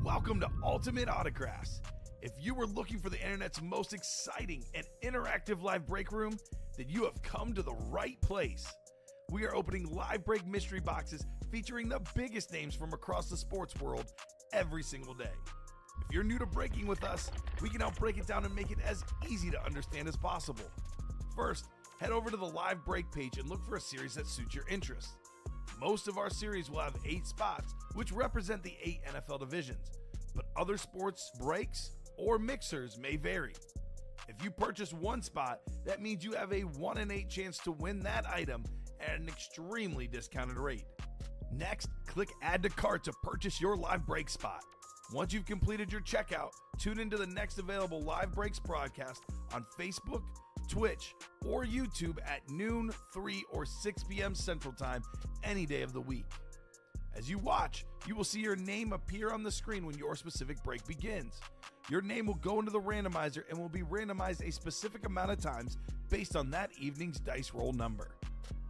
Welcome to Ultimate Autographs. If you were looking for the internet's most exciting and interactive live break room, then you have come to the right place. We are opening live break mystery boxes featuring the biggest names from across the sports world every single day. If you're new to breaking with us, we can help break it down and make it as easy to understand as possible. First, head over to the live break page and look for a series that suits your interests. Most of our series will have 8 spots, which represent the 8 NFL divisions, but other sports breaks or mixers may vary. If you purchase one spot, that means you have a 1 in 8 chance to win that item at an extremely discounted rate. Next, click Add to Cart to purchase your live break spot. Once you've completed your checkout, tune into the next available live breaks broadcast on Facebook, Twitch, or YouTube at noon, 3, or 6 p.m. Central Time any day of the week. As you watch, you will see your name appear on the screen when your specific break begins. Your name will go into the randomizer and will be randomized a specific amount of times based on that evening's dice roll number.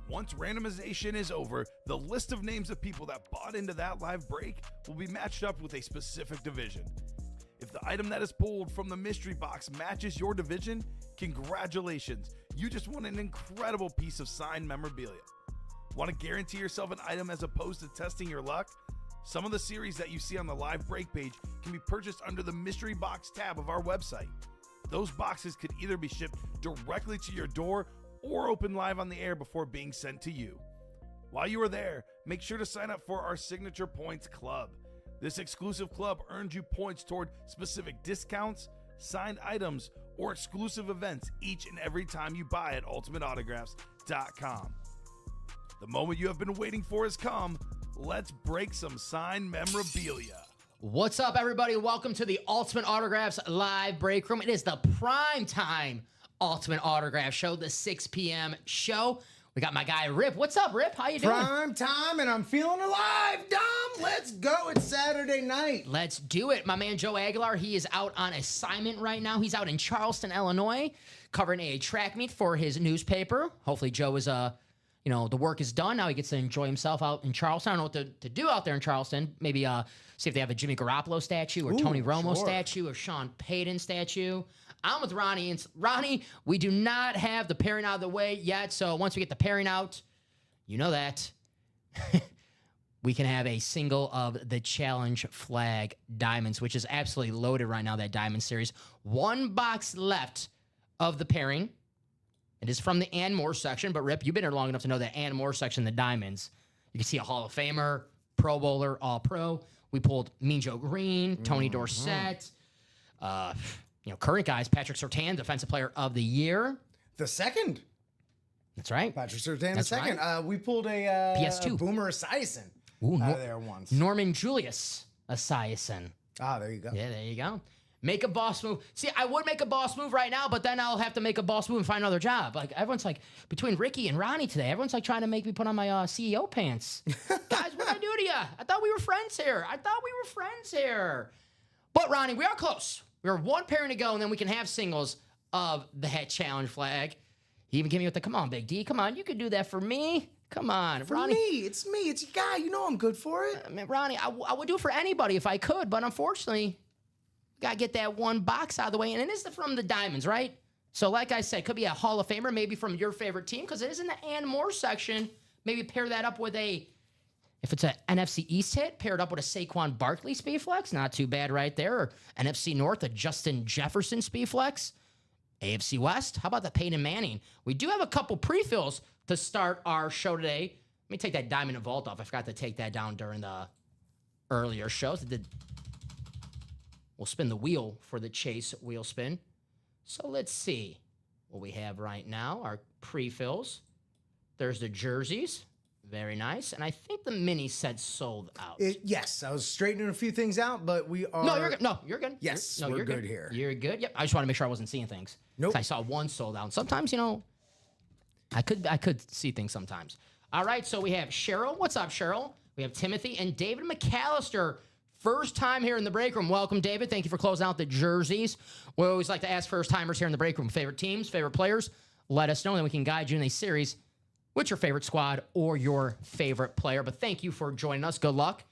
Once randomization is over, the list of names of people that bought into that live break will be matched up with a specific division. If the item that is pulled from the mystery box matches your division, congratulations, you just won an incredible piece of signed memorabilia. Want to guarantee yourself an item as opposed to testing your luck? Some of the series that you see on the live break page can be purchased under the mystery box tab of our website. Those boxes could either be shipped directly to your door or open live on the air before being sent to you. While you are there, make sure to sign up for our Signature Points Club. This exclusive club earns you points toward specific discounts, signed items, or exclusive events each and every time you buy at ultimateautographs.com. The moment you have been waiting for has come. Let's break some signed memorabilia. What's up, everybody? Welcome to the Ultimate Autographs live break room. It is the prime time Ultimate Autograph show, the 6 p.m. show. We got my guy, Rip. What's up, Rip? How you doing? Prime time, and I'm feeling alive, Dom. Let's go. It's Saturday night. Let's do it. My man, Joe Aguilar, he is out on assignment right now. He's out in Charleston, Illinois, covering a track meet for his newspaper. Hopefully, Joe is, the work is done. Now he gets to enjoy himself out in Charleston. I don't know what to do out there in Charleston. Maybe see if they have a Jimmy Garoppolo statue or Tony Romo statue or Sean Payton statue. I'm with Ronnie. And Ronnie, we do not have the pairing out of the way yet. So once we get the pairing out, you know that, we can have a single of the Challenge Flag Diamonds, which is absolutely loaded right now, that Diamond Series. 1 box left of the pairing. It is from the Ann Moore section, but Rip, you've been here long enough to know that Ann Moore section, the Diamonds. You can see a Hall of Famer, Pro Bowler, All-Pro. We pulled Mean Joe Green, Tony Dorsett, current guys, Patrick Surtain, Defensive Player of the Year. The second. That's right. Patrick Surtain, the second. Right. We pulled a PS2. Boomer Esiason out of there once. Norman Julius Esiason. Ah, there you go. Yeah, there you go. Make a boss move. See, I would make a boss move right now, but then I'll have to make a boss move and find another job. Like, everyone's like, between Ricky and Ronnie today, everyone's like trying to make me put on my CEO pants. Guys, what did I do to you? I thought we were friends here. But, Ronnie, we are close. We are 1 pairing to go, and then we can have singles of the Het Challenge Flag. He even gave me with the, come on, Big D. Come on, you could do that for me. Come on, For Ronnie. It's me. It's your guy. You know I'm good for it. I mean, Ronnie, I would do it for anybody if I could, but unfortunately, got to get that 1 box out of the way. And it is from the Diamonds, right? So like I said, could be a Hall of Famer, maybe from your favorite team, because it is in the Ann Moore section. Maybe pair that up with if it's an NFC East hit, pair it up with a Saquon Barkley Speedflex. Not too bad right there. Or NFC North, a Justin Jefferson Speedflex. AFC West, how about the Peyton Manning? We do have a couple pre-fills to start our show today. Let me take that Diamond and Vault off. I forgot to take that down during the earlier shows. We'll spin the wheel for the Chase wheel spin. So let's see what we have right now. Our pre-fills. There's the jerseys. Very nice. And I think the mini set sold out. Yes, I was straightening a few things out, but we are... No, you're good. No, you're good. Yes, you're we're good here. You're good. Yep. I just want to make sure I wasn't seeing things. Nope. I saw 1 sold out. Sometimes, I could see things sometimes. All right, so we have Cheryl. What's up, Cheryl? We have Timothy and David McAllister. First time here in the break room. Welcome, David. Thank you for closing out the jerseys. We always like to ask first-timers here in the break room, favorite teams, favorite players. Let us know, and then we can guide you in a series with your favorite squad or your favorite player. But thank you for joining us. Good luck.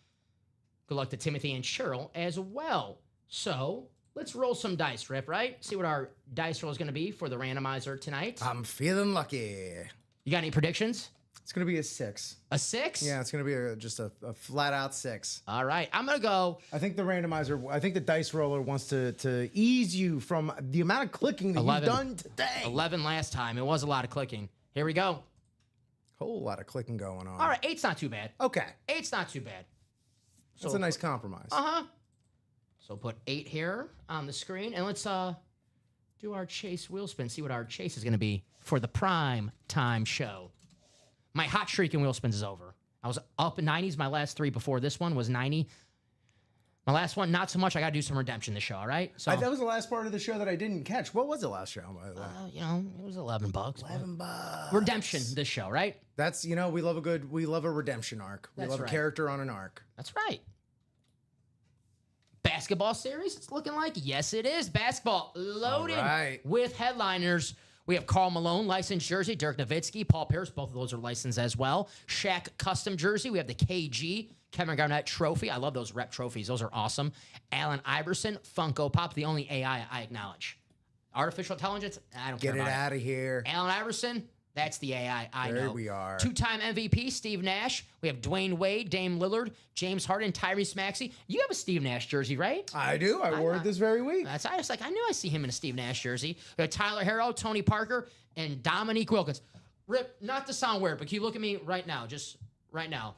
Good luck to Timothy and Cheryl as well. So let's roll some dice, Rip, right? See what our dice roll is going to be for the randomizer tonight. I'm feeling lucky. You got any predictions? It's going to be a 6. A 6? Yeah, it's going to be just a flat out 6. All right. I'm going to go. I think the dice roller wants to ease you from the amount of clicking that 11. you've done today. 11 last time. It was a lot of clicking. Here we go. Whole lot of clicking going on. All right. 8's not too bad. Okay. 8's not too bad. That's a nice compromise. Uh-huh. So put 8 here on the screen. And let's do our Chase wheel spin. See what our Chase is going to be for the prime time show. My hot streak in wheel spins is over. I was up in 90s. My last 3 before this one was 90. My last one, not so much. I got to do some redemption this show, all right? So That was the last part of the show that I didn't catch. What was the last show, by the way? it was $11. $11. Redemption this show, right? That's, we love a redemption arc. We That's love right. a character on an arc. That's right. Basketball series, it's looking like. Yes, it is. Basketball loaded All right. with headliners. We have Karl Malone, licensed jersey. Dirk Nowitzki, Paul Pierce, both of those are licensed as well. Shaq custom jersey. We have the KG, Kevin Garnett trophy. I love those rep trophies. Those are awesome. Allen Iverson, Funko Pop, the only AI I acknowledge. Artificial intelligence, I don't care Get it about out of here. Allen Iverson, that's the AI I know. There we are. 2-time MVP, Steve Nash. We have Dwayne Wade, Dame Lillard, James Harden, Tyrese Maxey. You have a Steve Nash jersey, right? I do. I wore it this very week. I was like, I knew I see him in a Steve Nash jersey. We have Tyler Herro, Tony Parker, and Dominique Wilkins. Rip, not to sound weird, but can you look at me right now? Just right now.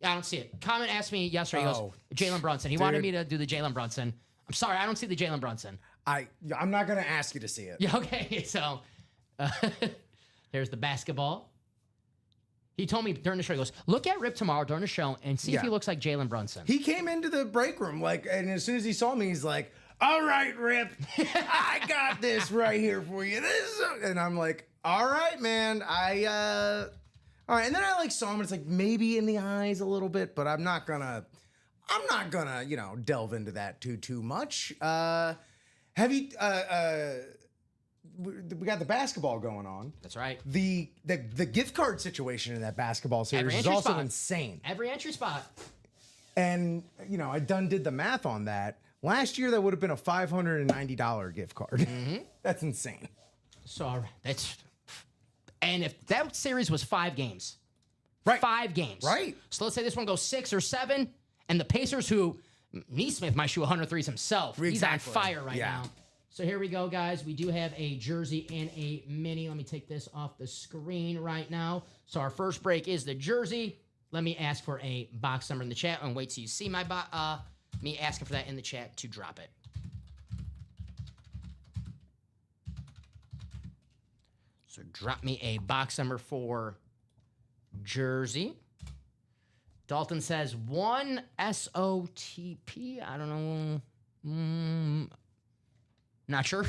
I don't see it. Comment asked me yesterday. He goes, Jalen Brunson. He wanted me to do the Jalen Brunson. I'm sorry, I don't see the Jalen Brunson. I'm not going to ask you to see it. Yeah, okay. So there's the basketball. He told me during the show, he goes, look at Rip tomorrow during the show and see if he looks like Jalen Brunson. He came into the break room, and as soon as he saw me, he's like, all right, Rip, I got this right here for you. And I'm like, all right, man. All right. And then I saw him, and it's like maybe in the eyes a little bit, but I'm not gonna, delve into that too much. Have you, we got the basketball going on. That's right. The gift card situation in that basketball series is also insane. Every entry spot. And, I did the math on that. Last year, that would have been a $590 gift card. Mm-hmm. That's insane. So and if that series was 5 games. Right. 5 games. Right. So let's say this one goes 6 or 7, and the Pacers, who Neesmith might shoot 100 threes himself. Exactly. He's on fire right now. So here we go, guys. We do have a jersey and a mini. Let me take this off the screen right now. So our first break is the jersey. Let me ask for a box number in the chat and wait till you see my me asking for that in the chat to drop it. So drop me a box number for jersey. Dalton says 1 SOTP. I don't know. Not sure.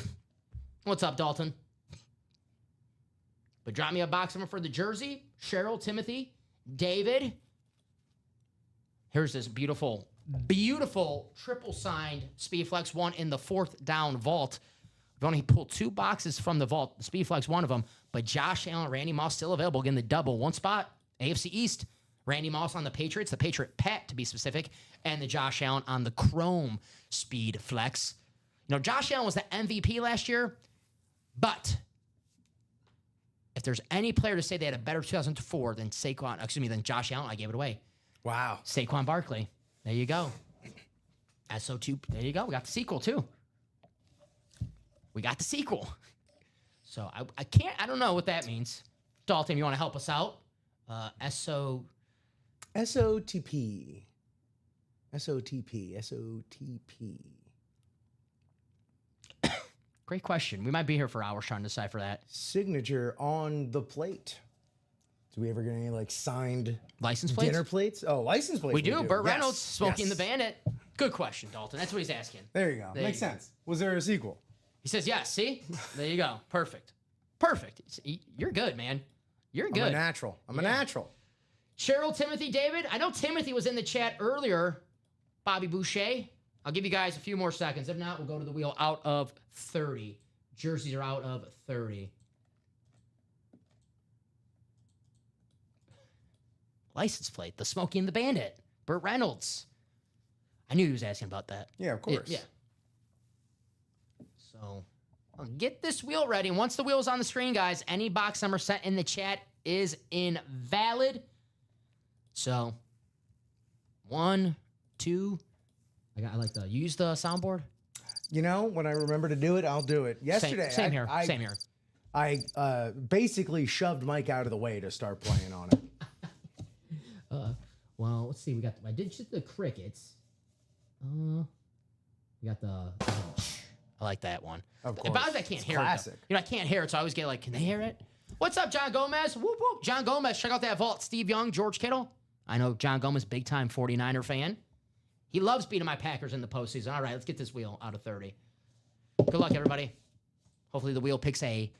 What's up, Dalton? But drop me a box number for the jersey. Cheryl, Timothy, David. Here's this beautiful triple signed Speedflex 1 in the 4th down vault. We've only pulled 2 boxes from the vault. The Speedflex, one of them. But Josh Allen, Randy Moss still available. Again, the double. 1 spot. AFC East. Randy Moss on the Patriots. The Patriot Pat, to be specific. And the Josh Allen on the Chrome Speedflex. Josh Allen was the MVP last year. But if there's any player to say they had a better 2004 than than Josh Allen, I gave it away. Wow. Saquon Barkley. There you go. SO2. There you go. We got the sequel, too. We got the sequel. So I don't know what that means. Dalton, you want to help us out? SOTP. Great question. We might be here for hours trying to decipher that. Signature on the plate. Do we ever get any signed license plates? Dinner plates? Oh, license plates. We do. Burt Reynolds, Smokey and the Bandit. Good question, Dalton. That's what he's asking. There you go. Makes sense. Was there a sequel? He says yes. See? There you go. Perfect. You're good, man. You're good. I'm a natural. Cheryl, Timothy, David. I know Timothy was in the chat earlier. Bobby Boucher. I'll give you guys a few more seconds. If not, we'll go to the wheel out of 30. Jerseys are out of 30. License plate. The Smokey and the Bandit. Burt Reynolds. I knew he was asking about that. Yeah, of course. Yeah. So, I'll get this wheel ready. And once the wheel's on the screen, guys, any box number sent in the chat is invalid. So, 1, 2. I like to use the soundboard. You know, when I remember to do it, I'll do it. Yesterday, Same here. Same here. I basically shoved Mike out of the way to start playing on it. Well, let's see. I did shoot the crickets. We got the. I like that one. Of But course. I can't It's hear classic. it. Though. I can't hear it, so I always get like, can they hear it? What's up, John Gomez? Whoop whoop. John Gomez, check out that vault. Steve Young, George Kittle. I know John Gomez, big time 49er fan. He loves beating my Packers in the postseason. All right, let's get this wheel out of 30. Good luck, everybody. Hopefully the wheel picks a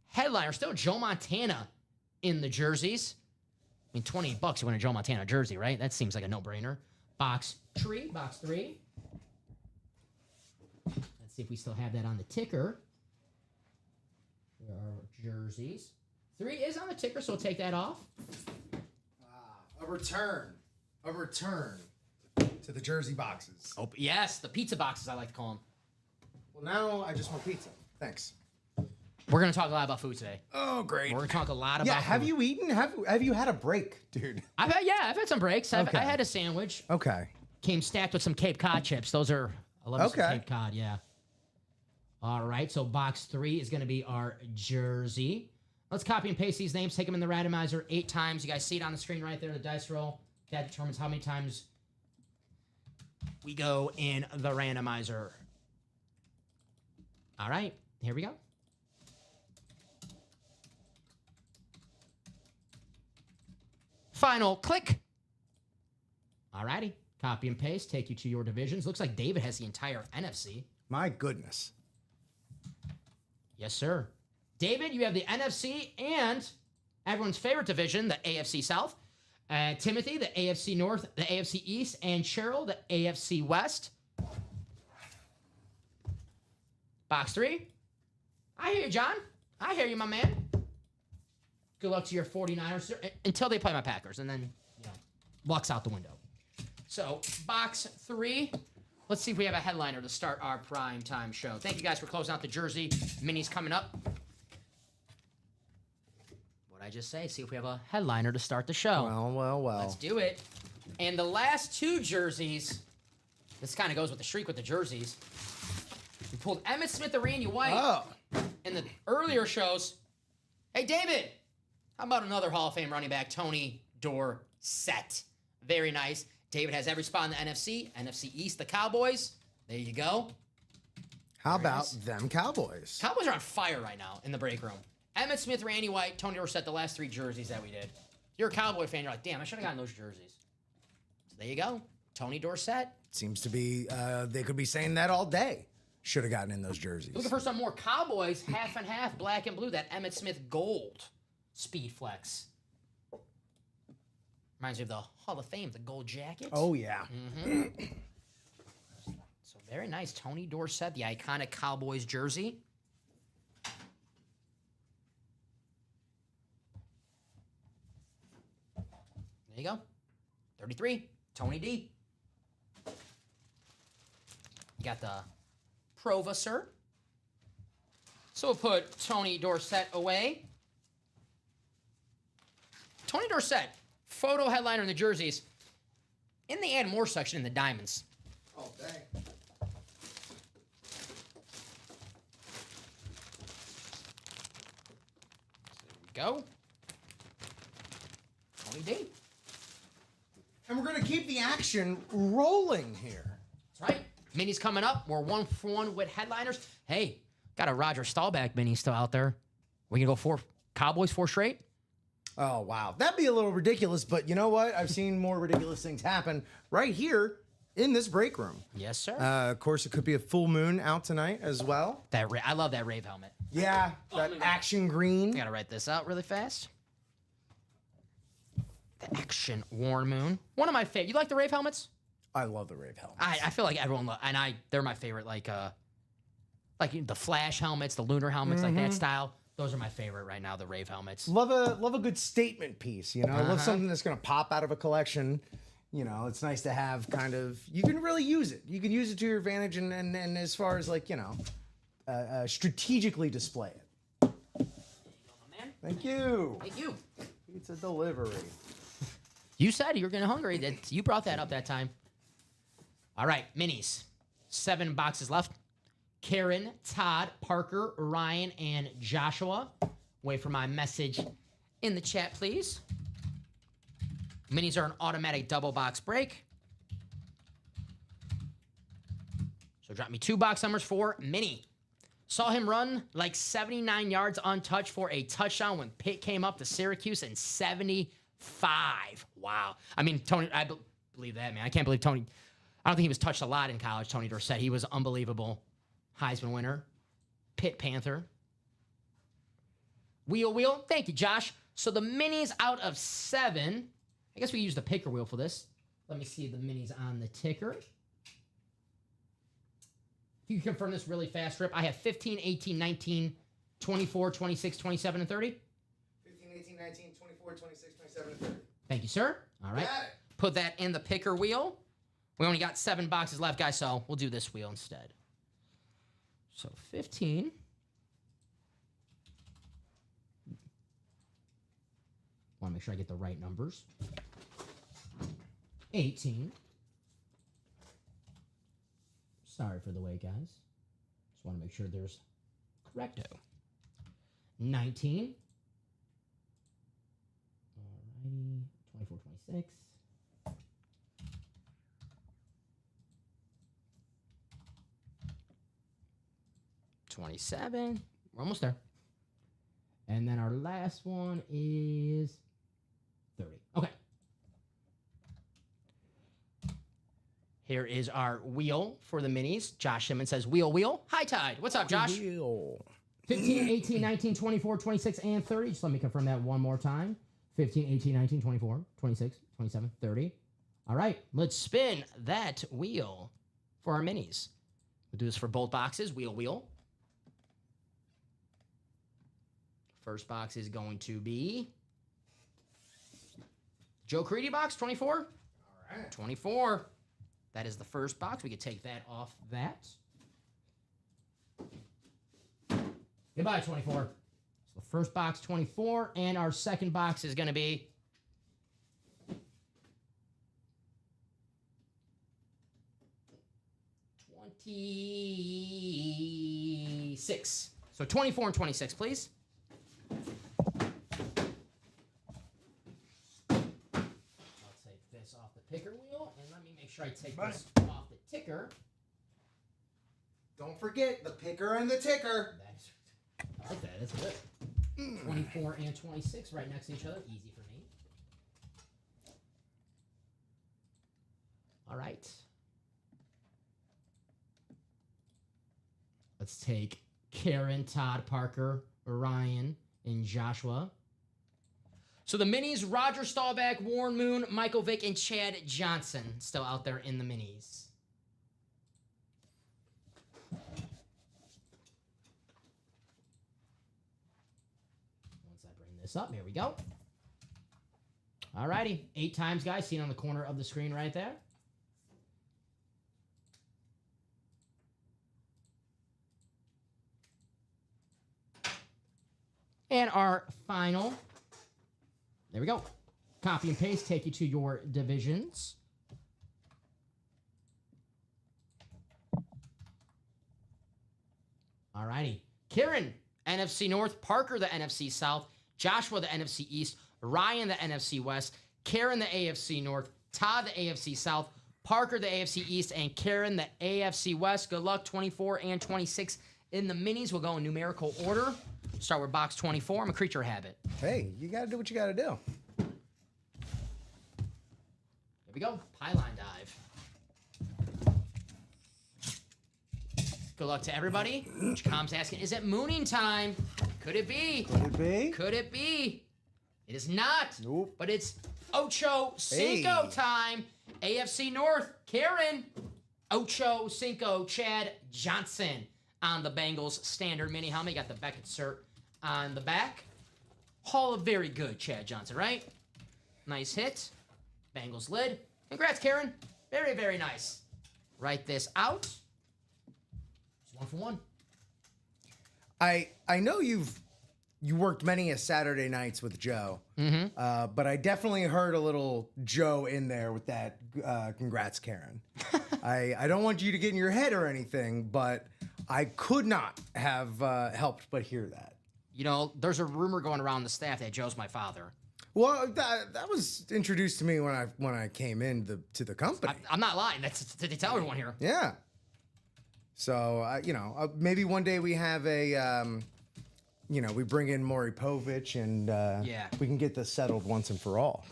headliner. Still Joe Montana in the jerseys. I mean, $28 you win a Joe Montana jersey, right? That seems like a no-brainer. Box 3. Let's see if we still have that on the ticker. There are jerseys. 3 is on the ticker, so we'll take that off. A return to the jersey boxes. Oh, yes, the pizza boxes, I like to call them. Well, now I just want pizza. Thanks. We're going to talk a lot about food today. Oh, great. We're going to talk a lot about Yeah, have food. you eaten? Have you had a break, dude? I've had some breaks. I Okay. had a sandwich. Okay. Came stacked with some Cape Cod chips. I love some Okay. Cape Cod, yeah. All right, so box 3 is going to be our jersey. Let's copy and paste these names, take them in the randomizer 8 times. You guys see it on the screen right there, the dice roll. That determines how many times we go in the randomizer. All right, here we go. Final click. All righty, copy and paste, take you to your divisions. Looks like David has the entire NFC. My goodness. Yes, sir. David, you have the NFC and everyone's favorite division, the AFC South. Timothy, the AFC North, the AFC East, and Cheryl, the AFC West. Box 3. I hear you, John. I hear you, my man. Good luck to your 49ers sir, until they play my Packers, and then, luck's out the window. So, box 3. Let's see if we have a headliner to start our prime time show. Thank you guys for closing out the jersey. Minis coming up. What'd I just say? See if we have a headliner to start the show. Well. Let's do it. And the last 2 jerseys, this kind of goes with the streak with the jerseys. We pulled Emmitt Smith and Randy White Oh. in the earlier shows. Hey, David, how about another Hall of Fame running back, Tony Dorsett? Very nice. David has every spot in the NFC, NFC East, the Cowboys. There you go. How about nice. them Cowboys? Cowboys are on fire right now in the break room. Emmitt Smith, Randy White, Tony Dorsett, the last 3 jerseys that we did. If you're a Cowboy fan, you're like, damn, I should have gotten those jerseys. So there you go. Tony Dorsett. Seems to be, they could be saying that all day. Should have gotten in those jerseys. Looking for some more Cowboys, half and half, black and blue. That Emmitt Smith gold speed flex. Reminds me of the Hall of Fame, the gold jacket. Oh, yeah. So very nice. Tony Dorsett, the iconic Cowboys jersey. There you go. 33, Tony D. You got the Provisor. So we'll put Tony Dorsett away. Tony Dorsett, photo headliner in the jerseys. In the add more section in the diamonds. Oh, dang. There we go. Tony D. And we're going to keep the action rolling here. That's right. Minis coming up. We're 1-for-1 with headliners. Hey, got a Roger Staubach mini still out there. We can go 4 Cowboys 4 straight. Oh, wow. That'd be a little ridiculous, but you know what? I've seen more ridiculous things happen right here in this break room. Yes, sir. Of course, it could be a full moon out tonight as well. I love that Rave helmet. Yeah, that action green. I gotta write this out really fast. The Action Worn Moon. One of my favorite. You like the Rave helmets? I love the Rave helmet. I feel like everyone they're my favorite. Like the Flash helmets, the Lunar helmets, like that style. Those are my favorite right now. The Rave helmets. Love a good statement piece. You know, I love something that's going to pop out of a collection. you know, it's nice to have kind of, you can really use it. You can use it to your advantage and as far as like, you know, strategically display it. There you go, my man. Thank you. Thank you. Pizza delivery. You said you were getting hungry. You brought that up that time. All right, minis. 7 boxes left. Karen, Todd, Parker, Ryan, and Joshua. Wait for my message in the chat, please. Minis are an automatic double box break. So drop me 2 box numbers for Mini. Saw him run like 79 yards untouched for a touchdown when Pitt came up to Syracuse in 75. Wow. I mean, Tony, I believe that, man. I can't believe Tony. I don't think he was touched a lot in college, Tony Dorsett. He was unbelievable. Heisman winner. Pitt Panther. Wheel. Thank you, Josh. So the minis out of 7. I guess we use the picker wheel for this. Let me see the minis on the ticker. If you can confirm this really fast, Rip, I have 15, 18, 19, 24, 26, 27, and 30. 15, 18, 19, 24, 26, 27, and 30. Thank you, sir. All right. Got it. Put that in the picker wheel. We only got 7 boxes left, guys, so we'll do this wheel instead. So 15. Want to make sure I get the right numbers. 18. Sorry for the wait, guys. Just want to make sure there's correcto. 19. Alrighty. 24, 26. 27. We're almost there. And then our last one is 30. Okay. Here is our wheel for the minis. Josh Simmons says, wheel. Hi, Tide. What's up, Josh? Wheel. 15, 18, 19, 24, 26, and 30. Just let me confirm that one more time. 15, 18, 19, 24, 26, 27, 30. All right, let's spin that wheel for our minis. We'll do this for both boxes. Wheel. First box is going to be Joe Creedy box, 24. All right. 24. That is the first box. We could take that off that. Goodbye, 24. So the first box, 24. And our second box is going to be $26. So 24 and 26, please. I'll take this off the picker wheel, and let me make sure I take this off the ticker. Don't forget the picker and the ticker. I like that. That's good. 24 and 26 right next to each other. Easy for me. All right. Let's take Karen, Todd, Parker, Ryan, and Joshua. So the minis, Roger Staubach, Warren Moon, Michael Vick, and Chad Johnson still out there in the minis. Once I bring this up, here we go. All righty. 8 times, guys. Seen on the corner of the screen right there. And our final, there we go. Copy and paste, take you to your divisions. All righty. Kieran, NFC North. Parker, the NFC South. Joshua, the NFC East. Ryan, the NFC West. Karen, the AFC North. Todd, the AFC South. Parker, the AFC East. And Karen, the AFC West. Good luck, 24 and 26 in the minis. We'll go in numerical order. Start with box 24. I'm a creature habit. Hey, you got to do what you got to do. Here we go. Pylon dive. Good luck to everybody. Com's asking, is it mooning time? Could it be? Could it be? Could it be? It is not. Nope. But it's Ocho Cinco time. AFC North, Karen. Ocho Cinco, Chad Johnson on the Bengals standard mini helmet. You got the Beckett cert on the back. Hall of very good, Chad Johnson, right? Nice hit. Bengals lid. Congrats, Karen. Very, very nice. Write this out. It's 1 for 1. I know you worked many a Saturday nights with Joe, but I definitely heard a little Joe in there with that. Congrats, Karen. I don't want you to get in your head or anything, but I could not have helped but hear that. You know, there's a rumor going around the staff that Joe's my father. Well, that was introduced to me when I came in to the company. I'm not lying. They tell everyone here. Yeah. So maybe one day we have a. We bring in Maury Povich and we can get this settled once and for all.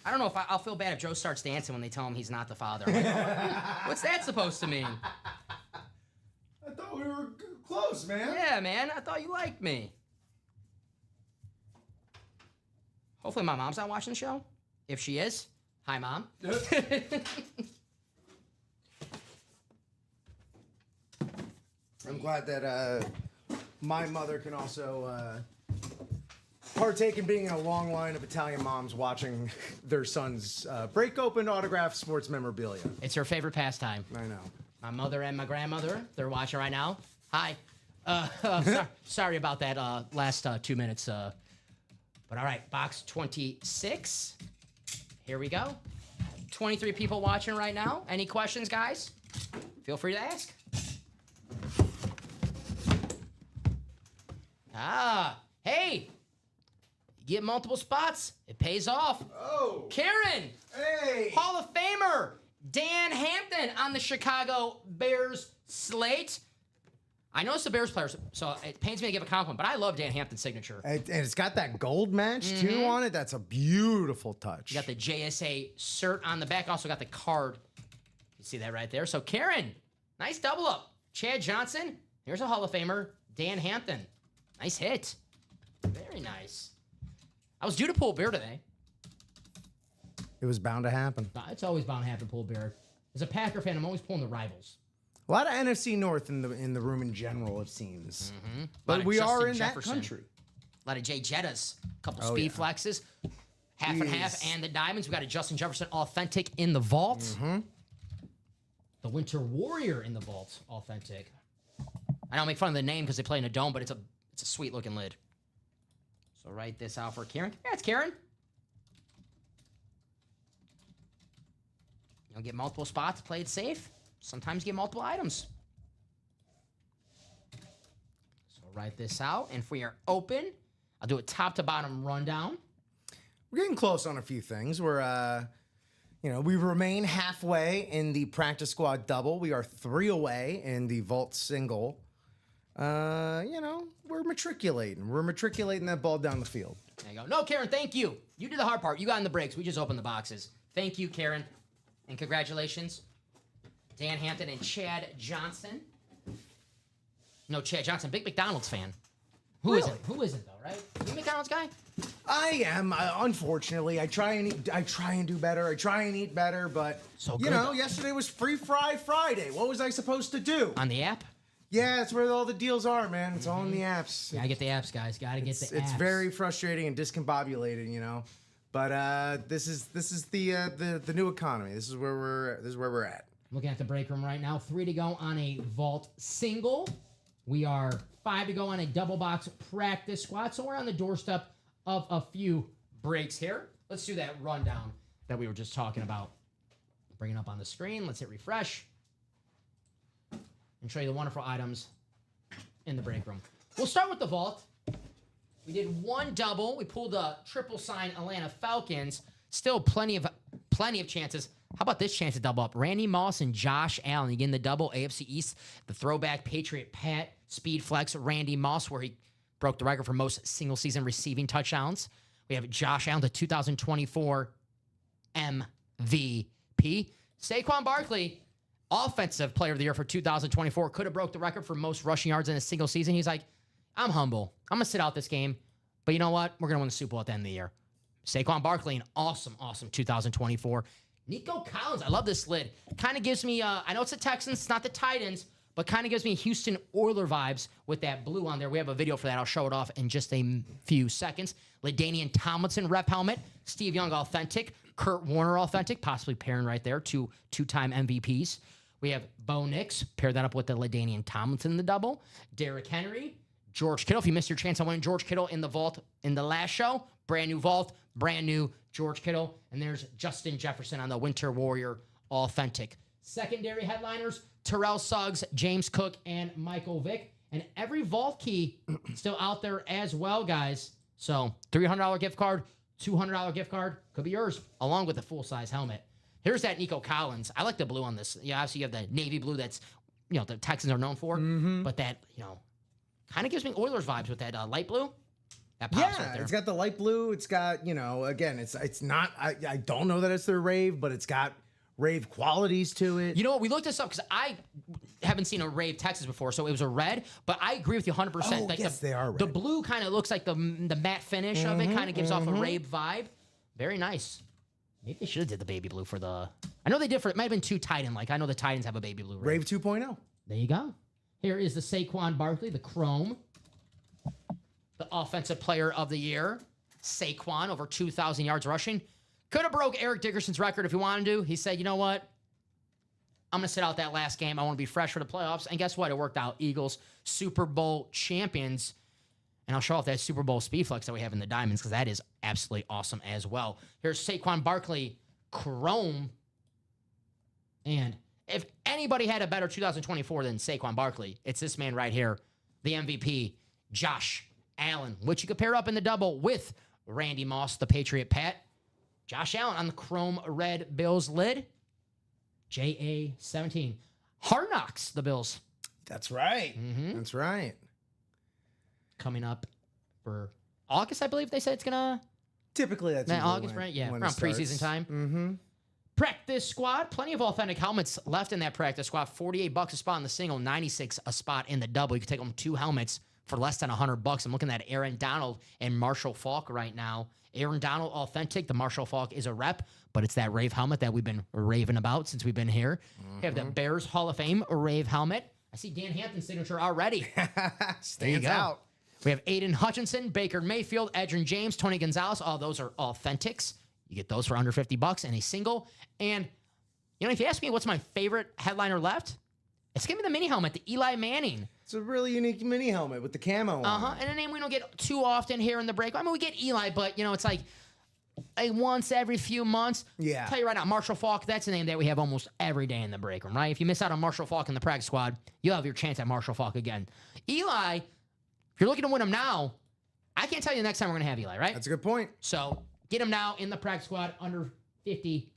I don't know if I'll feel bad if Joe starts dancing when they tell him he's not the father. Like, what's that supposed to mean? I thought we were close, man. Yeah, man. I thought you liked me. Hopefully my mom's not watching the show. If she is, hi, Mom. I'm glad that my mother can also partake in being in a long line of Italian moms watching their sons break open autographed sports memorabilia. It's her favorite pastime. I know. My mother and my grandmother, they're watching right now. Hi. Sorry about that last 2 minutes. But all right, box 26. Here we go. 23 people watching right now. Any questions, guys? Feel free to ask. Hey, you get multiple spots. It pays off. Oh. Karen. Hey. Hall of Famer Dan Hampton on the Chicago Bears slate. I know it's the Bears players, so it pains me to give a compliment, but I love Dan Hampton's signature. And it's got that gold match, too, on it. That's a beautiful touch. You got the JSA cert on the back. Also got the card. You see that right there. So, Karen, nice double up. Chad Johnson. Here's a Hall of Famer, Dan Hampton. Nice hit. Very nice. I was due to pull beer today. It was bound to happen. It's always bound to happen to pull beer. As a Packer fan, I'm always pulling the rivals. A lot of NFC North in the room in general, it seems. Mm-hmm. But we Justin are in Jefferson. that country. A lot of Jay Jettas, a couple speed flexes, half and half, and the diamonds. We got a Justin Jefferson authentic in the vault. The Winter Warrior in the vault, authentic. I don't make fun of the name because they play in a dome, but it's a sweet looking lid. So write this out for Karen. Congrats, Karen. You'll get multiple spots, play it safe. Sometimes get multiple items. So write this out, and if we are open, I'll do a top to bottom rundown. We're getting close on a few things. We're, we remain halfway in the practice squad double. We are 3 away in the vault single. We're matriculating. We're matriculating that ball down the field. There you go. No, Karen, thank you. You did the hard part. You got in the breaks. We just opened the boxes. Thank you, Karen. And congratulations, Dan Hampton and Chad Johnson. No, Chad Johnson, big McDonald's fan. Who Really? isn't? Who isn't, though, right? You a McDonald's guy? I am. Unfortunately, I try and do better. I try and eat better, but So good, though. yesterday was Free Fry Friday. What was I supposed to do? On the app? Yeah, that's where all the deals are, man. It's all in the apps. Gotta get the apps, guys. Gotta get the apps. It's very frustrating and discombobulated, But this is the new economy. This is where we're at. Looking at the break room right now. 3 to go on a vault single. We are 5 to go on a double box practice squad. So we're on the doorstep of a few breaks here. Let's do that rundown that we were just talking about. Bring it up on the screen. Let's hit refresh. And show you the wonderful items in the break room. We'll start with the vault. We did 1 double. We pulled a triple sign Atlanta Falcons. Still plenty of chances. How about this chance to double up? Randy Moss and Josh Allen. You get in the double AFC East. The throwback Patriot Pat Speed Flex Randy Moss, where he broke the record for most single season receiving touchdowns. We have Josh Allen, the 2024 MVP. Saquon Barkley, Offensive Player of the Year for 2024, could have broke the record for most rushing yards in a single season. He's like, I'm humble. I'm going to sit out this game. But you know what? We're going to win the Super Bowl at the end of the year. Saquon Barkley, an awesome 2024. Nico Collins, I love this lid. Kind of gives me, I know it's the Texans, it's not the Titans, but kind of gives me Houston Oiler vibes with that blue on there. We have a video for that. I'll show it off in just a few seconds. LaDainian Tomlinson rep helmet. Steve Young authentic. Kurt Warner authentic, possibly pairing right there, two-time MVPs. We have Bo Nix, pair that up with the LaDainian Tomlinson in the double. Derrick Henry, George Kittle. If you missed your chance on winning George Kittle in the vault in the last show, brand new vault, brand new George Kittle. And there's Justin Jefferson on the Winter Warrior authentic. Secondary headliners, Terrell Suggs, James Cook, and Michael Vick. And every vault key still out there as well, guys. So $300 gift card, $200 gift card could be yours, along with a full-size helmet. Here's that Nico Collins. I like the blue on this. Yeah, obviously you have the navy blue that's, the Texans are known for. But that, kind of gives me Oilers vibes with that light blue. That pops right there. It's got the light blue. It's got, again, it's not, I don't know that it's their rave, but it's got rave qualities to it. You know what? We looked this up because I haven't seen a rave Texas before, so it was a red. But I agree with you 100%. Oh, like yes, they are red. The blue kind of looks like the matte finish of it. Kind of gives off a rave vibe. Very nice. Maybe they should have did the baby blue for the... I know they did for... It might have been too Titan. Like, I know the Titans have a baby blue Rave 2.0. There you go. Here is the Saquon Barkley, the Chrome. The Offensive Player of the Year. Saquon, over 2,000 yards rushing. Could have broke Eric Dickerson's record if he wanted to. He said, you know what? I'm going to sit out that last game. I want to be fresh for the playoffs. And guess what? It worked out. Eagles, Super Bowl champions. And I'll show off that Super Bowl speed flex that we have in the Diamonds because that is absolutely awesome as well. Here's Saquon Barkley, Chrome. And if anybody had a better 2024 than Saquon Barkley, it's this man right here, the MVP, Josh Allen, which you could pair up in the double with Randy Moss, the Patriot Pat. Josh Allen on the Chrome Red Bills lid. JA17. Hard Knocks, the Bills. That's right. That's right. Coming up for August, I believe they said it's gonna. Typically, that's August, right? Yeah, around preseason time. Practice squad, plenty of authentic helmets left in that practice squad. $48 a spot in the single, $96 a spot in the double. You can take them 2 helmets for less than $100. I'm looking at Aaron Donald and Marshall Faulk right now. Aaron Donald authentic. The Marshall Faulk is a rep, but it's that rave helmet that we've been raving about since we've been here. We have the Bears Hall of Fame rave helmet. I see Dan Hampton's signature already. Stands out. We have Aiden Hutchinson, Baker Mayfield, Edgerrin James, Tony Gonzalez. All those are authentics. You get those for under $50 and a single. And, if you ask me what's my favorite headliner left, it's going to be the mini helmet, the Eli Manning. It's a really unique mini helmet with the camo on. And a name we don't get too often here in the break. I mean, we get Eli, but, it's like once every few months. Yeah. I'll tell you right now, Marshall Faulk, that's a name that we have almost every day in the break room, right? If you miss out on Marshall Faulk in the practice squad, you'll have your chance at Marshall Faulk again. Eli, if you're looking to win him now, I can't tell you the next time we're going to have Eli, right? That's a good point. So get him now in the practice squad under $50.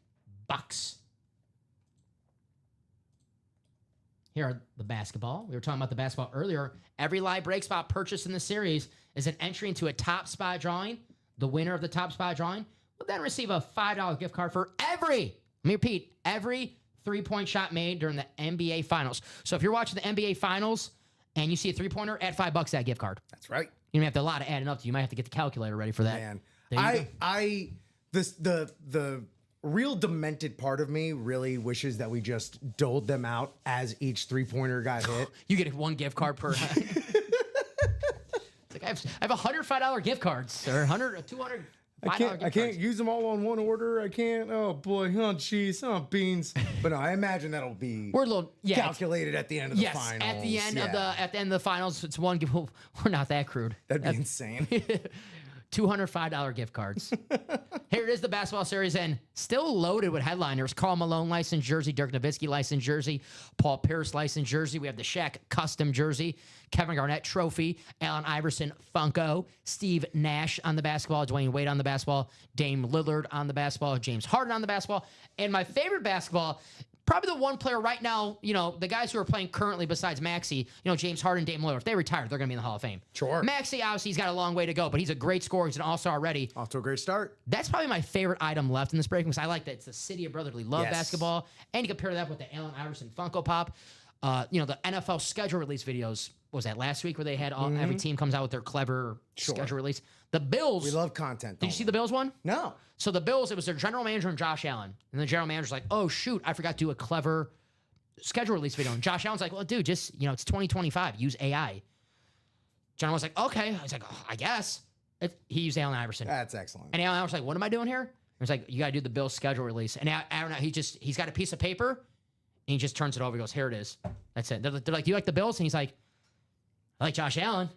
Here are the basketball. We were talking about the basketball earlier. Every live break spot purchased in the series is an entry into a top spot drawing. The winner of the top spot drawing will then receive a $5 gift card for every 3-point shot made during the NBA Finals. So if you're watching the NBA Finals and you see a 3-pointer, add $5 to that gift card. That's right. You may have to a lot of adding up to. You might have to get the calculator ready for that. Man, the real demented part of me really wishes that we just doled them out as each 3-pointer got hit. You get 1 gift card per. It's like I have $105 gift cards or 100, 200. I can't use them all on one order. I can't. Oh boy, cheese, beans. But no, I imagine that'll be calculated at the end of the finals. At the end of the finals, it's 1 gift. We're not that crude. That'd be insane. $205 gift cards. Here it is, the basketball series, and still loaded with headliners. Karl Malone licensed jersey, Dirk Nowitzki licensed jersey, Paul Pierce licensed jersey. We have the Shaq custom jersey, Kevin Garnett trophy, Allen Iverson Funko, Steve Nash on the basketball, Dwayne Wade on the basketball, Dame Lillard on the basketball, James Harden on the basketball, and my favorite basketball, probably the one player right now, the guys who are playing currently besides Maxey, James Harden, Dame Lillard, if they retire, they're going to be in the Hall of Fame. Sure. Maxey, obviously, he's got a long way to go, but he's a great scorer. He's an all-star already. Off to a great start. That's probably my favorite item left in this break because I like that it's the city of brotherly love basketball. And you can pair that with the Allen Iverson Funko Pop. The NFL schedule release videos, was that last week where they had every team comes out with their clever schedule release? The Bills. We love content. Did you see the Bills one? No. So the Bills, it was their general manager and Josh Allen. And the general manager's like, oh, shoot, I forgot to do a clever schedule release video. And Josh Allen's like, well, dude, just, it's 2025. Use AI. John was like, okay. I was like, oh, I guess. He used Allen Iverson. That's excellent. And Allen Iverson's like, what am I doing here? was like, you got to do the Bills schedule release. And I don't know. He's got a piece of paper and he just turns it over. He goes, here it is. That's it. They're like, do you like the Bills? And he's like, I like Josh Allen.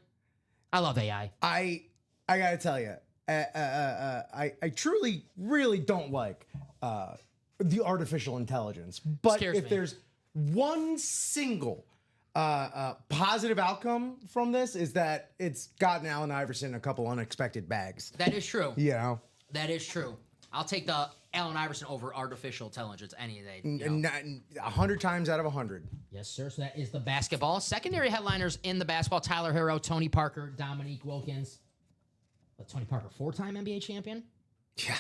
I love AI. I got to tell you, I truly, really don't like the artificial intelligence. But Scares if me. there's one single positive outcome from this is that it's gotten Allen Iverson a couple unexpected bags. That is true. You know? That is true. I'll take the Allen Iverson over artificial intelligence any day. You know. And 100 times out of 100. Yes, sir. So that is the basketball. Secondary headliners in the basketball: Tyler Hero, Tony Parker, Dominique Wilkins. But Tony Parker, 4-time NBA champion. Yeah.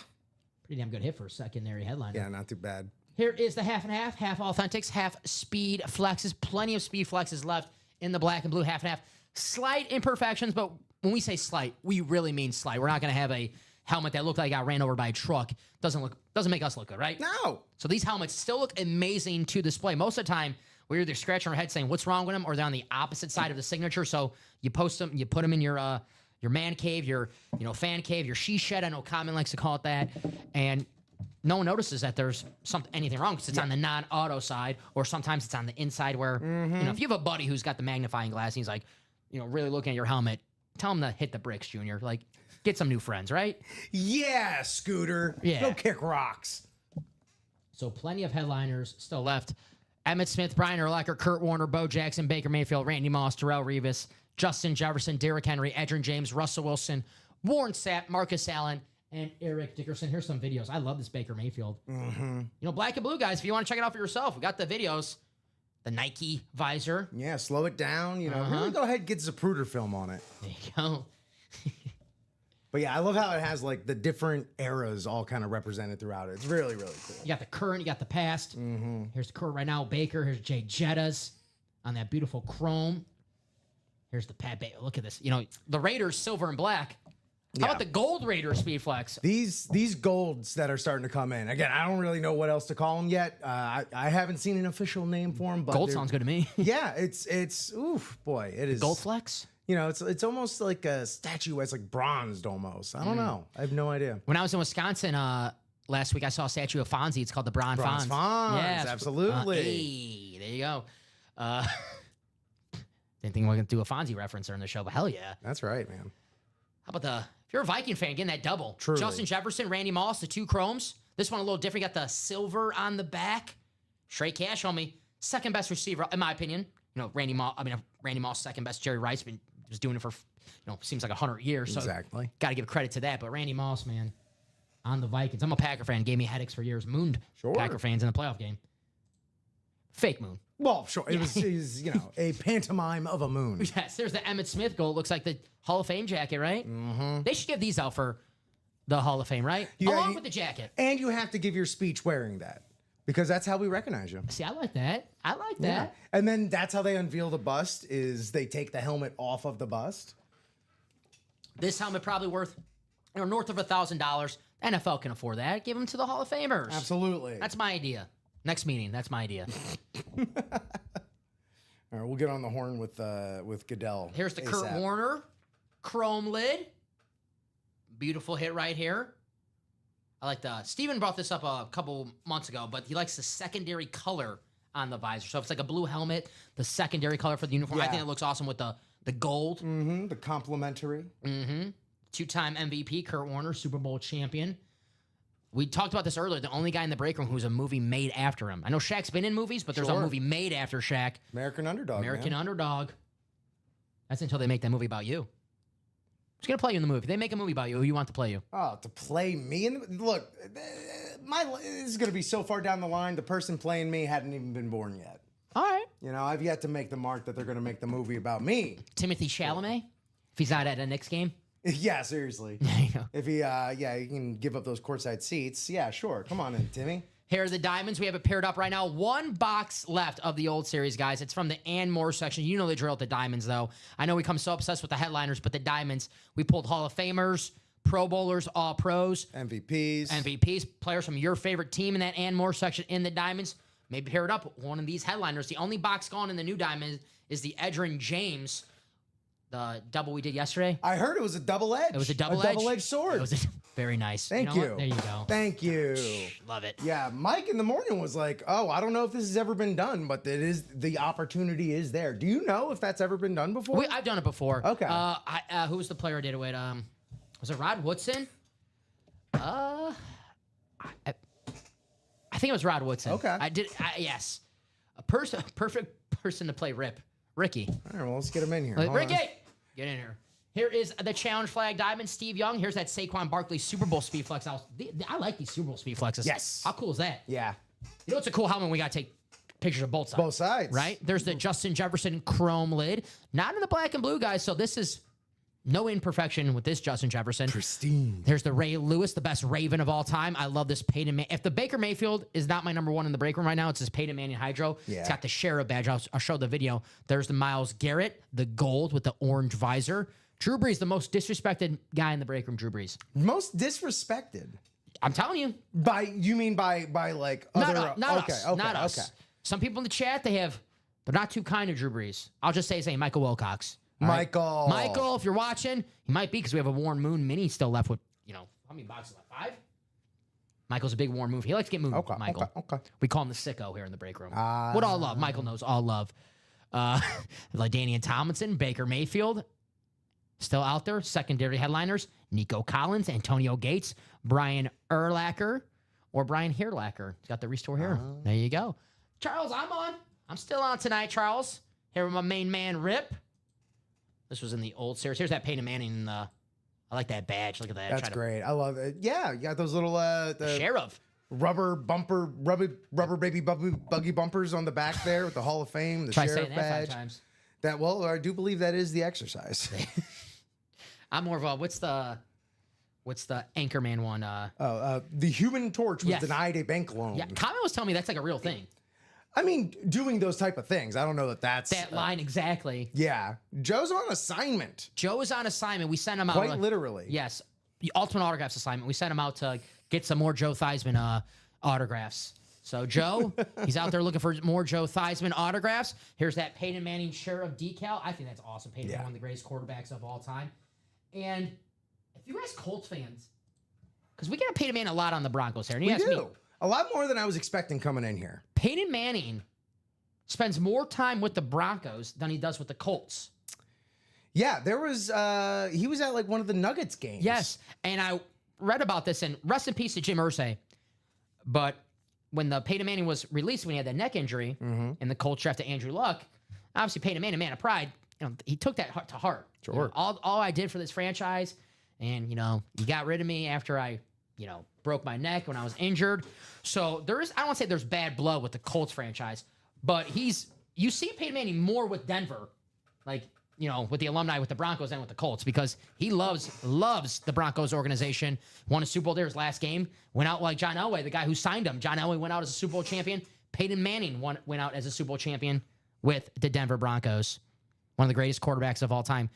Pretty damn good hit for a secondary headliner. Yeah, not too bad. Here is the half and half authentics, half speed flexes. Plenty of speed flexes left in the black and blue half and half. Slight imperfections, but when we say slight, we really mean slight. We're not going to have a helmet that looked like it got ran over by a truck. Doesn't make us look good, right? No. So these helmets still look amazing to display. Most of the time, we're either scratching our head saying what's wrong with them, or they're on the opposite side of the signature. So you post them, you put them in your man cave, your fan cave, your she shed. I know Common likes to call it that, and no one notices that there's anything wrong because it's on the non-auto side, or sometimes it's on the inside where if you have a buddy who's got the magnifying glass, and he's like, really looking at your helmet, tell him to hit the bricks, Junior. Like, get some new friends, right? Yeah, Scooter. Yeah. Go kick rocks. So plenty of headliners still left. Emmitt Smith, Brian Urlacher, Kurt Warner, Bo Jackson, Baker Mayfield, Randy Moss, Darrell Revis, Justin Jefferson, Derrick Henry, Edgerrin James, Russell Wilson, Warren Sapp, Marcus Allen, and Eric Dickerson. Here's some videos. I love this Baker Mayfield. Black and blue, guys, if you want to check it out for yourself, we got the videos. The Nike visor. Yeah, slow it down. Really go ahead and get Zapruder film on it. There you go. But yeah, I love how it has like the different eras all kind of represented throughout it. It's really, really cool. You got the current, you got the past. Here's the current right now. Baker. Here's Jay Jettas on that beautiful chrome. Here's the Pat Baker. Look at this. The Raiders, silver and black. How about the gold Raider Speed Flex? These golds that are starting to come in. Again, I don't really know what else to call them yet. I haven't seen an official name for them. But Gold sounds good to me. Yeah, it's oof, boy, it is. Gold Flex? It's almost like a statue. It's like bronzed almost. I don't know. I have no idea. When I was in Wisconsin last week, I saw a statue of Fonzie. It's called the Bron Bronze Fonz. Fonz, Yes. absolutely. Hey, there you go. Didn't think we were going to do a Fonzie reference during the show, but hell yeah. That's right, man. How about if you're a Viking fan, getting that double. Truly. Justin Jefferson, Randy Moss, the two chromes. This one a little different. You got the silver on the back. Straight cash on me. Second best receiver, in my opinion. Randy Moss, second best. Jerry Rice was doing it for, seems like 100 years. So Exactly. got to give credit to that. But Randy Moss, man, on the Vikings. I'm a Packer fan. Gave me headaches for years. Mooned Packer fans in the playoff game. Fake moon. Well, sure. It was a pantomime of a moon. Yes, there's the Emmitt Smith goal. It looks like the Hall of Fame jacket, right? Mm-hmm. They should give these out for the Hall of Fame, right? Along with the jacket. And you have to give your speech wearing that because that's how we recognize you. See, I like that. Yeah. And then that's how they unveil the bust is they take the helmet off of the bust. This helmet probably worth north of $1,000. NFL can afford that. Give them to the Hall of Famers. Absolutely. That's my idea. Next meeting, that's my idea. All right, we'll get on the horn with Goodell. Here's the ASAP. Kurt Warner chrome lid. Beautiful hit right here. I like Steven brought this up a couple months ago, but he likes the secondary color on the visor. So if it's like a blue helmet, the secondary color for the uniform. I think it looks awesome with the gold. Mm-hmm. The complimentary. Mm-hmm. Two-time MVP, Kurt Warner, Super Bowl champion. We talked about this earlier. The only guy in the break room who's a movie made after him. I know Shaq's been in movies, but there's a movie made after Shaq. American Underdog. American man. Underdog. That's until they make that movie about you. Who's going to play you in the movie? If they make a movie about you, who you want to play you? Oh, to play me? Look, this is going to be so far down the line. The person playing me hadn't even been born yet. All right. I've yet to make the mark that they're going to make the movie about me. Timothy Chalamet? If he's not at a Knicks game? Yeah, seriously. There you go. If he can give up those courtside seats. Yeah, sure. Come on in, Timmy. Here are the diamonds. We have it paired up right now. One box left of the old series, guys. It's from the and more section. You know the drill at the diamonds, though. I know we come so obsessed with the headliners, but the diamonds, we pulled Hall of Famers, Pro Bowlers, All Pros, MVPs, players from your favorite team in that and more section in the diamonds. Maybe pair it up with one of these headliners. The only box gone in the new diamond is the Edgerrin James, the double we did yesterday. I heard it was a double edge. It was a double-edged double-edged sword. Very nice. Thank know you. what? There you go. Thank you. Love it. Yeah, Mike in the morning was like, "Oh, I don't know if this has ever been done, but the opportunity is there." Do you know if that's ever been done before? I've done it before. Okay. Who was the player I did it with? Was it Rod Woodson? I think it was Rod Woodson. Okay. Yes. Perfect person to play Rip. Ricky. All right, well, let's get him in here. Hold Ricky, on. get in here. Here is the challenge flag diamond, Steve Young. Here's that Saquon Barkley Super Bowl speed flex. I like these Super Bowl speed flexes. Yes. How cool is that? Yeah. You know what's a cool helmet? We got to take pictures of both sides. Both sides. Right? There's the Justin Jefferson chrome lid. Not in the black and blue, guys. So this is no imperfection with this Justin Jefferson. Pristine. There's the Ray Lewis, the best Raven of all time. I love this Peyton Manning. If the Baker Mayfield is not my number one in the break room right now, it's this Peyton Manning Hydro. Yeah. It's got the Sheriff badge. I'll show the video. There's the Myles Garrett, the gold with the orange visor. Drew Brees, the most disrespected guy in the break room, Drew Brees. Most disrespected. I'm telling you. You mean by like other? Not us. Some people in the chat, they're not too kind to Drew Brees. I'll just say his name, Michael Wilcox. All right? Michael, if you're watching, he might be because we have a Warren Moon mini still left with, how many boxes left? 5? Michael's a big Warren Moon. He likes to get moved, Michael. Okay. We call him the sicko here in the break room. What all love? Michael knows all love. Like Danian Tomlinson, Baker Mayfield, still out there. Secondary headliners, Nico Collins, Antonio Gates, Brian Urlacher, or Brian Hairlacher. He's got the restore hair. There you go. Charles, I'm on. I'm still on tonight, Charles. Here with my main man, Rip. This was in the old series. Here's that Peyton Manning. I like that badge. Look at that. That's great. I love it. Yeah, you got those little the Sheriff. rubber baby buggy bumpers on the back there with the Hall of Fame, the Try Sheriff saying that badge. 5 times. I do believe that is the exercise. I'm more of a what's the Anchorman one? The Human Torch was Yes. denied a bank loan. Yeah, Comment was telling me that's like a real thing. I mean, doing those type of things. I don't know that's That line exactly. Yeah, Joe's on assignment. Joe is on assignment. We sent him out. Quite literally. Yes, the Ultimate Autographs assignment. We sent him out to get some more Joe Theismann autographs. So Joe, he's out there looking for more Joe Theismann autographs. Here's that Peyton Manning Sheriff decal. I think that's awesome. Peyton Manning, one of the greatest quarterbacks of all time. And if you guys Colts fans, because we get Peyton Manning a lot on the Broncos here, and you ask me, a lot more than I was expecting coming in here. Peyton Manning spends more time with the Broncos than he does with the Colts. Yeah, there was he was at like one of the Nuggets games. Yes, and I read about this, and rest in peace to Jim Irsay. But when the Peyton Manning was released, when he had that neck injury, and the Colts drafted Andrew Luck, obviously Peyton Manning, man of pride, he took that to heart. Sure. All I did for this franchise, and you got rid of me after I, broke my neck when I was injured. So I don't want to say there's bad blood with the Colts franchise, but you see Peyton Manning more with Denver, like, with the alumni, with the Broncos, than with the Colts, because he loves the Broncos organization. Won a Super Bowl there his last game. Went out like John Elway, the guy who signed him. John Elway went out as a Super Bowl champion. Peyton Manning went out as a Super Bowl champion with the Denver Broncos. One of the greatest quarterbacks of all time.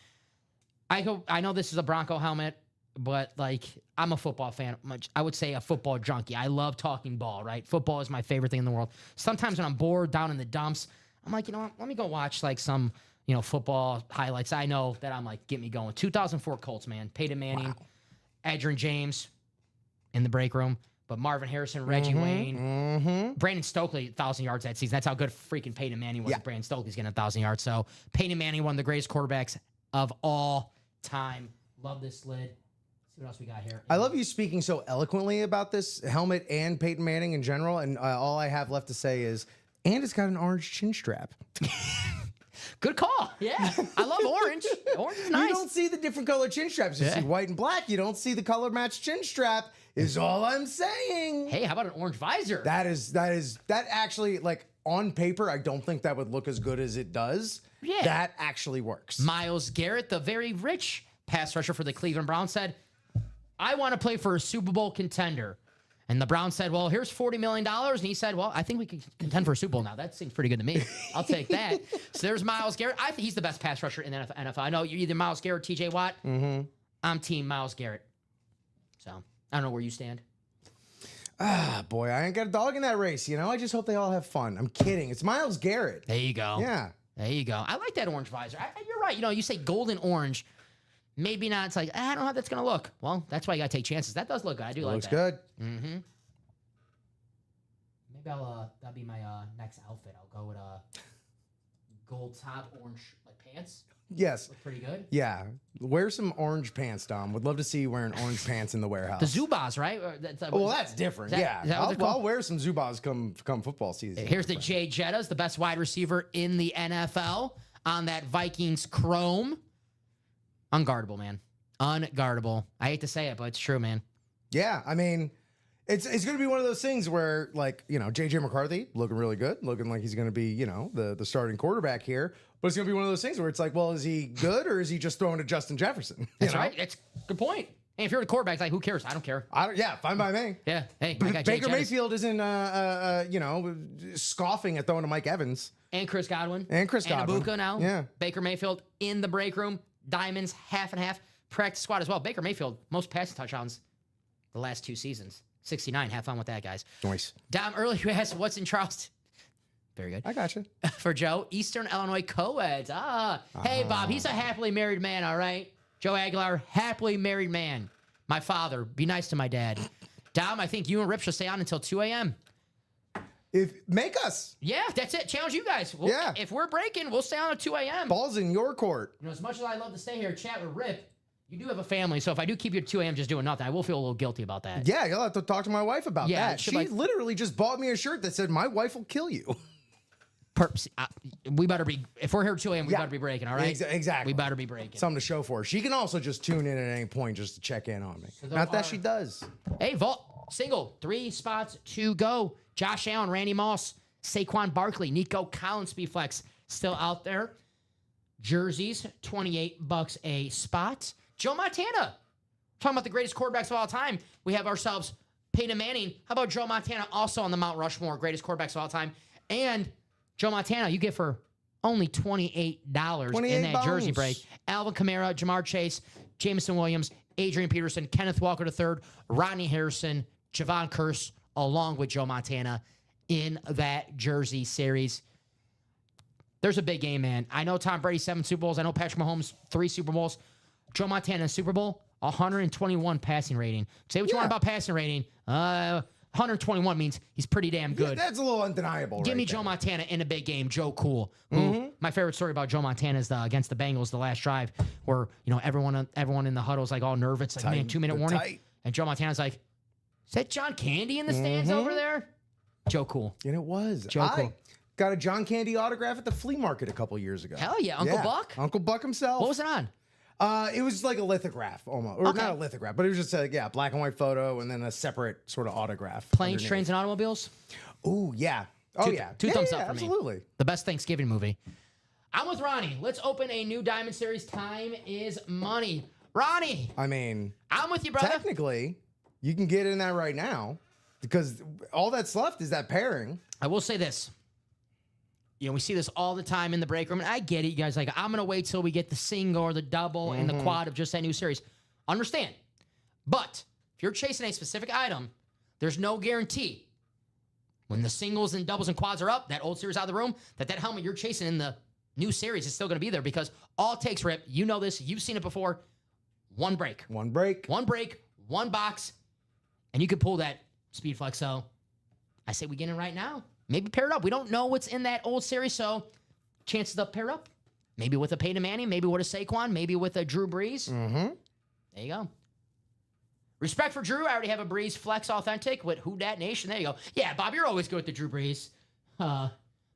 I know this is a Bronco helmet, but I'm a football fan. I would say a football junkie. I love talking ball, right? Football is my favorite thing in the world. Sometimes when I'm bored down in the dumps, I'm like, what? Let me go watch some football highlights. I know that I'm get me going. 2004 Colts, man. Peyton Manning, Adrian James in the break room, but Marvin Harrison, Reggie Wayne, Brandon Stokely, 1,000 yards that season. That's how good freaking Peyton Manning was. Brandon Stokely's getting 1,000 yards. So Peyton Manning, one of the greatest quarterbacks of all time. Love this lid. Let's see what else we got here. I love you speaking so eloquently about this helmet and Peyton Manning in general. And all I have left to say is, and it's got an orange chin strap. Good call. Yeah. I love orange. Orange is nice. You don't see the different color chin straps. You see white and black. You don't see the color match chin strap is all I'm saying. Hey, how about an orange visor? That actually, on paper, I don't think that would look as good as it does. Yeah. That actually works. Myles Garrett, the very rich pass rusher for the Cleveland Browns, said, I want to play for a Super Bowl contender. And the Browns said, well, here's $40 million. And he said, well, I think we can contend for a Super Bowl now. That seems pretty good to me. I'll take that. So there's Myles Garrett. I think he's the best pass rusher in the NFL. I know you're either Myles Garrett or TJ Watt. I'm team Myles Garrett. So I don't know where you stand. Boy, I ain't got a dog in that race. I just hope they all have fun. I'm kidding. It's Myles Garrett. There you go. Yeah. There you go. I like that orange visor. You're right. You say golden orange. maybe not. It's like, I don't know how that's going to look. Well, that's why you got to take chances. That does look good. I do like Looks that. good. Mm-hmm. Maybe that'll be my next outfit. I'll go with gold top, orange pants. Yes. Look pretty good. Yeah. Wear some orange pants, Dom. Would love to see you wearing orange pants in the warehouse. The Zubas, right? Well, that's different. Is that what they're I'll called? wear some Zubas come football season. Here's the Jay Jettas, the best wide receiver in the NFL on that Vikings chrome. Unguardable, man. Unguardable. I hate to say it, but it's true, man. Yeah, I mean, it's going to be one of those things where, like, J.J. McCarthy looking really good, looking like he's going to be, the starting quarterback here. But it's going to be one of those things where it's like, well, is he good or is he just throwing to Justin Jefferson? That's right. That's a good point. Hey, if you're the quarterback, it's like, who cares? I don't care. Yeah, fine by me. Yeah. Hey, I got Jay Baker Jettas. Mayfield isn't, scoffing at throwing to Mike Evans. And Chris Godwin. And Chris Godwin. Abuka now. Yeah. Baker Mayfield in the break room. Diamonds, half and half. Practice squad as well. Baker Mayfield, most passing touchdowns the last 2 seasons. 69. Have fun with that, guys. Nice. Dom, earlier you asked what's in Charleston. Very good. I got you. For Joe, Eastern Illinois co-eds. Hey, Bob, he's a happily married man, all right? Joe Aguilar, happily married man. My father, be nice to my dad. Dom, I think you and Rip should stay on until 2 a.m. Make us. Yeah, that's it. Challenge you guys. Yeah. If we're breaking, we'll stay on at 2 a.m. Balls in your court. As much as I love to stay here, chat with Rip, you do have a family, so if I do keep you at 2 a.m. just doing nothing, I will feel a little guilty about that. Yeah, you'll have to talk to my wife about Yeah, that. she She like- literally just bought me a shirt that said, "My wife will kill you." We better be, if we're here at 2 a.m., we Yeah. better be breaking, all right? Exactly. We better be breaking. Something to show for her. She can also just tune in at any point just to check in on me. there Not that are- she does. Hey, Vault, single, 3 spots to go. Josh Allen, Randy Moss, Saquon Barkley, Nico Collins, Speedflex still out there. Jerseys, $28 a spot. Joe Montana, talking about the greatest quarterbacks of all time. We have ourselves Peyton Manning. How about Joe Montana also on the Mount Rushmore, greatest quarterbacks of all time? And Joe Montana, you get for only $28 in that jersey bones. break. Alvin Kamara, Jamar Chase, Jameson Williams, Adrian Peterson, Kenneth Walker III, Rodney Harrison, Javon Curse, along with Joe Montana in that jersey series. There's a big game, man. I know Tom Brady, 7 Super Bowls. I know Patrick Mahomes, 3 Super Bowls. Joe Montana, Super Bowl, 121 passing rating. Say what you want about passing rating. 121 means he's pretty damn good. Yeah, that's a little undeniable. Give me right Joe there. Montana in a big game. Joe Cool. Who, my favorite story about Joe Montana is against the Bengals, the last drive, where everyone in the huddle is like all nervous, like, man, 2-minute They're warning. tight. And Joe Montana's like, is that John Candy in the stands over there? Joe Cool. And it was. Joe I Cool. got a John Candy autograph at the flea market a couple years ago. Hell yeah. Uncle Buck? Uncle Buck himself. What was it on? It was like a lithograph almost. Or Okay. not a lithograph, but it was just a black and white photo and then a separate sort of autograph. Planes, underneath. Trains, and Automobiles? Ooh, yeah. Oh, Two- yeah. two Yeah, thumbs yeah, up for me. absolutely. The best Thanksgiving movie. I'm with Ronnie. Let's open a new Diamond Series. Time is money. Ronnie, I mean, I'm with you, brother. technically, you can get in that right now because all that's left is that pairing. I will say this. We see this all the time in the break room, and I get it. You guys are like, I'm going to wait till we get the single or the double and the quad of just that new series. Understand. But if you're chasing a specific item, there's no guarantee when the singles and doubles and quads are up, that old series out of the room, that helmet you're chasing in the new series is still going to be there because all it takes, Rip, you know this, you've seen it before, one break. One break. One box, and you could pull that Speedflex. So I say we get in right now. Maybe pair it up. We don't know what's in that old series, so chances up pair up. Maybe with a Peyton Manning, maybe with a Saquon, maybe with a Drew Brees. Mm-hmm. There you go. Respect for Drew. I already have a Brees Flex Authentic with Who Dat Nation. There you go. Yeah, Bob, you're always good with the Drew Brees. They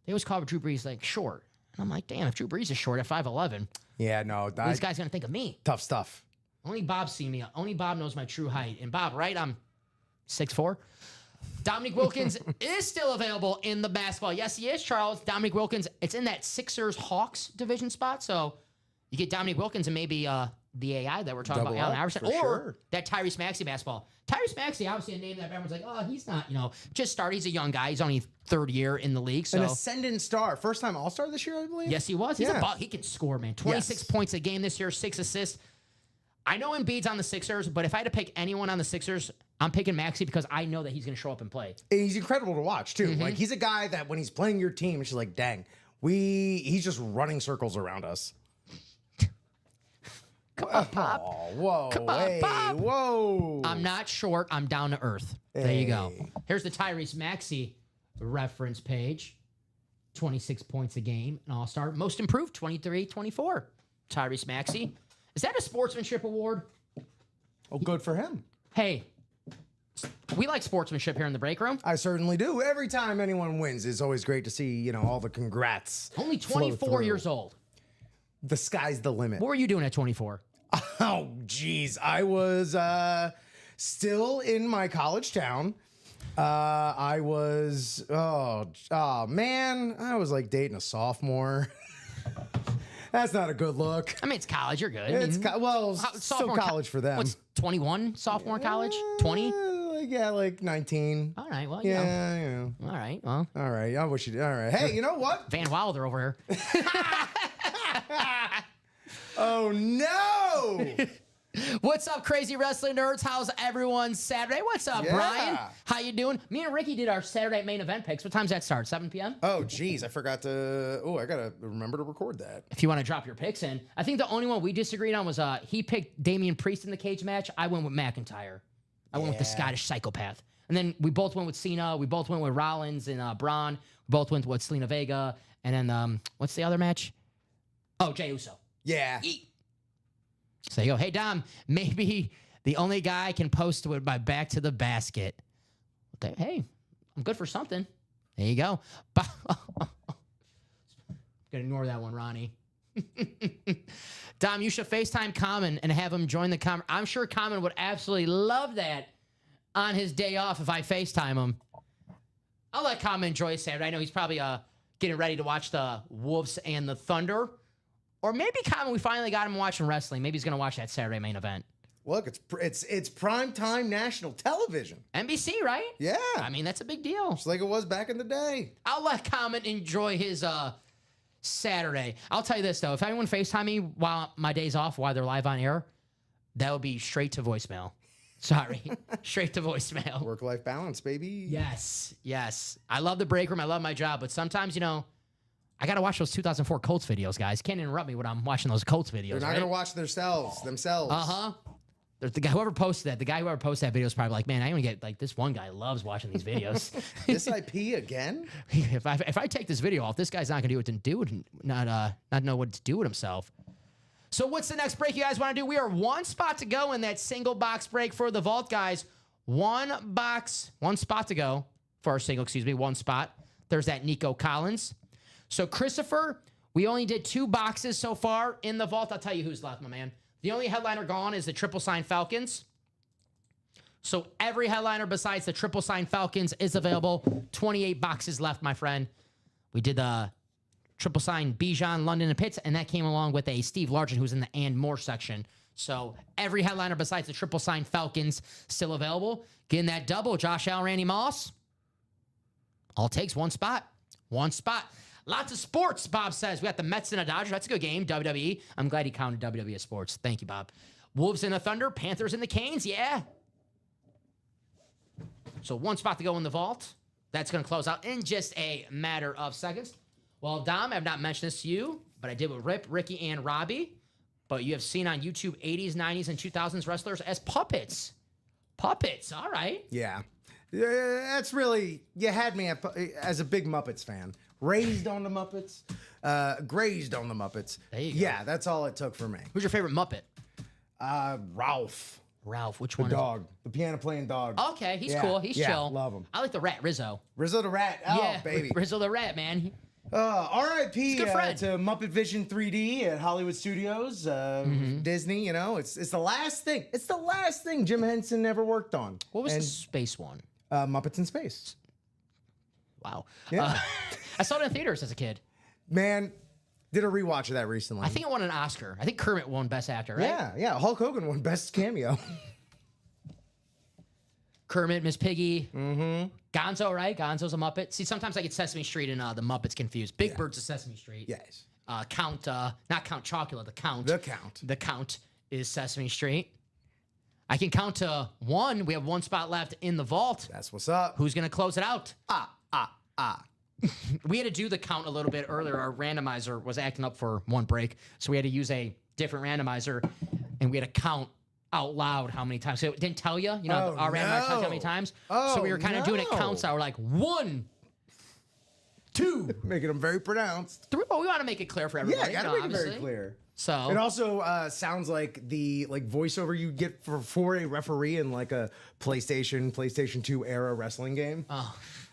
always call Drew Brees like short. And I'm like, damn, if Drew Brees is short at 5'11", Yeah, no. this guy's going to think of me. Tough stuff. Only Bob's seen me. Only Bob knows my true height. And Bob, right? I'm 6'4". Dominique Wilkins is still available in the basketball. Yes, he is, Charles. Dominique Wilkins, it's in that Sixers-Hawks division spot. So you get Dominique Wilkins and maybe the AI that we're talking Double about, Allen up, Iverson, for or sure. that Tyrese Maxey basketball. Tyrese Maxey, obviously a name that everyone's like, oh, he's not, just started. He's a young guy. He's only third year in the league. So An ascendant star. First time All-Star this year, I believe? yes, he was. He's a Yeah. buck. He can score, man. 26 Yes. points a game this year, 6 assists. I know Embiid's on the Sixers, but if I had to pick anyone on the Sixers, I'm picking Maxey because I know that he's going to show up and play. And he's incredible to watch, too. Mm-hmm. Like, he's a guy that when he's playing your team, it's just like, dang, he's just running circles around us. Come on, Pop. Oh, whoa, Come on, hey, Pop. whoa. I'm not short. I'm down to earth. There you go. Hey. Here's the Tyrese Maxey reference page. 26 points a game, an all-star. Most improved, 23-24. Tyrese Maxey. Is that a sportsmanship award? Oh, good for him. Hey, we like sportsmanship here in the break room. I certainly do. Every time anyone wins, it's always great to see, all the congrats. Only flow 24 through. years old. The sky's the limit. What were you doing at 24? Oh, geez. I was still in my college town. I was, man, I was like dating a sophomore. That's not a good look. I mean, it's college. You're good. It's still Sophomore college for them. What's 21 sophomore college? 20? Like 19. All right. Well, Yeah. All right. Well, All right. I wish you did. All right. Hey, you know what? Van Wilder over here. Oh, no. What's up, crazy wrestling nerds? How's everyone Saturday? What's up, Yeah. Brian? How you doing? Me and Ricky did our Saturday main event picks. What time's that start? 7 p.m.? Oh, geez. I forgot to. Oh, I got to remember to record that. If you want to drop your picks in. I think the only one we disagreed on was he picked Damian Priest in the cage match. I went with McIntyre. I went with the Yeah. Scottish psychopath. And then we both went with Cena. We both went with Rollins and Braun. We both went with Selena Vega. And then what's the other match? Oh, Jey Uso. Yeah. So you go, hey, Dom, maybe the only guy I can post with my back to the basket. Hey, I'm good for something. There you go. Gonna ignore that one, Ronnie. Dom, you should FaceTime Common and have him join the comment. I'm sure Common would absolutely love that on his day off if I FaceTime him. I'll let Common enjoy his Saturday. I know he's probably getting ready to watch the Wolves and the Thunder. Or maybe Common, we finally got him watching wrestling. Maybe he's going to watch that Saturday main event. Look, it's primetime national television. NBC, right? Yeah. I mean, that's a big deal. Just like it was back in the day. I'll let Common enjoy his Saturday. I'll tell you this, though. If anyone FaceTime me while my day's off, while they're live on air, that would be straight to voicemail. Sorry. Straight to voicemail. Work-life balance, baby. Yes. I love the break room. I love my job. But sometimes, I got to watch those 2004 Colts videos, guys. Can't interrupt me when I'm watching those Colts videos. They're not going to watch themselves. Uh-huh. The guy whoever posted that video is probably like, man, I only get like this one guy loves watching these videos. This IP again? If I take this video off, this guy's not gonna not know what to do with himself. So what's the next break you guys want to do? We are one spot to go in that single box break for the vault, guys. One spot to go for our single, one spot. There's that Nico Collins. So Christopher, we only did 2 boxes so far in the vault. I'll tell you who's left, my man. The only headliner gone is the Triple Sign Falcons. So every headliner besides the Triple Sign Falcons is available. 28 boxes left, my friend. We did the Triple Sign Bijan, London, and Pitts, and that came along with a Steve Largent who's in the and more section. So every headliner besides the Triple Sign Falcons still available. Getting that double, Josh Allen, Randy Moss. All it takes one spot. Lots of sports, Bob says. We got the Mets and the Dodgers. That's a good game, WWE. I'm glad he counted WWE as sports. Thank you, Bob. Wolves and the Thunder, Panthers and the Canes, yeah. So one spot to go in the vault. That's going to close out in just a matter of seconds. Well, Dom, I've not mentioned this to you, but I did with Rip, Ricky, and Robbie. But you have seen on YouTube 80s, 90s, and 2000s wrestlers as puppets. Puppets, all right. Yeah. That's really, you had me as a big Muppets fan. Raised on the Muppets, grazed on the Muppets. There you go. Yeah, that's all it took for me. Who's your favorite Muppet? Ralph, Ralph, which the one? dog, the piano playing dog. Okay, he's Yeah, cool. He's yeah, chill. love him. I like the rat, Rizzo. Rizzo the Rat. Oh, yeah, baby. Rizzo the rat, man. R.I.P. good friend. To Muppet Vision 3D at Hollywood Studios, Disney. It's the last thing. It's the last thing Jim Henson ever worked on. What was the space one? Muppets in Space. Wow. Yeah. I saw it in theaters as a kid. Man, did a rewatch of that recently. I think it won an Oscar. I think Kermit won Best Actor, right? Yeah. Hulk Hogan won Best Cameo. Kermit, Miss Piggy, Gonzo, right? Gonzo's a Muppet. See, sometimes I get Sesame Street and the Muppets confused. Big Bird's a Sesame Street. Yes. Count, not Count Chocula, the Count. The Count. The Count is Sesame Street. I can count to 1. We have 1 spot left in the vault. That's what's up. Who's going to close it out? We had to do the count a little bit earlier. Our randomizer was acting up for one break, so we had to use a different randomizer. and we had to count out loud how many times. So it didn't tell you, our random tells you how many times. So we were kind of doing it counts out. We're like 1, 2, Making them very pronounced. 3. Well, we want to make it clear for everybody. Yeah, gotta make it very clear. So it also sounds like the voiceover you get for a referee in like a PlayStation 2 era wrestling game.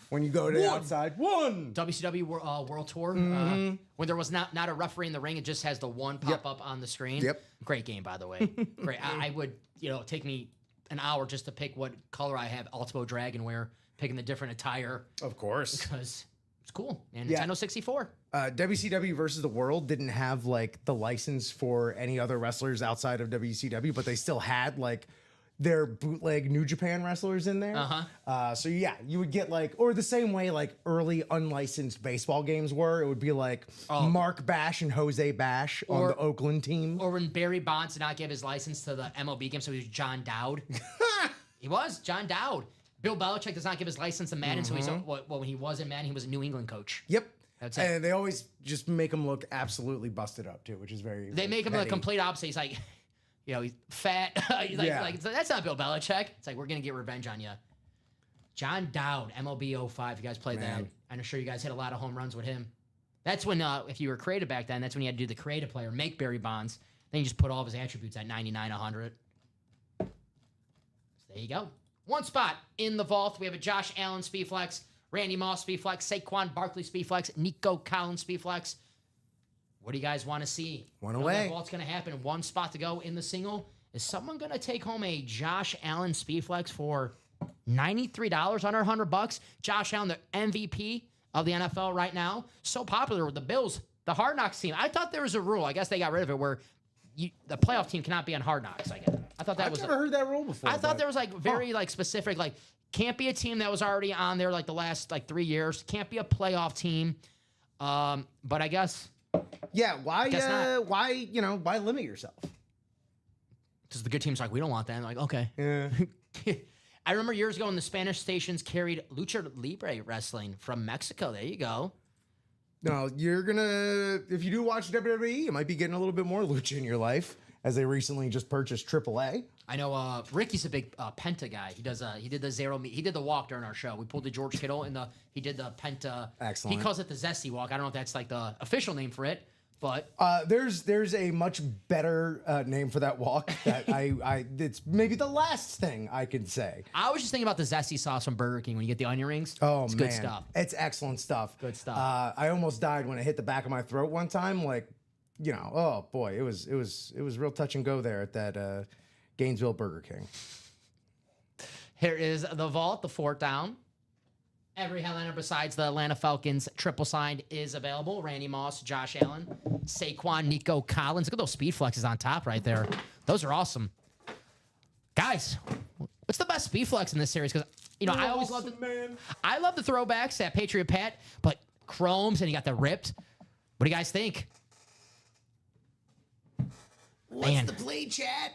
When you go to the outside, 1 WCW World Tour, when there was not a referee in the ring, it just has the 1 pop up on the screen. Yep. Great game, by the way. Great. I would, take me an hour just to pick what color I have Ultimo Dragon wear, picking the different attire. Of course. Because it's cool. And Yeah. Nintendo 64. WCW versus the World didn't have like the license for any other wrestlers outside of WCW, but they still had like their bootleg New Japan wrestlers in there. So yeah, you would get like, or the same way like early unlicensed baseball games were. It would be like Mark Bash and Jose Bash on the Oakland team. Or when Barry Bonds did not give his license to the MLB game, so he was John Dowd. He was John Dowd. Bill Belichick does not give his license to Madden, so when he was in Madden, he was a New England coach. Yep. That's it. And they always just make him look absolutely busted up too, which is very. They make him the complete opposite. He's like, he's fat. He's like, that's not Bill Belichick. It's like, we're going to get revenge on you. John Dowd, MLB 05. You guys played that. I'm sure you guys hit a lot of home runs with him. That's when, if you were creative back then, that's when you had to do the creative player, make Barry Bonds. Then you just put all of his attributes at 99, 100. So there you go. 1 spot in the vault. We have a Josh Allen Speedflex, Randy Moss Speedflex, Saquon Barkley Speedflex, Nico Collins Speedflex. What do you guys want to see? One away. What's going to happen? 1 spot to go in the single. Is someone going to take home a Josh Allen Speedflex for $93 under $100? Josh Allen, the MVP of the NFL right now, so popular with the Bills, the Hard Knocks team. I thought there was a rule. I guess they got rid of it where the playoff team cannot be on Hard Knocks. I thought that I've was. never heard that rule before. I thought there was very specific, can't be a team that was already on there the last 3 years. Can't be a playoff team. But I guess. Yeah, why? Guess not. Why limit yourself? Because the good teams we don't want that. I'm like, okay. Yeah. I remember years ago when the Spanish stations carried Lucha Libre wrestling from Mexico. There you go. No, you're gonna. If you do watch WWE, you might be getting a little bit more lucha in your life, as they recently just purchased AAA. I know Ricky's a big Penta guy. He does. He did the Zero Meat. He did the walk during our show. We pulled the George Kittle and he did the Penta. Excellent. He calls it the Zesty Walk. I don't know if that's the official name for it, but there's a much better name for that walk that it's maybe the last thing I could say. I was just thinking about the Zesty sauce from Burger King when you get the onion rings. Oh, it's man. good stuff. It's excellent stuff. Good stuff. I almost died when it hit the back of my throat one time. Oh boy, it was real touch and go there at that Gainesville Burger King. Here is the vault, the 4th down. Every Highlander besides the Atlanta Falcons triple signed is available. Randy Moss, Josh Allen, Saquon, Nico Collins. Look at those speed flexes on top right there. Those are awesome. Guys, what's the best speed flex in this series? Because, I always love I love the throwbacks, that Patriot Pat, but chromes and you got the ripped. What do you guys think? What's the play, chat?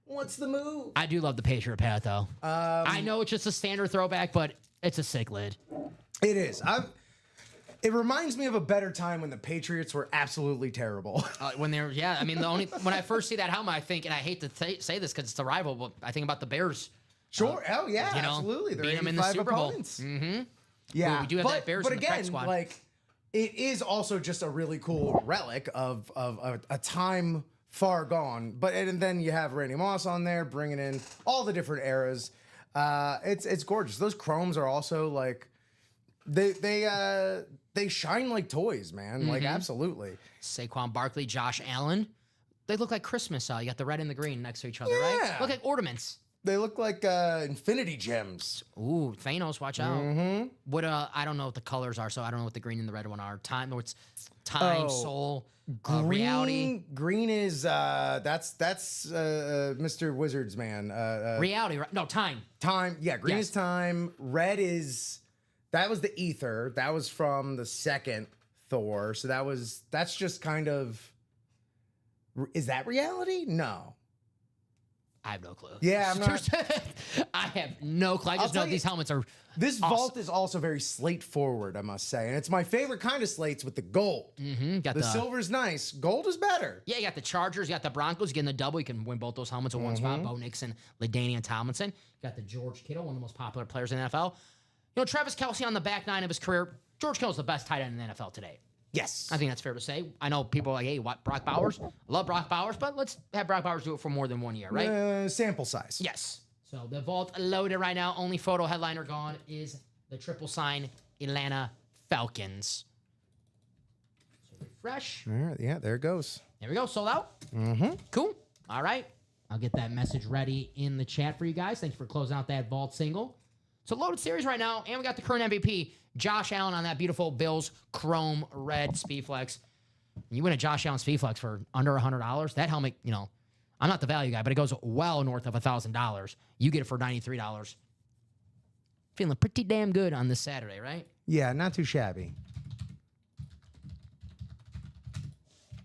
What's the move? I do love the Patriot Pat, though. I know it's just a standard throwback, but it's a sick lid. It is. It reminds me of a better time when the Patriots were absolutely terrible. When I first see that helmet, I think, and I hate to say this because it's a rival, but I think about the Bears. Sure. Oh yeah, absolutely. They're beat them in the Super Bowl. Mm-hmm. Yeah, we do have that Bears in the practice squad. It is also just a really cool relic of a time far gone. And then you have Randy Moss on there, bringing in all the different eras. It's gorgeous. Those chromes are also they shine like toys, man. Absolutely. Saquon Barkley, Josh Allen. They look like Christmas. You got the red and the green next to each other, right? Look like ornaments. They look like infinity gems. Ooh, Thanos, watch out. Mm-hmm. What I don't know what the colors are, so I don't know what the green and the red one are. Soul, reality. Green is that's Mr. Wizards, man. Reality, right? No, time. Time, yeah. Green is time. Red is that was the ether. That was from the second Thor. So that's just kind of. Is that reality? No. I have no clue. Yeah, I'm not. I have no clue. I just know tell you, these helmets are. This awesome. vault is also very slate forward, I must say. And it's my favorite kind of slates with the gold. Got The silver's nice. Gold is better. Yeah, you got the Chargers, you got the Broncos, you get in the double, you can win both those helmets in one spot. Bo Nixon, LaDainian Tomlinson. You got the George Kittle, one of the most popular players in the NFL. You know, Travis Kelce on the back nine of his career. George Kittle's the best tight end in the NFL today. Yes. I think that's fair to say. I know people are like, hey, what, Brock Bowers? I love Brock Bowers, but let's have Brock Bowers do it for more than 1 year, right? Sample size. Yes. So the vault loaded right now. Only photo headliner gone is the triple sign Atlanta Falcons. So refresh. All right, yeah, there it goes. There we go. Sold out. Mm-hmm. Cool. All right. I'll get that message ready in the chat for you guys. Thanks for closing out that vault single. It's a loaded series right now, and we got the current MVP, Josh Allen, on that beautiful Bills Chrome Red Speedflex. You win a Josh Allen Speedflex for under $100. That helmet, you know, I'm not the value guy, but it goes well north of $1,000. You get it for $93. Feeling pretty damn good on this Saturday, right? Yeah, not too shabby.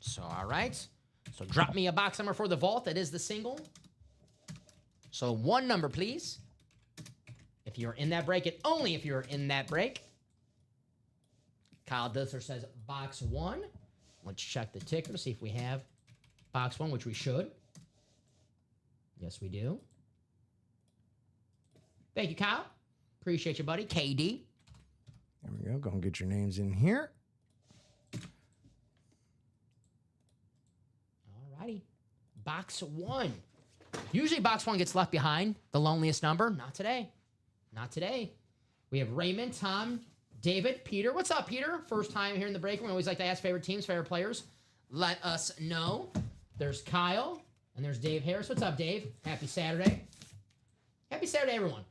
So, all right. So, drop me a box number for the vault. That is the single. So, one number, please. If you're in that break, and only if you're in that break. Kyle Dissler says box one. Let's check the ticker to see if we have box one, which we should. Yes, we do. Thank you, Kyle. Appreciate you, buddy. KD. There we go. Go and get your names in here. All righty. Box one. Usually box one gets left behind. The loneliest number. Not today. Not today. We have Raymond, Tom, David, Peter. What's up, Peter? First time here in the break room. We always like to ask favorite teams, favorite players. Let us know. There's Kyle, and there's Dave Harris. What's up, Dave? Happy Saturday. Happy Saturday, everyone.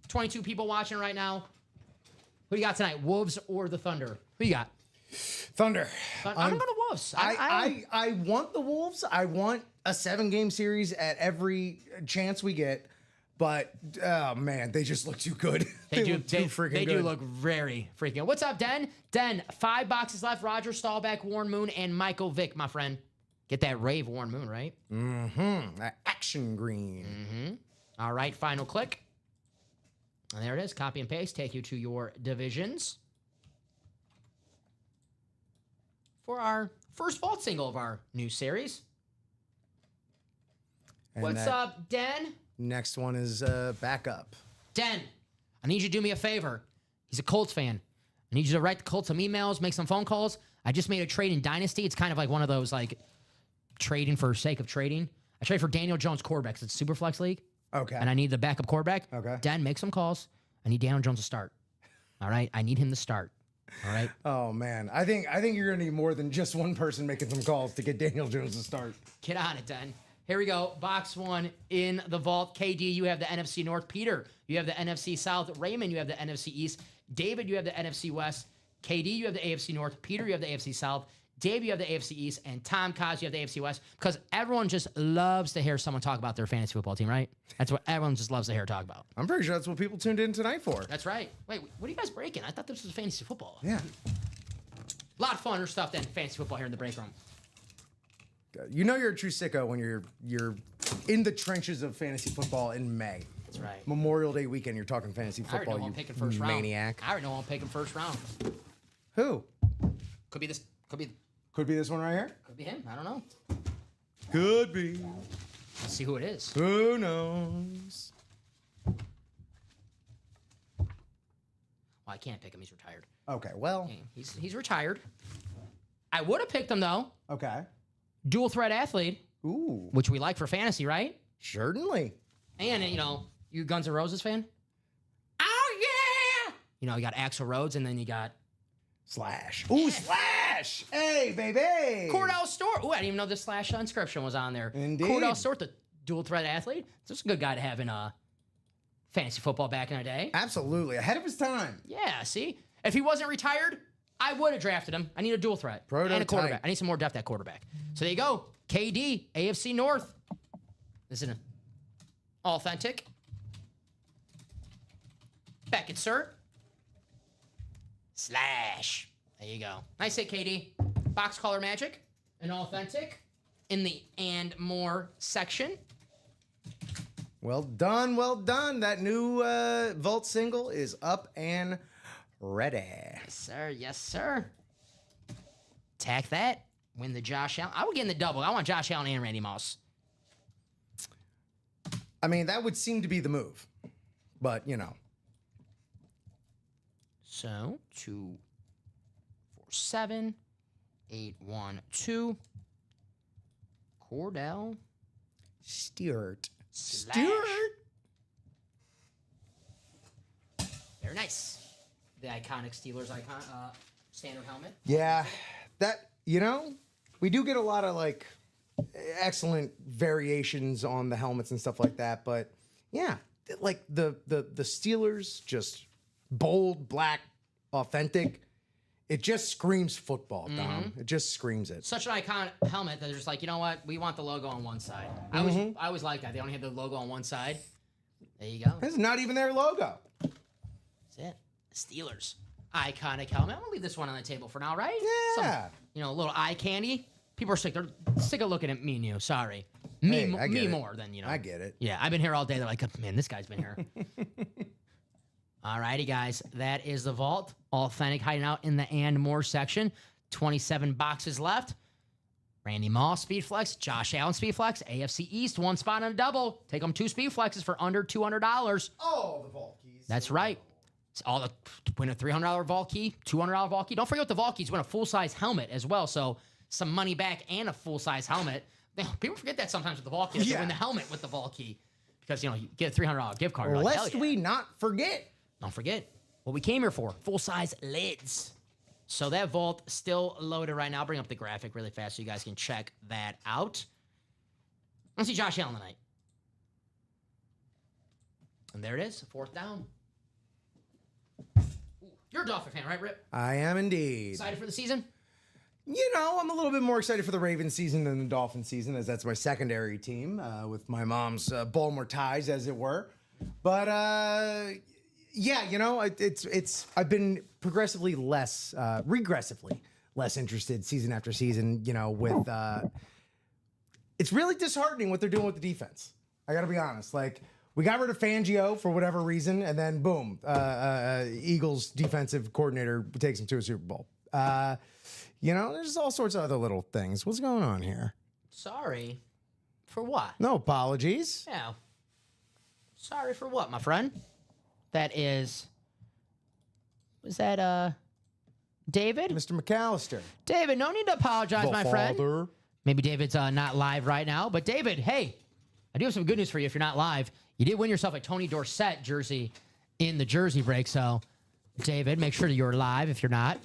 22 people watching right now. Who you got tonight, Wolves or the Thunder? Who you got? Thunder. I'm going to Wolves. I want the Wolves. I want a 7-game series at every chance we get. But, oh, man, they just look too good. They look too freaking good. They do look very freaking. What's up, Den? Den, 5 boxes left. Roger Staubach, Warren Moon, and Michael Vick, my friend. Get that rave Warren Moon, right? Mm-hmm. Action green. Mm-hmm. All right, final click. And there it is. Copy and paste. Take you to your divisions. For our first vault single of our new series. And what's up, Den? Next one is backup. Den, I need you to do me a favor. He's a Colts fan. I need you to write the Colts some emails, make some phone calls. I just made a trade in Dynasty. It's kind of like one of those, like, trading for sake of trading. I traded for Daniel Jones quarterback. It's a Superflex league. Okay. And I need the backup quarterback. Okay. Den, make some calls. I need Daniel Jones to start. All right? I need him to start. All right? Oh, man. I think you're going to need more than just one person making some calls to get Daniel Jones to start. Get on it, Den. Here we go. Box one in the vault. KD, you have the NFC North. Peter, you have the NFC South. Raymond, you have the NFC East. David, you have the NFC West. KD, you have the AFC North. Peter, you have the AFC South. Dave, you have the AFC East. And Tom Kaz, you have the AFC West. Because everyone just loves to hear someone talk about their fantasy football team, right? That's what everyone just loves to hear talk about. I'm pretty sure that's what people tuned in tonight for. That's right. Wait, what are you guys breaking? I thought this was fantasy football. Yeah. A lot of funner stuff than fantasy football here in the break room. You know you're a true sicko when you're in the trenches of fantasy football in May. That's right. Memorial Day weekend, you're talking fantasy I already football, know you I'm picking first round. maniac. I already know I'm picking first round. Who? Could be this. Could be this one right here? Could be him. I don't know. Could be. Let's see who it is. Who knows? Well, I can't pick him. He's retired. Okay, well. He's retired. I would have picked him, though. Okay. Dual threat athlete. Ooh. Which we like for fantasy, right? Certainly. And, you Guns N' Roses fan? Oh, yeah! You got Axl Rhodes, and then you got... Slash. Ooh, Slash! Hey, baby! Cordell Stewart. Ooh, I didn't even know the Slash inscription was on there. Indeed. Cordell Stewart, the dual threat athlete. Just a good guy to have in fantasy football back in the day. Absolutely. Ahead of his time. Yeah, see? If he wasn't retired, I would have drafted him. I need a dual threat. Prototype. And a quarterback. I need some more depth at quarterback. So there you go. KD, AFC North. This is an authentic. Beckett, sir. Slash. There you go. Nice hit, KD. Box color magic. An authentic. In the and more section. Well done, well done. That new Vault single is up and ready. Yes, sir. Yes, sir. Tack that. Win the Josh Allen. I would get in the double. I want Josh Allen and Randy Moss. I mean, that would seem to be the move. But, So, 2, 4, 7, 8, 1, 2. Cordell Stewart. Slash. Very nice. The iconic Steelers standard helmet. Yeah, that, we do get a lot of like excellent variations on the helmets and stuff like that. But yeah, like the Steelers, just bold, black, authentic. It just screams football, Dom. It just screams it. Such an iconic helmet that they're just like, you know what? We want the logo on one side. I always like that. They only have the logo on one side. There you go. It's not even their logo. That's it. Steelers. Iconic helmet. I'm gonna leave this one on the table for now, right? Yeah. Some, a little eye candy. People are sick. They're sick of looking at me and you. Sorry. Me more than, I get it. Yeah, I've been here all day. They're like, man, this guy's been here. Alrighty, guys. That is the vault. Authentic hiding out in the and more section. 27 boxes left. Randy Moss, Speed Flex. Josh Allen, Speed Flex. AFC East, one spot on a double. Take them 2 Speed Flexes for under $200. Oh, the vault keys. That's right. All the win a $300 vault key, $200 vault key. Don't forget with the vault keys, win a full-size helmet as well. So some money back and a full-size helmet. People forget that sometimes with the vault key. They win the helmet with the vault key because you get a $300 gift card. Lest we not forget. Don't forget what we came here for: full-size lids. So that vault still loaded right now. I'll bring up the graphic really fast so you guys can check that out. Let's see Josh Allen tonight. And there it is, 4th down. You're a Dolphin fan, right, Rip? I am indeed. Excited for the season? I'm a little bit more excited for the Ravens season than the Dolphins season, as that's my secondary team with my mom's Baltimore ties, as it were. But I've been progressively regressively less interested season after season. With it's really disheartening what they're doing with the defense. I got to be honest, like. We got rid of Fangio for whatever reason, and then boom, Eagles defensive coordinator takes him to a Super Bowl. There's all sorts of other little things. What's going on here? Sorry. For what? No apologies. Yeah. Sorry for what, my friend? That is... Was that, David? Mr. McAllister. David, no need to apologize, my friend. Maybe David's not live right now, but David, hey, I do have some good news for you if you're not live. You did win yourself a Tony Dorsett jersey in the jersey break, so David, make sure that you're live if you're not.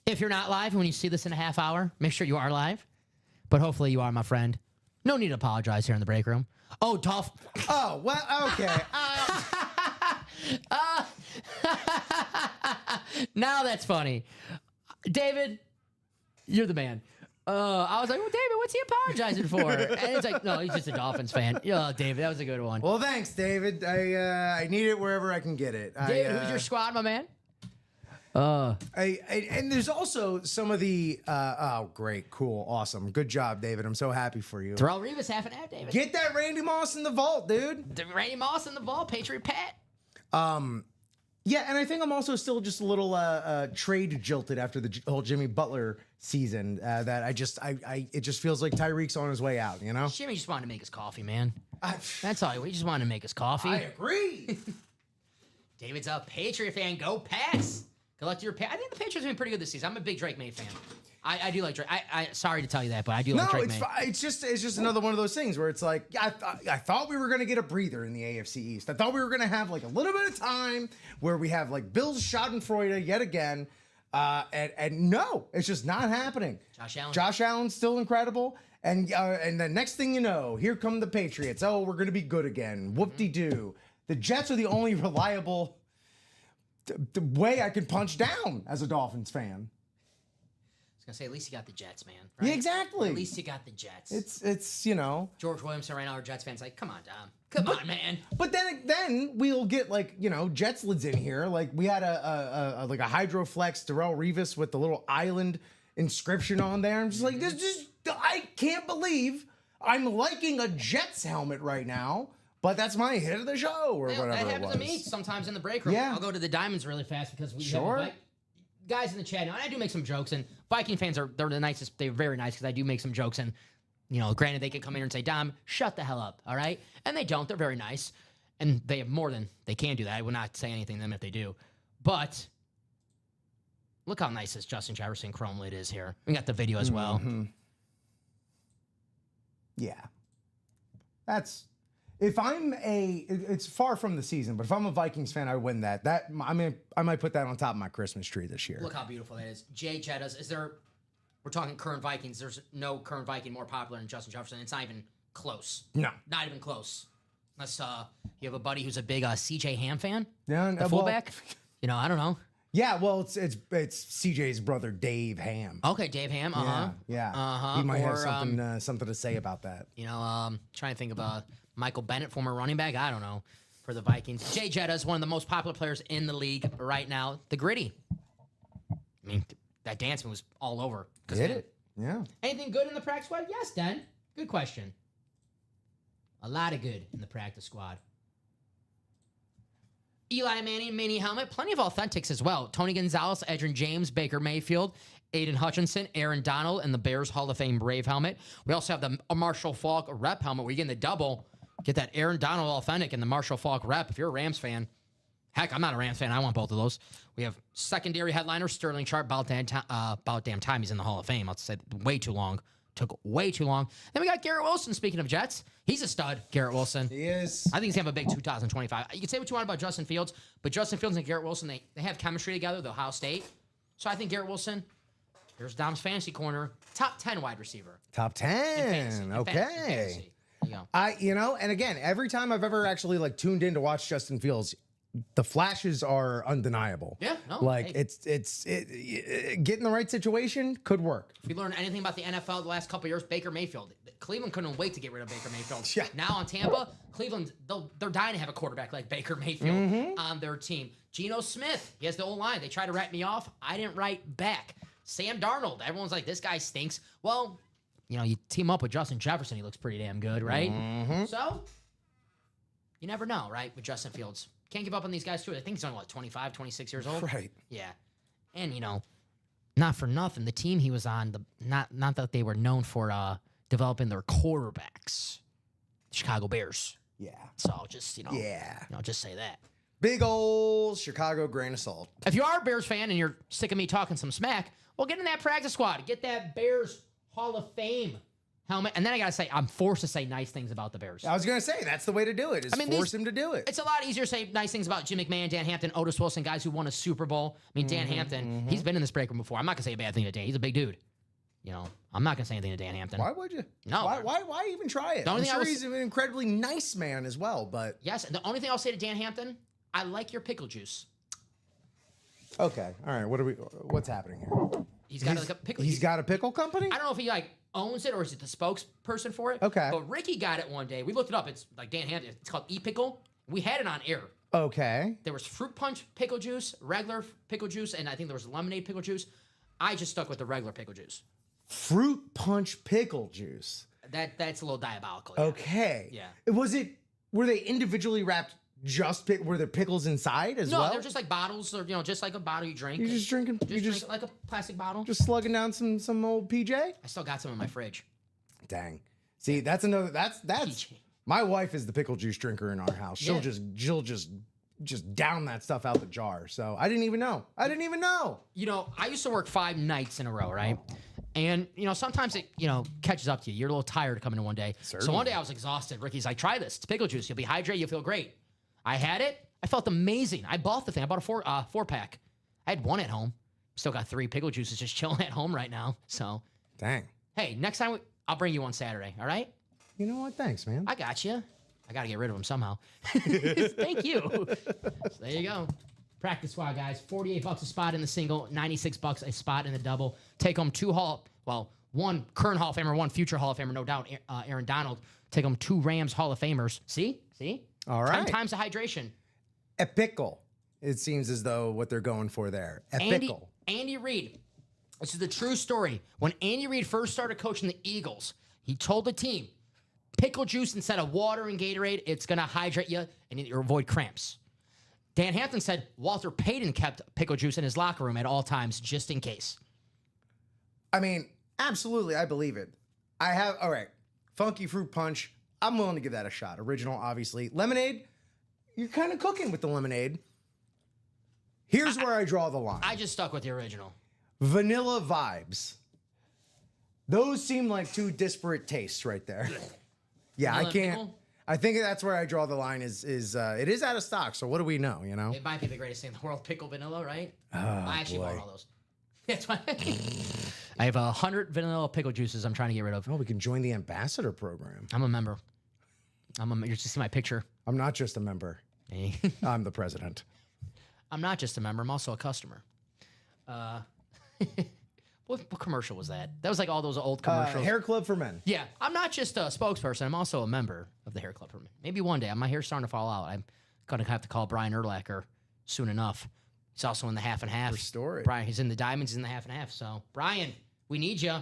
If you're not live, when you see this in a half hour, make sure you are live. But hopefully you are, my friend. No need to apologize here in the break room. Oh, Dolph. Oh, well, okay. Now that's funny. David, you're the man. I was like, well, David, what's he apologizing for? And it's like, no, he's just a Dolphins fan. Yeah, David, that was a good one. Well, thanks, David. I need it wherever I can get it. David, who's your squad, my man? And there's also some of the great, cool, awesome. Good job, David. I'm so happy for you. Terrell Revis, half and half, David. Get that Randy Moss in the vault, dude. The Randy Moss in the vault, Patriot Pat. Yeah, and I think I'm also still just a little trade jilted after the whole Jimmy Butler season. That it just feels like Tyreek's on his way out. Jimmy just wanted to make his coffee, man. That's all. He just wanted to make his coffee. I agree. David's a Patriot fan. Go Pats. Collect your I think the Patriots have been pretty good this season. I'm a big Drake May fan. I do like Drake. I sorry to tell you that, but I do like Drake May. It's just another one of those things where it's like I thought we were gonna get a breather in the AFC East. I thought we were gonna have like a little bit of time where we have like Bills Schadenfreude yet again, and no, it's just not happening. Josh Allen's still incredible, and the next thing you know, here come the Patriots. Oh, we're gonna be good again. Whoop-de-doo. The Jets are the only reliable the way I can punch down as a Dolphins fan. I was gonna say, at least you got the Jets, man. Right? Yeah, exactly. At least you got the Jets. It's George Williamson right now, our Jets fans, like, come on, Dom. Come on, man. But then we'll get like Jets lids in here. Like we had a Hydroflex Darrell Revis with the little island inscription on there. I'm just like, I can't believe I'm liking a Jets helmet right now, But that's my hit of the show or Yeah, whatever that it happens was. to me sometimes in the break room. Yeah. I'll go to the Diamonds really fast because we Sure. have guys in the chat now. And I do make some jokes, and Viking fans they're the nicest. They're very nice because I do make some jokes, and granted they could come in and say, "Dom, shut the hell up," all right? And they don't. They're very nice, and they have more than they can do that. I would not say anything to them if they do, but. Look how nice this Justin Jefferson chrome lid is here. We got the video as well. Mm-hmm. Yeah. That's if I'm it's far from the season, but if I'm a Vikings fan, I win that. I might put that on top of my Christmas tree this year. Look how beautiful that is. Jay Jettas, we're talking current Vikings. There's no current Viking more popular than Justin Jefferson. It's not even close. No. Not even close. Unless you have a buddy who's a big CJ Ham fan. Yeah, The fullback. I don't know. Yeah, well, it's CJ's brother Dave Ham. Okay, Dave Ham. Yeah. He might have something to say about that. Trying to think of Michael Bennett, former running back. I don't know for the Vikings. Jay Jetta is one of the most popular players in the league right now. The Gritty. I mean, that dance was all over. Did it? Yeah. Anything good in the practice squad? Yes, Den. Good question. A lot of good in the practice squad. Eli Manning, mini helmet. Plenty of authentics as well. Tony Gonzalez, Edgerrin James, Baker Mayfield, Aiden Hutchinson, Aaron Donald, and the Bears Hall of Fame Brave helmet. We also have the Marshall Faulk rep helmet where you get in the double. Get that Aaron Donald authentic and the Marshall Faulk rep. If you're a Rams fan, heck, I'm not a Rams fan. I want both of those. We have secondary headliner Sterling Sharp. About damn time he's in the Hall of Fame. I'll say way too long. Took way too long. Then we got Garrett Wilson. Speaking of Jets, he's a stud. Garrett Wilson. He is. I think he's gonna have a big 2025. You can say what you want about Justin Fields, but Justin Fields and Garrett Wilson, they have chemistry together. The Ohio State. So I think Garrett Wilson. Here's Dom's fantasy corner. Top 10 wide receiver. Top In 10. fantasy, in Okay. fantasy. There you go. And again, every time I've ever actually tuned in to watch Justin Fields, the flashes are undeniable. Yeah, no, Like hey. get in the right situation could work. If we learned anything about the NFL the last couple of years, Baker Mayfield. Cleveland couldn't wait to get rid of Baker Mayfield. Yeah. Now on Tampa, Cleveland, they're dying to have a quarterback like Baker Mayfield on their team. Geno Smith, he has the old line. They tried to write me off. I didn't write back. Sam Darnold, everyone's like, this guy stinks. Well, you team up with Justin Jefferson, he looks pretty damn good, right? So, you never know, right, with Justin Fields. Can't give up on these guys, too. I think he's only, 25, 26 years old? Right. Yeah. And, not for nothing, the team he was on, not that they were known for developing their quarterbacks, Chicago Bears. Yeah. So just, Yeah. just say that. Big old Chicago grain of salt. If you are a Bears fan and you're sick of me talking some smack, well, get in that practice squad. Get that Bears Hall of Fame helmet. And then I got to say, I'm forced to say nice things about the Bears. I was going to say, that's the way to do it, is force him to do it. It's a lot easier to say nice things about Jim McMahon, Dan Hampton, Otis Wilson, guys who won a Super Bowl. I mean, Dan Hampton, he's been in this break room before. I'm not going to say a bad thing to Dan. He's a big dude. I'm not going to say anything to Dan Hampton. Why would you? No. Why even try it? The only I'm thing I sure was- he's an incredibly nice man as well, but... Yes, the only thing I'll say to Dan Hampton, I like your pickle juice. Okay, all right, what's happening here? He's got a pickle He's juice. got a pickle company? I don't know if he owns it or is it the spokesperson for it. Okay. But Ricky got it one day. We looked it up. It's like Dan Hampton. It's called E-Pickle. We had it on air. Okay. There was fruit punch pickle juice, regular pickle juice, and I think there was lemonade pickle juice. I just stuck with the regular pickle juice. Fruit punch pickle juice. That's a little diabolical. Yeah. Okay. Yeah. Were they individually wrapped were there pickles inside as well? No, they're just like bottles, or just like a bottle you drink. You're just drinking, drink it like a plastic bottle. just slugging down some old PJ? I still got some in my fridge. Dang. See, that's PJ. my wife is the pickle juice drinker in our house. She'll Yeah. just down that stuff out the jar. So I didn't even know. I used to work 5 nights in a row, right? And, sometimes it, catches up to you. You're a little tired coming in one day. Certainly. So one day I was exhausted. Ricky's like, try this. It's pickle juice. You'll be hydrated. You'll feel great. I had it. I felt amazing. I bought the thing. I bought a 4-pack. I had one at home. Still got 3 pickle juices just chilling at home right now. So, Dang. hey, next time I'll bring you one Saturday, all right? You know what? Thanks, man. I got you. I got to get rid of them somehow. Thank you. So there you go. Practice squad, guys. $48 a spot in the single, $96 a spot in the double. Take home one current Hall of Famer, one future Hall of Famer, no doubt, Aaron Donald. Take home 2 Rams Hall of Famers. See? All 10 right. times the hydration. A pickle. It seems as though what they're going for there. A pickle. Andy Reid. This is the true story. When Andy Reid first started coaching the Eagles, he told the team, pickle juice instead of water and Gatorade. It's going to hydrate you and you avoid cramps. Dan Hampton said Walter Payton kept pickle juice in his locker room at all times just in case. I mean, absolutely, I believe it. All right, funky fruit punch. I'm willing to give that a shot. Original, obviously. Lemonade, you're kind of cooking with the lemonade. Here's where I draw the line. I just stuck with the original. Vanilla vibes. Those seem like two disparate tastes right there. Yeah, Vanilla I can't. pickle? I think that's where I draw the line. It is out of stock. So what do we know? You know. It might be the greatest thing in the world, pickle vanilla, right? I actually boy. want all those. That's why I have 100 vanilla pickle juices I'm trying to get rid of. Oh, we can join the ambassador program. I'm a member. You're just see my picture. I'm not just a member. Hey. I'm the president. I'm not just a member. I'm also a customer. What commercial was that? That was like all those old commercials. Hair Club for Men. Yeah, I'm not just a spokesperson. I'm also a member of the Hair Club for Men. Maybe one day. My hair's starting to fall out. I'm going to have to call Brian Urlacher soon enough. He's also in the half and half. Restore it. Brian, he's in the diamonds, he's in the half and half. So, Brian, we need you.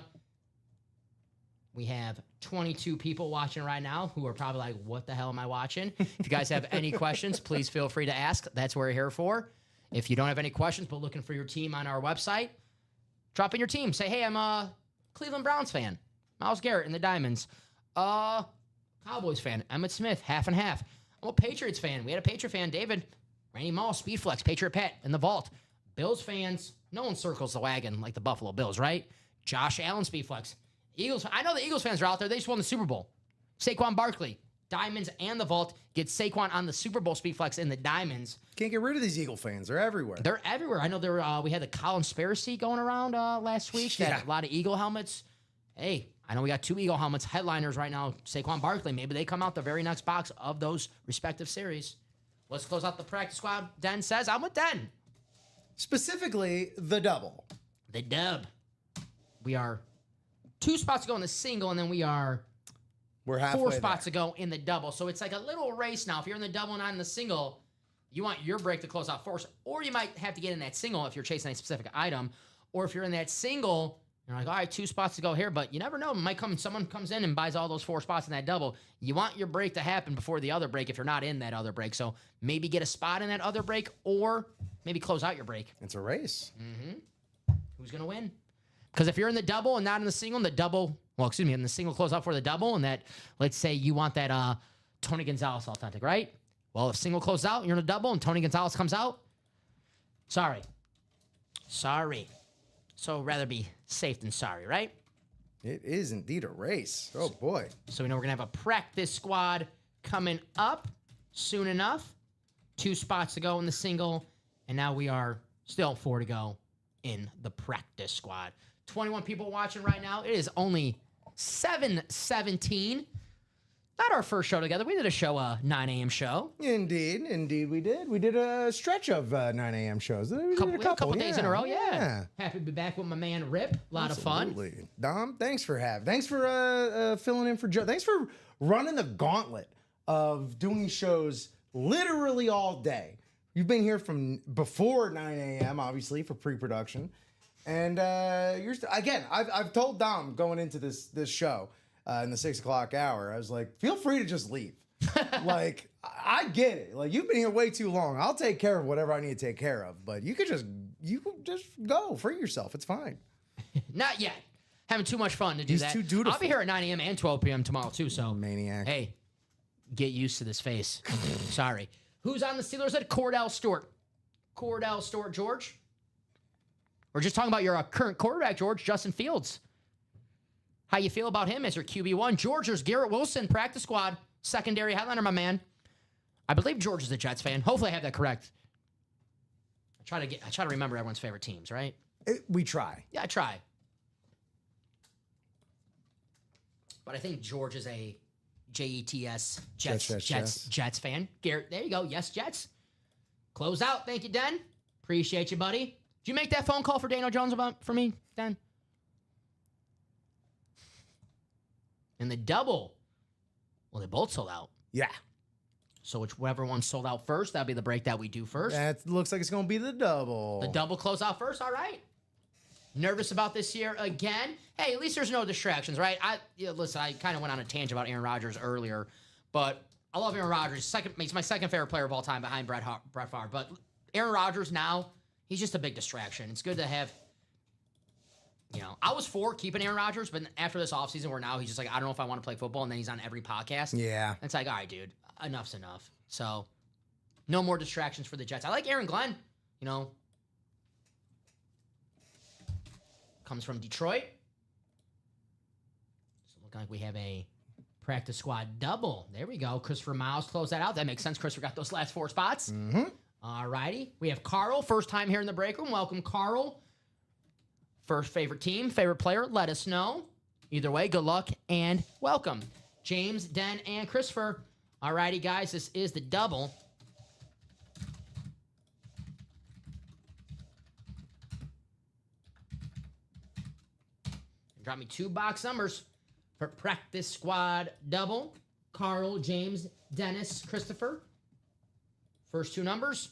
We have 22 people watching right now who are probably like, what the hell am I watching? If you guys have any questions, please feel free to ask. That's what we're here for. If you don't have any questions but looking for your team on our website, drop in your team. Say, hey, I'm a Cleveland Browns fan. Myles Garrett in the Diamonds. Cowboys fan. Emmitt Smith, half and half. I'm a Patriots fan. We had a Patriot fan, David. Randy Moss, Speedflex, Patriot Pet in the vault. Bills fans, no one circles the wagon like the Buffalo Bills, right? Josh Allen, Speedflex. Eagles, I know the Eagles fans are out there. They just won the Super Bowl. Saquon Barkley, Diamonds and the vault. Get Saquon on the Super Bowl Speedflex in the Diamonds. Can't get rid of these Eagle fans. They're everywhere. They're everywhere. I know we had the Collinspiracy going around last week. They had a lot of Eagle helmets. Hey, I know we got 2 Eagle helmets headliners right now. Saquon Barkley. Maybe they come out the very next box of those respective series. Let's close out the practice squad. Den says, I'm with Den. Specifically, the double. The dub. We are 2 spots to go in the single, and then we're halfway 4 spots there. to go in the double. So it's like a little race now. If you're in the double and not in the single, you want your break to close out first, or you might have to get in that single if you're chasing a specific item, or if you're in that single, you're like, all right, 2 spots to go here, but you never know. Someone comes in and buys all those 4 spots in that double. You want your break to happen before the other break if you're not in that other break. So maybe get a spot in that other break, or maybe close out your break. It's a race. Who's going to win? Because if you're in the double and not in the single, in the single close out for the double, and that, let's say you want that Tony Gonzalez authentic, right? Well, if single closes out, you're in a double, and Tony Gonzalez comes out, sorry. So rather be safe than sorry, right? It is indeed a race. Oh, boy. So we know we're going to have a practice squad coming up soon enough. 2 spots to go in the single, and now we are still 4 to go in the practice squad. 21 people watching right now. It is only 7:17. Not our first show together. We did a show, 9 a.m. show. Indeed we did. We did a stretch of 9 a.m. shows. We did A couple days in a row, yeah. Happy to be back with my man Rip. A lot of fun. Dom, thanks for filling in for Joe. Thanks for running the gauntlet of doing shows literally all day. You've been here from before 9 a.m., obviously, for pre-production. And I've told Dom going into this show in the 6 o'clock hour, I was like, feel free to just leave. Like, I get it. Like, you've been here way too long. I'll take care of whatever I need to take care of. But you could just go, free yourself. It's fine. Not yet. Having too much fun to do He's that. too dutiful. I'll be here at 9 a.m. and 12 p.m. tomorrow, too. So, Maniac. Hey, get used to this face. Sorry. Who's on the Steelers at Cordell Stewart? Cordell Stewart, George? We're just talking about your current quarterback, George, Justin Fields. How you feel about him as your QB1? George, there's Garrett Wilson, practice squad, secondary headliner, my man. I believe George is a Jets fan. Hopefully I have that correct. I try to remember everyone's favorite teams, right? We try. Yeah, I try. But I think George is a Jets, Jets fan. Garrett, there you go. Yes, Jets. Close out. Thank you, Den. Appreciate you, buddy. Did you make that phone call for Daniel Jones for me, Den? And the double. Well, they both sold out. Yeah. So whichever one sold out first, that'll be the break that we do first. That looks like it's going to be the double. The double close out first. All right. nervous about this year again. Hey, at least there's no distractions, right? Listen, I kind of went on a tangent about Aaron Rodgers earlier, but I love Aaron Rodgers. He's my second favorite player of all time behind Brett Favre. But Aaron Rodgers now, he's just a big distraction. It's good to have, I was for keeping Aaron Rodgers, but after this offseason where now he's just like, I don't know if I want to play football, and then he's on every podcast. Yeah. It's like, all right, dude, enough's enough. So, no more distractions for the Jets. I like Aaron Glenn, comes from Detroit. So, looking like we have a practice squad double. There we go. Christopher Miles closed that out. That makes sense. Christopher got those last 4 spots. Mm-hmm. All righty. We have Carl, first time here in the break room. Welcome, Carl. First favorite team, favorite player, let us know. Either way, good luck and welcome. James, Den, and Christopher. All righty, guys, this is the double. Drop me 2 box numbers for practice squad double. Carl, James, Dennis, Christopher. First 2 numbers.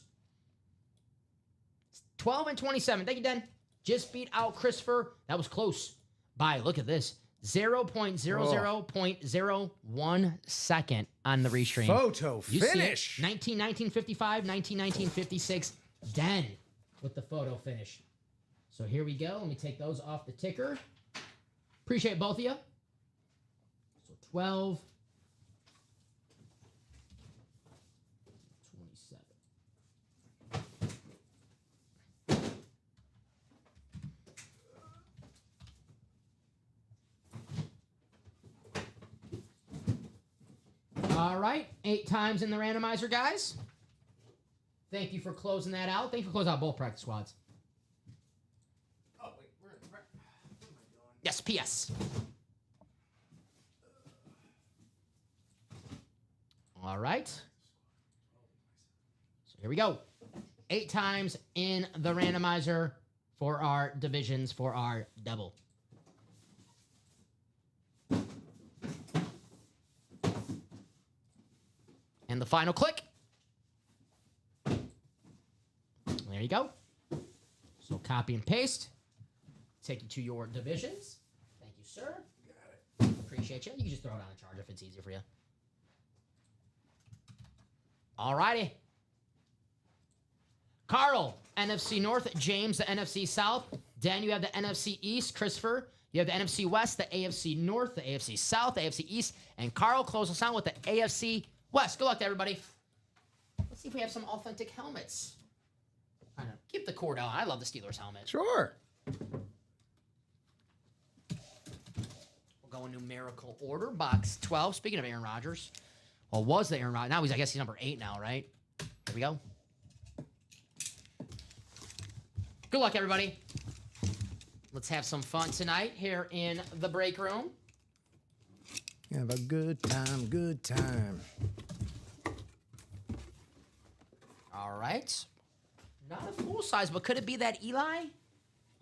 12 and 27. Thank you, Den. Just beat out Christopher. That was close by, look at this, 0.00.01 second on the restream. Photo You finish. See it? 1955, 1956. Den with the photo finish. So here we go. Let me take those off the ticker. Appreciate both of you. So 12. 27. All right, 8 times in the randomizer, guys. Thank you for closing that out. Thank you for closing out both practice squads. Oh, wait, what am I doing? Yes, PS. All right. So here we go. 8 times in the randomizer for our divisions for our double. And the final click. There you go. So copy and paste. Take you to your divisions. Thank you, sir. Got it. Appreciate you. You can just throw it on the charger if it's easier for you. All righty. Carl, NFC North. James, the NFC South. Dan, you have the NFC East. Christopher, you have the NFC West, the AFC North, the AFC South, the AFC East. And Carl, close us out with the AFC West. Good luck to everybody. Let's see if we have some authentic helmets. I don't know. Keep the cord on. I love the Steelers helmet. Sure. We'll go in numerical order. Box 12. Speaking of Aaron Rodgers. Well, was the Aaron Rodgers. Now I guess he's number 8 now, right? Here we go. Good luck, everybody. Let's have some fun tonight here in the break room. Have a good time, good time. All right. Not a full size, but could it be that Eli?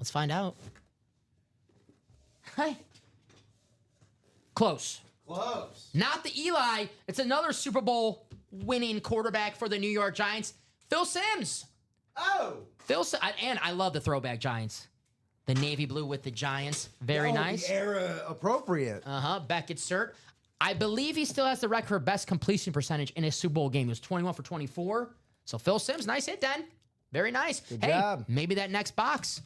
Let's find out. Hi. Close. Close. Not the Eli. It's another Super Bowl winning quarterback for the New York Giants, Phil Simms. Oh. And I love the throwback Giants. The navy blue with the Giants. Very nice. The era appropriate. Beckett cert. I believe he still has the record for best completion percentage in a Super Bowl game. He was 21 for 24. So Phil Simms, nice hit, Dan. Very nice. Good job. Maybe that next box.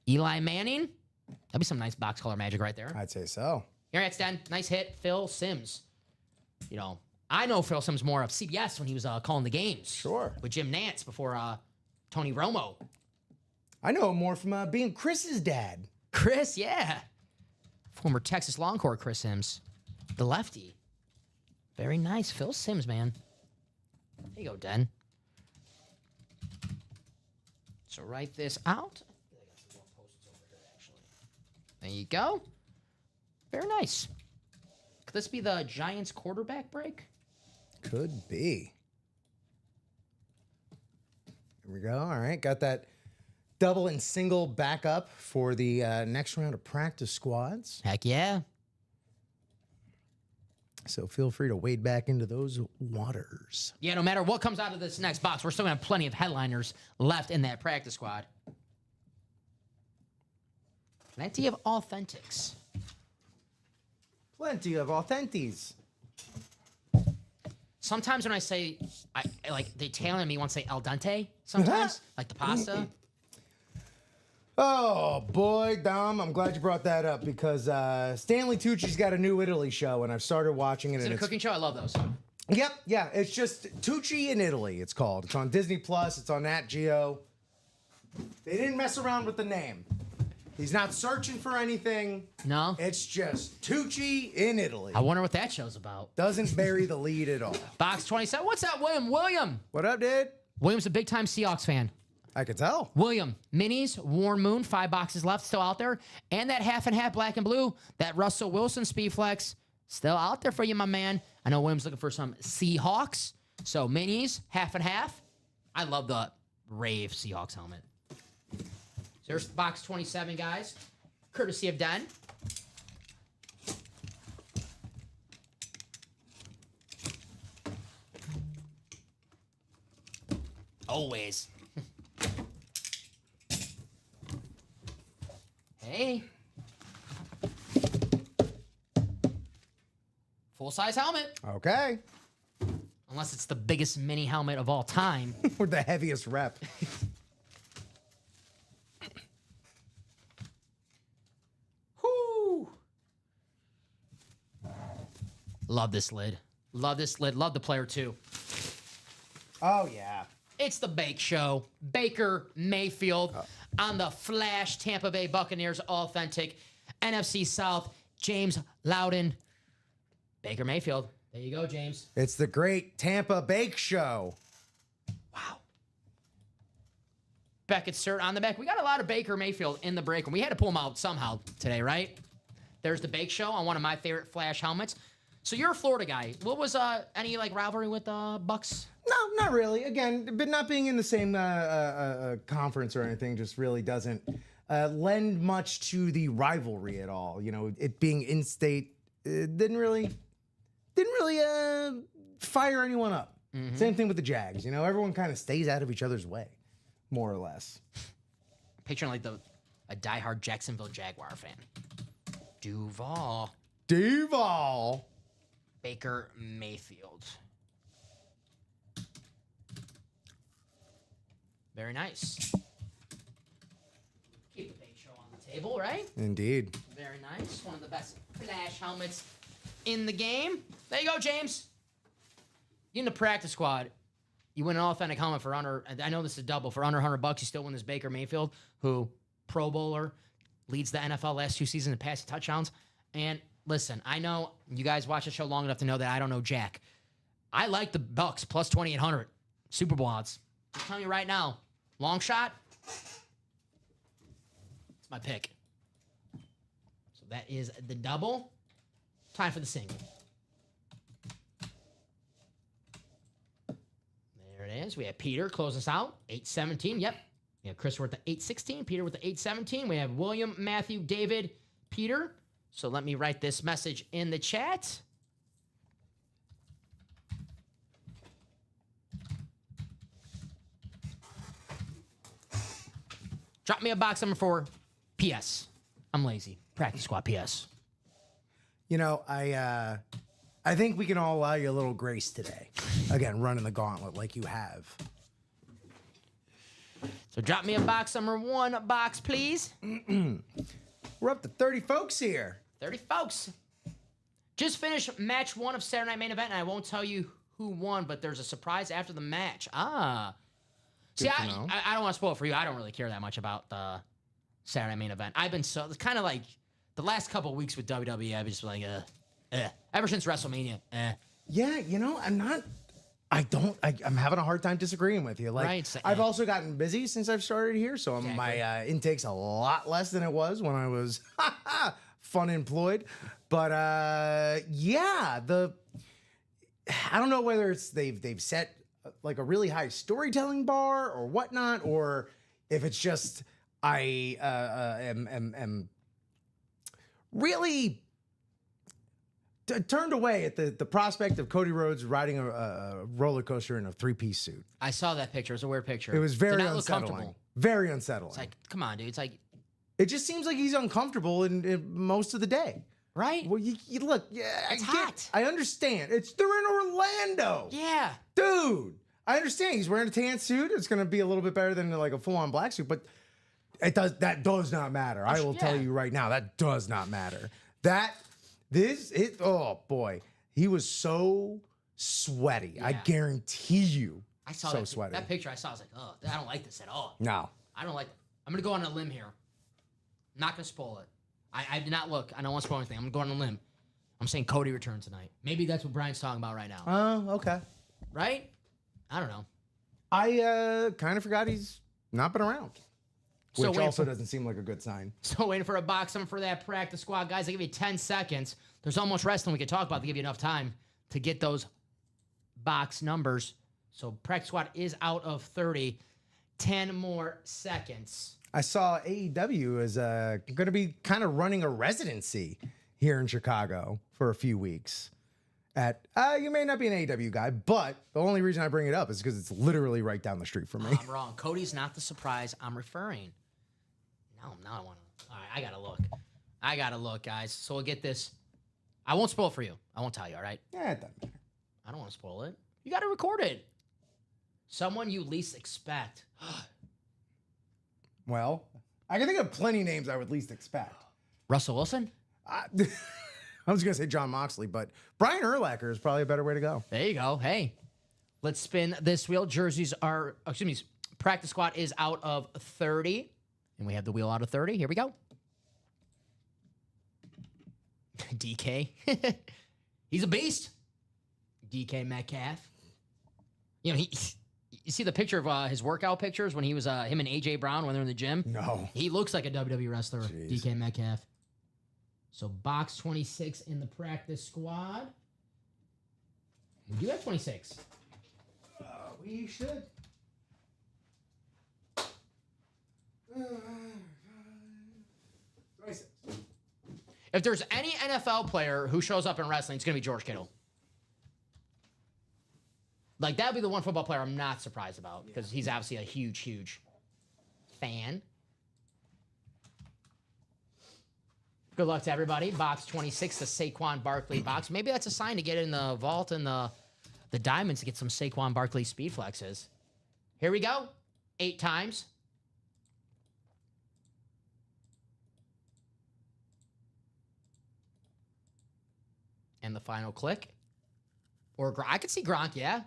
Eli Manning. That'd be some nice box color magic right there. I'd say so. Here it's Dan. Nice hit, Phil Simms. I know Phil Simms more of CBS when he was calling the games. Sure. With Jim Nantz before Tony Romo. I know him more from being Chris's dad. Chris, yeah. Former Texas Longhorn Chris Simms. The lefty. Very nice. Phil Simms, man. There you go, Den. So write this out. I got some more post-its over here, actually. There you go. Very nice. Could this be the Giants quarterback break? Could be. Here we go. All right. Got that double and single backup for the next round of practice squads. Heck yeah. So feel free to wade back into those waters. Yeah, no matter what comes out of this next box, we're still going to have plenty of headliners left in that practice squad. Plenty of authentics. Plenty of authentics. Sometimes when I say, I like the Italian me wants to say al dente. Sometimes, like the pasta. Oh boy, Dom, I'm glad you brought that up because Stanley Tucci's got a new Italy show, and I've started watching it. Is it and a it's cooking show? I love those. Yep, yeah. It's just Tucci in Italy, it's called. It's on Disney Plus, it's on Nat Geo. They didn't mess around with the name. He's not searching for anything. No? It's just Tucci in Italy. I wonder what that show's about. Doesn't bury the lead at all. Box 27. What's that, William? William! What up, dude? William's a big time Seahawks fan. I can tell. William, minis, Warm Moon, 5 boxes left, still out there. And that half and half black and blue, that Russell Wilson Speed Flex, still out there for you, my man. I know William's looking for some Seahawks. So minis, half and half. I love the Rave Seahawks helmet. So there's box 27, guys. Courtesy of Den. Always. Hey. Full-size helmet. Okay. Unless it's the biggest mini helmet of all time. We're the heaviest rep. Whoo! Love this lid. Love this lid. Love the player, too. Oh, yeah. It's the Bake Show. Baker Mayfield on the Flash Tampa Bay Buccaneers Authentic NFC South. James Loudon. Baker Mayfield. There you go, James. It's the great Tampa Bake Show. Wow. Beckett's shirt on the back. We got a lot of Baker Mayfield in the break room. We had to pull him out somehow today, right? There's the Bake Show on one of my favorite Flash helmets. So you're a Florida guy. What was any like rivalry with Bucks? No, not really. Again, but not being in the same conference or anything just really doesn't lend much to the rivalry at all. You know, it being in-state didn't really fire anyone up. Mm-hmm. Same thing with the Jags. You know, everyone kind of stays out of each other's way, more or less. Picturing like a diehard Jacksonville Jaguar fan. Duval. Baker Mayfield. Very nice. Keep the Bake Show on the table, right? Indeed. Very nice. One of the best Flash helmets in the game. There you go, James. You in the practice squad. You win an authentic helmet for under, I know this is double, for under $100, you still win this Baker Mayfield, who Pro Bowler, leads the NFL last 2 seasons in passing touchdowns. And listen, I know you guys watch the show long enough to know that I don't know jack. I like the Bucks plus 2,800 Super Bowl odds. I'm telling you right now, long shot, it's my pick. So that is the double. Time for the single. There it is. We have Peter close us out. 817. Yep. We have Chris with the 816. Peter with the 817. We have William, Matthew, David, Peter. So let me write this message in the chat. Drop me a box number 4. PS. I'm lazy. Practice squad PS. You know, I think we can all allow you a little grace today. Again, running the gauntlet like you have. So drop me a box number 1 box, please. We're up to 30 folks here. 30 folks. Just finished match 1 of Saturday Night Main Event, and I won't tell you who won, but there's a surprise after the match. See, I don't want to spoil it for you. I don't really care that much about the Saturday Night Main Event. I've been so, it's kind of like the last couple of weeks with WWE, I've just been like, ever since WrestleMania, Yeah, you know, I'm having a hard time disagreeing with you. Like, Right, so, I've also gotten busy since I've started here, so Exactly. my intake's a lot less than it was when I was fun employed. But yeah, I don't know whether it's they've set like a really high storytelling bar or whatnot, or if it's just I am really turned away at the prospect of Cody Rhodes riding a roller coaster in a 3-piece suit. I saw that picture. It was a weird picture. It was very Did not look unsettling. comfortable. Very unsettling. It's like, come on, dude. It's like, It just seems like he's uncomfortable in most of the day. Right? Well, you look, yeah, It's hot. I understand. They're in Orlando. Yeah. Dude, I understand. He's wearing a tan suit. It's going to be a little bit better than like a full-on black suit, but that does not matter. I will tell you right now, that does not matter. Oh boy, he was so sweaty. Yeah. I guarantee you. I saw so sweaty. that picture. I saw. I was like, oh, I don't like this at all. No. I don't like. I'm gonna go on a limb here. I'm not gonna spoil it. I did not look. I don't want to spoil anything. I'm gonna go on a limb. I'm saying Cody returns tonight. Maybe that's what Brian's talking about right now. Oh, okay. Right? I don't know. I kind of forgot he's not been around. So Which also doesn't seem like a good sign. So waiting for a box number for that practice squad. Guys, I give you 10 seconds. There's almost wrestling we could talk about to give you enough time to get those box numbers. So practice squad is out of 30. 10 more seconds. I saw AEW is going to be kind of running a residency here in Chicago for a few weeks. You may not be an AEW guy, but the only reason I bring it up is because it's literally right down the street from me. I'm wrong. Cody's not the surprise I'm referring. Now I want to. All right, I got to look, guys. So we'll get this. I won't spoil it for you. I won't tell you, all right? Yeah, it doesn't matter. I don't want to spoil it. You got to record it. Someone you least expect. Well, I can think of plenty of names I would least expect. Russell Wilson? I was going to say John Moxley, but Brian Urlacher is probably a better way to go. There you go. Hey, let's spin this wheel. Practice squad is out of 30. And we have the wheel out of 30. Here we go. DK. He's a beast. DK Metcalf. You know, you see the picture of his workout pictures when he was him and AJ Brown when they're in the gym? No. He looks like a WWE wrestler, Jeez. DK Metcalf. So box 26 in the practice squad. We do have 26. We should. If there's any NFL player who shows up in wrestling, it's going to be George Kittle. Like, that would be the one football player I'm not surprised about because he's obviously a huge, huge fan. Good luck to everybody. Box 26, the Saquon Barkley box. Maybe that's a sign to get in the vault and the diamonds to get some Saquon Barkley speed flexes. Here we go. 8 times. And the final click. Or I could see Gronk, yeah.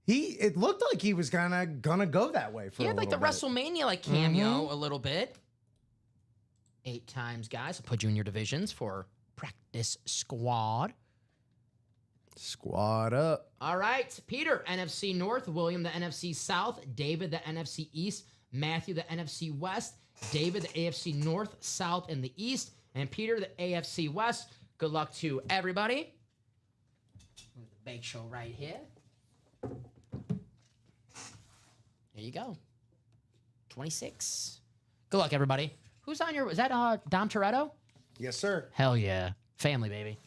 It looked like he was kind of gonna go that way for He a had like the little bit. WrestleMania cameo a little bit. 8 times, guys. I'll put you in your divisions for practice squad. Squad up. All right. Peter, NFC North. William, the NFC South. David, the NFC East. Matthew, the NFC West. David, the AFC North, South, and the East. And Peter, the AFC West. Good luck to everybody. The bake show right here. There you go. 26. Good luck, everybody. Who's on your... Is that Dom Toretto? Yes, sir. Hell yeah. Family, baby.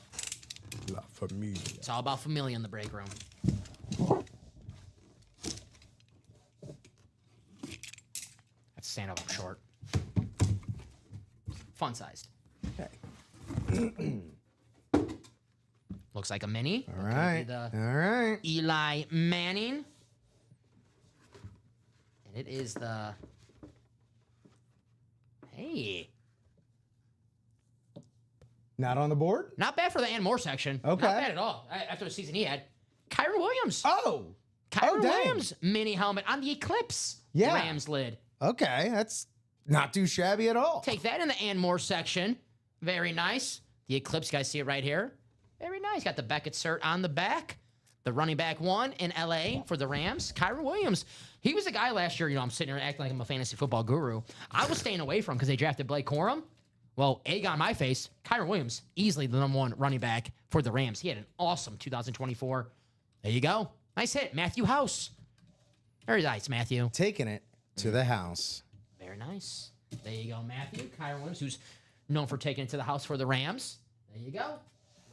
La familia. It's all about familia in the break room. That's stand up short. Fun sized. Okay. Looks like a mini. All right. The All right. Eli Manning. And it is the... Hey. Not on the board? Not bad for the and more section. Okay. Not bad at all. After the season he had. Kyron Williams. Oh. Kyron dang. Williams mini helmet on the Eclipse Yeah. Rams lid. Okay. That's not too shabby at all. Take that in the and more section. Very nice. The Eclipse, guys see it right here. Very nice. Got the Beckett cert on the back. The running back one in LA for the Rams. Kyron Williams. He was a guy last year, I'm sitting here acting like I'm a fantasy football guru. I was staying away from because they drafted Blake Corum. Well, egg on my face, Kyron Williams, easily the number 1 running back for the Rams. He had an awesome 2024. There you go. Nice hit. Matthew House. Very nice, Matthew. Taking it to the house. Very nice. There you go, Matthew. Kyron Williams, who's known for taking it to the house for the Rams. There you go.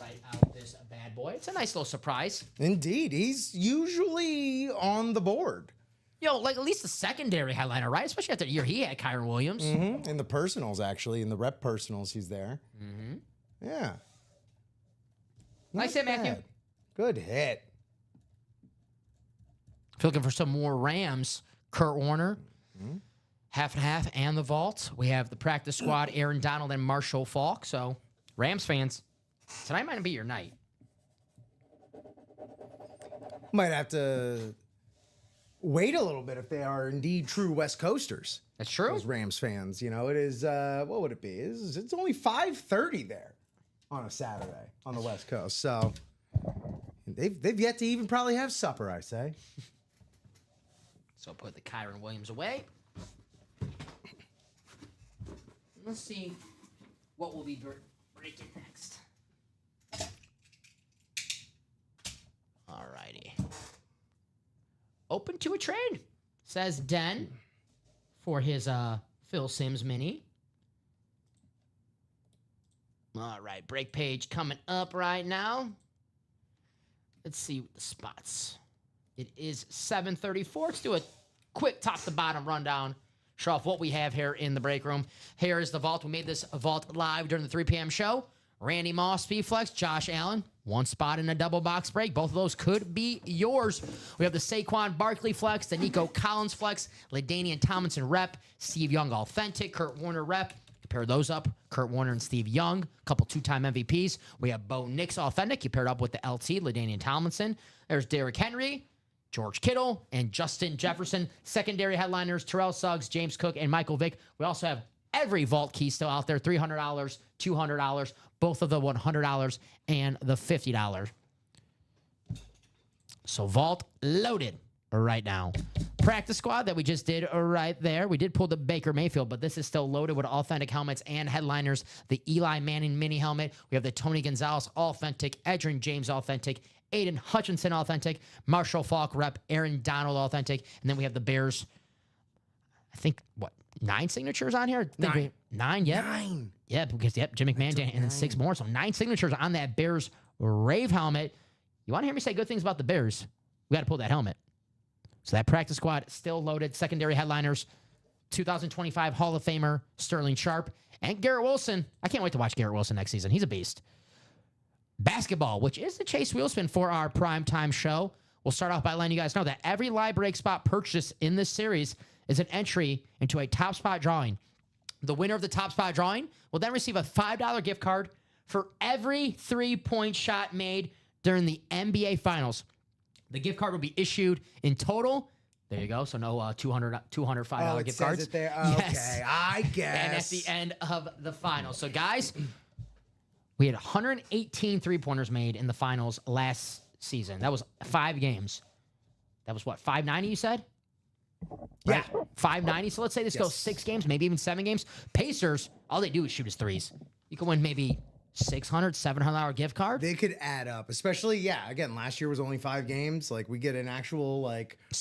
Right out this bad boy. It's a nice little surprise. Indeed. He's usually on the board. like at least the secondary headliner, right? Especially after the year he had Kyron Williams. Mm-hmm. In the personals, actually. In the rep personals, he's there. Mm-hmm. Yeah. Nice hit, Matthew. Bad. Good hit. If you're looking for some more Rams, Kurt Warner, half and half, and the vault. We have the practice squad, Aaron Donald and Marshall Faulk. So, Rams fans, tonight might be your night. Might have to wait a little bit if they are indeed true West Coasters. That's true. Those Rams fans, it is. What would it be? It's only 5:30 there on a Saturday on the West Coast. So they've yet to even probably have supper. I say. So put the Kyron Williams away. Let's see what we'll be breaking next. Alrighty. Open to a trade, says Den for his Phil Simms mini. All right, break page coming up right now. Let's see the spots. It is 7:34. Let's do a quick top to bottom rundown. Show off what we have here in the break room. Here is the vault. We made this vault live during the 3 p.m. show. Randy Moss, speed flex, Josh Allen, one spot in a double box break. Both of those could be yours. We have the Saquon Barkley flex, the Nico Collins flex, LaDainian Tomlinson rep, Steve Young authentic, Kurt Warner rep. Compare those up. Kurt Warner and Steve Young, a couple two-time MVPs. We have Bo Nix authentic. You paired up with the LT, LaDainian Tomlinson. There's Derrick Henry, George Kittle, and Justin Jefferson. Secondary headliners, Terrell Suggs, James Cook, and Michael Vick. We also have every vault key still out there, $300, $200, both of the $100 and the $50. So vault loaded right now. Practice squad that we just did right there. We did pull the Baker Mayfield, but this is still loaded with authentic helmets and headliners. The Eli Manning mini helmet. We have the Tony Gonzalez authentic, Edgerrin James authentic, Aiden Hutchinson authentic, Marshall Faulk rep, Aaron Donald authentic, and then we have the Bears. I think, 9 signatures on here? Nine, yep. 9. Yeah, because, Jim McMahon, and then 6 more. So 9 signatures on that Bears Rave helmet. You want to hear me say good things about the Bears? We got to pull that helmet. So that practice squad still loaded. Secondary headliners, 2025 Hall of Famer Sterling Sharp and Garrett Wilson. I can't wait to watch Garrett Wilson next season. He's a beast. Basketball, which is the Chase Wheelspin for our primetime show. We'll start off by letting you guys know that every live break spot purchase in this series is an entry into a top spot drawing. The winner of the top spot drawing will then receive a $5 gift card for every 3-point shot made during the NBA Finals. The gift card will be issued in total. There you go. So no $5 gift cards. It there. Yes. Okay, I guess. And at the end of the finals. So guys, we had 118 3-pointers made in the finals last season. That was 5 games. That was what, 590 you said? Right? Yeah. 590. So let's say this goes 6 games, maybe even 7 games. Pacers, all they do is shoot his threes. You can win maybe $600, $700 gift card. They could add up, especially, again, last year was only 5 games. Like, we get an actual,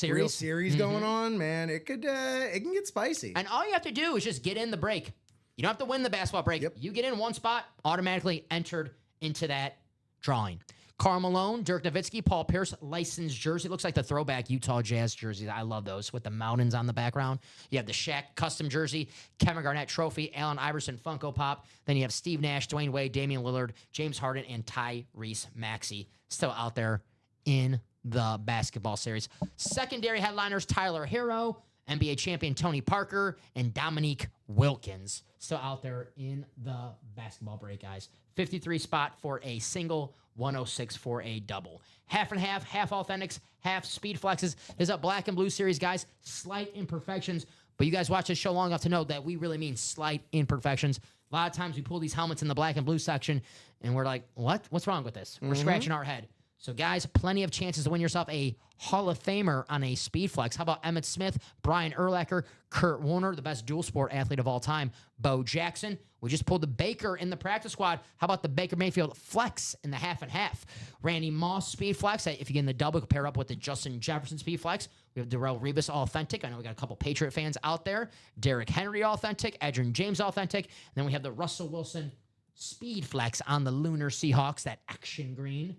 real series going on, man. It can get spicy. And all you have to do is just get in the break. You don't have to win the basketball break. Yep. You get in one spot, automatically entered into that drawing. Karl Malone, Dirk Nowitzki, Paul Pierce, licensed jersey. Looks like the throwback Utah Jazz jerseys. I love those with the mountains on the background. You have the Shaq custom jersey, Kevin Garnett trophy, Allen Iverson Funko Pop. Then you have Steve Nash, Dwayne Wade, Damian Lillard, James Harden, and Tyrese Maxey still out there in the basketball series. Secondary headliners, Tyler Hero, NBA champion Tony Parker, and Dominique Wilkins still out there in the basketball break, guys. 53 spot for a single, 106 for a double. Half and half, half authentics, half speed flexes. This is a black and blue series, guys. Slight imperfections, but you guys watch this show long enough to know that we really mean slight imperfections. A lot of times we pull these helmets in the black and blue section, and we're like, what? What's wrong with this? We're scratching our head. So, guys, plenty of chances to win yourself a Hall of Famer on a speed flex. How about Emmitt Smith, Brian Urlacher, Kurt Warner, the best dual sport athlete of all time, Bo Jackson. We just pulled the Baker in the practice squad. How about the Baker Mayfield flex in the half and half? Randy Moss speed flex. If you get in the double, pair up with the Justin Jefferson speed flex. We have Darrelle Revis authentic. I know we got a couple Patriot fans out there. Derrick Henry authentic. Edgerrin James authentic. And then we have the Russell Wilson speed flex on the Lunar Seahawks, that action green.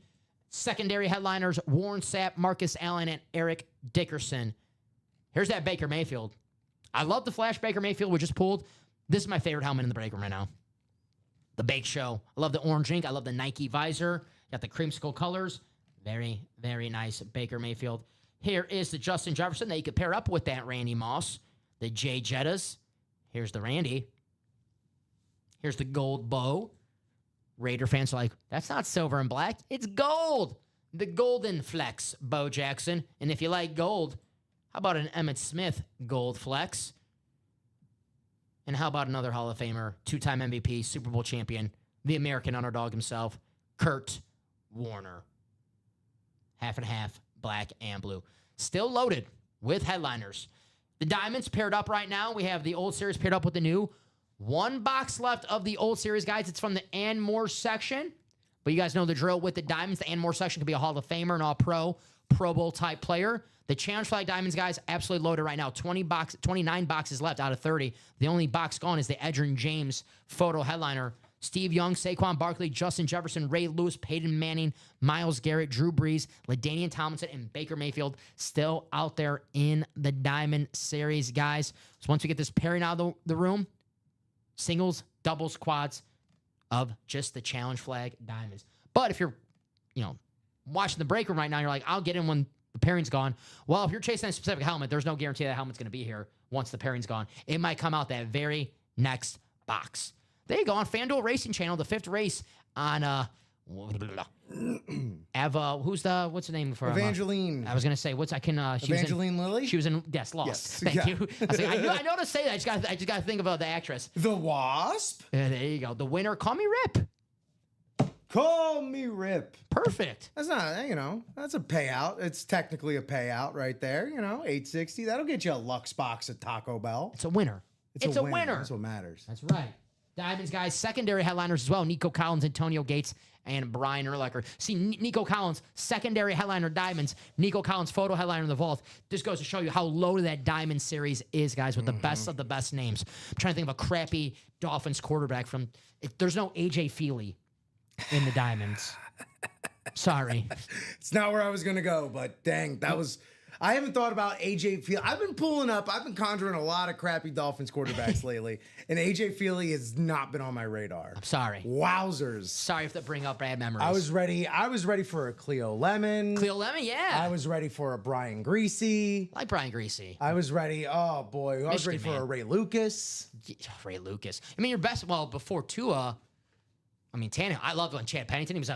Secondary headliners, Warren Sapp, Marcus Allen, and Eric Dickerson. Here's that Baker Mayfield. I love the Flash Baker Mayfield we just pulled. This is my favorite helmet in the break room right now. The Bake Show. I love the orange ink. I love the Nike visor. Got the creamsicle colors. Very, very nice Baker Mayfield. Here is the Justin Jefferson that you could pair up with that Randy Moss. The Jay Jettas. Here's the Randy. Here's the gold bow. Raider fans are like, that's not silver and black. It's gold. The Golden Flex Bo Jackson. And if you like gold, how about an Emmitt Smith gold flex? And how about another Hall of Famer, two-time MVP, Super Bowl champion, the American underdog himself, Kurt Warner. Half and half, black and blue. Still loaded with headliners. The Diamonds paired up right now. We have the old series paired up with the new. One box left of the old series, guys. It's from the And More section. But you guys know the drill with the Diamonds. The And More section could be a Hall of Famer, an All-Pro, Pro Bowl type player. The Challenge Flag Diamonds, guys, absolutely loaded right now. 29 boxes left out of 30. The only box gone is the Edgerrin James photo headliner. Steve Young, Saquon Barkley, Justin Jefferson, Ray Lewis, Peyton Manning, Myles Garrett, Drew Brees, LaDainian Tomlinson, and Baker Mayfield still out there in the Diamond Series, guys. So once we get this pairing out of the room, singles, doubles, quads of just the Challenge Flag Diamonds. But if you're, watching the break room right now, you're like, I'll get in when the pairing's gone. Well, if you're chasing a specific helmet, there's no guarantee that helmet's going to be here once the pairing's gone. It might come out that very next box. There you go, on FanDuel Racing Channel, the 5th race on what's the name for Evangeline? I was gonna say Evangeline Lilly? She was in Lost. Yes. Thank you. I know to say that. I just gotta think about the actress. The Wasp? There you go. The winner, Call Me Rip. Call me Rip. Perfect. That's not, that's a payout. It's technically a payout right there. $860. That'll get you a Lux box at Taco Bell. It's a winner. It's a winner. That's what matters. That's right. Diamonds, guys, secondary headliners as well. Nico Collins, Antonio Gates, and Brian Urlacher. See, Nico Collins, secondary headliner Diamonds. Nico Collins, photo headliner in the vault. This goes to show you how loaded that Diamond series is, guys, with the best of the best names. I'm trying to think of a crappy Dolphins quarterback there's no A.J. Feely in the Diamonds. Sorry. It's not where I was going to go, but dang, I haven't thought about AJ Feely. I've been conjuring a lot of crappy Dolphins quarterbacks lately, and AJ Feely has not been on my radar. I'm sorry. Wowzers. Sorry if that bring up bad memories. I was ready for a Cleo Lemon. Cleo Lemon, yeah. I was ready for a Brian Greasy. Like Brian Greasy. I was ready, oh boy, I was ready for a Ray Lucas. Ray Lucas. I mean, your best, before Tua, Tannehill. I loved when Chad Pennington. He was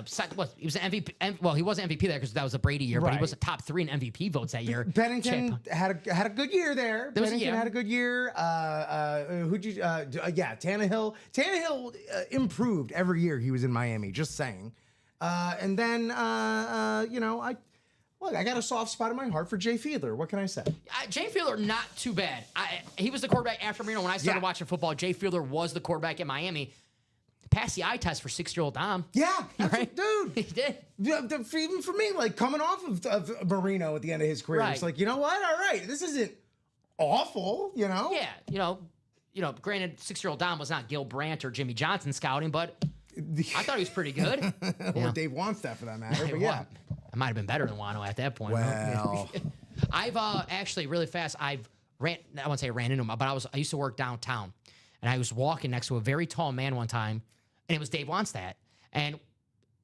he was an MVP. Well, he wasn't MVP there because that was a Brady year, but he was a top 3 in MVP votes that year. Pennington had a good year there. Pennington had a good year. Tannehill. Tannehill improved every year he was in Miami. Just saying. And then I got a soft spot in my heart for Jay Fiedler. What can I say? Jay Fiedler, not too bad. He was the quarterback after Marino. When I started watching football, Jay Fiedler was the quarterback in Miami. Passed the eye test for 6-year-old Dom. Yeah, right? Dude. He did. Even for me, coming off of Marino at the end of his career, It's like, you know what? All right, this isn't awful, Yeah, granted, 6-year-old Dom was not Gil Brandt or Jimmy Johnson scouting, but I thought he was pretty good. Or Dave Wannstedt, for that matter. But yeah, I might have been better than Wano at that point. Well, I've actually really fast. I won't say I ran into him, but I used to work downtown, and I was walking next to a very tall man one time. And it was Dave Wannstedt. And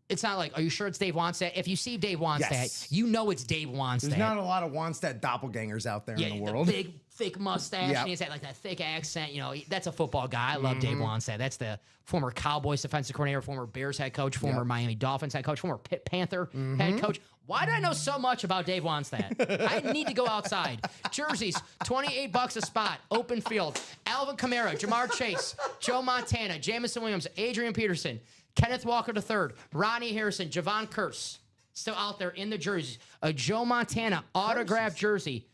it's not like, are you sure it's Dave Wannstedt? If you see Dave Wannstedt, you know it's Dave Wannstedt. There's not a lot of Wannstedt doppelgangers out there in the world. The big, thick mustache. And he's got that thick accent. That's a football guy. I love Dave Wannstedt. That's the former Cowboys defensive coordinator, former Bears head coach, former Miami Dolphins head coach, former Pitt Panther head coach. Why do I know so much about Dave Wannstedt? I need to go outside. Jerseys, $28 a spot, open field. Alvin Kamara, Jamar Chase, Joe Montana, Jamison Williams, Adrian Peterson, Kenneth Walker III, Ronnie Harrison, Javon Curse, still out there in the jerseys. A Joe Montana autographed jersey,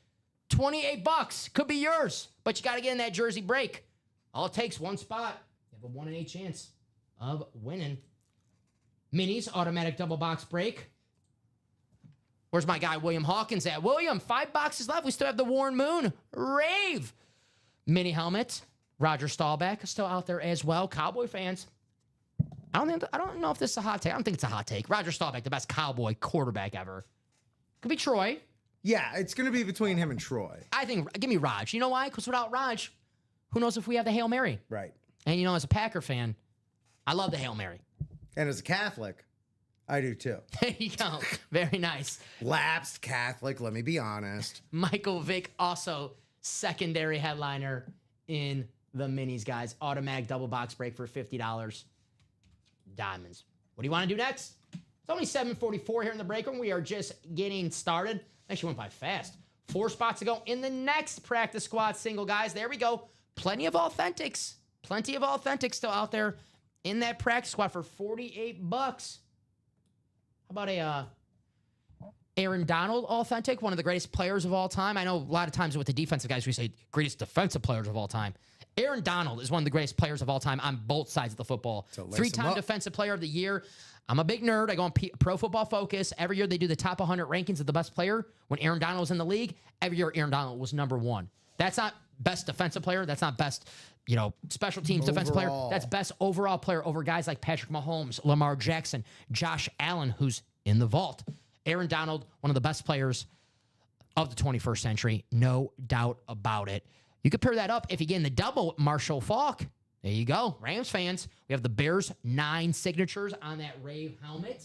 $28 could be yours, but you got to get in that jersey break. All it takes, one spot. You have a 1 in 8 chance of winning. Minis automatic double box break. Where's my guy William Hawkins at? William, 5 boxes left. We still have the Warren Moon Rave mini helmet. Roger Staubach still out there as well. Cowboy fans. I don't know if this is a hot take. I don't think it's a hot take. Roger Staubach, the best Cowboy quarterback ever. Could be Troy. Yeah, it's going to be between him and Troy. I think, give me Raj. You know why? Because without Raj, who knows if we have the Hail Mary? Right. And, as a Packer fan, I love the Hail Mary. And as a Catholic, I do too. There you go. Very nice. Lapsed Catholic, let me be honest. Michael Vick, also secondary headliner in the minis, guys. Automatic double box break for $50. Diamonds. What do you want to do next? It's only 7:44 here in the break room. We are just getting started. Actually went by fast. 4 spots to go in the next practice squad single, guys. There we go. Plenty of authentics. Plenty of authentics still out there in that practice squad for $48. How about a Aaron Donald authentic, one of the greatest players of all time? I know a lot of times with the defensive guys, we say greatest defensive players of all time. Aaron Donald is one of the greatest players of all time on both sides of the football. So 3-time defensive player of the year. I'm a big nerd. I go on Pro Football Focus. Every year they do the top 100 rankings of the best player. When Aaron Donald was in the league, every year Aaron Donald was number 1. That's not best defensive player. That's not best, special teams defensive player. That's best overall player over guys like Patrick Mahomes, Lamar Jackson, Josh Allen, who's in the vault. Aaron Donald, one of the best players of the 21st century. No doubt about it. You could pair that up if you get in the double with Marshall Faulk. There you go. Rams fans, we have the Bears 9 signatures on that Rave helmet.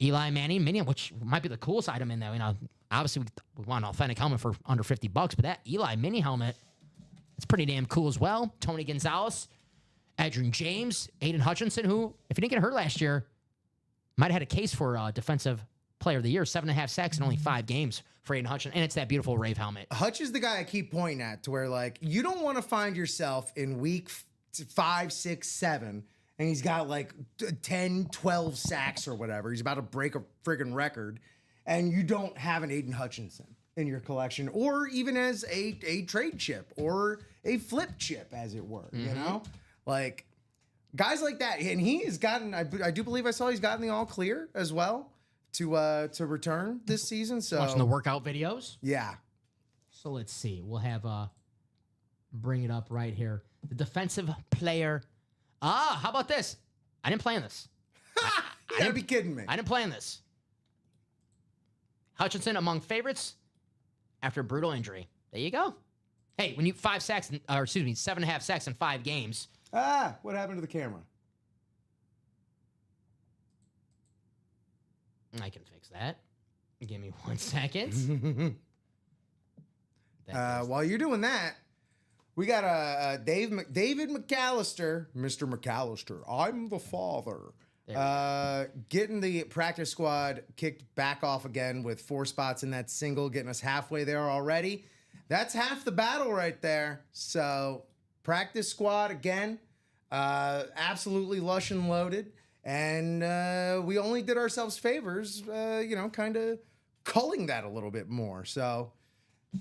Eli Manning minion, which might be the coolest item in there. Obviously we want an authentic helmet for under $50, but that Eli mini helmet, it's pretty damn cool as well. Tony Gonzalez, Adrian James, Aiden Hutchinson, who, if he didn't get hurt last year, might have had a case for defensive player of the year. 7.5 sacks in only 5 games for Aiden Hutchinson, and it's that beautiful Rave helmet. Hutch is the guy I keep pointing at, to where you don't want to find yourself in week 5, 6, 7, and he's got 10, 12 sacks or whatever. He's about to break a friggin' record, and you don't have an Aiden Hutchinson in your collection, or even as a trade chip or a flip chip, as it were. Guys like that, and he has gotten. I do believe I saw he's gotten the all clear as well to return this season. So Watching the workout videos. Yeah. So let's see. We'll have bring it up right here. The defensive player. How about this? I didn't plan this. You gotta be kidding me. I didn't plan this. Hutchinson among favorites after a brutal injury. There you go. Hey, when you 7.5 sacks in 5 games. What happened to the camera? I can fix that. Give me 1 second. While you're doing that, we got David McAllister, Mr. McAllister. I'm the father. Getting the practice squad kicked back off again with 4 spots in that single, getting us halfway there already. That's half the battle right there. So practice squad again, absolutely lush and loaded. And we only did ourselves favors, kind of culling that a little bit more. So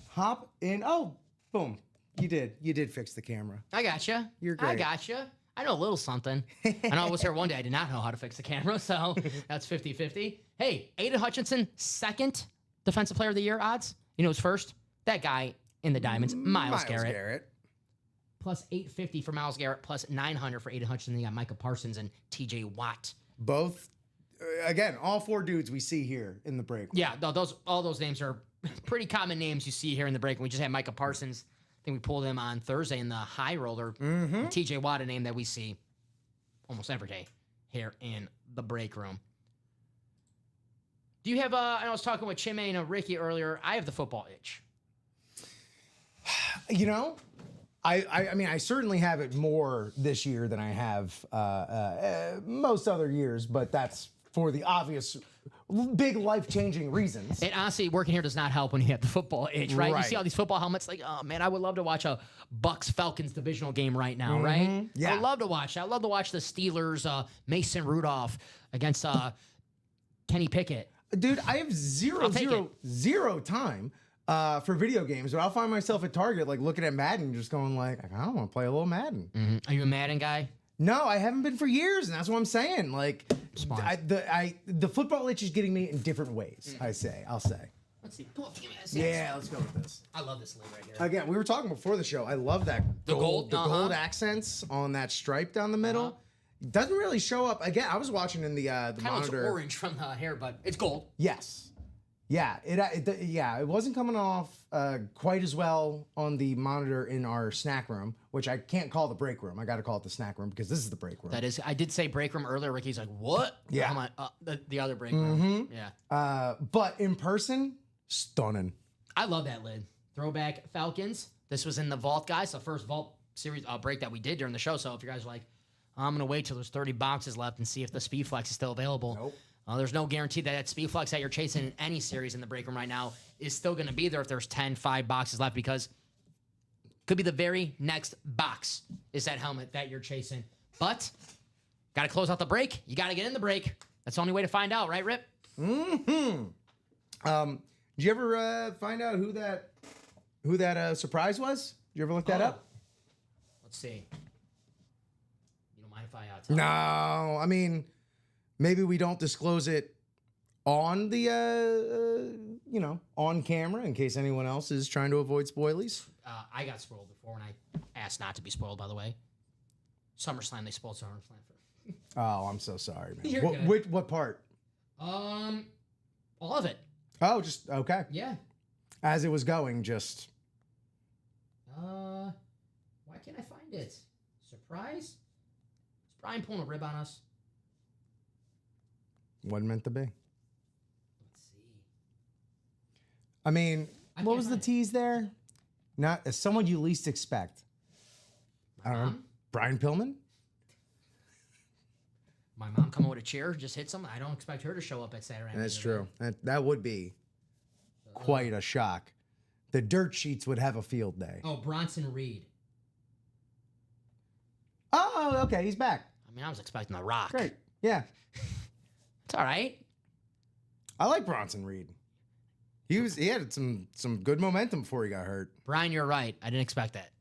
hop in. Oh, boom. You did fix the camera. I gotcha. You're great. I gotcha. I know a little something. I know I was here one day. I did not know how to fix the camera, so that's 50-50. Hey, Aiden Hutchinson, 2nd defensive player of the year odds. You know who's first? That guy in the diamonds, Myles Garrett. Plus 850 for Myles Garrett, plus 900 for Aiden Hutchinson. You got Micah Parsons and TJ Watt. Both, again, all 4 dudes we see here in the break. Yeah, all those names are pretty common names you see here in the break. We just had Micah Parsons. I think we pulled him on Thursday in the high roller. Mm-hmm. TJ Watt, a name that we see almost every day here in the break room. Do you have, I was talking with Chime and Ricky earlier. I have the football itch. I mean, I certainly have it more this year than I have most other years, but that's for the obvious big life-changing reasons. And honestly, working here does not help when you have the football itch, right? You see all these football helmets, oh man, I would love to watch a Bucks-Falcons divisional game right now, right? Yeah. I would love to watch. I'd love to watch the Steelers, Mason Rudolph against Kenny Pickett. Dude, I have zero time for video games, but I'll find myself at Target looking at Madden, just going I don't want to play a little Madden. Mm-hmm. Are you a Madden guy? No, I haven't been for years, and that's what I'm saying. Smart. The football itch is getting me in different ways. I'll say. Let's see. Pull up the Yeah, let's go with this. I love this lid right here. Again, we were talking before the show. I love that The gold gold accents on that stripe down the middle. Doesn't really show up. Again, I was watching in the Kind of looks monitor. orange from the hair, but it's gold. Yes. Yeah, it wasn't coming off quite as well on the monitor in our snack room, which I can't call the break room. I got to call it the snack room because this is the break room. That is, I did say break room earlier. Ricky's like, what? Yeah. I'm like, the other break room. Yeah. But in person, stunning. I love that lid. Throwback Falcons. This was in the vault, guys. The first vault series break that we did during the show. So if you guys are like, I'm gonna wait till there's 30 boxes left and see if the Speed Flex is still available. Nope. There's no guarantee that Speed Flex that you're chasing in any series in the break room right now is still gonna be there if there's 5 boxes left, because could be the very next box is that helmet that you're chasing. But gotta close out the break. You gotta get in the break. That's the only way to find out, right, Rip? Mm-hmm. Did you ever find out who that surprise was? Did you ever look that up? Let's see. You don't mind if I tell No, I mean, maybe we don't disclose it on the on camera in case anyone else is trying to avoid spoilies. I got spoiled before, and I asked not to be spoiled, by the way. SummerSlam, they spoiled SummerSlam for. Oh, I'm so sorry, man. You're good. What part? All of it. Oh, just okay. Yeah. As it was going, just. Why can't I find it? Surprise? Is Brian pulling a rib on us? Wasn't meant to be. Let's see. I mean, I what can't was the find it. tease there? Not as someone you least expect. I don't know. Mom? Brian Pillman? My mom coming with a chair, just hit something. I don't expect her to show up at Saturday night. That's true. That would be quite a shock. The dirt sheets would have a field day. Oh, Bronson Reed. Oh, okay, he's back. I mean, I was expecting The Rock. Great. Yeah. It's all right. I like Bronson Reed. He had some good momentum before he got hurt. Brian, you're right. I didn't expect that.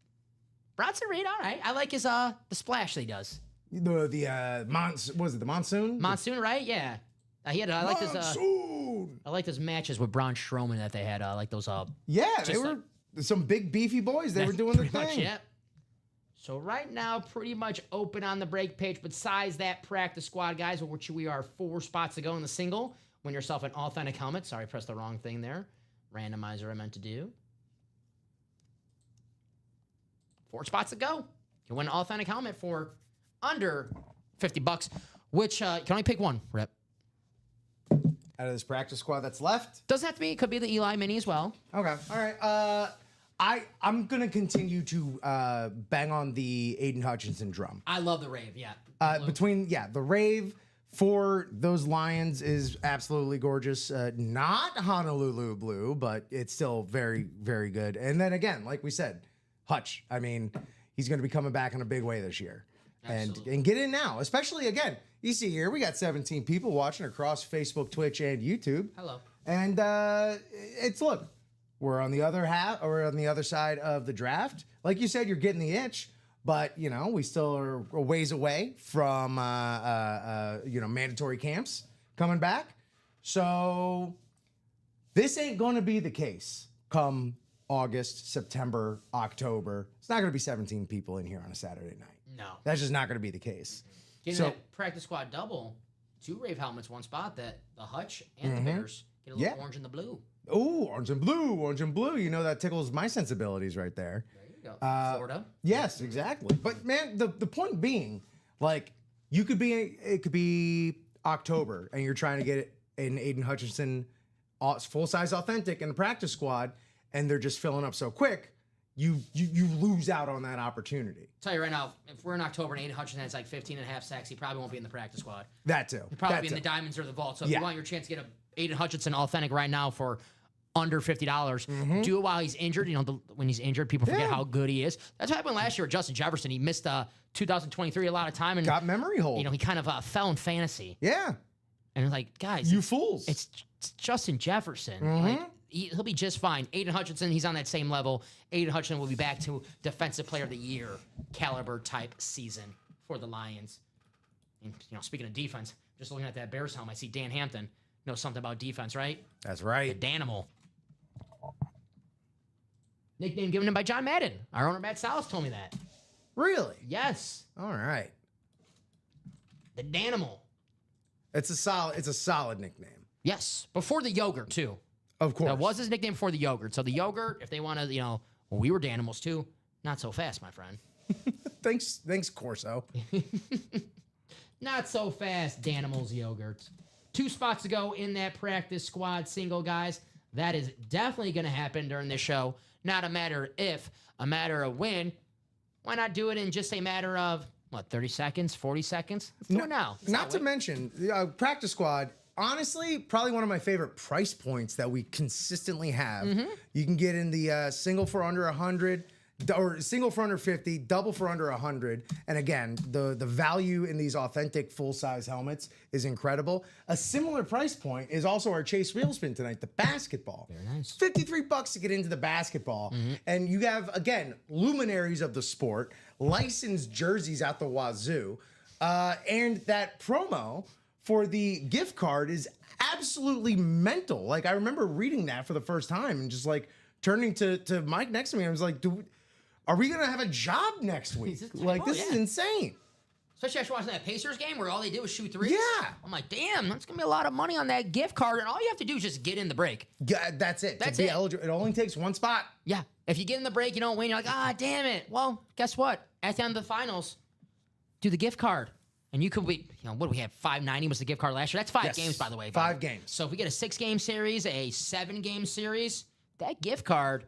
Bronson Reed, all right. I like his the splash that he does. The monsoon? Monsoon, right? Yeah. I like his Monsoon! I like those matches with Braun Strowman that they had. I like those Yeah, they just were some big beefy boys. They were doing the pretty much, thing. yeah. So right now, pretty much open on the break page. Besides that practice squad, guys, which we are 4 spots to go in the single. Win yourself an authentic helmet. Sorry, I pressed the wrong thing there. Randomizer I meant to do. 4 spots to go. You can win an authentic helmet for under $50, which you can only pick one, Rip. Out of this practice squad that's left. Doesn't have to be. It could be the Eli Mini as well. Okay. All right. I'm gonna continue to bang on the Aiden Hutchinson drum. I love the Rave, yeah. The Rave for those Lions is absolutely gorgeous. Not Honolulu blue, but it's still very, very good. And then again, like we said, Hutch. I mean, he's gonna be coming back in a big way this year. Absolutely. And get in now, especially again. You see here, we got 17 people watching across Facebook, Twitch, and YouTube. Hello. And look, we're on the other side of the draft. Like you said, you're getting the itch, but we still are a ways away from mandatory camps coming back. So this ain't going to be the case come August, September, October. It's not going to be 17 people in here on a Saturday night. No. That's just not going to be the case. Getting that practice squad double, 2 Rave helmets, 1 spot, that the Hutch and the Bears get a little orange and the blue. Oh, orange and blue. That tickles my sensibilities right there. There you go. Florida. Yes, exactly. But man, the point being, like, it could be October and you're trying to get an Aiden Hutchinson full-size authentic in the practice squad and they're just filling up so quick. You lose out on that opportunity. Tell you right now, if we're in October and Aiden Hutchinson has like 15.5 sacks, he probably won't be in the practice squad. That too. He'll probably be in the Diamonds or the Vault. So if you want your chance to get a Aiden Hutchinson authentic right now for under $50, do it while he's injured. When he's injured, people forget how good he is. That's what happened last year with Justin Jefferson. He missed 2023 a lot of time and got memory hold. He kind of fell in fantasy. Yeah. And it's like, guys, you fools. It's Justin Jefferson. Like, he'll be just fine. Aiden Hutchinson, he's on that same level. Aiden Hutchinson will be back to Defensive Player of the Year caliber type season for the Lions. And speaking of defense, just looking at that Bears helmet, I see Dan Hampton knows something about defense, right? That's right. The Danimal. Nickname given him by John Madden. Our owner Matt Salas told me that. Really? Yes. All right. The Danimal. It's a solid nickname. Yes. Before the yogurt too. Of course. That was his nickname for the Yogurt. So the Yogurt, if they want to, well, we were Danimals too. Not so fast, my friend. Thanks, Corso. Not so fast, Danimals Yogurt. 2 spots to go in that practice squad single, guys. That is definitely going to happen during this show. Not a matter if, a matter of when. Why not do it in just a matter of, 30 seconds, 40 seconds? Let's do it now. Not to mention, practice squad, honestly, probably one of my favorite price points that we consistently have. You can get in the single for under 100, or single for under 50, double for under 100. And again, the value in these authentic full-size helmets is incredible. A similar price point is also our Chase Wheelspin tonight, the basketball. Very nice. $53 to get into the basketball. And you have, again, luminaries of the sport, licensed jerseys out the wazoo. And that promo for the gift card is absolutely mental. Like, I remember reading that for the first time and just like turning to Mike next to me. I was like, are we going to have a job next week? This is insane. Especially after watching that Pacers game where all they did was shoot threes. Yeah. I'm like, damn, that's going to be a lot of money on that gift card. And all you have to do is just get in the break. Yeah, that's it. That's to be it. eligible, it only takes one spot. Yeah. If you get in the break, you don't win. You're like, damn it. Well, guess what? At the end of the finals, do the gift card. And you could be, what do we have? $5.90 was the gift card last year. That's 5 Yes. games, by the way. 5 games. So if we get a 6-game series, a 7-game series, that gift card,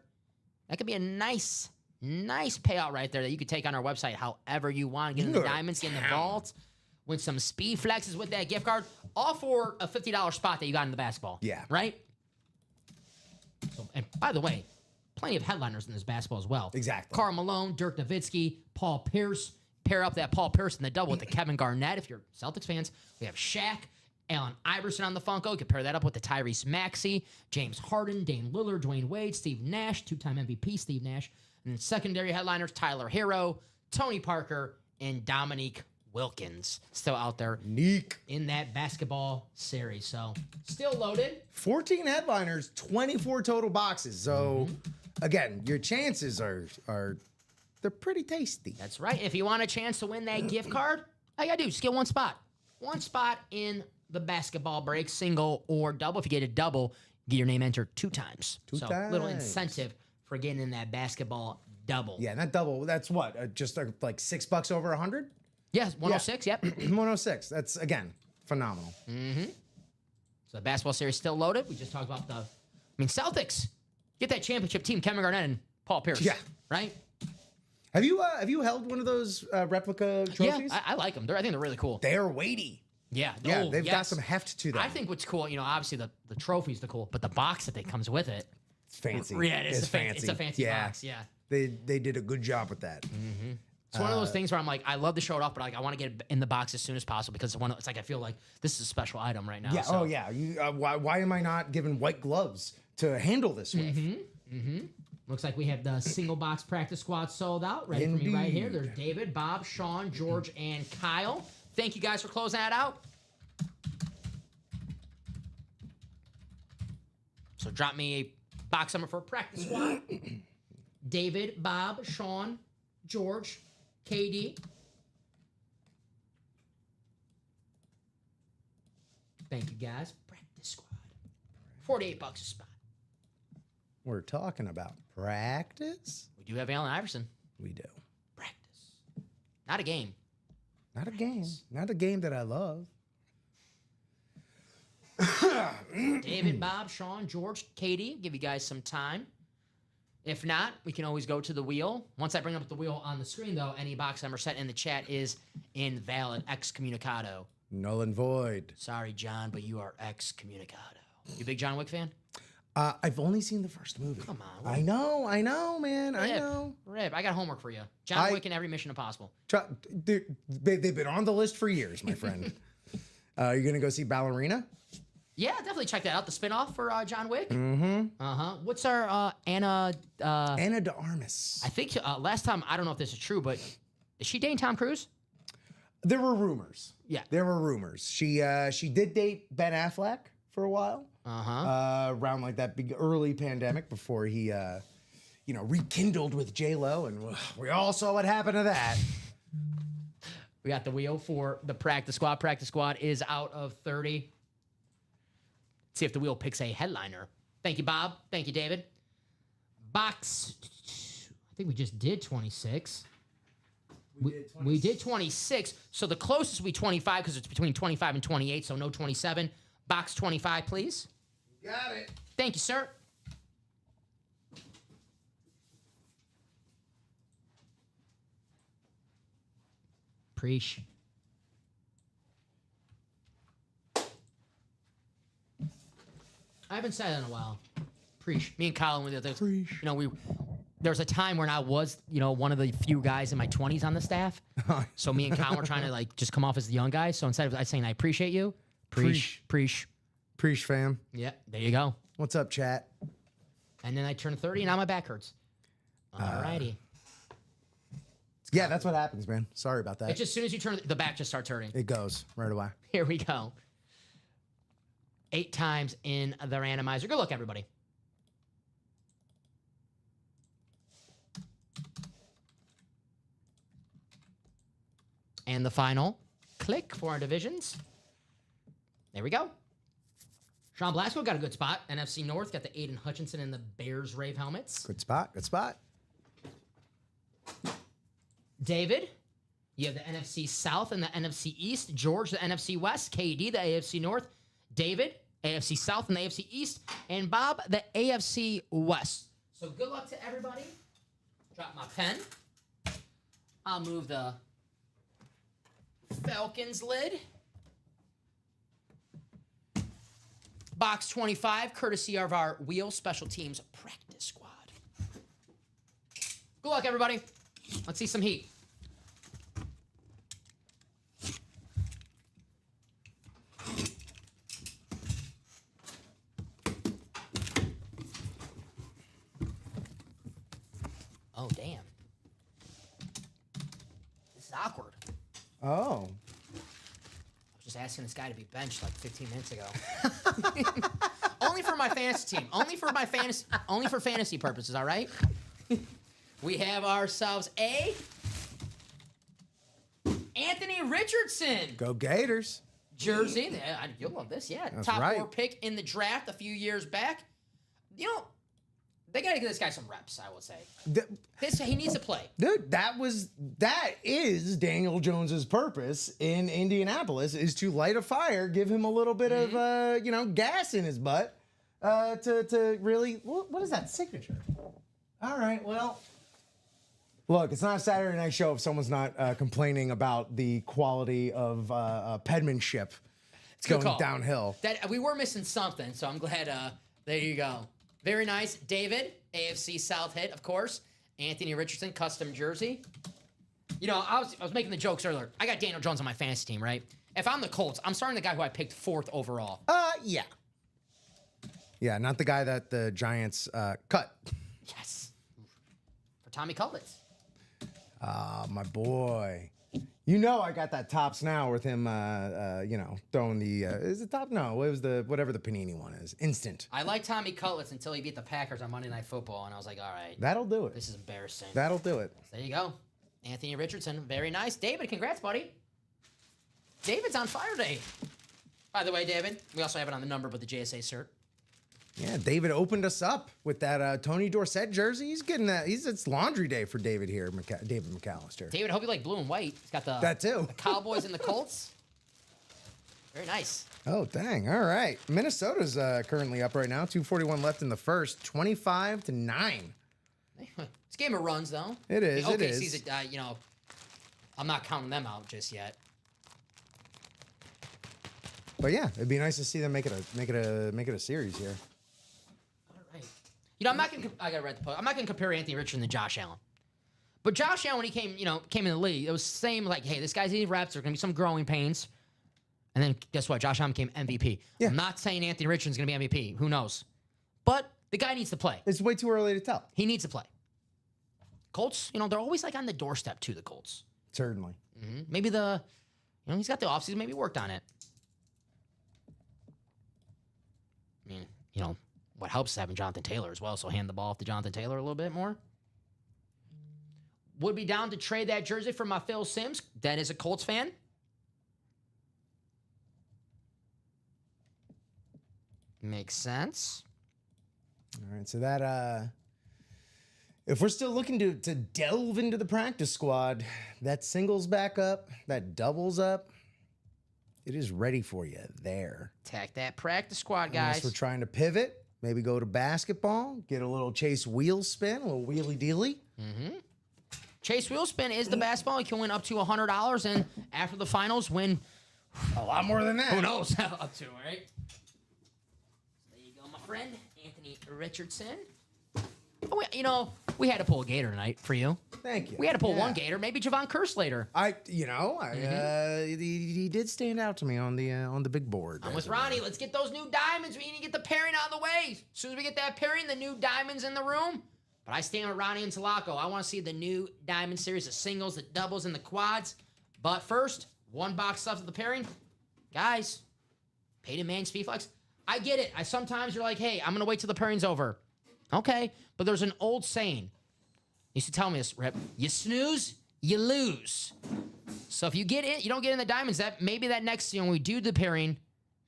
that could be a nice payout right there that you could take on our website however you want. Get in the Good diamonds, get in the town. vault, win some speed flexes with that gift card, all for a $50 spot that you got in the basketball. Yeah. Right? So, and by the way, plenty of headliners in this basketball as well. Exactly. Karl Malone, Dirk Nowitzki, Paul Pierce. Pair up that Paul Pierce in the double with the Kevin Garnett. If you're Celtics fans, we have Shaq, Allen Iverson on the Funko. You can pair that up with the Tyrese Maxey, James Harden, Dame Lillard, Dwayne Wade, Steve Nash, 2-time MVP Steve Nash. And then secondary headliners, Tyler Hero, Tony Parker, and Dominique Wilkins. Still out there Neek. in that basketball series. So, still loaded. 14 headliners, 24 total boxes. So, again, your chances are they're pretty tasty. That's right. If you want a chance to win that gift card, all you got to do is get one spot. One spot in the basketball break, single or double. If you get a double, get your name entered 2 times. Two Little times. incentive for getting in that basketball double. Yeah, not double. That's what? Just like $6 over 100? Yes, 106, yep. 106. That's, again, phenomenal. So the basketball series still loaded. We just talked about Celtics. Get that championship team, Kevin Garnett and Paul Pierce. Yeah. Right? Have you held one of those replica trophies? Yeah, I like them. I think they're really cool. They are weighty. Yeah. Yeah, Oh, they've got yes. some heft to them. I think what's cool, obviously the trophy's the cool, but the box that comes with it. It's fancy. Yeah, it's fancy. It's a fancy box. Yeah. They did a good job with that. It's one of those things where I'm like, I love to show it off, but I want to get it in the box as soon as possible because it's like I feel like this is a special item right now. Yeah. so. Oh, yeah. Why am I not given white gloves to handle this with? Looks like we have the single box practice squad sold out. Ready for me right here. There's David, Bob, Sean, George, and Kyle. Thank you guys for closing that out. So drop me a box number for practice squad. David, Bob, Sean, George, KD. Thank you guys. Practice squad. $48 a spot. We're talking about practice. We do have Allen Iverson. We do. Practice. Not a game. Not a game. Not a game that I love. David, Bob, Sean, George, Katie, give you guys some time. If not, we can always go to the wheel. Once I bring up the wheel on the screen, though, any box number set in the chat is invalid. Excommunicado. Null and void. Sorry, John, but you are excommunicado. You a big John Wick fan? I've only seen the first movie. Come on. I know, man. I know. Rip, I got homework for you. John Wick in every Mission Impossible. They've been on the list for years, my friend. You're going to go see Ballerina? Yeah, definitely check that out. The spinoff for John Wick. Mm-hmm. Uh-huh. What's our Anna... Anna de Armas. I think last time, I don't know if this is true, but is she dating Tom Cruise? There were rumors. Yeah. There were rumors. She did date Ben Affleck for a while. Around like that big early pandemic before he, rekindled with J-Lo, and we all saw what happened to that. We got the wheel for the practice squad. Practice squad is out of 30. Let's see if the wheel picks a headliner Thank you, Bob. Thank you, David. Box, I think we just did 26. We did 26. So the closest will be 25 because it's between 25 and 28, so no 27. Box 25, please. Got it. Thank you, sir. Preach. I haven't said that in a while. Preach. Me and Colin, there was a time when I was, one of the few guys in my 20s on the staff. So me and Colin were trying to just come off as the young guys. So instead of saying I appreciate you, preach. Preach, fam. Yeah, there you go. What's up, chat? And then I turned 30 and now my back hurts. Alrighty. Yeah, that's what happens, man. Sorry about that. It's just as soon as you turn, the back just starts hurting. It goes right away. Here we go. 8 times in the randomizer. Good luck, everybody. And the final click for our divisions. There we go. Sean Blasco got a good spot. NFC North got the Aiden Hutchinson and the Bears Rave helmets. Good spot. Good spot. David, you have the NFC South and the NFC East. George, the NFC West. KD, the AFC North. David, AFC South and the AFC East. And Bob, the AFC West. So good luck to everybody. Drop my pen. I'll move the Falcons lid. Box 25, courtesy of our Wheel Special Teams Practice Squad. Good luck, everybody. Let's see some heat. Oh, damn. This is awkward. Oh. Just asking this guy to be benched like 15 minutes ago. Only for my fantasy team. Only for fantasy purposes, all right? We have ourselves a Anthony Richardson Go Gators. jersey. You'll love this, yeah. That's Top right. 4 pick in the draft a few years back. They got to give this guy some reps, I would say. He needs to play. Dude, that is Daniel Jones's purpose in Indianapolis, is to light a fire, give him a little bit of gas in his butt to really, what is that signature? All right, well, look, it's not a Saturday night show if someone's not complaining about the quality of penmanship. It's going downhill. We were missing something, so I'm glad. There you go. Very nice. David, AFC South hit, of course. Anthony Richardson, custom jersey. I was making the jokes earlier. I got Daniel Jones on my fantasy team, right? If I'm the Colts, I'm starting the guy who I picked 4th overall. Yeah. Yeah, not the guy that the Giants cut. Yes. For Tommy Cutlets. My boy. I got that tops now with him, throwing the, is it top? No, it was whatever the Panini one is. Instant. I like Tommy Cutlets until he beat the Packers on Monday Night Football, and I was like, all right. That'll do it. This is embarrassing. That'll do it. There you go. Anthony Richardson. Very nice. David, congrats, buddy. David's on fire day. By the way, David, we also have it on the number, but the JSA cert. Yeah, David opened us up with that Tony Dorsett jersey. He's getting that. It's laundry day for David here, David McAllister. David, I hope you like blue and white. He's got that too. The Cowboys and the Colts. Very nice. Oh, dang. All right. Minnesota's currently up right now. 2:41 left in the first. 25-9. It's a game of runs, though. It is. Okay, it is. season, I'm not counting them out just yet. But yeah, it'd be nice to see them make it a series here. Right. I'm not gonna. I gotta read the post. I'm not gonna compare Anthony Richardson to Josh Allen. But Josh Allen, when he came in the league, it was the same. Like, hey, this guy's needing reps. There's gonna be some growing pains. And then guess what? Josh Allen became MVP. Yeah. I'm not saying Anthony Richardson's gonna be MVP. Who knows? But the guy needs to play. It's way too early to tell. He needs to play. Colts, they're always like on the doorstep to the Colts. Certainly. Mm-hmm. Maybe he's got the offseason. Maybe worked on it. I mean, what helps is having Jonathan Taylor as well, so hand the ball off to Jonathan Taylor a little bit more. Would be down to trade that jersey for my Phil Simms. That is a Colts fan. Makes sense. All right, so that if we're still looking to delve into the practice squad, that singles back up, that doubles up, it is ready for you there. Attack that practice squad, Unless guys. we're trying to pivot, maybe go to basketball, get a little chase wheel spin, a little wheelie dealy. Chase wheel spin is the basketball. You can win up to $100, and after the finals, win A lot more than that. who knows up to, all right? There you go, my friend, Anthony Richardson. Oh, we had to pull a gator tonight for you. Thank you. We had to pull Yeah. one gator, maybe Javon Curse later. He did stand out to me on the big board. I'm with Ronnie. Let's get those new diamonds. We need to get the pairing out of the way. As soon as we get that pairing, the new diamonds in the room. But I stand with Ronnie and Talaco. I want to see the new diamond series, the singles, the doubles, and the quads. But first, one box left of the pairing. Guys, Peyton Manning Speed Flex. I get it. Sometimes you're like, hey, I'm going to wait till the pairing's over. Okay, but there's an old saying. Used to tell me this, Rip. You snooze, you lose. So if you get in, you don't get in the diamonds. Maybe that next, when we do the pairing,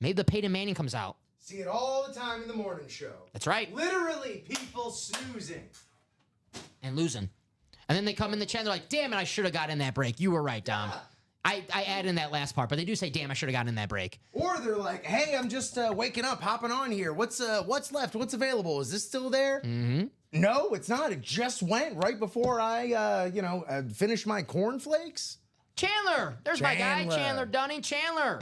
maybe the Peyton Manning comes out. See it all the time in the morning show. That's right. Literally, people snoozing. And losing. And then they come in the chat, they're like, damn it, I should have got in that break. You were right, Dom. Yeah. I add in that last part, but they do say, damn, I should have gotten in that break. Or they're like, hey, I'm just waking up, hopping on here. What's left? What's available? Is this still there? Mm-hmm. No, it's not. It just went right before I finished my cornflakes. Chandler. There's my guy, Chandler. Chandler Dunning. Chandler.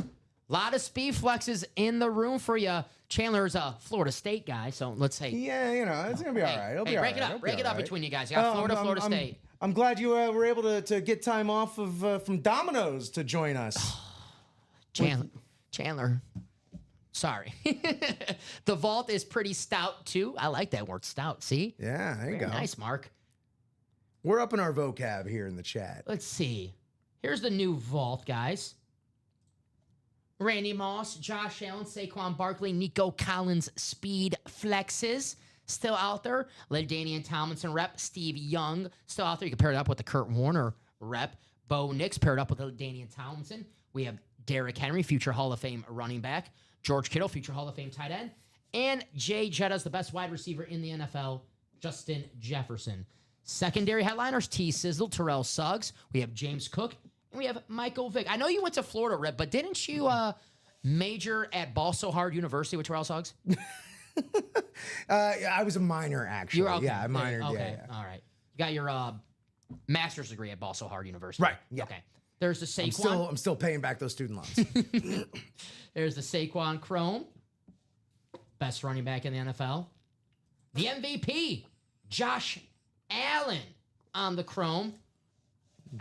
A lot of speed flexes in the room for you. Chandler's a Florida State guy, so let's say. Yeah, it's going to be all right. It'll be all break right. it up. Break it up between you guys. You got Oh, Florida State. I'm glad you were able to get time off from Domino's to join us. Chandler. Sorry. The vault is pretty stout, too. I like that word, stout. See? Yeah, there you go. Nice, Mark. We're upping our vocab here in the chat. Let's see. Here's the new vault, guys. Randy Moss, Josh Allen, Saquon Barkley, Nico Collins, speed flexes. Still out there. LaDainian Tomlinson rep. Steve Young still out there. You can pair it up with the Kurt Warner rep. Bo Nix paired up with LaDainian Tomlinson. We have Derrick Henry, future Hall of Fame running back. George Kittle, future Hall of Fame tight end. And Jay Jettas, the best wide receiver in the NFL, Justin Jefferson. Secondary headliners, T. Sizzle, Terrell Suggs. We have James Cook. And we have Michael Vick. I know you went to Florida, Rip, but didn't you major at Ball So Hard University with Terrell Suggs? I was a minor, actually. You were okay. Yeah, I minored. Okay, Yeah. all right. You got your master's degree at Ball So Hard University. Right, yeah. Okay. There's the Saquon. I'm still paying back those student loans. There's the Saquon Chrome. Best running back in the NFL. The MVP, Josh Allen on the Chrome.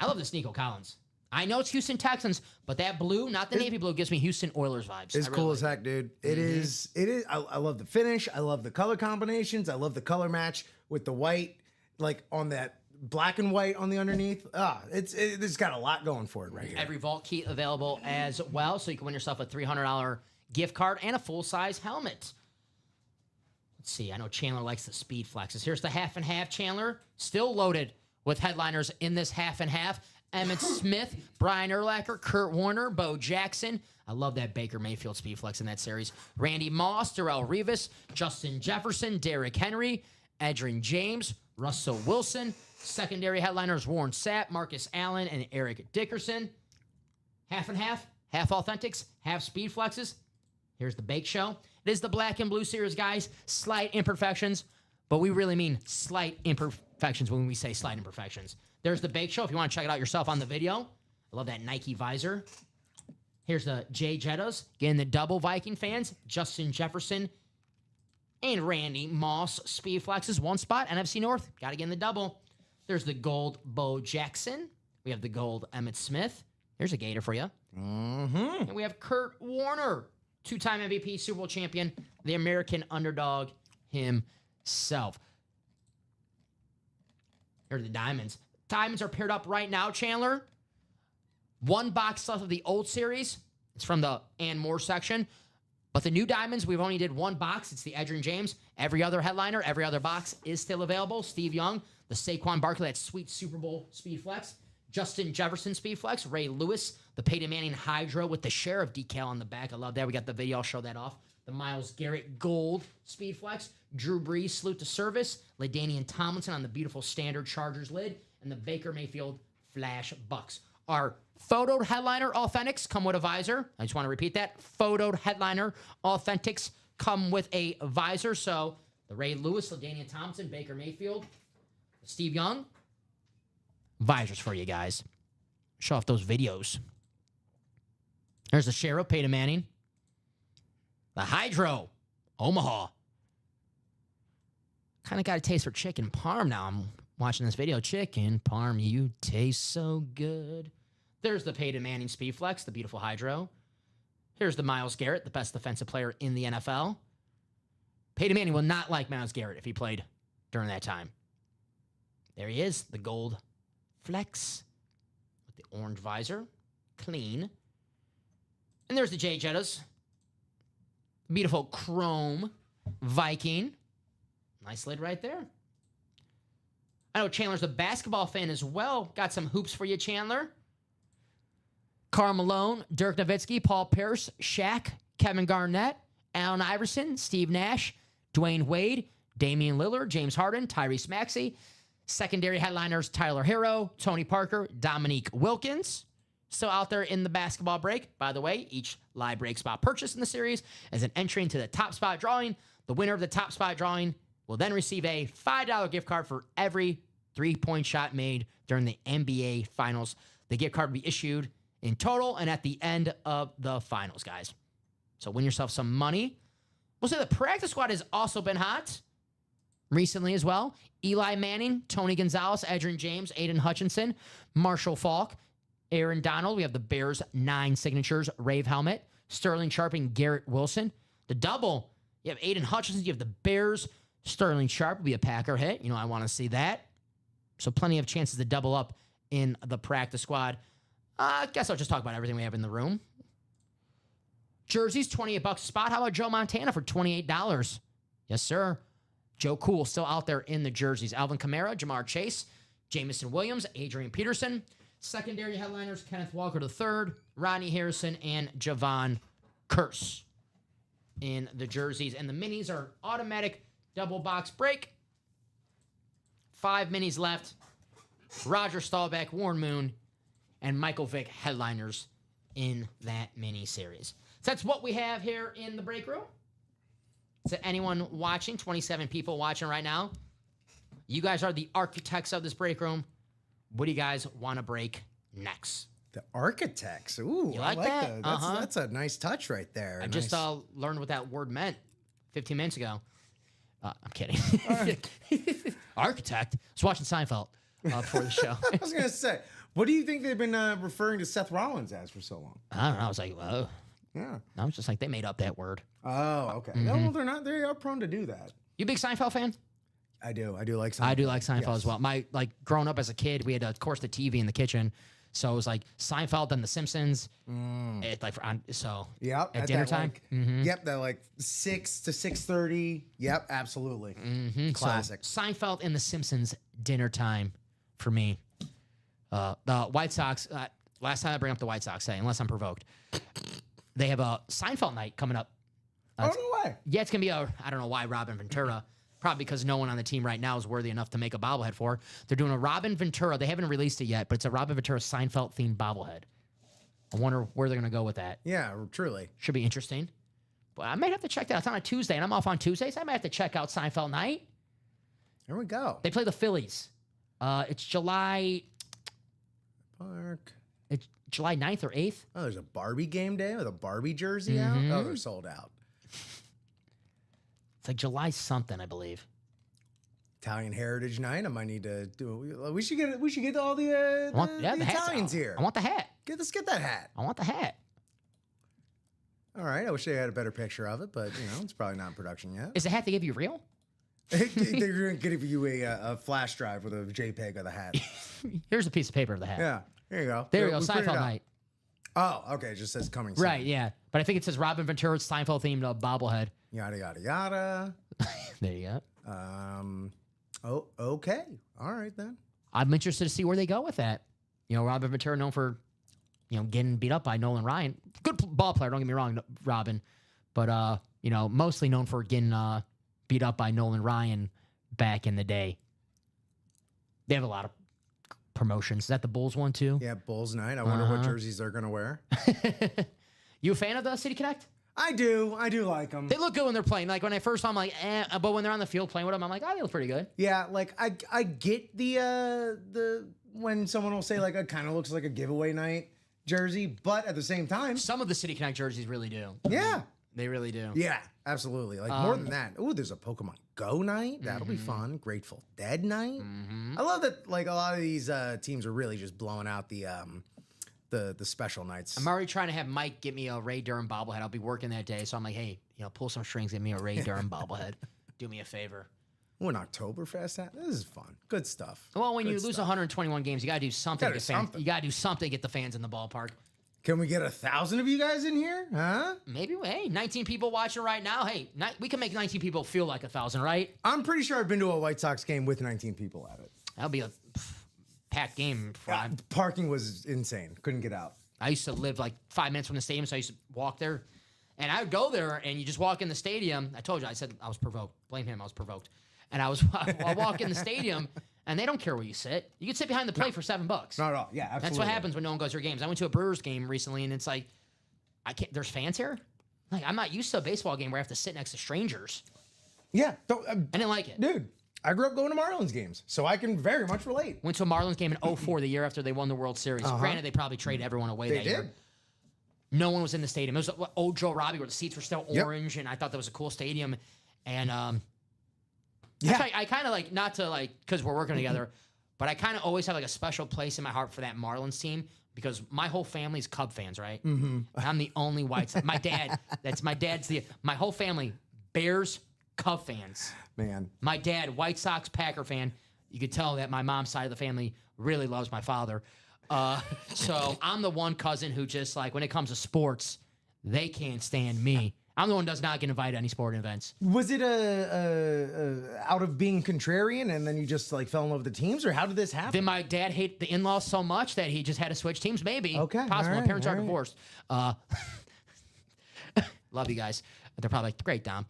I love this Nico Collins. I know it's Houston Texans, but that blue, not the navy blue, gives me Houston Oilers vibes. It's cool as heck, dude. It is. I love the finish. I love the color combinations. I love the color match with the white, like on that black and white on the underneath. It's got a lot going for it right here. Every vault key available as well, so you can win yourself a $300 gift card and a full-size helmet. Let's see. I know Chandler likes the speed flexes. Here's the half and half Chandler, still loaded with headliners in this half and half. Emmett Smith, Brian Urlacher, Kurt Warner, Bo Jackson. I love that Baker Mayfield speed flex in that series. Randy Moss, Darrell Revis, Justin Jefferson, Derrick Henry, Edgerrin James, Russell Wilson. Secondary headliners Warren Sapp, Marcus Allen, and Eric Dickerson. Half and half authentics, half speed flexes. Here's the Bake Show. It is the black and blue series, guys. Slight imperfections, but we really mean slight imperfections when we say slight imperfections. There's the Bake Show if you want to check it out yourself on the video. I love that Nike visor. Here's the Jay Jettas. Again, the double Viking fans. Justin Jefferson and Randy Moss. Speed flexes, one spot. NFC North. Got to get in the double. There's the gold Bo Jackson. We have the gold Emmett Smith. Here's a gator for you. Mm-hmm. And we have Kurt Warner, two-time MVP, Super Bowl champion, the American underdog himself. Here are the diamonds. Diamonds are paired up right now, Chandler. One box left of the old series. It's from the and more section. But the new diamonds, we've only did one box. It's the Edgerrin James. Every other headliner, every other box is still available. Steve Young, the Saquon Barkley, that sweet Super Bowl speed flex. Justin Jefferson speed flex. Ray Lewis, the Peyton Manning Hydra with the Sheriff decal on the back. I love that. We got the video. I'll show that off. The The Myles Garrett Gold Speed Flex. Drew Brees salute to service. LaDainian Tomlinson on the beautiful standard Chargers lid. And the Baker Mayfield Flash Bucks. Our photoed headliner Authentics come with a visor. I just want to repeat that. Photoed headliner Authentics come with a visor. So the Ray Lewis, LaDainian Tomlinson, Baker Mayfield, Steve Young, visors for you guys. Show off those videos. There's the Sheriff, Peyton Manning. The Hydro, Omaha. Kind of got a taste for chicken parm now. I'm watching this video. Chicken parm, you taste so good. There's the Peyton Manning Speed Flex, the beautiful Hydro. Here's the Myles Garrett, the best defensive player in the NFL. Peyton Manning will not like Myles Garrett if he played during that time. There he is, the gold flex with the orange visor. Clean. And there's the Jay Jettas. Beautiful chrome Viking. Nice lid right there. I know Chandler's a basketball fan as well. Got some hoops for you, Chandler. Karl Malone, Dirk Nowitzki, Paul Pierce, Shaq, Kevin Garnett, Allen Iverson, Steve Nash, Dwayne Wade, Damian Lillard, James Harden, Tyrese Maxey. Secondary headliners, Tyler Hero, Tony Parker, Dominique Wilkins. Still out there in the basketball break. By the way, each live break spot purchased in the series is an entry into the top spot drawing. The winner of the top spot drawing will then receive a $5 gift card for every three-point shot made during the NBA Finals. The gift card will be issued in total and at the end of the finals, guys. So win yourself some money. We'll say the practice squad has also been hot recently as well. Eli Manning, Tony Gonzalez, Edgerrin James, Aiden Hutchinson, Marshall Faulk, Aaron Donald. We have the Bears 9 signatures, Rave Helmet, Sterling Sharp, and Garrett Wilson. The double, you have Aiden Hutchinson, you have the Bears, Sterling Sharp will be a Packer hit. You know, I want to see that. So plenty of chances to double up in the practice squad. I guess I'll just talk about everything we have in the room. Jerseys, $28 a spot. How about Joe Montana for $28? Yes, sir. Joe Cool still out there in the jerseys. Alvin Kamara, Jamar Chase, Jamison Williams, Adrian Peterson. Secondary headliners, Kenneth Walker III, Rodney Harrison, and Javon Curse in the jerseys. And the minis are automatic double box break. 5 minis left. Roger Staubach, Warren Moon, and Michael Vick headliners in that mini series. So that's what we have here in the break room. To anyone watching, 27 people watching right now, you guys are the architects of this break room. What do you guys want to break next? The architects. Ooh, You like I like that? that. That's a nice touch right there. I Nice. just learned what that word meant 15 minutes ago. I'm kidding. Architect. I was watching Seinfeld before the show. I was gonna say, what do you think they've been referring to Seth Rollins as for so long? I don't know. I was like, whoa. Yeah. I was just like, they made up that word. Oh, okay. No, well, they're not. They are prone to do that. You a big Seinfeld fan? I do. I do like. Seinfeld. I do like Seinfeld Yes. as well. My growing up as a kid, we had of course the TV in the kitchen, so it was like Seinfeld and The Simpsons. It, like so. Yep. At dinner that, time. Like, Yep. That like 6 to 6:30. Yep. Absolutely. Classic. So, Seinfeld and The Simpsons dinner time for me. The White Sox. Last time I bring up the White Sox, say unless I'm provoked, they have a Seinfeld night coming up. Oh no way. Yeah, it's gonna be I don't know why Robin Ventura. Probably because no one on the team right now is worthy enough to make a bobblehead for. They're doing a Robin Ventura. They haven't released it yet, but it's a Robin Ventura Seinfeld themed bobblehead. I wonder where they're gonna go with that. Yeah. Truly. Should be interesting. But I might have to check that out. It's on a Tuesday, and I'm off on Tuesdays. I might have to check out Seinfeld night. There we go. They play the Phillies. It's July. Park. It's July 9th or 8th. Oh, there's a Barbie game day with a Barbie jersey out. Oh, they're sold out. It's like July something, I believe. Italian Heritage Night. I might need to do. We should get. We should get all the The hat's Italians out. here. I want the hat. Let's get that hat. I want the hat. All right. I wish they had a better picture of it, but it's probably not in production yet. Is the hat they give you real? They're going to give you a flash drive with a JPEG of the hat. Here's a piece of paper of the hat. Yeah. There you go. There you go. We printed it Seinfeld out. night. Oh, okay. It just says coming soon. Right, yeah. But I think it says Robin Ventura's Seinfeld themed bobblehead. Yada, yada, yada. There you go. Oh, okay. All right, then. I'm interested to see where they go with that. Robin Ventura known for, getting beat up by Nolan Ryan. Good ball player, don't get me wrong, Robin. But mostly known for getting beat up by Nolan Ryan back in the day. They have a lot of promotions. Is that the Bulls one too? Yeah, Bulls night. I wonder what jerseys they're gonna wear. You a fan of the City Connect? I do like them. They look good when they're playing. Like when I first saw them, like, but when they're on the field playing with them, I'm like, oh, they look pretty good. Yeah, like I get the when someone will say like it kind of looks like a giveaway night jersey, but at the same time, Some of the City Connect jerseys really do. yeah, They really do. yeah, absolutely. Like more than that. Ooh, there's a Pokemon Go night. That'll be fun. Grateful Dead night. I love that. Like a lot of these teams are really just blowing out the special nights. I'm already trying to have Mike get me a Ray Durham bobblehead. I'll be working that day, so I'm like, hey, pull some strings, get me a Ray Durham bobblehead. Do me a favor. Ooh, an Oktoberfest hat. This is fun. Good stuff. Well, when Good you lose stuff. 121 games, you got to do something. Gotta do something. You got to do something to get the fans in the ballpark. Can we get 1,000 of you guys in here? Huh? Maybe, hey, 19 people watching right now. Hey, we can make 19 people feel like 1,000, right? I'm pretty sure I've been to a White Sox game with 19 people at it. That'll be a packed game. Parking was insane. Couldn't get out. I used to live like 5 minutes from the stadium, so I used to walk there. And I would go there, and you just walk in the stadium. I told you, I said I was provoked. Blame him, I was provoked. And I'll walk in the stadium, and they don't care where you sit. You can sit behind the plate for $7. Not at all. Yeah, absolutely. That's what happens when no one goes to your games. I went to a Brewers game recently, and it's like, there's fans here? Like, I'm not used to a baseball game where I have to sit next to strangers. Yeah. I didn't like it. Dude, I grew up going to Marlins games, so I can very much relate. Went to a Marlins game in 2004, the year after they won the World Series. Granted, they probably traded everyone away They that did. year. No one was in the stadium. It was old Joe Robbie where the seats were still Yep. orange, and I thought that was a cool stadium. And Yeah. actually, I kind of like, not to like, because we're working together, but I kind of always have like a special place in my heart for that Marlins team because my whole family's Cub fans, right? Mm-hmm. I'm the only White Sox. My dad's my whole family, Bears, Cub fans. Man. My dad, White Sox, Packer fan. You could tell that my mom's side of the family really loves my father. So I'm the one cousin who just like, when it comes to sports, they can't stand me. I'm the one who does not get invited to any sporting events. Was it out of being contrarian and then you just like fell in love with the teams, or how did this happen? Then my dad hated the in-laws so much that he just had to switch teams. Maybe. Okay, Possible. all My right, parents are all right. divorced. Love you guys. They're probably like, great, Dom.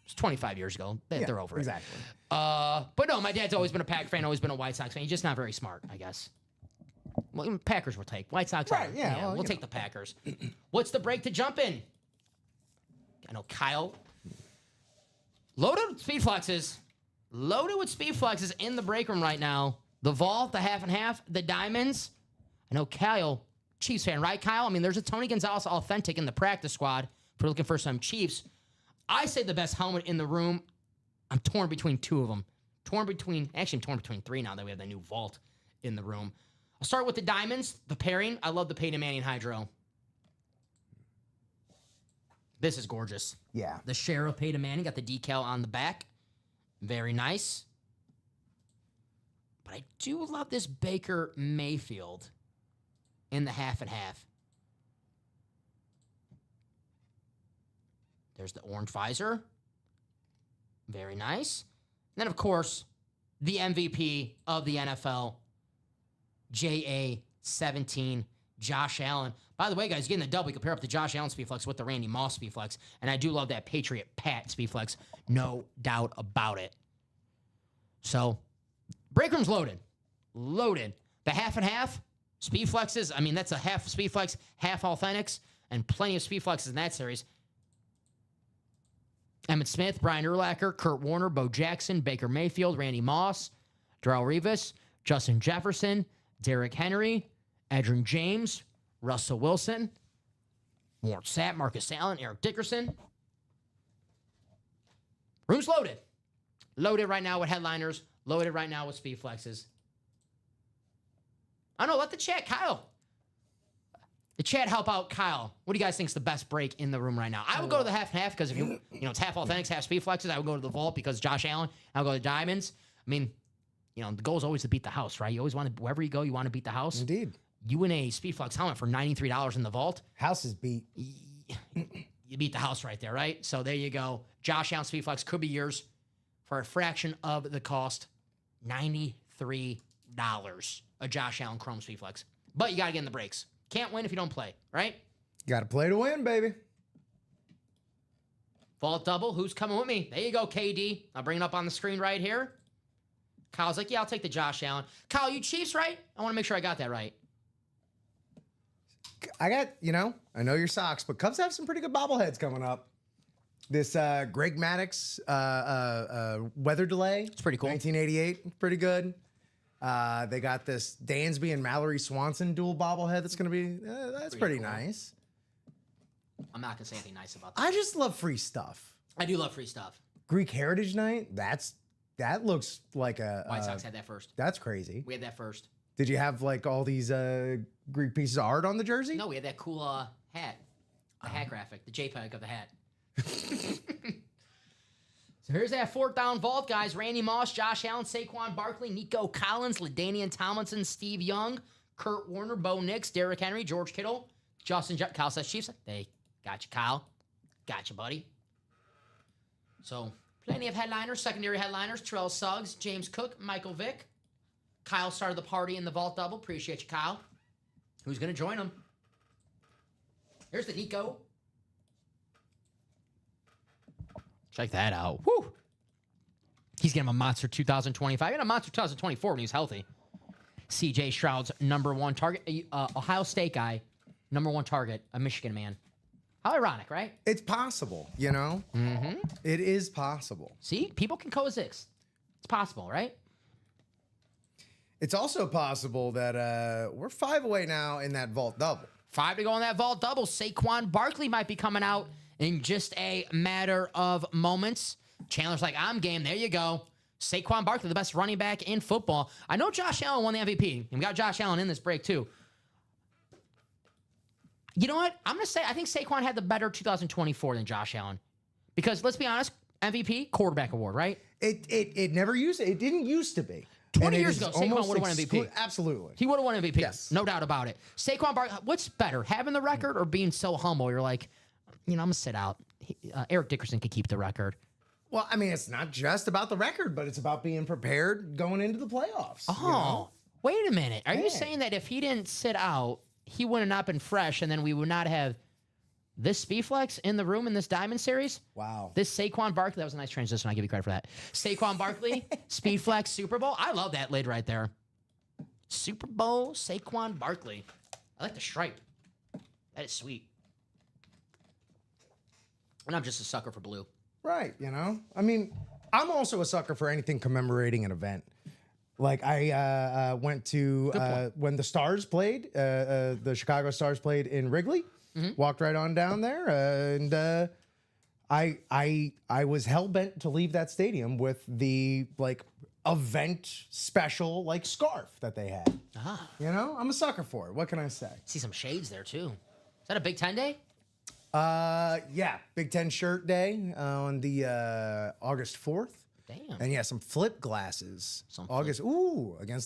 It's 25 years ago. They're over exactly. it. But no, my dad's always been a Packer fan, always been a White Sox fan. He's just not very smart, I guess. Well, even Packers will take. White Sox, Right, yeah, well, we'll take the Packers. What's the break to jump in? I know Kyle. Loaded with speed flexes. Loaded with speed flexes in the break room right now. The Vault, the half and half, the Diamonds. I know Kyle, Chiefs fan, right, Kyle? I mean, there's a Tony Gonzalez authentic in the practice squad if we're looking for some Chiefs. I say the best helmet in the room. I'm torn between two of them. I'm torn between three now that we have the new Vault in the room. I'll start with the Diamonds, the pairing. I love the Peyton Manning Hydro. This is gorgeous. Yeah. The Sheriff Peyton Manning got the decal on the back. Very nice. But I do love this Baker Mayfield in the half and half. There's the orange visor. Very nice. And then, of course, the MVP of the NFL, JA-17, Josh Allen. By the way, guys, getting the double, you compare up the Josh Allen Speedflex with the Randy Moss Speedflex. And I do love that Patriot Pat Speedflex. No doubt about it. So, break room's loaded. Loaded. The half and half, Speedflexes. I mean, that's a half Speedflex, half Authentics, and plenty of Speedflexes in that series. Emmitt Smith, Brian Urlacher, Kurt Warner, Bo Jackson, Baker Mayfield, Randy Moss, Darrelle Revis, Justin Jefferson, Derrick Henry, Edgerrin James, Russell Wilson, Warren Sapp, Marcus Allen, Eric Dickerson. Room's loaded. Loaded right now with headliners. Loaded right now with speed flexes. I don't know, let the chat, Kyle. The chat help out Kyle. What do you guys think is the best break in the room right now? I would go to the half and half because if it's half Authentics, half speed flexes. I would go to the Vault because Josh Allen. I would go to the Diamonds. I mean, the goal is always to beat the house, right? You always want to, wherever you go, you want to beat the house. Indeed. You win a Speedflex helmet for $93 in the Vault. House is beat. You beat the house right there, right? So there you go. Josh Allen Speedflex could be yours for a fraction of the cost. $93. A Josh Allen Chrome Speedflex. But you got to get in the breaks. Can't win if you don't play, right? Got to play to win, baby. Vault double. Who's coming with me? There you go, KD. I'll bring it up on the screen right here. Kyle's like, yeah, I'll take the Josh Allen. Kyle, you Chiefs, right? I want to make sure I got that right. I got, I know your socks, but Cubs have some pretty good bobbleheads coming up. This Greg Maddux weather delay. It's pretty cool. 1988, pretty good. They got this Dansby and Mallory Swanson dual bobblehead that's going to be, that's pretty cool. nice. I'm not going to say anything nice about that. I just love free stuff. I do love free stuff. Greek Heritage Night, that looks like a... White Sox had that first. That's crazy. We had that first. Did you have like all these Greek pieces of art on the jersey? No, we had that cool hat. The hat graphic. The JPEG of the hat. So here's that 4th down vault, guys. Randy Moss, Josh Allen, Saquon Barkley, Nico Collins, LaDainian Tomlinson, Steve Young, Kurt Warner, Bo Nix, Derrick Henry, George Kittle, Kyle says Chiefs. They got you, Kyle. Got you, buddy. So plenty of headliners, secondary headliners. Terrell Suggs, James Cook, Michael Vick. Kyle started the party in the vault double. Appreciate you, Kyle. Who's going to join him? Here's the Nico. Check that out. Woo! He's getting a monster 2025 and a monster 2024 when he's healthy. CJ Stroud's #1 target. Ohio State guy, #1 target, a Michigan man. How ironic, right? It's possible, Mm-hmm. It is possible. See? People can coexist. It's possible, right? It's also possible that we're 5 away now in that vault double. 5 to go on that vault double. Saquon Barkley might be coming out in just a matter of moments. Chandler's like, I'm game. There you go. Saquon Barkley, the best running back in football. I know Josh Allen won the MVP, and we got Josh Allen in this break too. You know what? I'm going to say I think Saquon had the better 2024 than Josh Allen. Because let's be honest, MVP, quarterback award, right? It never used it didn't used to be. 20 years ago, Saquon would have won MVP. Absolutely. He would have won MVP. Yes. No doubt about it. Saquon Barkley, what's better, having the record or being so humble? You're like, I'm going to sit out. Eric Dickerson could keep the record. Well, I mean, it's not just about the record, but it's about being prepared going into the playoffs. Oh, wait a minute. Are you saying that if he didn't sit out, he would have not been fresh, and then we would not have this Speedflex in the room in this Diamond Series? Wow. This Saquon Barkley, that was a nice transition. I give you credit for that. Saquon Barkley, Speedflex Super Bowl. I love that lid right there. Super Bowl, Saquon Barkley. I like the stripe. That is sweet. And I'm just a sucker for blue. Right, I mean, I'm also a sucker for anything commemorating an event. Like I went to when the Stars played, the Chicago Stars played in Wrigley. Mm-hmm. Walked right on down there, and I was hell bent to leave that stadium with the event special scarf that they had. Ah. I'm a sucker for it. What can I say? See some shades there too. Is that a Big Ten day? Yeah, Big Ten shirt day on the August 4th. Damn. And yeah, some flip glasses. Against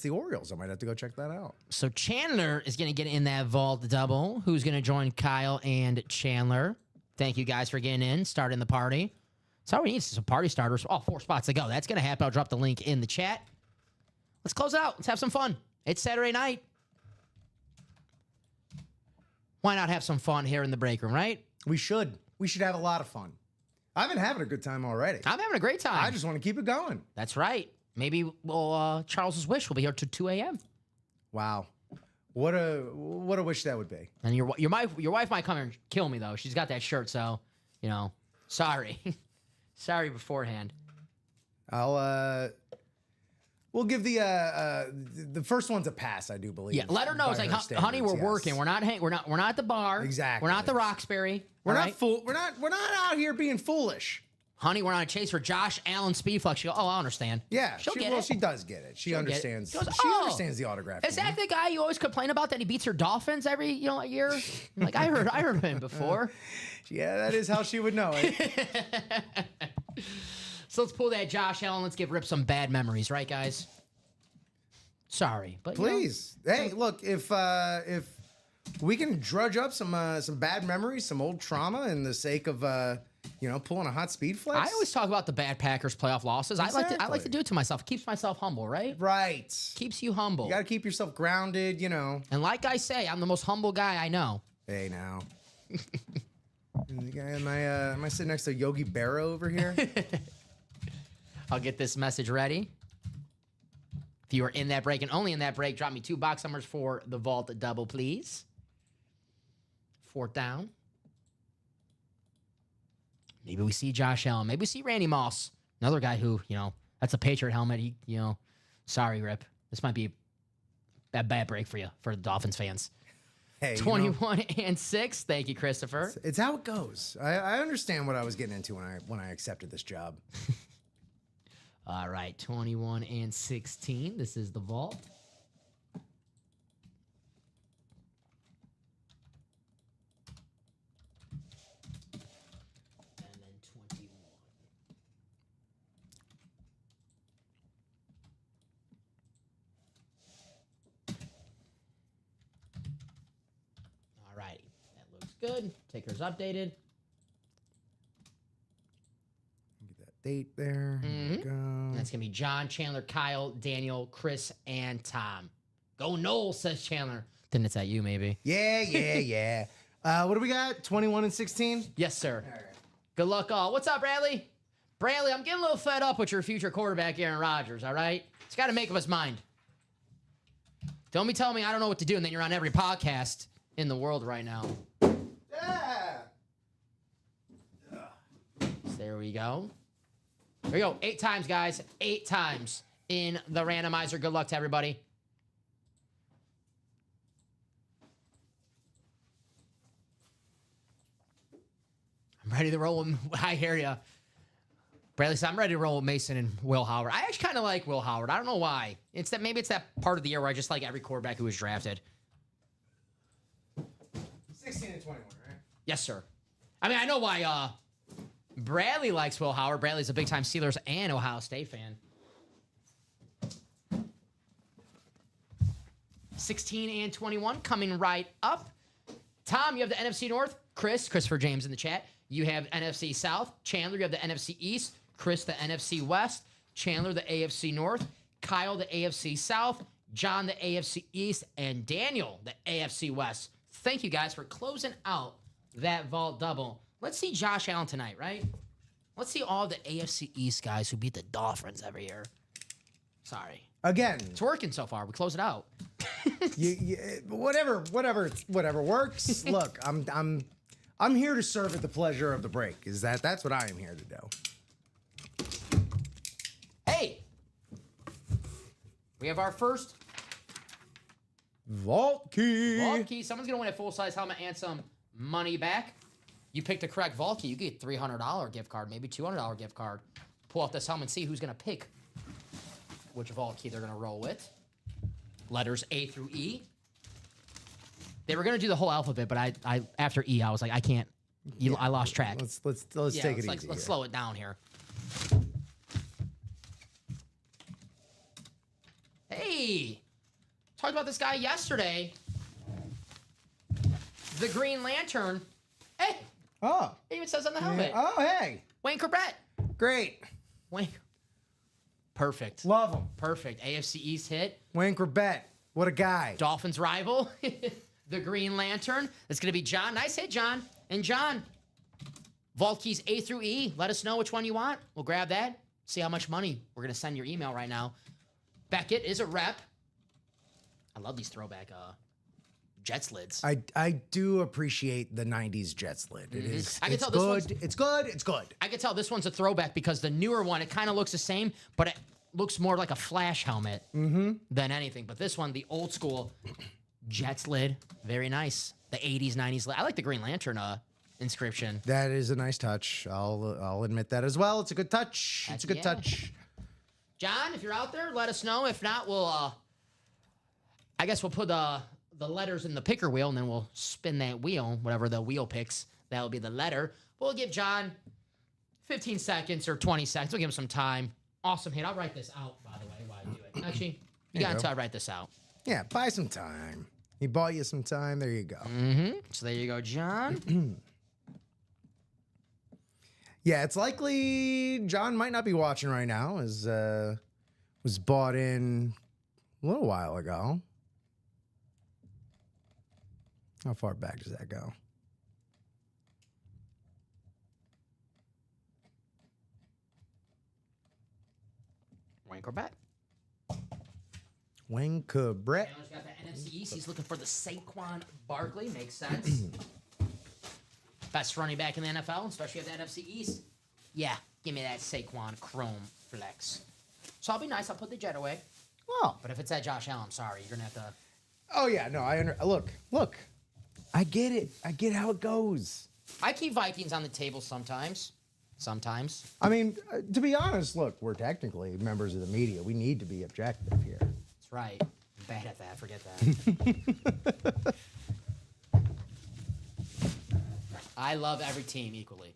the Orioles. I might have to go check that out. So Chandler is going to get in that vault double. Who's going to join Kyle and Chandler? Thank you guys for getting in, starting the party. That's all we need, some party starters. 4 spots to go. That's going to happen. I'll drop the link in the chat. Let's close it out. Let's have some fun. It's Saturday night. Why not have some fun here in the break room, right? We should. We should have a lot of fun. I've been having a good time already. I'm having a great time. I just want to keep it going. That's right. Maybe Charles's wish will be here till 2 a.m. Wow. What a wish that would be. And your wife might come and kill me, though. She's got that shirt, so, sorry. Sorry beforehand. We'll give the first one's a pass, I do believe. Yeah, let her know. It's like, honey, we're working. We're not at the bar. Exactly. We're not at the Roxbury. We're not out here being foolish. Honey, we're on a chase for Josh Allen Speedflex. She goes, I understand. Yeah, she'll get it. She does get it. She understands. She goes, she understands the autograph. Is that the guy you always complain about that he beats her Dolphins every year? I'm like, I heard him before. Yeah, that is how she would know it. So let's pull that Josh Allen. Let's give Rip some bad memories, right, guys? Sorry, but please. Hey, look, if we can drudge up some bad memories, some old trauma, in the sake of pulling a hot speed flex. I always talk about the bad Packers playoff losses. Exactly. I like to do it to myself. It keeps myself humble, right? Right. Keeps you humble. You got to keep yourself grounded, And like I say, I'm the most humble guy I know. Hey, now. Am I sitting next to Yogi Berra over here? I'll get this message ready. If you are in that break and only in that break, drop me 2 box numbers for the vault double, please. 4th down. Maybe we see Josh Allen. Maybe we see Randy Moss. Another guy who, that's a Patriot helmet. He, sorry, Rip. This might be a bad break for you, for the Dolphins fans. Hey, 21 and 6. Thank you, Christopher. It's how it goes. I understand what I was getting into when I accepted this job. All right, 21 and 16. This is the vault. And then 21. All righty, that looks good. Ticker's updated. Get that date there. There we go. That's going to be John, Chandler, Kyle, Daniel, Chris, and Tom. Go Noel, says Chandler. Then it's at you, maybe. Yeah. What do we got? 21 and 16? Yes, sir. All right. Good luck, all. What's up, Bradley? Bradley, I'm getting a little fed up with your future quarterback, Aaron Rodgers, all right? He's got to make up his mind. Don't be telling me I don't know what to do, and then you're on every podcast in the world right now. Yeah. So there we go. There we go. 8 times, guys. 8 times in the randomizer. Good luck to everybody. I'm ready to roll. I hear ya. Bradley said, I'm ready to roll with Mason and Will Howard. I actually kind of like Will Howard. I don't know why. Maybe it's that part of the year where I just like every quarterback who was drafted. 16 and 21, right? Yes, sir. I mean, I know why Bradley likes Will Howard. Bradley's a big-time Steelers and Ohio State fan. 16 and 21 coming right up. Tom, you have the NFC North. Christopher James in the chat. You have NFC South. Chandler, you have the NFC East. Chris, the NFC West. Chandler, the AFC North. Kyle, the AFC South. John, the AFC East. And Daniel, the AFC West. Thank you guys for closing out that vault double. Let's see Josh Allen tonight, right? Let's see all the AFC East guys who beat the Dolphins every year. Sorry. Again, It's working so far. We close it out. whatever works. Look, I'm here to serve at the pleasure of the break. That's what I am here to do. Hey! We have our first Vault key. vault key. Someone's going to win a full-size helmet and some money back. You pick the correct vault key, you get a $300 gift card, maybe $200 gift card. Pull out this helmet and see who's going to pick which vault key they're going to roll with. Letters A through E. They were going to do the whole alphabet, but I after E, I was like, I can't. I lost track. Let's take it easy. Let's slow it down here. Hey, talked about this guy yesterday. The Green Lantern. Hey, Oh. it even says on the helmet. Oh, hey. Wayne Corbett. Great. Wayne. Perfect. Love him. Perfect. AFC East hit. Wayne Corbett. What a guy. Dolphins rival. The Green Lantern. That's going to be John. Nice hit, John. And John, vault keys A through E. Let us know which one you want. We'll grab that. See how much money we're going to send your email right now. Beckett is a rep. I love these throwback Jets lids. I do appreciate the 90s Jets lid. It is. I can It's tell this one's- good. It's good. It's good. I can tell this one's a throwback because the newer one, it kind of looks the same, but it looks more like a Flash helmet than anything. But this one, the old school Jets lid, very nice. The 80s, 90s lid. I like the Green Lantern inscription. That is a nice touch. I'll admit that as well. It's a good touch. It's a good Yeah. touch. John, if you're out there, let us know. If not, we'll, I guess we'll put the letters in the picker wheel, and then we'll spin that wheel, whatever the wheel picks. That'll be the letter. We'll give John 15 seconds or 20 seconds. We'll give him some time. Awesome hit. I'll write this out, by the way, while I do it. Actually, you got until I write this out. Yeah, buy some time. He bought you some time. There you go. So there you go, John. Yeah, it's likely John might not be watching right now. As was bought in a little while ago. How far back does that go? Wayne Corbett. Wayne Corbett. Taylor's got the NFC East. He's looking for the Saquon Barkley. Makes sense. Best running back in the NFL, especially at the NFC East. Yeah, give me that Saquon Chrome flex. So I'll be nice. I'll put the jet away. Well, But if it's at Josh Allen, I'm sorry. You're going to have to... oh yeah, no, look. I get it. I get how it goes. I keep Vikings on the table sometimes. Sometimes. I mean, to be honest, look, we're technically members of the media. We need to be objective here. That's right. I'm bad at that. Forget that. I love every team equally.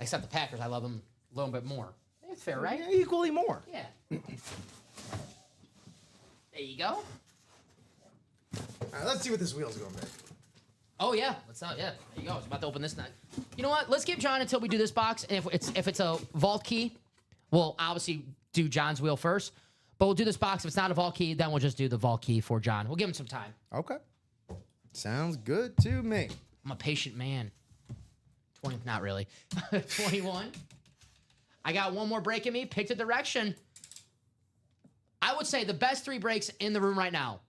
Except the Packers. I love them a little bit more. It's fair, right? Yeah, equally more. Yeah. There you go. All right, let's see what this wheel's going to make. Oh yeah, let's not. Yeah, there you go. I was about to open this night. You know what? Let's give John until we do this box, and if it's a vault key, we'll obviously do John's wheel first. But we'll do this box. If it's not a vault key, then we'll just do the vault key for John. We'll give him some time. Okay. Sounds good to me. I'm a patient man. 20, not really. 21. I got one more break in me. Picked a direction. I would say the best 3 breaks in the room right now.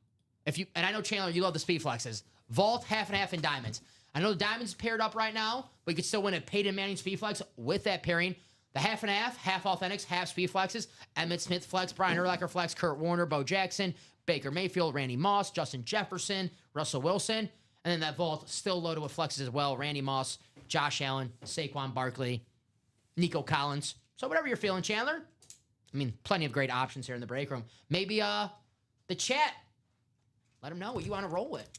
And I know Chandler, you love the speed flexes. Vault, half and half, and diamonds. I know the diamonds paired up right now, but you could still win a Peyton Manning speed flex with that pairing. The half and half authentics, half speed flexes. Emmitt Smith flex, Brian Urlacher flex, Kurt Warner, Bo Jackson, Baker Mayfield, Randy Moss, Justin Jefferson, Russell Wilson. And then that vault still loaded with flexes as well. Randy Moss, Josh Allen, Saquon Barkley, Nico Collins. So whatever you're feeling, Chandler. I mean, plenty of great options here in the break room. Maybe the chat. Let them know what you want to roll with.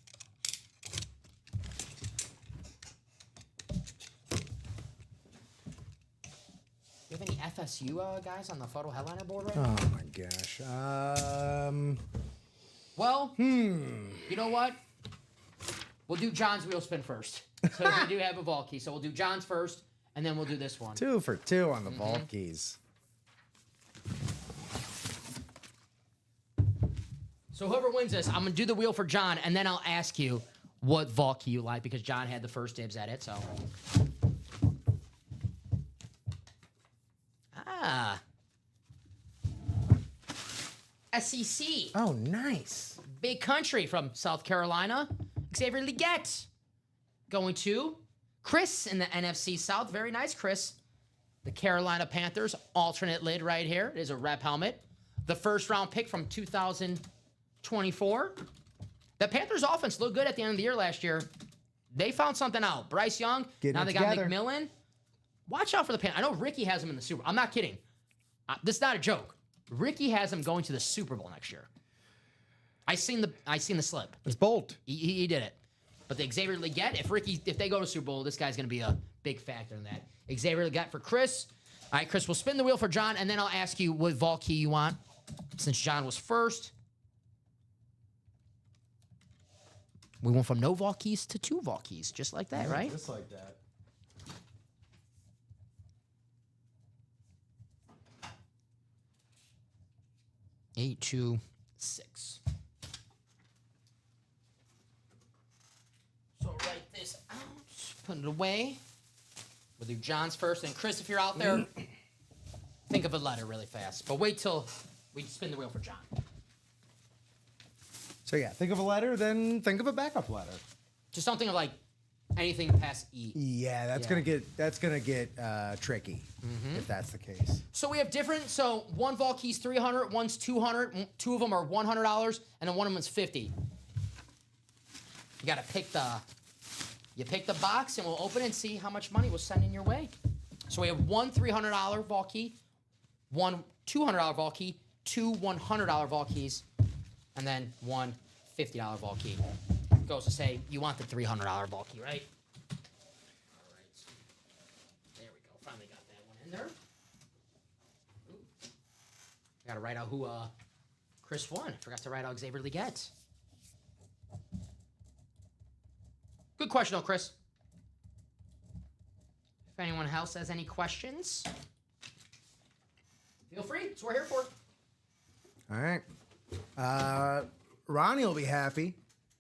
Do you have any FSU guys on the photo headliner board right now? Oh my gosh. Well, you know what? We'll do John's wheel spin first. So we do have a vault key. So we'll do John's first, and then we'll do this one. 2 for 2 on the vault keys. So whoever wins this, I'm going to do the wheel for John, and then I'll ask you what vault key you like, because John had the first dibs at it, so. SEC. Oh, nice. Big country from South Carolina. Xavier Legette. Going to Chris in the NFC South. Very nice, Chris. The Carolina Panthers. Alternate lid right here. It is a rep helmet. The first round pick from 2024. The Panthers offense looked good at the end of the year last year. They found something out. Bryce Young. Getting now it they together. got McMillan. Watch out for the Panthers. I know Ricky has them in the Super Bowl. I'm not kidding. This is not a joke. Ricky has them going to the Super Bowl next year. I seen the slip. It's bold. He did it. But the Xavier Legette, if they go to Super Bowl, this guy's going to be a big factor in that. Xavier Legette for Chris. All right, Chris, we'll spin the wheel for John, and then I'll ask you what vault key you want, since John was first. We went from no vault keys to 2 vault keys, just like that, right? Just like that. Eight, 2, 6. So write this out. Put it away. We'll do John's first. And Chris, if you're out there, think of a letter really fast. But wait till we spin the wheel for John. So yeah, think of a letter, then think of a backup letter. Just something like anything past E. Yeah, that's gonna get tricky if that's the case. So we have different. So one vault key's $300, one's $200. 2 of them are $100, and then one of them is $50. You gotta pick the box, and we'll open it and see how much money we'll send in your way. So we have one $300 vault key, one $200 vault key, 2 $100 vault keys, and then one $50 vault key. Goes to say you want the $300 vault key, right? All right. There we go. Finally got that one in there. Ooh. I gotta write out who Chris won. Forgot to write out Xavier Legette. Good question, though, Chris. If anyone else has any questions, feel free. That's what we're here for. All right. Ronnie will be happy.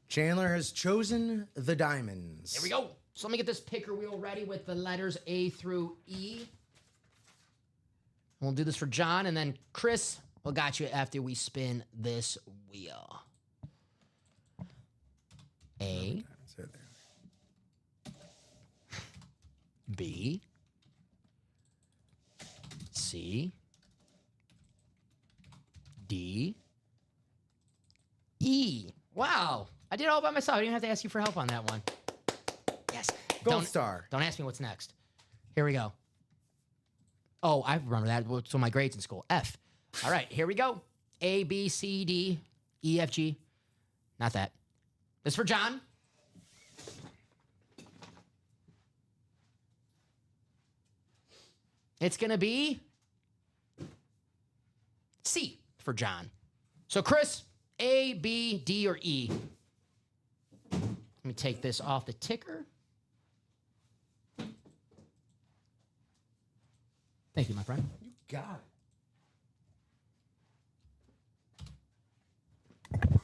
Chandler has chosen the diamonds. There we go. So let me get this picker wheel ready with the letters A through E. We'll do this for John, and then Chris will got you after we spin this wheel. A, B, C, D, E. Wow. I did it all by myself. I didn't have to ask you for help on that one. Yes. Gold star. Don't ask me what's next. Here we go. Oh, I remember that. What's on my grades in school? F. All right, here we go. A, B, C, D, E, F, G. Not that. This is for John. It's going to be C for John. So, Chris, A, B, D, or E? Let me take this off the ticker. Thank you, my friend. You got it.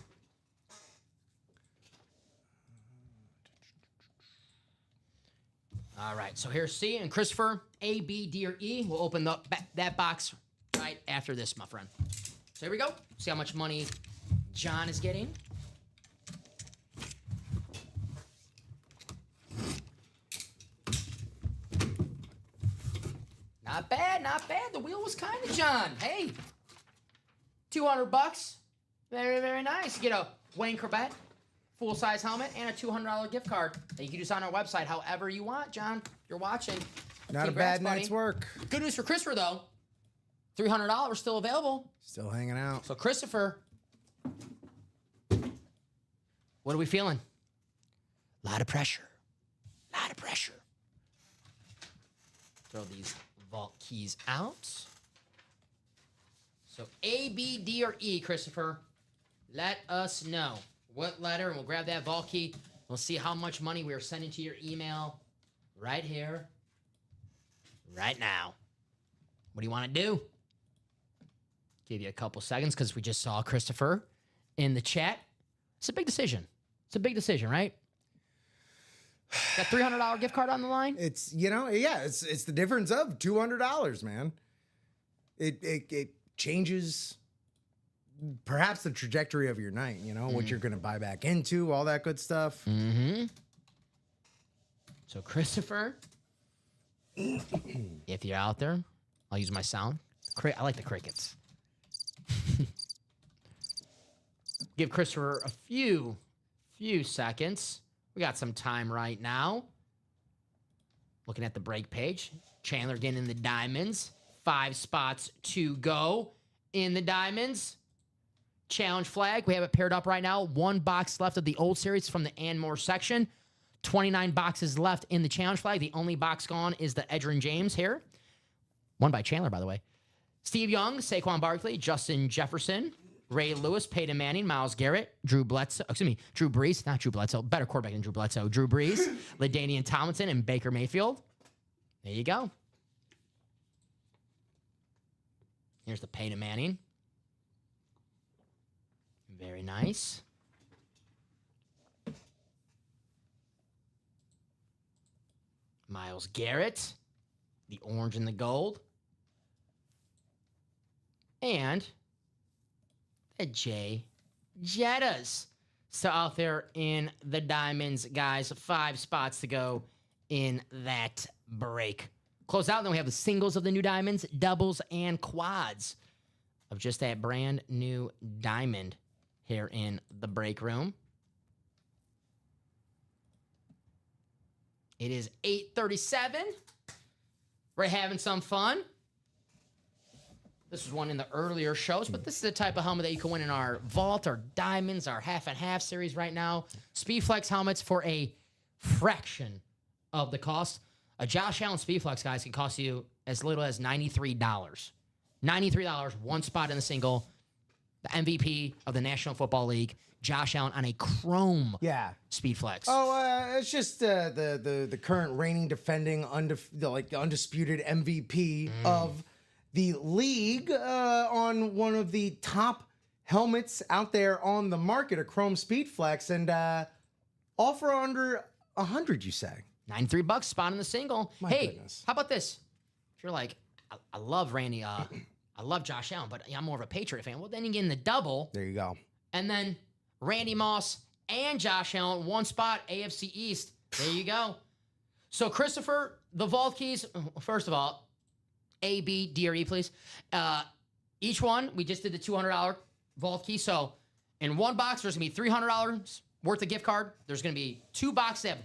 All right, so here's C and Christopher, A, B, D, or E. We'll open that box right after this, my friend. So here we go. See how much money John is getting. Not bad, not bad. The wheel was kind of John. Hey, $200. Very, very nice. You get a Wayne Corbett full-size helmet and a $200 gift card that you can use on our website however you want, John. You're watching. Not Congrats, a bad buddy. night's work. Good news for Christopher, though. $300 still available. Still hanging out. So, Christopher, what are we feeling? A lot of pressure. A lot of pressure. Throw these vault keys out. So, A, B, D, or E, Christopher. Let us know what letter, and we'll grab that vault key. We'll see how much money we are sending to your email right here, right now. What do you want to do? Give you a couple seconds because we just saw Christopher in the chat. It's a big decision. It's a big decision, right? Got $300 gift card on the line? It's, it's the difference of $200, man. It changes perhaps the trajectory of your night, what you're going to buy back into, all that good stuff. Mm-hmm. So, Christopher, if you're out there, I'll use my sound. I like the crickets. Give Christopher a few seconds. We got some time right now. Looking at the break page. Chandler getting in the diamonds. 5 spots to go in the diamonds. Challenge flag. We have it paired up right now. 1 box left of the old series from the and more section. 29 boxes left in the challenge flag. The only box gone is the Edgerrin James here. Won by Chandler, by the way. Steve Young, Saquon Barkley, Justin Jefferson, Ray Lewis, Peyton Manning, Myles Garrett, Drew Brees, not Drew Bledsoe, better quarterback than Drew Bledsoe, Drew Brees, LaDainian Tomlinson, and Baker Mayfield. There you go. Here's the Peyton Manning. Very nice. Myles Garrett, the orange and the gold. And the Jay Jettas. So out there in the diamonds, guys, 5 spots to go in that break. Close out, and then we have the singles of the new diamonds, doubles, and quads of just that brand new diamond here in the break room. It is 8:37. We're having some fun. This was one in the earlier shows, but this is the type of helmet that you can win in our vault, our diamonds, our half and half series right now. Speedflex helmets for a fraction of the cost. A Josh Allen Speedflex, guys, can cost you as little as $93. $93, 1 spot in the single. The MVP of the National Football League, Josh Allen on a chrome Speedflex. Oh, it's just the current reigning, defending, undisputed MVP of the league on one of the top helmets out there on the market, a chrome Speedflex, and all for under $100, you say? $93, spot in the single. My hey, goodness. how about this? If you're like, I love Randy. I love Josh Allen, but I'm more of a Patriot fan. Well, then you get in the double, There you go. and then Randy Moss and Josh Allen, one spot, AFC East. There you go. So, Christopher, the vault keys, first of all, A, B, D, or E, please. Each one, we just did the $200 vault key. So, in one box, there's going to be $300 worth of gift card. There's going to be two boxes that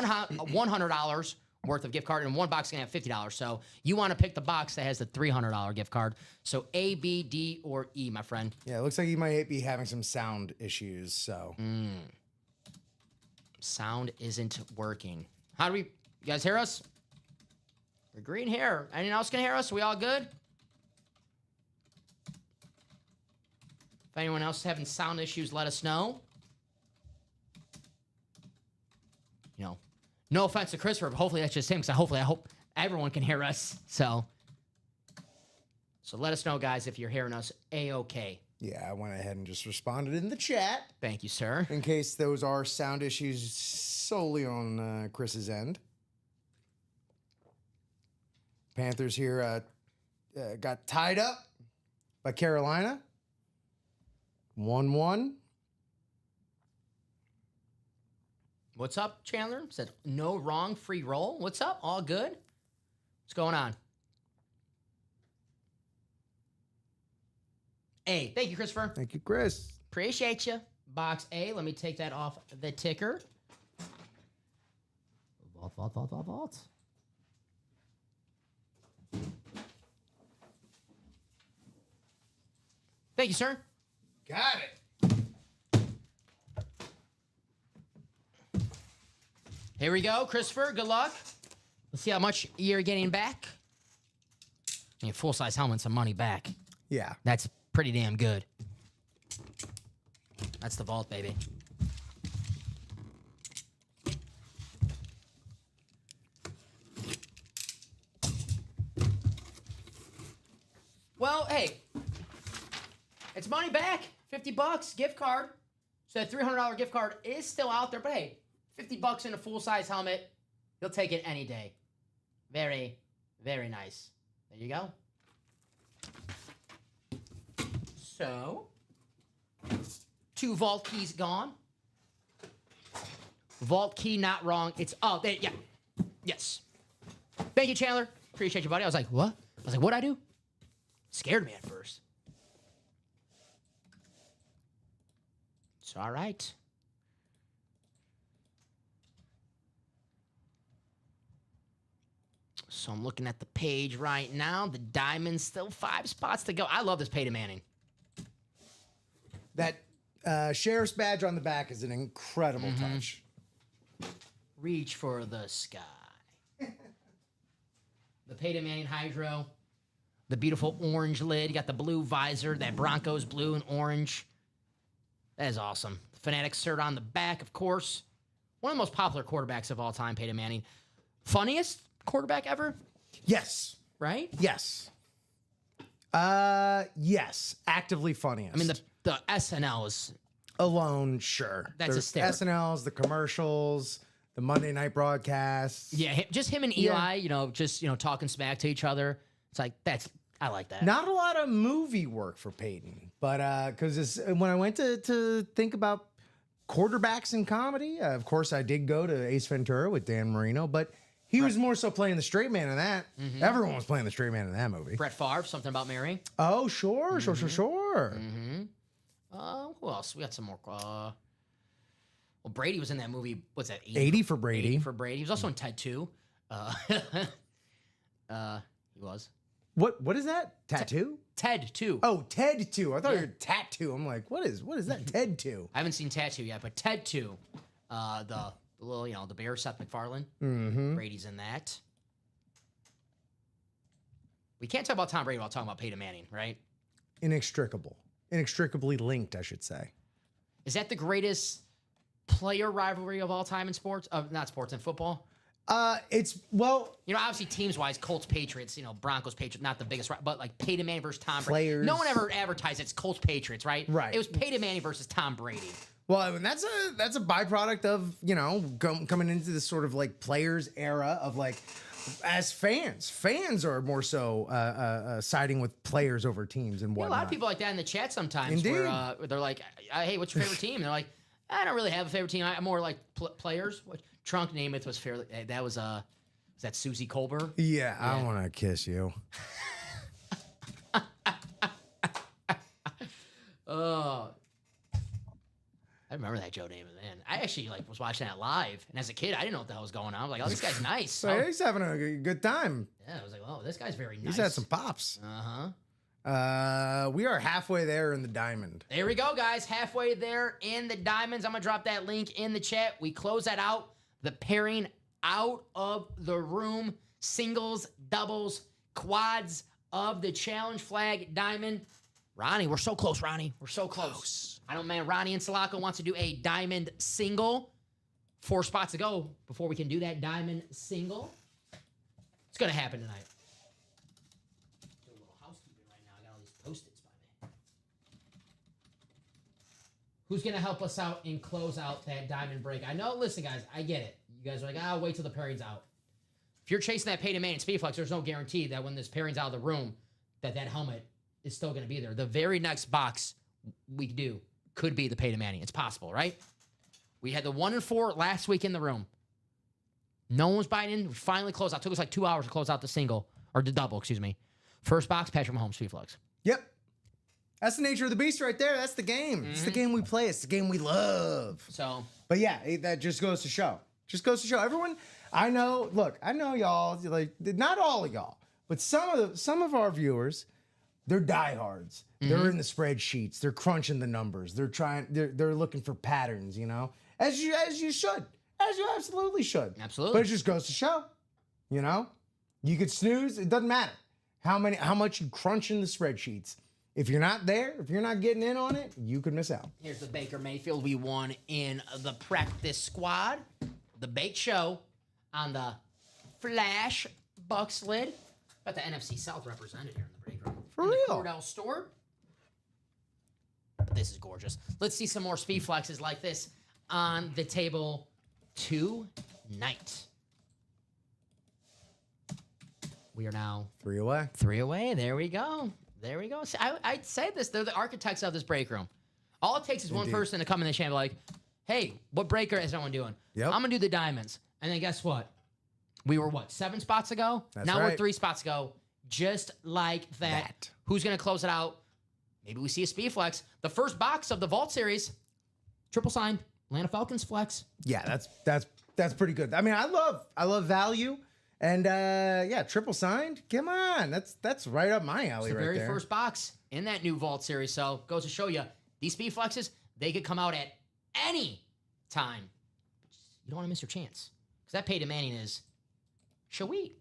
have $100 worth of gift card, and one box is going to have $50. So, you want to pick the box that has the $300 gift card. So, A, B, D, or E, my friend. Yeah, it looks like you might be having some sound issues. So Sound isn't working. How do we... You guys hear us? We're green here. Anyone else can hear us? We all good? If anyone else is having sound issues, let us know. You know, no offense to Christopher, but hopefully that's just him, because I hope everyone can hear us. So let us know, guys, if you're hearing us A-okay. yeah, I went ahead and just responded in the chat Thank you, sir. in case those are sound issues solely on Chris's end. Panthers here got tied up by Carolina. 1-1. What's up, Chandler? Said no wrong, free roll. What's up? All good? What's going on? A. Thank you, Christopher. Thank you, Chris. Appreciate you. Box A. Let me take that off the ticker. Vault. Thank you, sir. Got it. Here we go, Christopher. Good luck. Let's see how much you're getting back. I mean, full-size helmet, some money back. Yeah. That's pretty damn good. That's the vault, baby. Well, hey, it's money back. $50 gift card. So that $300 gift card is still out there, but hey, $50 in a full-size helmet, you'll take it any day. Very, very nice. There you go. So, 2 vault keys gone. Vault key not wrong. It's there. Yeah. Yes. Thank you, Chandler. Appreciate you, buddy. I was like, what? I was like, what'd I do? Scared me at first. It's all right. So I'm looking at the page right now. The diamond's still 5 spots to go. I love this Peyton Manning. That sheriff's badge on the back is an incredible touch. Reach for the sky. The Peyton Manning Hydro. The beautiful orange lid. You got the blue visor. That Broncos blue and orange. That is awesome. Fanatics shirt on the back, of course. One of the most popular quarterbacks of all time, Peyton Manning. Funniest quarterback ever, Yes. right? Yes. Yes. Actively funniest. I mean, the SNL is... alone, sure. That's There's hysterical. SNLs, the commercials, the Monday night broadcasts. Yeah, just him and Eli, talking smack to each other. It's like, I like that. Not a lot of movie work for Peyton, but because when I went to think about quarterbacks in comedy, of course I did go to Ace Ventura with Dan Marino, but he was more so playing the straight man in that. Everyone was playing the straight man in that movie. Brett Favre, Something About Mary. Oh, sure. Who else? We got some more. Well, Brady was in that movie. What's that? 80 for Brady. 80 for Brady. He was also in Ted 2. He was. What is that? Tattoo? Ted 2. Oh, Ted 2. I thought you were Tattoo. I'm like, what is that? Ted 2. I haven't seen Tattoo yet, but Ted 2. The little, the bear, Seth MacFarlane. Brady's in that. We can't talk about Tom Brady without talking about Peyton Manning, right? Inextricably linked, I should say. Is that the greatest player rivalry of all time in sports? Not sports, in football? Obviously teams-wise, Colts, Patriots, Broncos, Patriots, not the biggest, but like Peyton Manning versus Tom Brady. Players. No one ever advertised it's Colts, Patriots, right? Right. It was Peyton Manning versus Tom Brady. Well, I mean, that's a byproduct of, coming into this sort of like players era of like, as fans are more so siding with players over teams and Yeah, a whatnot. lot of people like that in the chat sometimes. Indeed. Where they're like, "Hey, what's your favorite team?" And they're like, "I don't really have a favorite team. I'm more like players." What Trunk Namath was fairly. That was that Susie Colbert? Yeah, I want to kiss you. Oh, I remember that Joe Namath, man. I actually was watching that live, and as a kid, I didn't know what the hell was going on. I was like, "Oh, this guy's nice." So he's having a good time. Yeah, I was like, "Oh, this guy's very nice." He's had some pops. Uh-huh. We are halfway there in the diamond. There we go, guys. Halfway there in the diamonds. I'm going to drop that link in the chat. We close that out. The pairing out of the room. Singles, doubles, quads of the challenge flag diamond. Ronnie, we're so close, Ronnie. We're so close. I know, man. Ronnie and Salako wants to do a diamond single. 4 spots to go before we can do that diamond single. It's going to happen tonight. Do a little housekeeping right now. I got all these Post-its by me. Who's going to help us out and close out that diamond break? I know, listen, guys, I get it. You guys are like, wait till the pairing's out. If you're chasing that pay to main and Speedflex, there's no guarantee that when this pairing's out of the room, that helmet is still going to be there. The very next box we do could be the pay to Manny. It's possible, right? We had the 1 and 4 last week in the room. No one was buying in. We finally closed out. It took us like 2 hours to close out the single, or the double, excuse me. First box, Patrick Mahomes, Speedflex. Yep. That's the nature of the beast right there. That's the game. It's the game we play. It's the game we love. So, But yeah, that just goes to show. Just goes to show. Everyone, I know, look, I know y'all, like, not all of y'all, but some of our viewers, they're diehards. They're in the spreadsheets. They're crunching the numbers. They're looking for patterns, you know? As you should. As you absolutely should. Absolutely. But it just goes to show, you know? You could snooze, it doesn't matter how much you crunch in the spreadsheets. If you're not there, if you're not getting in on it, you could miss out. here's the Baker Mayfield we won in the practice squad. The Bake Show on the Flash Bucks lid. Got the NFC South represented here in the break room. For in real? The Cordell store. But this is gorgeous. Let's see some more speed flexes like this on the table tonight. We are now 3 away. 3 away. There we go. There we go. See, I'd say this. They're the architects of this break room. All it takes is one person to come in the channel like, hey, what breaker is someone doing? Yep. I'm going to do the diamonds. And then guess what? We were, 7 spots ago? That's now we're right. 3 spots ago. Just like that. Who's going to close it out? Maybe we see a speed flex. The first box of the Vault Series, triple signed, Atlanta Falcons flex. Yeah, that's pretty good. I mean, I love value. And yeah, triple signed. Come on, that's right up my alley, It's the right very there. first box in that new Vault Series. So goes to show you, these speed flexes, they could come out at any time. You don't want to miss your chance. Because that pay to Manning is sweet.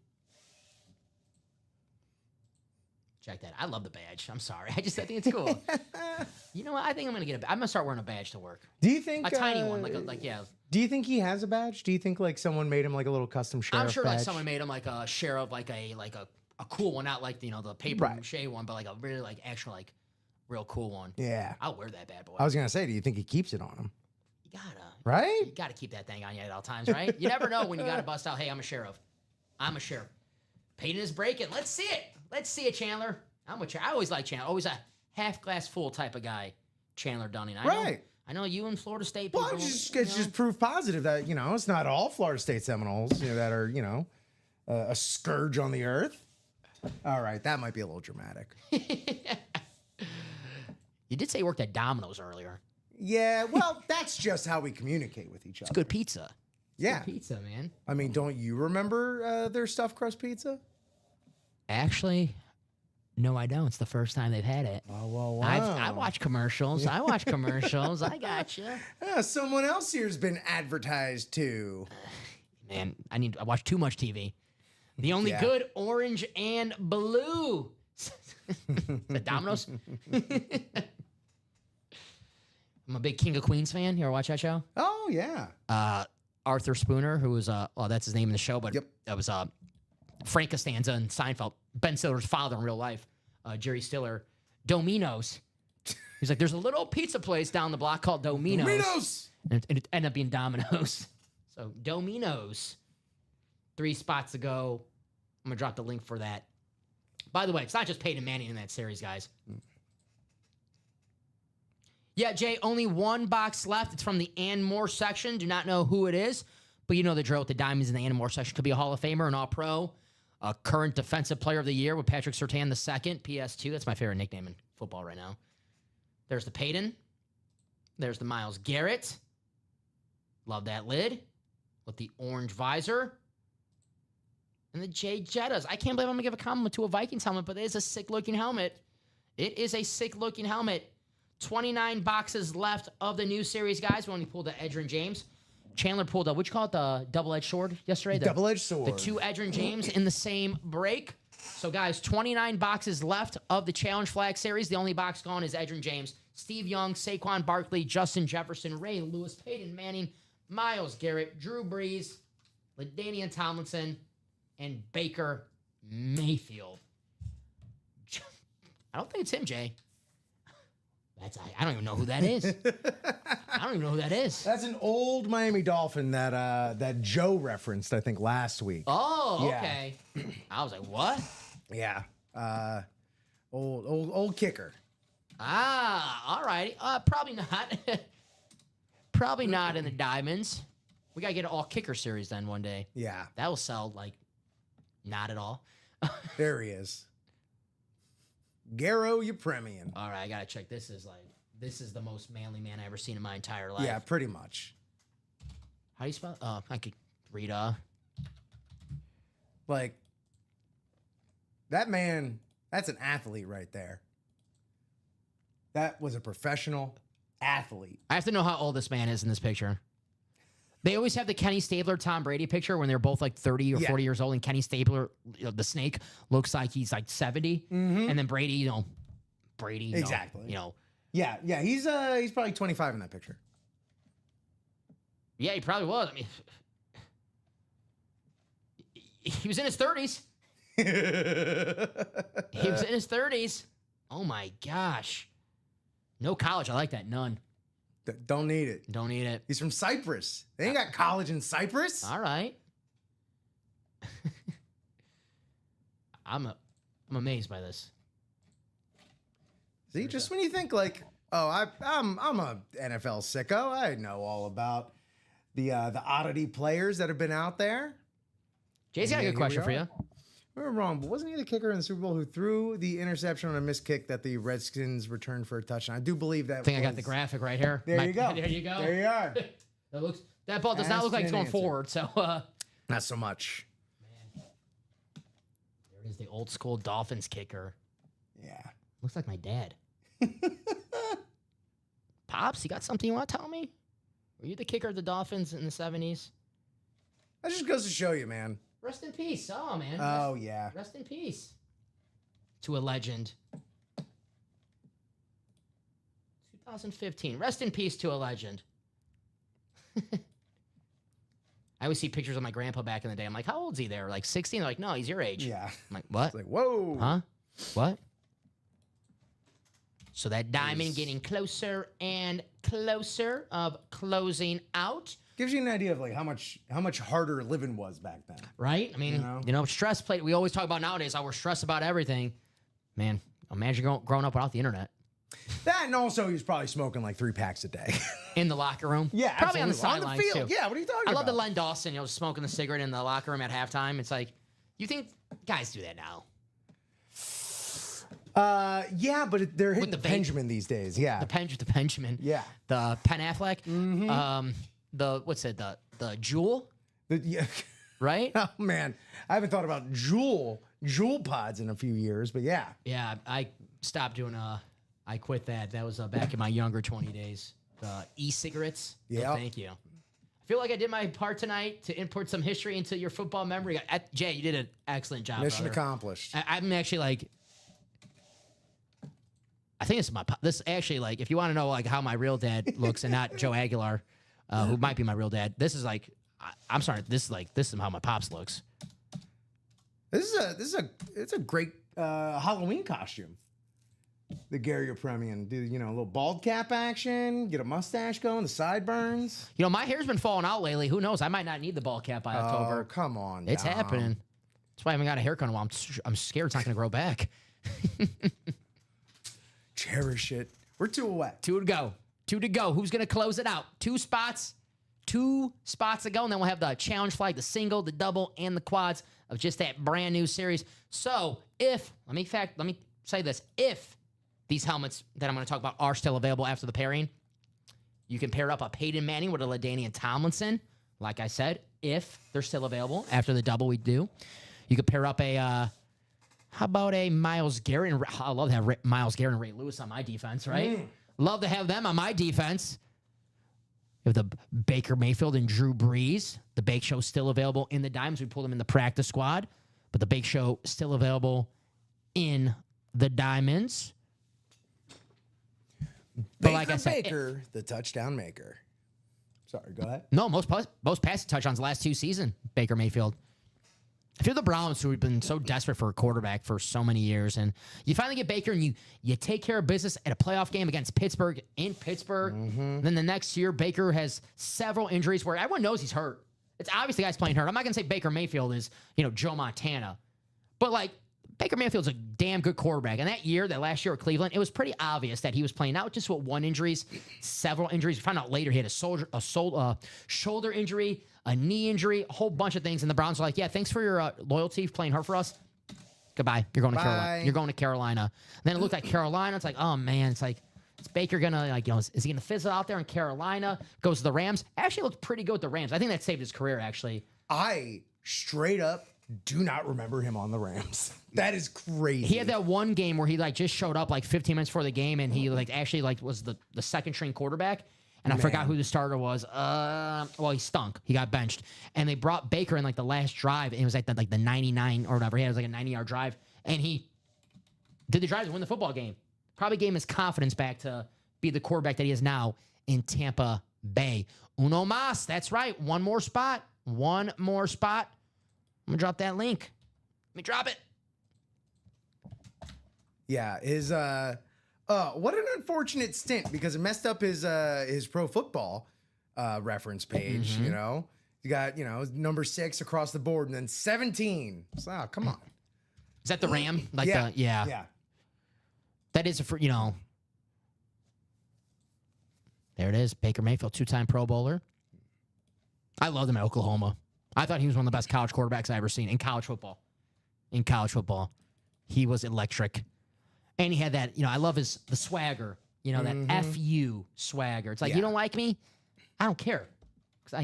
Check that. I love the badge. I'm sorry. I think it's cool. You know what? I think I'm gonna I'm gonna start wearing a badge to work. Do you think A tiny one, like yeah. Do you think he has a badge? Do you think like someone made him like a little custom sheriff I'm sure badge? like someone made him like a sheriff, like a cool one, not like the paper Right. mache one, but like a really like actual like real cool one. Yeah. I'll wear that bad boy. I was gonna say, do you think he keeps it on him? You Right? gotta keep that thing on you at all times, right? You never know when you gotta bust out. Hey, I'm a sheriff. I'm a sheriff. Peyton is breaking. Let's see it. Let's see it, Chandler. I always like Chandler. Always a half glass full type of guy, Chandler Dunning. Right. I know you and Florida State people. Well, it's just proof positive that it's not all Florida State Seminoles that are a scourge on the earth. All right, that might be a little dramatic. You did say you worked at Domino's earlier. Yeah, well, that's just how we communicate with each other. Good pizza. Yeah. Good pizza, man. I mean, don't you remember their stuffed crust pizza? Actually, no, I don't. It's the first time they've had it. Oh, well, I watch commercials. I watch commercials. I got you. Yeah, someone else here's been advertised to. Man, I watch too much TV. The only Yeah. good orange and blue. The Domino's. I'm a big King of Queens fan. You ever watch that show? Oh, yeah. Arthur Spooner, who was that's his name in the show, but Yep. that was Frank Costanza and Seinfeld, Ben Stiller's father in real life, Jerry Stiller. Domino's. He's like, there's a little pizza place down the block called Domino's. Domino's! And it ended up being Domino's. So Domino's. 3 spots ago. I'm going to drop the link for that. By the way, it's not just Peyton Manning in that series, guys. Yeah, Jay, only one box left. It's from the Ann Moore section. Do not know who it is, but you know the drill with the diamonds in the Ann Moore section. Could be a Hall of Famer, an All-Pro, a current Defensive Player of the Year with Patrick Surtain II, PS2. That's my favorite nickname in football right now. There's the Peyton. There's the Myles Garrett. Love that lid with the orange visor. And the Jay Jettas. I can't believe I'm going to give a compliment to a Vikings helmet, but it is a sick-looking helmet. It is a sick-looking helmet. 29 boxes left of the new series, guys. We only pulled the Edgerrin James. Chandler pulled what you call it, the double-edged sword yesterday? Double-edged sword. The 2 Edgerrin James in the same break. So, guys, 29 boxes left of the Challenge Flag series. The only box gone is Edgerrin James, Steve Young, Saquon Barkley, Justin Jefferson, Ray Lewis, Peyton Manning, Myles Garrett, Drew Brees, LaDainian Tomlinson, and Baker Mayfield. I don't think it's him, Jay. I don't even know who that is. I don't even know who that is. That's an old Miami Dolphin that Joe referenced, I think, last week. Oh, Yeah. okay. I was like, what? Yeah. Old kicker. Ah, all righty. Probably not. Probably not in the diamonds. We got to get an all-kicker series then one day. Yeah. That will sell, like, not at all. There he is. Garo Yepremian. All right, I got to check. This is the most manly man I've ever seen in my entire life. Yeah, pretty much. How do you spell? I could read, Like, that man, that's an athlete right there. That was a professional athlete. I have to know how old this man is in this picture. They always have the Kenny Stabler, Tom Brady picture when they're both like 30 or 40 years old, and Kenny Stabler, the snake, looks like he's like 70, and then Brady, Brady, Exactly. Yeah, He's probably 25 in that picture. he probably was. I mean, he was in his 30s. He was in his 30s. Oh my gosh. No college. I like that. None. Don't need it. Don't need it. He's from Cyprus. They ain't got college in Cyprus. All right. I'm amazed by this. See, just when you think like, oh, I'm a NFL sicko. I know all about the oddity players that have been out there. Jay's got a Yeah, good here we question for are. you. We were wrong, but wasn't he the kicker in the Super Bowl who threw the interception on a missed kick that the Redskins returned for a touchdown? I do believe that. I think I got the graphic right here. There you go. There you go. There you are. That ball does not look like it's going Answer. forward. So Not so much. there it is, the old school Dolphins kicker. Yeah. Looks like my dad. Pops, you got something you want to tell me? Were you the kicker of the Dolphins in the 70s? That just goes to show you, man. Rest in peace. Oh, man. Oh, yeah. Rest in peace. To a legend. 2015. Rest in peace to a legend. I always see pictures of my grandpa back in the day. I'm like, how old is he there? Like 16? They're like, no, he's your age. Yeah. I'm like, what? It's like, whoa. Huh? What? So that diamond getting closer and closer of closing out. Gives you an idea of like how much harder living was back then. Right? I mean, stress played. We always talk about nowadays how we're stressed about everything. Man, imagine growing up without the internet. That and also he was probably smoking like 3 packs a day. In the locker room. Yeah, Probably on the absolutely. sidelines field. too. Yeah, what are you talking I about? love the Len Dawson, smoking the cigarette in the locker room at halftime. It's like, you think guys do that now? Yeah, but they're hitting the the vape. Benjamin these days. Yeah. The Benjamin. Yeah. The Penn Affleck. The Jewel, Yeah. right? Oh man, I haven't thought about Juul pods in a few years, but yeah. Yeah, I stopped doing I quit that. That was back in my younger 20 days. The e-cigarettes. Yeah. No, thank you. I feel like I did my part tonight to import some history into your football memory. Jay, you did an excellent job. Mission brother. accomplished. I'm actually like, I think this actually like, if you want to know like how my real dad looks and not Joe Aguilar, who might be my real dad. This is like, I'm sorry. This is how my pops looks. It's a great Halloween costume. The Gary Yepremian, do a little bald cap action, get a mustache going, the sideburns. My hair's been falling out lately. Who knows? I might not need the ball cap by Oh, October. come on, It's Dom. happening. That's why I haven't got a haircut in a while. I'm scared it's not going to grow back. Cherish it. We're 2 away. 2 to go. 2 to go. Who's going to close it out? 2 spots. 2 spots to go, and then we'll have the challenge flag, the single, the double, and the quads of just that brand new series. So if, let me say this, if these helmets that I'm going to talk about are still available after the pairing, you can pair up a Peyton Manning with a LaDainian Tomlinson. Like I said, if they're still available after the double we do. You could pair up a, how about a Myles Garrett? I love to have Myles Garrett and Ray Lewis on my defense, right? Love to have them on my defense. You have the Baker Mayfield and Drew Brees. The Bake Show still available in the Diamonds. We pulled them in the practice squad, but the Bake Show still available in the Diamonds. But like I said, Baker, the touchdown maker. Sorry, go ahead. No, most passing touchdowns the last 2 seasons, Baker Mayfield. If you're the Browns, who have been so desperate for a quarterback for so many years, and you finally get Baker and you take care of business at a playoff game against Pittsburgh in Pittsburgh, then the next year Baker has several injuries where everyone knows he's hurt. It's obvious the guy's playing hurt. I'm not going to say Baker Mayfield is, Joe Montana, but like Baker Mayfield's a damn good quarterback. And that last year at Cleveland, it was pretty obvious that he was playing not just with 1 injuries, several injuries. We found out later he had a shoulder injury, a knee injury, a whole bunch of things. And the Browns were like, yeah, thanks for your loyalty, playing hurt for us. Goodbye. You're going to Carolina. You're going to Carolina. And then it looked like Carolina. It's like, oh, man. It's like, is Baker going to, is he going to fizzle out there in Carolina? Goes to the Rams. Actually looked pretty good with the Rams. I think that saved his career, actually. I straight up do not remember him on the Rams. That is crazy. He had that one game where he just showed up 15 minutes before the game, and he actually was the second string quarterback. And I forgot who the starter was. Well, he stunk. He got benched. And they brought Baker in the last drive. And it was the 99 or whatever. He had a 90-yard drive. And he did the drive to win the football game. Probably gave him his confidence back to be the quarterback that he is now in Tampa Bay. Uno mas. That's right. One more spot. One more spot. I'm going to drop that link. Let me drop it. Yeah. What an unfortunate stint, because it messed up his pro football reference page. You got number 6 across the board, and then 17. So, come on. Is that the Ram? Yeah. That is there it is. Baker Mayfield, 2-time Pro Bowler. I loved him at Oklahoma. I thought he was one of the best college quarterbacks I ever seen in college football. He was electric. And he had that, I love the swagger, that FU swagger. It's like, you don't like me? I don't care. Because,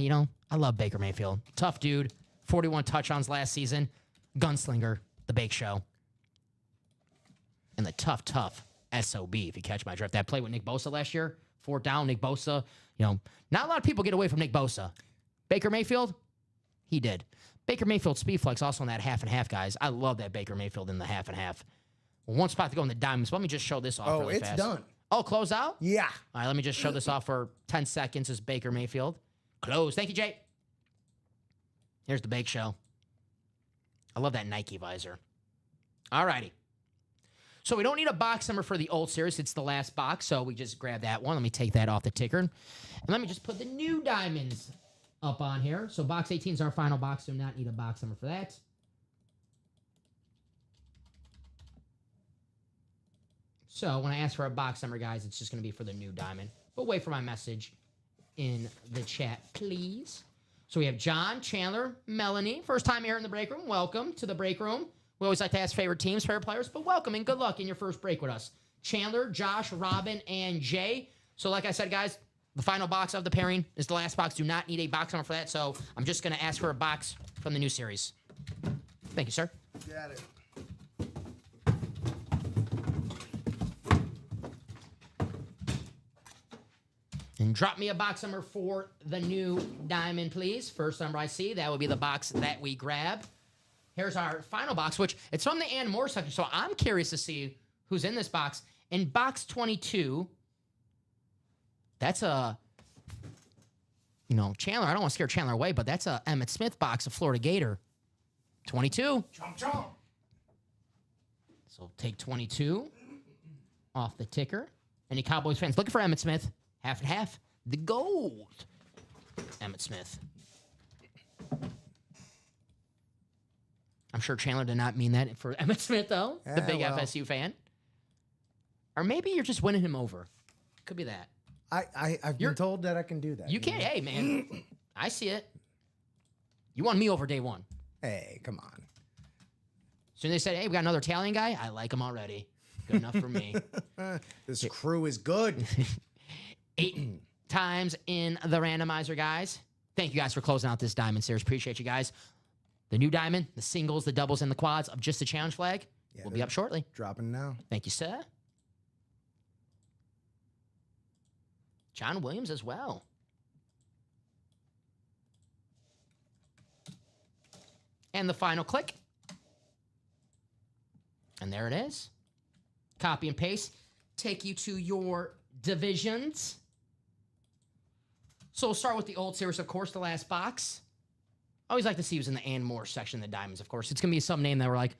I love Baker Mayfield. Tough dude. 41 touchdowns last season. Gunslinger, the Bake Show. And the tough SOB, if you catch my drift. That play with Nick Bosa last year. 4th down, Nick Bosa. Not a lot of people get away from Nick Bosa. Baker Mayfield, he did. Baker Mayfield speed flex also in that half and half, guys. I love that Baker Mayfield in the half and half. One spot to go in the Diamonds. Let me just show this off really fast. Oh, it's done. Oh, close out? Yeah. All right, let me just show this off for 10 seconds. This is Baker Mayfield. Close. Thank you, Jay. Here's the Bake Show. I love that Nike visor. All righty. So we don't need a box number for the old series. It's the last box, so we just grab that one. Let me take that off the ticker. And let me just put the new Diamonds up on here. So box 18 is our final box. Do not need a box number for that. So when I ask for a box number, guys, it's just going to be for the new diamond. But wait for my message in the chat, please. So we have John, Chandler, Melanie. First time here in the break room. Welcome to the break room. We always like to ask favorite teams, favorite players, but welcome and good luck in your first break with us. Chandler, Josh, Robin, and Jay. So like I said, guys, the final box of the pairing is the last box. Do not need a box number for that, so I'm just going to ask for a box from the new series. Thank you, sir. Got it. And drop me a box number for the new diamond, please. First number I see, that would be the box that we grab. Here's our final box, which it's from the Ann Moore section, so I'm curious to see who's in this box. In box 22, that's a, Chandler, I don't want to scare Chandler away, but that's a Emmitt Smith box of Florida Gator. 22. Chomp, chomp. So take 22 off the ticker. Any Cowboys fans looking for Emmitt Smith? Half and half. The gold. Emmitt Smith. I'm sure Chandler did not mean that for Emmett Smith, though, the Yeah, big well. FSU fan. Or maybe you're just winning him over. Could be that. I've been told that I can do that. You can't. Hey, man. I see it. You won me over day one. Hey, come on. Soon they said, hey, we got another Italian guy. I like him already. Good enough for me. This crew is good. 8 times in the randomizer, guys. Thank you guys for closing out this diamond series. Appreciate you guys. The new diamond, the singles, the doubles, and the quads of just the challenge flag will be up shortly. Dropping now. Thank you, sir. John Williams as well. And the final click. And there it is. Copy and paste. Take you to your divisions. So we'll start with the old series, of course, the last box. I always like to see who's in the and more section of the diamonds, of course. It's going to be some name that we're like,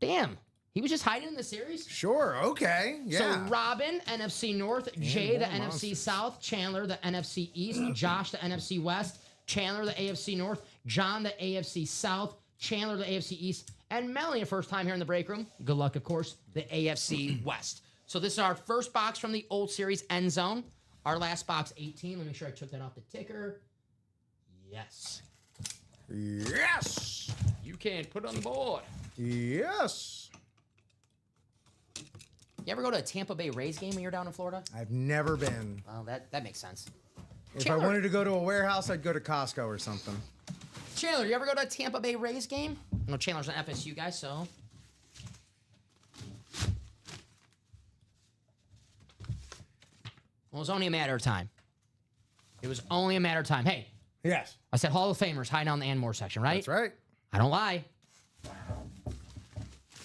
damn, he was just hiding in the series? Sure, okay. Yeah. So Robin, NFC North, Jay, the NFC South, Chandler, the NFC East, Josh, the NFC West, Chandler, the AFC North, John, the AFC South, Chandler, the AFC East, and Melanie, the first time here in the break room. Good luck, of course, the AFC West. So this is our first box from the old series end zone. Our last box, 18. Let me make sure I took that off the ticker. Yes. Yes. You can put it on the board. Yes. You ever go to a Tampa Bay Rays game when you're down in Florida? I've never been. Well, that makes sense. If Chandler. I wanted to go to a warehouse, I'd go to Costco or something. Chandler, you ever go to a Tampa Bay Rays game? No, Chandler's an FSU guy, so. Well, it was only a matter of time. It was only a matter of time. Hey, Yes. I said Hall of Famers hiding on the and more section, right? That's right. I don't lie.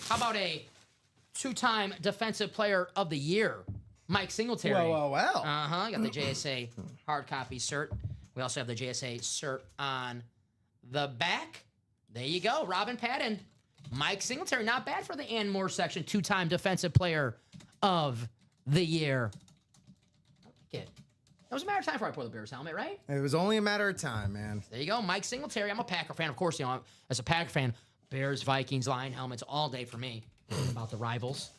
How about a 2-time Defensive Player of the Year, Mike Singletary? Well. Uh-huh. Got the JSA hard copy cert. We also have the JSA cert on the back. There you go. Robin Patton. Mike Singletary. Not bad for the and more section. 2-time Defensive Player of the Year. I like it. It was a matter of time before I put the Bears helmet, right? It was only a matter of time, man. There you go. Mike Singletary. I'm a Packer fan. Of course, you know, as a Packer fan, Bears, Vikings, Lion helmets all day for me. About the rivals.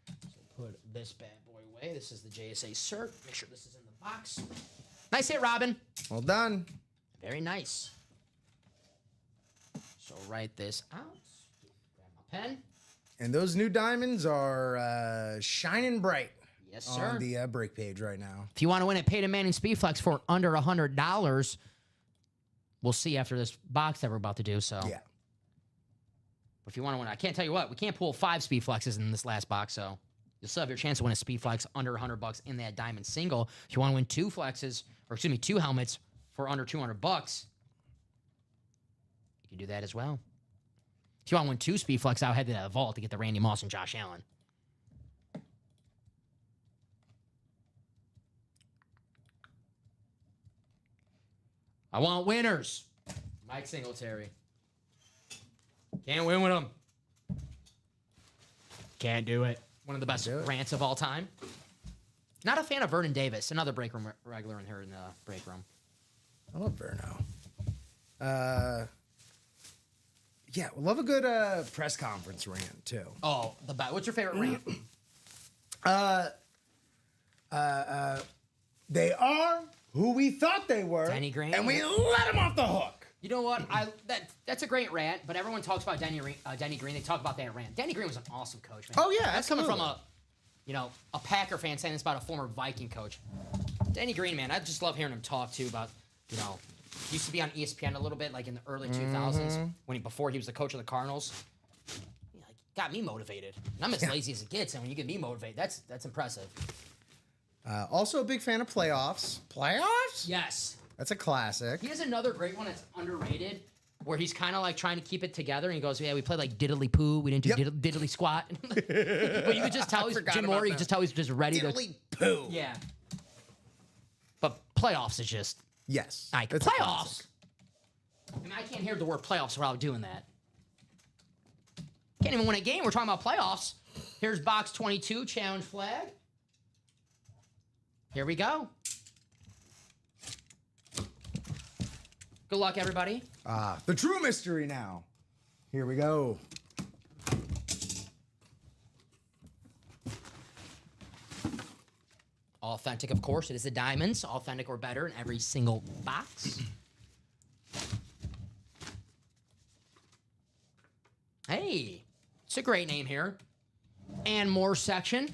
So put this bad boy away. This is the JSA cert. Make sure this is in the box. Nice hit, Robin. Well done. Very nice. So write this out. Grab my pen. And those new diamonds are shining bright Yes, sir. on the break page right now. If you want to win at Peyton Manning Speedflex for under $100, we'll see after this box that we're about to do. So Yeah. if you want to win, I can't tell you what, we can't pull 5 Speedflexes in this last box, so you'll still have your chance to win a Speedflex under $100 in that diamond single. If you want to win 2 flexes, or excuse me, 2 helmets for under $200, you can do that as well. If you want to win 2 Speedflex, I'll head to that vault to get the Randy Moss and Josh Allen. I want winners. Mike Singletary. Can't win with him. Can't do it. One of the best rants of all time. Not a fan of Vernon Davis, another break room regular in here in the break room. I love Verno. Yeah, we love a good press conference rant too. Oh, what's your favorite rant? They are who we thought they were. Denny Green. And we let them off the hook. You know what? That's a great rant, but everyone talks about Denny Green. They talk about that rant. Denny Green was an awesome coach, man. Oh, yeah, that's coming from absolutely. a Packer fan saying this about a former Viking coach. Denny Green, man, I just love hearing him talk too about, he used to be on ESPN a little bit, like in the early 2000s before he was the coach of the Cardinals. Got me motivated. And I'm as lazy as it gets, and when you get me motivated, that's impressive. Also a big fan of playoffs. Playoffs? Yes. That's a classic. He has another great one that's underrated, where he's kind of like trying to keep it together, and he goes, "Yeah, we played like diddly poo. We didn't do diddly squat." But you could just tell he's Jim Moore. You could just tell he's just ready Diddly poo. Yeah. But playoffs is just Yes. like That's a playoffs. classic. I mean, I can't hear the word playoffs without doing that. Can't even win a game. We're talking about playoffs. Here's box 22 challenge flag. Here we go. Good luck, everybody. The true mystery now. Here we go. Authentic, of course. It is the diamonds. Authentic or better in every single box. Hey, it's a great name here. And more section.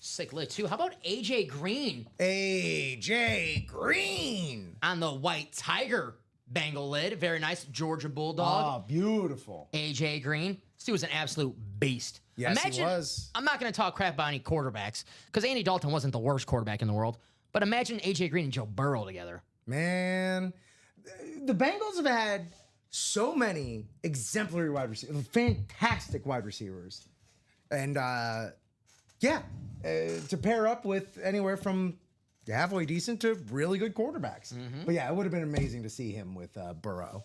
Sick lid, too. How about AJ Green? AJ Green. On the white tiger bangle lid. Very nice. Georgia Bulldog. Oh, beautiful. AJ Green. This dude was an absolute beast. Yes, he was. I'm not going to talk crap about any quarterbacks because Andy Dalton wasn't the worst quarterback in the world. But imagine AJ Green and Joe Burrow together. Man, the Bengals have had so many exemplary wide receivers, fantastic wide receivers. And to pair up with anywhere from halfway decent to really good quarterbacks. But yeah, it would have been amazing to see him with Burrow.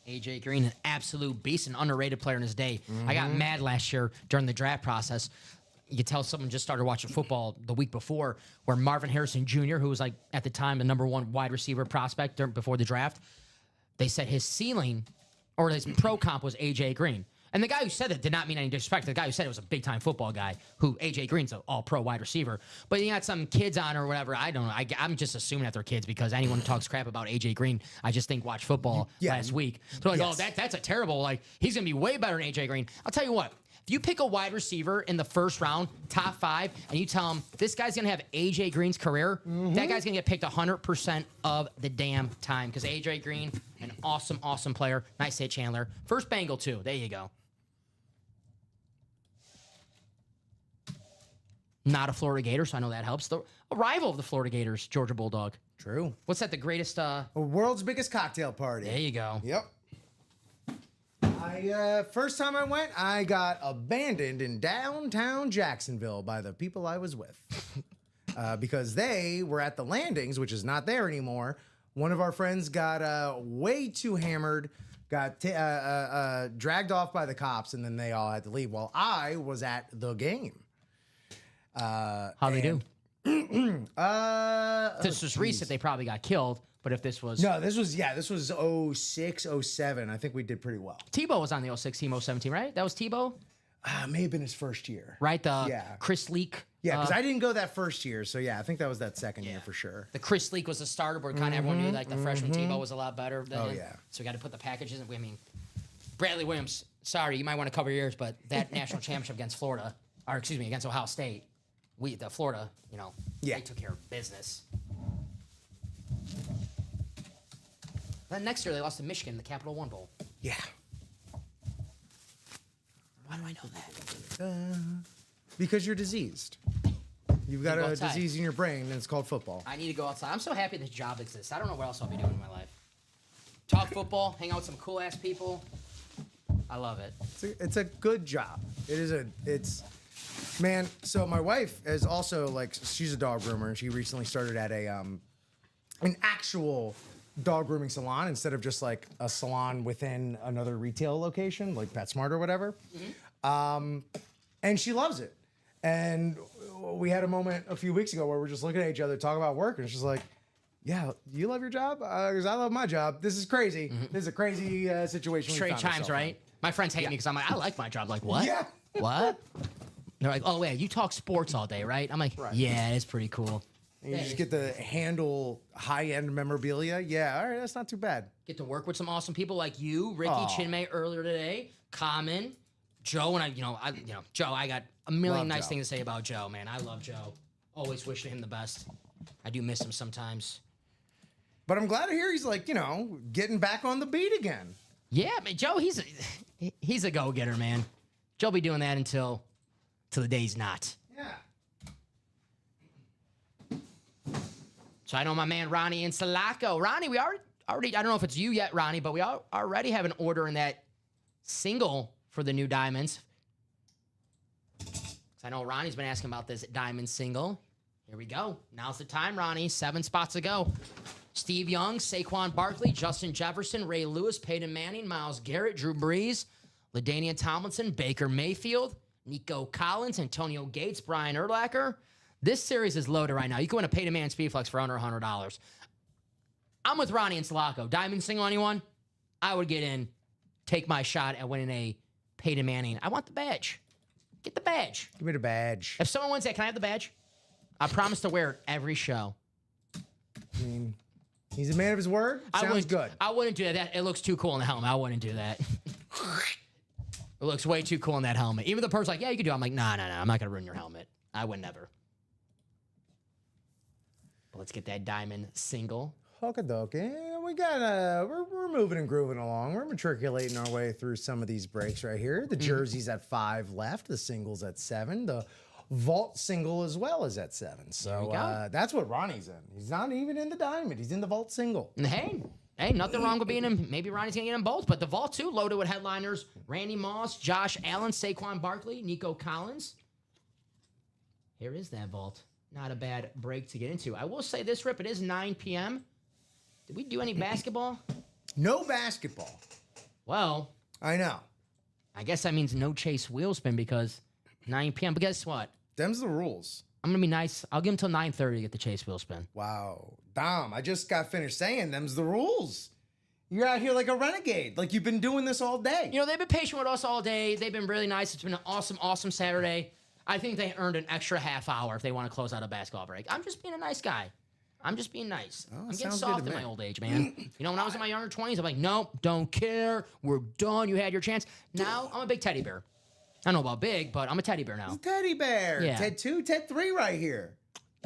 AJ Green, an absolute beast, an underrated player in his day. I got mad last year during the draft process. You could tell someone just started watching football the week before, where Marvin Harrison Jr., who was like at the time the #1 wide receiver prospect before the draft, they said his ceiling or his pro comp was AJ Green. And the guy who said that did not mean any disrespect. The guy who said it was a big-time football guy, who AJ Green's an all-pro wide receiver. But you got some kids on or whatever. I don't know. I'm just assuming that they're kids because anyone who talks crap about AJ Green, I just think watched football last week. So like, oh, that's a terrible, like, he's going to be way better than AJ Green. I'll tell you what. If you pick a wide receiver in the first round, top 5, and you tell him this guy's going to have AJ Green's career, that guy's going to get picked 100% of the damn time because AJ Green, an awesome, awesome player. Nice hit, Chandler. First Bengal, too. There you go. Not a Florida Gator, so I know that helps. A rival of the Florida Gators, Georgia Bulldog. True. What's that, the greatest... World's biggest cocktail party. There you go. Yep. First time I went, I got abandoned in downtown Jacksonville by the people I was with. Because they were at the landings, which is not there anymore. One of our friends got way too hammered, got dragged off by the cops, and then they all had to leave while I was at the game. How they do? If this was recent, they probably got killed. But if this was... No, this was 06, 07. I think we did pretty well. Tebow was on the 06 team, 17, right? That was Tebow? May have been his first year. Right? Chris Leak. Yeah, because I didn't go that first year. So, yeah, I think that was that second year for sure. The Chris Leak was the starter, but kind of everyone knew like the freshman Tebow was a lot better than him. Yeah. So we got to put the packages in. I mean, Bradley Williams, sorry, you might want to cover your ears, but that national championship against Florida, or excuse me, against Ohio State, the Florida, they took care of business. Then next year they lost to Michigan in the Capital One Bowl. Yeah. Why do I know that? Because you're diseased. You've got a disease in your brain, and it's called football. I need to go outside. I'm so happy this job exists. I don't know what else I'll be doing in my life. Talk football, hang out with some cool-ass people. I love it. It's a good job. Man, so my wife is also, she's a dog groomer, and she recently started at an actual dog grooming salon instead of just like a salon within another retail location like PetSmart or whatever. And she loves it. And we had a moment a few weeks ago where we're just looking at each other, talking about work, and she's like, yeah, you love your job? Because I love my job. This is crazy. This is a crazy situation. Straight times, right? My friends hate me because I'm like, I like my job. Like, what? Yeah. What? They're like, oh, yeah, you talk sports all day, right? I'm like, yeah, it's pretty cool. And you just get to handle high-end memorabilia. Yeah, all right, that's not too bad. Get to work with some awesome people like you, Ricky Chinmay earlier today, Common, Joe, and Joe. I got a million nice things to say about Joe, man. I love Joe. Always wishing him the best. I do miss him sometimes. But I'm glad to hear he's getting back on the beat again. Yeah, man, Joe, he's a go-getter, man. Joe'll be doing that until the day he's not. Yeah. So I know my man Ronnie in Sulaco. Ronnie, we already I don't know if it's you yet, Ronnie, but we already have an order in that single for the new diamonds. So I know Ronnie's been asking about this diamond single. Here we go. Now's the time, Ronnie. 7 spots to go. Steve Young, Saquon Barkley, Justin Jefferson, Ray Lewis, Peyton Manning, Myles Garrett, Drew Brees, LaDainian Tomlinson, Baker Mayfield, Nico Collins, Antonio Gates, Brian Urlacher. This series is loaded right now. You can win a Peyton Manning Speedflex for under $100. I'm with Ronnie and Sulaco. Diamond single, anyone? I would get in take my shot at winning a Peyton Manning. I want the badge. Get the badge. Give me the badge. If someone wins that, can I have the badge? I promise to wear it every show. I mean, he's a man of his word. Sounds good. I wouldn't do that. It looks too cool in the helmet. I wouldn't do that. It looks way too cool in that helmet. Even the person's like, yeah, you can do it. I'm like, nah. I'm not going to ruin your helmet. I would never. But let's get that diamond single. Okie we got we're moving and grooving along. We're matriculating our way through some of these breaks right here. The jersey's at 5 left. The single's at 7. The vault single as well is at 7. So that's what Ronnie's in. He's not even in the diamond. He's in the vault single. And hey, nothing wrong with being him. Maybe Ronnie's gonna get them both. But the vault too, loaded with headliners: Randy Moss, Josh Allen, Saquon Barkley, Nico Collins. Here is that vault. Not a bad break to get into. I will say this, Rip. It is 9 p.m. Did we do any basketball? No basketball. Well, I know. I guess that means no Chase Wheelspin because 9 p.m. But guess what? Them's the rules. I'm going to be nice. I'll give him till 9:30 to get the Chase Wheelspin. Wow. Dom, I just got finished saying them's the rules. You're out here like a renegade. Like you've been doing this all day. You know, they've been patient with us all day. They've been really nice. It's been an awesome Saturday. I think they earned an extra half hour if they want to close out a basketball break. I'm just being a nice guy. I'm just being nice. Oh, I'm getting sounds soft good in to my me. old age, man. You know, when I was in my younger 20s, I'm like, nope, don't care. We're done. You had your chance. Now, I'm a big teddy bear. I don't know about big, but I'm a teddy bear now. Teddy bear. Yeah. Ted 2, Ted 3 right here.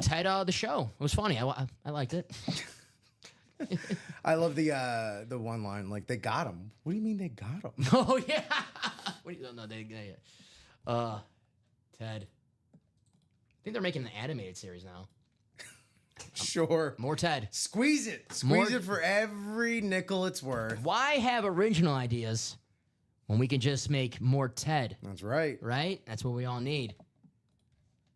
Ted, the show. It was funny. I liked it. I love the one line, like, they got him. What do you mean they got him? Oh, yeah. What do you, no, Ted. I think they're making an animated series now. Sure. More Ted. Squeeze it. Squeeze it for every nickel it's worth. Why have original ideas when we can just make more Ted? That's right. Right? That's what we all need.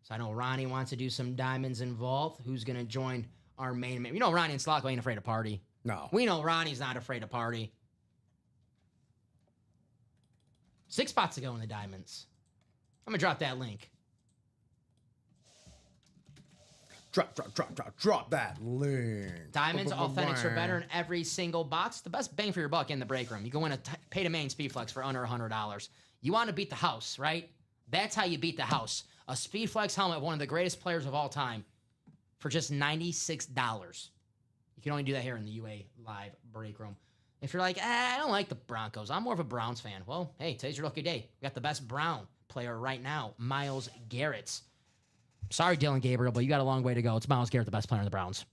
So I know Ronnie wants to do some diamonds involved. Who's going to join our main man? You know Ronnie and Slocko ain't afraid to party. No. We know Ronnie's not afraid to party. 6 spots to go in the diamonds. I'm going to drop that link. Drop that link. Diamonds, authentics are better in every single box. The best bang for your buck in the break room. You can win a pay to main Speed Flex for under $100. You want to beat the house, right? That's how you beat the house. A Speed Flex helmet, one of the greatest players of all time, for just $96. You can only do that here in the UA Live break room. If you're like, I don't like the Broncos. I'm more of a Browns fan. Well, hey, today's your lucky day. We got the best Brown player right now, Myles Garrett. Sorry, Dylan Gabriel, but you got a long way to go. It's Myles Garrett, the best player in the Browns.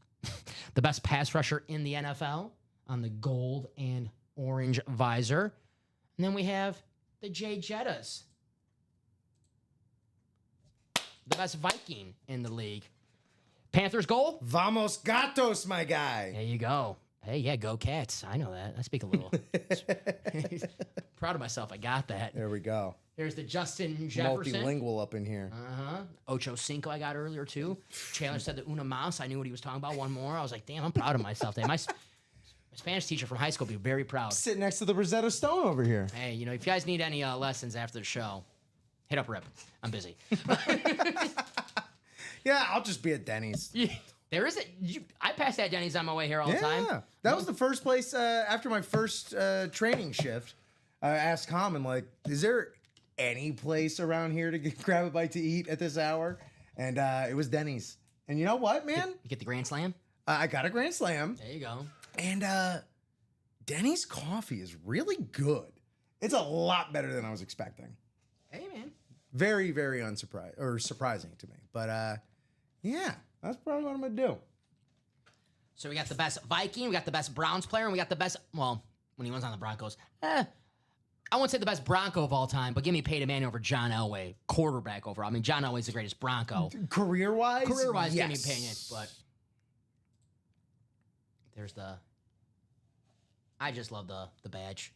The best pass rusher in the NFL on the gold and orange visor. And then we have the Jay Jettas, the best Viking in the league. Panthers gold? Vamos Gatos, my guy. There you go. Hey, yeah, go Cats. I know that. I speak a little. Proud of myself. I got that. There we go. There's the Justin Jefferson. Multilingual up in here. Ocho Cinco I got earlier, too. Chandler said the Una Mas. I knew what he was talking about. One more. I was like, damn, I'm proud of myself. My Spanish teacher from high school would be very proud. Sitting next to the Rosetta Stone over here. Hey, you know, if you guys need any lessons after the show, hit up Rip. I'm busy. Yeah, I'll just be at Denny's. There is I pass that Denny's on my way here all the time. Yeah, that was the first place after my first training shift. I asked Common, like, is there any place around here to grab a bite to eat at this hour? And it was Denny's. And you know what, man? You get the Grand Slam? I got a Grand Slam. There you go. And Denny's coffee is really good. It's a lot better than I was expecting. Hey, man. Very, very surprising to me. But yeah, that's probably what I'm gonna do. So we got the best Viking, we got the best Browns player, and we got the best, well, when he was on the Broncos, I won't say the best Bronco of all time, but give me Peyton Manning over John Elway, quarterback over. I mean, John Elway's the greatest Bronco. Career-wise? Career-wise, yes. give me Peyton, but there's I just love the badge.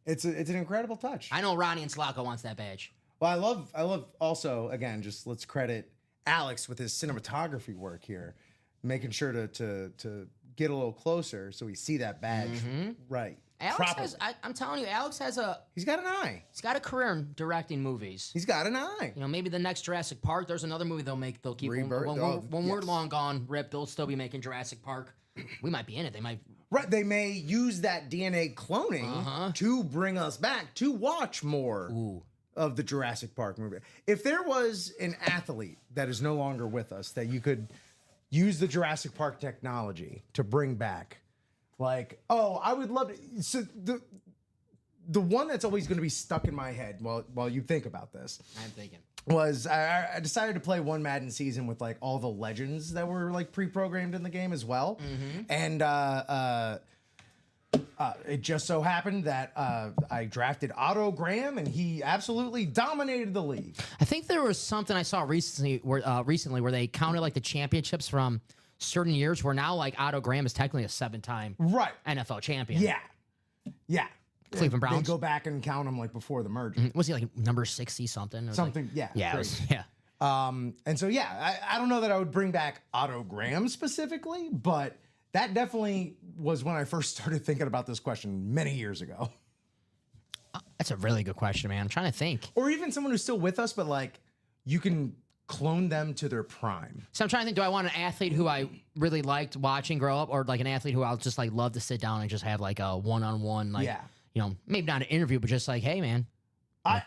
It's an incredible touch. I know Ronnie and Slocko wants that badge. Well, I love also, again, just let's credit Alex with his cinematography work here, making sure to get a little closer so we see that badge right. Alex has, I'm telling you, Alex has he's got an eye. He's got a career in directing movies. He's got an eye. You know, maybe the next Jurassic Park, there's another movie they'll keep, Rebirth. when we're long gone, Rip, they'll still be making Jurassic Park. We might be in it. They might Right, they may use that DNA cloning to bring us back to watch more of the Jurassic Park movie. If there was an athlete that is no longer with us that you could use the Jurassic Park technology to bring back, like, oh, I would love to. So the one that's always going to be stuck in my head while you think about this, I'm thinking, was I decided to play one Madden season with like all the legends that were like pre-programmed in the game as well, and it just so happened that I drafted Otto Graham, and he absolutely dominated the league. I think there was something I saw recently where they counted like the championships from certain years, where now like Otto Graham is technically a 7-time Right. NFL champion. Yeah. Cleveland Browns. They go back and count them like before the merger. Was he like number 60 something? Something, yeah. Yeah, it was, yeah. And so, yeah, I don't know that I would bring back Otto Graham specifically, but that definitely was when I first started thinking about this question many years ago. That's a really good question, man. I'm trying to think. Or even someone who's still with us, but like you can clone them to their prime. So I'm trying to think, do I want an athlete who I really liked watching grow up, or like an athlete who I'll just like love to sit down and just have like a one-on-one, like, you know, maybe not an interview, but just like, hey, man, what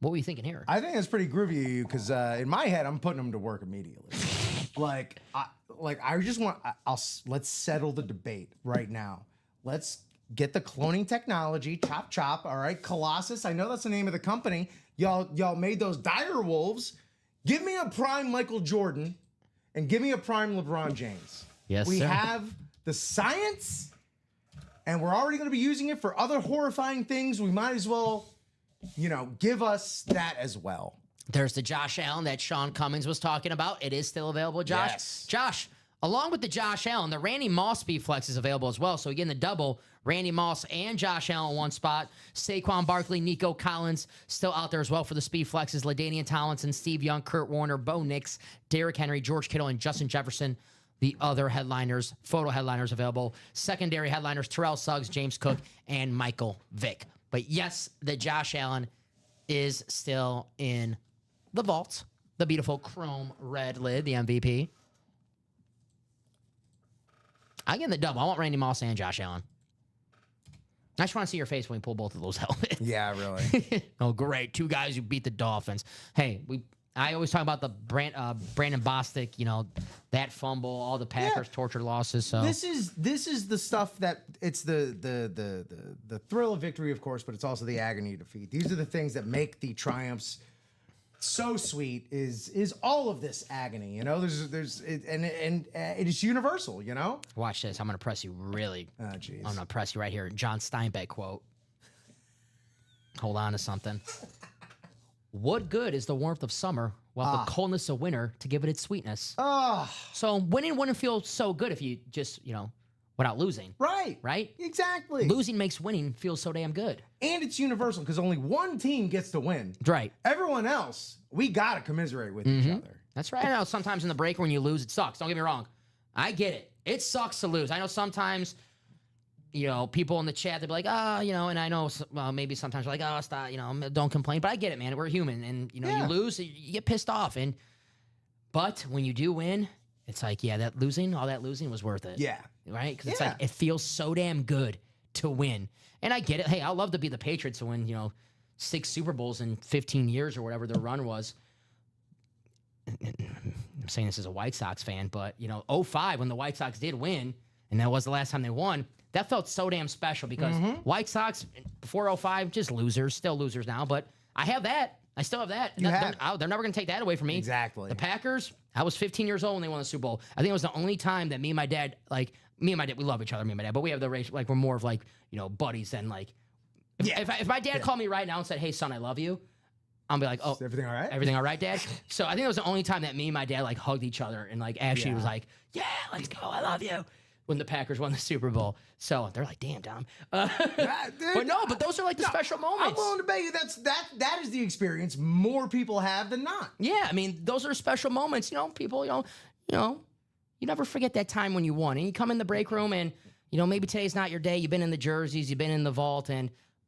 were you thinking here? I think it's pretty groovy of you because in my head, I'm putting them to work immediately. I just want, let's settle the debate right now. Let's get the cloning technology, chop. All right, Colossus. I know that's the name of the company. Y'all made those dire wolves. Give me a prime Michael Jordan, and give me a prime LeBron James. Yes, we sir. have the science, and we're already going to be using it for other horrifying things. We might as well, give us that as well. There's the Josh Allen that Sean Cummings was talking about. It is still available, Josh. Yes. Josh, along with the Josh Allen, the Randy Moss Speed Flex is available as well. So again, the double, Randy Moss and Josh Allen in one spot. Saquon Barkley, Nico Collins still out there as well for the Speed Flexes. LaDainian Tomlinson, Steve Young, Kurt Warner, Bo Nix, Derrick Henry, George Kittle, and Justin Jefferson. The other headliners, photo headliners available. Secondary headliners, Terrell Suggs, James Cook, and Michael Vick. But yes, the Josh Allen is still in the vault. The beautiful chrome red lid, the MVP. I get the double. I want Randy Moss and Josh Allen. I just want to see your face when we pull both of those helmets. Yeah, really. Oh, great. 2 guys who beat the Dolphins. Hey, I always talk about the Brandon Bostic, that fumble, all the Packers torture losses. So this is the stuff that it's the thrill of victory, of course, but it's also the agony of defeat. These are the things that make the triumphs so sweet. Is all of this agony? It is universal. Watch this. I'm gonna press you really. Oh, jeez. I'm gonna press you right here. John Steinbeck quote. Hold on to something. What good is the warmth of summer while the coldness of winter to give it its sweetness? So winning wouldn't feel so good if you just, without losing. Right. Right? Exactly. Losing makes winning feel so damn good. And it's universal because only one team gets to win. Right. Everyone else, we got to commiserate with each other. That's right. I know sometimes in the break when you lose, it sucks. Don't get me wrong. I get it. It sucks to lose. I know sometimes, people in the chat, they'll be like, and I know maybe sometimes they're like, stop, don't complain. But I get it, man. We're human. And, you lose, you get pissed off. But when you do win, it's like, all that losing was worth it. Yeah. Right? Because it's like, it feels so damn good to win. And I get it. Hey, I'd love to be the Patriots to win, 6 Super Bowls in 15 years or whatever their run was. I'm saying this as a White Sox fan, but, 05, when the White Sox did win, and that was the last time they won, that felt so damn special because White Sox, before 05, just losers, still losers now, but I have that. I still have that. They're never going to take that away from me. Exactly. The Packers, I was 15 years old when they won the Super Bowl. I think it was the only time that me and my dad, we love each other, me and my dad, but we have the race, we're more of buddies than if my dad called me right now and said, hey, son, I love you, I'll be like, oh. Is everything all right? Everything all right, Dad? So I think it was the only time that me and my dad hugged each other and actually was like, yeah, let's go, I love you, when the Packers won the Super Bowl. So they're like, damn, Dom. But those are the special moments. I'm willing to bet you that is the experience more people have than not. Yeah, I mean, those are special moments. People, you never forget that time when you won. And you come in the break room and, maybe today's not your day. You've been in the jerseys, you've been in the vault,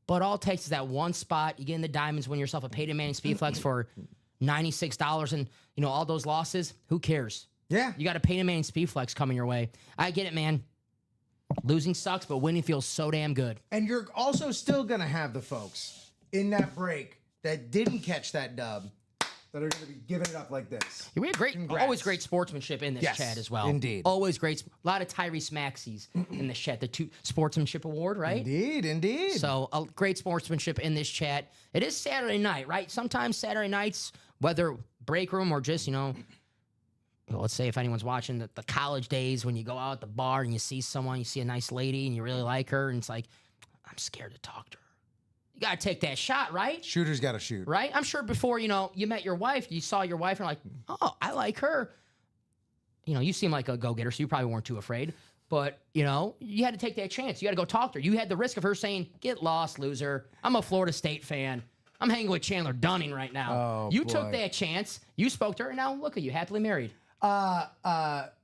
but all it takes is that one spot. You get in the diamonds, win yourself a Peyton Manning Speed Flex for $96 and, all those losses. Who cares? Yeah. You got a Peyton Manning Speed Flex coming your way. I get it, man. Losing sucks, but winning feels so damn good. And you're also still going to have the folks in that break that didn't catch that dub that are going to be giving it up like this. We have always great sportsmanship in this Yes, chat as well. indeed. Always great. A lot of Tyrese Maxey's in this chat. The two sportsmanship award, right? Indeed. So great sportsmanship in this chat. It is Saturday night, right? Sometimes Saturday nights, whether break room or just, let's say if anyone's watching the college days when you go out at the bar and you see someone, you see a nice lady and you really like her, and it's like, I'm scared to talk to her. You got to take that shot, right? Shooter's got to shoot. Right? I'm sure before, you met your wife, you saw your wife and like, oh, I like her. You seem like a go-getter, so you probably weren't too afraid. But, you had to take that chance. You had to go talk to her. You had the risk of her saying, get lost, loser. I'm a Florida State fan. I'm hanging with Chandler Dunning right now. Oh, you boy. took that chance. You spoke to her, and now look at you, happily married.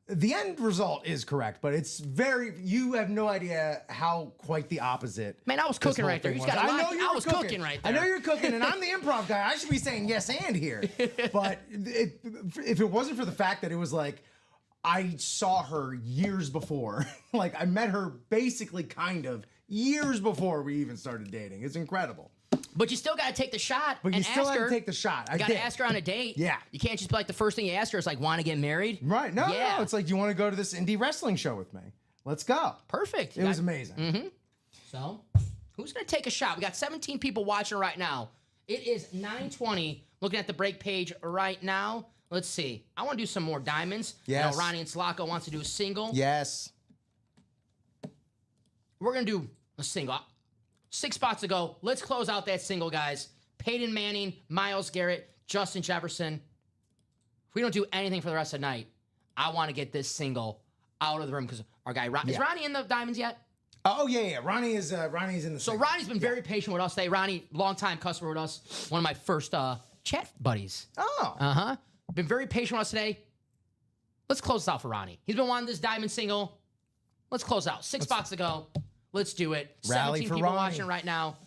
The end result is correct, but you have no idea how quite the opposite. Man, I was cooking right there. You just got to lie. I was cooking right there. I know you're cooking, and I'm the improv guy. I should be saying yes and here. But if it wasn't for the fact that it was like, I saw her years before. Like, I met her basically kind of years before we even started dating. It's incredible. But you still got to take the shot. But you and still ask have her. to take the shot. You got to ask her on a date. Yeah. You can't just be like, the first thing you ask her is like, want to get married? Right. No, Yeah. no. It's like, you want to go to this indie wrestling show with me? Let's go. Perfect. It was amazing. Mm-hmm. So, who's going to take a shot? We got 17 people watching right now. It is 9:20. Looking at the break page right now. Let's see. I want to do some more diamonds. Yes. I know Ronnie and Slocko wants to do a single. Yes. We're going to do a single. 6 spots to go. Let's close out that single, guys. Peyton Manning, Myles Garrett, Justin Jefferson. If we don't do anything for the rest of the night, I want to get this single out of the room because our guy, is Ronnie in the diamonds yet? Oh, yeah. Ronnie's in the So Ronnie's been very patient with us today. Ronnie, longtime customer with us, one of my first chat buddies. Oh. Uh-huh. Been very patient with us today. Let's close this out for Ronnie. He's been wanting this diamond single. Let's close out. 6 spots to go. Let's do it. Rally 17 for people Ronnie. watching right now.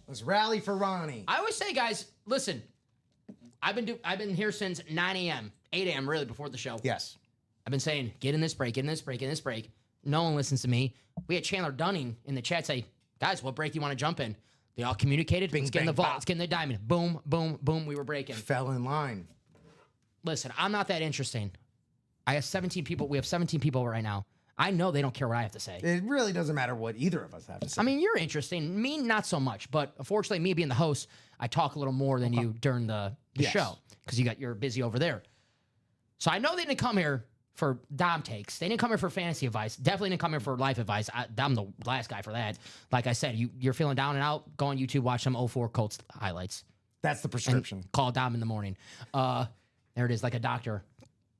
Let's rally for Ronnie. I always say, guys, listen. I've been here since 9 a.m., 8 a.m. really before the show. Yes. I've been saying, get in this break, get in this break, get in this break. No one listens to me. We had Chandler Dunning in the chat say, guys, what break do you want to jump in? They all communicated. Let's get in the vault. Let's get in the diamond. Boom, boom, boom. We were breaking. Fell in line. Listen, I'm not that interesting. I have 17 people. We have 17 people right now. I know they don't care what I have to say. It really doesn't matter what either of us have to say. I mean, you're interesting. Me, not so much. But unfortunately, me being the host, I talk a little more than you during the Yes. show because you're busy over there. So I know they didn't come here for Dom takes. They didn't come here for fantasy advice. Definitely didn't come here for life advice. I'm the last guy for that. Like I said, you're feeling down and out, go on YouTube, watch some 04 Colts highlights. That's the prescription. And call Dom in the morning. There it is, like a doctor.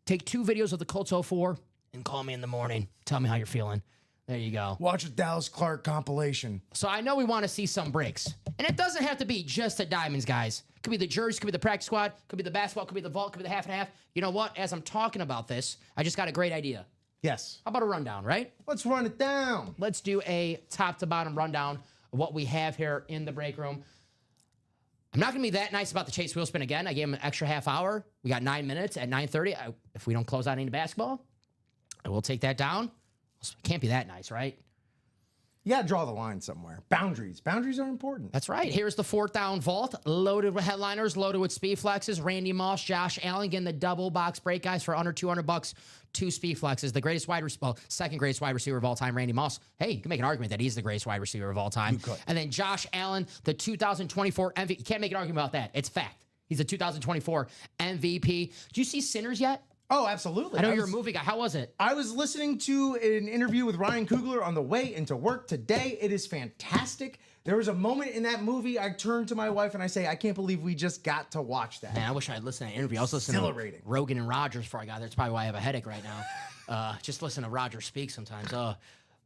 Take 2 videos of the Colts 04 and call me in the morning. Tell me how you're feeling. There you go. Watch a Dallas Clark compilation. So I know we want to see some breaks. And it doesn't have to be just the diamonds, guys. Could be the jerseys, could be the practice squad, could be the basketball, could be the vault, could be the half and half. You know what? As I'm talking about this, I just got a great idea. Yes. How about a rundown, right? Let's run it down. Let's do a top to bottom rundown of what we have here in the break room. I'm not going to be that nice about the Chase Wheel Spin again. I gave him an extra half hour. We got 9 minutes at 9:30. If we don't close out any basketball, I will take that down. Can't be that nice, right? You got to draw the line somewhere. Boundaries. Boundaries are important. That's right. Here's the 4th down vault, loaded with headliners, loaded with speed flexes. Randy Moss, Josh Allen getting the double box break, guys, for under $200. 2 speed flexes. The greatest second greatest wide receiver of all time, Randy Moss. Hey, you can make an argument that he's the greatest wide receiver of all time. You could. And then Josh Allen, the 2024 MVP. You can't make an argument about that. It's fact. He's the 2024 MVP. Did you see Sinners yet? Oh, absolutely. I know you're a movie guy. How was it? I was listening to an interview with Ryan Coogler on the way into work today. It is fantastic. There was a moment in that movie I turned to my wife and I say, I can't believe we just got to watch that. Man, I wish I had listened to that interview. I was listening Exhilarating. to Rogan and Rogers before I got there. That's probably why I have a headache right now. Just listen to Rogers speak sometimes.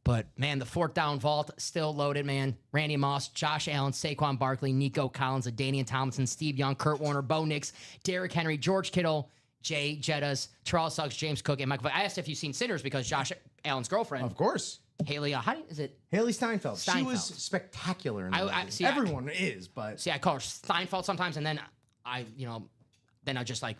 But, man, the 4th down vault, still loaded, man. Randy Moss, Josh Allen, Saquon Barkley, Nico Collins, Danian Tomlinson, Steve Young, Kurt Warner, Bo Nix, Derrick Henry, George Kittle, Jay Jettas, Charles Suggs, James Cook, and Michael. I asked if you've seen Sinners because Josh Allen's girlfriend, Of course. Haley, is it? Haley Steinfeld. She Steinfeld. was spectacular in the movie. see, Everyone is, but See, I call her Steinfeld sometimes, and then then I just like,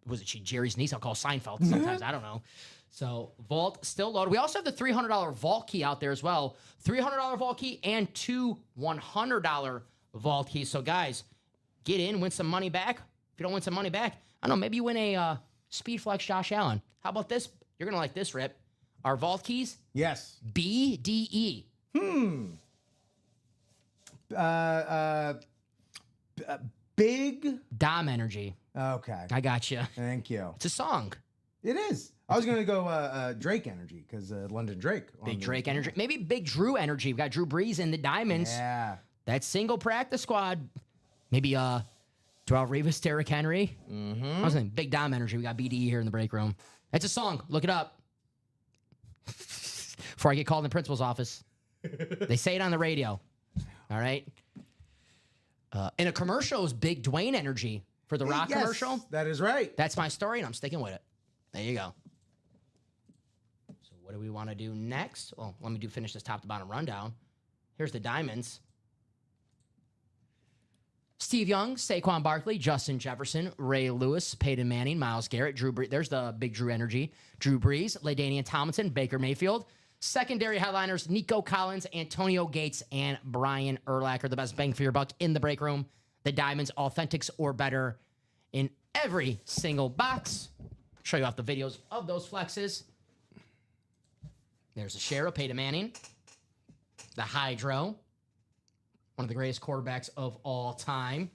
was it she Jerry's niece? I'll call Seinfeld sometimes. I don't know. So vault still loaded. We also have the $300 vault key out there as well. $300 vault key and 2 $100 vault keys. So guys, get in, win some money back. If you don't win some money back, I don't know, maybe you win a Speedflex Josh Allen. How about this? You're going to like this, Rip. Our vault keys, Yes. BDE. Big. Dom Energy. Okay. I got you. Thank you. It's a song. It is. I was gonna go Drake Energy because London Drake. Big Drake Energy. Maybe Big Drew Energy. We got Drew Brees in the Diamonds. Yeah. That single practice squad. Maybe Darrell Revis, Derrick Henry. I was thinking Big Dom Energy. We got BDE here in the break room. It's a song. Look it up. Before I get called in the principal's office. They say it on the radio. All right. In a commercial is Big Dwayne Energy for the Rock Yes, commercial. that is right. That's my story, and I'm sticking with it. There you go. So what do we want to do next? Well, let me finish this top to bottom rundown. Here's the Diamonds. Steve Young, Saquon Barkley, Justin Jefferson, Ray Lewis, Peyton Manning, Myles Garrett, Drew Brees. There's the Big Drew Energy. Drew Brees, LaDainian Tomlinson, Baker Mayfield. Secondary headliners, Nico Collins, Antonio Gates, and Brian Urlacher. The best bang for your buck in the break room. The Diamonds, authentics or better in every single box. Show you off the videos of those flexes. There's a share of Peyton Manning. The Hydro. One of the greatest quarterbacks of all time.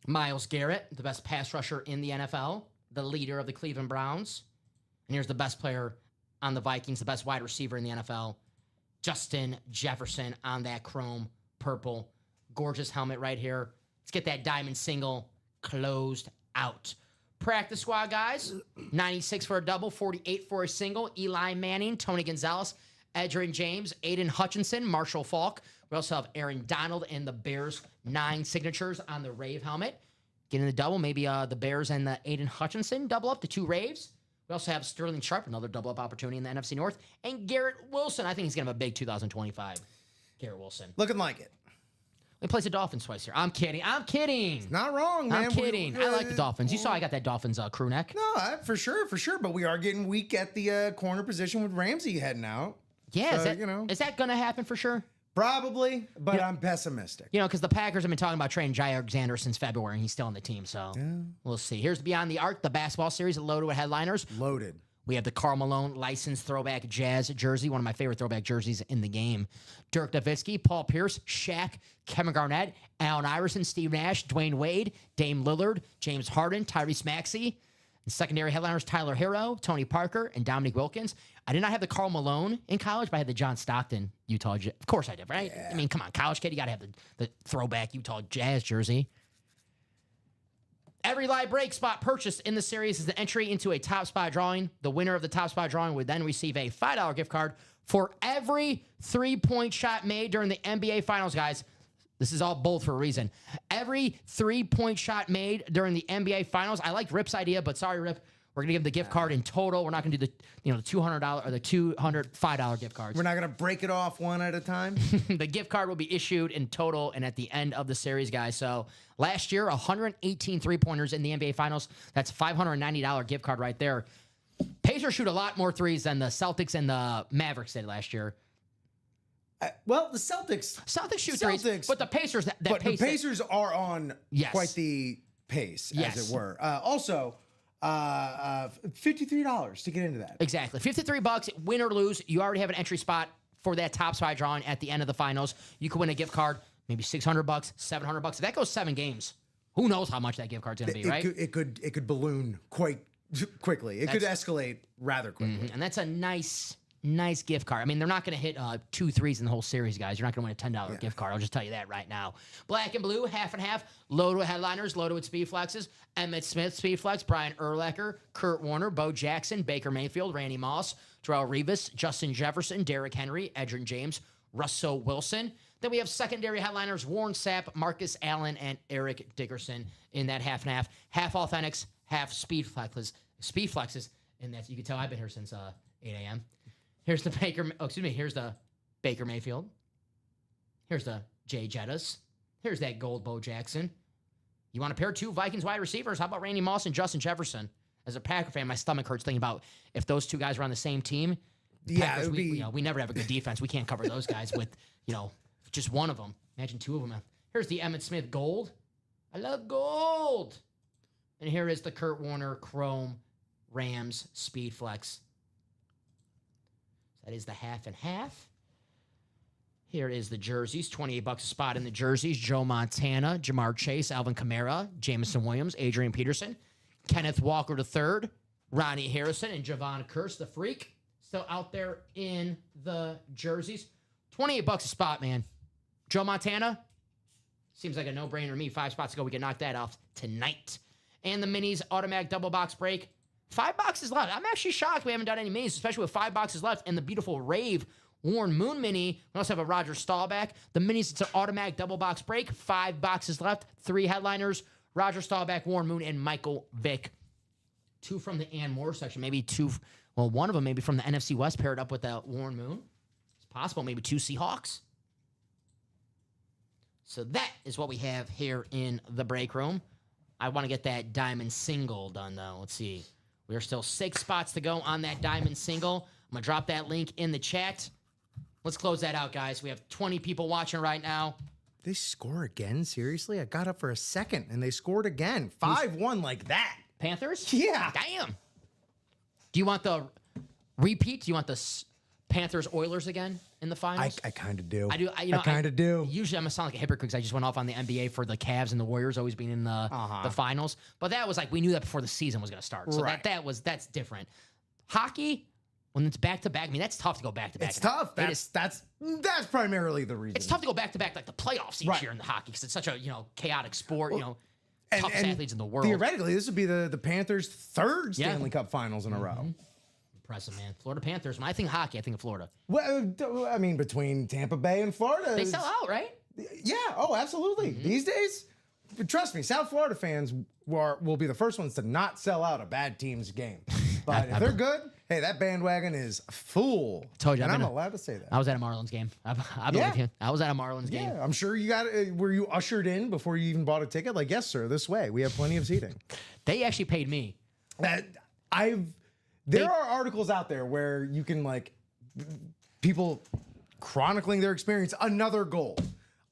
Myles Garrett, the best pass rusher in the NFL. The leader of the Cleveland Browns. And here's the best player on the Vikings, the best wide receiver in the NFL. Justin Jefferson on that chrome purple. Gorgeous helmet right here. Let's get that diamond single closed out. Practice squad, guys. 96 for a double, 48 for a single. Eli Manning, Tony Gonzalez, Edgerrin James, Aiden Hutchinson, Marshall Faulk. We also have Aaron Donald and the Bears 9 signatures on the Rave helmet. Getting the double, maybe the Bears and the Aiden Hutchinson double up, the 2 Raves. We also have Sterling Sharp, another double-up opportunity in the NFC North. And Garrett Wilson. I think he's going to have a big 2025. Garrett Wilson. Looking like it. He plays the Dolphins twice here. I'm kidding. I'm kidding. Not wrong, man. I'm kidding. I like the Dolphins. You saw I got that Dolphins crew neck. No, for sure. But we are getting weak at the corner position with Ramsey heading out. Yeah, So, is that going to happen for sure? Probably, but I'm pessimistic. You know, because the Packers have been talking about trading Jair Alexander since February, and he's still on the team. So we'll see. Here's Beyond the Arc, the basketball series loaded with headliners. Loaded. We have the Karl Malone licensed throwback Jazz jersey, one of my favorite throwback jerseys in the game. Dirk Nowitzki, Paul Pierce, Shaq, Kevin Garnett, Allen Iverson, Steve Nash, Dwayne Wade, Dame Lillard, James Harden, Tyrese Maxey. And secondary headliners, Tyler Hero, Tony Parker, and Dominique Wilkins. I did not have the Karl Malone in college, but I had the John Stockton Utah. Of course I did, right? Yeah. I mean, come on, college kid, you got to have the throwback Utah Jazz jersey. Every live break spot purchased in the series is the entry into a top spot drawing. The winner of the top spot drawing would then receive a $5 gift card for every 3-point shot made during the NBA Finals, guys. This is all bold for a reason. Every 3-point shot made during the NBA Finals. I liked Rip's idea, but sorry, Rip. We're going to give the gift card in total. We're not going to do the $200 or the $205 gift cards. We're not going to break it off one at a time. The gift card will be issued in total and at the end of the series, guys. So last year, 118 3-pointers in the NBA Finals. That's $590 gift card right there. Pacers shoot a lot more threes than the Celtics and the Mavericks did last year. Well, the Celtics shoot threes, but the Pacers, the Pacers are on quite the pace, as it were. Also, $53 to get into that. Exactly, $53. Win or lose, you already have an entry spot for that top spot drawing at the end of the finals. You could win a gift card, maybe $600, $700. If that goes 7 games, who knows how much that gift card's going to be, right? It could balloon quite quickly. It could escalate rather quickly, and that's a nice gift card. I mean, they're not going to hit 2 threes in the whole series, guys. You're not going to win a $10 gift card. I'll just tell you that right now. Black and blue, half and half. Loaded with headliners, loaded with speed flexes. Emmett Smith, speed flex. Brian Urlacher, Kurt Warner, Bo Jackson, Baker Mayfield, Randy Moss, Darrelle Revis, Justin Jefferson, Derrick Henry, Edgerrin James, Russell Wilson. Then we have secondary headliners, Warren Sapp, Marcus Allen, and Eric Dickerson in that half and half. Half authentics, half speed flexes. Speed flexes. And that's, you can tell I've been here since 8 a.m. Here's the here's the Baker Mayfield. Here's the Jay Jettas. Here's that gold Bo Jackson. You want to pair 2 Vikings wide receivers? How about Randy Moss and Justin Jefferson? as a Packer fan, my stomach hurts thinking about if those two guys were on the same team. Yeah, Packers, it would be. we never have a good defense. We can't cover those guys with, just one of them. Imagine two of them. Here's the Emmitt Smith gold. I love gold. And here is the Kurt Warner Chrome Rams Speed Flex. That is the half and half. Here is the jerseys. $28 a spot in the jerseys. Joe Montana, Jamar Chase, Alvin Kamara, Jameson Williams, Adrian Peterson, Kenneth Walker III, Ronnie Harrison, and Javon Curse, the freak. Still out there in the jerseys. $28 a spot, man. Joe Montana, seems like a no-brainer to me. 5 spots ago, we can knock that off tonight. And the minis automatic double box break. 5 boxes left. I'm actually shocked we haven't done any minis, especially with 5 boxes left. And the beautiful Rave Warren Moon mini. We also have a Roger Staubach. The minis, it's an automatic double box break. 5 boxes left. 3 headliners. Roger Staubach, Warren Moon, and Michael Vick. 2 from the Ann Moore section. Maybe 2. Well, one of them maybe from the NFC West paired up with the Warren Moon. It's possible. Maybe 2 Seahawks. So that is what we have here in the break room. I want to get that diamond single done, though. Let's see. We are still 6 spots to go on that diamond single. I'm going to drop that link in the chat. Let's close that out, guys. We have 20 people watching right now. They score again? Seriously? I got up for a second, and they scored again. 5-1 like that. Panthers? Yeah. Damn. Do you want the repeat? Do you want the Panthers-Oilers again in the finals? I kind of do. I do. I kind of do. Usually, I'm going to sound like a hypocrite because I just went off on the NBA for the Cavs and the Warriors always being in the finals. But that was like, we knew that before the season was going to start. So Right. that's different. Hockey, when it's back-to-back, I mean, that's tough to go back-to-back. It's tough. That's primarily the reason. It's tough to go back-to-back like the playoffs each Right. year in the hockey because it's such a, chaotic sport, And- toughest and athletes in the world. Theoretically, this would be the Panthers' 3rd Yeah. Stanley Cup Finals in a row. Impressive, man. Florida Panthers. When I think hockey, I think of Florida. Well, I mean, between Tampa Bay and Florida, They sell out, right? Yeah. Oh, absolutely. These days, trust me, South Florida fans will be the first ones to not sell out a bad team's game. But if they're good, hey, that bandwagon is full. Told you, and I've I'm been allowed to say that. I was at a Marlins game. I believe Yeah. you. I was at a Marlins game. Yeah, I'm sure you got. Were you ushered in before you even bought a ticket? Like, yes, sir. This way, we have plenty of seating. They actually paid me. There are articles out there where you can people chronicling their experience. Another goal.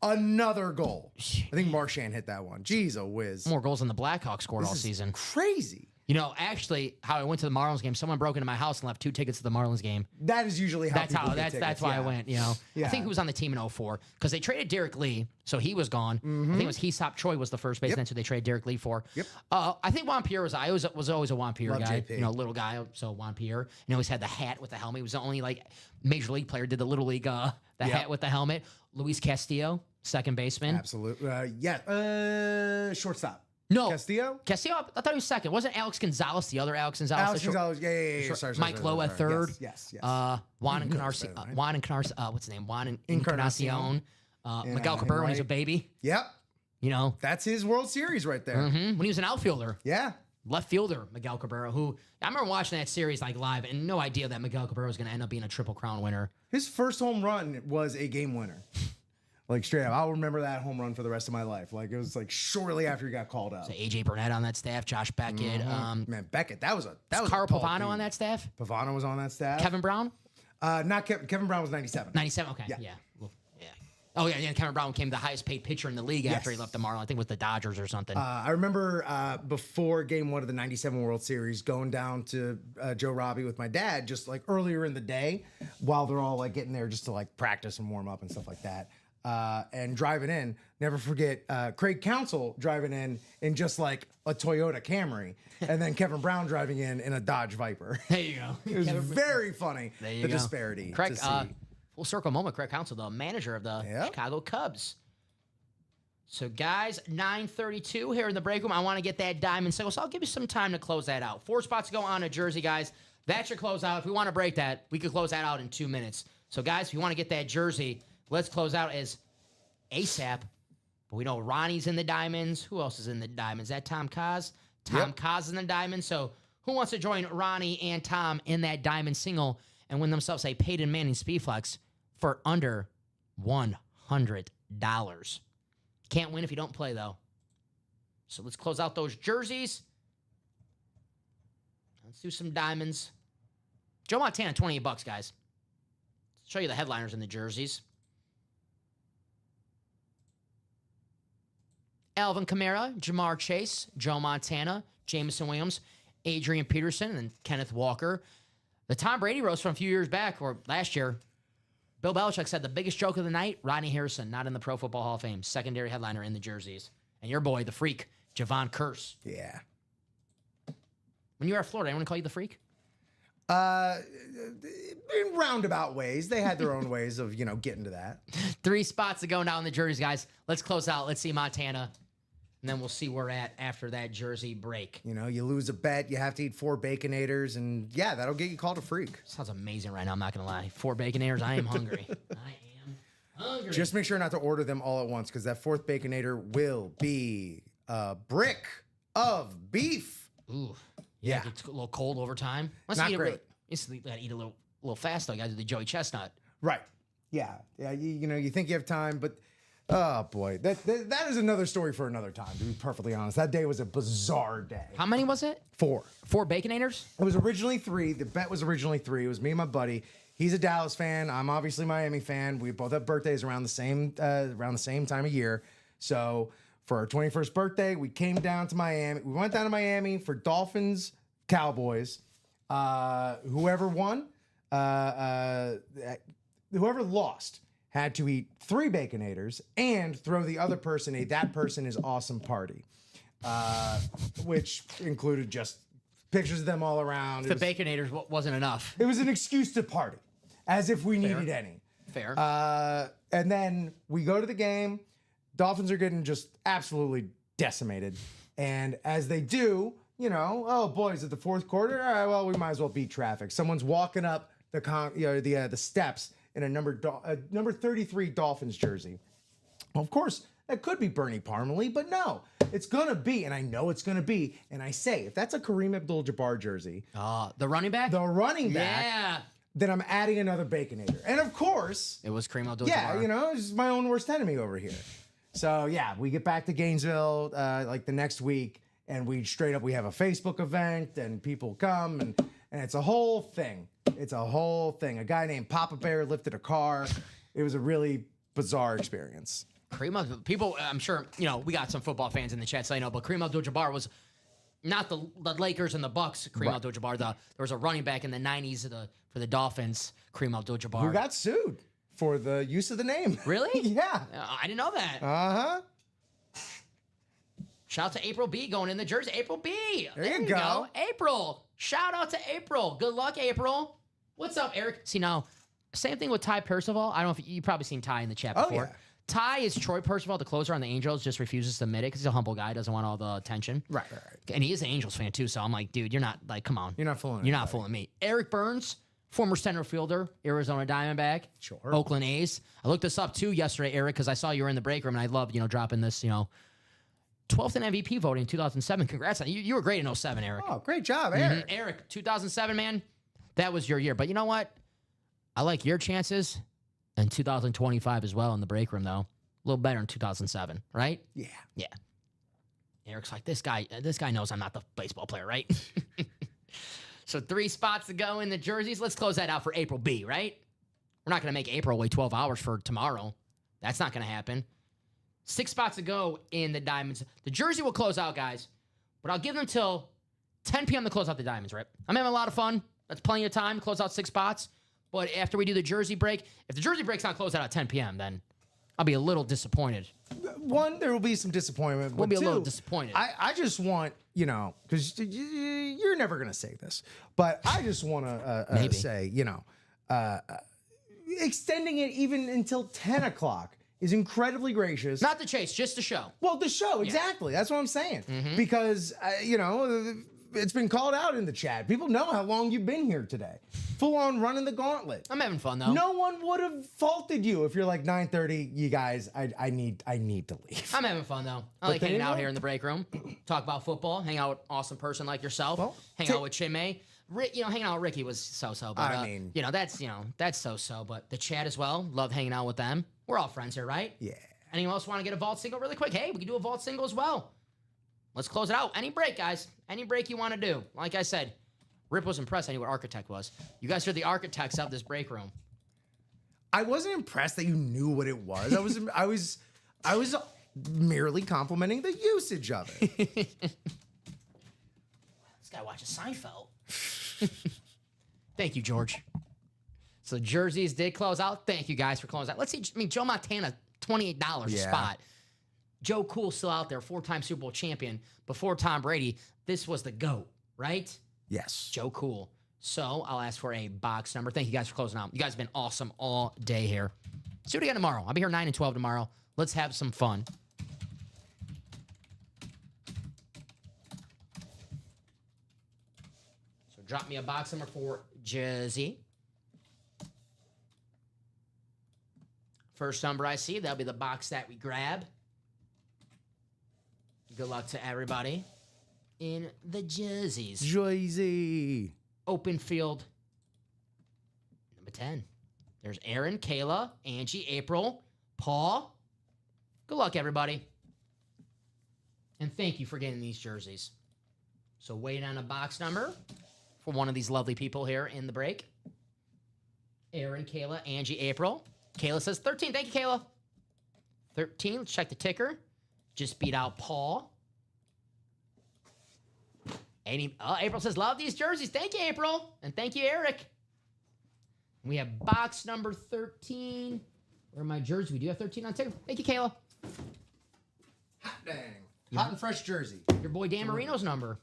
I think Marchand hit that one. Jeez, a whiz. More goals than the Blackhawks scored all This is season. Crazy. Actually, how I went to the Marlins game, someone broke into my house and left 2 tickets to the Marlins game. That is usually how people get tickets. That's why I went. I Yeah. think he was on the team in 2004 because they traded Derek Lee, so he was gone. I think it was Heesop Choi was the first baseman, that's who they traded Derek Lee for. Yep. I think Juan Pierre was always a Juan Pierre Love guy. JP. Little guy, so Juan Pierre. And he always had the hat with the helmet. He was the only major league player did the little league hat with the helmet. Luis Castillo, second baseman. Absolutely. Shortstop. No. Castillo? Castillo, I thought he was second. Wasn't Alex Gonzalez the other Alex Gonzalez? Alex Gonzalez. Yeah. Sorry, Mike Lowe at third. Yes. Juan You know this better, right? what's his name? Juan Encarnacion. Miguel Cabrera when he was a White. baby. Yep. Mhm. That's his World Series right there. When he was an outfielder. Yeah. Left fielder, Miguel Cabrera, who I remember watching that series live and no idea that Miguel Cabrera was going to end up being a Triple Crown winner. His first home run was a game winner. Straight up. I'll remember that home run for the rest of my life. It was shortly after he got called up. So AJ Burnett on that staff, Josh Beckett, Man, Beckett, that was Carl a tall Pavano dude. on that staff, Pavano was on that staff. Kevin Brown, Not Kevin Brown was 97. 97. Okay, yeah. Well, yeah. Oh yeah. Kevin Brown became the highest paid pitcher in the league after he Yes. left the Marlins. I think with the Dodgers or something. I remember before Game 1 of the 97 World Series, going down to Joe Robbie with my dad just earlier in the day while they're all getting there just to practice and warm up and stuff like that. And driving in, never forget Craig Counsell driving in just a Toyota Camry, and then Kevin Brown driving in a Dodge Viper. There you go. It was very funny, There you the go. disparity. Craig, to see. full circle moment. Craig Counsell, the manager of the Yep. Chicago Cubs. So, guys, 9:32 here in the break room. I want to get that diamond single, so I'll give you some time to close that out. 4 spots to go on a jersey, guys. That should close out. If we want to break that, we could close that out in 2 minutes. So, guys, if you want to get that jersey, let's close out as ASAP. But we know Ronnie's in the diamonds. Who else is in the diamonds? Is that Tom Kaz? Tom Kaz is in the diamonds. So, who wants to join Ronnie and Tom in that diamond single and win themselves a Peyton Manning Speedflex for under $100? Can't win if you don't play, though. So let's close out those jerseys. Let's do some diamonds. Joe Montana, $28, guys. Show you the headliners in the jerseys. Alvin Kamara, Jamar Chase, Joe Montana, Jameson Williams, Adrian Peterson, and then Kenneth Walker. The Tom Brady roast from a few years back, or last year, Bill Belichick said the biggest joke of the night, Rodney Harrison, not in the Pro Football Hall of Fame, secondary headliner in the jerseys. And your boy, the freak, Javon Curse. Yeah. When you were at Florida, anyone call you the freak? In roundabout ways. They had their own ways of, getting to that. 3 spots to go now in the jerseys, guys. Let's close out. Let's see Montana. And then we'll see where we're at after that jersey break. You lose a bet, you have to eat 4 Baconators, and yeah, that'll get you called a freak. Sounds amazing right now, I'm not going to lie. 4 Baconators, I am hungry. I am hungry. Just make sure not to order them all at once, because that 4th Baconator will be a brick of beef. Ooh. Yeah. It's a little cold over time. Let's Not eat great. You gotta eat a little fast, though. You got to do the Joey Chestnut. Right. Yeah. Yeah. You think you have time, but oh boy, that is another story for another time. To be perfectly honest, that day was a bizarre day. How many was it? 4. 4 Baconators? It was originally 3. The bet was originally 3. It was me and my buddy. He's a Dallas fan. I'm obviously a Miami fan. We both have birthdays around the same time of year. So for our 21st birthday, we came down to Miami. We went down to Miami for Dolphins, Cowboys. Whoever won, whoever lost had to eat 3 Baconators and throw the other person a "that person is awesome" party, which included just pictures of them all around. The Baconators wasn't enough. It was an excuse to party, as if we needed any. Fair. And then we go to the game. Dolphins are getting just absolutely decimated. And as they do, oh, boys, at the 4th quarter, all right, well, we might as well beat traffic. Someone's walking up the steps in a number 33 Dolphins jersey. Well, of course, that could be Bernie Parmalee, but no, it's going to be, and I know it's going to be, and I say, if that's a Kareem Abdul-Jabbar jersey. The running back? The running back. Yeah. Then I'm adding another Baconator. And of course, It was Kareem Abdul-Jabbar. yeah, it's my own worst enemy over here. So yeah, we get back to Gainesville like the next week, and we have a Facebook event, and people come, and it's a whole thing. It's a whole thing. A guy named Papa Bear lifted a car. It was a really bizarre experience. People, I'm sure, we got some football fans in the chat, so I know, but Kareem Abdul-Jabbar was not the Lakers and the Bucks. Kareem Right. Abdul-Jabbar. There was a running back in the 90s for the Dolphins, Kareem Abdul-Jabbar. Who got sued for the use of the name. Really? Yeah. I didn't know that. Uh-huh. Shout out to April B going in the jersey. April B. There you go. April. Shout out to April. Good luck, April. What's up, Eric? See, now, same thing with Ty Percival. I don't know if you've probably seen Ty in the chat Oh, before. yeah. Ty is Troy Percival, the closer on the Angels, just refuses to admit it because he's a humble guy, doesn't want all the attention. Right. And he is an Angels fan, too, so I'm like, dude, you're not, come on. You're not fooling You're not anybody. fooling me. Eric Burns, former center fielder, Arizona Diamondback. Sure. Oakland A's. I looked this up, too, yesterday, Eric, because I saw you were in the break room, and I love, dropping this, 12th in MVP voting in 2007. Congrats on you. You were great in 07, Eric. Oh, great job, Eric. Eric, 2007, man, that was your year. But you know what? I like your chances in 2025 as well in the break room, though. A little better in 2007, right? Yeah. Yeah. Eric's like, this guy knows I'm not the baseball player, right? So 3 spots to go in the jerseys. Let's close that out for April B, right? We're not going to make April wait 12 hours for tomorrow. That's not going to happen. 6 spots to go in the Diamonds. The jersey will close out, guys, but I'll give them till 10 p.m. to close out the Diamonds, right? I'm having a lot of fun. That's plenty of time to close out 6 spots. But after we do the jersey break, if the jersey break's not closed out at 10 p.m., then I'll be a little disappointed. One, there will be some disappointment. We'll but be a two, little disappointed. I just want, because you're never going to say this, but I just want to say, extending it even until 10 o'clock is incredibly gracious. Not the chase, just the show. Well, the show, exactly. That's what I'm saying. Because, it's been called out in the chat. People know how long you've been here today. Full on running the gauntlet. I'm having fun, though. No one would have faulted you if you're like 9:30. You guys, I need to leave. I'm having fun, though. I like there hanging you out go. here in the break room, talk about football, hang out with an awesome person like yourself, Well, hang out with Chime. Hanging out with Ricky was so-so. But, I mean- that's so-so. But the chat as well, love hanging out with them. We're all friends here, right? Yeah. Anyone else want to get a vault single really quick? Hey, we can do a vault single as well. Let's close it out. Any break, guys. Any break you want to do. Like I said, Rip was impressed. I knew what Architect was. You guys are the architects of this break room. I wasn't impressed that you knew what it was. I was merely complimenting the usage of it. This guy watches Seinfeld. Thank you, George. So jerseys did close out. Thank you guys for closing out. Let's see. I mean, Joe Montana, $28 a spot. Joe Cool still out there, 4-time Super Bowl champion. Before Tom Brady, this was the GOAT, right? Yes. Joe Cool. So I'll ask for a box number. Thank you guys for closing out. You guys have been awesome all day here. See what we got tomorrow. I'll be here 9 and 12 tomorrow. Let's have some fun. So drop me a box number for Jersey. First number I see, that'll be the box that we grab. Good luck to everybody in the jerseys. Jersey. Open field number 10. There's Aaron, Kayla, Angie, April, Paul. Good luck, everybody. And thank you for getting these jerseys. So wait on a box number for one of these lovely people here in the break. Aaron, Kayla, Angie, April. Kayla says 13. Thank you, Kayla. 13. Let's check the ticker. Just beat out Paul. April says, love these jerseys. Thank you, April. And thank you, Eric. We have box number 13. Where are my jerseys? We do have 13 on ticker. Thank you, Kayla. Hot dang. Hot and fresh jersey. Your boy Dan Marino's number.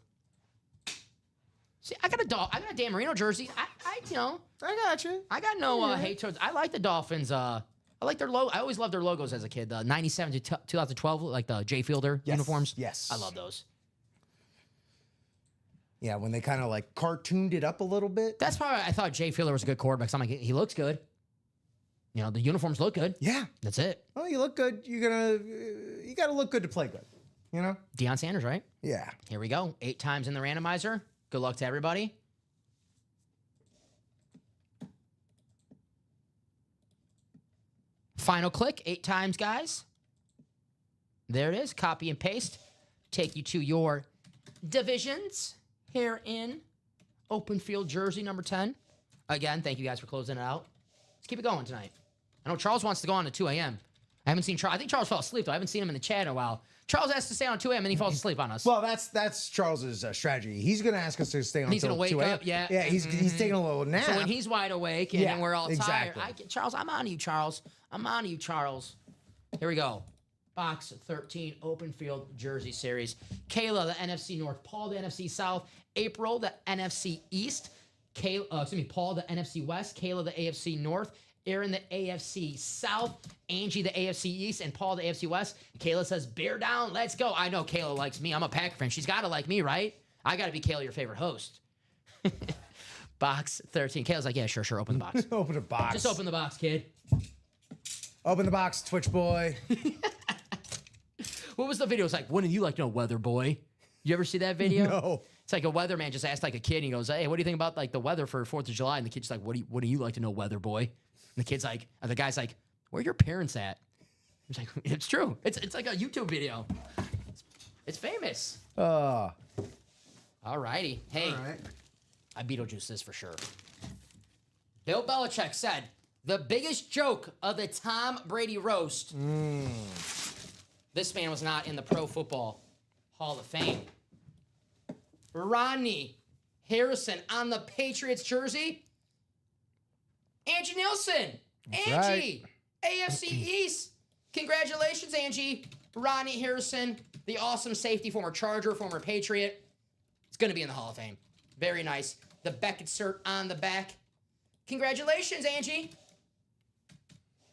See, I got a Dan Marino jersey. I got you. I got no hate towards. I like the Dolphins. I like their logo. I always loved their logos as a kid. The 97 to 2012, like the Jay Fielder uniforms. Yes. I love those. Yeah, when they kind of like cartooned it up a little bit. That's why I thought Jay Fielder was a good quarterback. So I'm like, he looks good. You know, the uniforms look good. Yeah. That's it. Well, you look good. You gotta look good to play good. You know? Deion Sanders, right? Yeah. Here we go. 8 times in the randomizer. Good luck to everybody. Final click, 8 times, guys. There it is. Copy and paste. Take you to your divisions here in open field jersey number 10. Again, thank you guys for closing it out. Let's keep it going tonight. I know Charles wants to go on at 2 a.m. I haven't seen Charles. I think Charles fell asleep, though. I haven't seen him in the chat in a while. Charles has to stay on 2 a.m. and he falls asleep on us. Well, that's Charles's strategy. He's going to ask us to stay on. He's going to wake 2 a.m. up, yeah. Yeah, he's taking a little nap. So when he's wide awake and then we're all exactly. tired, Charles, I'm on to you, Charles. I'm on to you, Charles. Here we go. Box 13, open field jersey series. Kayla, the NFC North. Paul, the NFC South. April, the NFC East. Paul, the NFC West. Kayla, the AFC North. Aaron, the AFC South. Angie, the AFC East. And Paul, the AFC West. Kayla says, bear down, let's go. I know Kayla likes me. I'm a Packer fan. She's got to like me, right? I got to be Kayla, your favorite host. Box 13. Kayla's like, yeah, sure. Open the box. Open the box. Just open the box, kid. Open the box, Twitch boy. What was the video? It's like, wouldn't you like to know, weather boy? You ever see that video? No. It's like a weatherman just asked like a kid, and he goes, hey, what do you think about like the weather for 4th of July? And the kid's like, what do you like to know, weather boy? And the kid's like, and the guy's like, where are your parents at? He's like, it's true. It's like a YouTube video. It's famous. All righty. Hey, All right. I Beetlejuice this for sure. Bill Belichick said, the biggest joke of the Tom Brady roast. This man was not in the Pro Football Hall of Fame. Ronnie Harrison on the Patriots jersey. Angie Nielsen. Angie. AFC East. Congratulations, Angie. Ronnie Harrison, the awesome safety, former Charger, former Patriot. It's going to be in the Hall of Fame. Very nice. The Beckett cert on the back. Congratulations, Angie.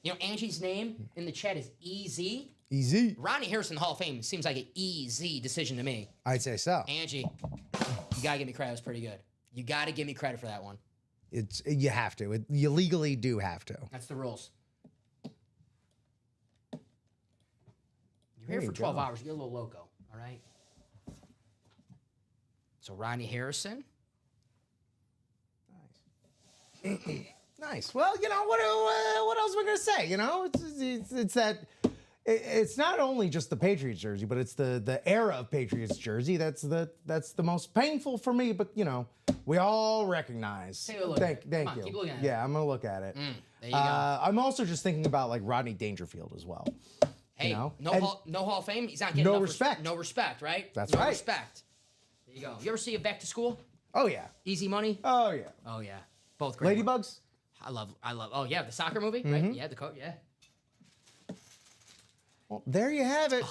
You know, Angie's name in the chat is EZ. Easy. Ronnie Harrison Hall of Fame seems like an easy decision to me. I'd say so. Angie, you gotta give me credit. It was pretty good. You gotta give me credit for that one. You have to. You legally do have to. That's the rules. You're There here you for 12 go. hours. You get a little loco, all right? So Ronnie Harrison. Nice. Well, you know what else am I gonna say? You know, it's that it's not only just the Patriots jersey, but it's the era of Patriots jersey. That's the most painful for me. But we all recognize. Take a look. Thank Come on, you. keep looking at it. Yeah, I'm gonna look at it. There you go. I'm also just thinking about like Rodney Dangerfield as well. Hey, know? no And Hall of Fame. He's not getting no enough respect. No respect, right? That's no right. respect. There you go. You ever see a Back to School? Oh yeah. Easy Money. Oh yeah. Oh yeah, both great. Ladybugs. I love. Oh yeah, the soccer movie, right? Yeah, the coat. Yeah. Well, there you have it.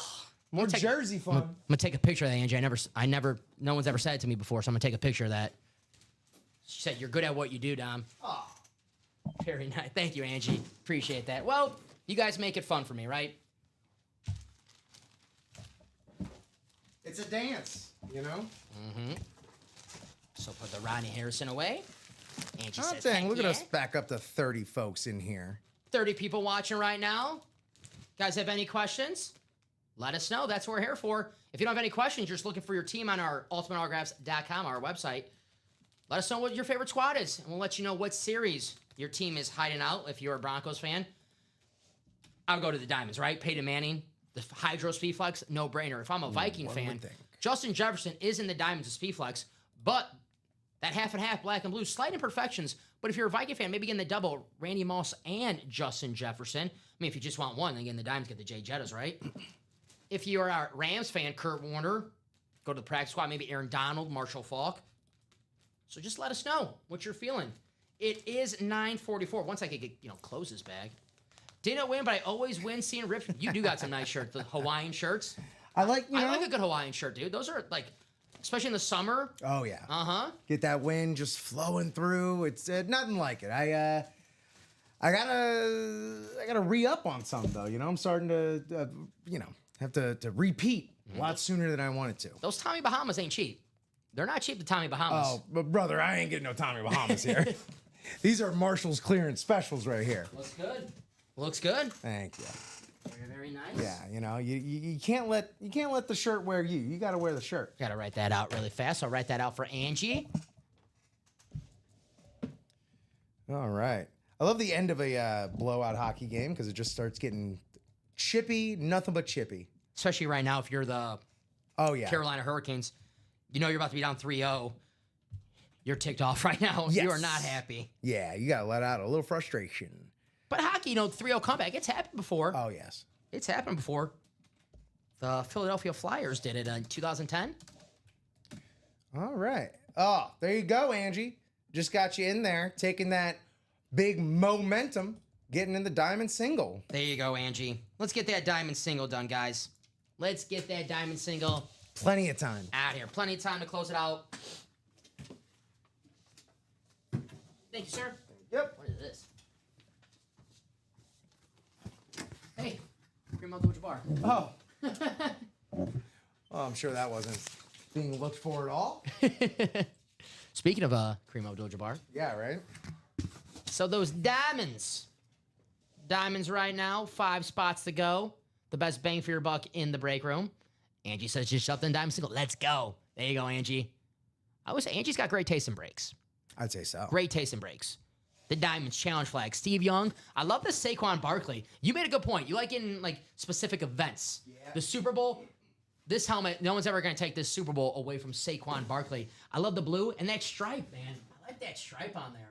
More take- jersey fun. I'm gonna take a picture of that, Angie. No one's ever said it to me before, so I'm gonna take a picture of that. She said, "You're good at what you do, Dom." Oh, very nice. Thank you, Angie. Appreciate that. Well, you guys make it fun for me, right? It's a dance, So put the Rodney Harrison away. Angie Oh says, dang! "Heck Look at yeah." us back up to 30 folks in here. 30 people watching right now. Guys have any questions? Let us know. That's what we're here for. If you don't have any questions, you're just looking for your team on our ultimateautographs.com, our website. Let us know what your favorite squad is, and we'll let you know what series your team is hiding out if you're a Broncos fan. I'll go to the Diamonds, right? Peyton Manning, the Hydro Speedflex, no-brainer. If I'm a Viking one fan, would think. Justin Jefferson is in the Diamonds of Speedflex, but that half and half, black and blue, slight imperfections. But if you're a Viking fan, maybe getting the double, Randy Moss and Justin Jefferson. I mean, if you just want one, then again, the Diamonds get the Jay Jettas, right? If you're a Rams fan, Kurt Warner, go to the practice squad, maybe Aaron Donald, Marshall Faulk. So just let us know what you're feeling. It is 9:44. Once I could get, close this bag. Didn't win, but I always win seeing Rip. You do got some nice shirts, the Hawaiian shirts. I like, I like a good Hawaiian shirt, dude. Those are like, especially in the summer. Oh yeah. Uh-huh. Get that wind just flowing through. It's nothing like it. I gotta re-up on some though. I'm starting to have to repeat a lot sooner than I wanted to. Those Tommy Bahamas ain't cheap. They're not cheap, the Tommy Bahamas. Oh, but brother, I ain't getting no Tommy Bahamas here. These are Marshall's clearance specials right here. Looks good. Looks good. Thank you. Very, very nice. Yeah, you can't let the shirt wear you. You got to wear the shirt. Got to write that out really fast. I'll write that out for Angie. All right. I love the end of a blowout hockey game because it just starts getting chippy, nothing but chippy. Especially right now, if you're the Carolina Hurricanes, you're about to be down 3-0. You're ticked off right now. Yes. You are not happy. Yeah, you got to let out a little frustration. But hockey, 3-0 comeback. It's happened before. Oh, yes. It's happened before. The Philadelphia Flyers did it in 2010. All right. Oh, there you go, Angie. Just got you in there, taking that big momentum, getting in the diamond single. There you go, Angie. Let's get that diamond single done, guys. Let's get that diamond single Plenty of time. out here. Plenty of time to close it out. Thank you, sir. Yep. What is this? Hey, Cream Abdul-Jabbar. Oh. Well, I'm sure that wasn't being looked for at all. Speaking of Kareem Abdul-Jabbar, Yeah, right? so those diamonds right now, 5 spots to go. The best bang for your buck in the break room. Angie says just shut the diamond single. Let's go. There you go, Angie. I would say Angie's got great taste in breaks. I'd say so. Great taste in breaks. The Diamonds challenge flag. Steve Young. I love the Saquon Barkley. You made a good point. You like in specific events. Yeah. The Super Bowl. This helmet, no one's ever going to take this Super Bowl away from Saquon Barkley. I love the blue and that stripe, man. I like that stripe on there.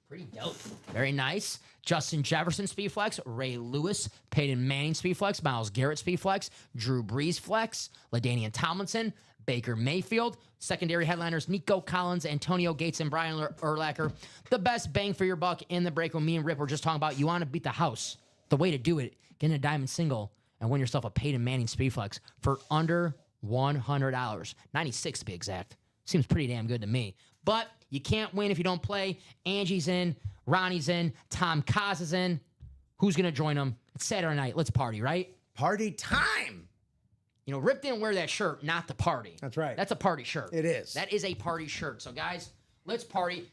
Pretty dope. Very nice. Justin Jefferson speed flex, Ray Lewis, Peyton Manning speed flex, Myles Garrett speed flex, Drew Brees flex, LaDainian Tomlinson, Baker Mayfield, secondary headliners Nico Collins, Antonio Gates, and Brian Urlacher. The best bang for your buck in the break room. Me and Rip were just talking about. You want to beat the house. The way to do it, get in a diamond single and win yourself a Peyton Manning speed flex for under $100. 96 to be exact. Seems pretty damn good to me. But you can't win if you don't play. Angie's in, Ronnie's in, Tom Kaz is in. Who's going to join them? It's Saturday night. Let's party, right? Party time. Rip didn't wear that shirt, not the party. That's right. That's a party shirt. It is. That is a party shirt. So, guys, let's party.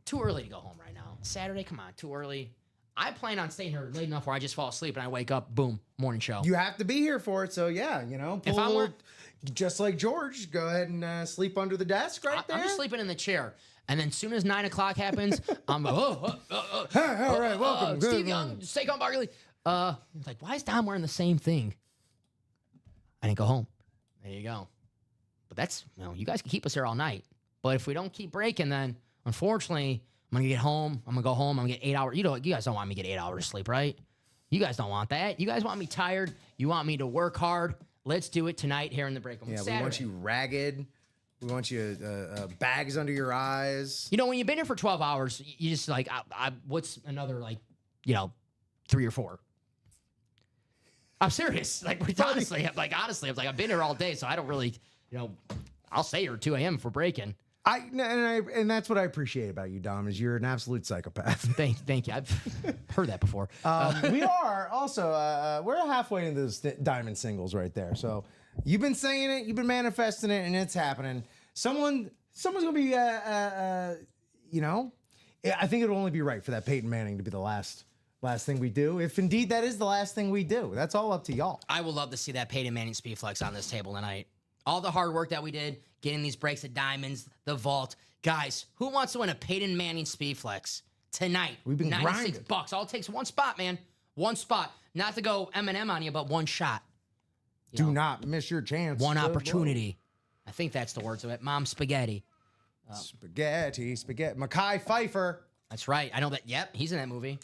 Too early to go home right now. Saturday, come on, too early. I plan on staying here late enough where I just fall asleep and I wake up, boom, morning show. You have to be here for it, so yeah, If I'm just like George, go ahead and sleep under the desk right there. I'm just sleeping in the chair. And then as soon as 9 o'clock happens, I'm all right, welcome. Good Steve morning. Young, Saquon Barkley. Like, why is Dom wearing the same thing? I didn't go home. There you go. But that's, you guys can keep us here all night. But if we don't keep breaking, then unfortunately, I'm going to get home. I'm going to go home. I'm going to get 8 hours. You guys don't want me to get 8 hours of sleep, right? You guys don't want that. You guys want me tired. You want me to work hard. Let's do it tonight here in the break room. Yeah, Saturday. we want you ragged. We want you bags under your eyes. When you've been here for 12 hours, you just like, what's another 3 or 4? I'm serious. Honestly, I've been here all day, so I don't really, I'll stay here at 2 a.m. for breaking. And that's what I appreciate about you, Dom, is you're an absolute psychopath. Thank you. I've heard that before. We are also, we're halfway into this diamond singles right there. So you've been saying it, you've been manifesting it, and it's happening. Someone's going to be, I think it'll only be right for that Peyton Manning to be the last thing we do. If indeed that is the last thing we do, that's all up to y'all. I would love to see that Peyton Manning speed flex on this table tonight. All the hard work that we did, getting these breaks at diamonds, the vault. Guys, who wants to win a Peyton Manning speed flex tonight? We've been $96. grinding. All it takes one spot, man. One spot. Not to go Eminem on you, but one shot. Do not miss your chance. One opportunity. I think that's the words of it. Mom spaghetti. Spaghetti. Mekhi Phifer. That's right. I know that. Yep, he's in that movie.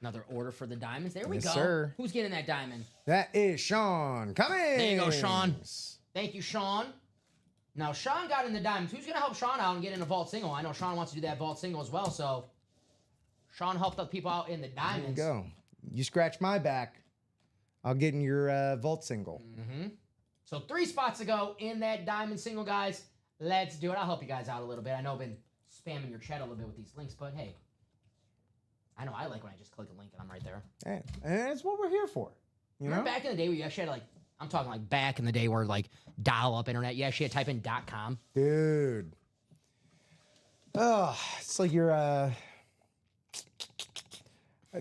Another order for the diamonds. There we Yes, go. sir. Who's getting that diamond? That is Sean. Come in. There you go, Sean. Thank you, Sean. Now, Sean got in the diamonds. Who's going to help Sean out and get in a vault single? I know Sean wants to do that vault single as well, so Sean helped the people out in the diamonds. There you go. You scratch my back, I'll get in your vault single. Mm-hmm. So 3 spots to go in that diamond single, guys. Let's do it. I'll help you guys out a little bit. I know I've been spamming your chat a little bit with these links, but hey, I know I like when I just click a link and I'm right there. And that's what we're here for. Remember back in the day where you actually had I'm talking back in the day where dial-up internet, you actually had to type in .com. Dude. Oh, it's like you're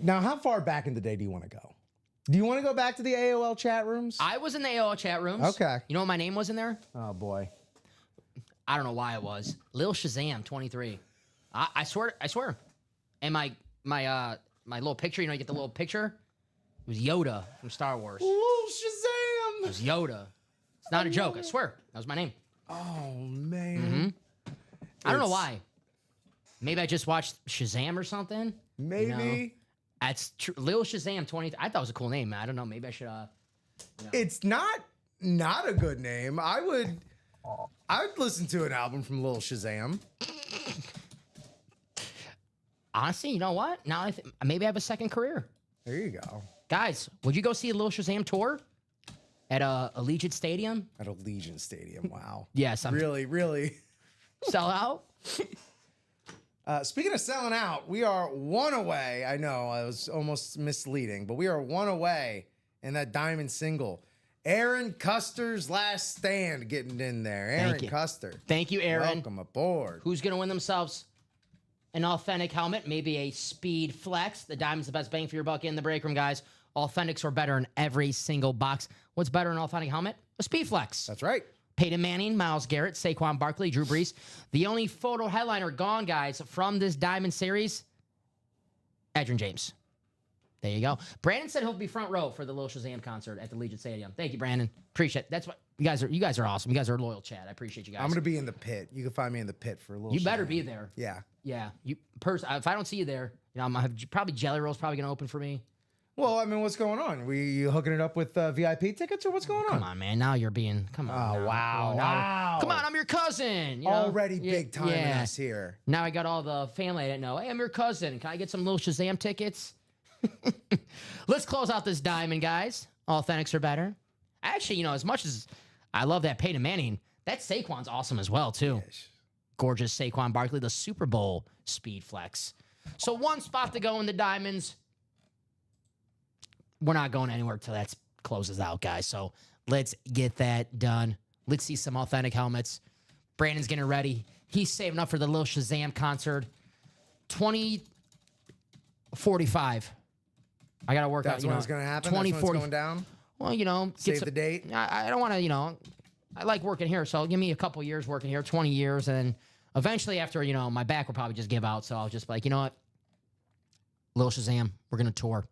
Now, how far back in the day do you want to go? Do you want to go back to the AOL chat rooms? I was in the AOL chat rooms. Okay. You know what my name was in there? Oh boy. I don't know why it was. Lil Shazam 23. I swear. And my little picture, you get the little picture? It was Yoda from Star Wars. Lil Shazam! It was Yoda. It's not a joke, I swear. That was my name. Oh, man. I don't know why. Maybe I just watched Shazam or something. Maybe. That's true. Lil Shazam 23. I thought it was a cool name, man. I don't know. Maybe I should, It's not a good name. I would listen to an album from Lil Shazam. Honestly, you know what? Now maybe I have a second career. There you go. Guys, would you go see a Lil Shazam tour at Allegiant Stadium? At Allegiant Stadium. Wow. Yes, I'm Really. sell out. Speaking of selling out, we are 1 away. I know I was almost misleading, but we are 1 away in that diamond single. Aaron Custer's last stand getting in there. Aaron Custer. Thank you, Aaron. Welcome aboard. Who's going to win themselves an authentic helmet, maybe a speed flex? The diamond's the best bang for your buck in the break room, guys. Authentics are better in every single box. What's better than an authentic helmet? A speed flex. That's right. Peyton Manning, Myles Garrett, Saquon Barkley, Drew Brees. The only photo headliner gone, guys, from this diamond series, Edgerrin James. There you go. Brandon said he'll be front row for the Lil Shazam concert at the Allegiant Stadium. Thank you, Brandon. Appreciate it. That's what you guys are awesome. You guys are loyal, Chad. I appreciate you guys. I'm gonna be in the pit. You can find me in the pit for a little. You better be there. Yeah. Yeah. If I don't see you there, I'm gonna have probably Jelly Roll's probably gonna open for me. Well, I mean, what's going on? You hooking it up with VIP tickets or what's going on? Come on, man. Now you're being. Come on. Oh, wow. Wow. Come on, I'm your cousin. You know? Already big time in us here. Now I got all the family I didn't know. Hey, I'm your cousin. Can I get some Lil Shazam tickets? Let's close out this diamond, guys. Authentics are better. Actually, as much as I love that Peyton Manning, that Saquon's awesome as well, too. Yes. Gorgeous Saquon Barkley, the Super Bowl speed flex. So 1 spot to go in the diamonds. We're not going anywhere till that closes out, guys. So let's get that done. Let's see some authentic helmets. Brandon's getting ready. He's saving up for the Lil Shazam concert. 2045. I got to work out. That's when it's going to happen? That's when it's going down? Well, Save the date? I don't want to, I like working here. So give me a couple years working here, 20 years. And then eventually after, my back will probably just give out. So I'll just be like, you know what? Lil Shazam, we're going to tour.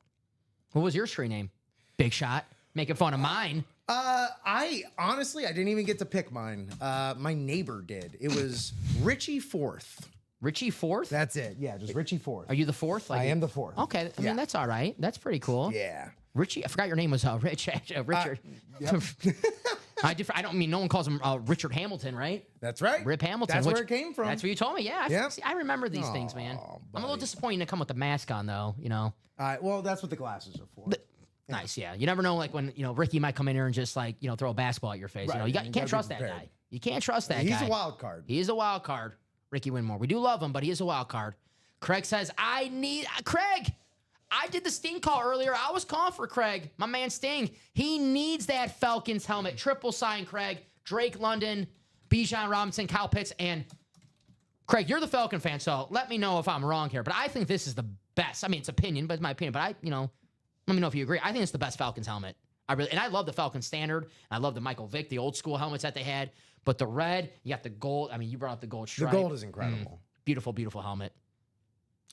What was your street name? Big Shot. Making fun of mine. I honestly, I didn't even get to pick mine. My neighbor did. It was Richie Fourth. Richie Fourth? That's it. Yeah, just Richie Fourth. Are you the fourth? I am the fourth. Okay. I mean, that's all right. That's pretty cool. Yeah. Richie, I forgot your name was Richard. I don't mean no one calls him Richard Hamilton, right? That's right. Rip Hamilton. That's where it came from. That's where you told me. Yeah. Yep. See, I remember these things, man. I'm a little disappointed to come with the mask on, though. You know. All right. Well, that's what the glasses are for. Nice. Yeah. You never know, like when Ricky might come in here and just like throw a basketball at your face. Right. You You can't gotta trust be that prepared. guy. You can't trust that guy. He's a wild card. He is a wild card. Ricky Winmore. We do love him, but he is a wild card. Craig says, Craig. I did the Sting call earlier. I was calling for Craig, my man Sting. He needs that Falcons helmet. Triple sign, Craig. Drake London, Bijan Robinson, Kyle Pitts, and Craig, you're the Falcon fan, so let me know if I'm wrong here. But I think this is the best. I mean, it's opinion, but it's my opinion. But let me know if you agree. I think it's the best Falcons helmet. I love the Falcon Standard. I love the Michael Vick, the old school helmets that they had. But the red, you got the gold. I mean, you brought up the gold stripe. The gold is incredible. Beautiful, beautiful helmet.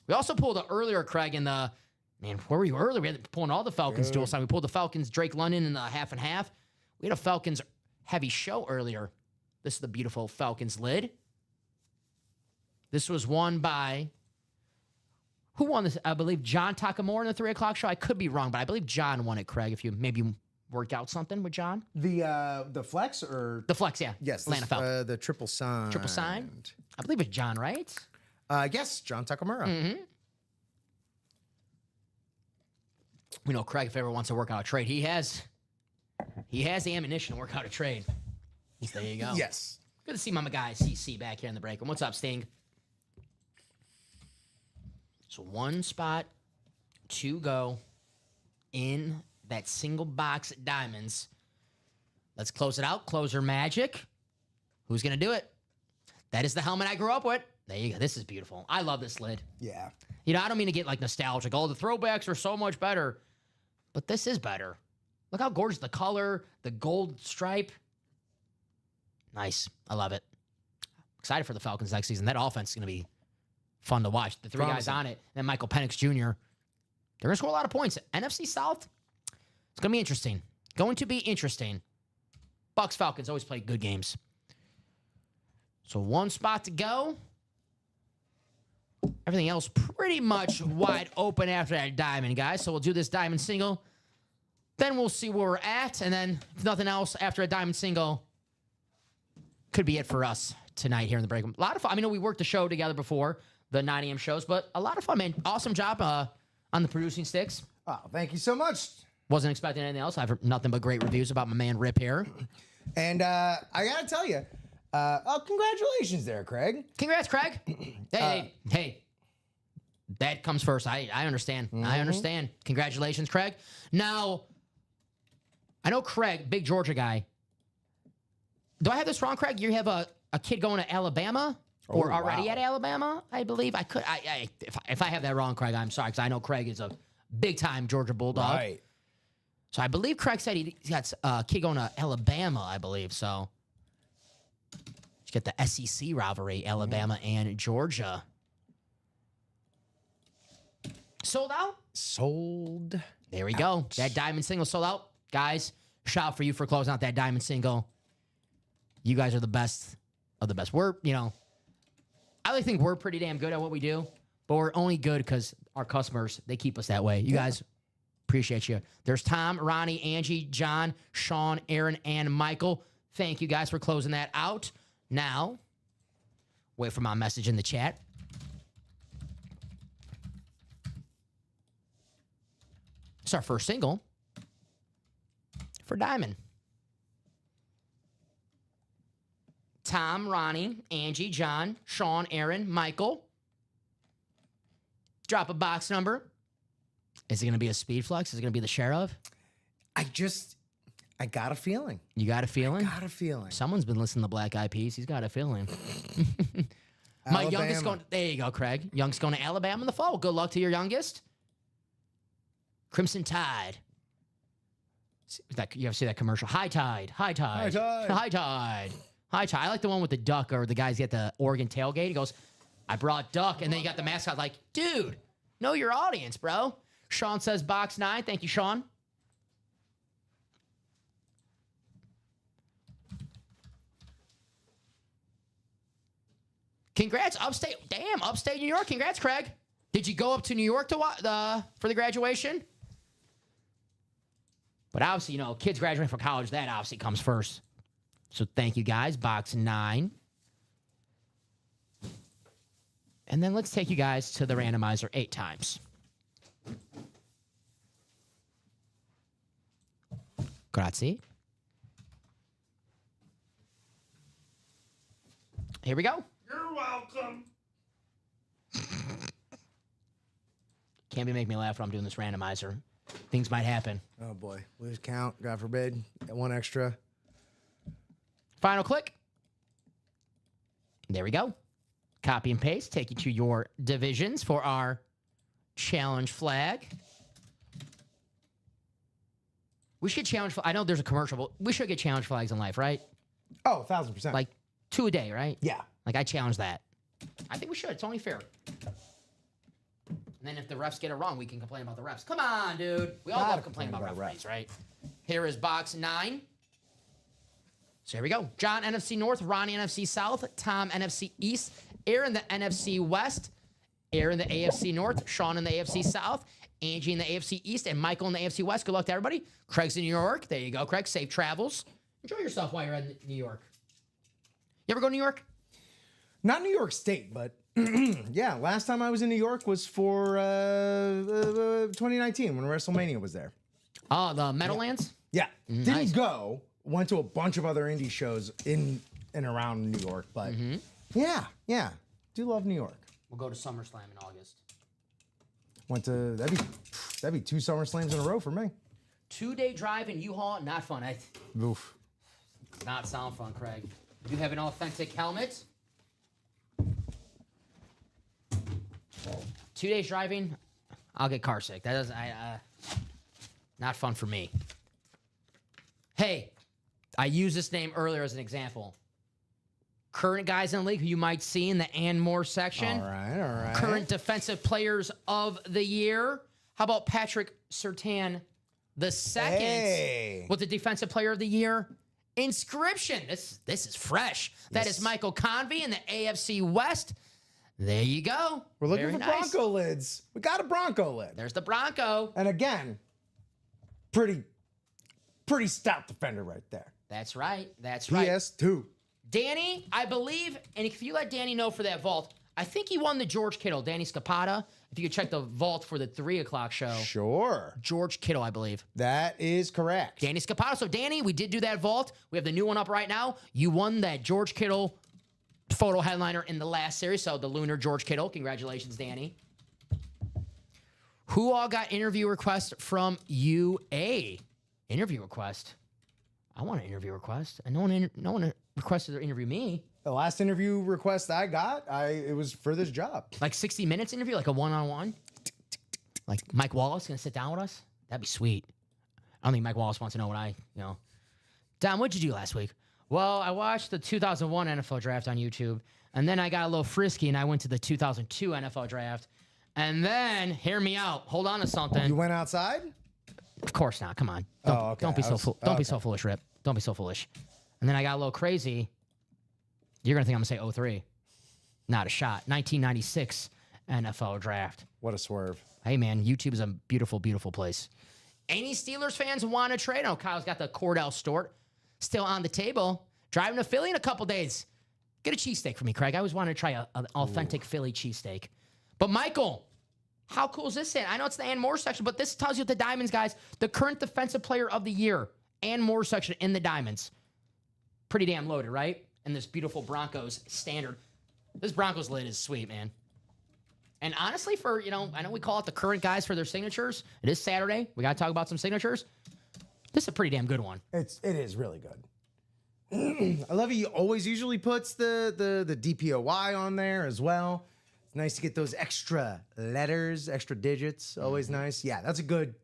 We also pulled an earlier, Craig, in the, man, where were you earlier? We had pulling all the Falcons dual sign. We pulled the Falcons Drake London in the half and half. We had a Falcons heavy show earlier. This is the beautiful Falcons lid. This was won by, who won this? I believe John Takamura in the 3 o'clock show. I could be wrong, but I believe John won it, Craig, if you maybe worked out something with John. The flex or The flex, yeah. yes, Atlanta Falcons. the triple sign. Triple sign? I believe it's John, right? Yes, John Takamura. Mm-hmm. We know Craig, if ever wants to work out a trade, he has the ammunition to work out a trade. There you go. Yes. Good to see my guy CC back here in the break room. What's up, Sting? So one spot to go in that single box at Diamonds. Let's close it out. Closer magic. Who's going to do it? That is the helmet I grew up with. There you go. This is beautiful. I love this lid. Yeah. I don't mean to get like nostalgic. Oh, the throwbacks are so much better. But this is better. Look how gorgeous the color, the gold stripe. Nice. I love it. Excited for the Falcons next season. That offense is going to be fun to watch. The three guys on it, and Michael Penix Jr. They're going to score a lot of points. NFC South, it's going to be interesting. Going to be interesting. Bucks Falcons always play good games. So one spot to go. Everything else pretty much wide open after that diamond, guys. So we'll do this diamond single. Then we'll see where we're at. And then if nothing else, after a diamond single, could be it for us tonight here in the break room. A lot of fun. I mean, we worked the show together before, the 9 a.m. shows, but a lot of fun, man. Awesome job on the producing sticks. Oh, thank you so much. Wasn't expecting anything else. I've heard nothing but great reviews about my man Rip here. And I got to tell you, congratulations there, Craig. Congrats, Craig. Hey. That comes first. I understand. Mm-hmm. I understand. Congratulations, Craig. Now, I know Craig, big Georgia guy. Do I have this wrong, Craig? You have a kid going to Alabama or already wow. at Alabama, I believe. I could. If I have that wrong, Craig, I'm sorry, because I know Craig is a big-time Georgia Bulldog. Right. So I believe Craig said he's got a kid going to Alabama, I believe. So you get the SEC rivalry, Alabama and Georgia. Sold out? Sold. There we go. That diamond single sold out. Guys, shout out for you for closing out that diamond single. You guys are the best of the best. I really think we're pretty damn good at what we do, but we're only good because our customers, they keep us that way. You guys, appreciate you. There's Tom, Ronnie, Angie, John, Sean, Aaron, and Michael. Thank you guys for closing that out. Now, wait for my message in the chat. It's our first single for Diamond. Tom, Ronnie, Angie, John, Sean, Aaron, Michael. Drop a box number. Is it going to be a Speed Flex? Is it going to be the Sheriff? I got a feeling. You got a feeling? Got a feeling. Someone's been listening to Black Eyed Peas. He's got a feeling. My youngest going. There you go, Craig. Youngest going to Alabama in the fall. Good luck to your youngest. Crimson Tide. You ever see that commercial? High Tide. High Tide. High Tide. High Tide. High Tide. I like the one with the duck or the guys at the Oregon tailgate. He goes, I brought duck. And then you got the mascot like, dude, know your audience, bro. Sean says box 9. Thank you, Sean. Congrats, upstate. Damn, upstate New York. Congrats, Craig. Did you go up to New York for the graduation? But obviously, kids graduating from college, that obviously comes first. So thank you, guys. Box 9. And then let's take you guys to the randomizer 8 times. Grazie. Here we go. You're welcome. Can't be making me laugh when I'm doing this randomizer. Things might happen. Oh boy, lose count. God forbid. Got one extra. Final click. There we go. Copy and paste. Take you to your divisions for our challenge flag. We should challenge. I know there's a commercial, but we should get challenge flags in life, right? Oh, 1,000%. Like 2 a day, right? yeah. Like I challenge that. I think we should. It's only fair. And then if the refs get it wrong, we can complain about the refs. Come on, dude. We all love complaining about referees, right? Here is box 9. So here we go. John, NFC North. Ronnie, NFC South. Tom, NFC East. Aaron, the NFC West. Aaron, the AFC North. Sean in the AFC South. Angie in the AFC East. And Michael in the AFC West. Good luck to everybody. Craig's in New York. There you go, Craig. Safe travels. Enjoy yourself while you're in New York. You ever go to New York? Not New York State, but yeah, last time I was in New York was for 2019 when WrestleMania was there. Oh, the Meadowlands? Yeah. Nice. Didn't go. Went to a bunch of other indie shows in and around New York, but yeah. Do love New York. We'll go to SummerSlam in August. Went to that'd be 2 SummerSlams in a row for me. 2-day drive in U-Haul, not fun. Oof. Not sound fun, Craig. You have an authentic helmet. 2 days driving, I'll get car sick. That doesn't. Not fun for me. Hey, I used this name earlier as an example. Current guys in the league who you might see in the and more section. All right. Current defensive players of the year. How about Patrick Surtain the second with the defensive player of the year? Inscription. This is fresh. That is Michael Convey in the AFC West. There you go. We're looking Very for nice. Bronco lids. We got a Bronco lid. There's the Bronco. And again, pretty stout defender right there. That's right. That's right. PS2. Danny, I believe, and if you let Danny know for that vault, I think he won the George Kittle, Danny Scapata. If you could check the vault for the 3 o'clock show. Sure. George Kittle, I believe. That is correct. Danny Scapata. So, Danny, we did do that vault. We have the new one up right now. You won that George Kittle photo headliner in the last series. So, the Lunar George Kittle. Congratulations, Danny. Who all got interview requests from UA? Interview request? I want an interview request. And no one requested to interview me. The last interview request I got, it was for this job. Like 60 minutes interview, like a one-on-one? Like Mike Wallace gonna sit down with us? That'd be sweet. I don't think Mike Wallace wants to know what Dom, what'd you do last week? Well, I watched the 2001 NFL draft on YouTube, and then I got a little frisky and I went to the 2002 NFL draft. And then, hear me out. Hold on to something. You went outside? Of course not. Come on. Don't be so foolish, Rip. Don't be so foolish. And then I got a little crazy. You're going to think I'm going to say 03. Not a shot. 1996 NFL draft. What a swerve. Hey, man, YouTube is a beautiful, beautiful place. Any Steelers fans want to trade? Oh, Kyle's got the Cordell Stort still on the table. Driving to Philly in a couple days. Get a cheesesteak for me, Craig. I always wanted to try an authentic Philly cheesesteak. But, Michael, how cool is this? I know it's the and more section, but this tells you the Diamonds, guys, the current defensive player of the year and more section in the Diamonds. Pretty damn loaded, right? And this beautiful Broncos standard. This Broncos lid is sweet, man. And honestly, for, I know we call it the current guys for their signatures. It is Saturday. We got to talk about some signatures. This is a pretty damn good one. It is really good. I love he always usually puts the DPOY on there as well. It's nice to get those extra letters, extra digits. Always nice. Yeah, that's a good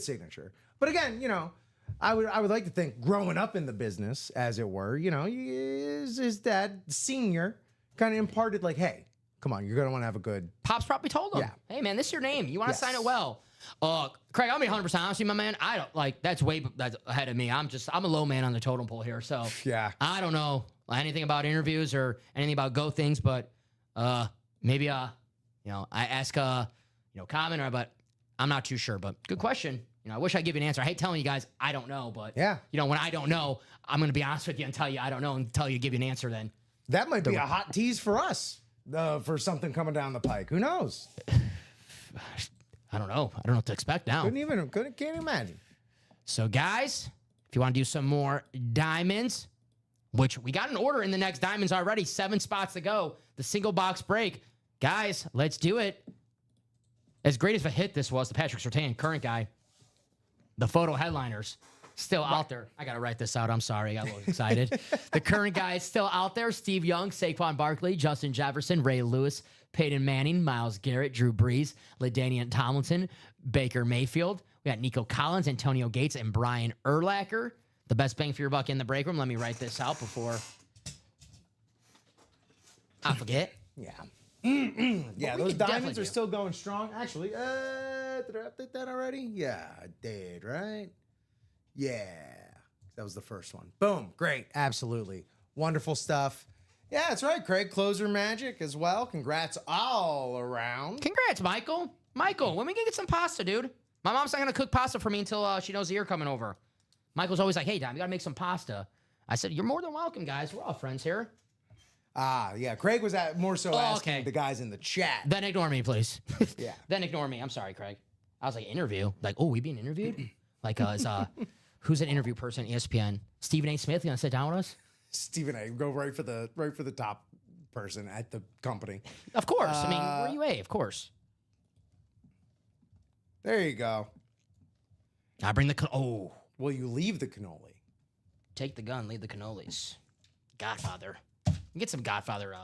signature. But again, I would like to think growing up in the business, as it were, his dad, senior, kind of imparted like, hey, come on, you're going to want to have a good... Pops probably told him, Yeah. hey, man, this is your name. You want to sign it well. Craig, I'll be 100% honest with you, my man. I don't like that's ahead of me. I'm a low man on the totem pole here. So Yeah. I don't know anything about interviews or anything about Go things, but maybe I ask comment, but I'm not too sure. But good question. I wish I'd give you an answer. I hate telling you guys I don't know, but Yeah. when I don't know, I'm gonna be honest with you and tell you I don't know and tell you give you an answer then. That might be a hot tease for us for something coming down the pike. Who knows? I don't know. I don't know what to expect now. Can't imagine. So, guys, if you want to do some more diamonds, which we got an order in the next diamonds already, 7 spots to go, the single box break. Guys, let's do it. As great as a hit this was, the Patrick Surtain, current guy, the photo headliners, still out there. I got to write this out. I'm sorry. I got a little excited. The current guy is still out there. Steve Young, Saquon Barkley, Justin Jefferson, Ray Lewis, Peyton Manning, Myles Garrett, Drew Brees, LaDainian Tomlinson, Baker Mayfield. We got Nico Collins, Antonio Gates, and Brian Urlacher. The best bang for your buck in the break room. Let me write this out before I forget. Yeah. we Yeah, those could diamonds definitely are do. still going strong. Actually, did I update that already? Yeah, I did, right? Yeah. That was the first one. Boom. Great. Absolutely. Wonderful stuff. Yeah, that's right, Craig. Closer magic as well. Congrats all around. Congrats, Michael. Michael, when we can get some pasta, dude? My mom's not going to cook pasta for me until she knows you're coming over. Michael's always like, hey, Dom, you got to make some pasta. I said, you're more than welcome, guys. We're all friends here. Yeah. Craig was more so asking okay. the guys in the chat. Then ignore me, please. Yeah. Then ignore me. I'm sorry, Craig. I was like, interview? Like, oh, we being interviewed? Like, who's an interview person at ESPN? Stephen A. Smith, you going to sit down with us? Stephen A. Go right for the top person at the company. Of course. I mean, where are you A? Of course. There you go. I bring the... Will you leave the cannoli? Take the gun, leave the cannolis. Godfather. Get some Godfather.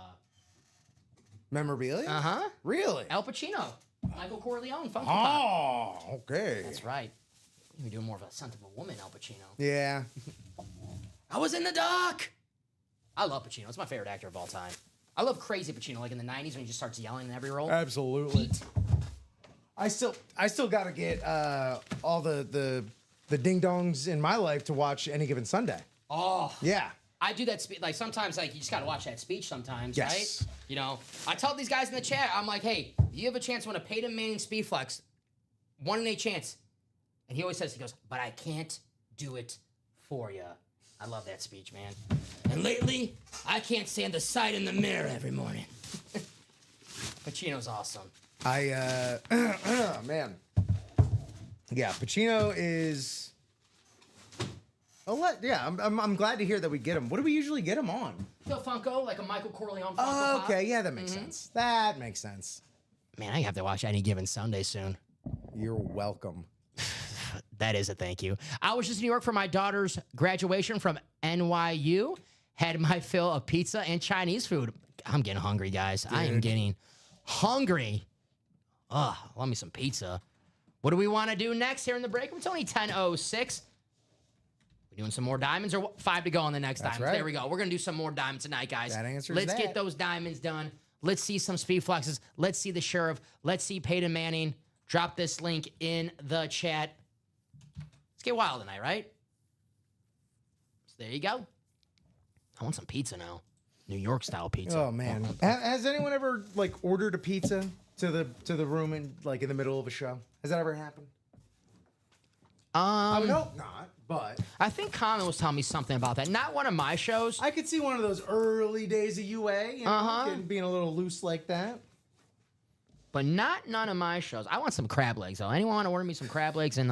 Memorabilia? Uh-huh. Really? Al Pacino. Michael Corleone. Funky Pop. Oh, okay. That's right. You're doing more of a son of a woman, Al Pacino. Yeah. I was in the dock. I love Pacino. It's my favorite actor of all time. I love crazy Pacino, like in the 90s when he just starts yelling in every role. Absolutely. Pete. I still got to get all the ding dongs in my life to watch Any Given Sunday. Oh. Yeah. I do that. Like sometimes, like you just gotta watch that speech. Sometimes, Yes. right? I tell these guys in the chat, I'm like, hey, you have a chance to win a Peyton Manning Speed Flex, 1 in 8 chance. And he always says, he goes, but I can't do it for you. I love that speech, man. And lately, I can't stand the sight in the mirror every morning. Pacino's awesome. Man. Yeah, Pacino is. I'm glad to hear that we get him. What do we usually get him on? Phil Funko, like a Michael Corleone Funko Oh, Pop. okay, yeah, that makes sense. That makes sense. Man, I have to watch Any Given Sunday soon. You're welcome. That is a thank you. I was just in New York for my daughter's graduation from NYU. Had my fill of pizza and Chinese food. I'm getting hungry, guys. I am getting hungry. Love me some pizza. What do we want to do next here in the break? It's only 10:06. We doing some more diamonds or 5 to go on the next That's diamonds? right. There we go. We're going to do some more diamonds tonight, guys. That answers Let's that. get those diamonds done. Let's see some speed flexes. Let's see the Sheriff. Let's see Peyton Manning. Drop this link in the chat. Let's get wild tonight, right? So there you go. I want some pizza now. New York style pizza. Oh man, has anyone ever ordered a pizza to the room in in the middle of a show? Has that ever happened? I would hope not, but I think Common was telling me something about that. Not one of my shows. I could see one of those early days of UA, being a little loose like that. But not none of my shows. I want some crab legs, though. Anyone want to order me some crab legs and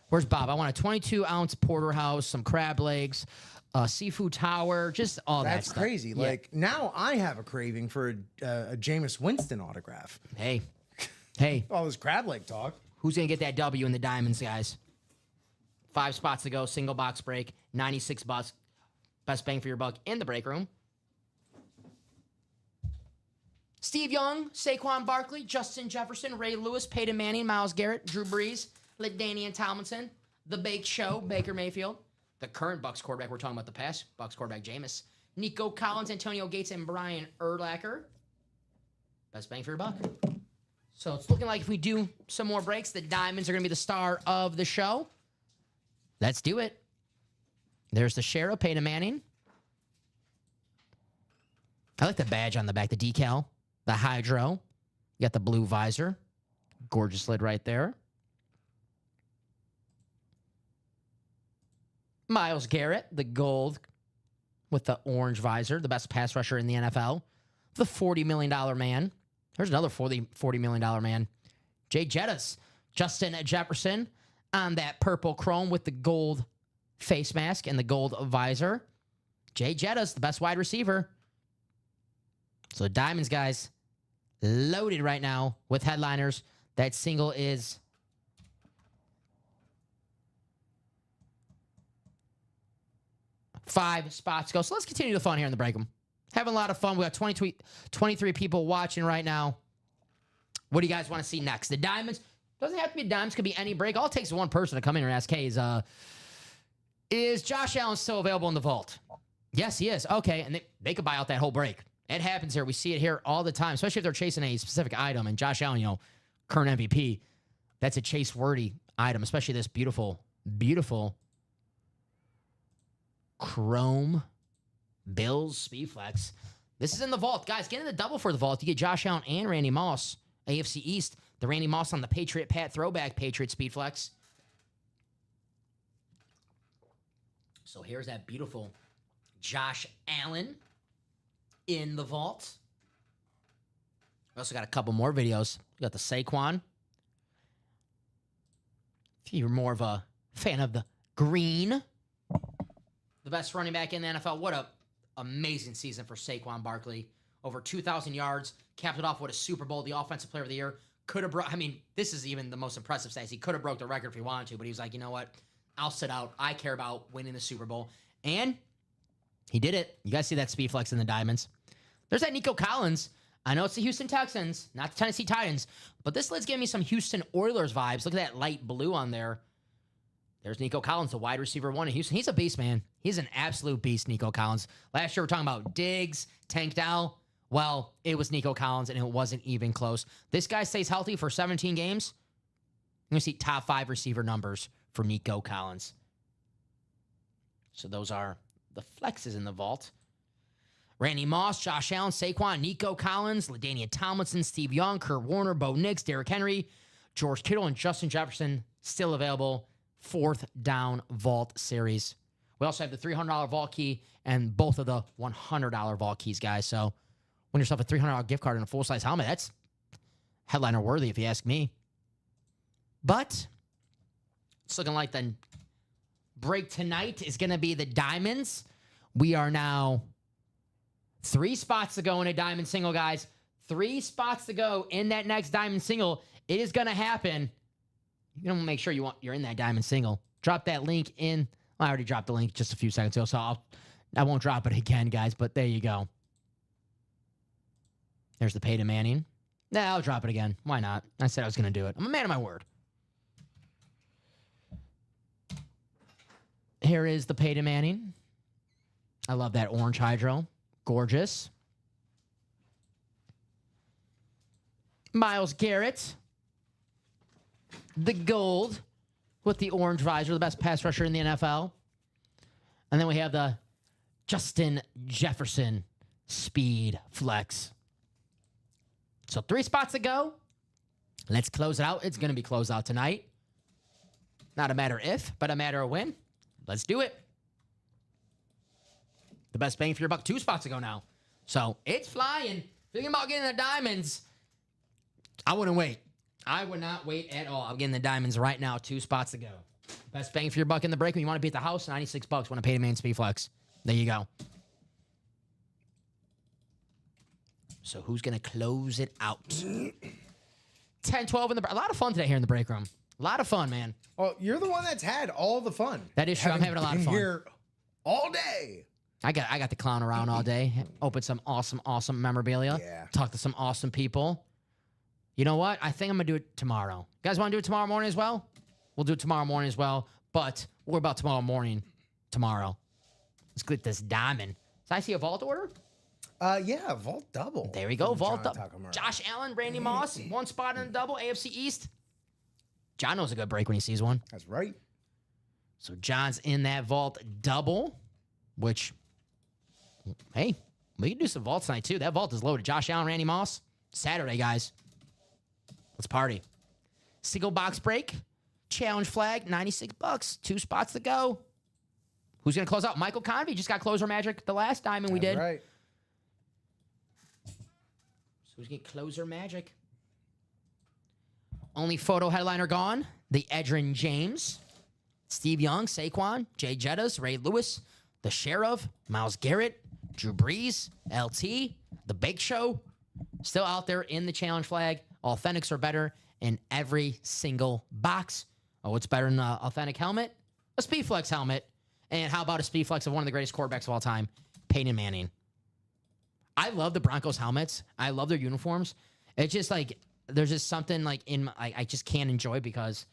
where's Bob? I want a 22-ounce porterhouse, some crab legs, seafood tower, just all that That's stuff. crazy. Yeah. Now I have a craving for a Jameis Winston autograph. Hey, All this crab leg talk. who's going to get that W in the diamonds, guys? 5 spots to go, single box break, $96. Best bang for your buck in the break room. Steve Young, Saquon Barkley, Justin Jefferson, Ray Lewis, Peyton Manning, Myles Garrett, Drew Brees, LaDainian Tomlinson, The Bake Show, Baker Mayfield, the current Bucs quarterback, we're talking about the past, Bucs quarterback Jameis, Nico Collins, Antonio Gates, and Brian Urlacher. Best bang for your buck. So it's looking like if we do some more breaks, the diamonds are going to be the star of the show. Let's do it. There's the Sheriff, Peyton Manning. I like the badge on the back, the decal, the hydro. You got the blue visor. Gorgeous lid right there. Myles Garrett, the gold with the orange visor, the best pass rusher in the NFL. The $40 million man. There's another $40 million man. Jay Jettas, Justin Jefferson on that purple chrome with the gold face mask and the gold visor. Jay Jettas, the best wide receiver. So the Diamonds, guys, loaded right now with headliners. That single is five spots to go. So let's continue the fun here in the break room. Having a lot of fun. We got 23 people watching right now. What do you guys want to see next? The Diamonds. Doesn't have to be Diamonds. Could be any break. All it takes is one person to come in and ask, hey, is Josh Allen still available in the vault? Yes, he is. Okay, and they could buy out that whole break. It happens here. We see it here all the time, especially if they're chasing a specific item. And Josh Allen, current MVP, that's a chase-worthy item, especially this beautiful, beautiful chrome Bills Speedflex. This is in the vault. Guys, get in the double for the vault. You get Josh Allen and Randy Moss, AFC East. The Randy Moss on the Patriot Pat throwback Patriot Speedflex. So here's that beautiful Josh Allen in the vault. We also got a couple more videos. We got the Saquon. If you're more of a fan of the green, the best running back in the NFL. What a amazing season for Saquon Barkley. Over 2,000 yards. Capped it off with a Super Bowl, the Offensive Player of the Year. Could have brought, this is even the most impressive stats. He could have broke the record if he wanted to, but he was like, you know what? I'll sit out. I care about winning the Super Bowl. And he did it. You guys see that speed flex in the Diamonds. There's that Nico Collins. I know it's the Houston Texans, not the Tennessee Titans, but this lid's giving me some Houston Oilers vibes. Look at that light blue on there. There's Nico Collins, the wide receiver one in Houston. He's a beast, man. He's an absolute beast, Nico Collins. Last year, we were talking about Diggs, Tank Dell. Well, it was Nico Collins, and it wasn't even close. This guy stays healthy for 17 games. You're going to see top 5 receiver numbers for Nico Collins. So those are the flexes in the vault. Randy Moss, Josh Allen, Saquon, Nico Collins, LaDainian Tomlinson, Steve Young, Kurt Warner, Bo Nix, Derrick Henry, George Kittle, and Justin Jefferson still available. 4th down vault series. We also have the $300 vault key and both of the $100 vault keys, guys. So win yourself a $300 gift card and a full-size helmet. That's headliner worthy if you ask me. But it's looking like the break tonight is going to be the Diamonds. We are now 3 spots to go in a Diamond single, guys. 3 spots to go in that next Diamond single. It is going to happen. You're going to make sure you're in that Diamond single. Drop that link in. I already dropped the link just a few seconds ago, so I won't drop it again, guys, but there you go. There's the Peyton Manning. Nah, I'll drop it again. Why not? I said I was going to do it. I'm a man of my word. Here is the Peyton Manning. I love that orange hydro. Gorgeous. Myles Garrett. The gold with the orange visor, the best pass rusher in the NFL. And then we have the Justin Jefferson speed flex. So 3 spots to go. Let's close it out. It's going to be closed out tonight. Not a matter if, but a matter of when. Let's do it. The best bang for your buck. 2 spots to go now. So it's flying. Thinking about getting the Diamonds. I wouldn't wait. I would not wait at all. I'm getting the Diamonds right now. 2 spots to go. Best bang for your buck in the break. When you want to be at the house, $96. Want to pay the main speed flex. There you go. So who's going to close it out? 10-12 in the... A lot of fun today here in the break room. A lot of fun, man. Well, you're the one that's had all the fun. That is true. I'm having a lot of fun. Here all day. I got to clown around all day. Open some awesome memorabilia. Yeah. Talk to some awesome people. You know what? I think I'm going to do it tomorrow. You guys want to do it tomorrow morning as well? We'll do it tomorrow morning as well. But what about tomorrow morning? Tomorrow. Let's get this diamond. Did I see a vault order? Yeah, vault double. There we go. from Vault John up. Takamura. Josh Allen, Randy Moss, one spot in the double. AFC East. John knows a good break when he sees one. That's right. So John's in that vault double, which, hey, we can do some vaults tonight too. That vault is loaded. Josh Allen, Randy Moss. Saturday, guys. Let's party. Single box break. Challenge flag, $96. 2 spots to go. Who's going to close out? Michael Convey just got closer magic the last diamond we did. Right. So who's going to closer magic? Only photo headliner gone. The Edrin James. Steve Young, Saquon, Jay Jettas, Ray Lewis, the Sheriff, Myles Garrett, Drew Brees, LT, the Big Show. Still out there in the challenge flag. Authentics are better in every single box. Oh, what's better than an authentic helmet? A Speedflex helmet. And how about a Speedflex of one of the greatest quarterbacks of all time, Peyton Manning? I love the Broncos helmets. I love their uniforms. It's just like, there's just something like I just can't enjoy because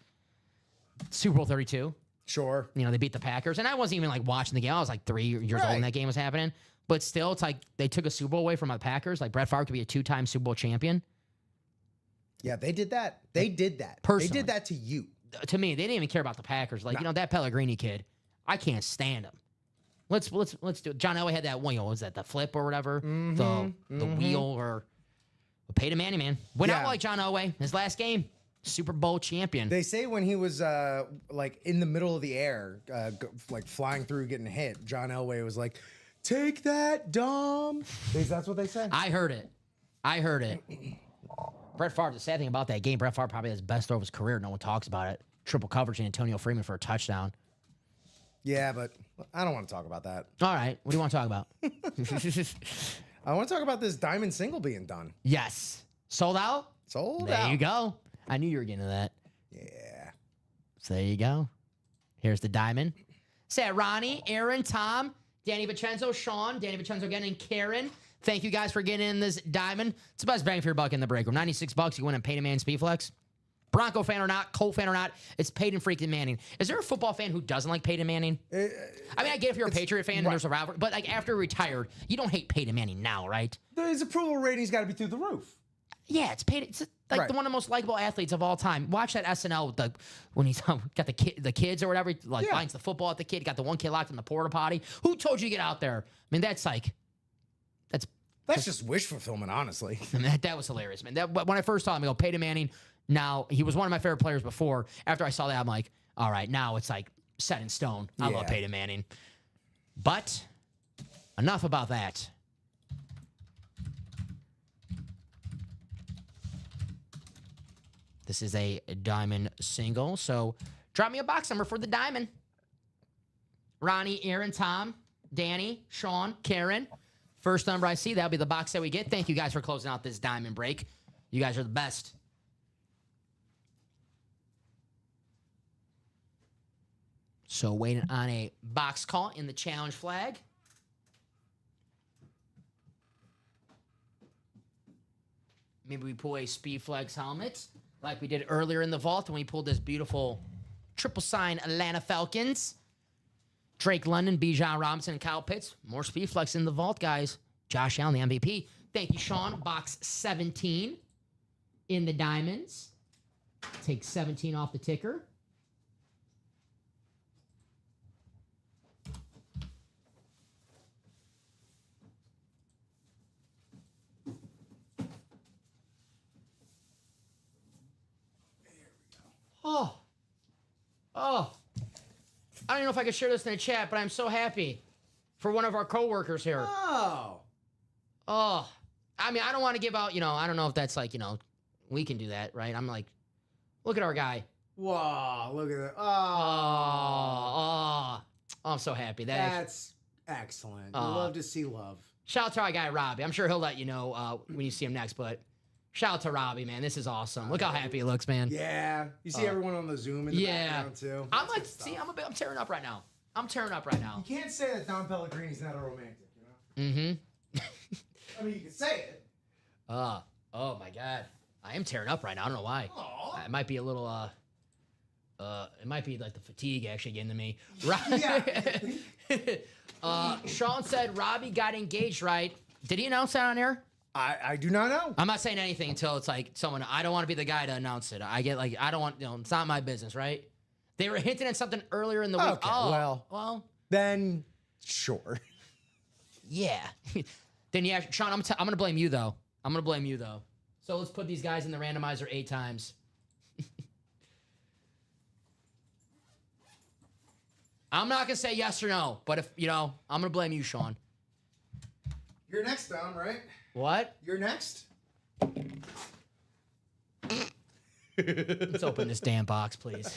Super Bowl 32, Sure. you know, they beat the Packers. And I wasn't even like watching the game. I was like 3 years old when that game was happening. But still, it's like they took a Super Bowl away from the Packers. Like Brett Favre could be a 2-time Super Bowl champion. Yeah, they did that. They did that. Personally. They did that to you. To me, they didn't even care about the Packers. Like, you know, that Pellegrini kid, I can't stand him. Let's do it. John Elway had that one, you know, what was that the flip or whatever? The wheel or Peyton Manning, man. Went out Yeah. like John Elway. His last game, Super Bowl champion. They say when he was like in the middle of the air, like flying through, getting hit, John Elway was like, "Take that, Dom." That's what they said. I heard it. Brett Favre, the sad thing about that game, Brett Favre probably has best throw of his career. No one talks about it. Triple coverage and Antonio Freeman for a touchdown. Yeah, but I don't want to talk about that. All right. What do you want to talk about? I want to talk about this diamond single being done. Yes. Sold out? Sold There out. you go. I knew you were getting to that. Yeah. So there you go. Here's the diamond. Say Ronnie, Aaron, Tom, Danny Vincenzo, Sean, Danny Vincenzo again, and Karen. Thank you guys for getting in this diamond. It's the best bang for your buck in the break room. $96, you win in Peyton Manning Speedflex. Bronco fan or not, Colt fan or not, it's Peyton freaking Manning. Is there a football fan who doesn't like Peyton Manning? I mean, I get if you're a Patriot fan and there's a rivalry, but like after he retired, you don't hate Peyton Manning now, right? His approval rating's got to be through the roof. Yeah, it's Peyton. It's like Right. one of the most likable athletes of all time. Watch that SNL with when he's got the kids or whatever, like Yeah. finds the football at the kid, got the one kid locked in the porta potty. Who told you to get out there? I mean, that's Just wish fulfillment, honestly. I mean, that was hilarious, man. When I first saw him, I go, Peyton Manning. Now, he was one of my favorite players before. After I saw that, I'm like, all right, now it's like set in stone. I love Yeah. Peyton Manning. But enough about that. This is a diamond single. So drop me a box number for the diamond. Ronnie, Aaron, Tom, Danny, Sean, Karen. First number I see, that'll be the box that we get. Thank you guys for closing out this diamond break. You guys are the best. So waiting on a box call in the challenge flag. Maybe we pull a Speedflex helmet like we did earlier in the vault when we pulled this beautiful triple sign Atlanta Falcons. Drake London, Bijan Robinson, and Kyle Pitts. More Speedflex in the vault, guys. Josh Allen, the MVP. Thank you, Sean. Box 17 in the diamonds. Take 17 off the ticker. Oh. I don't even know if I could share this in the chat, but I'm so happy for one of our coworkers here. Oh. I mean, I don't want to give out, I don't know if that's like, we can do that, right? I'm like, look at our guy. Wow, look at that. Oh, I'm so happy. That's excellent. You love to see love. Shout out to our guy, Robbie. I'm sure he'll let you know when you see him next, but shout out to Robbie, man. This is awesome. Look how happy he looks, man. Yeah. You see everyone on the Zoom in the background, too. I'm like, see, I'm tearing up right now. You can't say that Don Pellegrini's not a romantic, Mm-hmm. I mean, you can say it. Oh my God. I am tearing up right now. I don't know why. Aw. It might be a little, it might be like the fatigue actually getting to me. Yeah. Sean said Robbie got engaged, right? Did he announce that on air? I do not know. I'm not saying anything until it's like someone. I don't want to be the guy to announce it. I get like I don't want. It's not my business, right? They were hinting at something earlier in the week. Okay, Oh, well, then sure. Yeah. Then yeah, Sean. I'm gonna blame you though. I'm gonna blame you though. So let's put these guys in the randomizer 8 times. I'm not gonna say yes or no, but if I'm gonna blame you, Sean. You're next down, right? What? You're next. Let's open this damn box, please.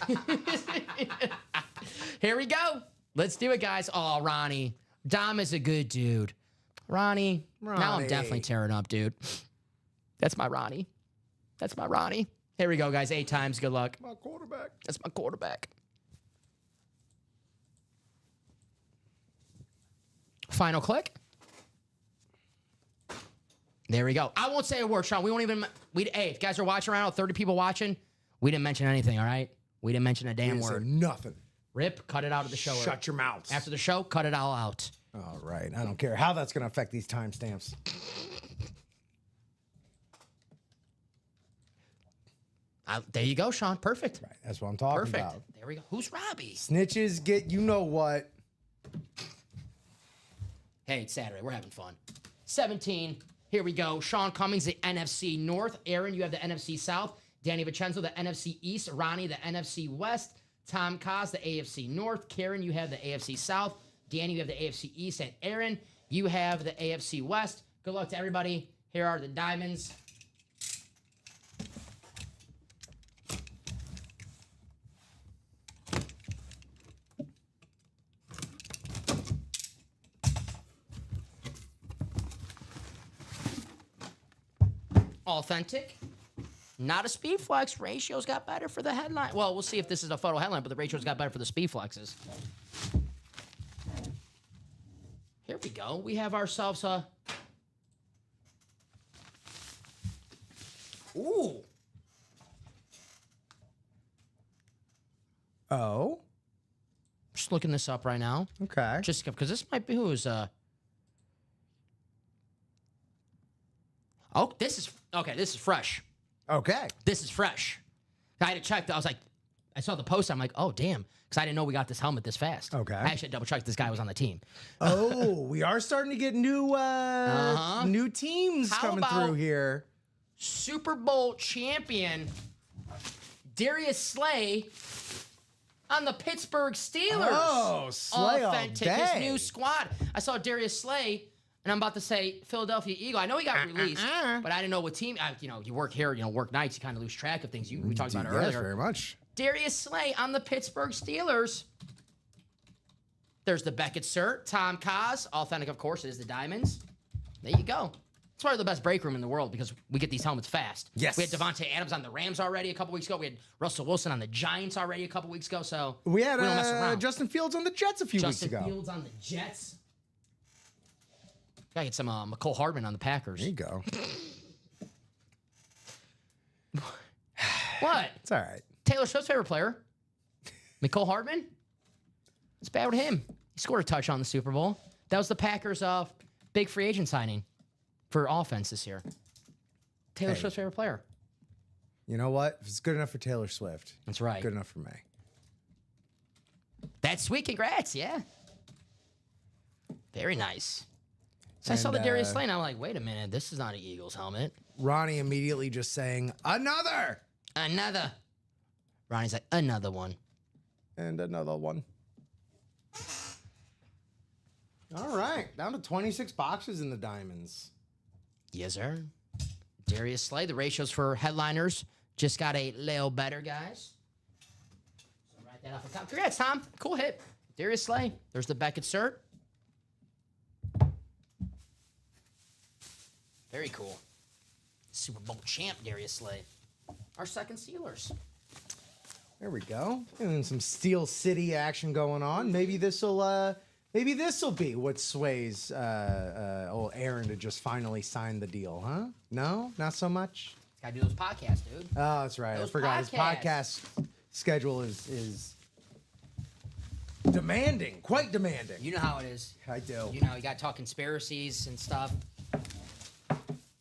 Here we go. Let's do it, guys. Oh, Ronnie. Dom is a good dude. Ronnie. Now I'm definitely tearing up, dude. That's my Ronnie. That's my Ronnie. Here we go, guys. 8 times. Good luck. My quarterback. That's my quarterback. Final click. There we go. I won't say a word, Sean. We won't even. Hey, if guys are watching right now, 30 people watching, we didn't mention anything, all right? We didn't mention a damn word. Nothing. Rip, cut it out of the show. Shut your mouths. After the show, cut it all out. All right. I don't care how that's going to affect these timestamps. There you go, Sean. Perfect. Right. That's what I'm talking Perfect. about. There we go. Who's Robbie? Snitches get you know what. Hey, it's Saturday. We're having fun. 17. Here we go. Sean Cummings, the NFC North. Aaron, you have the NFC South. Danny Vincenzo, the NFC East. Ronnie, the NFC West. Tom Kaz, the AFC North. Karen, you have the AFC South. Danny, you have the AFC East. And Aaron, you have the AFC West. Good luck to everybody. Here are the diamonds. Authentic. Not a speed flex. Ratios got better for the headline. Well, we'll see if this is a photo headline, but the ratios got better for the speed flexes. Here we go. We have ourselves a... Ooh. Oh. Just looking this up right now. Okay. Just because this might be who's... Oh, this is... Okay, this is fresh. Okay. This is fresh. I had to check. I was like, I saw the post. I'm like, oh, damn. Because I didn't know we got this helmet this fast. Okay. I actually double checked this guy was on the team. Oh, we are starting to get new new teams How coming about- through here. Super Bowl champion Darius Slay on the Pittsburgh Steelers. Oh, Slay all Authentic. day. His new squad. I saw Darius Slay, and I'm about to say Philadelphia Eagle. I know he got released, but I didn't know what team. You work here, work nights, you kind of lose track of things. We talked about it Yes, earlier. very much. Darius Slay on the Pittsburgh Steelers. There's the Beckett cert. Tom Kaz. Authentic, of course, is the Diamonds. There you go. It's probably the best break room in the world because we get these helmets fast. Yes. We had Devontae Adams on the Rams already a couple weeks ago. We had Russell Wilson on the Giants already a couple weeks ago. So We had don't mess around. Justin Fields on the Jets a few weeks Justin ago. Fields on the Jets. Gotta get some McCole Hardman on the Packers. There you go. What? It's all right. Taylor Swift's favorite player, McCole Hardman. What's bad with him? He scored a touch on the Super Bowl. That was the Packers' big free agent signing for offense this year. Taylor Hey. Swift's favorite player. You know what? If it's good enough for Taylor Swift, That's right. good enough for me. That's sweet. Congrats. Yeah. Very nice. So I saw And, the Darius Slay, and I'm like, wait a minute. This is not an Eagles helmet. Ronnie immediately just saying, another! Another. Ronnie's like, another one. And another one. All right. Down to 26 boxes in the diamonds. Yes, sir. Darius Slay. The ratios for headliners just got a little better, guys. So write that off the top. Congrats, Tom. Cool hit. Darius Slay. There's the Beckett cert. Very cool. Super Bowl champ, Darius Slay. Our second Steelers. There we go. And then some Steel City action going on. Maybe this'll be what sways old Aaron to just finally sign the deal, huh? No? Not so much? Gotta do those podcasts, dude. Oh, that's right. Those I forgot his podcast schedule is demanding, quite demanding. You know how it is. I do. You know, you gotta talk conspiracies and stuff.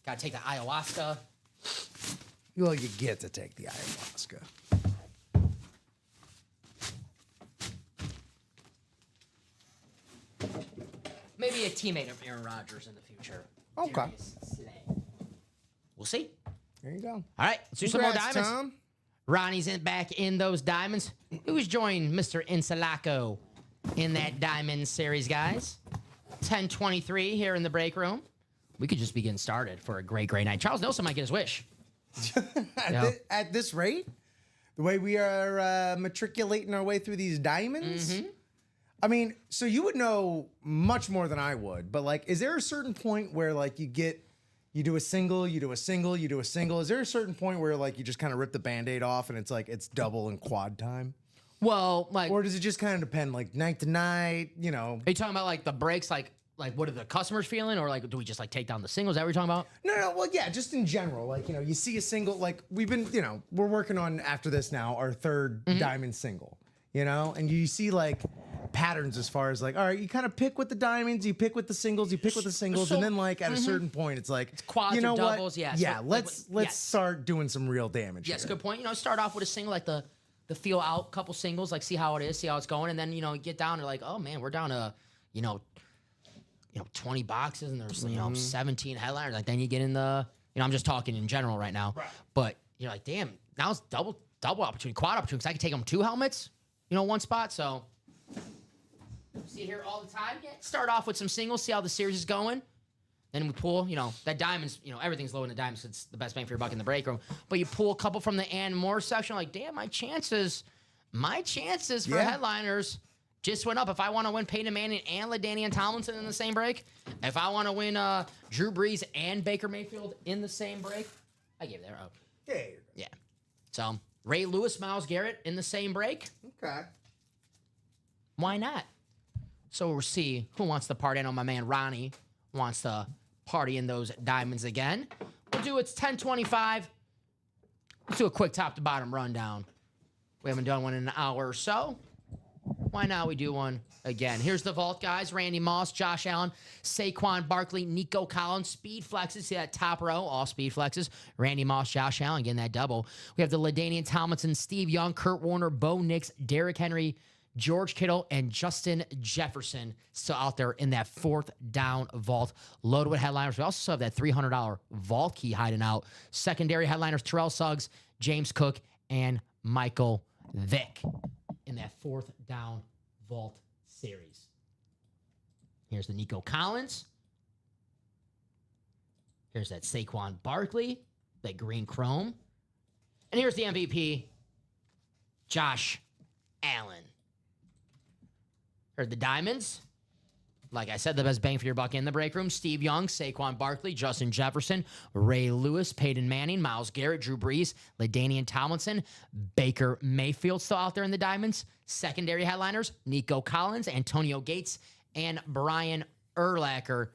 Gotta take the ayahuasca. Well, you get to take the ayahuasca. Maybe a teammate of Aaron Rodgers in the future. Okay. Darius Slay. We'll see. There you go. All right, let's do some more Congrats, diamonds. Tom. Ronnie's back in those diamonds. Who's joined Mr. Insalaco in that diamond series, guys? 10:23 here in the break room. We could just be getting started for a great, great night. Charles Nelson might get his wish. At this rate, the way we are matriculating our way through these diamonds, I mean, so you would know much more than I would, but like, is there a certain point where like you do a single, you do a single, you do a single? Is there a certain point where like you just kind of rip the Band-Aid off and it's like it's double and quad time? Well, like, Or does it just kind of depend, like night to night, you know? are you talking about like the breaks, like what are the customers feeling, or like do we just like take down the singles? Is that what you're talking about? No, well, yeah, just in general. Like, you know, you see a single, like we've been, you know, we're working on after this now, our third diamond single, you know, and you see like patterns as far as like, all right, you kind of pick with the diamonds, you pick with the singles, you pick with the singles, and then like at a certain point, it's like, quads you know or what? doubles, yeah. Yeah, So, let's like, yes. start doing some real damage. Yes, here. good point. You know, start off with a single, like the feel out couple singles, like see how it is, see how it's going, and then you know get down to like, oh man, we're down to, you know, 20 boxes, and there's 17 headliners. Like then you get in the, I'm just talking in general right now, but you're like, damn, now it's double opportunity, quad opportunity, because I can take them 2 helmets, one spot. So see it here all the time. Yeah, start off with some singles, see how the series is going. Then we pull, that diamonds, everything's low in the diamonds. So it's the best bang for your buck in the break room. But you pull a couple from the and more section, like, damn, my chances for headliners just went up. If I want to win Peyton Manning and LaDainian Tomlinson in the same break, if I want to win Drew Brees and Baker Mayfield in the same break, I gave there up. Yeah. So Ray Lewis, Myles Garrett in the same break. Okay. Why not? So we'll see who wants to party. I know my man Ronnie wants to party in those diamonds again. We'll do it's 10:25. Let's do a quick top to bottom rundown. We haven't done one in an hour or so. Why not? We do one again. Here's the vault, guys. Randy Moss, Josh Allen, Saquon Barkley, Nico Collins, speed flexes. See that top row, all speed flexes. Randy Moss, Josh Allen, getting that double. We have the LaDainian Tomlinson, Steve Young, Kurt Warner, Bo Nix, Derrick Henry, George Kittle, and Justin Jefferson still out there in that 4th down vault. Loaded with headliners. We also have that $300 vault key hiding out. Secondary headliners, Terrell Suggs, James Cook, and Michael Vick in that 4th down vault series. Here's the Nico Collins. Here's that Saquon Barkley, that green chrome. And here's the MVP, Josh Allen. Heard the diamonds. Like I said, the best bang for your buck in the break room. Steve Young, Saquon Barkley, Justin Jefferson, Ray Lewis, Peyton Manning, Myles Garrett, Drew Brees, LaDainian Tomlinson, Baker Mayfield still out there in the diamonds. Secondary headliners, Nico Collins, Antonio Gates, and Brian Urlacher.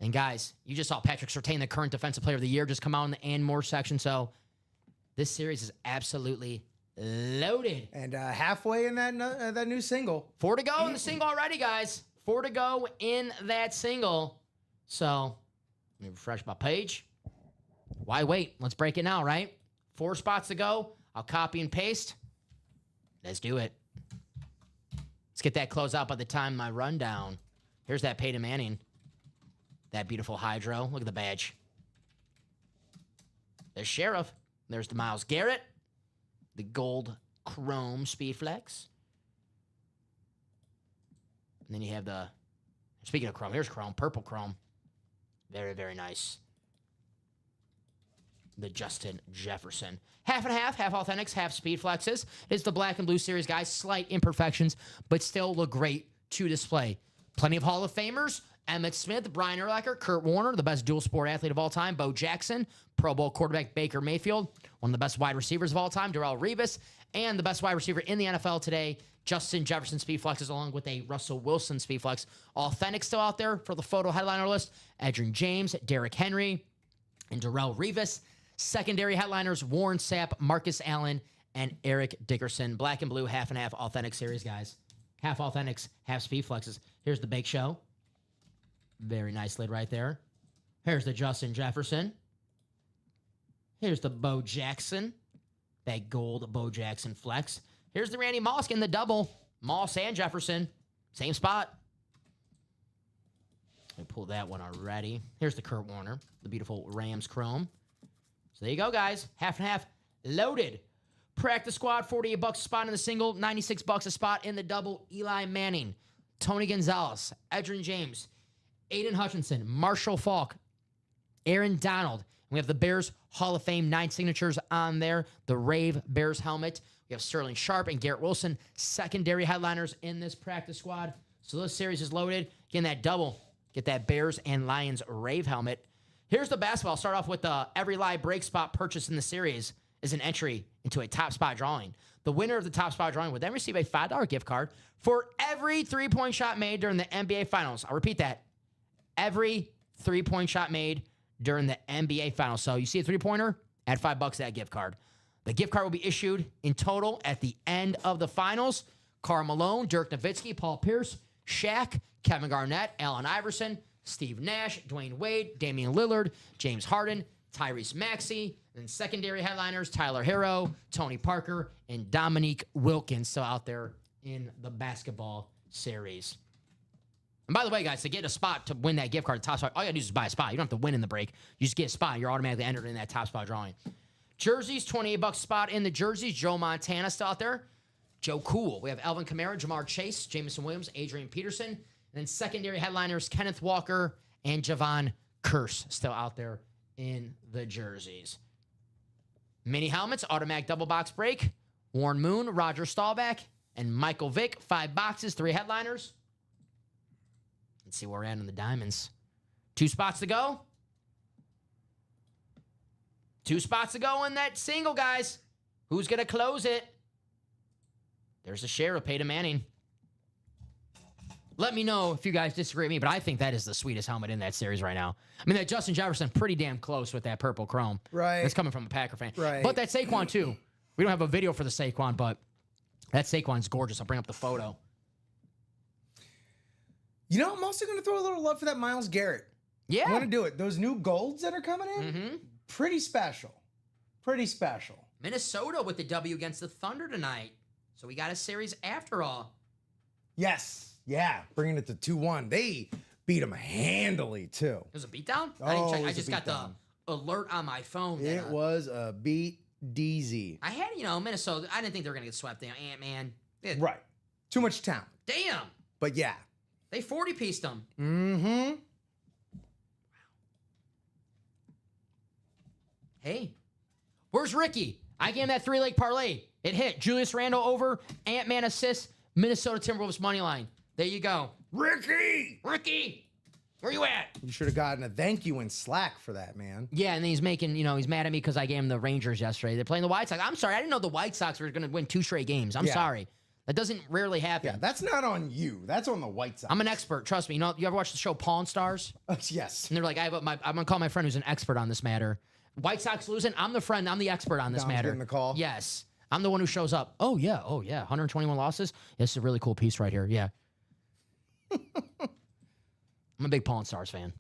And guys, you just saw Patrick Surtain, the current Defensive Player of the Year, just come out in the and more section. So this series is absolutely loaded. And halfway in that new single. 4 to go in the single already, guys. 4 to go in that single. So, let me refresh my page. Why wait? Let's break it now, right? 4 spots to go. I'll copy and paste. Let's do it. Let's get that close out by the time my rundown. Here's that Peyton Manning. That beautiful hydro. Look at the badge. There's Sheriff. There's the Myles Garrett. The gold chrome speed flex. And then you have the, speaking of chrome, here's chrome, purple chrome. Very, very nice. The Justin Jefferson. Half and half authentics, half speed flexes. It's the black and blue series, guys. Slight imperfections, but still look great to display. Plenty of Hall of Famers. Emmitt Smith, Brian Urlacher, Kurt Warner, the best dual sport athlete of all time, Bo Jackson, Pro Bowl quarterback Baker Mayfield, one of the best wide receivers of all time, Darrelle Revis, and the best wide receiver in the NFL today, Justin Jefferson speed flexes, along with a Russell Wilson speed flex. Authentic still out there for the photo headliner list. Edgerrin James, Derrick Henry, and Darrelle Revis. Secondary headliners, Warren Sapp, Marcus Allen, and Eric Dickerson. Black and blue, half and half authentic series, guys. Half authentics, half speed flexes. Here's the Bake Show. Very nice lid right there. Here's the Justin Jefferson. Here's the Bo Jackson. That gold Bo Jackson flex. Here's the Randy Moss in the double. Moss and Jefferson. Same spot. I pulled that one already. Here's the Kurt Warner. The beautiful Rams chrome. So there you go, guys. Half and half loaded. Practice squad, $48 a spot in the single, $96 a spot in the double. Eli Manning, Tony Gonzalez, Edgerrin James, Aiden Hutchinson, Marshall Faulk, Aaron Donald. We have the Bears Hall of Fame 9 signatures on there. The Rave Bears helmet. We have Sterling Sharp and Garrett Wilson, secondary headliners in this practice squad. So this series is loaded. Again, that double. Get that Bears and Lions Rave helmet. Here's the basketball. I'll start off with every live break spot purchased in the series is an entry into a top spot drawing. The winner of the top spot drawing would then receive a $5 gift card for every three-point shot made during the NBA Finals. I'll repeat that. Every three-point shot made during the NBA Finals. So you see a three-pointer, add $5 to that gift card. The gift card will be issued in total at the end of the Finals. Karl Malone, Dirk Nowitzki, Paul Pierce, Shaq, Kevin Garnett, Allen Iverson, Steve Nash, Dwayne Wade, Damian Lillard, James Harden, Tyrese Maxey, and secondary headliners, Tyler Hero, Tony Parker, and Dominique Wilkins. So out there in the basketball series. And by the way, guys, to get a spot to win that gift card, top spot, all you gotta do is buy a spot. You don't have to win in the break. You just get a spot. You're automatically entered in that top spot drawing. Jerseys, $28 spot in the jerseys. Joe Montana still out there. Joe Cool. We have Alvin Kamara, Jamar Chase, Jamison Williams, Adrian Peterson. And then secondary headliners, Kenneth Walker and Javon Curse still out there in the jerseys. Mini helmets, automatic double box break. Warren Moon, Roger Staubach, and Michael Vick. 5 boxes, 3 headliners. Let's see where we're at in the diamonds. 2 spots to go. 2 spots to go in that single, guys. Who's going to close it? There's a share of Peyton Manning. Let me know if you guys disagree with me, but I think that is the sweetest helmet in that series right now. I mean, that Justin Jefferson, pretty damn close with that purple chrome. Right. That's coming from a Packer fan. Right. But that Saquon, too. We don't have a video for the Saquon, but that Saquon's gorgeous. I'll bring up the photo. You know, I'm also going to throw a little love for that Myles Garrett. Yeah. I want to do it. Those new golds that are coming in, pretty special. Pretty special. Minnesota with the W against the Thunder tonight. So we got a series after all. Yes. Yeah. Bringing it to 2-1. They beat them handily, too. It was a beatdown? Oh, I didn't check. it I was a just got beatdown. the alert on my phone. It was a beat DZ. I had, Minnesota. I didn't think they were going to get swept. Ant-Man. Right. Too much talent. Damn. But yeah. They 40-pieced them. Mm-hmm. Hey, where's Ricky? I gave him that 3-leg parlay. It hit. Julius Randle over, Ant-Man assist, Minnesota Timberwolves money line. There you go. Ricky! Where you at? You should have gotten a thank you in Slack for that, man. Yeah, and then he's making, he's mad at me because I gave him the Rangers yesterday. They're playing the White Sox. I'm sorry. I didn't know the White Sox were going to win 2 straight games. I'm sorry. That doesn't rarely happen. Yeah, that's not on you. That's on the White Sox. I'm an expert. Trust me. You ever watch the show Pawn Stars? Yes. And they're like, I'm going to call my friend who's an expert on this matter. White Sox losing. I'm the friend. I'm the expert on this Dom's matter. getting the call? Yes. I'm the one who shows up. Oh, yeah. 121 losses. This is a really cool piece right here. Yeah. I'm a big Pawn Stars fan.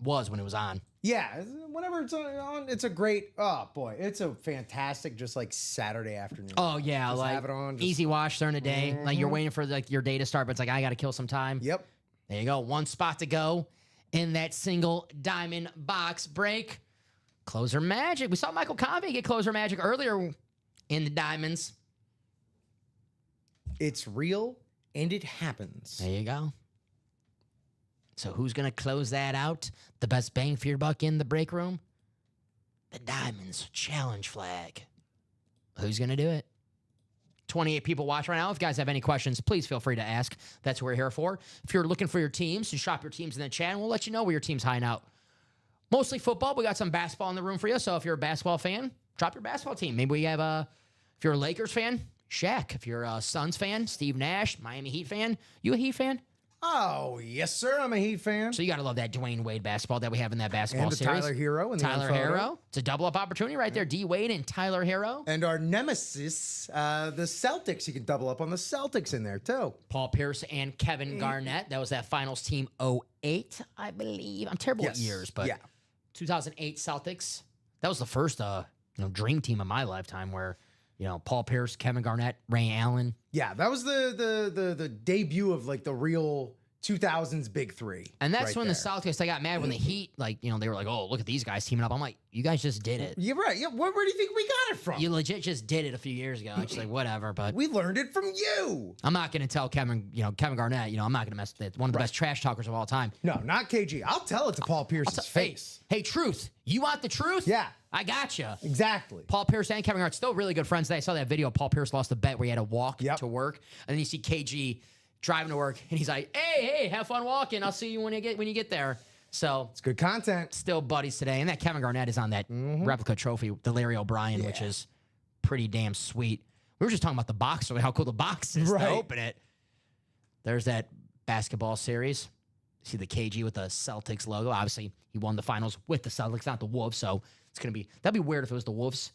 Was when it was on. Yeah, whenever it's on, it's a great, oh boy, it's a fantastic, just like Saturday afternoon. Oh, yeah. Just like have it on. easy watch during the day. Like you're waiting for your day to start, but it's like, I got to kill some time. Yep. There you go. 1 spot to go in that single diamond box break. Closer magic. We saw Michael Convey get closer magic earlier in the diamonds. It's real and it happens. There you go. So who's going to close that out? The best bang for your buck in the break room? The Diamonds challenge flag. Who's going to do it? 28 people watch right now. If you guys have any questions, please feel free to ask. That's what we're here for. If you're looking for your teams, you shop your teams in the chat, and we'll let you know where your team's hiding out. Mostly football. We got some basketball in the room for you. So if you're a basketball fan, drop your basketball team. Maybe we have if you're a Lakers fan, Shaq. If you're a Suns fan, Steve Nash. Miami Heat fan. You a Heat fan? Oh, yes, sir. I'm a Heat fan. So you got to love that Dwayne Wade basketball that we have in that basketball And the series. Tyler Hero in the Tyler photo. Hero. It's a double-up opportunity right there. D. Wade and Tyler Hero. And our nemesis, the Celtics. You can double up on the Celtics in there, too. Paul Pierce and Kevin Garnett. That was that finals team 08, I believe. I'm terrible at Yes. years, but Yeah. 2008 Celtics. That was the first dream team of my lifetime where, Paul Pierce, Kevin Garnett, Ray Allen. Yeah, that was the debut of like the real 2000s big three. And that's right when there. the Celtics, they got mad when the Heat, they were like, oh, look at these guys teaming up. I'm like, you guys just did it. You're right. Yeah, where do you think we got it from? You legit just did it a few years ago. It's just like, whatever, but We learned it from you. I'm not going to tell Kevin Garnett, I'm not going to mess with it. One of the best trash talkers of all time. No, not KG. I'll tell it to Paul Pierce's face. Hey, truth. You want the truth? Yeah. I gotcha. Exactly. Paul Pierce and Kevin Garnett still really good friends. I saw that video. Paul Pierce lost a bet where he had to walk Yep. to work, and then you see KG driving to work, and he's like, "Hey, have fun walking. I'll see you when you get there." So It's good content. still buddies today, and that Kevin Garnett is on that replica trophy, the Larry O'Brien, which is pretty damn sweet. We were just talking about the box, so how cool the box is Right. to open it. There's that basketball series. See the KG with the Celtics logo. Obviously, he won the finals with the Celtics, not the Wolves. So that'd be weird if it was the Wolves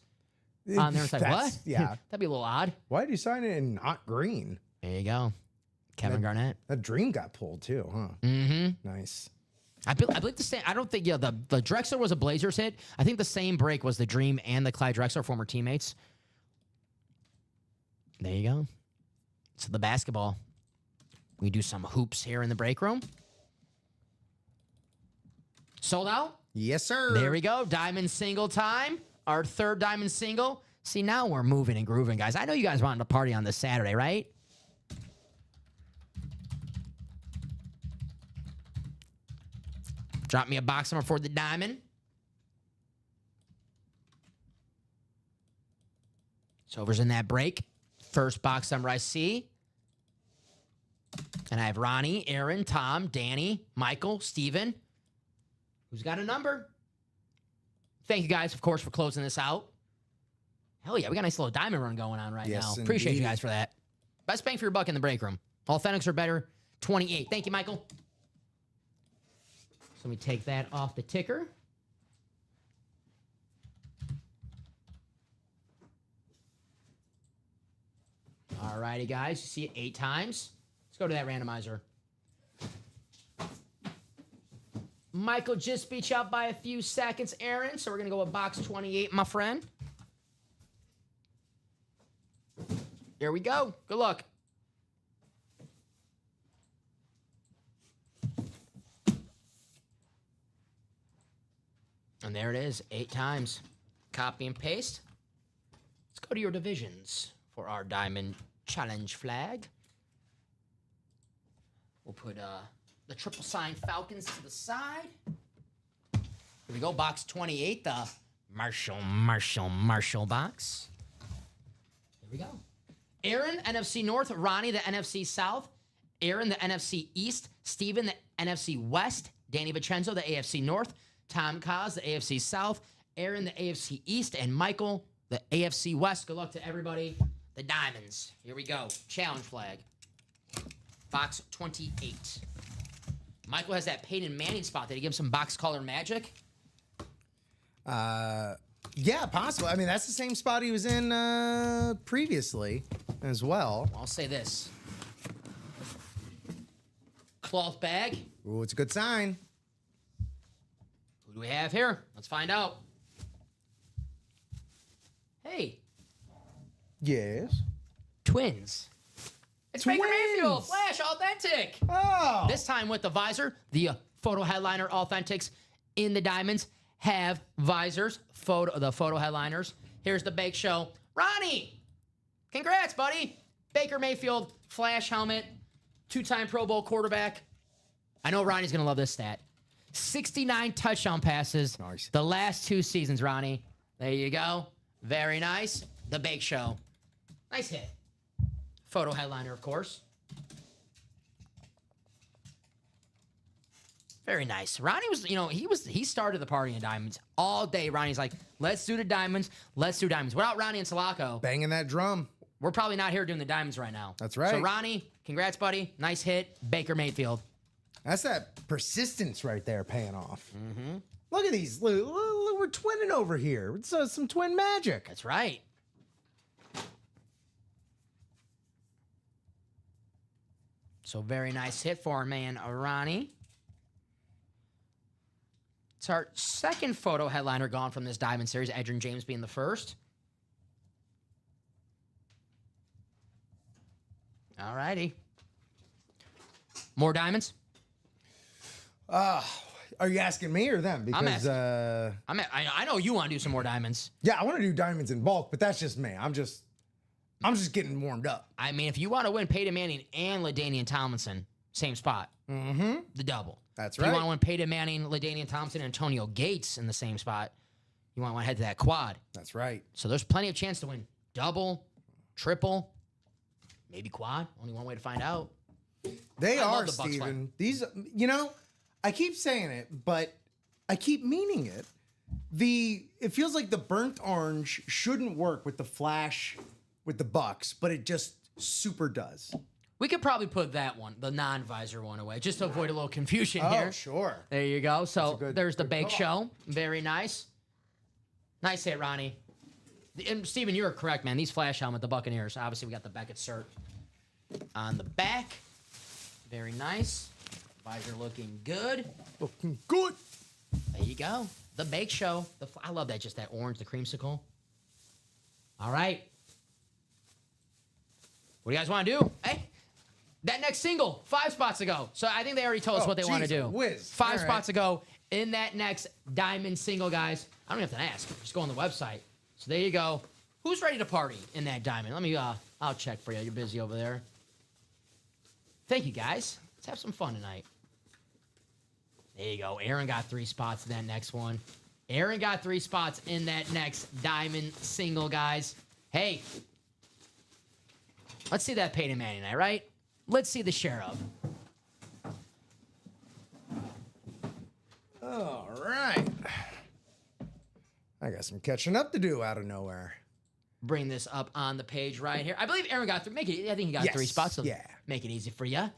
on there. It's like, what? Yeah. That'd be a little odd. Why did you sign it in not green? There you go. Kevin Garnett. That dream got pulled too, huh? Mm-hmm. Nice. I believe the same. I don't think, the Drexler was a Blazers hit. I think the same break was the Dream and the Clyde Drexler, former teammates. There you go. So the basketball. We do some hoops here in the break room. Sold out? Yes, sir. There we go. Diamond single time. Our third diamond single. See, now we're moving and grooving, guys. I know you guys wanted to party on this Saturday, right? Drop me a box number for the diamond. Silver's in that break. First box number I see. And I have Ronnie, Aaron, Tom, Danny, Michael, Steven. Who's got a number? Thank you guys, of course, for closing this out. Hell yeah, we got a nice little diamond run going on right now. Appreciate you guys for that. Best bang for your buck in the break room. Authentics are better. 28. Thank you, Michael. So let me take that off the ticker. All righty, guys. You see it 8 times. Let's go to that randomizer. Michael just beat you out by a few seconds, Aaron. So we're going to go with box 28, my friend. Here we go. Good luck. And there it is, 8 times. Copy and paste. Let's go to your divisions for our Diamond Challenge flag. We'll put the triple sign Falcons to the side. Here we go, box 28, the Marshall box. Here we go. Aaron, NFC North. Ronnie, the NFC South. Aaron, the NFC East. Steven, the NFC West. Danny Vincenzo, the AFC North. Tom Kaz, the AFC South. Aaron, the AFC East. And Michael, the AFC West. Good luck to everybody. The Diamonds. Here we go. Challenge flag. Box 28. Michael has that Peyton Manning spot. Did he give him some box color magic? Yeah, possible. I mean, that's the same spot he was in previously as well. I'll say this. Cloth bag. Ooh, it's a good sign. Who do we have here? Let's find out. Hey, Yes. Twins. It's Baker Twins. Mayfield, Flash, Authentic. Oh. This time with the visor, the photo headliner Authentics in the diamonds have visors, the photo headliners. Here's the bake show. Ronnie, congrats, buddy. Baker Mayfield, Flash helmet, 2-time Pro Bowl quarterback. I know Ronnie's going to love this stat. 69 touchdown passes Nice. the last 2 seasons, Ronnie. There you go. Very nice. The bake show. Nice hit. Photo headliner, of course. Very nice. Ronnie was, he started the party in diamonds all day. Ronnie's like, let's do the diamonds. Let's do diamonds. Without Ronnie and Sulaco, Banging that drum. we're probably not here doing the diamonds right now. That's right. So Ronnie, congrats, buddy. Nice hit. Baker Mayfield. That's that persistence right there paying off. Mm-hmm. Look at these. Look, we're twinning over here. It's some twin magic. That's right. So very nice hit for our man, Ronnie. It's our second photo headliner gone from this Diamond Series, Edgerrin James being the first. All righty. More diamonds? Are you asking me or them? Because I know you want to do some more diamonds. yeah, I want to do diamonds in bulk, but that's just me. I'm just getting warmed up. I mean, if you want to win Peyton Manning and LaDainian Tomlinson, same spot. Mm-hmm. The double. That's If you right. want to win Peyton Manning, LaDainian Tomlinson, and Antonio Gates in the same spot, you want to head to that quad. That's right. So there's plenty of chance to win double, triple, maybe quad. Only one way to find out. They I love are, the Bucks Steven. These, I keep saying it, but I keep meaning it. It feels like the burnt orange shouldn't work with the flash with the Bucks, but it just super does. We could probably put that one, the non-visor one, away, just to avoid a little confusion Oh, here. sure. There you go. So good- there's the good bake call. show. Very nice. Nice hit, Ronnie. And Steven, you're correct, man. These flash helmet, the Buccaneers. Obviously, we got the Beckett cert on the back. Very nice. Visor looking good. Looking good. There you go. The bake show. I love that, just that orange, the creamsicle. All right. What do you guys want to do? Hey, that next single, 5 spots ago. So I think they already told us Oh, what they want to geez, do. whiz. 5 All right. spots ago in that next diamond single, guys. I don't even have to ask. Just go on the website. So there you go. Who's ready to party in that diamond? Let me, I'll check for you. You're busy over there. Thank you, guys. Let's have some fun tonight. There you go. Aaron got 3 spots in that next one. Aaron got 3 spots in that next diamond single, guys. Hey, let's see that Peyton Manning night, right? Let's see the sheriff. All right. I got some catching up to do out of nowhere. Bring this up on the page right here. I believe Aaron got 3. I think he got Yes, 3 spots. So yeah. make it easy for you.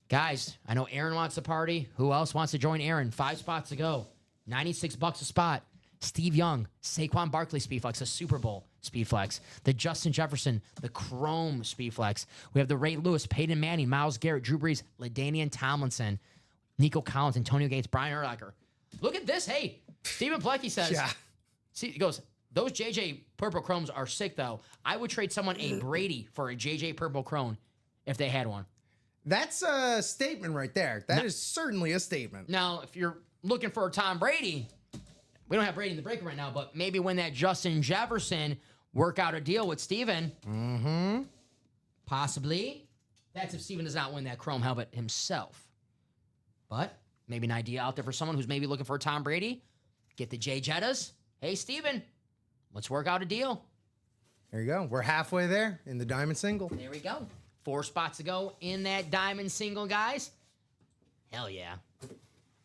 Guys, I know Aaron wants to party. Who else wants to join Aaron? 5 spots to go. $96 a spot. Steve Young, Saquon Barkley Speedflex, the Super Bowl Speedflex, the Justin Jefferson, the Chrome Speedflex. We have the Ray Lewis, Peyton Manning, Myles Garrett, Drew Brees, LaDainian Tomlinson, Nico Collins, Antonio Gates, Brian Urlacher. Look at this. Hey, Stephen Plecky says, Yeah. see, he goes, those JJ Purple Chromes are sick, though. I would trade someone a Brady for a JJ Purple Chrome if they had one. That's a statement right there. That is certainly a statement. Now, if you're looking for a Tom Brady, we don't have Brady in the break right now, but maybe when that Justin Jefferson work out a deal with Steven, possibly. That's if Steven does not win that Chrome helmet himself. But maybe an idea out there for someone who's maybe looking for a Tom Brady. Get the J Jettas. Hey, Steven, let's work out a deal. There you go. We're halfway there in the diamond single. There we go. 4 spots to go in that diamond single, guys. Hell yeah.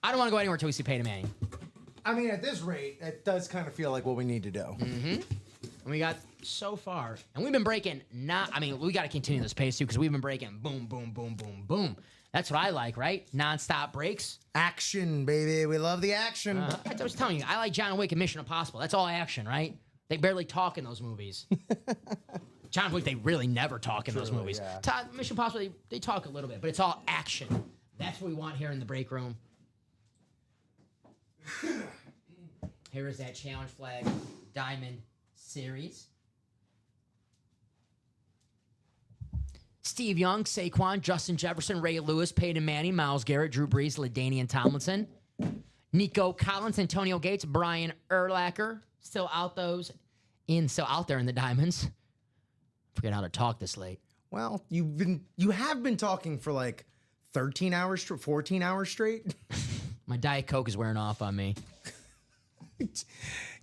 I don't want to go anywhere until we see Peyton Manning. I mean, at this rate, it does kind of feel like what we need to do. And we got so far, and we've been breaking. We got to continue this pace too because we've been breaking boom, boom, boom, boom, boom. That's what I like, right? Non-stop breaks. Action, baby. We love the action. I was telling you, I like John Wick and Mission Impossible. That's all action, right? They barely talk in those movies. John Wick, they really never talk in those movies. yeah. Mission Impossible, they talk a little bit, but it's all action. That's what we want here in the break room. Here is that challenge flag diamond series. Steve Young, Saquon, Justin Jefferson, Ray Lewis, Peyton Manning, Myles Garrett, Drew Brees, LaDainian Tomlinson, Nico Collins, Antonio Gates, Brian Urlacher, still out there in the diamonds. Forget how to talk this late. Well, you have been talking for like 13 hours, 14 hours straight. My Diet Coke is wearing off on me.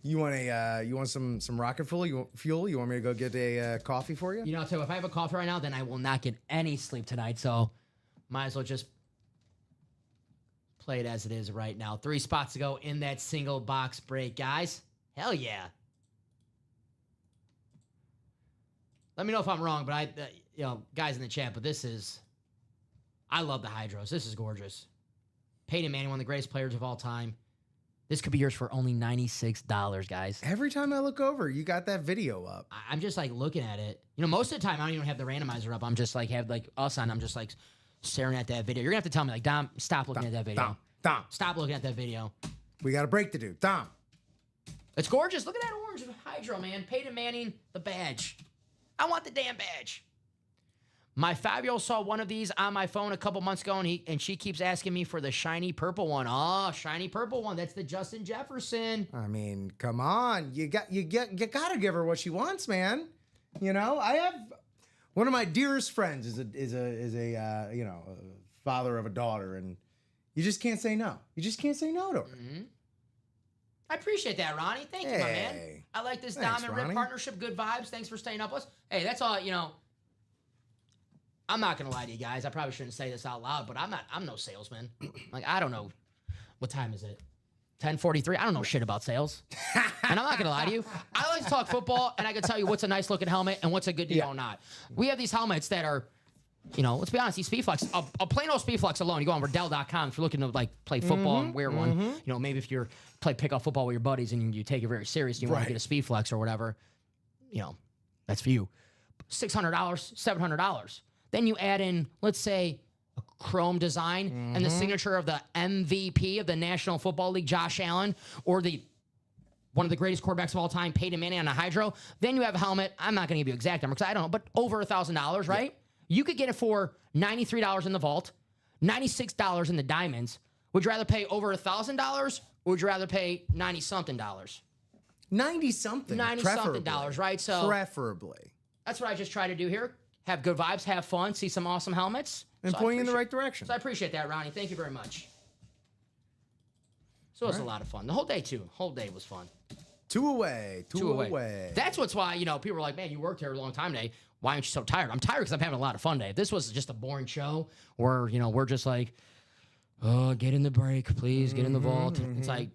You want some rocket fuel? You want me to go get a coffee for you? You know, so if I have a coffee right now, then I will not get any sleep tonight. So might as well just play it as it is right now. 3 spots to go in that single box break, guys. Hell yeah. Let me know if I'm wrong, but guys in the chat, but I love the Hydros. This is gorgeous. Peyton Manning, one of the greatest players of all time. This could be yours for only $96, guys. Every time I look over, you got that video up. I'm just like looking at it. You know, most of the time I don't even have the randomizer up. I'm just like have like us on. I'm just like staring at that video. You're gonna have to tell me like, Dom, stop looking at that video. Dom. Stop looking at that video. We got a break to do. Dom. It's gorgeous. Look at that orange hydro, man. Peyton Manning, the badge. I want the damn badge. My 5-year-old saw one of these on my phone a couple months ago, and she keeps asking me for the shiny purple one. Oh, shiny purple one. That's the Justin Jefferson. I mean, come on. You gotta give her what she wants, man. You know, I have one of my dearest friends is a father of a daughter, and you just can't say no. You just can't say no to her. Mm-hmm. I appreciate that, Ronnie. Thank you, my man. I like this Thanks, Dom and Rip Ronnie. partnership. Good vibes. Thanks for staying up with us. Hey, that's all, I'm not gonna lie to you guys. I probably shouldn't say this out loud, but I'm no salesman. Like, I don't know. What time is it? 10:43. I don't know shit about sales. And I'm not gonna lie to you. I like to talk football, and I can tell you what's a nice looking helmet and what's a good deal or not. We have these helmets that are, let's be honest, these Speedflex, a plain old Speedflex alone, you go on Riddell.com if you're looking to like play football and wear one. Maybe if you're play pickup football with your buddies and you take it very serious, you want to get a Speedflex or whatever, that's for you. $600, $700. Then you add in, let's say, a chrome design and the signature of the MVP of the National Football League, Josh Allen, or one of the greatest quarterbacks of all time, Peyton Manning, on a hydro. Then you have a helmet. I'm not going to give you an exact number because I don't know, but over $1,000, right? Yeah. You could get it for $93 in the vault, $96 in the diamonds. Would you rather pay over $1,000 or would you rather pay $90-something? 90-something. $90-something, right? So preferably. That's what I just try to do here. Have good vibes, have fun, see some awesome helmets. And point you in the right direction. So I appreciate that, Ronnie. Thank you very much. So it was a lot of fun. The whole day, too. The whole day was fun. Two away. That's why, people were like, man, you worked here a long time today. Why aren't you so tired? I'm tired because I'm having a lot of fun today. If this was just a boring show where, we're just like, oh, get in the break, please, get in the vault. It's like,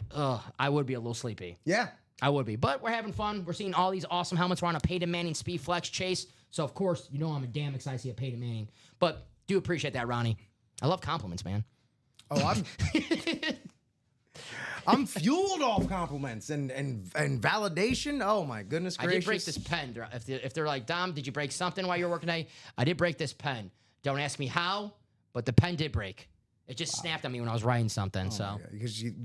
I would be a little sleepy. Yeah. I would be. But we're having fun. We're seeing all these awesome helmets. We're on a Peyton Manning Speedflex chase. So, of course, I'm a damn excited to see a Peyton Manning. But do appreciate that, Ronnie. I love compliments, man. Oh, I'm fueled off compliments and validation. Oh, my goodness gracious. I did break this pen. If they're like, Dom, did you break something while you were working today? I did break this pen. Don't ask me how, but the pen did break. It just snapped on me when I was writing something. Because you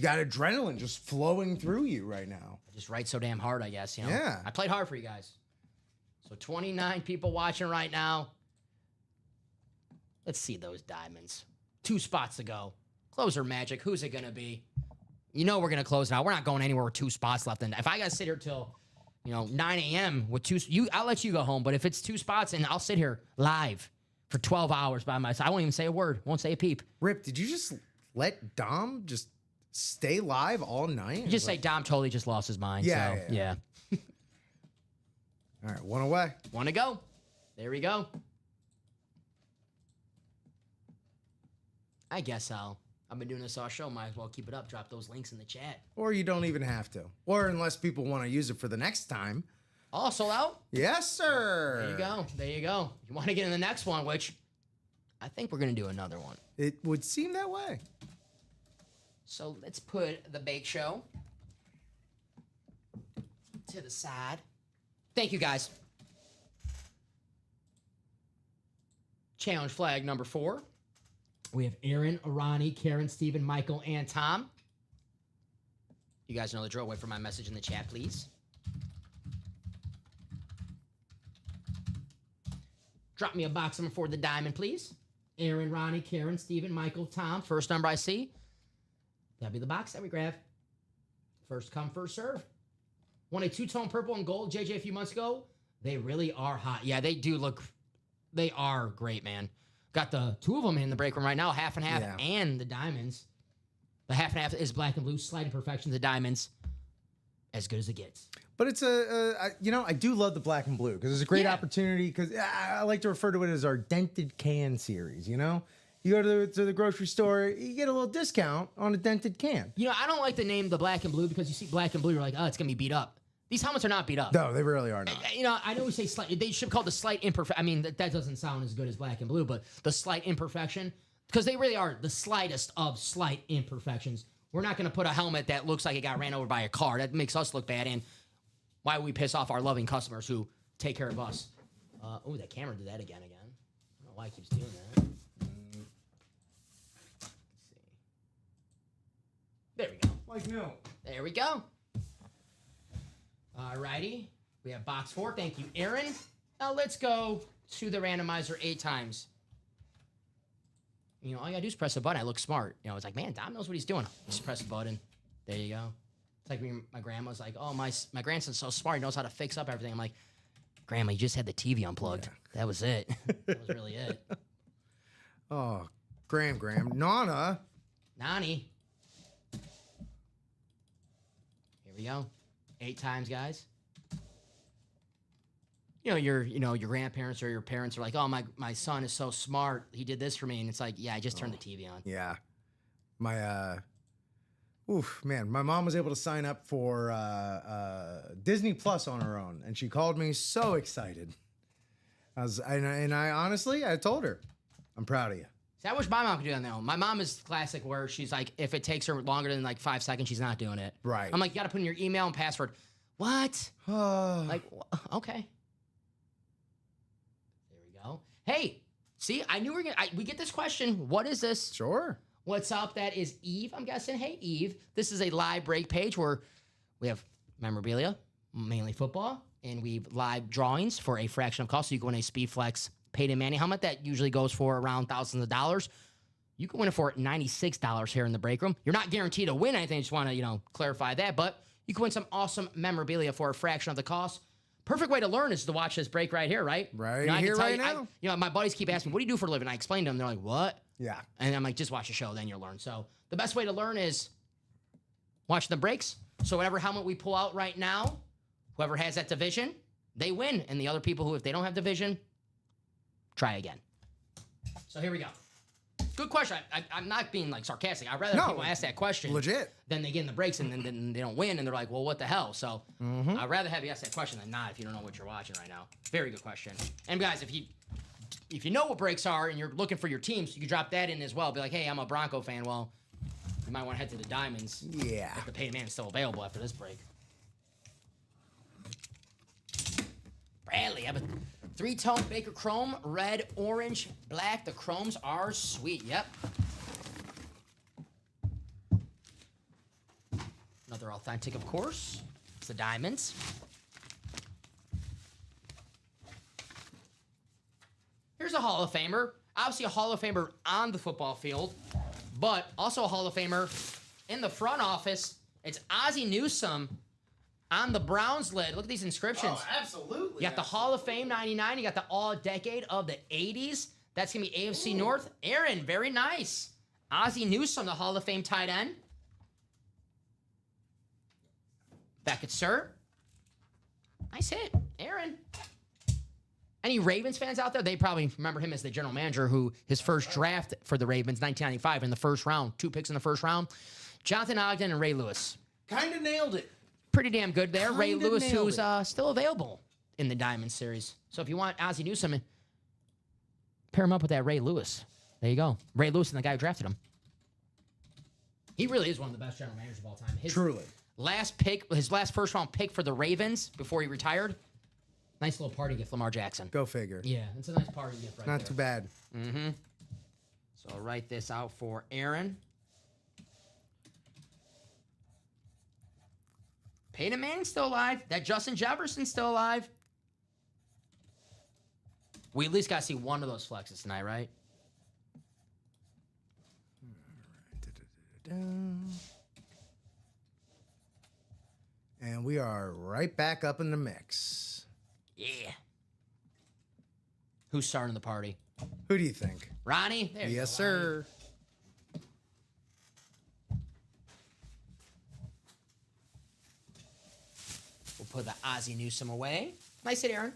got adrenaline just flowing through you right now. I just write so damn hard, I guess. Yeah. I played hard for you guys. So 29 people watching right now. Let's see those diamonds. 2 spots to go. Closer magic. Who's it going to be? We're going to close now. We're not going anywhere with 2 spots left. And if I got to sit here till, 9 a.m. with 2, I'll let you go home. But if it's 2 spots, and I'll sit here live for 12 hours by myself. I won't even say a word. Won't say a peep. Rip, did you just let Dom just stay live all night? You just say Dom totally just lost his mind. Yeah. All right, one away. One to go. There we go. I guess I've been doing this all show. Might as well keep it up. Drop those links in the chat. Or you don't even have to. Or unless people want to use it for the next time. Oh, sold out? Yes, sir. There you go. You want to get in the next one, which I think we're going to do another one. It would seem that way. So let's put the bake show to the side. Thank you, guys. Challenge flag number 4. We have Aaron, Arani, Karen, Steven, Michael, and Tom. You guys know the drill. Wait for my message in the chat, please. Drop me a box number for the diamond, please. Aaron, Ronnie, Karen, Steven, Michael, Tom. First number I see. That'll be the box that we grab. First come, first serve. Won a 2-tone purple and gold, JJ, a few months ago. They really are hot. Yeah, they do look... They are great, man. Got the 2 of them in the break room right now, half and half, and the diamonds. The half and half is black and blue, slight imperfections. The diamonds, as good as it gets. But it's I do love the black and blue because it's a great opportunity because I like to refer to it as our dented can series, You go to the grocery store, you get a little discount on a dented can. I don't like the name the black and blue because you see black and blue, you're like, oh, it's going to be beat up. These helmets are not beat up. No, they really are not. I know we say slight. They should call the slight imperfection. I mean, that doesn't sound as good as black and blue, but the slight imperfection, because they really are the slightest of slight imperfections. We're not going to put a helmet that looks like it got ran over by a car. That makes us look bad, and why would we piss off our loving customers who take care of us? Oh, that camera did that again. I don't know why it keeps doing that. Let's see. Like new. There we go. All righty. We have box 4. Thank you, Aaron. Now let's go to the randomizer 8 times. You know, all you gotta do is press a button. I look smart. You know, it's like, man, Dom knows what he's doing. Just press a button. There you go. It's like my grandma's like, oh, my grandson's so smart. He knows how to fix up everything. I'm like, Grandma, you just had the TV unplugged. Yeah. That was it. That was really it. Oh, Graham. Nana. Nani. Here we go. 8 times, guys. Your grandparents or your parents are like, oh, my son is so smart. He did this for me. And it's like, yeah, I just turned the TV on. Yeah. My, my mom was able to sign up for Disney Plus on her own. And she called me so excited. I honestly, I told her, I'm proud of you. See, I wish my mom could do that now. My mom is classic where she's like, if it takes her longer than like 5 seconds, she's not doing it. Right. I'm like, you got to put in your email and password. What? Like, okay. There we go. Hey, see, I knew we get this question. What is this? Sure. What's up? That is Eve, I'm guessing. Hey, Eve. This is a live break page where we have memorabilia, mainly football, and we have live drawings for a fraction of cost. So you can win a SpeedFlex Peyton Manning helmet that usually goes for around thousands of dollars. You can win it for $96 here in the break room. You're not guaranteed to win anything. I just want to, clarify that. But you can win some awesome memorabilia for a fraction of the cost. Perfect way to learn is to watch this break right here, right? Right here, right now. My buddies keep asking me, what do you do for a living? I explain to them. They're like, what? Yeah. And I'm like, just watch the show, then you'll learn. So the best way to learn is watch the breaks. So whatever helmet we pull out right now, whoever has that division, they win. And the other people who, if they don't have division, try again. So here we go. Good question. I'm not being like sarcastic. I'd rather people ask that question. Legit. Than they get in the breaks and then they don't win and they're like, well, what the hell? So I'd rather have you ask that question than not if you don't know what you're watching right now. Very good question. And guys, if you know what breaks are and you're looking for your teams, you can drop that in as well. Be like, hey, I'm a Bronco fan. Well, you might want to head to the Diamonds. Yeah. If the Peyton Manning's still available after this break. Bradley, I have a 3-tone Baker Chrome, red, orange, black. The chromes are sweet. Yep. Another authentic, of course. It's the Diamonds. Here's a Hall of Famer. Obviously a Hall of Famer on the football field, but also a Hall of Famer in the front office. It's Ozzie Newsome on the Browns lid. Look at these inscriptions. Oh, absolutely. You got the Hall of Fame 99. You got the All-Decade of the 80s. That's going to be AFC North. Aaron, very nice. Ozzie Newsome, the Hall of Fame tight end. Beckett, sir. Nice hit. Aaron. Any Ravens fans out there? They probably remember him as the general manager who his first draft for the Ravens, 1995, in the first round. 2 picks in the first round. Jonathan Ogden and Ray Lewis. Kind of nailed it. Pretty damn good there. Ray Kinda Lewis, nailed who's still available in the Diamond Series. So if you want Ozzie Newsome, pair him up with that Ray Lewis. There you go. Ray Lewis and the guy who drafted him. He really is one of the best general managers of all time. Truly. His last first-round pick for the Ravens before he retired. Nice little party gift, Lamar Jackson. Go figure. Yeah, it's a nice party gift right there. Not too bad. Mm-hmm. So I'll write this out for Aaron. Peyton Manning's still alive. That Justin Jefferson's still alive. We at least got to see one of those flexes tonight, right? And we are right back up in the mix. Yeah. Who's starting the party? Who do you think? Ronnie? There you Yes, go, Ronnie. sir. We'll put the Ozzie Newsome away. Nice hit, Aaron.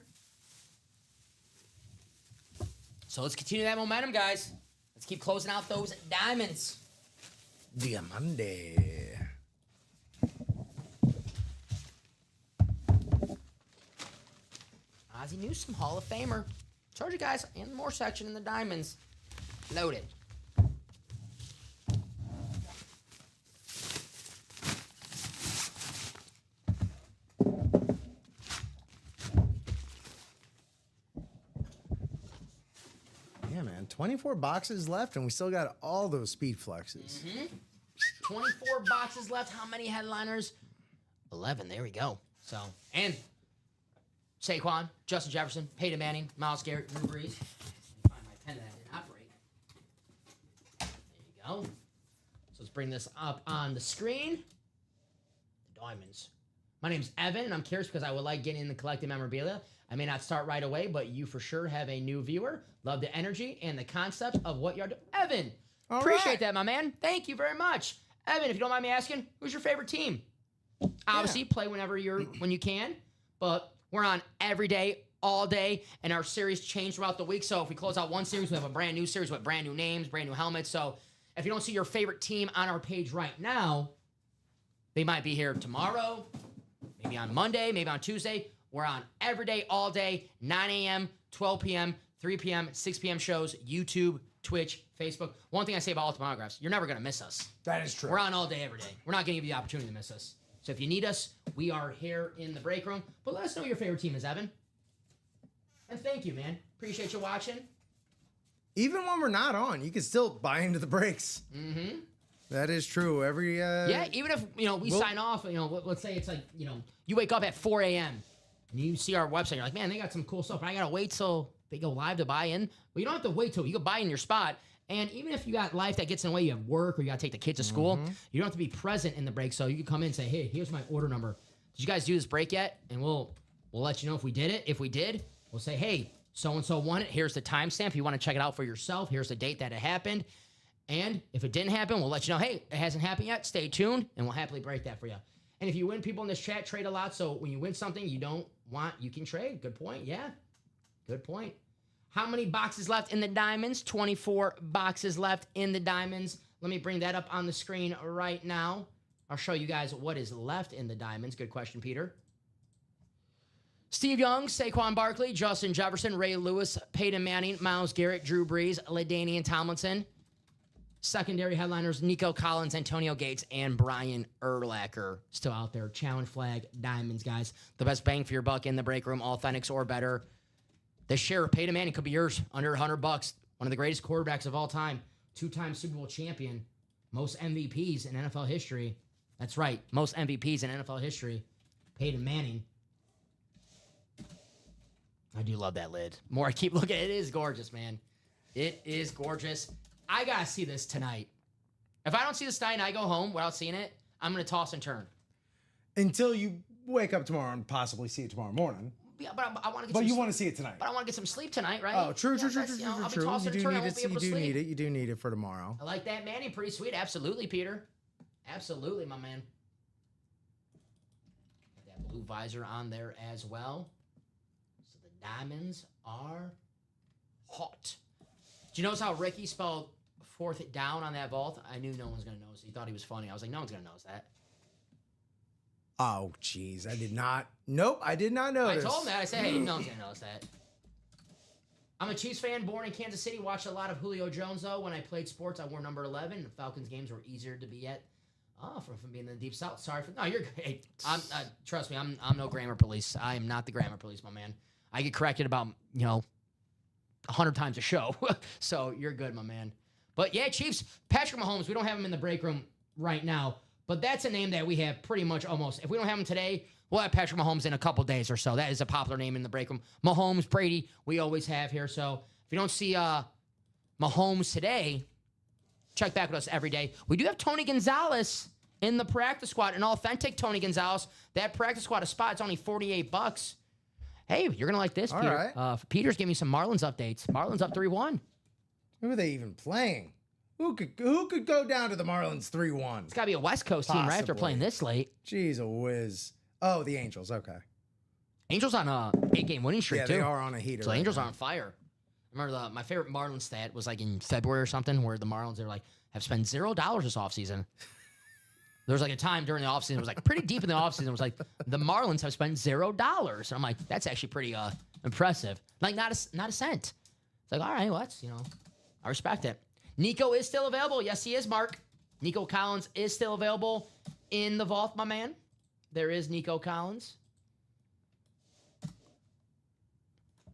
So let's continue that momentum, guys. Let's keep closing out those diamonds. Diamante. Ozzie Newsome, Hall of Famer. Told you guys, and more section in the diamonds. Loaded. Yeah, man. 24 boxes left, and we still got all those speed flexes. Mm-hmm. 24 boxes left. How many headliners? 11. There we go. So, and Saquon, Justin Jefferson, Peyton Manning, Myles Garrett, Drew Brees. Find my pen that did not break. There you go. So let's bring this up on the screen. The diamonds. My name's Evan, and I'm curious because I would like getting in the collective memorabilia. I may not start right away, but you for sure have a new viewer. Love the energy and the concept of what you're doing. Evan, appreciate that, my man. Thank you very much. Evan, if you don't mind me asking, who's your favorite team? Obviously, play when you can, but we're on every day, all day, and our series change throughout the week. So if we close out one series, we have a brand new series with brand new names, brand new helmets. So if you don't see your favorite team on our page right now, they might be here tomorrow, maybe on Monday, maybe on Tuesday. We're on every day, all day, 9 a.m., 12 p.m., 3 p.m., 6 p.m. shows, YouTube, Twitch, Facebook. One thing I say about Ultimate Autographs, you're never going to miss us. That is true. We're on all day, every day. We're not going to give you the opportunity to miss us. So if you need us, we are here in the break room. But let us know your favorite team is, Evan. And thank you, man. Appreciate you watching. Even when we're not on, you can still buy into the breaks. Mm-hmm. That is true. Yeah, even if, we sign off, let's say it's like, you wake up at 4 a.m. and you see our website, you're like, man, they got some cool stuff, but I got to wait till they go live to buy in. Well, you don't have to wait till you can buy in your spot. And even if you got life that gets in the way, you have work or you got to take the kids to school, you don't have to be present in the break. So you can come in and say, hey, here's my order number. Did you guys do this break yet? And we'll let you know if we did it. If we did, we'll say, hey, so-and-so won it. Here's the timestamp. If you want to check it out for yourself, here's the date that it happened. And if it didn't happen, we'll let you know, hey, it hasn't happened yet. Stay tuned, and we'll happily break that for you. And if you win, people in this chat trade a lot. So when you win something you don't want, you can trade. Good point. Yeah. Good point. How many boxes left in the diamonds? 24 boxes left in the diamonds. Let me bring that up on the screen right now. I'll show you guys what is left in the diamonds. Good question, Peter. Steve Young, Saquon Barkley, Justin Jefferson, Ray Lewis, Peyton Manning, Myles Garrett, Drew Brees, LaDainian Tomlinson. Secondary headliners, Nico Collins, Antonio Gates, and Brian Urlacher. Still out there. Challenge flag, diamonds, guys. The best bang for your buck in the break room, Authentics or better. This share of Peyton Manning could be yours, under $100. One of the greatest quarterbacks of all time. 2-time Super Bowl champion. Most MVPs in NFL history. That's right. Most MVPs in NFL history. Peyton Manning. I do love that lid. More I keep looking at it, it is gorgeous, man. It is gorgeous. I got to see this tonight. If I don't see this tonight and I go home without seeing it, I'm going to toss and turn. Until you wake up tomorrow and possibly see it tomorrow morning. Yeah, but I want to get. But you want to see it tonight. But I want to get some sleep tonight, right? Oh, true. I'll be tossing and turning. I won't be able to sleep. You do need it for tomorrow. I like that, Manny. Pretty sweet. Absolutely, Peter. Absolutely, my man. Got that blue visor on there as well. So the diamonds are hot. Do you notice how Ricky spelled fourth down on that vault? I knew no one was going to notice. He thought he was funny. I was like, no one's going to notice that. Oh, jeez. I did not. Nope, I did not notice. I told him that. I said, hey, no one's going to notice that. I'm a Chiefs fan, born in Kansas City. Watched a lot of Julio Jones, though. When I played sports, I wore number 11. The Falcons games were easier to be at. Oh, from being in the deep south. Sorry for... No, you're great. Trust me, I'm no grammar police. I am not the grammar police, my man. I get corrected about, 100 times a show. So you're good, my man. But yeah, Chiefs, Patrick Mahomes, we don't have him in the break room right now. But that's a name that we have pretty much almost. If we don't have him today, we'll have Patrick Mahomes in a couple days or so. That is a popular name in the break room. Mahomes, Brady, we always have here. So if you don't see Mahomes today, check back with us every day. We do have Tony Gonzalez in the practice squad, an authentic Tony Gonzalez. That practice squad, a spot, it's only $48. Hey, you're going to like this, Peter. Right. Peter's giving me some Marlins updates. Marlins up 3-1. Who are they even playing? Who could go down to the Marlins 3-1? It's got to be a West Coast team, right, after playing this late. Jeez, a whiz. Oh, the Angels. Okay. Angels on a 8-game winning streak, too. Yeah, they are on a heater. So Angels are on fire. I remember my favorite Marlins stat was like in February or something where the Marlins, they were like, have spent $0 this offseason. There was like a time during the offseason, it was like pretty deep in the offseason, it was like, the Marlins have spent $0. And I'm like, that's actually pretty impressive. Like, not a cent. It's like, all right, well, that's, I respect it. Nico is still available. Yes, he is, Mark. Nico Collins is still available in the vault, my man. There is Nico Collins.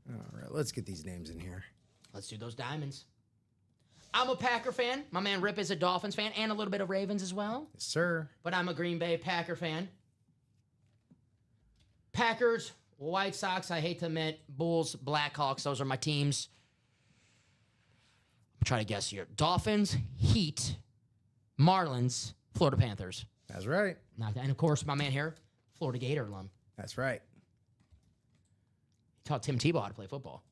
All right, let's get these names in here. Let's do those diamonds. I'm a Packer fan. My man Rip is a Dolphins fan and a little bit of Ravens as well. Yes, sir. But I'm a Green Bay Packer fan. Packers, White Sox, I hate to admit, Bulls, Blackhawks, those are my teams. I'm trying to guess here. Dolphins, Heat, Marlins, Florida Panthers. That's right. And of course, my man here, Florida Gator alum. That's right. He taught Tim Tebow how to play football.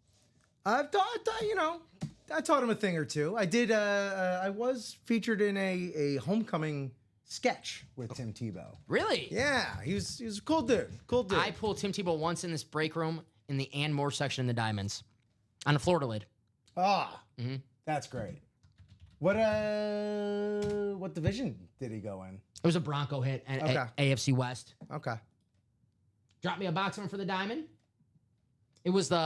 I taught him a thing or two. I did. I was featured in a homecoming sketch with Tim Tebow. Really? Yeah, he was a cool dude. Cool dude. I pulled Tim Tebow once in this break room in the Ann Moore section in the Diamonds on a Florida lid. That's great. What division did he go in? It was a Bronco hit and Okay. AFC West. Okay. Drop me a box one for the Diamond. It was the.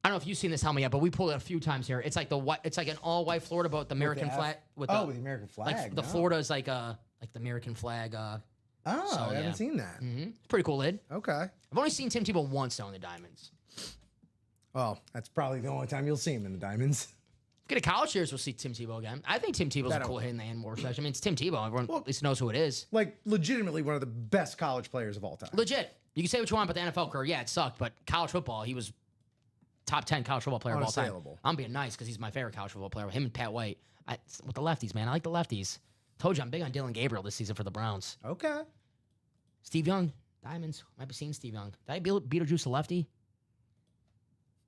I don't know if you've seen this helmet yet, but we pulled it a few times here. It's like the white. It's like an all white Florida boat, the American flag. With the American flag. Like the no. Florida is like the American flag. Oh, so, I yeah. haven't seen that. Pretty cool lid. Okay. I've only seen Tim Tebow once though in the Diamonds. Oh, that's probably the only time you'll see him in the Diamonds. Get a college years, we'll see Tim Tebow again. I think Tim Tebow's a cool hit in the Ann Moore section. I mean, it's Tim Tebow. Everyone at least knows who it is. Like, legitimately one of the best college players of all time. Legit. You can say what you want about the NFL career. Yeah, it sucked, but college football, he was top 10 college football player of all time. Unassailable. I'm being nice because he's my favorite college football player. Him and Pat White. With the lefties, man. I like the lefties. Told you I'm big on Dylan Gabriel this season for the Browns. Okay. Steve Young, Diamonds. Might be seeing Steve Young. Did I Beetlejuice a lefty?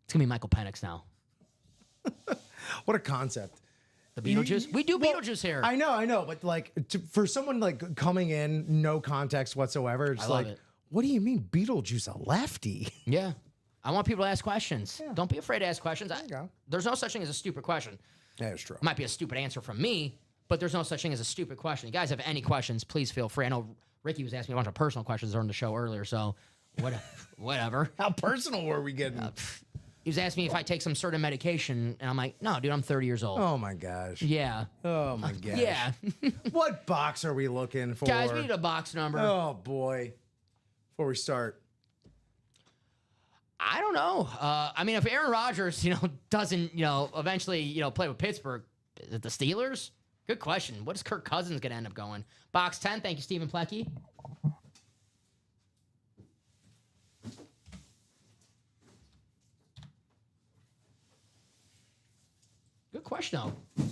It's going to be Michael Penix now. What a concept. The Beetlejuice? We do Beetlejuice here. I know, but like for someone like coming in, no context whatsoever, it's I love like, it. what do you mean Beetlejuice a lefty? Yeah. I want people to ask questions. Don't be afraid to ask questions. you go. There's no such thing as a stupid question. Yeah, it's true. Might be a stupid answer from me, but there's no such thing as a stupid question. You guys have any questions, please feel free. I know Ricky was asking me a bunch of personal questions during the show earlier, so whatever. How personal were we getting? He was asking me if I take some certain medication, and I'm like, no, dude, I'm 30 years old. Oh my gosh. Yeah. Oh my gosh. Yeah. What box are we looking for? Guys, we need a box number. Oh boy. Before we start. I don't know. I mean, if Aaron Rodgers, doesn't, eventually, play with Pittsburgh, is it the Steelers? Good question. What is Kirk Cousins going to end up going? Box 10. Thank you, Stephen Plecky. Good question, though.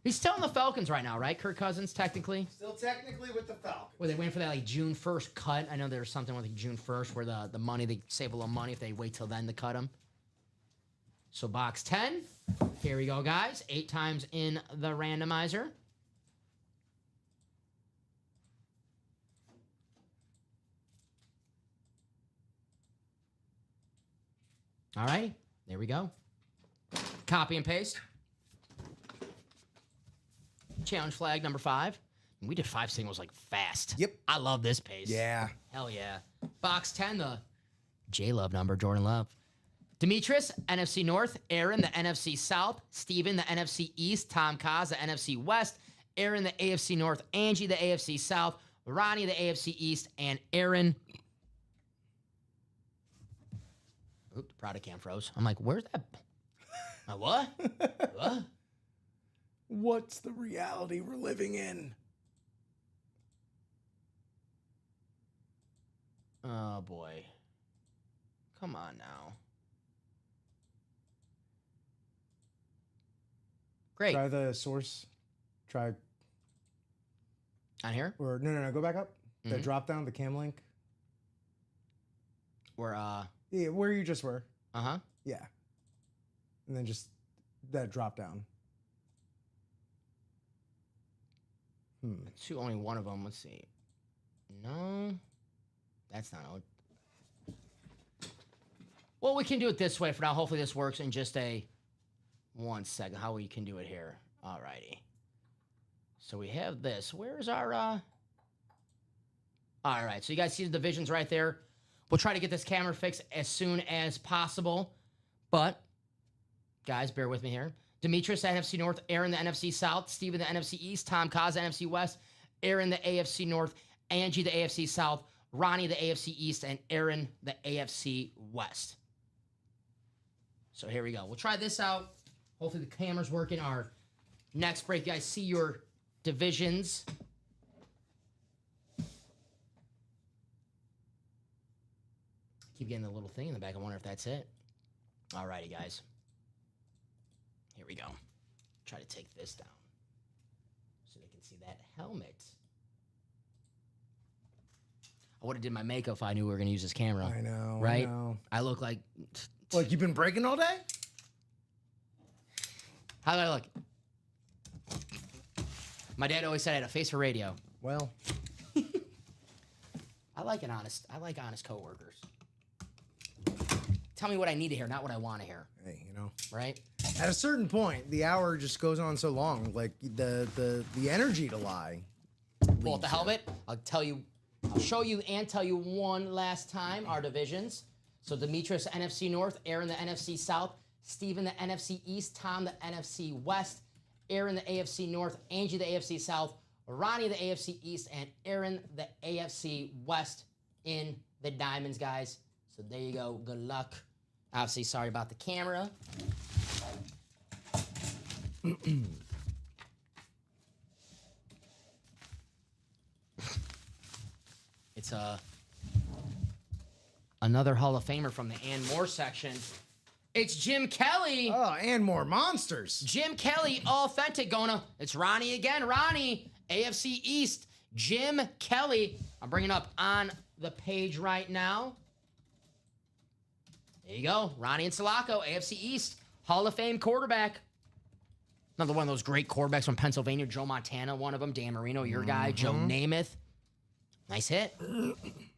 He's still in the Falcons right now, right? Kirk Cousins, technically. Still technically with the Falcons. Were they waiting for that like June 1st cut? I know there's something with like June 1st where the money, they save a little money if they wait till then to cut him. So box 10. Here we go, guys. 8 times in the randomizer. All right. There we go. Copy and paste. Challenge flag number 5. We did 5 singles like fast. Yep. I love this pace. Yeah. Hell yeah. Box 10, the J-Love number, Jordan Love. Demetrius, NFC North. Aaron, the NFC South. Steven, the NFC East. Tom Kaz, the NFC West. Aaron, the AFC North. Angie, the AFC South. Ronnie, the AFC East. And Aaron. Oop, the product cam froze. I'm like, where's that? What? What? What's the reality we're living in? Oh, boy. Come on now. Great. Try the source. Try. On here? Or no. Go back up. The drop down, the cam link. We're, Yeah, where you just were. uh-huh. Yeah. And then just that drop down. Only one of them. Let's see. No. That's not out. Well, we can do it this way for now. Hopefully this works in just a 1 second. How we can do it here. Alrighty. So we have this. Where's our, All right. So you guys see the divisions right there. We'll try to get this camera fixed as soon as possible. But, guys, bear with me here. Demetrius, the NFC North. Aaron, the NFC South. Steven, the NFC East. Tom Kaz, the NFC West. Aaron, the AFC North. Angie, the AFC South. Ronnie, the AFC East. And Aaron, the AFC West. So here we go. We'll try this out. Hopefully the camera's working. Our next break, you guys see your divisions. Keep getting the little thing in the back. I wonder if that's it. Alrighty, guys. Here we go. Try to take this down so they can see that helmet. I would have did my makeup if I knew we were going to use this camera. I know. Right? I know. I look like... Like you've been breaking all day? How do I look? My dad always said I had a face for radio. Well, I like honest coworkers. Tell me what I need to hear, not what I want to hear. hey, you know. Right? At a certain point, the hour just goes on so long. Like the energy to lie. Well, with the helmet, I'll show you and tell you one last time our divisions. So Demetrius, NFC North, Aaron, the NFC South, Steven, the NFC East, Tom, the NFC West, Aaron, the AFC North, Angie, the AFC South, Ronnie, the AFC East, and Aaron, the AFC West in the Diamonds, guys. So there you go. Good luck. Obviously, sorry about the camera. It's another Hall of Famer from the Ann Moore section. It's Jim Kelly. Oh, and more monsters. Jim Kelly, authentic, it's Ronnie again. Ronnie, AFC East. Jim Kelly. I'm bringing up on the page right now. There you go. Ronnie and Sulaco, AFC East. Hall of Fame quarterback. Another one of those great quarterbacks from Pennsylvania. Joe Montana, one of them. Dan Marino, your guy. Joe Namath. Nice hit.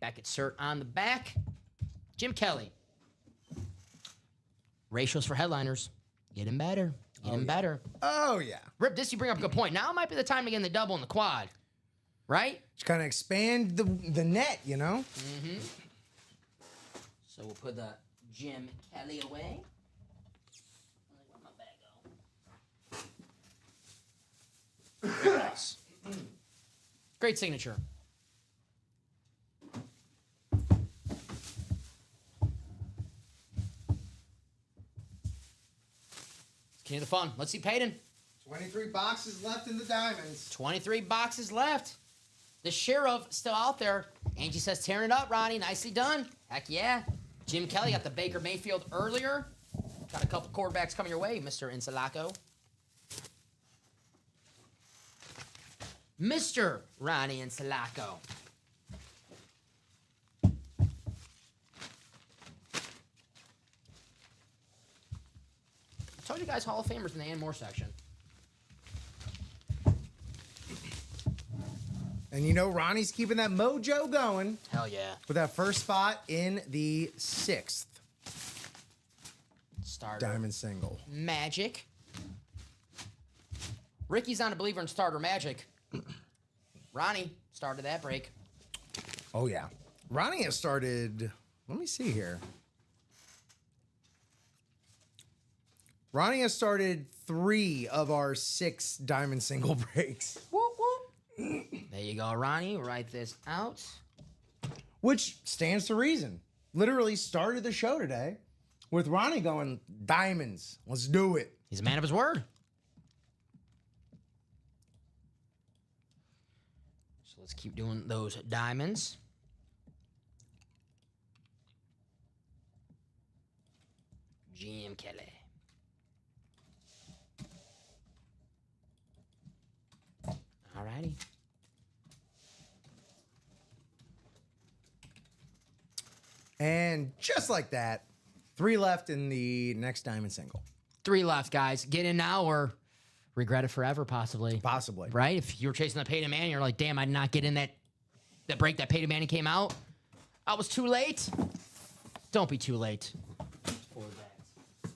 Back at cert on the back. Jim Kelly. Ratios for headliners. Getting better. Getting better. Oh, yeah. Rip, this you bring up a good point. Now might be the time to get in the double and the quad. Right? Just kind of expand the net, you know? Mm-hmm. So we'll put the Jim Kelly away. Where'd my bag go? Very nice. Great signature. Continue the fun. Let's see Peyton. 23 boxes left in the Diamonds. 23 boxes left. The Sheriff still out there. Angie says, tearing it up, Ronnie. Nicely done. Heck yeah. Jim Kelly got the Baker Mayfield earlier. Got a couple quarterbacks coming your way, Mr. Insulaco. Mr. Ronnie Insulaco. I told you guys Hall of Famers in the Ann Moore section. And you know Ronnie's keeping that mojo going Hell yeah. with that first spot in the 6th Starter. Diamond single. Magic. Ricky's not a believer in starter magic. Ronnie started that break. Oh, yeah. Ronnie has started, let me see here. Ronnie has started 3 of our 6 Diamond single breaks. Whoop, whoop. There you go, Ronnie. Write this out. Which stands to reason. Literally started the show today with Ronnie going, Diamonds, let's do it. He's a man of his word. So let's keep doing those diamonds. Jim Kelly. Alrighty. And just like that, 3 left in the next Diamond single. 3 left, guys. Get in now or regret it forever, possibly. Possibly. Right? If you were chasing the Peyton Manning, you're like, damn, I did not get in that break that Peyton Manning came out. I was too late. Don't be too late for that.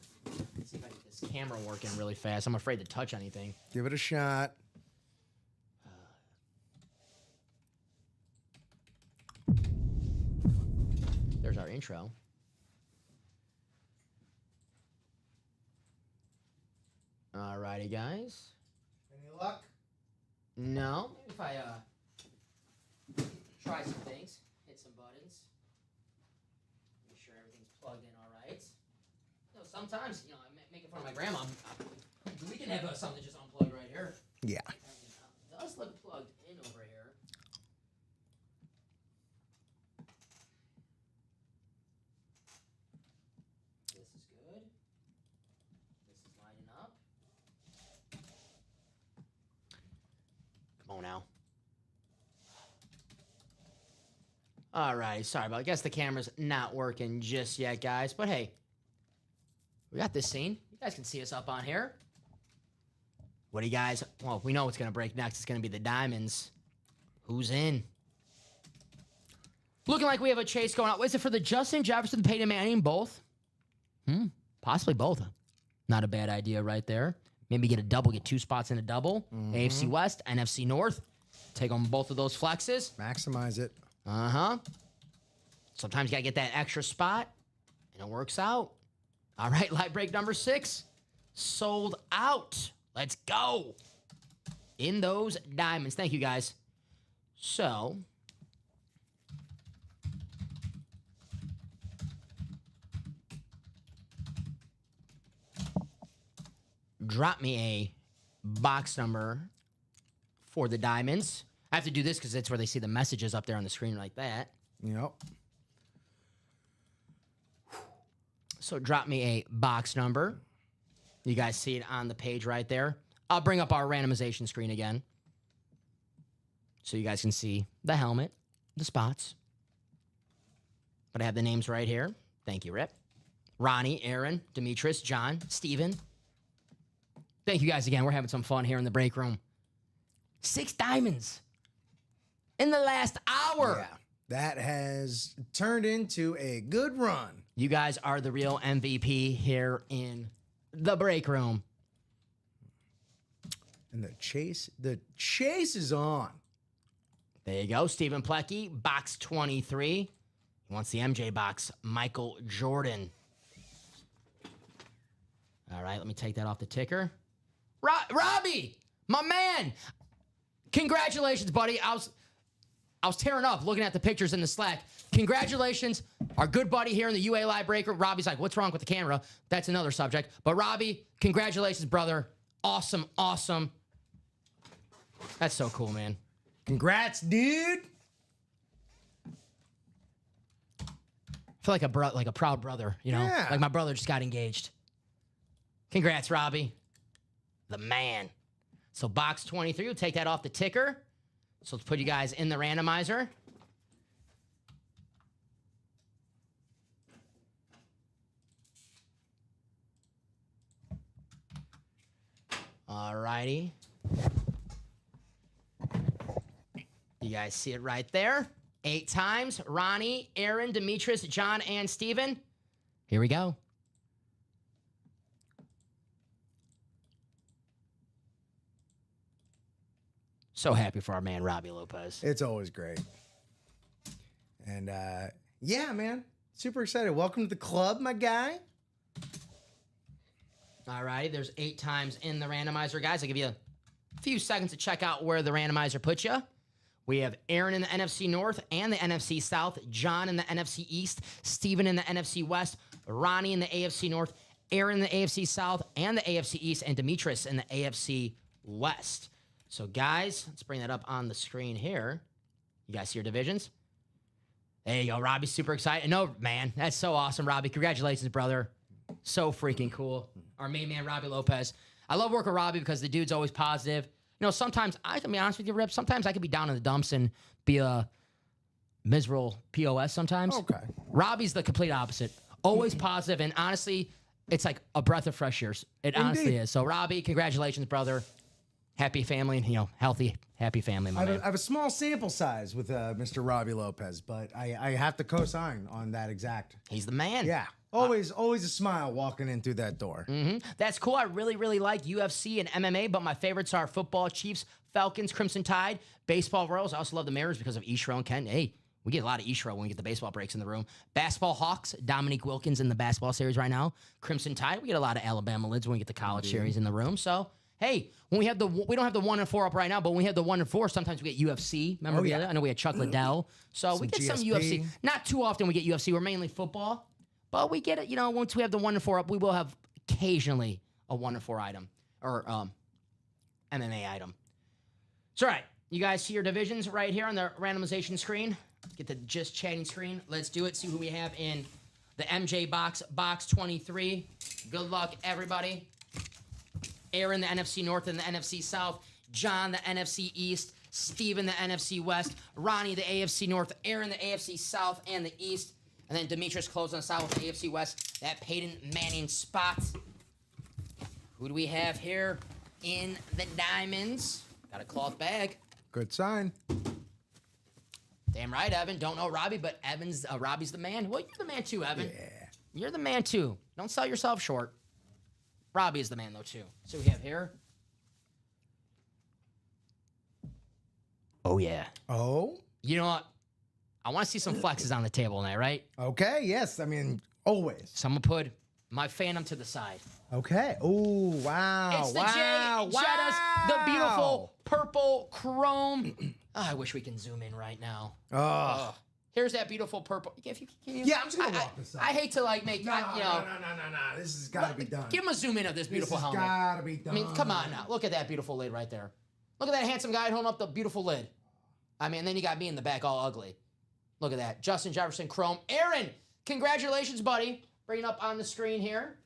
Let's see if I get this camera working really fast. I'm afraid to touch anything. Give it a shot. There's our intro. Alrighty, guys. Any luck? No. Maybe if I try some things, hit some buttons, make sure everything's plugged in all right. No sometimes, you know, I make it fun of my grandma. We can have something just unplugged right here. Yeah. It does look plugged in over here. This is good. This is lining up. Come on now. All right, sorry about. I guess the camera's not working just yet, guys. But hey, we got this scene. You guys can see us up on here. What do you guys? Well, we know what's gonna break next. It's gonna be the diamonds. Who's in? Looking like we have a chase going on. Is it for the Justin Jefferson, Peyton Manning, both? Possibly both. Not a bad idea right there. Maybe get a double, get 2 spots in a double. AFC West, NFC North. Take on both of those flexes. Maximize it. Sometimes you gotta get that extra spot, and it works out. All right, live break number 6. Sold out. Let's go. In those diamonds. Thank you, guys. So, drop me a box number for the diamonds. I have to do this because that's where they see the messages up there on the screen like that. Yep. So drop me a box number. You guys see it on the page right there. I'll bring up our randomization screen again so you guys can see the helmet, the spots. But I have the names right here. Thank you, Rip. Ronnie, Aaron, Demetrius, John, Steven. Thank you guys again. We're having some fun here in the break room. 6 diamonds in the last hour. Yeah. That has turned into a good run. You guys are the real MVP here in the break room. And the chase is on. There you go. Stephen Plecky, box 23. He wants the MJ box. Michael Jordan. All right, let me take that off the ticker. Robbie, my man. Congratulations, buddy. I was tearing up looking at the pictures in the Slack. Congratulations. Our good buddy here in the UA Live Breaker. Robbie's like, what's wrong with the camera? That's another subject. But Robbie, congratulations, brother. Awesome, awesome. That's so cool, man. Congrats, dude. I feel like a proud brother, you know? Yeah. Like my brother just got engaged. Congrats, Robbie. The man. So box 23, we'll take that off the ticker. So let's put you guys in the randomizer. All righty. You guys see it right there. 8 times. Ronnie, Aaron, Demetrius, John, and Steven. Here we go. So happy for our man, Robbie Lopez. It's always great. And yeah, man. Super excited. Welcome to the club, my guy. All right, there's 8 times in the randomizer, guys. I'll give you a few seconds to check out where the randomizer puts you. We have Aaron in the NFC North and the NFC South, John in the NFC East, Steven in the NFC West, Ronnie in the AFC North, Aaron in the AFC South and the AFC East, and Demetrius in the AFC West. So, guys, let's bring that up on the screen here. You guys see your divisions? There you go. Robbie's super excited. No, man, that's so awesome, Robbie. Congratulations, brother. So freaking cool. Our main man, Robbie Lopez. I love working with Robbie because the dude's always positive. You know, sometimes, I can be honest with you, Rip, sometimes I could be down in the dumps and be a miserable POS sometimes. Okay. Robbie's the complete opposite. Always positive, and honestly, it's like a breath of fresh air. It honestly is. So, Robbie, congratulations, brother. Happy family, and, you know, healthy, happy family, my man. I have a small sample size with Mr. Robbie Lopez, but I have to co-sign on that exact. He's the man. Yeah. Always a smile walking in through that door. That's cool. I really, really like UFC and MMA, but my favorites are football, Chiefs, Falcons, Crimson Tide, baseball, Royals. I also love the Mariners because of Ishro and Ken. Hey, we get a lot of Ishro when we get the baseball breaks in the room. Basketball, Hawks, Dominique Wilkins in the basketball series right now. Crimson Tide, we get a lot of Alabama lids when we get the college series in the room. So, hey, when we don't have the 1 and 4 up right now, but when we have the 1 and 4, sometimes we get UFC. Remember, I know we had Chuck Liddell. So we get some GSP. UFC. Not too often we get UFC. We're mainly football. But we get it, once we have the 1 and 4 up, we will have occasionally a 1 and 4 item or MMA item. So, all right, you guys see your divisions right here on the randomization screen. Get the just chatting screen. Let's do it. See who we have in the MJ box 23. Good luck, everybody. Aaron, the NFC North and the NFC South. John, the NFC East. Steven, the NFC West. Ronnie, the AFC North. Aaron, the AFC South and the East. And then Demetrius closing us out with the AFC West. That Peyton Manning spot. Who do we have here in the diamonds? Got a cloth bag. Good sign. Damn right, Evan. Don't know Robbie, but Robbie's the man. Well, you're the man too, Evan. Yeah. You're the man too. Don't sell yourself short. Robbie is the man though too. So we have here. Oh yeah. Oh. You know what? I want to see some flexes on the table tonight, right? Okay. Yes. I mean, always. So I'm gonna put my Phantom to the side. Okay. Oh wow. It's the wow. Jay Jettas, the beautiful purple chrome. Oh, I wish we can zoom in right now. Oh. Here's that beautiful purple. Can you, Yeah, I'm just gonna walk this out. I hate to make. No. This has got to be done. Give him a zoom in of this beautiful this has helmet. got to be done. I mean, come on now. Look at that beautiful lid right there. Look at that handsome guy holding up the beautiful lid. I mean, then you got me in the back all ugly. Look at that. Justin Jefferson Chrome. Aaron, congratulations, buddy. Bring it up on the screen here.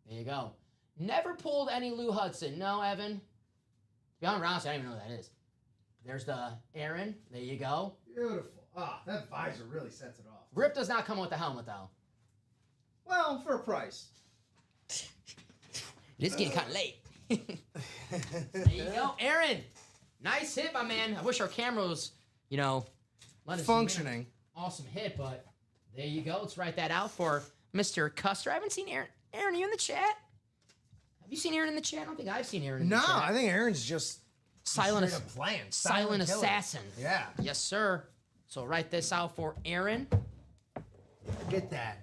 There you go. Never pulled any Lou Hudson. No, Evan. To be honest, I don't even know who that is. There's the Aaron. There you go. Beautiful. Ah, that visor really sets it off. Rip does not come with the helmet, though. Well, for a price. It is getting kind of late. There you go. Aaron, nice hit, my man. I wish our camera was, let us Functioning. Awesome hit, but there you go. Let's write that out for Mr. Custer. I haven't seen Aaron. Aaron, are you in the chat? Have you seen Aaron in the chat? I don't think I've seen Aaron in the chat. No, I think Aaron's just Silent, straight up playing. silent killer. assassin. Yeah. Yes, sir. So write this out for Aaron. Get that.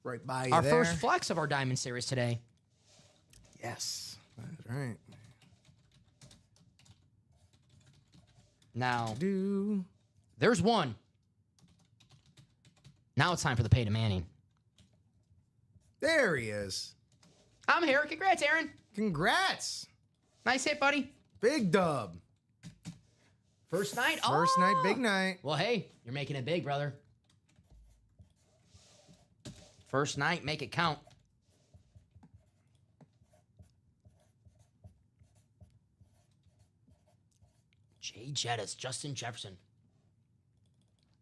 Right by you Our there. first flex of our Diamond Series today. Yes. That's right. Now, Do. there's one. Now it's time for the Peyton Manning. There he is. I'm here. Congrats, Aaron. Congrats. Nice hit, buddy. Big dub. First night. First night, big night. Well, hey, you're making it big, brother. First night, make it count. Jay Jettas, Justin Jefferson.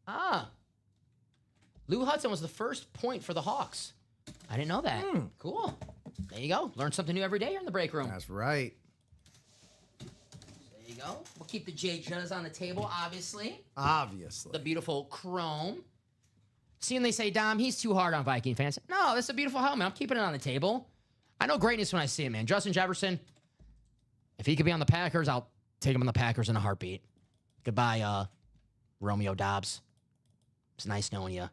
Ah. Lou Hudson was the first point for the Hawks. I didn't know that. Cool. There you go. Learn something new every day here in the break room. That's right. There you go. We'll keep the Jay Jettas on the table, obviously. Obviously. The beautiful chrome. Seeing they say, Dom, he's too hard on Viking fans. No, that's a beautiful helmet. I'm keeping it on the table. I know greatness when I see it, man. Justin Jefferson, if he could be on the Packers, I'll take him on the Packers in a heartbeat. Goodbye, Romeo Dobbs. It's nice knowing you.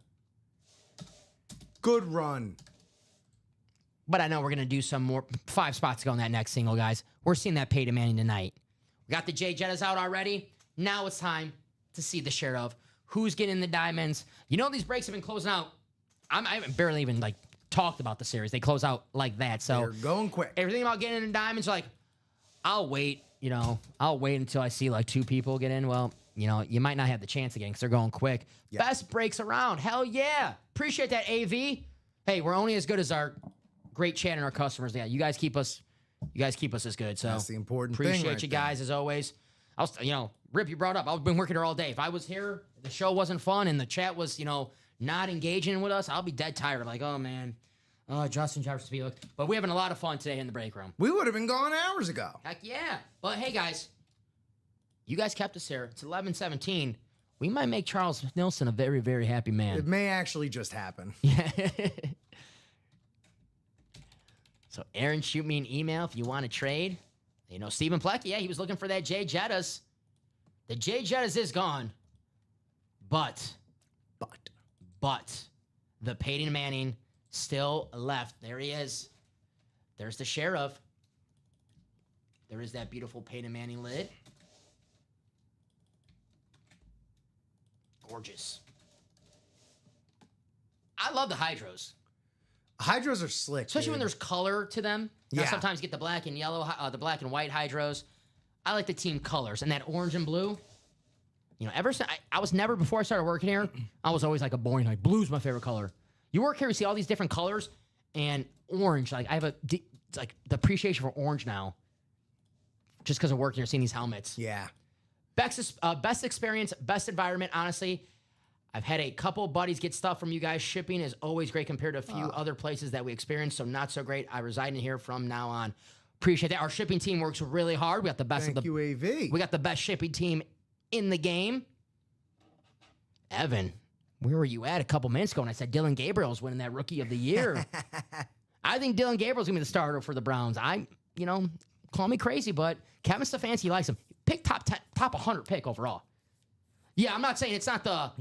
Good run. But I know we're going to do some more. 5 spots to go in that next single, guys. We're seeing that Peyton Manning tonight. We got the Jay Jettas out already. Now it's time to see the share of who's getting the diamonds. You know these breaks have been closing out. I haven't barely even talked about the series. They close out like that. So They're going quick. everything about getting in diamonds, I'll wait. I'll wait until I see 2 people get in. Well, you might not have the chance again because they're going quick. Yeah. Best breaks around. Hell yeah. Appreciate that, AV. Hey, we're only as good as our great chat and our customers. Yeah, you guys keep us as good. So That's the important thing appreciate right you there. guys as always. I was, Rip, you brought up. I've been working here all day. If I was here, the show wasn't fun, and the chat was, not engaging with us, I'll be dead tired. I'm oh man, Justin Jefferson. But we're having a lot of fun today in the break room. We would have been gone hours ago. Heck yeah. But hey, guys, you guys kept us here. It's 11:17. We might make Charles Nilsson a very, very happy It man. may actually just happen. Yeah. So, Aaron, shoot me an email if you want to trade. Stephen Pleck, yeah, he was looking for that Jay Jettas. The Jay Jettas is gone. But the Peyton Manning still left. There he is. There's the sheriff. There is that beautiful Peyton Manning lid. Gorgeous. I love the hydros, Hydros are slick, especially when dude. there's color to them. Now, Yeah. sometimes you get the black and yellow, the black and white hydros. I like the team colors and that orange and blue. You know, ever since I was never before I started working here, I was always like a boy. Like blue's my favorite color. You work here, you see all these different colors, and orange. Like I have it's like the appreciation for orange now, just because of working here, seeing these helmets. Yeah. Best experience, best environment. Honestly, I've had a couple buddies get stuff from you guys. Shipping is always great compared to a few other places that we experienced. So not so great. I reside in here from now on. Appreciate that. Our shipping team works really hard. We got the best Thank of the. you, AV. We got the best shipping team in the game. Evan, where were you at a couple minutes ago when I said Dylan Gabriel's winning that Rookie of the Year? I think Dylan Gabriel's gonna be the starter for the Browns. Call me crazy, but Kevin Stefanski likes him. Pick top 100 pick overall. Yeah, I'm not saying it's not the,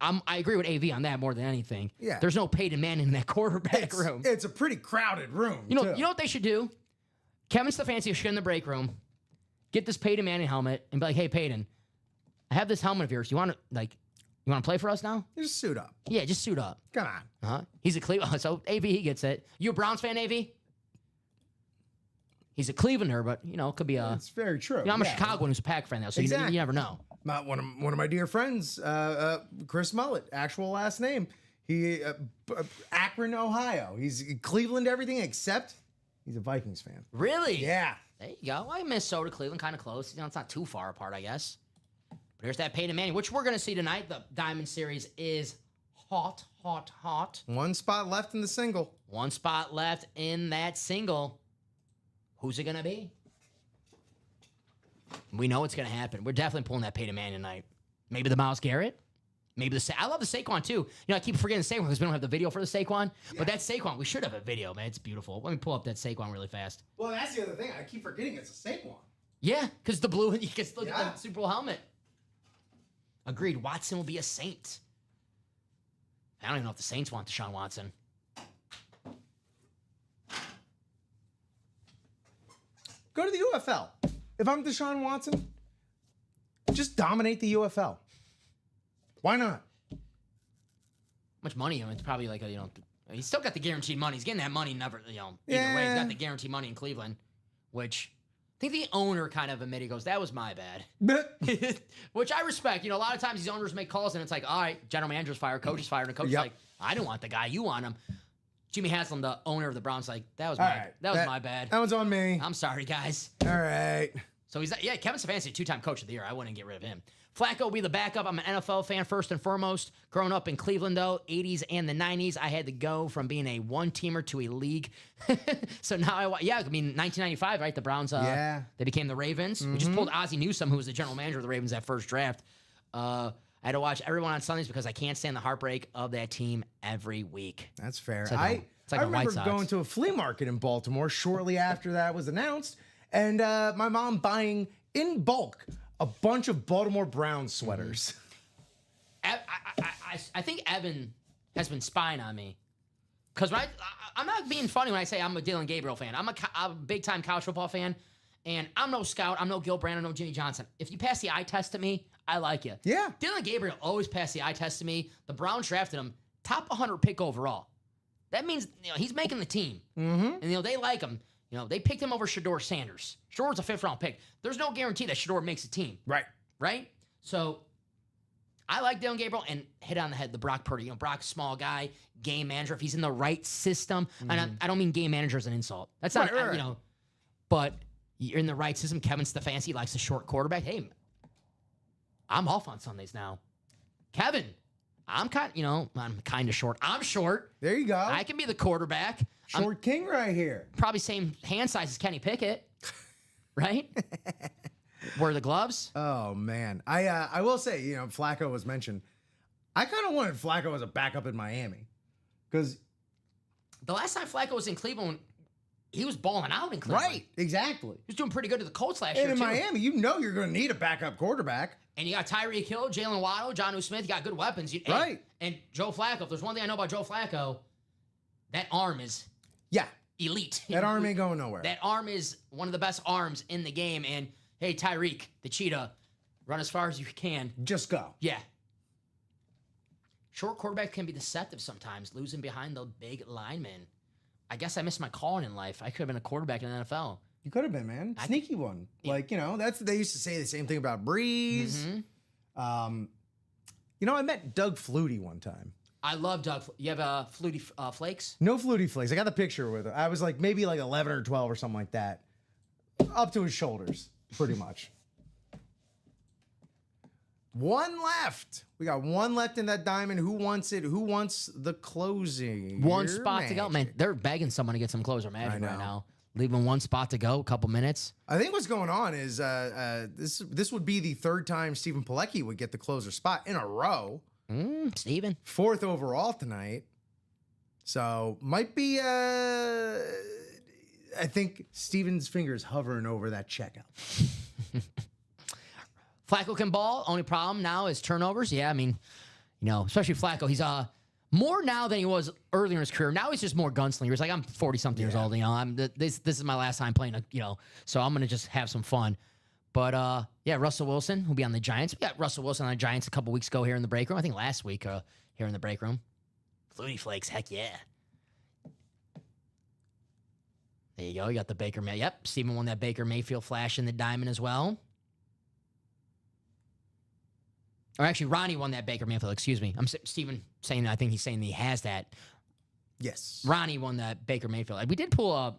I agree with AV on that more than anything. Yeah. There's no Peyton Manning in that quarterback room. It's a pretty crowded room. You know too. what they should do? Kevin Stefanski should in the break room get this Peyton Manning helmet and be like, "Hey Peyton, I have this helmet of yours. You want to play for us now? Just suit up. Yeah, just suit up." Come on. Uh-huh. He's a Cleveland, so AV he gets it. You a Browns fan, AV? He's a Clevelander, but it could be a. It's very true. I'm a Yeah. Chicagoan who's a Pack fan though, so Exactly. you never know. One of my dear friends, Chris Mullet, actual last name. He Akron, Ohio. He's Cleveland, everything except he's a Vikings fan. Really? Yeah. There you go. Well, Minnesota, Cleveland, kind of close. It's not too far apart, I guess. But here's that Peyton Manning, which we're going to see tonight. The Diamond Series is hot, hot, hot. One spot left in the single. One spot left in that single. Who's it going to be? We know it's going to happen. We're definitely pulling that Peyton Manning tonight. Maybe the Myles Garrett. Maybe I love the Saquon too. I keep forgetting Saquon because we don't have the video for the Saquon. But that Saquon, we should have a video, man. It's beautiful. Let me pull up that Saquon really fast. Well, that's the other thing. I keep forgetting it's a Saquon. Yeah, because the blue, you can look Yeah. at the Super Bowl helmet. Agreed. Watson will be a Saint. I don't even know if the Saints want Deshaun Watson. Go to the UFL. If I'm Deshaun Watson, just dominate the UFL. Why not? Much money? It's probably like he's still got the guaranteed money. He's getting that money never, either way. He's Yeah. got the guaranteed money in Cleveland, which I think the owner kind of admitted, he goes, "That was my bad." Which I respect. A lot of times these owners make calls and it's like, all right, general manager's fired, coach is fired, and the coach is Yep. like, "I don't want the guy, you want him." Jimmy Haslam, the owner of the Browns, like, that was All my right. that was my bad. That one's on me. I'm sorry, guys. All right. So Kevin Stefanski, two-time coach of the year. I wouldn't get rid of him. Flacco will be the backup. I'm an NFL fan first and foremost. Growing up in Cleveland, though, 80s and the 90s, I had to go from being a one-teamer to a league. So now 1995, right? The Browns, Yeah. they became the Ravens. We just pulled Ozzie Newsome, who was the general manager of the Ravens that first draft. I had to watch everyone on Sundays because I can't stand the heartbreak of that team every week. That's fair. It's like I the White remember Sox. going to a flea market in Baltimore shortly after that was announced, and my mom buying in bulk a bunch of Baltimore Browns sweaters. I think Evan has been spying on me. Because I'm not being funny when I say I'm a Dylan Gabriel fan. I'm a big-time college football fan, and I'm no scout. I'm no Gil Brandon, no Jimmy Johnson. If you pass the eye test to me, I like you. Yeah. Dylan Gabriel always passed the eye test to me. The Browns drafted him top 100 pick overall. That means he's making the team. Mm-hmm. And they like him. They picked him over Shador Sanders. Shador's a 5th-round pick. There's no guarantee that Shador makes a team. Right. So I like Dylan Gabriel and hit on the head the Brock Purdy. Brock's small guy, game manager. If he's in the right system, and I don't mean game manager as an insult. That's not, Right. But you're in the right system. Kevin Stefanski likes the short quarterback. Hey, I'm off on Sundays now. Kevin, I'm kind of short. I'm short. There you go. I can be the quarterback. I'm Short king right here. probably same hand size as Kenny Pickett, right? Wear the gloves. Oh man, I will say, Flacco was mentioned. I kind of wanted Flacco as a backup in Miami, because The last time Flacco was in Cleveland, he was balling out in Cleveland. exactly. He was doing pretty good to the Colts last And year, in too. Miami, you're going to need a backup quarterback. And you got Tyreek Hill, Jalen Waddle, Jonnu Smith. You got good weapons. Hey, Right. And Joe Flacco. If there's one thing I know about Joe Flacco, that arm is Yeah, elite. that arm ain't going nowhere. That arm is one of the best arms in the game. And, hey, Tyreek, the cheetah, run as far as you can. Just go. Yeah. Short quarterback can be deceptive sometimes, losing behind the big linemen. I guess I missed my calling in life. I could have been a quarterback in the NFL. You could have been, man. Sneaky one. Yeah. Like, that's they used to say the same thing about Breeze. Mm-hmm. I met Doug Flutie one time. I love Doug. You have a Flutie Flakes? No Flutie Flakes. I got the picture with him. I was like maybe like 11 or 12 or something like that. Up to his shoulders, pretty much. One left. We got one left in that diamond. Who wants it? Who wants the closing? One spot to go. Man, they're begging someone to get some closer magic right now. Leaving one spot to go, a couple minutes. I think what's going on is this would be the third time Stephen Pilecki would get the closer spot in a row. Steven. 4th overall tonight. So might be I think Steven's fingers hovering over that checkout. Flacco can ball. Only problem now is turnovers. Yeah, I mean, especially Flacco. He's more now than he was earlier in his career. Now he's just more gunslinger. He's like, I'm 40-something years old. This is my last time playing. So I'm gonna just have some fun. But Russell Wilson will be on the Giants. We got Russell Wilson on the Giants a couple weeks ago here in the break room. I think last week here in the break room. Flutie Flakes, heck yeah. There you go. You got the Baker Mayfield. Yep, Steven won that Baker Mayfield flash in the diamond as well. Or actually, Ronnie won that Baker Mayfield. Excuse me. Steven saying, I think he's saying he has that. Yes. Ronnie won that Baker Mayfield. We did pull a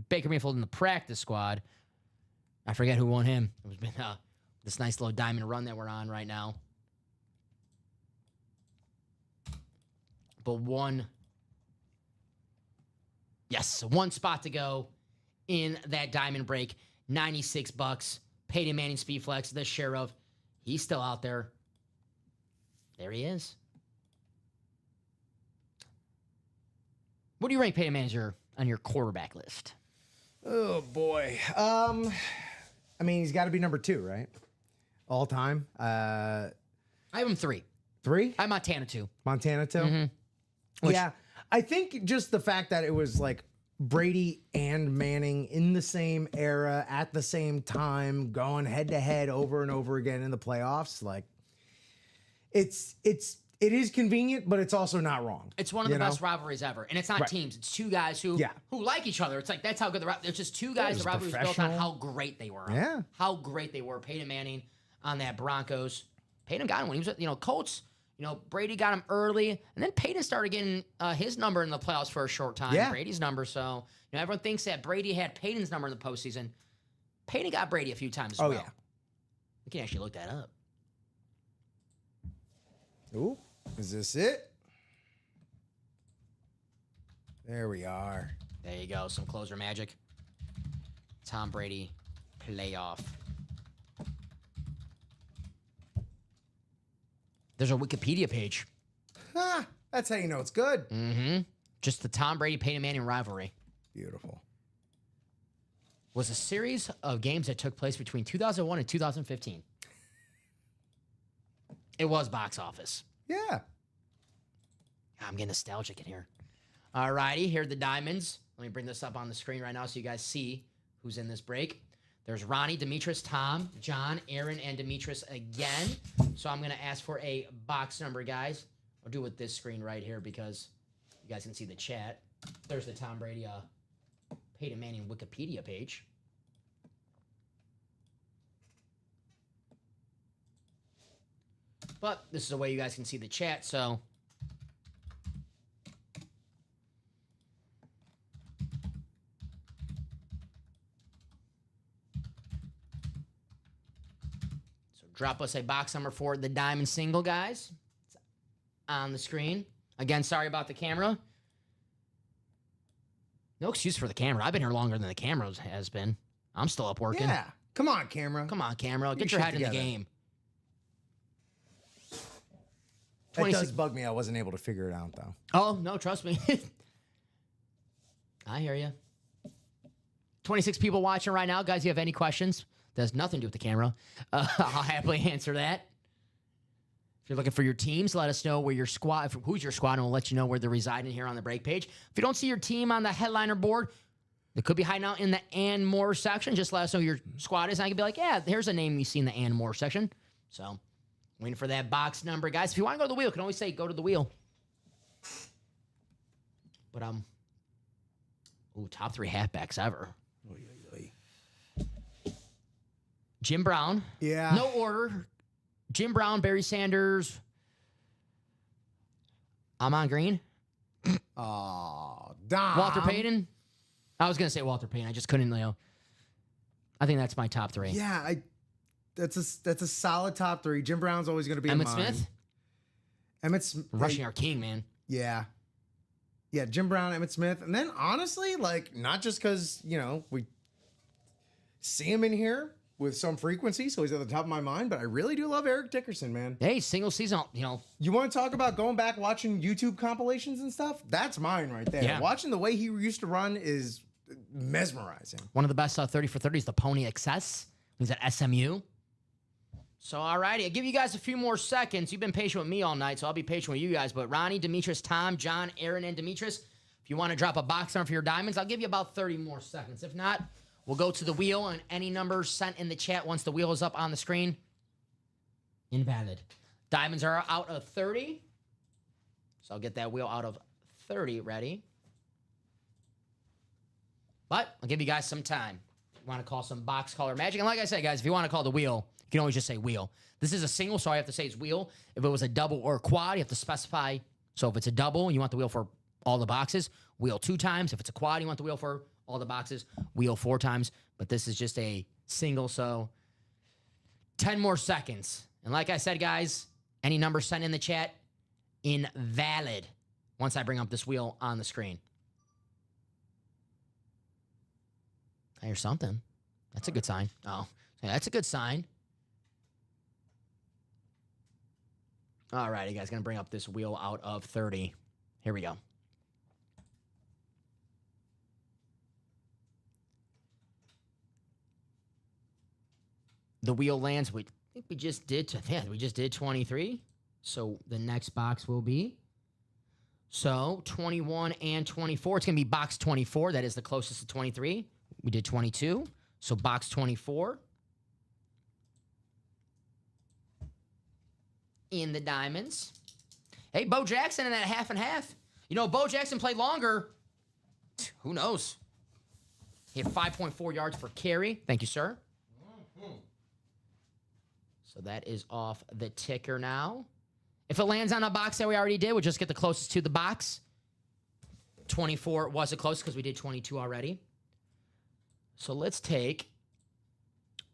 Baker Mayfield in the practice squad. I forget who won him. It was been this nice little diamond run that we're on right now. But one spot to go in that diamond break. $96. Peyton Manning Speed Flex, the sheriff. He's still out there. There he is. What do you rank Peyton Manning on your quarterback list? Oh boy. I mean, he's got to be number 2, right? All time. I have him 3. 3? I have Montana 2. Montana 2? Mm-hmm. Yeah. I think just the fact that it was like Brady and Manning in the same era at the same time, going head to head over and over again in the playoffs, like it is convenient, but it's also not wrong. It's one of the best rivalries ever, and it's not teams. It's two guys who like each other. It's like that's how good the rivalry. It's just two guys. The rivalry was built on how great they were. Yeah, how great they were. Peyton Manning on that Broncos. Peyton got him when he was Colts. Brady got him early, and then Peyton started getting his number in the playoffs for a short time. Yeah. Brady number. So everyone thinks that Brady had Peyton's number in the postseason. Peyton got Brady a few times as well. Yeah. We can actually look that up. Ooh, is this it? There we are. There you go. Some closer magic. Tom Brady playoff. There's a Wikipedia page. That's how you know it's good. Mm-hmm. Just the Tom Brady Peyton Manning rivalry. Beautiful. Was a series of games that took place between 2001 and 2015. It was box office. Yeah. I'm getting nostalgic in here. All righty, here are the diamonds. Let me bring this up on the screen right now so you guys see who's in this break. There's Ronnie, Demetrius, Tom, John, Aaron, and Demetrius again. So I'm going to ask for a box number, guys. I'll do it with this screen right here because you guys can see the chat. There's the Tom Brady Peyton Manning Wikipedia page. But this is the way you guys can see the chat, so... Drop us a box number for the diamond single, guys. It's on the screen. Again, sorry about the camera. No excuse for the camera. I've been here longer than the camera has been. I'm still up working. Yeah. Come on, camera. Come on, camera. Get your head in the game. It does bug me. I wasn't able to figure it out, though. Oh, no, trust me. I hear you. 26 people watching right now. Guys, you have any questions? That has nothing to do with the camera. I'll happily answer that. If you're looking for your teams, let us know where your squad, who's your squad, and we'll let you know where they're residing here on the break page. If you don't see your team on the headliner board, they could be hiding out in the and more section. Just let us know who your squad is, and I can be like, yeah, here's a name you see in the and more section. So Waiting for that box number. Guys, if you want to go to the wheel, you can always say go to the wheel. But, top 3 halfbacks ever. Jim Brown. Yeah. No order. Jim Brown, Barry Sanders. Amon Green. Oh, Dom. Walter Payton. I was going to say Walter Payton. I just couldn't, I think that's my top 3. Yeah, that's a solid top 3. Jim Brown's always going to be in Emmitt mine. Smith. Emmitt Smith. Rushing our king, man. Yeah. Yeah, Jim Brown, Emmitt Smith. And then honestly, not just because, we see him in here with some frequency, so he's at the top of my mind, but I really do love Eric Dickerson, man. Hey, single season, You want to talk about going back watching YouTube compilations and stuff? That's mine right there. Yeah. Watching the way he used to run is mesmerizing. one of the best 30 for 30s, the Pony Excess. He's at SMU. So, all righty. I'll give you guys a few more seconds. You've been patient with me all night, so I'll be patient with you guys. But Ronnie, Demetrius, Tom, John, Aaron, and Demetrius, if you want to drop a box number for your diamonds, I'll give you about 30 more seconds. If not, we'll go to the wheel, and any numbers sent in the chat once the wheel is up on the screen, invalid. Diamonds are out of 30. So I'll get that wheel out of 30 ready. But I'll give you guys some time. If you want to call some box color magic. And like I said, guys, if you want to call the wheel, you can always just say wheel. This is a single, so I have to say it's wheel. If it was a double or a quad, you have to specify. So if it's a double and you want the wheel for all the boxes, wheel 2 times. If it's a quad, you want the wheel for all the boxes, wheel 4 times. But this is just a single, so 10 more seconds. And like I said, guys, any number sent in the chat, invalid once I bring up this wheel on the screen. I hear something. That's a good sign. Oh, yeah, that's a good sign. All right, you guys, going to bring up this wheel out of 30. Here we go. The wheel lands. I think we just did. We just did 23. So the next box will be. So 21 and 24. It's going to be box 24. That is the closest to 23. We did 22. So box 24. In the diamonds. Hey, Bo Jackson in that half and half. Bo Jackson played longer. Who knows? He had 5.4 yards per carry. Thank you, sir. So that is off the ticker now. If it lands on a box that we already did, we'll just get the closest to the box. 24 wasn't close because we did 22 already. So let's take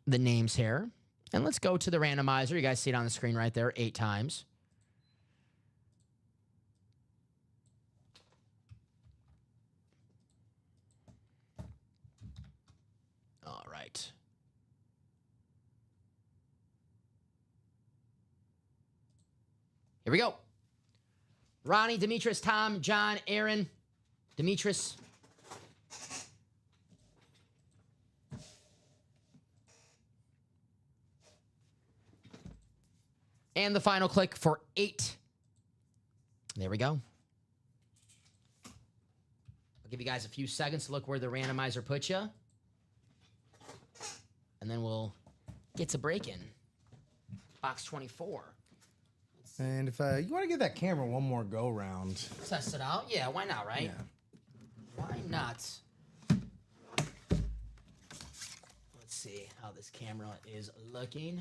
the names here. And let's go to the randomizer. You guys see it on the screen right there 8 times. All right. Here we go. Ronnie, Demetrius, Tom, John, Aaron, Demetrius. And the final click for 8. There we go. I'll give you guys a few seconds to look where the randomizer puts you. And then we'll get to break-in. Box 24. And if you want to give that camera one more go round. Test it out? Yeah, why not, right? Yeah. Why not? Let's see how this camera is looking.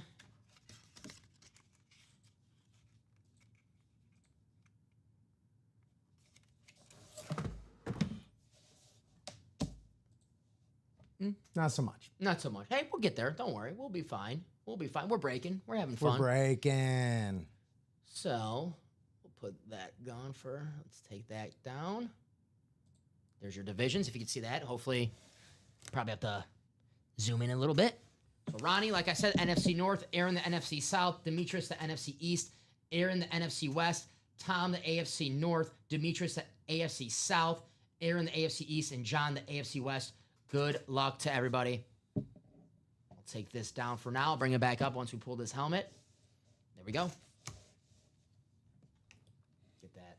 Not so much. Not so much. Hey, we'll get there. Don't worry. We'll be fine. We'll be fine. We're breaking. We're having fun. We're breaking. So, we'll put that gone for, let's take that down. There's your divisions, if you can see that. Hopefully, probably have to zoom in a little bit. So, Ronnie, like I said, NFC North. Aaron, the NFC South. Demetrius, the NFC East. Aaron, the NFC West. Tom, the AFC North. Demetrius, the AFC South. Aaron, the AFC East. And John, the AFC West. Good luck to everybody. I'll take this down for now. I'll bring it back up once we pull this helmet. There we go. Get that.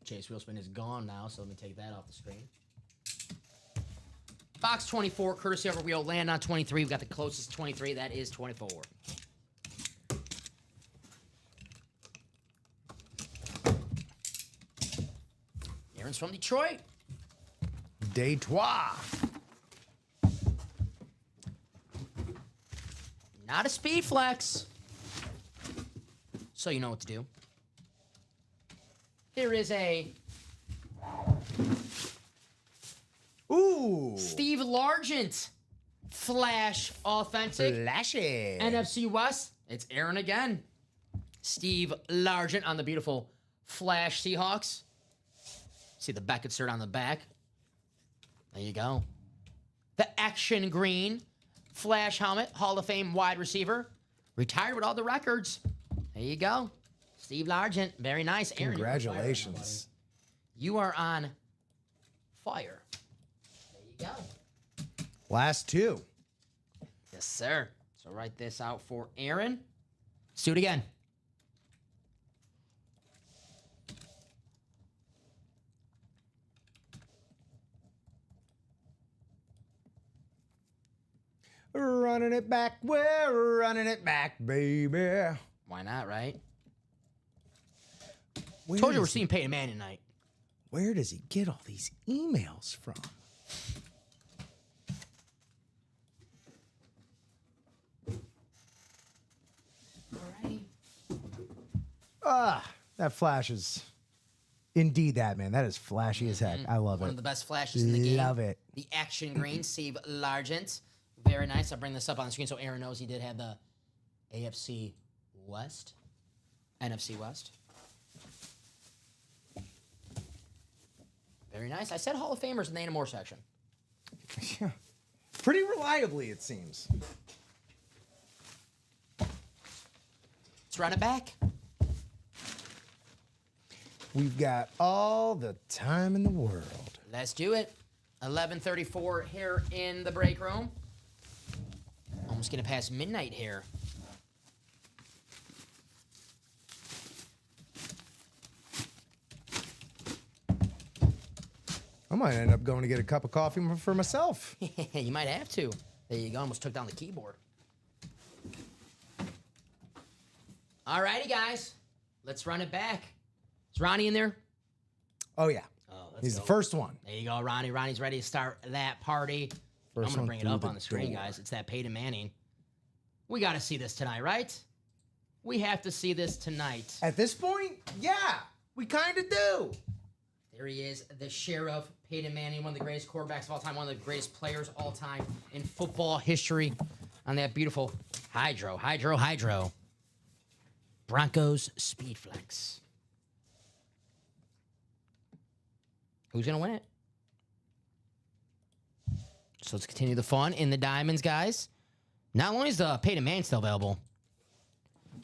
Chase Wheelspin is gone now, so let me take that off the screen. Box 24, courtesy of our wheel. Land on 23. We've got the closest 23. That is 24. Aaron's from Detroit. Detroit. Not a speed flex. So you know what to do. There is a Ooh. Steve Largent Flash Authentic Flashy. NFC West. It's Aaron again. Steve Largent on the beautiful Flash Seahawks. See the Beckett cert on the back. There you go. The Action Green Flash helmet, Hall of Fame wide receiver. Retired with all the records. There you go. Steve Largent. Very nice. Aaron, Congratulations. you are on fire. There you go. Last two. Yes, sir. So write this out for Aaron. Let's do it again. Running it back, we're running it back, baby. Why not, right? Where Told you we're does seeing Peyton Manning tonight. Where does he get all these emails from? That flash is indeed that, man. That is flashy as heck. I love One it. of the best flashes in the game. Love it. The Action Green, Steve Largent. Very nice. I'll bring this up on the screen so Aaron knows he did have the AFC West. NFC West. Very nice. I said Hall of Famers in the Anna Moore section. Yeah. Pretty reliably, it seems. Let's run it back. We've got all the time in the world. Let's do it. 11:34 here in the break room. Almost gonna pass midnight here. I might end up going to get a cup of coffee for myself. You might have to. There you go. Almost took down the keyboard. Alrighty, guys. Let's run it back. Is Ronnie in there? Oh, yeah. Oh, He's the first one. There you go, Ronnie. Ronnie's ready to start that party. First I'm going to one bring it through up the on the screen, door. guys. It's that Peyton Manning. We got to see this tonight, right? We have to see this tonight. At this point, yeah, we kind of do. There he is, the Sheriff, Peyton Manning, one of the greatest quarterbacks of all time, one of the greatest players of all time in football history on that beautiful Hydro. Broncos Speed Flex. Who's going to win it? So let's continue the fun in the Diamonds, guys. Not only is the Peyton Manning still available,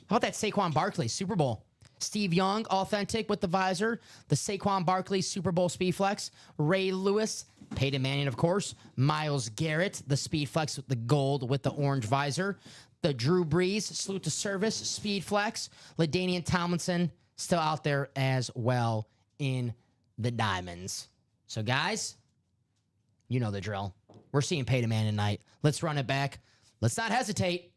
how about that Saquon Barkley Super Bowl? Steve Young, authentic with the visor. The Saquon Barkley Super Bowl Speed Flex. Ray Lewis, Peyton Manning, of course. Myles Garrett, the Speed Flex with the gold with the orange visor. The Drew Brees, Salute to Service Speed Flex. LaDainian Tomlinson, still out there as well in the Diamonds. So, guys, you know the drill. We're seeing Peyton Manning tonight. Let's run it back. Let's not hesitate.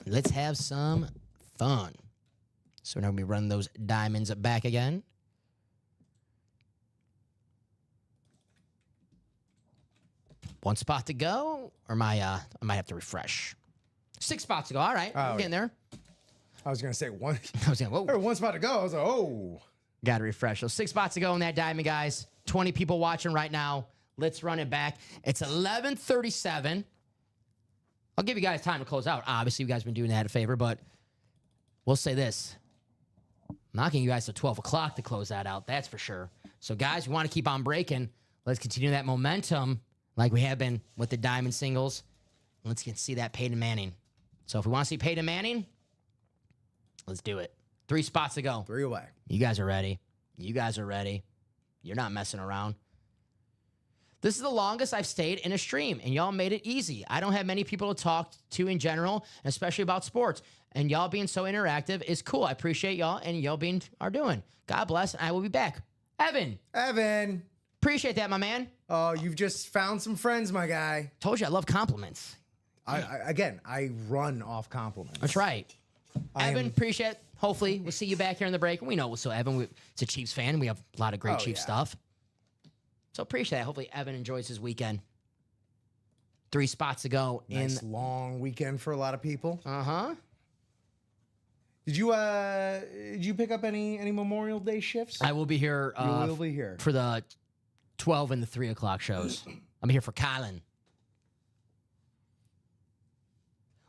Let's have some fun. So now we run those diamonds back again. One spot to go, or I might have to refresh. 6 spots to go. All right, we're getting there. I was going to say one. I was going, whoa. Or one spot to go. I was like, oh. Got to refresh. So 6 spots to go in that diamond, guys. 20 people watching right now. Let's run it back. It's 11:37. I'll give you guys time to close out. Obviously, you guys have been doing that a favor, but we'll say this. I'm not getting you guys till 12 o'clock to close that out. That's for sure. So, guys, we want to keep on breaking. Let's continue that momentum like we have been with the diamond singles. Let's get see that Peyton Manning. So, if we want to see Peyton Manning, let's do it. 3 spots to go. 3 away. You guys are ready. You guys are ready. You're not messing around. This is the longest I've stayed in a stream, and y'all made it easy. I don't have many people to talk to in general, especially about sports. And y'all being so interactive is cool. I appreciate y'all, and y'all are doing. God bless, and I will be back. Evan. Appreciate that, my man. Oh, you've just found some friends, my guy. Told you I love compliments. I run off compliments. That's right. Evan, appreciate it. hopefully we'll see you back here in the break. We know so Evan, it's a Chiefs fan. We have a lot of great Chiefs stuff. So appreciate that. Hopefully Evan enjoys his weekend. 3 spots to go Nice long weekend for a lot of people. Uh-huh. Did you pick up any Memorial Day shifts? I will be here. You will be here for the 12 and the 3 o'clock shows. I'm here for Colin.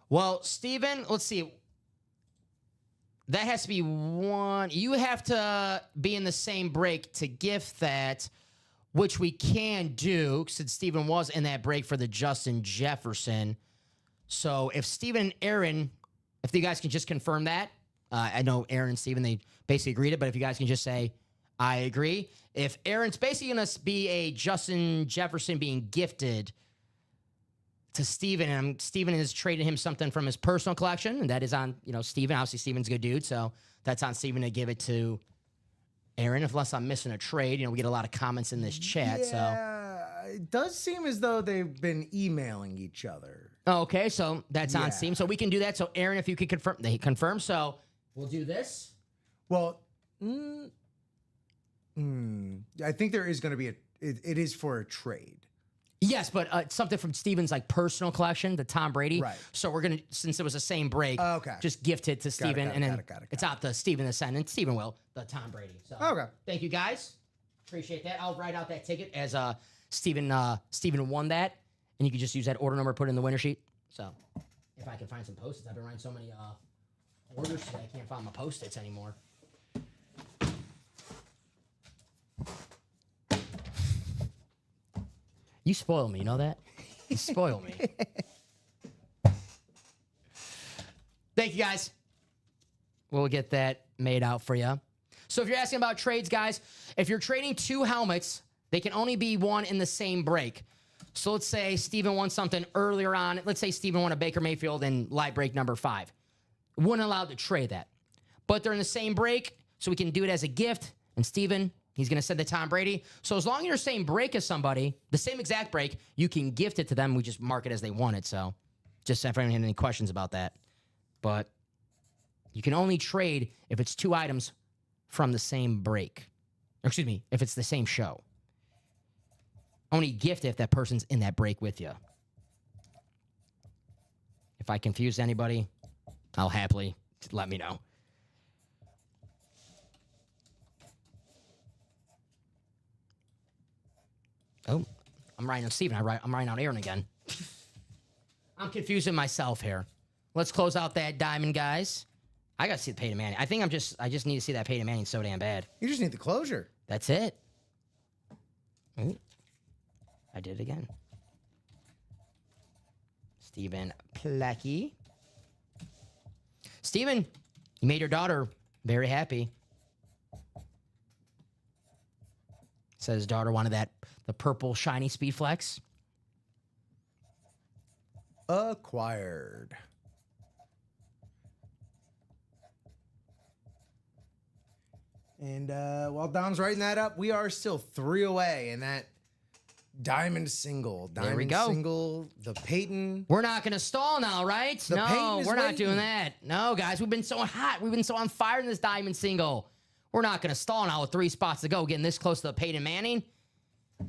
Well, Steven, let's see. That has to be one. You have to be in the same break to gift that, which we can do since Steven was in that break for the Justin Jefferson. So if Steven and Aaron, if you guys can just confirm that. I know Aaron and Steven, they basically agreed it, but if you guys can just say, I agree. If Aaron's basically going to be a Justin Jefferson being gifted to Steven, and Steven has traded him something from his personal collection, and that is on, Steven. Obviously, Steven's a good dude, so that's on Steven to give it to Aaron, unless I'm missing a trade. We get a lot of comments in this chat, It does seem as though they've been emailing each other. Okay, so that's on Steven. So we can do that. So, Aaron, if you could confirm, they confirm. So we'll do this. Well, I think there is going to be it is for a trade. Yes, but it's something from Steven's personal collection, the Tom Brady. Right. So we're gonna, since it was the same break, Okay. just gift it to Steven, and then got it. it's out to Steven to send, and Steven will the Tom Brady. So Okay. Thank you guys, appreciate that. I'll write out that ticket as Steven won that, and you can just use that order number, put it in the winner sheet. So if I can find some post-its, I've been writing so many orders today, I can't find my post-its anymore. You spoil me, you know that? You spoil me. Thank you, guys. We'll get that made out for you. So if you're asking about trades, guys, if you're trading 2 helmets, they can only be one in the same break. So let's say Steven won something earlier on. Let's say Steven won a Baker Mayfield in live break number 5. Wouldn't allow to trade that. But they're in the same break, so we can do it as a gift. And Steven, he's going to send the Tom Brady. So as long as you're same break as somebody, the same exact break, you can gift it to them. We just mark it as they want it. So just if anyone had any questions about that. But you can only trade if it's 2 items from the same break. Or excuse me, if it's the same show. Only gift if that person's in that break with you. If I confuse anybody, I'll happily let me know. Oh, I'm writing on Steven. I'm writing on Aaron again. I'm confusing myself here. Let's close out that diamond, guys. I got to see the Peyton Manning. I think I just need to see that Peyton Manning so damn bad. You just need the closure. That's it. Ooh, I did it again. Steven Plackey. Steven, you made your daughter very happy. Says his daughter wanted the purple shiny Speed Flex. Acquired. And while Dom's writing that up, we are still 3 away in that diamond single. There we go. Single, the Peyton. We're not going to stall now, right? The Peyton is we're not waiting. doing that. No, guys, we've been so hot. We've been so on fire in this diamond single. We're not going to stall now with 3 spots to go, getting this close to the Peyton Manning.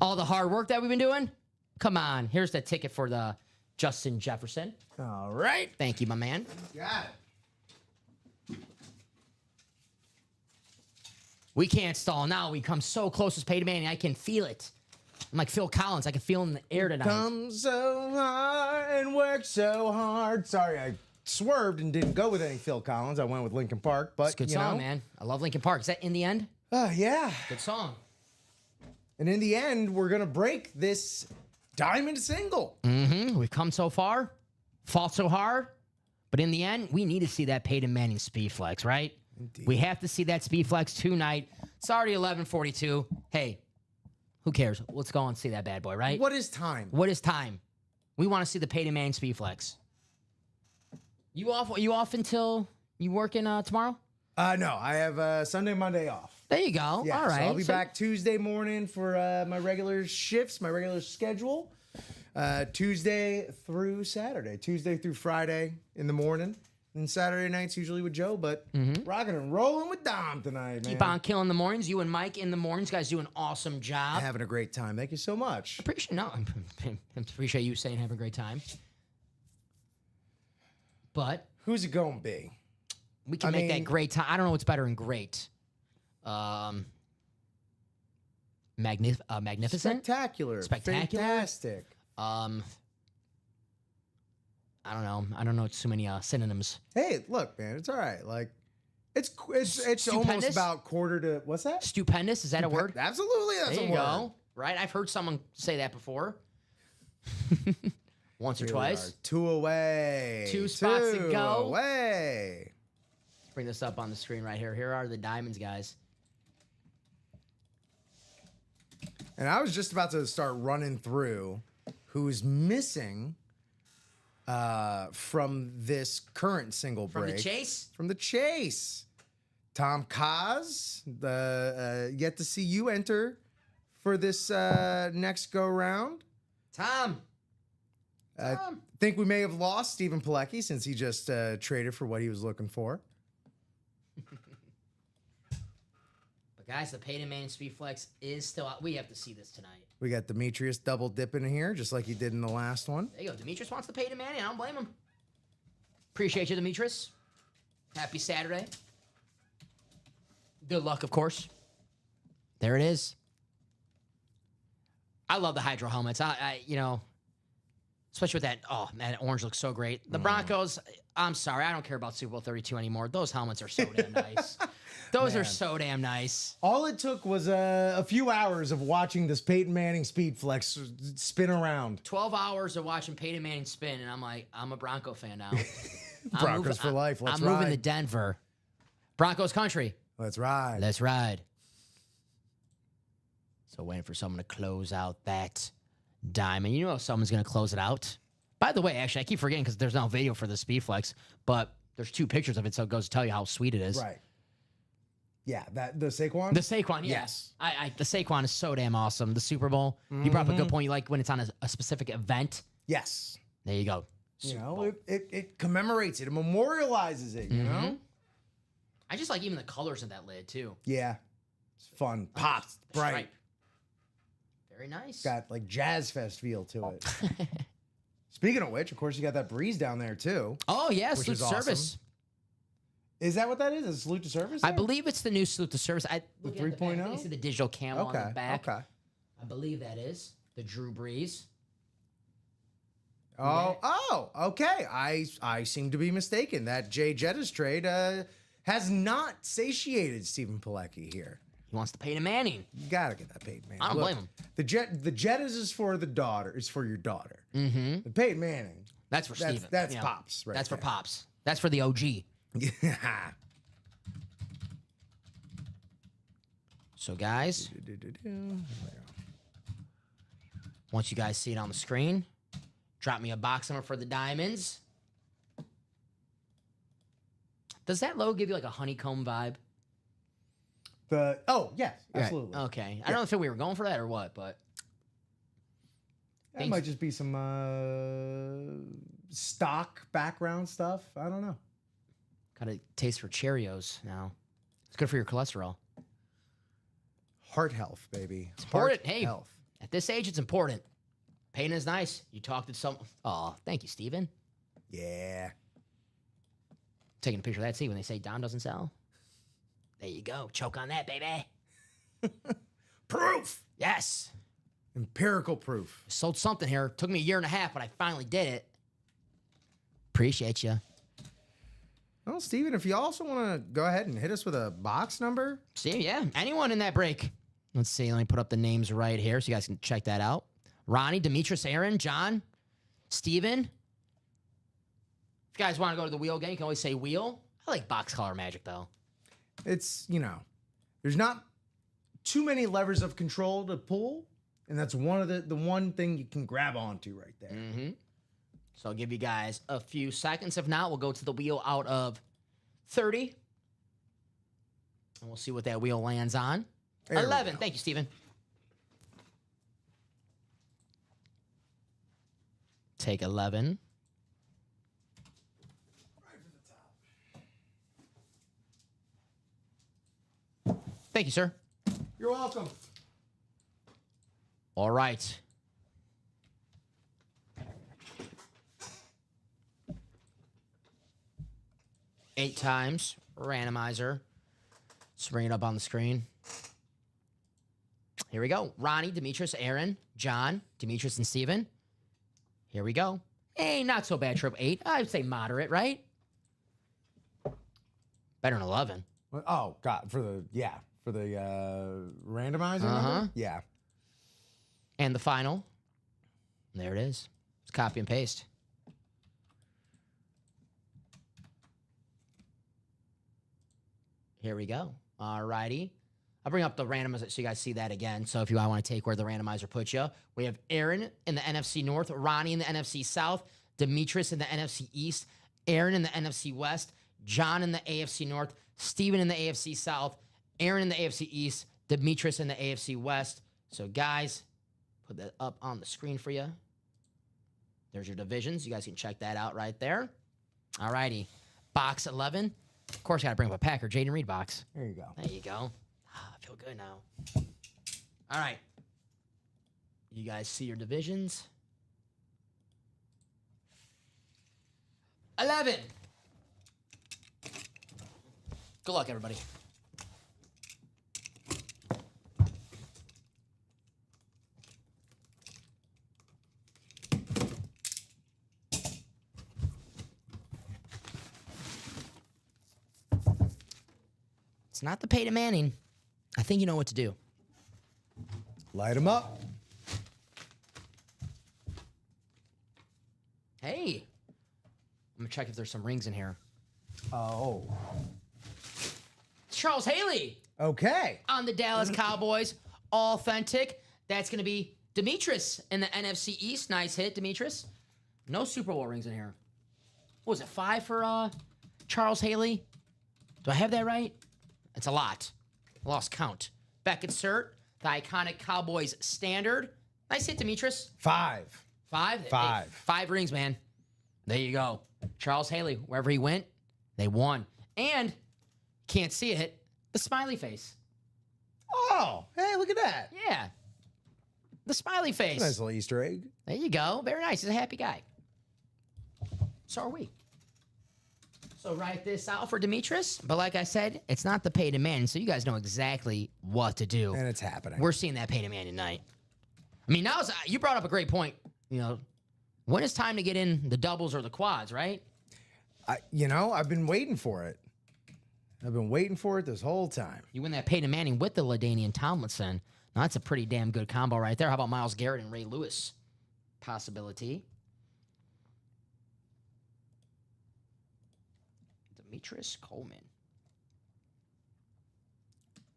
All the hard work that we've been doing. Come on. Here's the ticket for the Justin Jefferson. All right. Thank you, my man. Got it. We can't stall now. We come so close to Peyton Manning. I can feel it. I'm like Phil Collins. I can feel him in the air tonight. Come so hard and work so hard. Sorry, I swerved and didn't go with any Phil Collins. I went with Linkin Park, but It's a good song, man. I love Linkin Park. Is that In the End? Yeah. Good song. And in the end, we're gonna break this diamond single. We've come so far, fought so hard, but in the end, we need to see that Peyton Manning Speed Flex, right? Indeed. We have to see that Speed Flex tonight. It's already 11:42. Hey, who cares? Let's go and see that bad boy, right? What is time? What is time? We want to see the Peyton Manning Speed Flex. You off until you working tomorrow? No, I have Sunday, Monday off. There you go. Yeah, All right. so I'll be back Tuesday morning for my regular shifts, my regular schedule. Tuesday through Saturday, Tuesday through Friday in the morning, than Saturday nights usually with Joe, but rocking and rolling with Dom tonight, man. Keep on killing the mornings. You and Mike in the mornings. Guys do an awesome job. Having a great time. Thank you so much. Appreciate you saying have a great time. But Who's it going to be? we can make that great time. I don't know what's better than great. Magnificent? Spectacular. Spectacular? Fantastic. I don't know too many synonyms. Hey, look, man, it's all right. Like, it's almost Stupendous? about quarter to, what's that? Stupendous, is that a word? Absolutely, that's There a you word. go. Right? I've heard someone say that before. Once or Here we twice. are, 2 away. 2 spots to go. Away. Let's bring this up on the screen right here. Here are the diamonds, guys. And I was just about to start running through who's missing from this current single From break. the chase? From the chase. Tom Kaz, yet to see you enter for this next go round. Tom. I think we may have lost Stephen Pilecki since he just traded for what he was looking for. But guys, the Peyton Manning Speed Flex is still out. We have to see this tonight. We got Demetrius double dipping here, just like he did in the last one. There you go. Demetrius wants the Peyton Manning. I don't blame him. Appreciate you, Demetrius. Happy Saturday. Good luck, of course. There it is. I love the Hydro helmets. I especially with that. Oh man, that orange looks so great. The Broncos. I'm sorry, I don't care about Super Bowl 32 anymore. Those helmets are so damn nice. Those are so damn nice. All it took was a few hours of watching this Peyton Manning Speed Flex spin around. 12 hours of watching Peyton Manning spin, and I'm like, I'm a Bronco fan now. Broncos for life. Let's I'm moving to ride. Denver. Broncos country. Let's ride. Let's ride. So waiting for someone to close out that diamond. You know someone's going to close it out. By the way, actually, I keep forgetting because there's no video for the Speed Flex, but there's 2 pictures of it, so it goes to tell you how sweet it is. Right. Yeah, the Saquon? The Saquon, yeah. Yes. The Saquon is so damn awesome. The Super Bowl. You brought up a good point. You like when it's on a specific event. Yes. There you go. You Super know, Bowl. it commemorates it. It memorializes it, you know? I just like even the colors of that lid, too. Yeah. It's fun. Pops. The Bright. stripe. Very nice. Got like Jazz Fest feel to it. Speaking of which, of course, you got that breeze down there, too. Oh, yeah. Which Salute is to awesome. service. Is that what that is? Is it salute to service? I there? believe it's the new Salute to Service. The Look at back. I think 3.0? I see the digital camel on the back. Okay. I believe that is the Drew Brees. Oh, okay. I seem to be mistaken. That Jay Jettas trade has not satiated Stephen Pilecki here. He wants to pay to Manning. You gotta get that Peyton Manning. I don't blame him. The Jettas is for the daughter. It's for your daughter. Mm-hmm. The Peyton Manning. That's for Steven. That's Yeah. Pops, right? That's for there. Pops. That's for the OG. Yeah. So, guys, once you guys see it on the screen, drop me a box number for the diamonds. Does that logo give you like a honeycomb vibe? Yes, absolutely. Okay. I don't know if we were going for that or what, but That might just be some stock background stuff. I don't know. got a taste for Cheerios now. It's good for your cholesterol. Heart health, baby. It's Heart important. Hey, health. at this age, it's important. Pain is nice. You talked to some. Oh, thank you, Steven. Yeah. Taking a picture of that. See when they say Don doesn't sell. There you go. Choke on that, baby. Proof. Yes. Empirical proof. Sold something here. Took me a year and a half, but I finally did it. Appreciate you. Well, Steven, if you also want to go ahead and hit us with a box number. See, yeah. Anyone in that break. Let's see. Let me put up the names right here so you guys can check that out. Ronnie, Demetrius, Aaron, John, Steven. If you guys want to go to the wheel game, you can always say wheel. I like box color magic, though. It's, there's not too many levers of control to pull. And that's one of the one thing you can grab onto right there. Mm-hmm. So I'll give you guys a few seconds. If not, we'll go to the wheel out of 30. And we'll see what that wheel lands on. There we 11. go. Thank you, Steven. Take 11. Thank you, sir. You're welcome. All right. Eight times randomizer. Let's bring it up on the screen. Here we go. Ronnie, Demetrius, Aaron, John, Demetrius, and Steven. Here we go. Hey, not so bad trip. 8. I'd say moderate, right? Better than 11. Oh God, for the randomizer. Number? Yeah. And the final. There it is. It's copy and paste. Here we go. All righty. I'll bring up the randomizer so you guys see that again. So if you want to take where the randomizer puts you, we have Aaron in the NFC North, Ronnie in the NFC South, Demetrius in the NFC East, Aaron in the NFC West, John in the AFC North, Steven in the AFC South, Aaron in the AFC East, Demetrius in the AFC West. So guys, put that up on the screen for you. There's your divisions. You guys can check that out right there. All righty. Box 11. Of course, got to bring up a Packer Jaden Reed box. There you go. There you go. I feel good now. All right. You guys see your divisions. 11. Good luck, everybody. It's not the Peyton Manning. I think you know what to do. Light them up. Hey. I'm going to check if there's some rings in here. Oh. It's Charles Haley Okay. on the Dallas Cowboys. Authentic. That's going to be Demetrius in the NFC East. Nice hit, Demetrius. No Super Bowl rings in here. What was it, 5 for Charles Haley? Do I have that right? It's a lot. Lost count. Beckett Cert, the iconic Cowboys standard. Nice hit, Demetrius. 5. 5? Hey, 5. 5 rings, man. There you go. Charles Haley, wherever he went, they won. And, can't see it, the smiley face. Oh, hey, look at that. Yeah. The smiley face. Nice little Easter egg. There you go. Very nice. He's a happy guy. So are we. So write this out for Demetrius. But like I said, it's not the Peyton Manning, so you guys know exactly what to do. And it's happening. We're seeing that Peyton Manning tonight. I mean, now you brought up a great point. You know, when it's time to get in the doubles or the quads, right? I've been waiting for it. I've been waiting for it this whole time. You win that Peyton Manning with the LaDainian Tomlinson. Now, that's a pretty damn good combo right there. How about Myles Garrett and Ray Lewis? Possibility. Demetrius Coleman.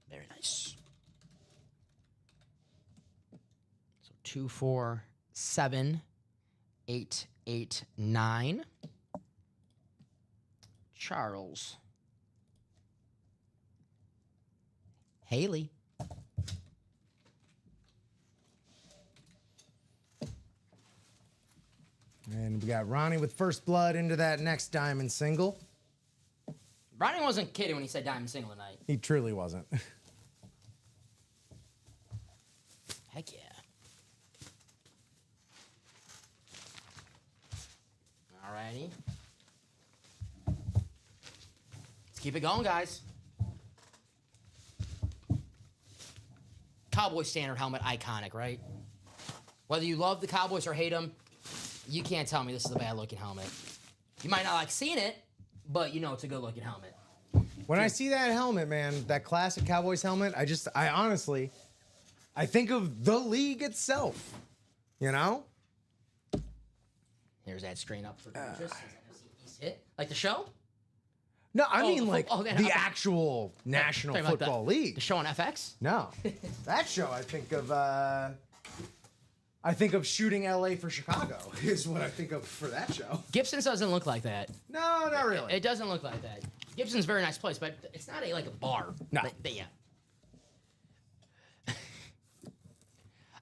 Very nice. So 2, 4, 7, 8, 8, 9. Charles Haley. And we got Ronnie with first blood into that next diamond single. Ronnie wasn't kidding when he said diamond single tonight. He truly wasn't. Heck yeah. All righty. Let's keep it going, guys. Cowboy standard helmet, iconic, right? Whether you love the Cowboys or hate them, you can't tell me this is a bad-looking helmet. You might not like seeing it, but you know it's a good-looking helmet. When I see that helmet, man, that classic Cowboys helmet, I honestly think of the league itself. You know? Here's that screen up for Demetrius. He's hit. Like the show? No, I mean the like okay. the actual National Talking about Football the League. show on FX? No, that show I think of shooting LA for Chicago is what I think of for that show. Gibson's doesn't look like that. No, not really. It doesn't look like that. Gibson's a very nice place, but it's not like a bar. No. Yeah.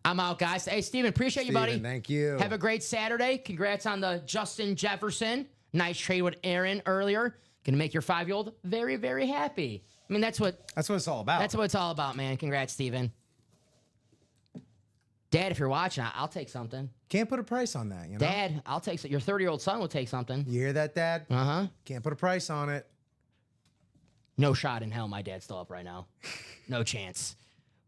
I'm out, guys. Hey, Steven, appreciate you, buddy. Thank you. Have a great Saturday. Congrats on the Justin Jefferson. Nice trade with Aaron earlier. Gonna make your 5-year-old very, very happy. I mean, that's what it's all about. That's what it's all about, man. Congrats, Steven. Dad, if you're watching, I'll take something. Can't put a price on that, you know? Dad, I'll take your 30-year-old son will take something. You hear that, Dad? Uh-huh. Can't put a price on it. No shot in hell my dad's still up right now. No chance.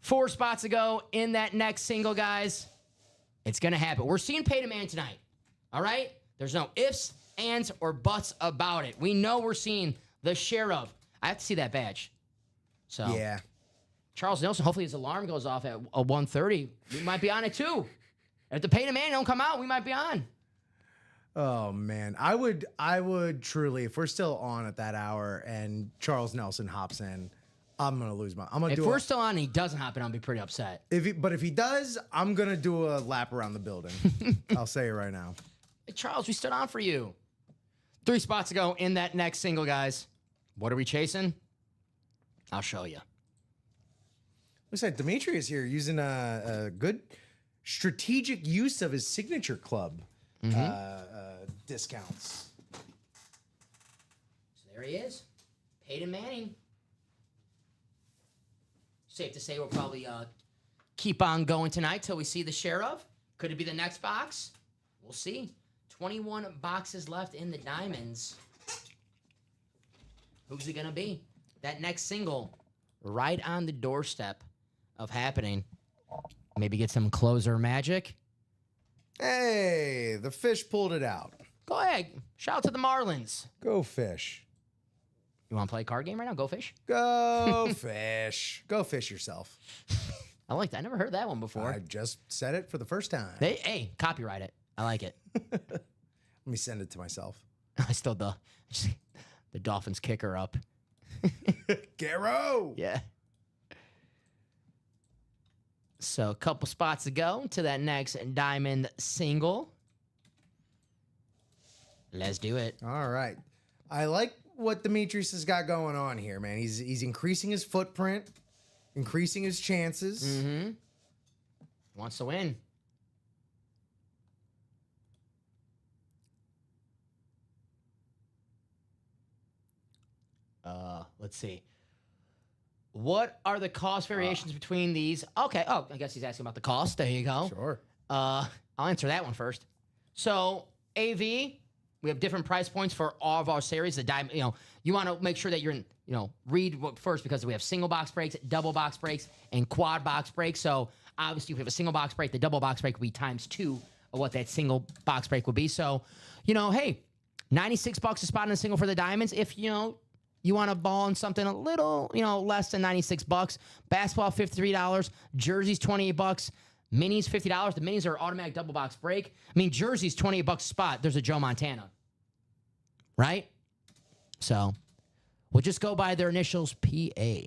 4 spots to go in that next single, guys. It's going to happen. We're seeing Pay to Man tonight. All right? There's no ifs, ands, or buts about it. We know we're seeing the Sheriff. I have to see that badge. So Yeah. Charles Nelson, hopefully his alarm goes off at 1:30. We might be on it too. If the Pay to Man don't come out, we might be on. Oh man, I would truly, if we're still on at that hour and Charles Nelson hops in, I'm gonna lose my. I'm gonna If do. we're still on and he doesn't hop in, I'll be pretty upset. But if he does, I'm gonna do a lap around the building. I'll say it right now. Hey, Charles, we stood on for you. 3 spots to go in that next single, guys. What are we chasing? I'll show you. Looks like Demetrius here using a good strategic use of his signature club discounts. So there he is. Peyton Manning. Safe to say we'll probably keep on going tonight till we see the Sheriff. Could it be the next box? We'll see. 21 boxes left in the diamonds. Who's it going to be? That next single right on the doorstep of happening. Maybe get some closer magic. Hey, the fish pulled it out. Go ahead. Shout out to the Marlins. Go fish. You want to play a card game right now? Go fish. Go fish. Go fish yourself. I like that. I never heard that one before. I just said it for the first time. Hey, copyright it. I like it. Let me send it to myself. I still the Dolphins kicker up. Garrow. Yeah. So a couple spots to go to that next diamond single. Let's do it. All right. I like what Demetrius has got going on here, man. He's increasing his footprint, increasing his chances. Mm-hmm. Wants to win. Let's see. What are the cost variations between these? Okay. Oh, I guess he's asking about the cost. There you go. Sure. I'll answer that one first. So AV, we have different price points for all of our series. The diamond, you want to make sure that you're in, read what first because we have single box breaks, double box breaks, and quad box breaks. So obviously, if we have a single box break, the double box break will be × 2 of what that single box break would be. So, hey, $96 a spot in a single for the diamonds. If you want to ball on something a little, less than $96. Basketball, $53. Jerseys, $28. Minis, $50. The minis are automatic double box break. I mean, jerseys, $28 a spot. There's a Joe Montana. Right? So, we'll just go by their initials, PA.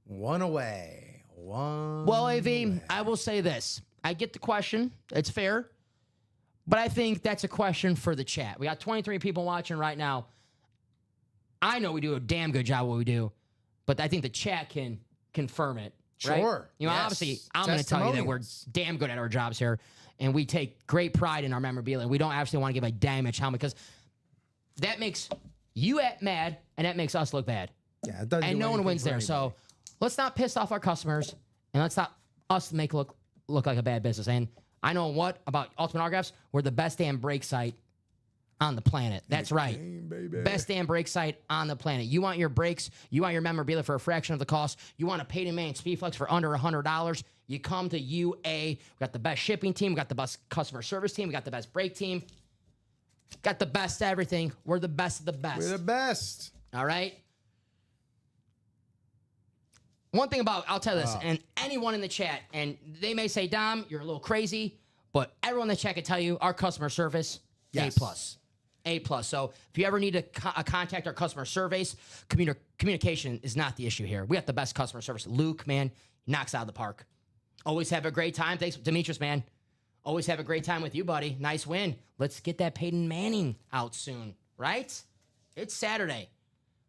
One away. Well, AV, I will say this. I get the question. It's fair. But I think that's a question for the chat. We got 23 people watching right now. I know we do a damn good job what we do, but I think the chat can confirm it. Right? Sure. Yes. Obviously, I'm going to tell you that we're damn good at our jobs here, and we take great pride in our memorabilia. We don't actually want to give a damage helmet because that makes you mad, and that makes us look bad. Yeah, it doesn't. And no one wins there. So let's not piss off our customers, and let's not us make look like a bad business. And I know what about Ultimate Autographs? We're the best damn break site on the planet. That's right. Best damn break site on the planet. You want your breaks, you want your memorabilia for a fraction of the cost, you want to pay to man Speedflex for under $100, you come to UA. We got the best shipping team, we got the best customer service team, we got the best break team. Got the best everything. We're the best of the best. We're the best. All right? One thing I'll tell this, and anyone in the chat, and they may say, Dom, you're a little crazy, but everyone in the chat can tell you our customer service, yes. A+. So if you ever need to contact our customer service, communication is not the issue here. We got the best customer service. Luke, man, knocks out of the park. Always have a great time. Thanks, Demetrius, man. Always have a great time with you, buddy. Nice win. Let's get that Peyton Manning out soon, right? It's Saturday.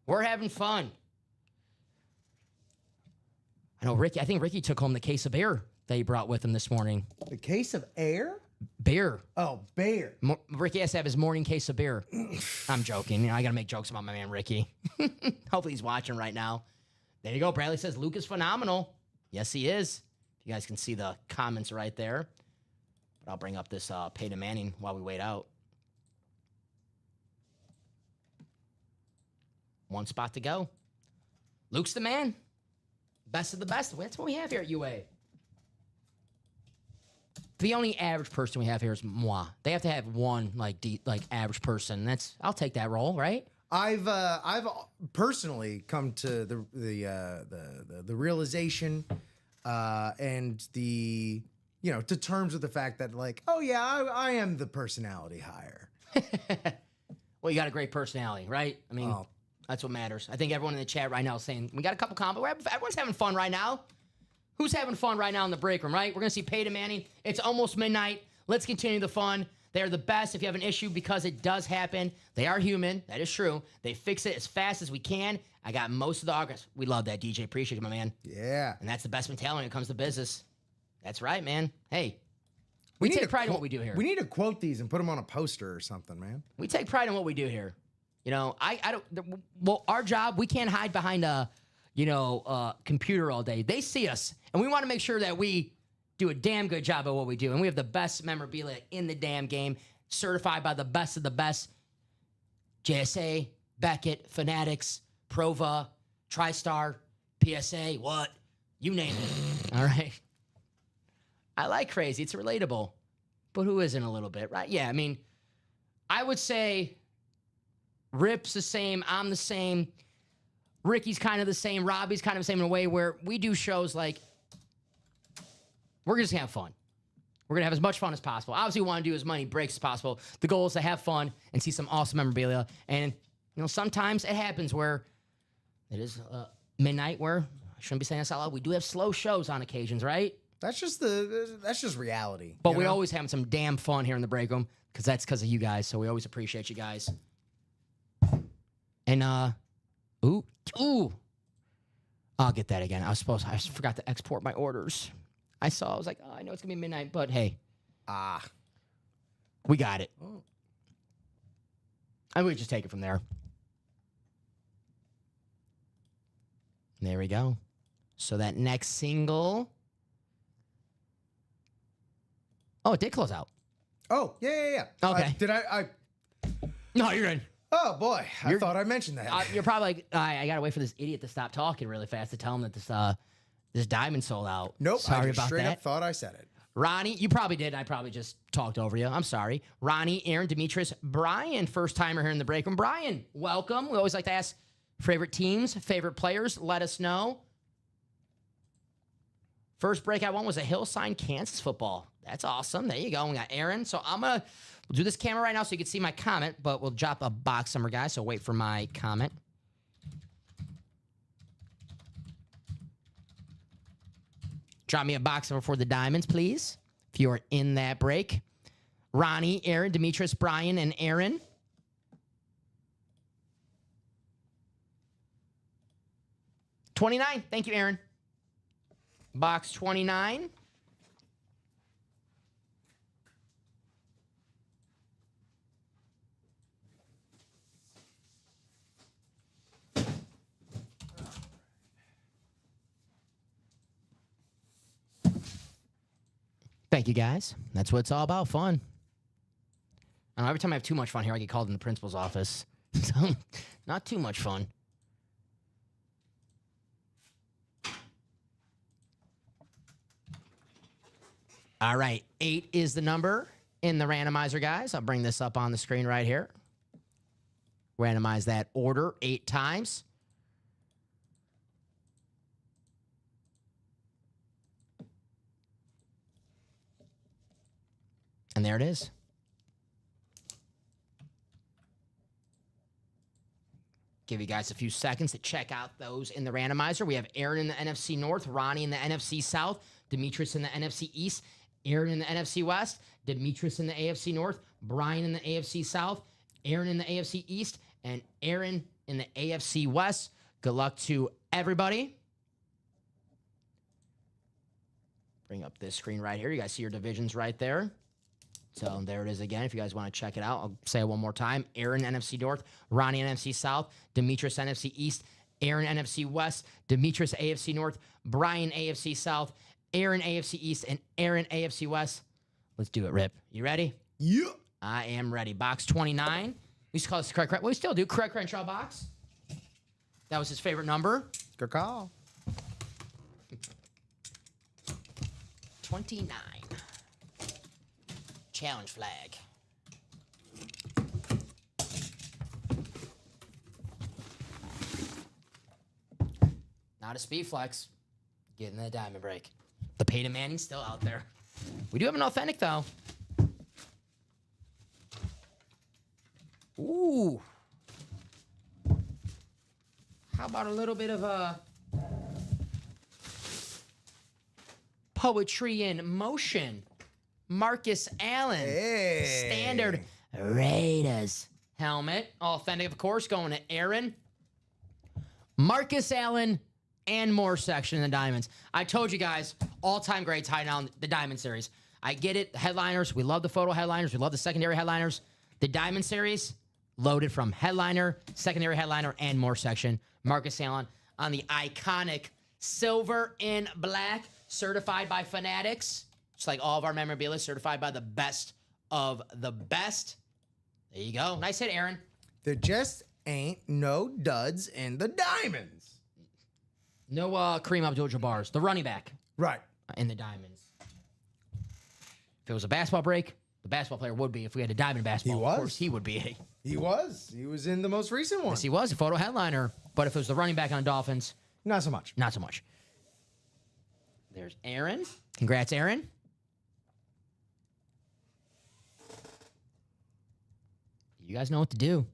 We're having fun. I know I think Ricky took home the case of air that he brought with him this morning. The case of air? Beer. Oh, beer. Ricky has to have his morning case of beer. I'm joking. You know, I got to make jokes about my man Ricky. Hopefully he's watching right now. There you go. Bradley says Luke is phenomenal. Yes, he is. You guys can see the comments right there. But I'll bring up this Peyton Manning while we wait out. One spot to go. Luke's the man. Best of the best. That's what we have here at UA. The only average person we have here is moi. They have to have one like average person. I'll take that role, right? I've personally come to the realization and the to terms with the fact that like, oh yeah, I am the personality hire. Well, you got a great personality, right? I mean, that's what matters. I think everyone in the chat right now is saying we got a couple combos. Everyone's having fun right now. Who's having fun right now in the break room, right? We're going to see Peyton Manning. It's almost midnight. Let's continue the fun. They're the best. If you have an issue, because it does happen, they are human. That is true. They fix it as fast as we can. I got most of the autographs. We love that, DJ. Appreciate it, my man. Yeah. And that's the best mentality when it comes to business. That's right, man. Hey, we take pride in what we do here. We need to quote these and put them on a poster or something, man. We take pride in what we do here. You know, I don't. Well, our job, we can't hide behind a computer all day. They see us, and we want to make sure that we do a damn good job at what we do. And we have the best memorabilia in the damn game, certified by the best of the best. JSA, Beckett, Fanatics, Prova, TriStar, PSA, what? You name it. All right. I like crazy. It's relatable. But who isn't a little bit, right? Yeah, I mean, I would say Rip's the same. I'm the same. Ricky's kind of the same. Robbie's kind of the same in a way where we do shows like we're just going to have fun. We're going to have as much fun as possible. Obviously, we want to do as many breaks as possible. The goal is to have fun and see some awesome memorabilia. And, sometimes it happens where it is midnight where, I shouldn't be saying this out loud, we do have slow shows on occasions, right? That's just reality. But we always have some damn fun here in the break room because of you guys. So we always appreciate you guys. And, ooh. I'll get that again. I forgot to export my orders. I was like, I know it's going to be midnight, but hey. We got it. Oh. And we just take it from there. There we go. So that next single. Oh, it did close out. Oh, yeah. Okay. No, you're in. Oh, boy. I thought I mentioned that. You're probably like, I got to wait for this idiot to stop talking really fast to tell him that this diamond sold out. Nope. Sorry I just about straight that. up thought I said it. Ronnie, you probably did. I probably just talked over you. I'm sorry. Ronnie, Aaron, Demetrius, Brian, first timer here in the break room. Brian, welcome. We always like to ask favorite teams, favorite players. Let us know. First break I won was a Hillside, Kansas football. That's awesome. There you go. We got Aaron. So we'll do this camera right now so you can see my comment, but we'll drop a box number, guys. So wait for my comment. Drop me a box number for the diamonds, please, if you are in that break. Ronnie, Aaron, Demetrius, Brian, and Aaron. $29. Thank you, Aaron. Box 29. Thank you, guys. That's what it's all about, fun. I know, every time I have too much fun here, I get called in the principal's office. So, not too much fun. All right, 8 is the number in the randomizer, guys. I'll bring this up on the screen right here. Randomize that order 8 times. And there it is. Give you guys a few seconds to check out those in the randomizer. We have Aaron in the NFC North, Ronnie in the NFC South, Demetrius in the NFC East, Aaron in the NFC West, Demetrius in the AFC North, Brian in the AFC South, Aaron in the AFC East, and Aaron in the AFC West. Good luck to everybody. Bring up this screen right here. You guys see your divisions right there. So there it is again. If you guys want to check it out, I'll say it one more time. Aaron, NFC North. Ronnie, NFC South. Demetrius, NFC East. Aaron, NFC West. Demetrius, AFC North. Brian, AFC South. Aaron, AFC East. And Aaron, AFC West. Let's do it, Rip. You ready? Yeah. I am ready. Box 29. We used to call this Craig. Well, we still do. Craig Crenshaw box. That was his favorite number. Good call. 29. Challenge flag. Not a speed flex. Getting that diamond break. The Peyton Manning's still out there. We do have an authentic, though. Ooh. How about a little bit of a poetry in motion? Marcus Allen. Hey. Standard Raiders helmet. Authentic, of course, going to Aaron. Marcus Allen and more section in the Diamonds. I told you guys, all-time greats hiding out in the Diamond Series. I get it. Headliners, we love the photo headliners. We love the secondary headliners. The Diamond Series, loaded from headliner, secondary headliner, and more section. Marcus Allen on the iconic silver and black, certified by Fanatics. Just like all of our memorabilia, certified by the best of the best. There you go. Nice hit, Aaron. There just ain't no duds in the Diamonds. No Kareem Abdul-Jabbar's, the running back Right. in the Diamonds. If it was a basketball break, the basketball player would be. If we had a diamond basketball, was. of course, he would be. He was. He was in the most recent one. Yes, he was a photo headliner. But if it was the running back on the Dolphins, Not so much. not so much. There's Aaron. Congrats, Aaron. You guys know what to do.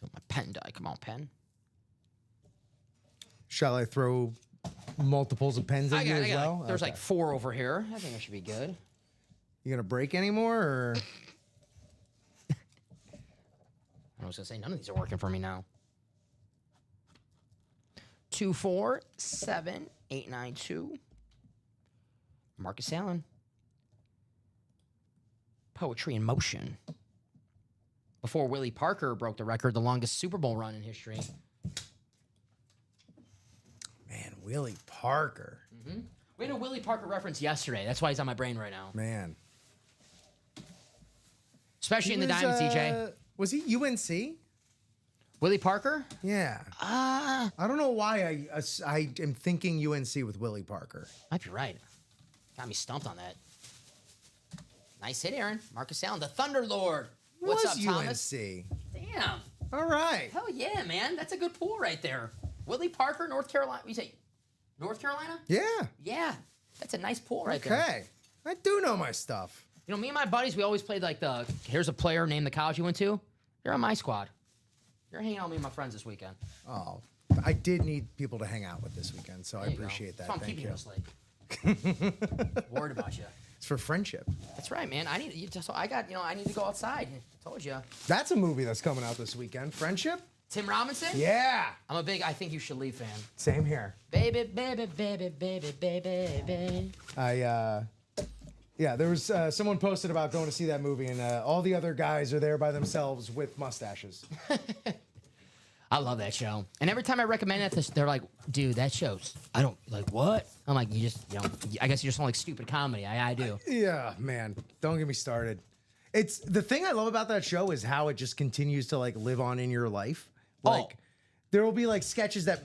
Oh, my pen died. Come on, pen. Shall I throw multiples of pens at you as well? There's Okay. like 4 over here. I think I should be good. You gonna break any more, or I was gonna say none of these are working for me now. 247892. Marcus Allen. Poetry in motion. Before Willie Parker broke the record, the longest Super Bowl run in history. man, Willie Parker? We had a Willie Parker reference yesterday. That's why he's on my brain right now. Man, Especially in the Diamonds, DJ. Was he UNC? Willie Parker? Yeah. I don't know why I am thinking UNC with Willie Parker. Might be right. Got me stumped on that. Nice hit, Aaron. Marcus Allen, the Thunder Lord. What's was up, Thomas? UNC? Damn. All right. Hell yeah, man. That's a good pool right there. Willie Parker, North Carolina. You say North Carolina? Yeah. Yeah. That's a nice pool right there. Okay. I do know my stuff. You know, me and my buddies, we always played like here's a player, name the college you went to. You're on my squad. You're hanging out with me and my friends this weekend. Oh, I did need people to hang out with this weekend, so I There you go. appreciate that. That's why I'm Thank keeping you. you asleep. Worried about you. It's for friendship. That's right, man. I need to go outside. I told you. That's a movie that's coming out this weekend. Friendship? Tim Robinson? Yeah. I'm a big I Think You Should Leave fan. Same here. Baby, baby, baby, baby, baby, baby. Yeah, there was someone posted about going to see that movie, and all the other guys are there by themselves with mustaches. I love that show. And every time I recommend it, they're like, dude, that show's, I don't, like, what? I'm like, I guess you just don't like stupid comedy. I do. Yeah, man, don't get me started. It's the thing I love about that show is how it just continues to like live on in your life. Like there will be like sketches that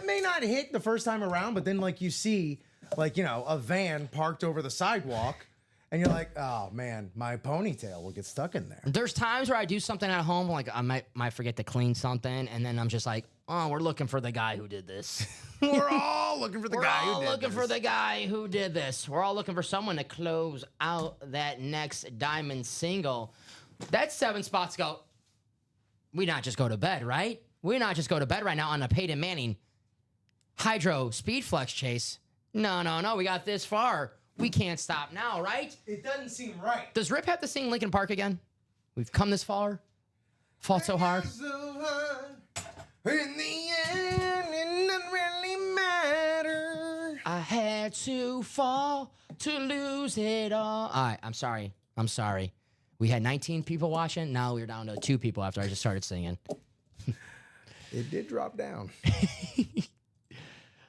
may not hit the first time around, but then like you see like, a van parked over the sidewalk and you're like, oh man, my ponytail will get stuck in there. There's times where I do something at home, like I might forget to clean something, and then I'm just like, oh, we're looking for the guy who did this. We're all looking for the guy who did We're all looking this. for the guy who did this. We're all looking for someone to close out that next diamond single. That's 7 spots ago. We not just go to bed, right? We not just go to bed right now on a Peyton Manning Hydro Speed Flex chase. No. We got this far. We can't stop now, right? It doesn't seem right. Does Rip have to sing Linkin Park again? We've come this far. Fought so hard. In the end, it doesn't really matter. to fall, to lose it all. All right, I'm sorry. We had 19 people watching. Now we're down to 2 people after I just started singing. It did drop down.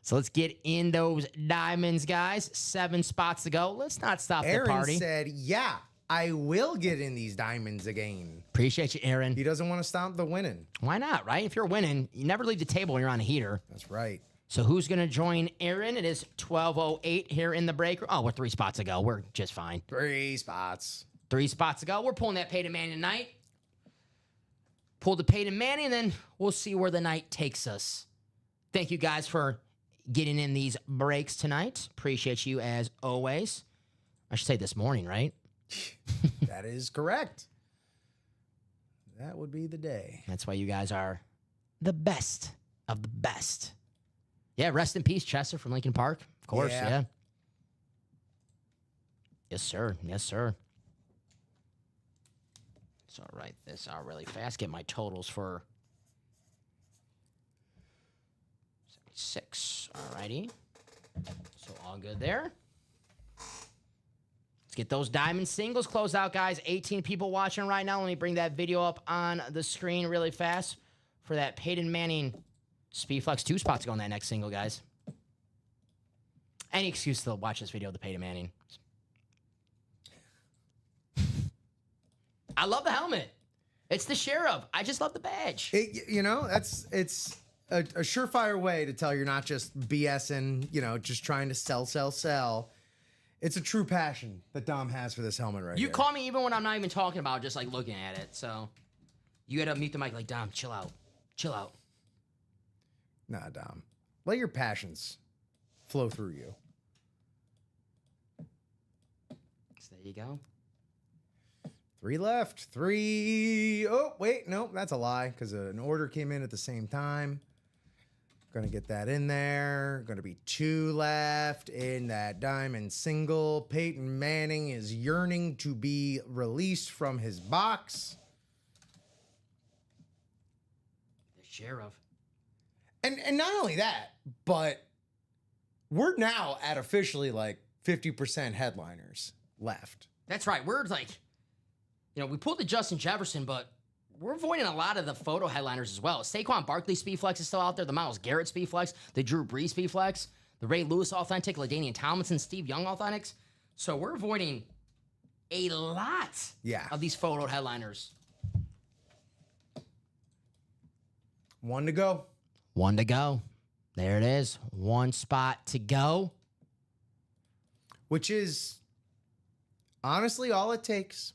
So let's get in those diamonds, guys. 7 spots to go. Let's not stop the Aaron party. said, yeah, I will get in these diamonds again. Appreciate you, Aaron. He doesn't want to stop the winning. Why not, right? If you're winning, you never leave the table when you're on a heater. That's right. So who's going to join Aaron? It is 12:08 here in the break room. Oh, we're 3 spots to go. We're just fine. 3 spots. 3 spots to go. We're pulling that Peyton Manning tonight. Pull the Peyton Manning, and then we'll see where the night takes us. Thank you guys for getting in these breaks tonight. Appreciate you as always. I should say this morning, right? That is correct. That would be the day. That's why you guys are the best of the best. Yeah, rest in peace, Chester from Lincoln Park. Of course, yeah. Yes, sir. Yes, sir. So I'll write this out really fast. Get my totals for 76. All righty. So all good there. Let's get those diamond singles closed out, guys. 18 people watching right now. Let me bring that video up on the screen really fast for that Peyton Manning Speedflex. 2 spots to go on that next single, guys. Any excuse to watch this video of the Peyton Manning. I love the helmet. It's the Sheriff. I just love the badge. It's a surefire way to tell you're not just BSing, just trying to sell. It's a true passion that Dom has for this helmet right here. You call me even when I'm not even talking about it, just like looking at it. So you got to mute the mic like, Dom, chill out. Chill out. Nah, Dom. Let your passions flow through you. So there you go. 3 left. 3. Oh, wait. No, that's a lie because an order came in at the same time. Gonna get that in there. Gonna be 2 left in that diamond single. Peyton Manning is yearning to be released from his box. The Sheriff. And not only that, but we're now at officially like 50% headliners left. That's right. We're like, we pulled the Justin Jefferson, but we're avoiding a lot of the photo headliners as well. Saquon Barkley Speedflex is still out there. The Myles Garrett Speedflex. The Drew Brees Speedflex. The Ray Lewis Authentic. LaDainian Tomlinson. Steve Young Authentics. So we're avoiding a lot of these photo headliners. 1 to go. 1 to go. There it is. 1 spot to go. Which is honestly all it takes.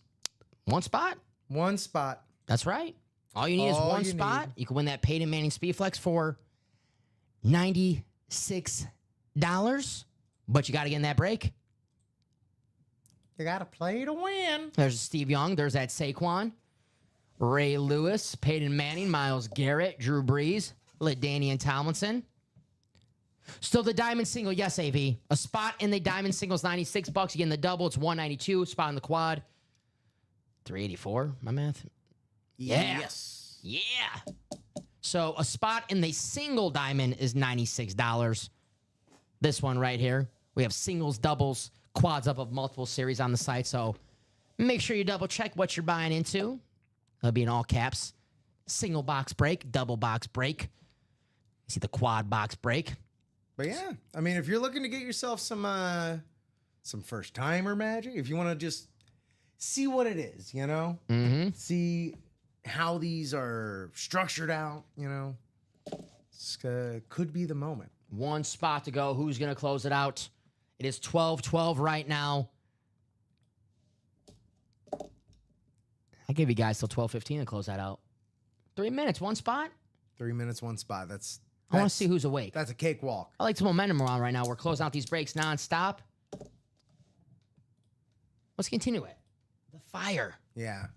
1 spot. 1 spot. That's right. All you need is 1 spot. You can win that Peyton Manning Speedflex for $96. But you got to get in that break. You got to play to win. There's Steve Young. There's that Saquon. Ray Lewis. Peyton Manning. Myles Garrett. Drew Brees. LaDainian Tomlinson. Still the diamond single. Yes, AV. A spot in the diamond single is $96. You get in the double. It's $192. Spot in the quad. $384. My math. Yeah. Yes. Yeah. So a spot in the single diamond is $96. This one right here. We have singles, doubles, quads up of multiple series on the site. So make sure you double check what you're buying into. It'll be in all caps. Single box break, double box break. You see the quad box break. But yeah, I mean, if you're looking to get yourself some first timer magic, if you want to just see what it is, see how these are structured out, this could be the moment. 1 spot to go. Who's going to close it out? It is 12-12 right now. I give you guys till 12:15 to close that out. 3 minutes, 1 spot. 3 minutes, 1 spot. I want to see who's awake. That's a cakewalk. I like some momentum around right now. We're closing out these breaks nonstop. Let's continue it. The fire. Yeah.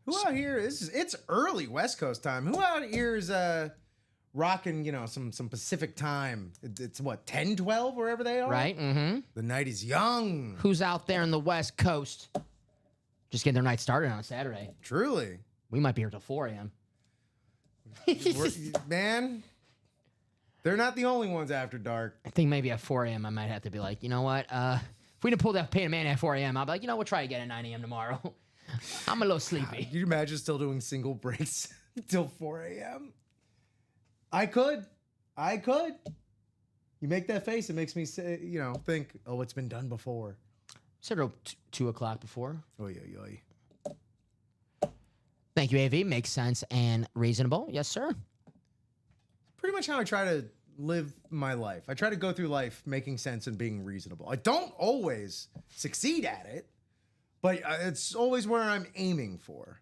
Who out here? It's early West Coast time. Who out here is rocking, some Pacific time? It's what, 10, 12, wherever they are? Right. Mm-hmm. The night is young. Who's out there in the West Coast? Just getting their night started on a Saturday. Truly. We might be here till 4 a.m. Man, They're not the only ones after dark. I think maybe at 4 a.m. I might have to be like, you know what? If we didn't pull that Pain of Man at 4 a.m., I'll be like, you know, we'll try again at 9 a.m. tomorrow. I'm a little sleepy. Can you imagine still doing single breaks until 4 a.m.? I could. You make that face, it makes me say, think, oh, it's been done before. Said 2 o'clock before. Oy, oy, oy. Thank you, AV. Makes sense and reasonable. Yes, sir. Pretty much how I try to live my life. I try to go through life making sense and being reasonable. I don't always succeed at it, but it's always where I'm aiming for.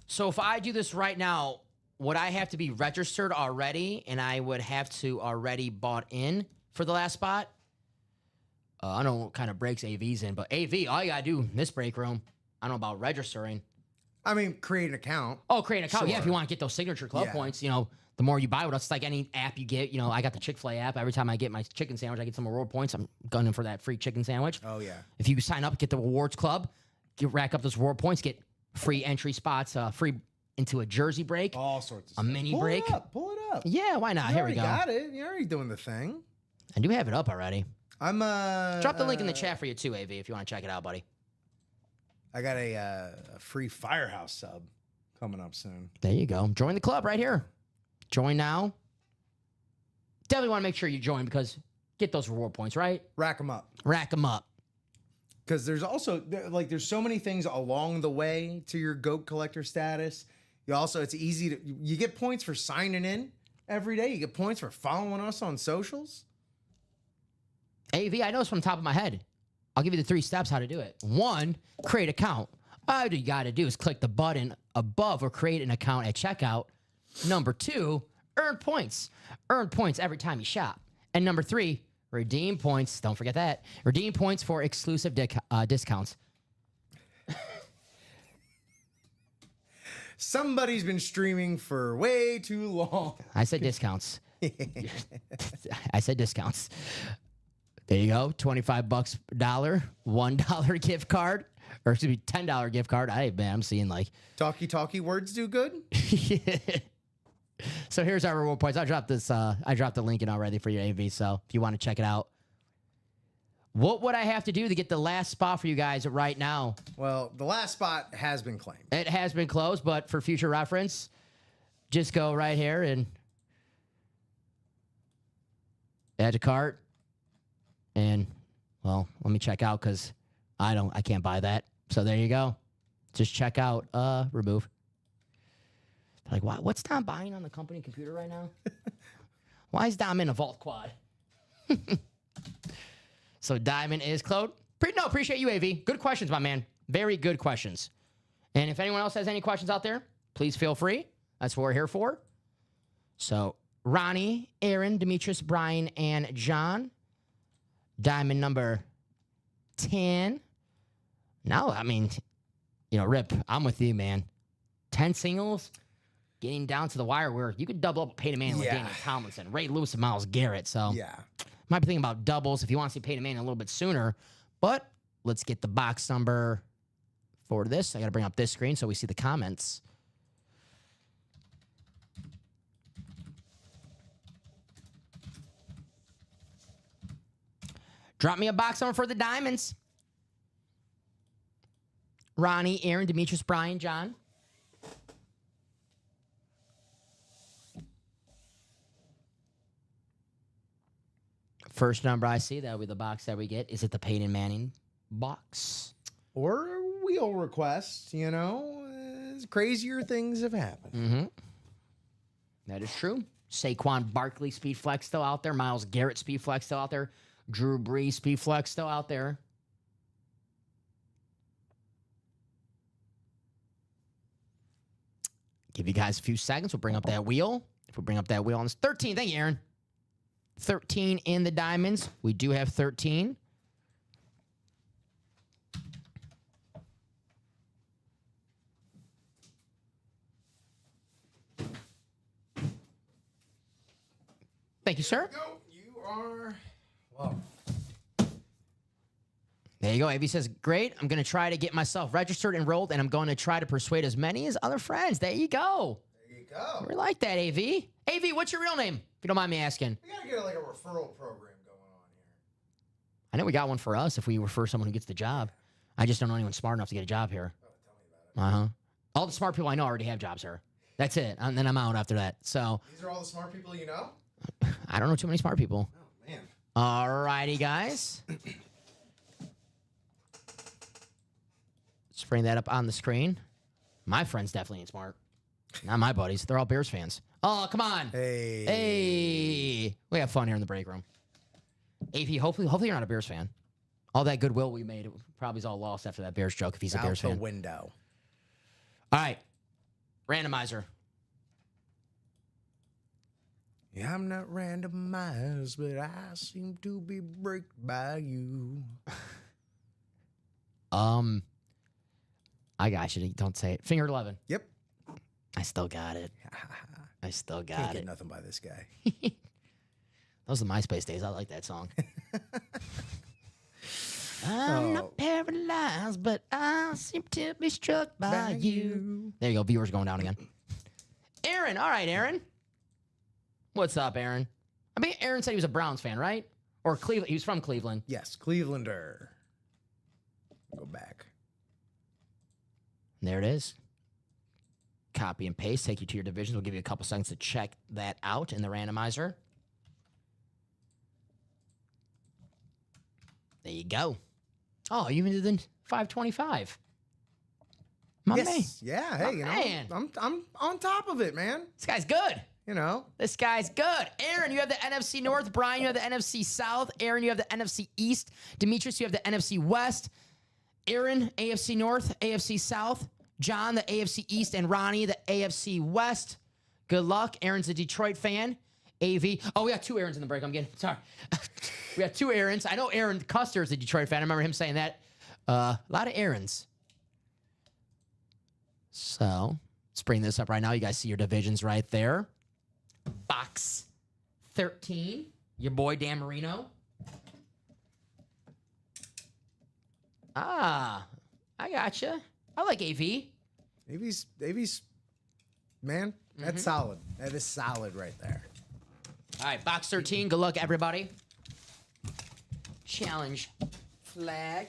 So if I do this right now, would I have to be registered already, and I would have to already bought in for the last spot? I don't know what kind of breaks AV's in, but AV, all you gotta do in this break room, I don't know about registering. I mean, create an account. Oh, create an account. Sure. Yeah, if you want to get those signature club Yeah. points, the more you buy with us, it's like any app you get. I got the Chick-fil-A app. Every time I get my chicken sandwich, I get some reward points. I'm gunning for that free chicken sandwich. Oh, yeah. If you sign up, get the rewards club, rack up those reward points, get free entry spots, free into a jersey break, All sorts of a stuff. mini Pull break. It up, pull it up. Yeah, why not? You Here we already go. got it. You're already doing the thing. I do have it up already. I'm Drop the link in the chat for you too, AV, if you want to check it out, buddy. I got a free Firehouse sub coming up soon. There you go. Join the club right here. Join now. Definitely want to make sure you join because get those reward points, right? Rack them up. Rack them up. Because there's also, there's so many things along the way to your GOAT collector status. It's easy you get points for signing in every day. You get points for following us on socials. AV, I know this from the top of my head. I'll give you the 3 steps how to do it. 1, create account. All you got to do is click the button above or create an account at checkout. Number 2, earn points. Earn points every time you shop. And number 3, redeem points. Don't forget that. Redeem points for exclusive discounts. Somebody's been streaming for way too long. I said discounts. I said discounts. There you go. $25 $1 gift card. Or excuse me, $10 gift card. I'm seeing like Talky words do good. So here's our reward points. I dropped the link in already for your AV. So if you want to check it out. What would I have to do to get the last spot for you guys right now? Well, the last spot has been claimed. It has been closed, but for future reference, just go right here and add to cart. And, well, let me check out because I can't buy that. So there you go. Just check out, remove. Like, what's Dom buying on the company computer right now? Why is Dom in a Vault Quad? So Diamond is closed. Appreciate you, AV. Good questions, my man. Very good questions. And if anyone else has any questions out there, please feel free. That's what we're here for. So Ronnie, Aaron, Demetrius, Brian, and John. Diamond number 10. No, Rip, I'm with you, man. 10 singles, getting down to the wire where you could double up Peyton Manning like Daniel Tomlinson, Ray Lewis, and Myles Garrett. So might be thinking about doubles if you want to see Peyton Manning a little bit sooner. But let's get the box number for this. I got to bring up this screen so we see the comments. Drop me a box number for the Diamonds. Ronnie, Aaron, Demetrius, Brian, John. First number I see, that'll be the box that we get. Is it the Peyton Manning box? Or a wheel request, crazier things have happened. Mm-hmm. That is true. Saquon Barkley Speed Flex still out there. Myles Garrett Speed Flex still out there. Drew Brees Speed Flex still out there. Give you guys a few seconds. We'll bring up that wheel. If we bring up that wheel on this 13, thank you, Aaron. 13 in the Diamonds. We do have 13. Thank you, sir. No, you are. Well, there you go. AV says, great. I'm going to try to get myself registered, enrolled, and I'm going to try to persuade as many as other friends. There you go. there you go. We like that, AV. AV, what's your real name? If you don't mind me asking. We gotta get like a referral program going on here. I know we got one for us if we refer someone who gets the job. I just don't know anyone smart enough to get a job here. Oh, tell me about it. All the smart people I know already have jobs here. That's it. And then I'm out after that. So These are all the smart people you know? I don't know too many smart people. Oh, man. All righty, guys. Let's bring that up on the screen. My friends definitely ain't smart. Not my buddies. They're all Bears fans. Oh, come on. Hey. Hey. We have fun here in the break room. AP, hopefully you're not a Bears fan. All that goodwill we made probably is all lost after that Bears joke if he's a Bears Out the fan. window. All right. Randomizer. Yeah, I'm not randomized, but I seem to be bricked by you. I got you. Don't say it. Finger 11. Yep. I still got it. I still Can't got get it. nothing by this guy. Those are the MySpace days. I like that song. I'm not paralyzed, but I seem to be struck by you. There you go. Viewers going down again. Aaron. All right, Aaron. What's up, Aaron? I mean, Aaron said he was a Browns fan, right? Or Cleveland. He was from Cleveland. Yes, Clevelander. Go back. There it is. Copy and paste. Take you to your divisions. We'll give you a couple seconds to check that out in the randomizer. There you go. Oh, you even did the 525. My man. Yeah, hey, you know, man. I'm on top of it, man. This guy's good. You know. This guy's good. Aaron, you have the NFC North. Brian, you have the NFC South. Aaron, you have the NFC East. Demetrius, you have the NFC West. Aaron, AFC North, AFC South. John, the AFC East. And Ronnie, the AFC West. Good luck. Aaron's a Detroit fan. AV. Oh, we got two Aarons in the break. I'm getting sorry. We got two Aarons. I know Aaron Custer is a Detroit fan. I remember him saying that. A lot of Aarons. So let's bring this up right now. You guys see your divisions right there. Box 13. Your boy Dan Marino. I gotcha. I like AV. AV's man, that's solid. That is solid right there. All right, box 13. Good luck, everybody. Challenge flag.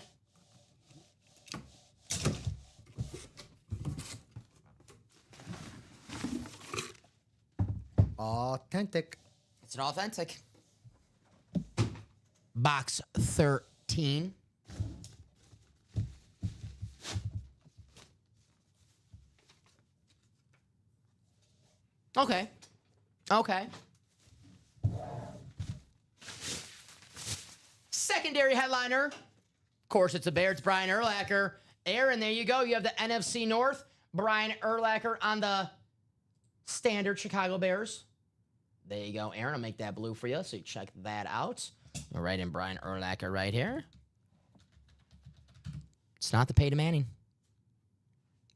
Authentic. It's an authentic. Box 13. Okay. Okay. Secondary headliner. Of course, it's the Bears. Brian Urlacher. Aaron, there you go. You have the NFC North. Brian Urlacher on the standard Chicago Bears. There you go, Aaron. I'll make that blue for you, so you check that out. All right, and Brian Urlacher right here. It's not the Peyton Manning.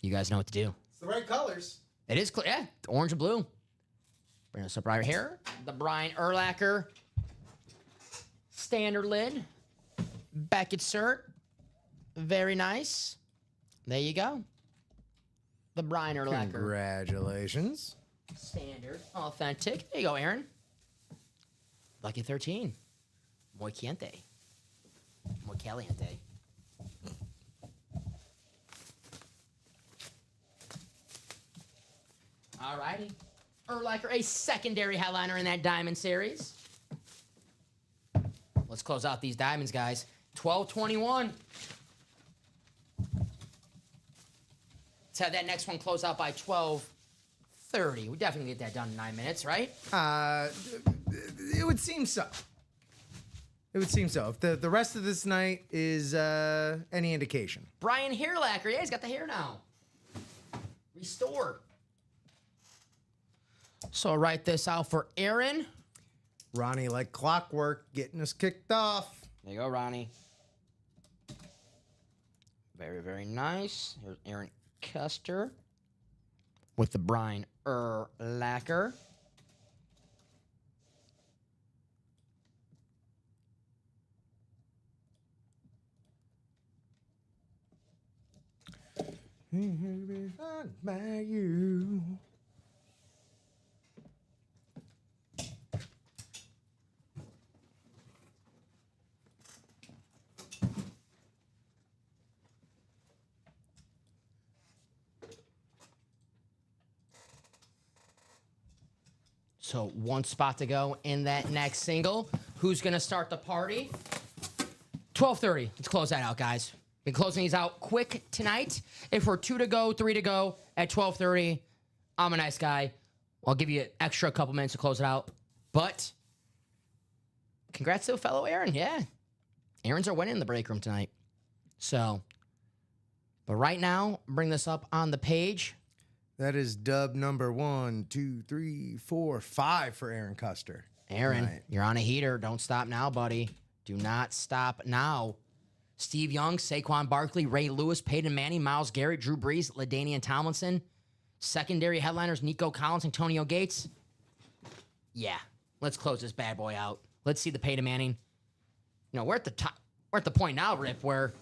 You guys know what to do. It's the right colors. It is clear. Yeah, orange and blue. Bring us up right here. The Brian Urlacher standard lid. Beckett cert. Very nice. There you go. The Brian Urlacher. Congratulations. Standard. Authentic. There you go, Aaron. Lucky 13. Muy caliente. Muy caliente. All righty. Urlacher, a secondary headliner in that Diamond Series. Let's close out these diamonds, guys. 12-21. Let's have that next one close out by 12:30. We definitely get that done in 9 minutes, right? It would seem so. It would seem so. If the rest of this night is any indication. Brian Urlacher, yeah, he's got the hair now. Restore. So I'll write this out for Aaron. Ronnie, like clockwork, getting us kicked off. There you go, Ronnie. Very, very nice. Here's Aaron Custer with the Brian Urlacher. By you. So 1 spot to go in that next single. Who's going to start the party? 12:30. Let's close that out, guys. Been closing these out quick tonight. If we're 2 to go, 3 to go at 12:30, I'm a nice guy. I'll give you an extra couple minutes to close it out. But congrats to a fellow Aaron. Yeah. Aaron's are winning in the break room tonight. So, but right now, bring this up on the page. That is dub number 1, 2, 3, 4, 5 for Aaron Custer. Aaron, Right. you're on a heater. Don't stop now, buddy. Do not stop now. Steve Young, Saquon Barkley, Ray Lewis, Peyton Manning, Myles Garrett, Drew Brees, LaDainian Tomlinson. Secondary headliners, Nico Collins, Antonio Gates. Yeah, let's close this bad boy out. Let's see the Peyton Manning. You know, we're at the top. We're at the point now, Rip, where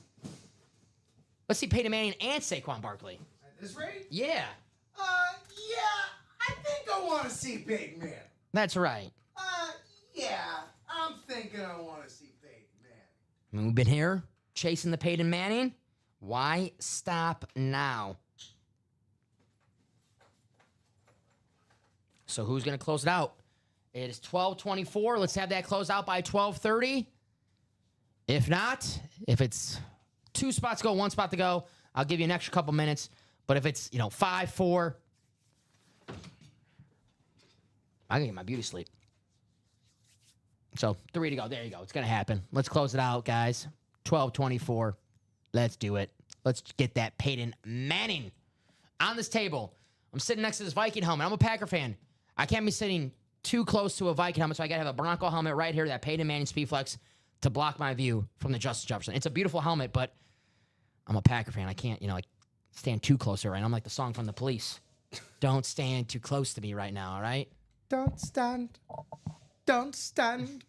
let's see Peyton Manning and Saquon Barkley. At this rate? Yeah, I think I want to see Peyton Manning. that's right. I'm thinking I want to see Peyton Manning. I mean, we've been here chasing the Peyton Manning. Why stop now? So who's going to close it out? It is 12:24. Let's have that closed out by 12:30. If not, if it's 2 spots to go, 1 spot to go, I'll give you an extra couple minutes. But if it's, 5, 4, I can get my beauty sleep. So 3 to go. There you go. It's going to happen. Let's close it out, guys. 12:24. Let's do it. Let's get that Peyton Manning on this table. I'm sitting next to this Viking helmet. I'm a Packer fan. I can't be sitting too close to a Viking helmet, so I got to have a Bronco helmet right here, that Peyton Manning Speedflex, to block my view from the Justin Jefferson. It's a beautiful helmet, but I'm a Packer fan. I can't, stand too close to it right now. I'm like the song from The Police. Don't stand too close to me right now, all right? Don't stand. Don't stand.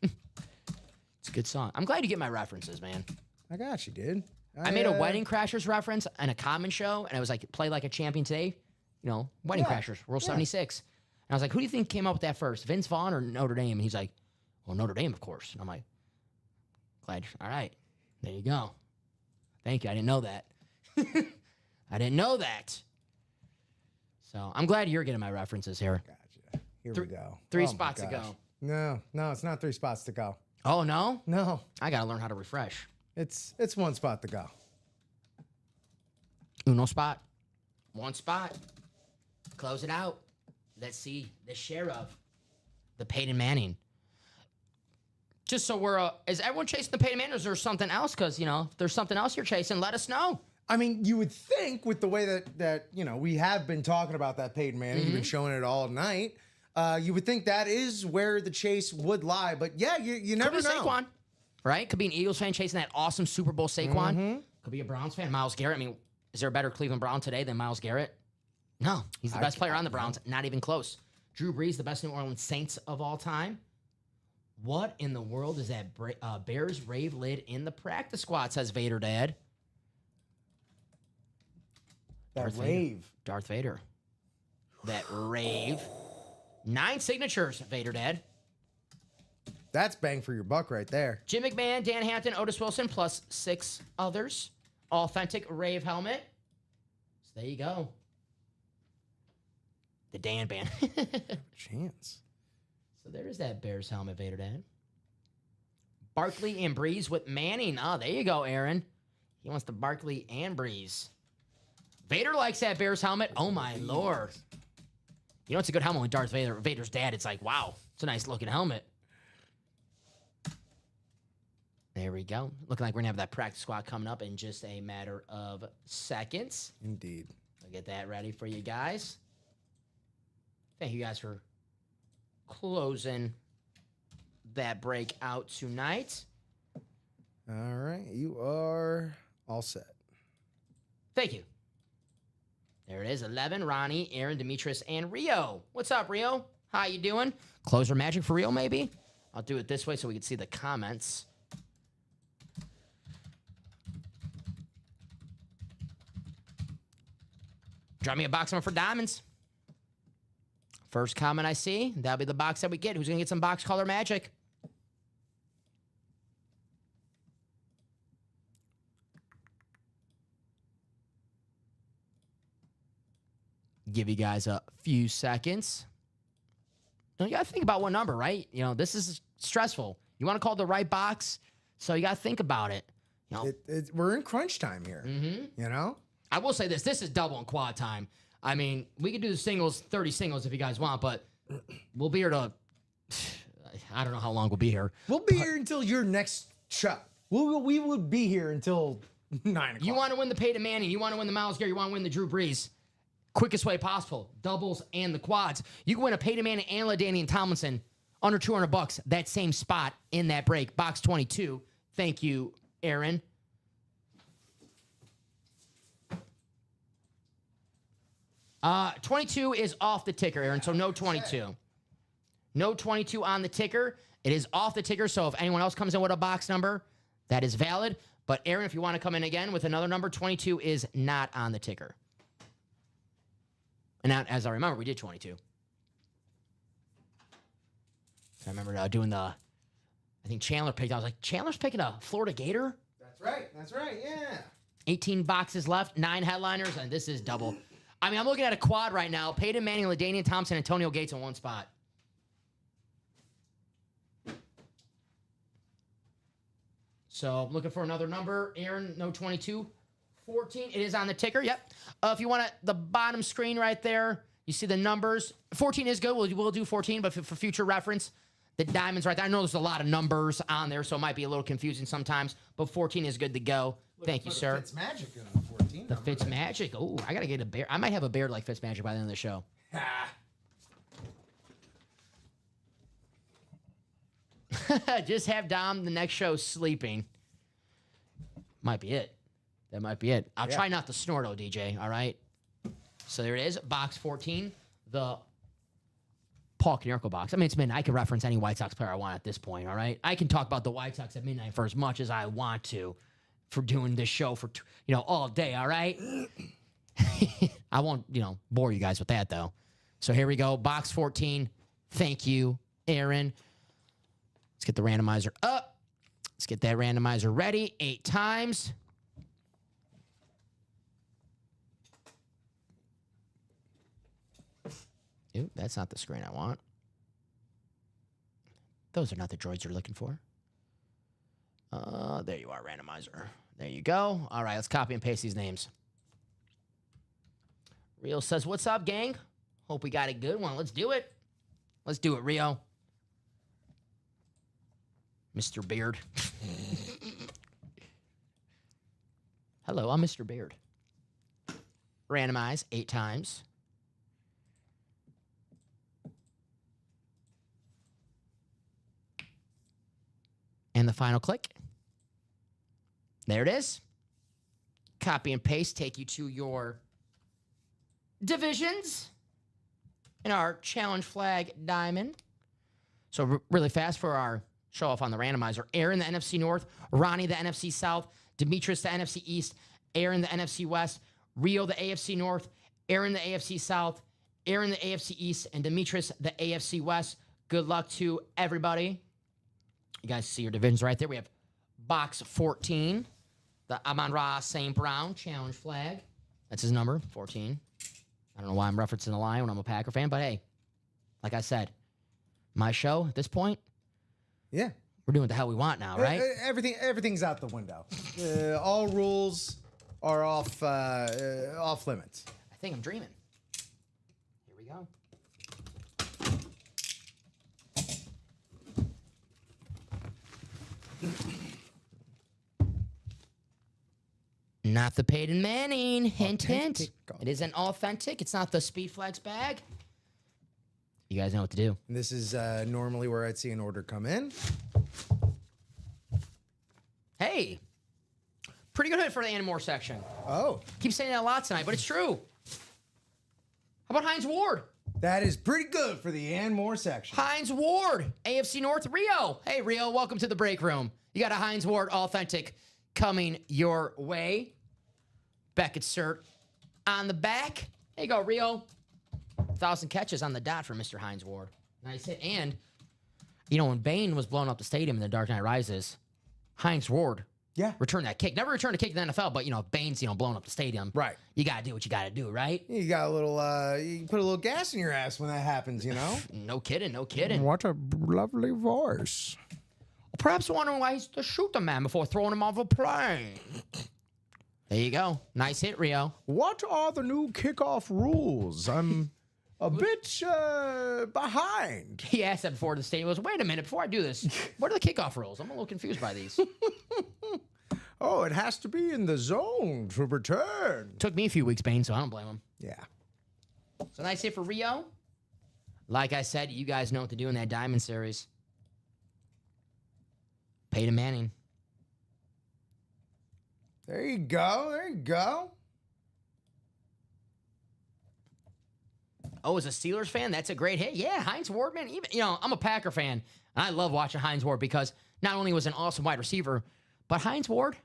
It's a good song. I'm glad you get my references, man. I got you, dude. I made a Wedding Crashers reference and a Common show, and I was like, play like a champion today. Wedding Yeah. Crashers, Rule Yeah. 76. And I was like, who do you think came up with that first, Vince Vaughn or Notre Dame? And he's like, well, Notre Dame, of course. And I'm like, glad. All right. There you go. Thank you. I didn't know that. I didn't know that. So I'm glad you're getting my references here. Gotcha. Here Three- we go. 3 Oh my spots to gosh. go. No, it's not 3 spots to go. Oh, no? No, I got to learn how to refresh. it's 1 spot to go. Uno spot. 1 spot. Close it out. Let's see the share of the Peyton Manning. Just so we're, is everyone chasing the Peyton Manning, or is there something else? Because, if there's something else you're chasing, let us know. I mean, you would think with the way that we have been talking about that Peyton Manning, you've been showing it all night. You would think that is where the chase would lie, but yeah, you never Could be know. Saquon, right? Could be an Eagles fan chasing that awesome Super Bowl Saquon. Could be a Browns fan, Myles Garrett. I mean, is there a better Cleveland Brown today than Myles Garrett? No, he's the best player on the Browns. Not even close. Drew Brees, the best New Orleans Saints of all time. What in the world is that Bears rave lid in the practice squad, says Vader Dad. That Darth rave. Darth Vader. That rave. 9 signatures, Vader Dad. That's bang for your buck right there. Jim McMahon, Dan Hampton, Otis Wilson, plus 6 others. Authentic rave helmet. So there you go. The Dan Band. Chance. So there's that Bears helmet, Vader Dad. Barkley and Breeze with Manning. Oh, there you go, Aaron. He wants the Barkley and Breeze. Vader likes that Bears helmet. Oh, my Lord. It's a good helmet with Darth Vader. Vader's dad, it's like, wow, it's a nice looking helmet. There we go. Looking like we're going to have that practice squad coming up in just a matter of seconds. Indeed. I'll get that ready for you guys. Thank you guys for closing that break out tonight. All right, you are all set. Thank you. There it is. 11, Ronnie, Aaron, Demetrius, and Rio. What's up, Rio? How you doing? Closer magic for Rio, maybe? I'll do it this way so we can see the comments. Drop me a box number for diamonds. First comment I see, that'll be the box that we get. Who's going to get some box color magic? Give you guys a few seconds. You got to think about what number, right? This is stressful. You want to call the right box, so you got to think about it. We're in crunch time here. I will say this. This is double and quad time. I mean, we could do the singles, 30 singles if you guys want, but we'll be here to... I don't know how long we'll be here. We'll be here until your next shot. We would be here until 9 o'clock. You want to win the Peyton Manning. You want to win the Myles Garrett. You want to win the Drew Brees. Quickest way possible. Doubles and the quads. You can win a Peyton Manning and LaDainian Tomlinson under $200. That same spot in that break. Box 22. Thank you, Aaron. Uh, 22 is off the ticker, Aaron, so no 22. No 22 on the ticker. It is off the ticker, so if anyone else comes in with a box number, that is valid. But, Aaron, if you want to come in again with another number, 22 is not on the ticker. And now, as I remember, we did 22. I remember doing I think Chandler picked. I was like, Chandler's picking a Florida Gator? That's right, yeah. 18 boxes left, 9 headliners, and this is double. I mean, I'm looking at a quad right now. Peyton Manning, LaDainian Thompson, Antonio Gates in one spot. So I'm looking for another number. Aaron, no 22. 14, it is on the ticker. Yep. If you want the bottom screen right there, you see the numbers. 14 is good. We'll do 14, but for future reference, the diamond's right there. I know there's a lot of numbers on there, so it might be a little confusing sometimes, but 14 is good to go. Thank you, sir. Fitzmagic in the 14. The Fitzmagic. Oh, I got to get a bear. I might have a beard like Fitzmagic by the end of the show. Just have Dom the next show sleeping. Might be it. That might be it. I'll try not to snort, DJ, all right? So there it is, box 14, the Paul Konerko box. I mean, it's midnight. I can reference any White Sox player I want at this point, all right? I can talk about the White Sox at midnight for as much as I want to for doing this show for, all day, all right? I won't, bore you guys with that, though. So here we go, box 14. Thank you, Aaron. Let's get the randomizer up. Let's get that randomizer ready 8 times. Ooh, that's not the screen I want. Those are not the droids you're looking for. There you are, randomizer. There you go. All right, let's copy and paste these names. Rio says, what's up, gang? Hope we got a good one. Let's do it. Let's do it, Rio. Mr. Beard. Hello, I'm Mr. Beard. Randomize 8 times. And the final click. There it is. Copy and paste, take you to your divisions in our challenge flag diamond. So really fast for our show off on the randomizer. Aaron, the NFC North. Ronnie, the NFC South. Demetrius, the NFC East. Aaron, the NFC West. Rio, the AFC North. Aaron, the AFC South. Aaron, the AFC East. And Demetrius, the AFC West. Good luck to everybody. You guys see your divisions right there. We have box 14, the Amon-Ra St. Brown challenge flag. That's his number, 14. I don't know why I'm referencing the line when I'm a Packer fan, but hey, like I said, my show at this point, yeah, we're doing what the hell we want now, right? Everything's out the window. All rules are off limits. I think I'm dreaming. Here we go. Not the Peyton Manning. Hint, hint. It isn't authentic. It's not the Speed Flags bag. You guys know what to do. This is normally where I'd see an order come in. Hey. Pretty good hit for the Ann Moore section. Oh. Keep saying that a lot tonight, but it's true. How about Hines Ward? That is pretty good for the Ann Moore section. Hines Ward, AFC North, Rio. Hey, Rio, welcome to the break room. You got a Hines Ward authentic coming your way. Beckett cert on the back. There you go, Rio. 1,000 catches on the dot for Mr. Hines Ward. Nice hit. And, when Bane was blowing up the stadium in The Dark Knight Rises, Hines Ward Yeah. return that kick. Never return a kick in the NFL, but, if Bane's, blowing up the stadium. Right. You got to do what you got to do, right? You got a little, you put a little gas in your ass when that happens, No kidding, no kidding. What a lovely voice. Perhaps wondering why he's to shoot the man before throwing him off a plane. There you go. Nice hit, Rio. What are the new kickoff rules? I'm a bit behind. He asked that before the stadium. He goes, wait a minute, before I do this, what are the kickoff rules? I'm a little confused by these. Oh, it has to be in the zone to return. Took me a few weeks, Bane, so I don't blame him. Yeah. So nice hit for Rio. Like I said, you guys know what to do in that Diamond Series. Peyton Manning. There you go. There you go. Oh, as a Steelers fan, that's a great hit. Yeah, Hines Ward, man. Even I'm a Packer fan, and I love watching Hines Ward because not only was an awesome wide receiver, but Hines Ward,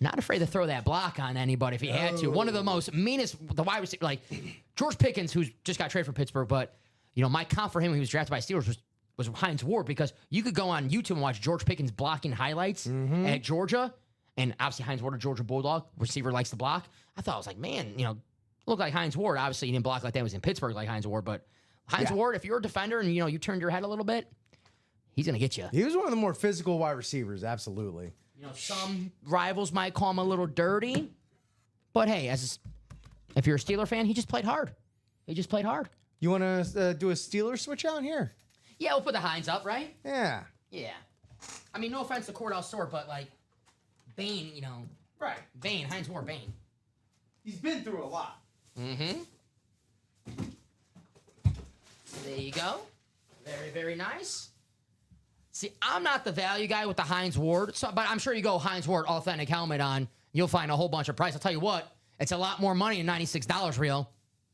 not afraid to throw that block on anybody if he had to. One of the most meanest, the wide receiver, like George Pickens, who's just got traded from Pittsburgh, but my comp for him when he was drafted by Steelers was Hines Ward because you could go on YouTube and watch George Pickens blocking highlights at Georgia, and obviously Hines Ward, a Georgia Bulldog receiver, likes to block. I thought I was like, man, looked like Hines Ward. Obviously, he didn't block like that. He was in Pittsburgh like Hines Ward, but Hines Ward, if you're a defender and you turned your head a little bit, he's gonna get you. He was one of the more physical wide receivers, absolutely. Some rivals might call him a little dirty, but hey, if you're a Steeler fan, he just played hard. He just played hard. You want to do a Steelers switch out here? Yeah, we'll put the Hines up, right? Yeah. Yeah. I mean, no offense to Cordell Stewart, but like Bane, Right. Bane, Hines Ward, Bane. He's been through a lot. Mm-hmm. There you go. Very, very nice. See, I'm not the value guy with the Hines Ward, but I'm sure you go Hines Ward authentic helmet on, you'll find a whole bunch of price. I'll tell you what, it's a lot more money than $96, Real.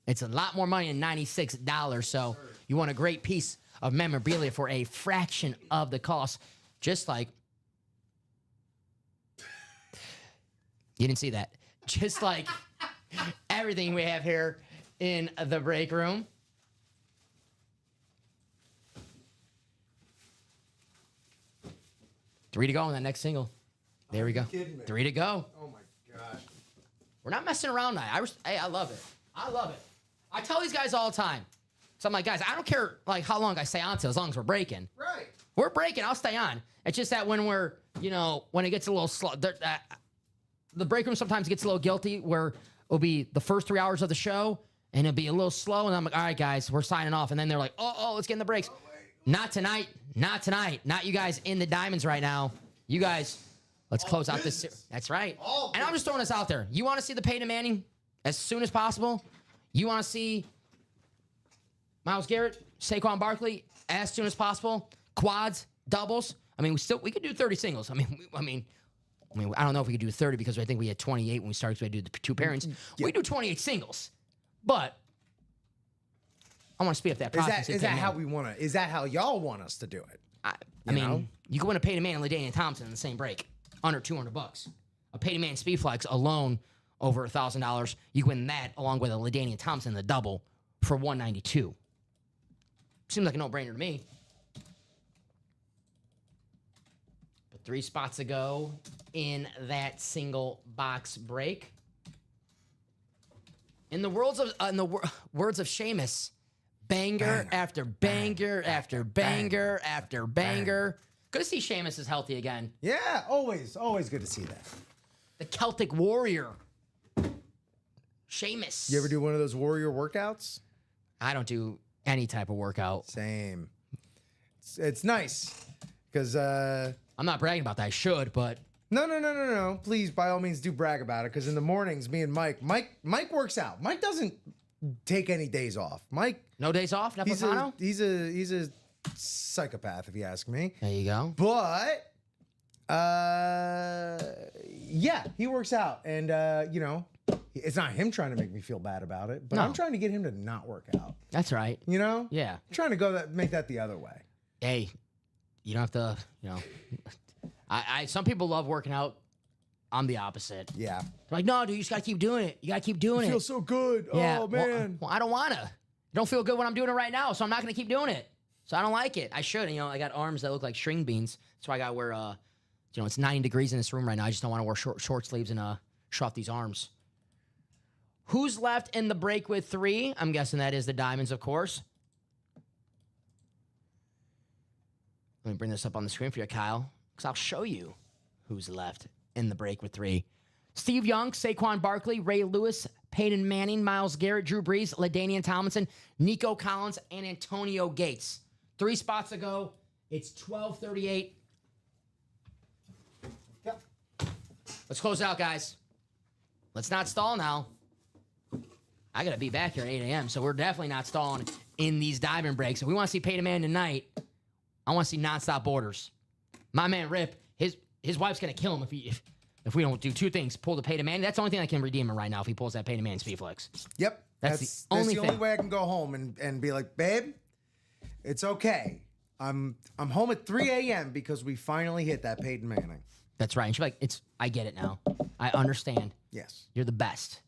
It's a lot more money than $96. So you want a great piece of memorabilia for a fraction of the cost. Just like, you didn't see that. Just like everything we have here in the break room. Three to go on that next single. There we go. Kidding me? 3 to go. Oh my gosh. We're not messing around now. I love it. I love it. I tell these guys all the time. So I'm like, guys, I don't care like how long I stay on to as long as we're breaking. Right. We're breaking. I'll stay on. It's just that when we're, when it gets a little slow, the break room sometimes gets a little guilty where it'll be the first 3 hours of the show and it'll be a little slow. And I'm like, all right, guys, we're signing off. And then they're like, let's get in the breaks. Not tonight. Not tonight. Not you guys in the diamonds right now. You guys, let's close out this. That's right. And I'm just throwing this out there. You want to see the Peyton Manning as soon as possible? You want to see Myles Garrett, Saquon Barkley as soon as possible? Quads, doubles. I mean, we could do 30 singles. I mean, I don't know if we could do 30 because I think we had 28 when we started. So we had to do the two pairings. Yeah. We do 28 singles, but I want to speed up that process. Is that how we want to? Is that how y'all want us to do it? I mean, you can win a Peyton Manning and LaDainian Thompson in the same break, under $200. A Peyton Manning Speedflex alone over $1,000. You win that along with a LaDainian Thompson, the double, for $192. Seems like a no-brainer to me. But 3 spots to go in that single box break. In the words of Seamus, banger after banger after banger after banger. Good to see Seamus is healthy again. Yeah, always good to see that. The Celtic Warrior, Seamus. You ever do one of those warrior workouts? I don't do any type of workout. Same. It's nice because I'm not bragging about that. I should, but no. Please, by all means, do brag about it. Because in the mornings, me and Mike works out. Mike doesn't take any days off. Mike, no days off. He's a psychopath, if you ask me. There you go. But yeah, he works out, and it's not him trying to make me feel bad about it, but I'm trying to get him to not work out. That's right. Yeah. I'm trying to make that the other way. Hey, you don't have to. Some people love working out. I'm the opposite. Yeah. They're like, no, dude, you just gotta keep doing it. You gotta keep doing it. Feels so good. Yeah. Oh man. Well, I don't wanna. It don't feel good when I'm doing it right now, so I'm not gonna keep doing it. So I don't like it. I should. I got arms that look like string beans. That's why I gotta wear You know, it's 90 degrees in this room right now. I just don't want to wear short sleeves and show off these arms. Who's left in the break with 3? I'm guessing that is the Diamonds, of course. Let me bring this up on the screen for you, Kyle, because I'll show you who's left in the break with 3. Steve Young, Saquon Barkley, Ray Lewis, Peyton Manning, Myles Garrett, Drew Brees, LaDainian Tomlinson, Nico Collins, and Antonio Gates. 3 spots ago. It's 12:38. Yep. Let's close out, guys. Let's not stall now. I got to be back here at 8 a.m., so we're definitely not stalling in these diamond breaks. If we want to see Peyton Manning tonight, I want to see nonstop orders. My man Rip, his wife's going to kill him if we don't do 2 things. Pull the Peyton Manning. That's the only thing that can redeem him right now if he pulls that Peyton Manning speed flex. Yep. That's the only way I can go home and be like, babe, it's okay. I'm home at 3 a.m. because we finally hit that Peyton Manning. That's right. And she's like, I get it now. I understand. Yes. You're the best.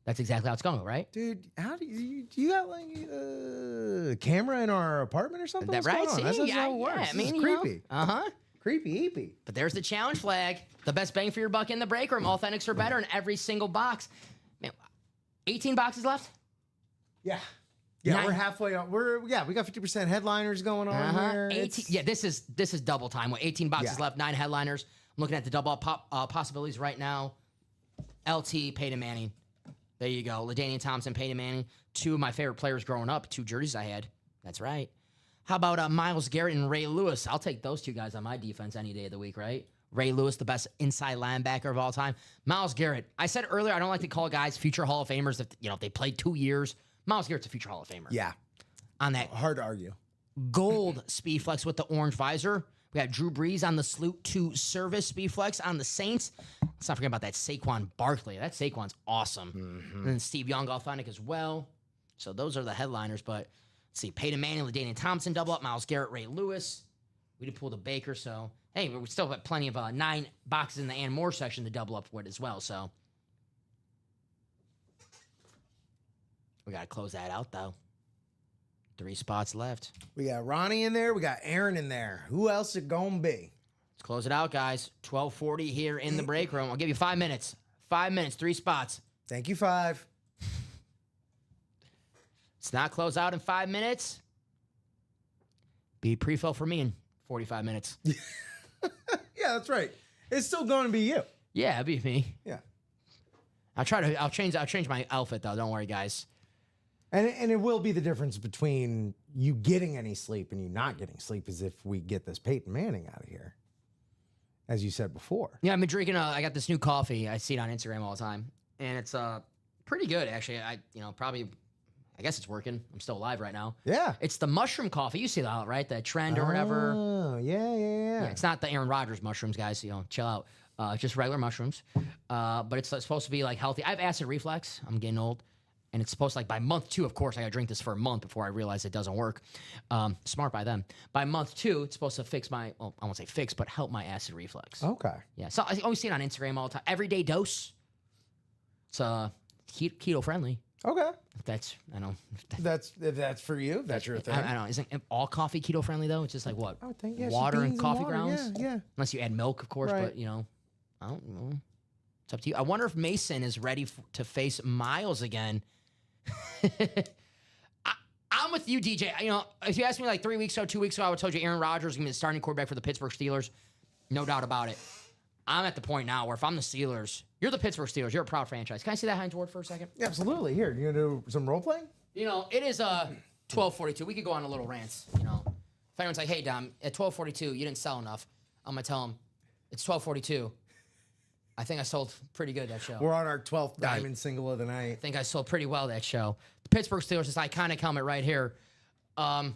That's exactly how it's going, right? Dude, how do you got like a camera in our apartment or something? That What's right? going on? See, That's yeah, how it works. yeah. I mean, This is you know, creepy. uh-huh. Creepy, eepy. But there's the challenge flag. The best bang for your buck in the break room. Authentics are better in every single box. Man, 18 boxes left? Yeah. Yeah, 9. we're halfway on. We got 50% headliners going on here. 18. Yeah, this is double time. With 18 boxes left, 9 headliners. I'm looking at the double up possibilities right now. LT, Peyton Manning. There you go. LaDainian Thompson, Peyton Manning. 2 of my favorite players growing up. 2 jerseys I had. That's right. How about Myles Garrett and Ray Lewis? I'll take those 2 guys on my defense any day of the week, right? Ray Lewis, the best inside linebacker of all time. Myles Garrett. I said earlier I don't like to call guys future Hall of Famers if they played 2 years. Myles Garrett's a future Hall of Famer. Yeah. On that Hard to argue. gold speed flex with the orange visor. We got Drew Brees on the Salute to Service speed flex on the Saints. Let's not forget about that Saquon Barkley. That Saquon's awesome. Mm-hmm. And then Steve Young authentic as well. So those are the headliners. But let's see, Peyton Manning, LaDainian Thompson double up, Myles Garrett, Ray Lewis. We did pull the Baker. So hey, we still have plenty of 9 boxes in the and more section to double up with as well. So we got to close that out though. 3 spots left. We got Ronnie in there. We got Aaron in there. Who else it gonna be? Let's close it out, guys. 12:40 here in the break room. I'll give you 5 minutes. 5 minutes, 3 spots. Thank you, 5. It's not close out in 5 minutes. Be pre-fill for me in 45 minutes. Yeah, that's right. It's still going to be you. Yeah, it'll be me. Yeah. I'll change my outfit though. Don't worry, guys. And it will be the difference between you getting any sleep and you not getting sleep is if we get this Peyton Manning out of here, as you said before. Yeah, I've been drinking. I got this new coffee. I see it on Instagram all the time, and it's pretty good actually. I guess it's working. I'm still alive right now. Yeah. It's the mushroom coffee. You see that, right? The trend or whatever. Oh, yeah. Yeah, it's not the Aaron Rodgers mushrooms, guys. Chill out. Just regular mushrooms. But it's supposed to be like healthy. I have acid reflux. I'm getting old. And it's supposed to, like, by month 2, of course, I got to drink this for a month before I realize it doesn't work. Smart by them. By month 2, it's supposed to fix I won't say fix, but help my acid reflux. Okay. Yeah. So I always see it on Instagram all the time. Everyday dose. It's keto friendly. Okay. That's, I know. If that's for you, that's your thing. I don't know. Isn't all coffee keto friendly, though? It's just like what? I would think, yeah, just water and beans coffee water. grounds? Yeah. Unless you add milk, of course, Right. but, I don't know. It's up to you. I wonder if Mason is ready to face Miles again. I'm with you, DJ. If you asked me like 3 weeks ago, 2 weeks ago, I would have told you Aaron Rodgers is going to be the starting quarterback for the Pittsburgh Steelers. No doubt about it. I'm at the point now where if I'm the Steelers, you're the Pittsburgh Steelers. You're a proud franchise. Can I see that Heinz Ward for a second? Yeah, absolutely. Here, you going to do some role playing? It is 12:42. We could go on a little rant. If anyone's like, hey, Dom, at 12:42, you didn't sell enough, I'm going to tell them it's 12:42. I think I sold pretty good that show. We're on our 12th diamond single of the night. I think I sold pretty well that show. The Pittsburgh Steelers, this iconic helmet right here. Proud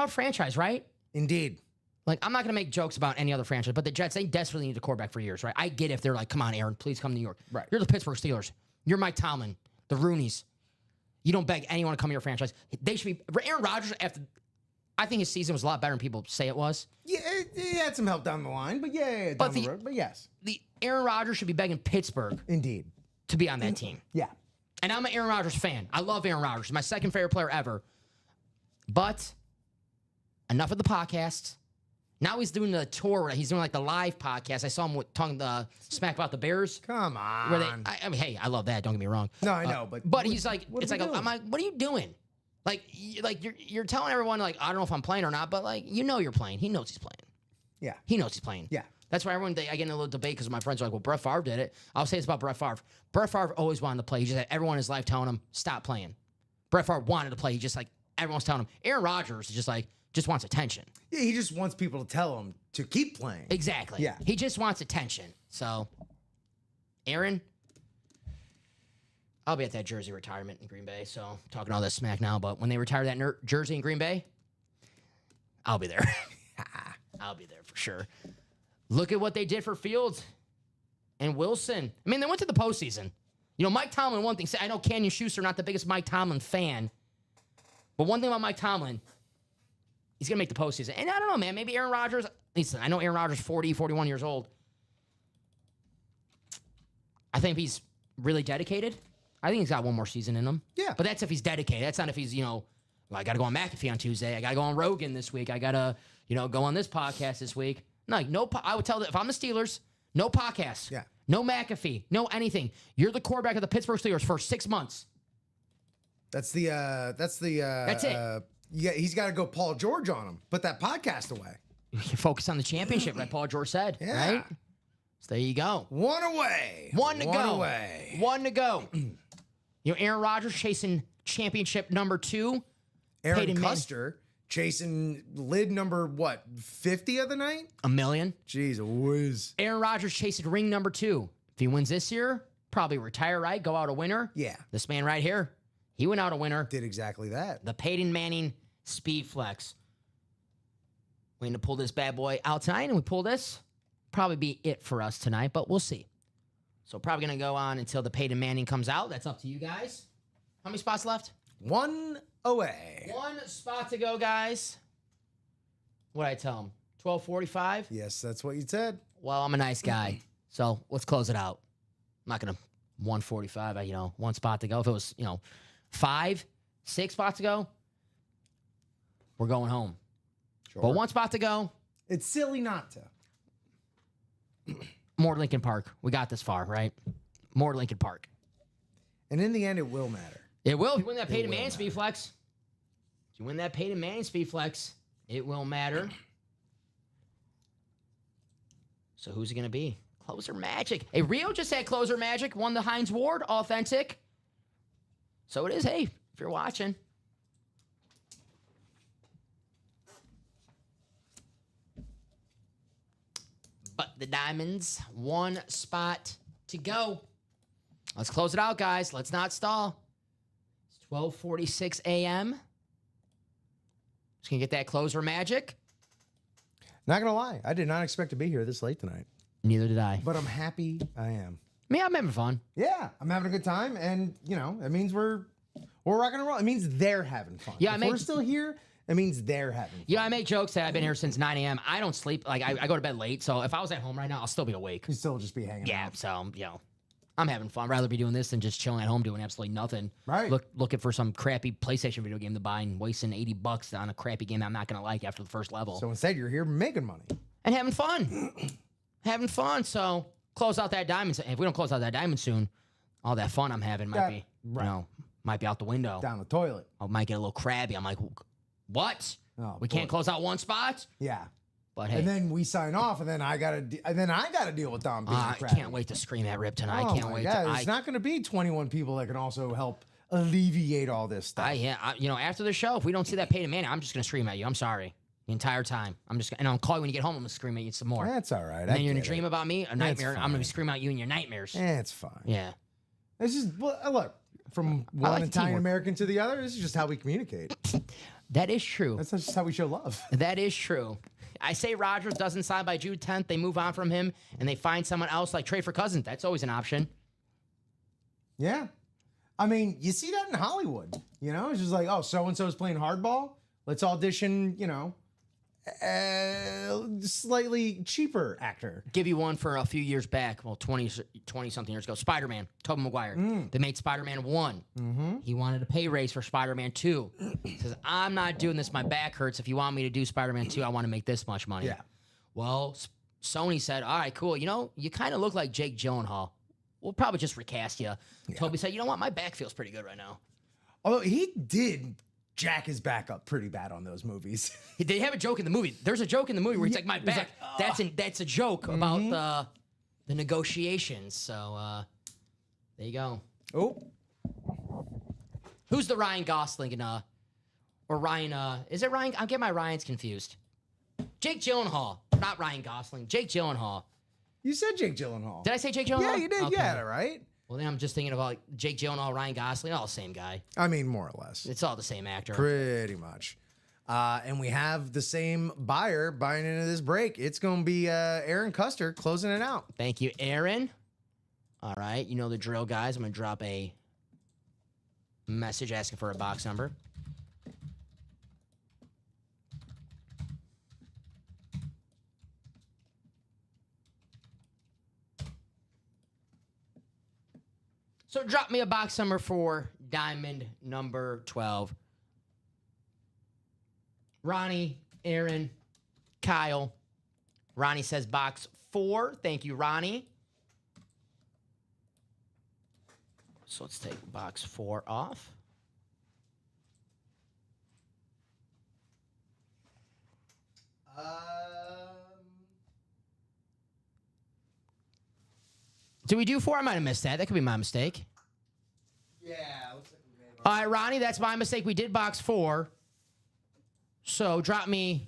franchise, right? Indeed. Like, I'm not going to make jokes about any other franchise, but the Jets, they desperately need a quarterback for years, right? I get if they're like, come on, Aaron, please come to New York. Right. You're the Pittsburgh Steelers. You're Mike Tomlin, the Rooneys. You don't beg anyone to come to your franchise. They should be. Aaron Rodgers, I think his season was a lot better than people say it was. Yeah, he had some help down the line, but down the road. But yes. The Aaron Rodgers should be begging Pittsburgh Indeed. to be on that team. Yeah. And I'm an Aaron Rodgers fan. I love Aaron Rodgers. He's my second favorite player ever. But enough of the podcast. Now he's doing the tour. He's doing like the live podcast. I saw him talking smack about the Bears. Come on. Where I mean, hey, I love that. Don't get me wrong. No, I know, but he's like, it's like, I'm like, what are you doing? Like you're telling everyone like, I don't know if I'm playing or not, but like, you know, you're playing. He knows he's playing. Yeah. He knows he's playing. Yeah. That's why everyone, I get in a little debate because my friends are like, well, Brett Favre did it. I'll say it's about Brett Favre. Brett Favre always wanted to play. He just had everyone in his life telling him, stop playing. Brett Favre wanted to play. He just like, everyone's telling him. Aaron Rodgers is just like, just wants attention. Yeah, he just wants people to tell him to keep playing. Exactly. Yeah. He just wants attention. So, Aaron, I'll be at that jersey retirement in Green Bay. So, talking all this smack now, but when they retire that jersey in Green Bay, I'll be there. I'll be there for sure. Look at what they did for Fields and Wilson. I mean, they went to the postseason. You know, Mike Tomlin, one thing, I know Canyon Schuster, not the biggest Mike Tomlin fan, but one thing about Mike Tomlin, he's going to make the postseason. And I don't know, man, maybe Aaron Rodgers, listen, I know Aaron Rodgers 40, 41 years old. I think he's really dedicated. I think he's got one more season in him. Yeah. But that's if he's dedicated. That's not if he's, well, I got to go on McAfee on Tuesday. I got to go on Rogan this week. I got to, go on this podcast this week. No, I would tell them, if I'm the Steelers, no podcast. Yeah. No McAfee. No anything. You're the quarterback of the Pittsburgh Steelers for 6 months. That's it. Yeah, he's got to go Paul George on him. Put that podcast away. Focus on the championship, like Paul George said. Yeah. Right? So there you go. One away. One to go. Away. One to go. Aaron Rodgers chasing championship number 2. Aaron Peyton Custer chasing lid number, 50 of the night? $1 million. Jeez, a whiz. Aaron Rodgers chasing ring number 2. If he wins this year, probably retire, right? Go out a winner. Yeah. This man right here, he went out a winner. Did exactly that. The Peyton Manning Speed Flex. We need to pull this bad boy out tonight, and we pull this. Probably be it for us tonight, but we'll see. So probably going to go on until the Peyton Manning comes out. That's up to you guys. How many spots left? 1 away. 1 spot to go, guys. What'd I tell him? 12:45? Yes, that's what you said. Well, I'm a nice guy, so let's close it out. I'm not going to 1:45, 1 spot to go. If it was, 5, 6 spots to go, we're going home. Sure. But 1 spot to go. It's silly not to. More Lincoln Park. We got this far, right? More Lincoln Park. And in the end, it will matter. It will. If you win that Peyton Manning Speed Flex. If you win that Peyton Manning Speed Flex, it will matter. So who's it going to be? Closer Magic. Hey, Rio just had Closer Magic. Won the Hines Ward. Authentic. So it is. Hey, if you're watching. But the Diamonds, 1 spot to go. Let's close it out, guys. Let's not stall. It's 12:46 a.m. Just going to get that Closer Magic. Not going to lie. I did not expect to be here this late tonight. Neither did I. But I'm happy I am. Me, I'm having fun. Yeah, I'm having a good time. And, it means we're rocking and rolling. It means they're having fun. Yeah, if we're still here, it means they're having fun. I make jokes that I've been here since 9 a.m. I don't sleep. Like, I go to bed late. So if I was at home right now, I'll still be awake. You still just be hanging Yeah, out. so, I'm having fun. I'd rather be doing this than just chilling at home doing absolutely nothing. Right. Looking for some crappy PlayStation video game to buy and wasting $80 on a crappy game I'm not going to like after the first level. So instead, you're here making money. And having fun. Having fun. So close out that diamond. If we don't close out that diamond soon, all that fun I'm having might be out the window. Down the toilet. I might get a little crabby. I'm like, what? Oh, we can't close out 1 spot? Yeah. But hey, And then we sign off, and then I gotta deal with Dom being I crabby. can't wait to scream at Rip tonight. Oh I can't my wait. God, it's not going to be 21 people that can also help alleviate all this stuff. After the show, if we don't see that Peyton Manning, I'm just gonna scream at you. I'm sorry. The entire time. And I'll call you when you get home. I'm gonna scream at you some more. That's all right. And then you're gonna dream about me, a nightmare. I'm gonna be screaming at you in your nightmares. It's fine. Yeah. It's just look from one like Italian teamwork. American to the other. This is just how we communicate. That is true. That's just how we show love. That is true. I say Rodgers doesn't sign by June 10th. They move on from him and they find someone else like trade for Cousins. That's always an option. Yeah. I mean, you see that in Hollywood. It's just like, oh, so-and-so is playing hardball. Let's audition, slightly cheaper actor. Give you one for a few years back. Well, 20-something years ago. Spider-Man. Tobey Maguire. They made Spider-Man 1. Mm-hmm. He wanted a pay raise for Spider-Man 2. He says, I'm not doing this. My back hurts. If you want me to do Spider-Man 2, I want to make this much money. Yeah. Well, Sony said, all right, cool. You know, you kind of look like Jake Gyllenhaal. We'll probably just recast you. Yeah. Toby said, you know what? My back feels pretty good right now. Although he did jack his back up pretty bad on those movies. They have a joke in the movie. There's a joke in the movie where he's like, my back. That's a joke about the negotiations. So there you go. Oh. Who's the Ryan Gosling or Ryan? Is it Ryan? I'm getting my Ryans confused. Jake Gyllenhaal, not Ryan Gosling. Jake Gyllenhaal. You said Jake Gyllenhaal. Did I say Jake Gyllenhaal? Yeah, you did. Okay. You had it right. Well, then I'm just thinking about Jake Gyllenhaal, Ryan Gosling, all the same guy. I mean, more or less. It's all the same actor. Pretty much. And we have the same buyer buying into this break. It's going to be Aaron Custer closing it out. Thank you, Aaron. All right, you know the drill, guys. I'm going to drop a message asking for a box number. So drop me a box number for diamond number 12. Ronnie, Aaron, Kyle. Ronnie says box 4. Thank you, Ronnie. So let's take box 4 off. Did we do 4? I might have missed that. That could be my mistake. Yeah, looks like we made it. All right, Ronnie, that's my mistake. We did box 4. So drop me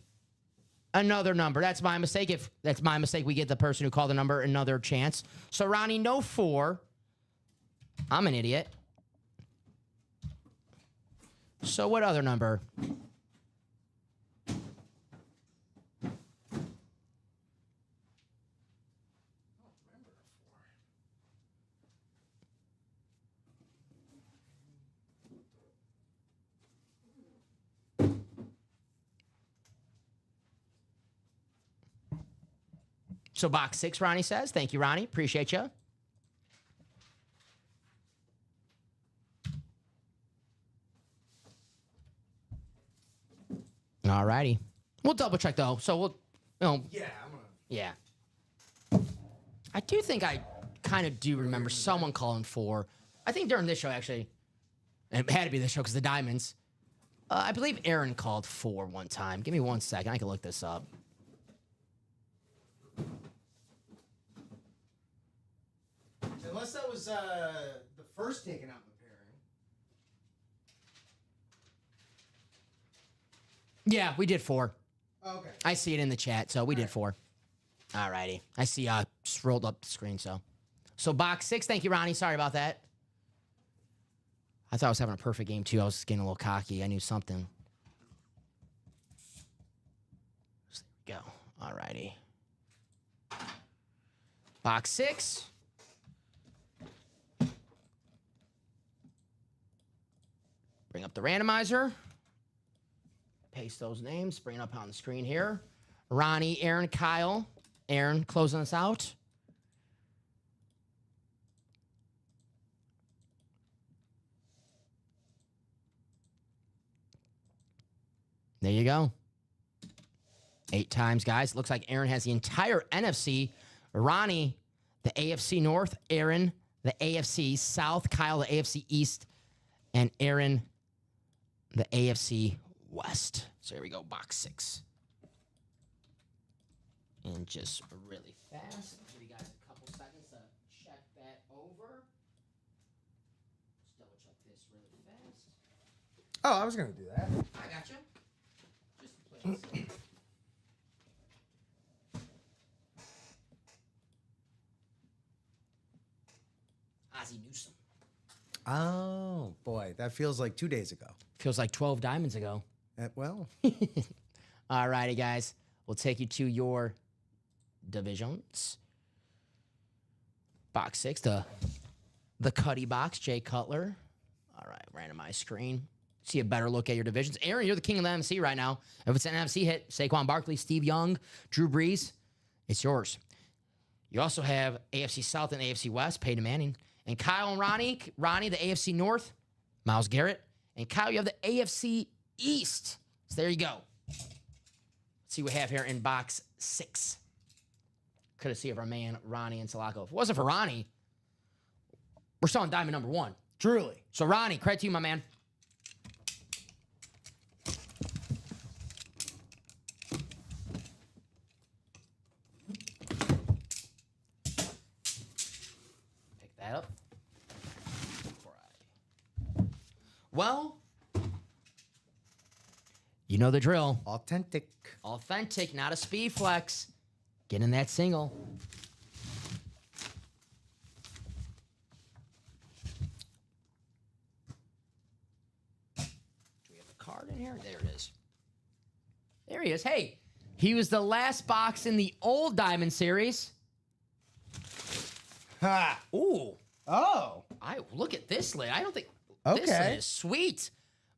another number. That's my mistake. If that's my mistake, we get the person who called the number another chance. So, Ronnie, no 4. I'm an idiot. So what other number? So box 6, Ronnie says. Thank you, Ronnie. Appreciate you. All righty. We'll double check, though. So we'll, Yeah, I'm going to. Yeah. I do think I kind of do remember someone calling 4. I think during this show, actually. It had to be this show because the Diamonds. I believe Aaron called 4 one time. Give me 1 second. I can look this up. Unless that was the first taken out in the pairing. Yeah, we did 4. Okay. I see it in the chat, so we did 4. All righty. I see just rolled up the screen, so. So box 6, thank you, Ronnie. Sorry about that. I thought I was having a perfect game, too. I was getting a little cocky. I knew something. So there we go. All righty. Box 6. Bring up the randomizer. Paste those names. Bring it up on the screen here. Ronnie, Aaron, Kyle. Aaron closing us out. There you go. 8 times, guys. Looks like Aaron has the entire NFC. Ronnie, the AFC North. Aaron, the AFC South. Kyle, the AFC East. And Aaron, the AFC West. So here we go, box 6. And just really fast, give you guys a couple seconds to check that over. Just double check this really fast. Oh, I was going to do that. I got you. Just play this. Ozzie Newsome. Oh, boy. That feels like 2 days ago. Feels like 12 diamonds ago. Well. All righty, guys. We'll take you to your divisions. Box 6, the Cuddy box, Jay Cutler. All right, randomized screen. See a better look at your divisions. Aaron, you're the king of the NFC right now. If it's an NFC hit, Saquon Barkley, Steve Young, Drew Brees, it's yours. You also have AFC South and AFC West, Peyton Manning. And Kyle and Ronnie, the AFC North, Myles Garrett. And Kyle, you have the AFC East. So there you go. Let's see what we have here in box 6. Could see of our man Ronnie and Sulaco. If it wasn't for Ronnie, we're still on diamond number 1. Truly. So Ronnie, credit to you, my man. Pick that up. Well, you know the drill. Authentic. Authentic, not a speed flex. Get in that single. Do we have a card in here? There it is. There he is. Hey, he was the last box in the old Diamond series. Ha. Ooh. Oh. I look at this lid. I don't think Okay. this lid is sweet.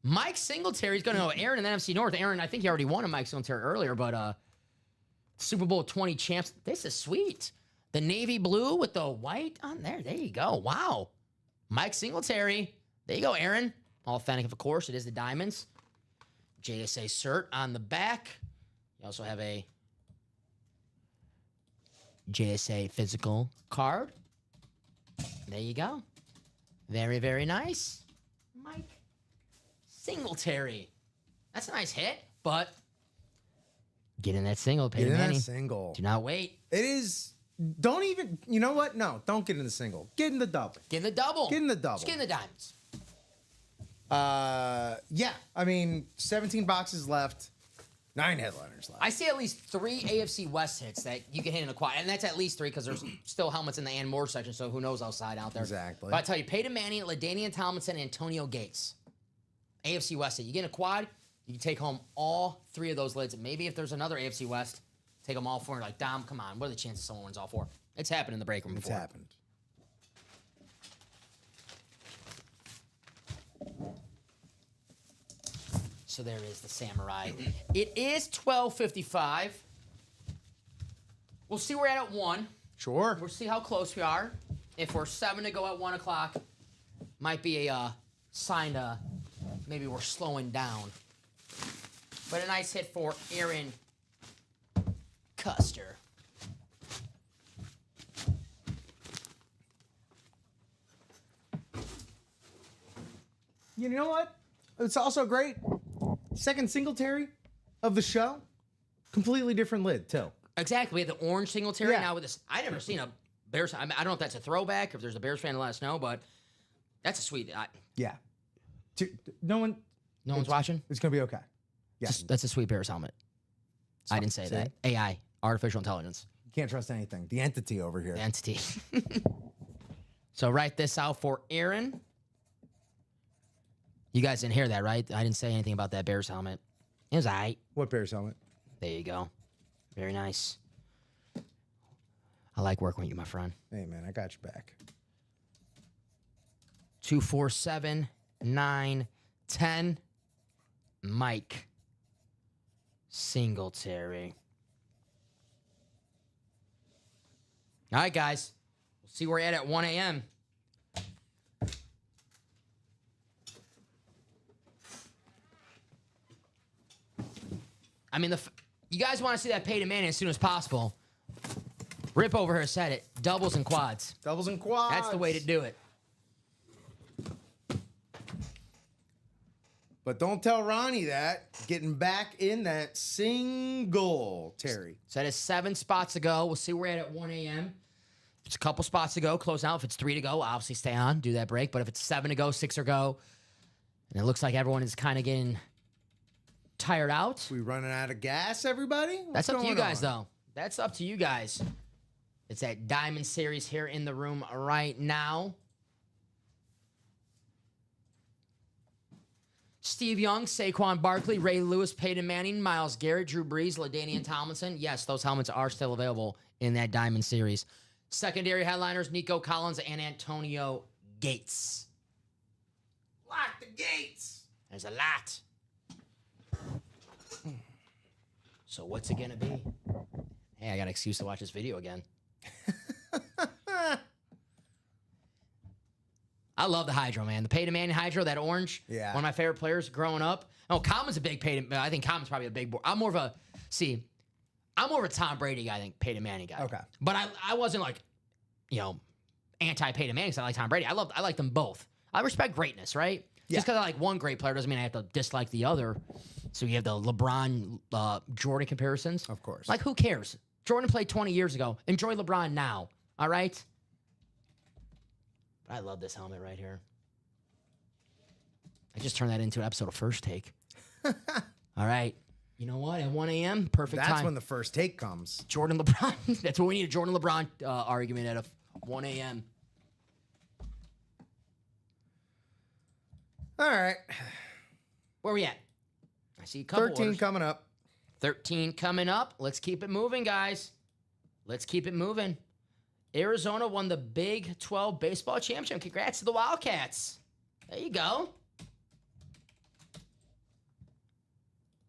Mike Singletary's going to know Aaron in the NFC North. Aaron, I think he already won a Mike Singletary earlier, but Super Bowl 20 champs. This is sweet. The navy blue with the white on there. There you go. Wow. Mike Singletary. There you go, Aaron. Authentic, of course. It is the diamonds. JSA cert on the back. You also have a JSA physical card. There you go. Very, very nice. Mike Singletary. That's a nice hit, but get in that single, Get Peyton in Manning. that single. Do not wait. It is. Don't even. You know what? No, don't get in the single. Get in the double. Get in the double. Get in the double. Just get in the diamonds. Yeah. I mean, 17 boxes left. 9 headliners left. I see at least 3 AFC West hits that you can hit in a quad, and that's at least 3 because there's still helmets in the and more section, so who knows outside out there. Exactly. But I tell you, Peyton Manning, LaDainian Tomlinson, and Antonio Gates. AFC West hit. You get in a quad, you can take home all 3 of those lids. And maybe if there's another AFC West, take them all 4. And like, Dom, come on. What are the chances someone wins all 4? It's happened in the break room It's before. happened. So there is the Samurai. It is 12:55. We'll see where we're at 1. Sure. We'll see how close we are. If we're 7 to go at 1 o'clock, might be a sign to maybe we're slowing down. But a nice hit for Aaron Custer. You know what? It's also great. Second Singletary of the show. Completely different lid, too. Exactly. We had the orange Singletary Yeah. now with this. I never seen a Bears. I don't know if that's a throwback. If there's a Bears fan, let us know. But that's a sweet. Yeah. No one. No one's watching. It's going to be okay. Yeah. That's a sweet Bears helmet. I didn't say See? that. AI, artificial intelligence, You can't trust anything. The entity over here. the entity. So write this out for Aaron. You guys didn't hear that, right? I didn't say anything about that Bears helmet. It was all right. What Bears helmet? There you go. Very nice. I like working with you, my friend. Hey, man, I got your back. 2, 4, 7, 9, 10. Mike Singletary. All right, guys. We'll see where we're at 1 a.m. I mean, you guys want to see that Peyton Manning as soon as possible. Rip over here said it. Doubles and quads. Doubles and quads. That's the way to do it. But don't tell Ronnie that. Getting back in that single, Terry. So that is 7 spots to go. We'll see where we're at 1 a.m. If it's a couple spots to go, close out. If it's 3 to go, obviously stay on, do that break. But if it's 7 to go, 6 to go, and it looks like everyone is kind of getting tired out. We running out of gas, everybody? That's up to you going guys, on? though. That's up to you guys. It's that Diamond Series here in the room right now. Steve Young, Saquon Barkley, Ray Lewis, Peyton Manning, Myles Garrett, Drew Brees, LaDainian Tomlinson. Yes, those helmets are still available in that Diamond Series. Secondary headliners, Nico Collins and Antonio Gates. Lock the gates. There's a lot. So what's it going to be? Hey, I got an excuse to watch this video again. I love the Hydro, man. The Peyton Manning Hydro, that orange. Yeah. One of my favorite players growing up. Oh, Common's a big Peyton. I think Common's probably a big boy. I'm more of a See, I'm more of a Tom Brady guy than Peyton Manning guy. Okay. But I wasn't like, anti Peyton Manning because I like Tom Brady. I like them both. I respect greatness, right? Yeah. Just because I like one great player doesn't mean I have to dislike the other. So you have the LeBron, Jordan comparisons. Of course. Like, who cares? Jordan played 20 years ago. Enjoy LeBron now. All right? But I love this helmet right here. I just turned that into an episode of First Take. All right. You know what? At 1 a.m., perfect That's time. when the first take comes. Jordan LeBron. That's what we need, a Jordan LeBron argument at 1 a.m. All right. Where we at? I see a couple 13 orders. coming up. 13 coming up. Let's keep it moving, guys. Let's keep it moving. Arizona won the Big 12 baseball championship. Congrats to the Wildcats. There you go.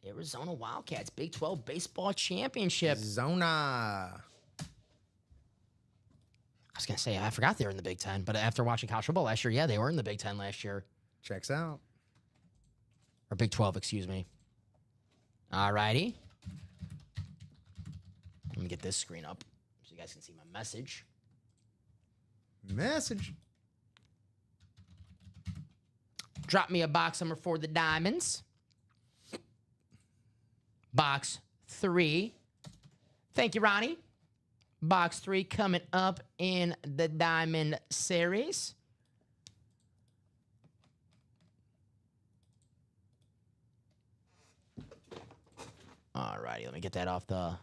Arizona Wildcats, Big 12 baseball championship. Zona. I was going to say, I forgot they were in the Big 10, but after watching college football last year, yeah, they were in the Big 10 last year. Checks out. Or Big 12, excuse me. All righty. Let me get this screen up so you guys can see my message. Message. Drop me a box number for the Diamonds. Box 3. Thank you, Ronnie. Box 3 coming up in the Diamond Series. All righty, let me get that off the...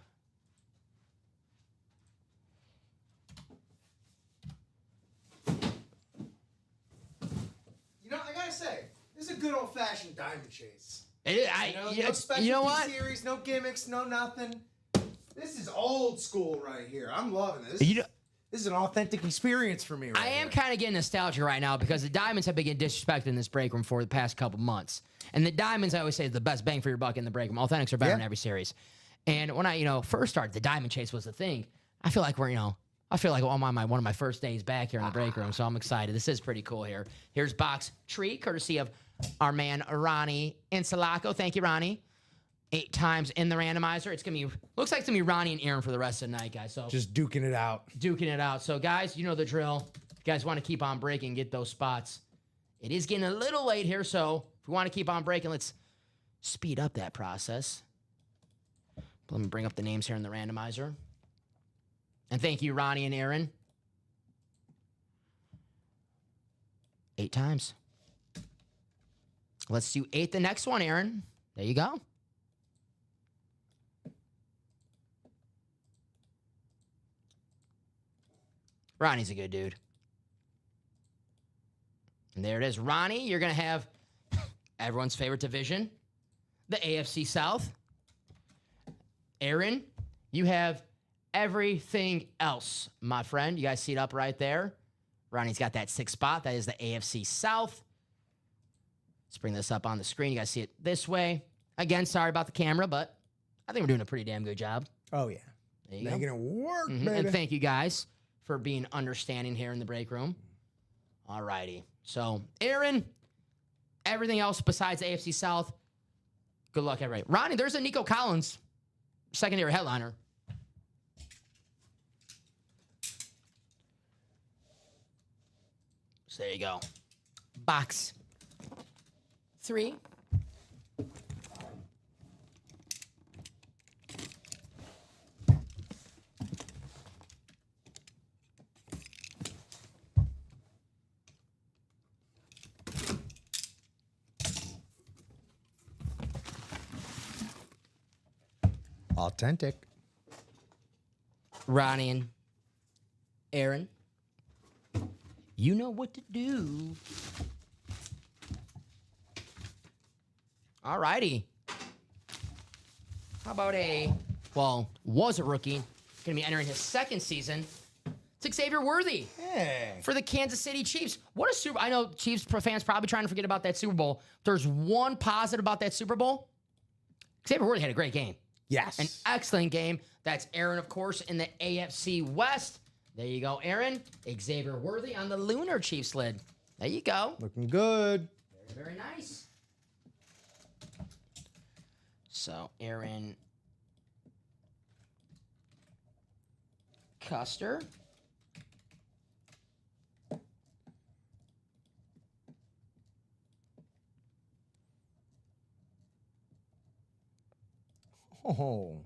You know, I gotta say, this is a good old-fashioned diamond chase. no specialty you know what? series, no gimmicks, no nothing. This is old school right here. I'm loving this. This is an authentic experience for me right I am here. kind of getting nostalgia right now because the Diamonds have been getting disrespected in this break room for the past couple months. And the Diamonds, I always say, is the best bang for your buck in the break room. Authentics are better in every series. And when I, first started, the Diamond Chase was the thing. I feel like one of my first days back here in the break room, so I'm excited. This is pretty cool here. Here's box tree, courtesy of our man Ronnie Insalaco. Thank you, Ronnie. 8 times in the randomizer. Looks like it's gonna be Ronnie and Aaron for the rest of the night, guys. So Just duking it out. So, guys, you know the drill. If you guys want to keep on breaking, get those spots. It is getting a little late here, so if we want to keep on breaking, let's speed up that process. Let me bring up the names here in the randomizer. And thank you, Ronnie and Aaron. 8 times. Let's do 8 the next one, Aaron. There you go. Ronnie's a good dude. And there it is. Ronnie, you're going to have everyone's favorite division, the AFC South. Aaron, you have everything else, my friend. You guys see it up right there. Ronnie's got that 6th spot. That is the AFC South. Let's bring this up on the screen. You guys see it this way. Again, sorry about the camera, but I think we're doing a pretty damn good job. Oh, yeah. There you Making go. it work, baby. And thank you guys for being understanding here in the break room. All righty. So, Aaron, everything else besides AFC South, good luck, everybody. Ronnie, there's a Nico Collins secondary headliner. So there you go. Box 3. Authentic. Ronnie and Aaron, you know what to do. All righty. How about was a rookie, going to be entering his 2nd season. It's Xavier Worthy Hey. for the Kansas City Chiefs. What a Super! I know Chiefs fans probably trying to forget about that Super Bowl. There's one positive about that Super Bowl. Xavier Worthy had a great game. Yes. An excellent game. That's Aaron, of course, in the AFC West. There you go, Aaron. Xavier Worthy on the Lunar Chiefs lid. There you go. Looking good. Very, very nice. So, Aaron Custer. Oh,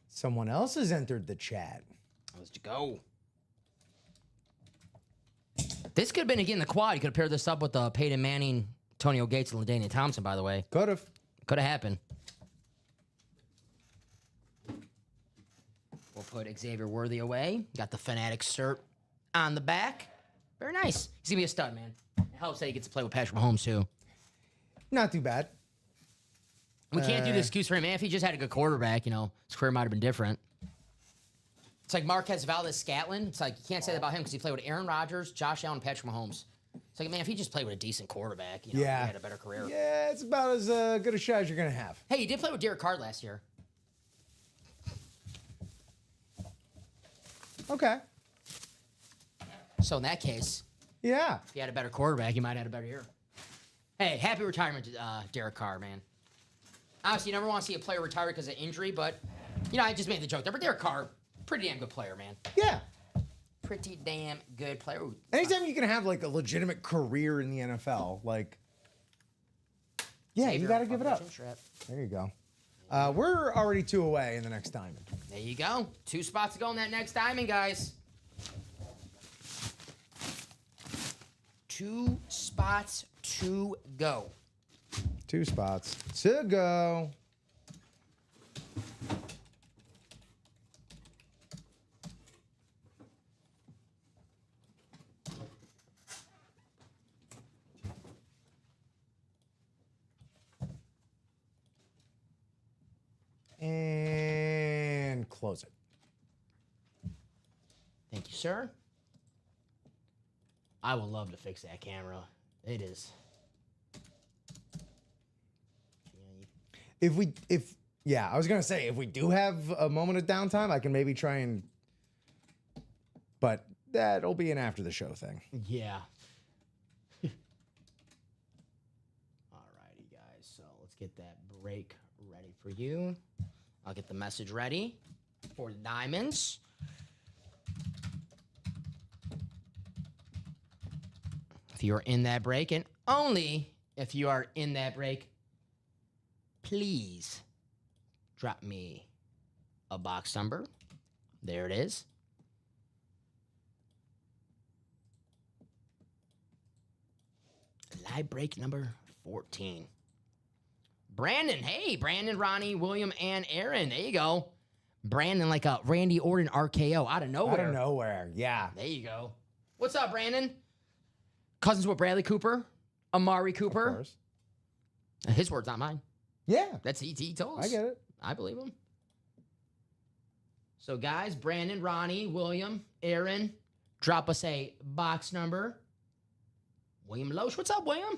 someone else has entered the chat. Let's go. This could have been again the quad. You could have paired this up with Peyton Manning, Antonio Gates, and LaDainian Thompson, by the way. Could have. Could have happened. We'll put Xavier Worthy away. Got the Fanatic cert on the back. Very nice. He's going to be a stud, man. It helps that he gets to play with Patrick Mahomes, too. Not too bad. We can't do the excuse for him. Man, if he just had a good quarterback, you know, his career might have been different. It's like Marquez Valdez-Scantling. It's like, you can't say that about him because he played with Aaron Rodgers, Josh Allen, and Patrick Mahomes. It's like, man, if he just played with a decent quarterback, you know, he had a better career. Yeah, it's about as good a shot as you're going to have. Hey, he did play with Derek Carr last year. Okay. So in that case, Yeah. if he had a better quarterback, he might have had a better year. Hey, happy retirement to Derek Carr, man. Obviously, you never want to see a player retire because of injury, but, you know, I just made the joke there. But Derek Carr, pretty damn good player, man. Yeah. Pretty damn good player. Ooh, Anytime you can have like a legitimate career in the NFL, like, yeah, Xavier you got to give it up. chin strap. There you go. We're already 2 away in the next diamond. There you go. 2 spots to go in that next diamond, guys. 2 spots to go. 2 spots to go. And close it. Thank you, sir. I would love to fix that camera. It is. I was gonna say if we do have a moment of downtime, I can maybe try and, but that'll be an after the show thing. Yeah. Alrighty, guys. So let's get that break ready for you. I'll get the message ready for the diamonds. If you are in that break, and only if you are in that break, please drop me a box number. There it is. Live break number 14. Brandon. Hey, Brandon, Ronnie, William, and Aaron. There you go. Brandon like a Randy Orton RKO out of nowhere. Out of nowhere, yeah. There you go. What's up, Brandon? Cousins with Bradley Cooper, Amari Cooper. Of course. His words, not mine. Yeah, That's he told us. I get it. I believe him. So, guys, Brandon, Ronnie, William, Aaron, drop us a box number. William Loesch. What's up, William?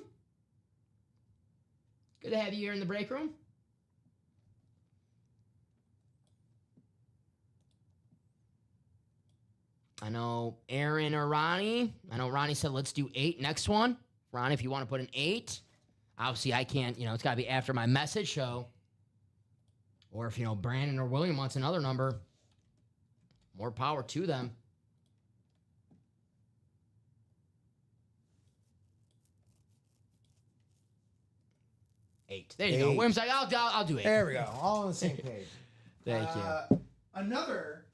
Good to have you here in the break room. I know Aaron or Ronnie. I know Ronnie said, let's do 8 next one. Ronnie, if you want to put an 8. Obviously, I can't, you know, it's got to be after my message show. Or if, you know, Brandon or William wants another number, more power to them. 8. There you go. 8. William's like, I'll do 8. There we go. All on the same page. Thank you. Another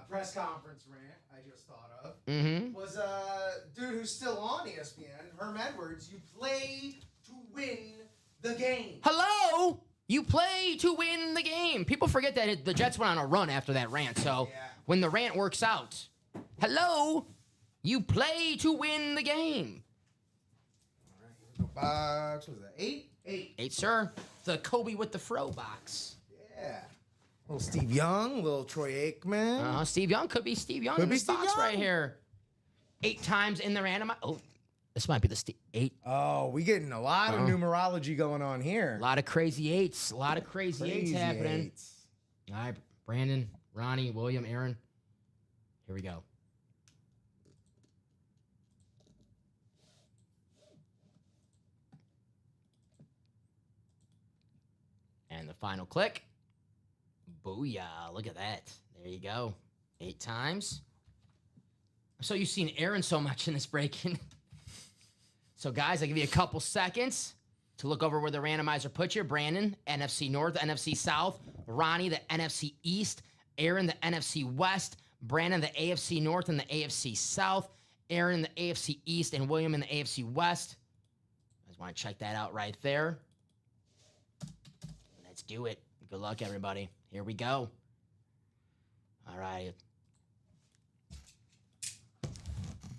press conference rant I just thought of Mm-hmm. was a dude who's still on ESPN, Herm Edwards. You play to win the game. Hello? You play to win the game. People forget that the Jets went on a run after that rant. So Yeah. when the rant works out, hello? You play to win the game. All right, here's the box. What was that? 8? 8. 8, sir. The Kobe with the fro box. Yeah. Little Steve Young, little Troy Aikman. Steve Young could be Steve Young Could in be this Steve box right Young. here. 8 times in the random. Oh, this might be the 8. Oh, we getting a lot of numerology going on here. A lot of crazy 8s. A lot of crazy 8s happening. eights. All right, Brandon, Ronnie, William, Aaron. Here we go. And the final click. Booyah. Look at that. There you go. 8 times. So you've seen Aaron so much in this break-in. So, guys, I'll give you a couple seconds to look over where the randomizer put you. Brandon, NFC North, NFC South. Ronnie, the NFC East. Aaron, the NFC West. Brandon, the AFC North and the AFC South. Aaron, the AFC East. And William in the AFC West. I just want to check that out right there. Let's do it. Good luck, everybody. Here we go. All right.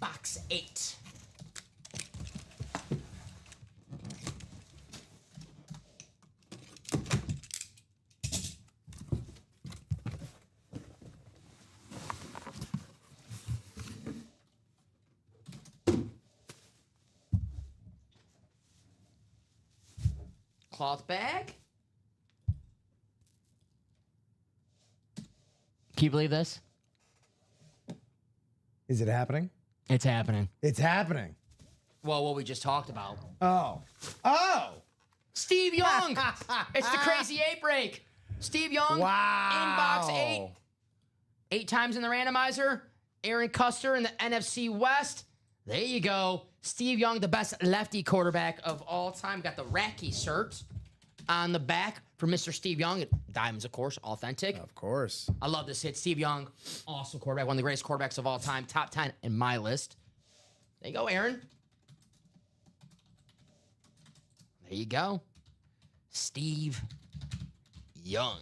Box 8. Cloth bag. Can you believe this? Is it happening? It's happening. It's happening. Well, what we just talked about. Oh. Steve Young. It's the Crazy 8 break. Steve Young. Wow. In box 8. 8 times in the randomizer. Aaron Custer in the NFC West. There you go. Steve Young, the best lefty quarterback of all time. Got the Racky shirt on the back for Mr. Steve Young. Diamonds, of course, authentic. Of course. I love this hit. Steve Young, awesome quarterback. One of the greatest quarterbacks of all time. Top 10 in my list. There you go, Aaron. There you go. Steve Young.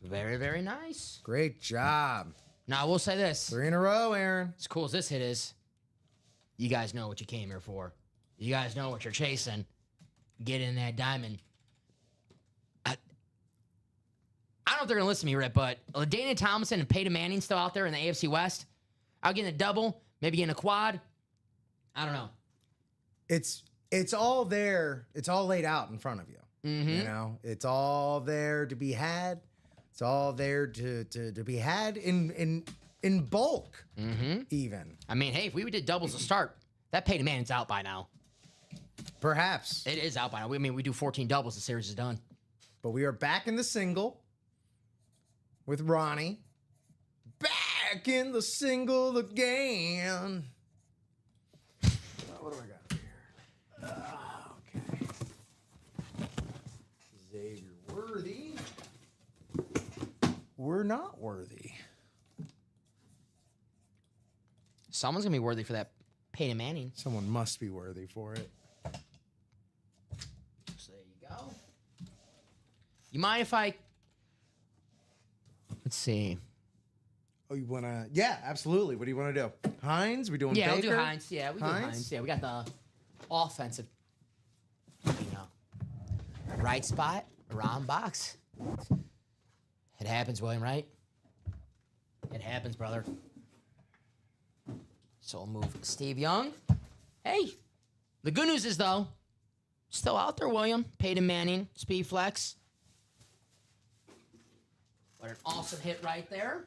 Very, very nice. Great job. Now, I will say this. 3 in a row, Aaron. As cool as this hit is, you guys know what you came here for. You guys know what you're chasing. Get in that diamond. I don't know if they're going to listen to me, Rip, but LaDainian Tomlinson and Peyton Manning still out there in the AFC West. I'll get in a double, maybe in a quad. I don't know. It's all there. It's all laid out in front of you. Mm-hmm. You know, it's all there to be had. It's all there to be had in bulk, even. I mean, hey, if we did doubles to start, that Peyton Manning's out by now. Perhaps. It is out by now. We do 14 doubles, the series is done. But we are back in the single with Ronnie. Back in the single again. What do I got here? Okay. Xavier Worthy. We're not worthy. Someone's going to be worthy for that Peyton Manning. Someone must be worthy for it. So there you go. You mind if I... Let's see. Oh, you want to... Yeah, absolutely. What do you want to do? Hines? We doing Yeah, Baker? we'll do Hines. Yeah, we do Hines. Yeah, we got the offensive, right spot, around box. It happens, William, right? It happens, brother. So we'll move Steve Young. Hey, the good news is, though, still out there, William. Peyton Manning, Speed Flex. What an awesome hit right there.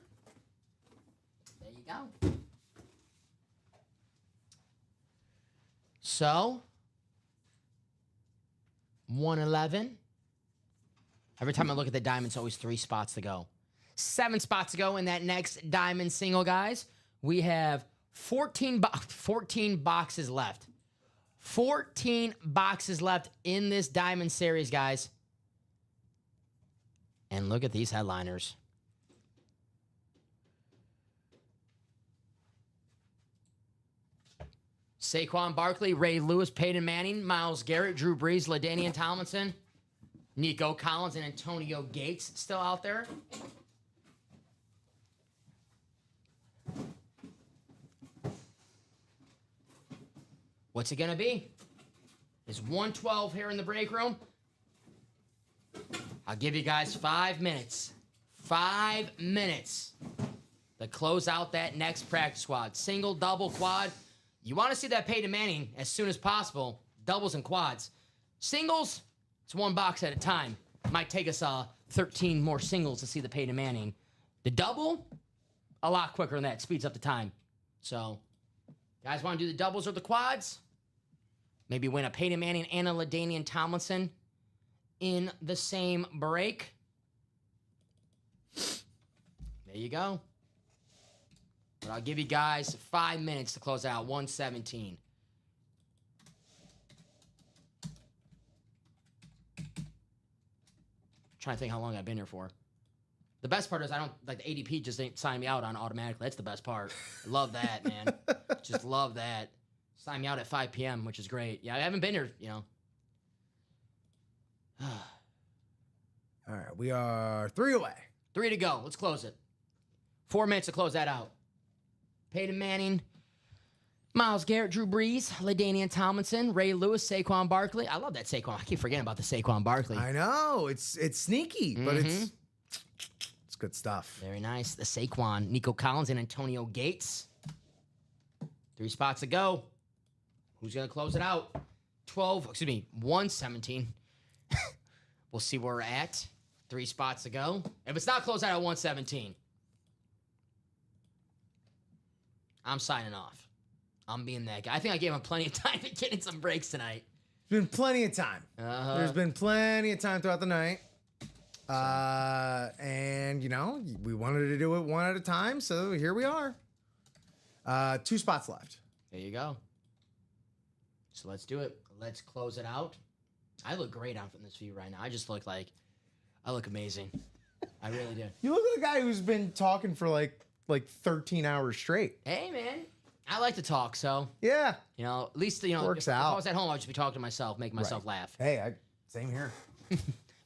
There you go. So, 111. Every time I look at the diamond, it's always 3 spots to go. 7 spots to go in that next diamond single, guys. We have 14 boxes left. 14 boxes left in this diamond series, guys. And look at these headliners. Saquon Barkley, Ray Lewis, Peyton Manning, Myles Garrett, Drew Brees, LaDainian Tomlinson, Nico Collins, and Antonio Gates still out there. What's it going to be? Is 112 here in the break room? I'll give you guys 5 minutes. 5 minutes to close out that next practice squad. Single, double, quad. You want to see that Peyton Manning as soon as possible. Doubles and quads. Singles, it's 1 box at a time. Might take us 13 more singles to see the Peyton Manning. The double, a lot quicker than that. Speeds up the time. So, guys want to do the doubles or the quads? Maybe win a Peyton Manning and a LaDainian Tomlinson in the same break. There There you go. But I'll give you guys 5 minutes to close out 117. Trying to think how long I've been here for. The best part is I don't like the ADP just ain't sign me out on automatically. That's the best part. Love that, man. Just love that. Sign me out at 5 p.m., which is great. Yeah, I haven't been here, you know. All right, we are 3 away. 3 to go. Let's close it. 4 minutes to close that out. Peyton Manning, Myles Garrett, Drew Brees, LaDainian Tomlinson, Ray Lewis, Saquon Barkley. I love that Saquon. I keep forgetting about the Saquon Barkley. I know it's sneaky, but it's good stuff. Very nice. The Saquon, Nico Collins, and Antonio Gates. 3 spots to go. Who's going to close it out? 117. We'll see where we're at. 3 spots to go. If it's not closed out at 117, I'm signing off. I'm being that guy. I think I gave him plenty of time to get in some breaks tonight. There's been plenty of time. There's been plenty of time throughout the night. And, you know, we wanted to do it one at a time, so here we are. 2 spots left. There you go. So let's do it. Let's close it out. I look great out in this view right now. I just look like, I look amazing. I really do. You look like a guy who's been talking for like 13 hours straight. Hey, man. I like to talk, so, Yeah. you know, at least, you know, Works if I out. was at home, I'd just be talking to myself, making myself laugh. Hey, same here.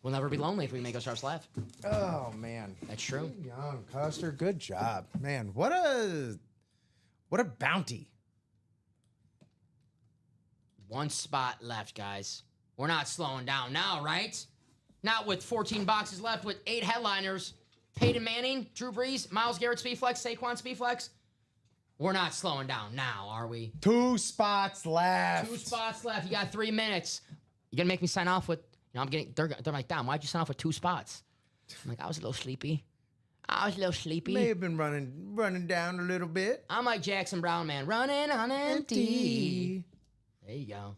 We'll never be lonely if we make ourselves laugh. Oh, man. That's true. Young Custer, good job. Man, what a bounty. 1 spot left, guys. We're not slowing down now, right? Not with 14 boxes left with 8 headliners. Peyton Manning, Drew Brees, Myles Garrett Speedflex, Saquon Speedflex. We're not slowing down now, are we? 2 spots left. 2 spots left. You got 3 minutes. You gonna make me sign off with? You know, they're like, Dom, why'd you sign off with 2 spots? I'm like, I was a little sleepy. May have been running down a little bit. I'm like Jackson Brown, man, running on empty. There you go.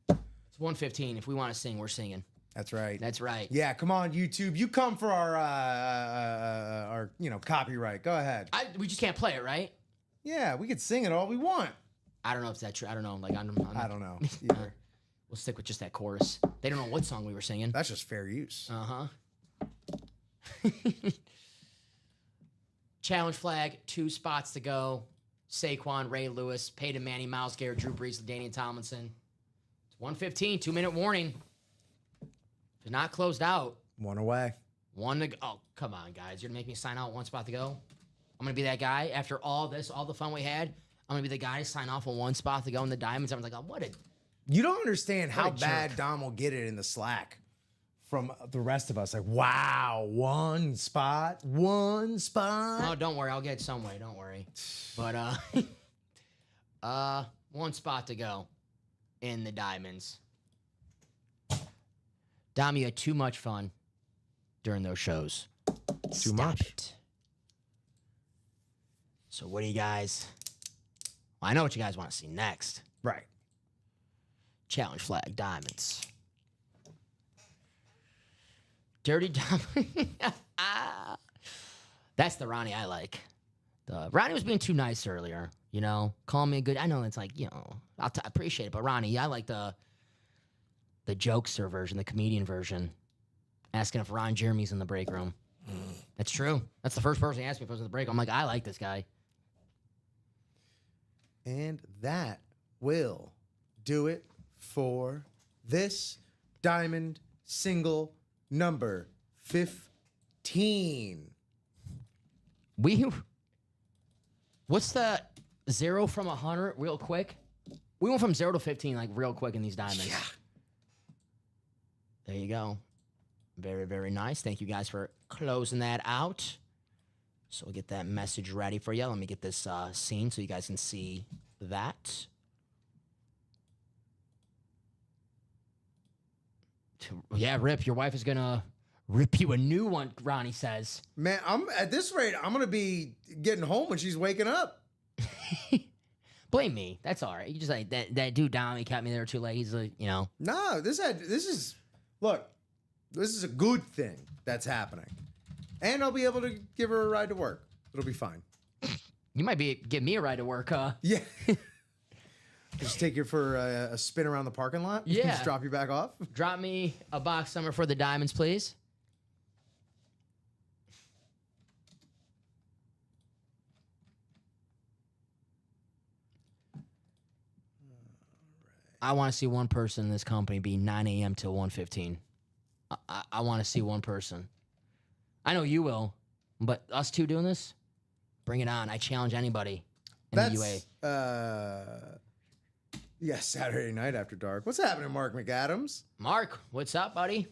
It's 1:15. If we want to sing, we're singing. That's right. That's right. Yeah, come on, YouTube. You come for our copyright. Go ahead. We just can't play it, right? Yeah, we could sing it all we want. I don't know if that's true. I don't know. Like I don't know either. We'll stick with just that chorus. They don't know what song we were singing. That's just fair use. Challenge flag, 2 spots to go. Saquon, Ray Lewis, Peyton Manning, Myles Garrett, Drew Brees, LaDainian Tomlinson. It's 1:15, 2-minute warning. If it's not closed out. 1 away. 1 to go. Oh, come on, guys. You're going to make me sign out 1 spot to go? I'm going to be that guy. After all this, all the fun we had, I'm going to be the guy to sign off on 1 spot to go in the Diamonds. I'm like, oh, what a... You don't understand how What a bad jerk. Dom will get it in the Slack from the rest of us. Like, wow, 1 spot. Oh, don't worry. I'll get it some way. Don't worry. But, 1 spot to go in the Diamonds. Dom, you had too much fun during those shows. Too much. It. So what do you guys... Well, I know what you guys want to see next. Right. Challenge flag, Diamonds. Dirty Dom. That's the Ronnie I like. Ronnie was being too nice earlier, you know? Call me a good... I know it's like, you know, I appreciate it, but Ronnie, I like the jokester version, the comedian version. Asking if Ron Jeremy's in the break room. That's true. That's the first person he asked me if I was in the break. I'm like, I like this guy. And that will do it for this Diamond single number 15. What's the 0 from 100 real quick? We went from 0 to 15 like real quick in these Diamonds. Yeah. There you go. Very, very nice. Thank you guys for closing that out. So we'll get that message ready for you. Let me get this scene so you guys can see that. Yeah, Rip, your wife is going to rip you a new one, Ronnie says. Man, I'm at this rate, I'm going to be getting home when she's waking up. Blame me. That's all right. You just like that dude down, he kept me there too late. He's like, you know. No, this is a good thing that's happening. And I'll be able to give her a ride to work. It'll be fine. You might give me a ride to work, huh? Yeah. Just take you for a spin around the parking lot. Yeah. Just drop you back off. Drop me a box number for the diamonds, please. I want to see one person in this company be 9 a.m. till 1:15. I want to see one person. I know you will, but us two doing this, bring it on. I challenge anybody in the UA. Yeah, Saturday night after dark. What's happening, Mark McAdams? Mark, what's up, buddy?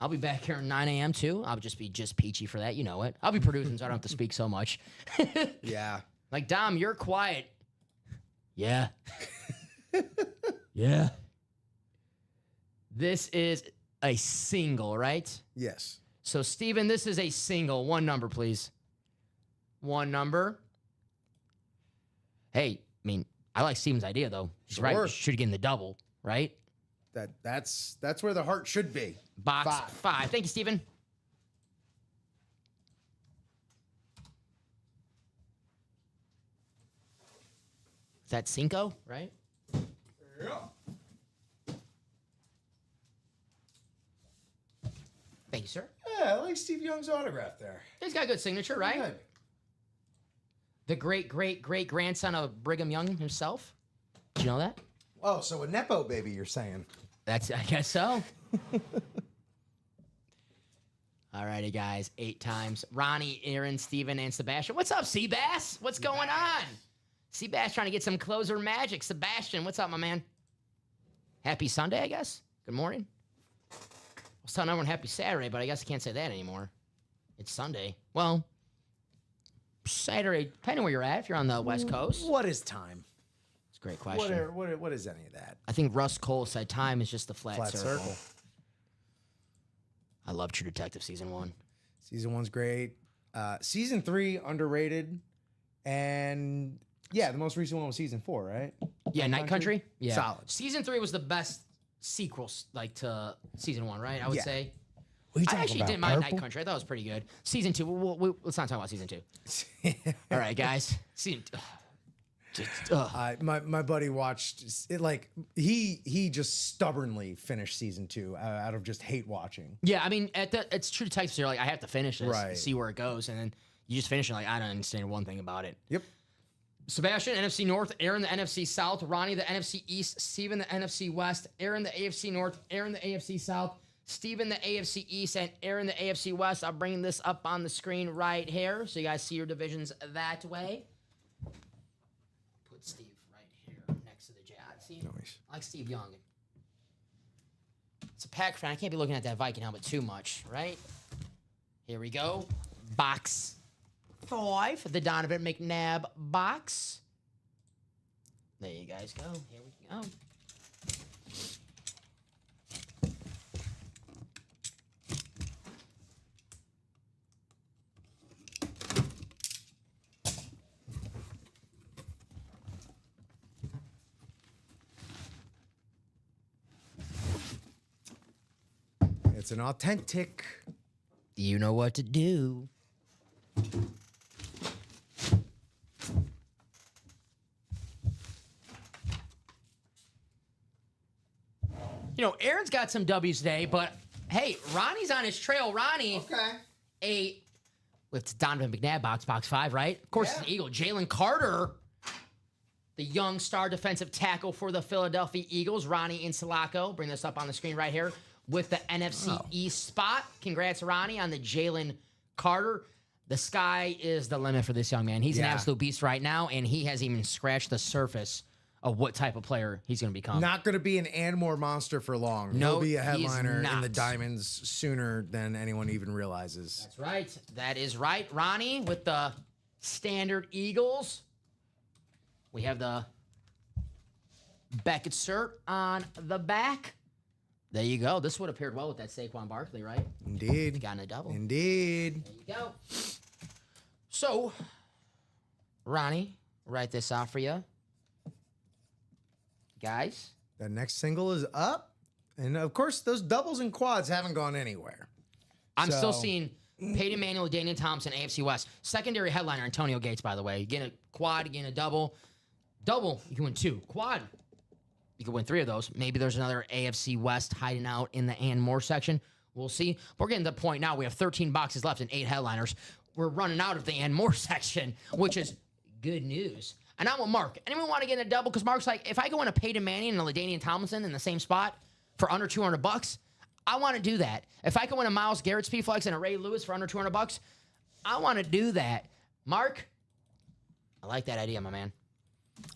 I'll be back here at 9 a.m. too. I'll just be peachy for that. You know it. I'll be producing, so I don't have to speak so much. Yeah. Like, Dom, you're quiet. Yeah. Yeah. This is a single, right? Yes. So, Steven, this is a single. One number, please. One number. Hey, I mean, I like Steven's idea, though. He's Sure. right. Should get in the double, right? That's where the heart should be. Box five. Thank you, Steven. Is that Cinco, right? Yeah. Thank you, sir. Yeah, I like Steve Young's autograph there. He's got a good signature, right? Good. The great-great-great-grandson of Brigham Young himself. Did you know that? Oh, so a Nepo baby, you're saying? I guess so. All righty, guys. 8 times. Ronnie, Aaron, Steven, and Sebastian. What's up, Seabass? What's going on? Seabass trying to get some closer magic. Sebastian, what's up, my man? Happy Sunday, I guess. Good morning. I was telling everyone happy Saturday, but I guess I can't say that anymore. It's Sunday. Well, Saturday, depending where you're at. If you're on the West Coast. What is time? It's a great question. What is any of that? I think Russ Cole said time is just the flat circle. I love True Detective Season 1. Season 1's great. Season 3, underrated. And yeah, the most recent one was Season 4, right? Yeah, Night Country. Yeah. Solid. Season 3 was the best sequel, like, to Season 1, right? I would Yeah. say. What are you I talking actually about, didn't mind Night Purple? Country. I thought it was pretty good. Season 2, let's not talk about Season 2. All right, guys. Season My buddy watched it, like he just stubbornly finished Season 2 out of just hate watching. Yeah, I mean, it's True Detective, so you're like, I have to finish this, Right. see where it goes, and then you just finish it like, I don't understand one thing about it. Yep. Sebastian, NFC North, Aaron, the NFC South, Ronnie, the NFC East, Steven, the NFC West, Aaron, the AFC North, Aaron, the AFC South, Steven, the AFC East, and Aaron, the AFC West. I'm bringing this up on the screen right here so you guys see your divisions that way. Put Steve right here next to the Jazz. See? Nice. I like Steve Young. It's a Pack fan. I can't be looking at that Viking helmet too much, right? Here we go. Box 5, the Donovan McNabb box. There you guys go. Here we go. It's an authentic. You know what to do. You know, Aaron's got some W's today, but hey, Ronnie's on his trail. Ronnie, it's Donovan McNabb box 5, right? Of course, Yeah. it's an Eagle. Jalen Carter, the young star defensive tackle for the Philadelphia Eagles. Ronnie Insulaco, bring this up on the screen right here with the NFC East spot. Congrats, Ronnie, on the Jalen Carter. The sky is the limit for this young man. He's an Yeah. absolute beast right now, and he hasn't even scratched the surface of what type of player he's going to become. Not going to be an Anmore monster for long. No, He'll be a he is headliner in the not. Diamonds sooner than anyone even realizes. That's right. That is right. Ronnie with the standard Eagles. We have the Beckett cert on the back. There you go. This would have paired well with that Saquon Barkley, right? Indeed. Got in a double. Indeed. There you go. So, Ronnie, write this out for you. Guys. The next single is up. And of course, those doubles and quads haven't gone anywhere. I'm still So- seeing Peyton Manning, Daniel Thompson, AFC West. Secondary headliner, Antonio Gates, by the way. You get a quad, you get a double. Double, you can win 2. Quad, you can win 3 of those. Maybe there's another AFC West hiding out in the and more section. We'll see. But we're getting to the point now. We have 13 boxes left and 8 headliners. We're running out of the and more section, which is good news. And I'm with Mark. Anyone want to get in a double? Because Mark's like, if I go in a Peyton Manning and a LaDainian Tomlinson in the same spot for under $200, I want to do that. If I go in a Myles Garrett Speedflex and a Ray Lewis for under $200, I want to do that. Mark, I like that idea, my man.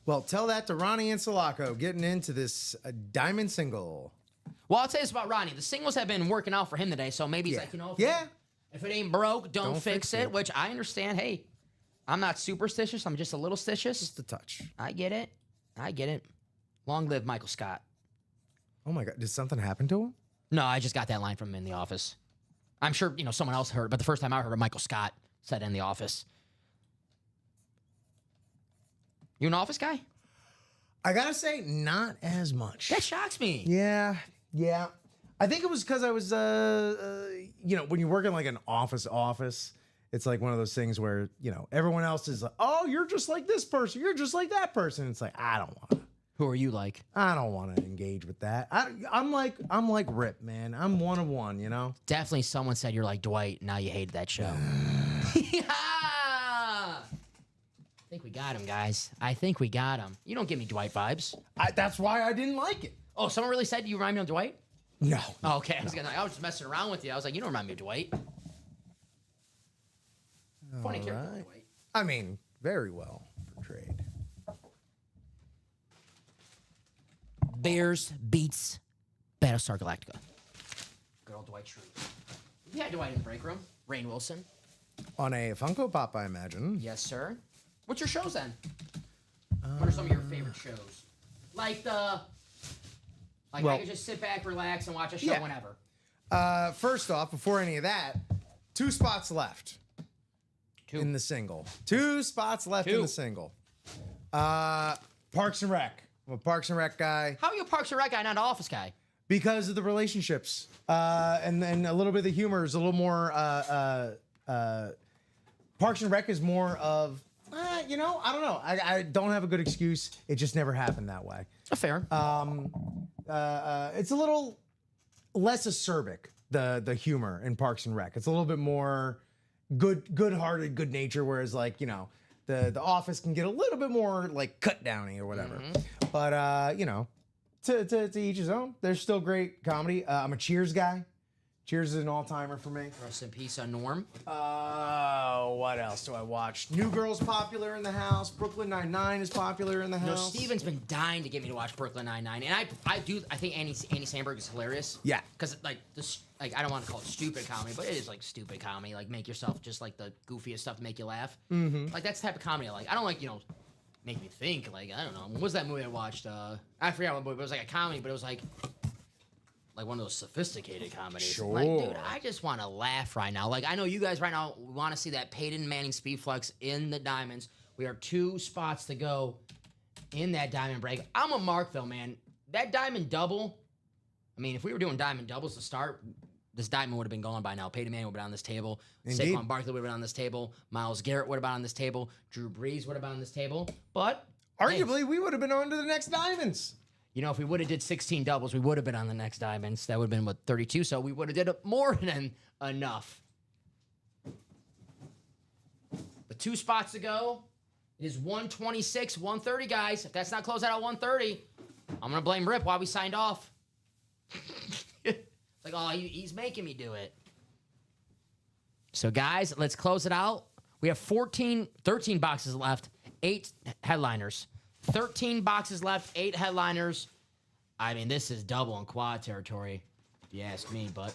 Well, tell that to Ronnie and Sulaco getting into this diamond single. Well, I'll tell you this about Ronnie. The singles have been working out for him today, so maybe he's like, if it ain't broke, don't fix it, which I understand. Hey, I'm not superstitious. I'm just a little stitious. Just a touch. I get it. Long live Michael Scott. Oh, my God. Did something happen to him? No, I just got that line from him in the office. I'm sure, someone else heard it, but the first time I heard it, Michael Scott said it in the office. You an office guy? I got to say, not as much. That shocks me. Yeah. I think it was because I was, when you work in like an office, it's like one of those things where, everyone else is like, oh, you're just like this person. You're just like that person. It's like, I don't want to. Who are you like? I don't want to engage with that. I'm like Rip, man. I'm one of one, Definitely someone said you're like Dwight. Now you hated that show. Yeah! I think we got him, guys. I think we got him. You don't give me Dwight vibes. That's why I didn't like it. Oh, someone really said you remind me of Dwight? No. Oh, okay. I was just messing around with you. I was like, you don't remind me of Dwight. Funny character, right. Dwight. I mean, very well portrayed. Bears beats Battlestar Galactica. Good old Dwight Schrute. We had Dwight in the break room. Rainn Wilson. On a Funko Pop, I imagine. Yes, sir. What's your shows then? What are some of your favorite shows? I could just sit back, relax, and watch a show whenever. First off, before any of that, 2 spots left. 2 in the single. 2 spots left in the single. Parks and Rec. I'm a Parks and Rec guy. How are you a Parks and Rec guy, not an Office guy? Because of the relationships. And a little bit of the humor is a little more... Parks and Rec is more of... I don't know. I don't have a good excuse. It just never happened that way. Fair. It's a little less acerbic, the humor in Parks and Rec. It's a little bit more good-hearted, good nature, whereas the Office can get a little bit more like cut downy or whatever. Mm-hmm. But to each his own. There's still great comedy. I'm a Cheers guy. Cheers is an all-timer for me. Rest in peace on Norm. What else do I watch? New Girl's popular in the house. Brooklyn Nine-Nine is popular in the house. Steven's been dying to get me to watch Brooklyn Nine-Nine, and I think Andy Samberg is hilarious. Yeah. Because I don't want to call it stupid comedy, but it is like stupid comedy. Like make yourself just like the goofiest stuff to make you laugh. Mm-hmm. Like that's the type of comedy I like. I don't like make me think. Like I don't know. What was that movie I watched? I forgot what movie, but it was like a comedy, but it was like one of those sophisticated comedies. Sure. Like, dude, I just want to laugh right now. Like, I know you guys right now want to see that Peyton Manning Speedflex in the diamonds. We are 2 spots to go in that diamond break. I'm a Mark, though, man. That diamond double, I mean, if we were doing diamond doubles to start, this diamond would have been gone by now. Peyton Manning would have been on this table. Indeed. Saquon Barkley would have been on this table. Myles Garrett would have been on this table. Drew Brees would have been on this table. But arguably, we would have been on to the next diamonds. If we would have did 16 doubles, we would have been on the next diamonds. That would have been, 32? So we would have did more than enough. But 2 spots to go. It is 126, 130, guys. If that's not closed out at 130, I'm going to blame Rip while we signed off. It's like, oh, he's making me do it. So, guys, let's close it out. We have 13 boxes left, 8 headliners. 13 boxes left, 8 headliners. I mean, this is double and quad territory, if you ask me, but...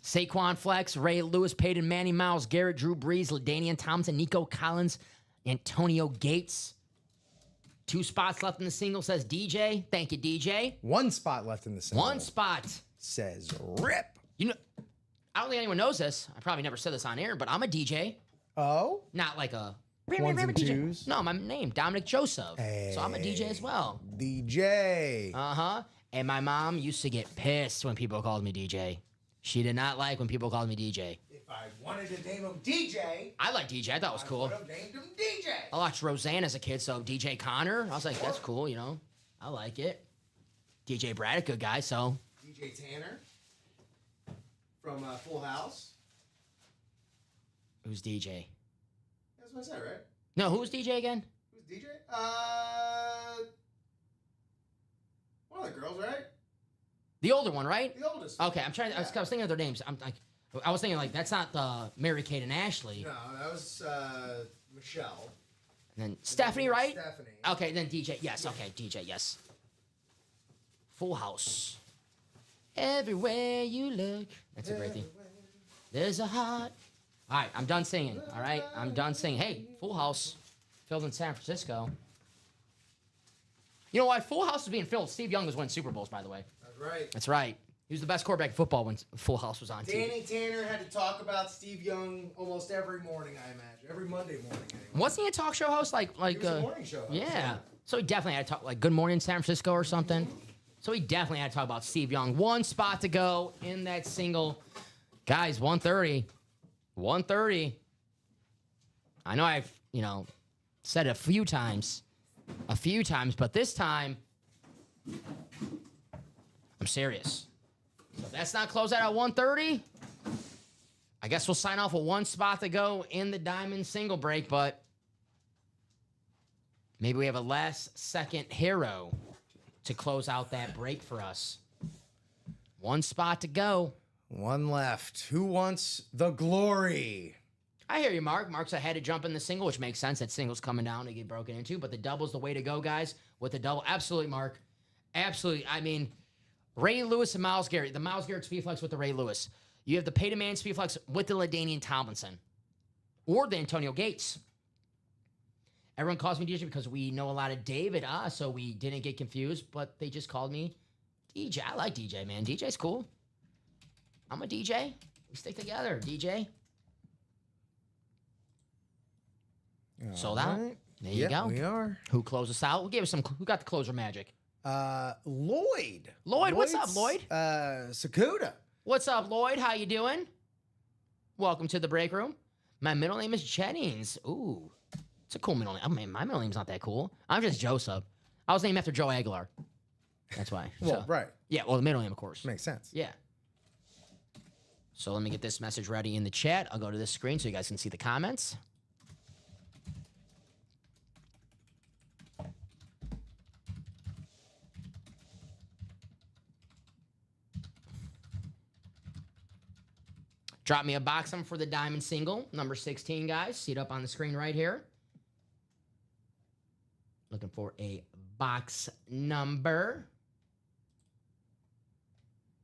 Saquon Flex, Ray Lewis, Peyton Manning, Myles Garrett, Drew Brees, LaDainian Thompson, Nico Collins, Antonio Gates. 2 spots left in the single, says DJ. Thank you, DJ. 1 spot left in the single. 1 spot. Says Rip. I don't think anyone knows this. I probably never said this on air, but I'm a DJ. Oh? Not like a... Ones and DJ. twos? No, my name, Dominic Joseph. Hey, so I'm a DJ as well. DJ. Uh-huh. And my mom used to get pissed when people called me DJ. She did not like when people called me DJ. If I wanted to name him DJ, I like DJ. I thought it was cool. I would have named him DJ. I watched Roseanne as a kid, so DJ Connor. I was like, that's cool, you know. I like it. DJ Braddock, good guy, so. DJ Tanner from Full House. Who's DJ? That's what I said, right? No, who's DJ again? Who's DJ? One of the girls, right? The older one, right? The oldest. Okay, I'm trying. I was thinking of their names. I was thinking like that's not the Mary Kate and Ashley. No, that was Michelle. And then Stephanie, right? Stephanie. Okay, then DJ. Yes. Okay, DJ. Yes. Full House. Everywhere you look. That's a great thing. There's a heart. All right, I'm done singing. All right, I'm done singing. Hey, Full House, filmed in San Francisco. You know why Full House was being filmed? Steve Young was winning Super Bowls, by the way. That's right. That's right. He was the best quarterback in football when Full House was on TV. Danny Tanner had to talk about Steve Young almost every morning, I imagine. Every Monday morning, anyway. Wasn't he a talk show host? Like He was a morning show host. yeah. So he definitely had to talk like Good Morning San Francisco or something. So he definitely had to talk about Steve Young. One spot to go in that single. Guys, 130. 130. I know I've, said it a few times, but this time, I'm serious. So if that's not closed out at 130, I guess we'll sign off with one spot to go in the Diamond single break, but maybe we have a last second hero to close out that break for us. One spot to go. One left. Who wants the glory? I hear you, Mark. Mark said I had to jump in the single, which makes sense. That single's coming down to get broken into, but the double's the way to go, guys. With the double, absolutely, Mark. Absolutely. I mean, Ray Lewis and Myles Garrett. The Myles Garrett Speed Flex with the Ray Lewis. You have the Peyton Manning Speed Flex with the LaDainian Tomlinson. Or the Antonio Gates. Everyone calls me DJ because we know a lot of David, so we didn't get confused, but they just called me DJ. I like DJ, man. DJ's cool. I'm a DJ. We stick together, DJ. Sold out. Right. There you go. We are. Who closed us out? We'll give us some. Who got the closer magic? Lloyd. Lloyd, what's up, Lloyd? Sakuda. What's up, Lloyd? How you doing? Welcome to the break room. My middle name is Jennings. Ooh, it's a cool middle name. I mean, my middle name's not that cool. I'm just Joseph. I was named after Joe Aguilar. That's why. Well, right. Yeah, well, the middle name, of course. Makes sense. Yeah. So let me get this message ready in the chat. I'll go to this screen so you guys can see the comments. Drop me a box number for the Diamond single, number 16, guys. See it up on the screen right here. Looking for a box number.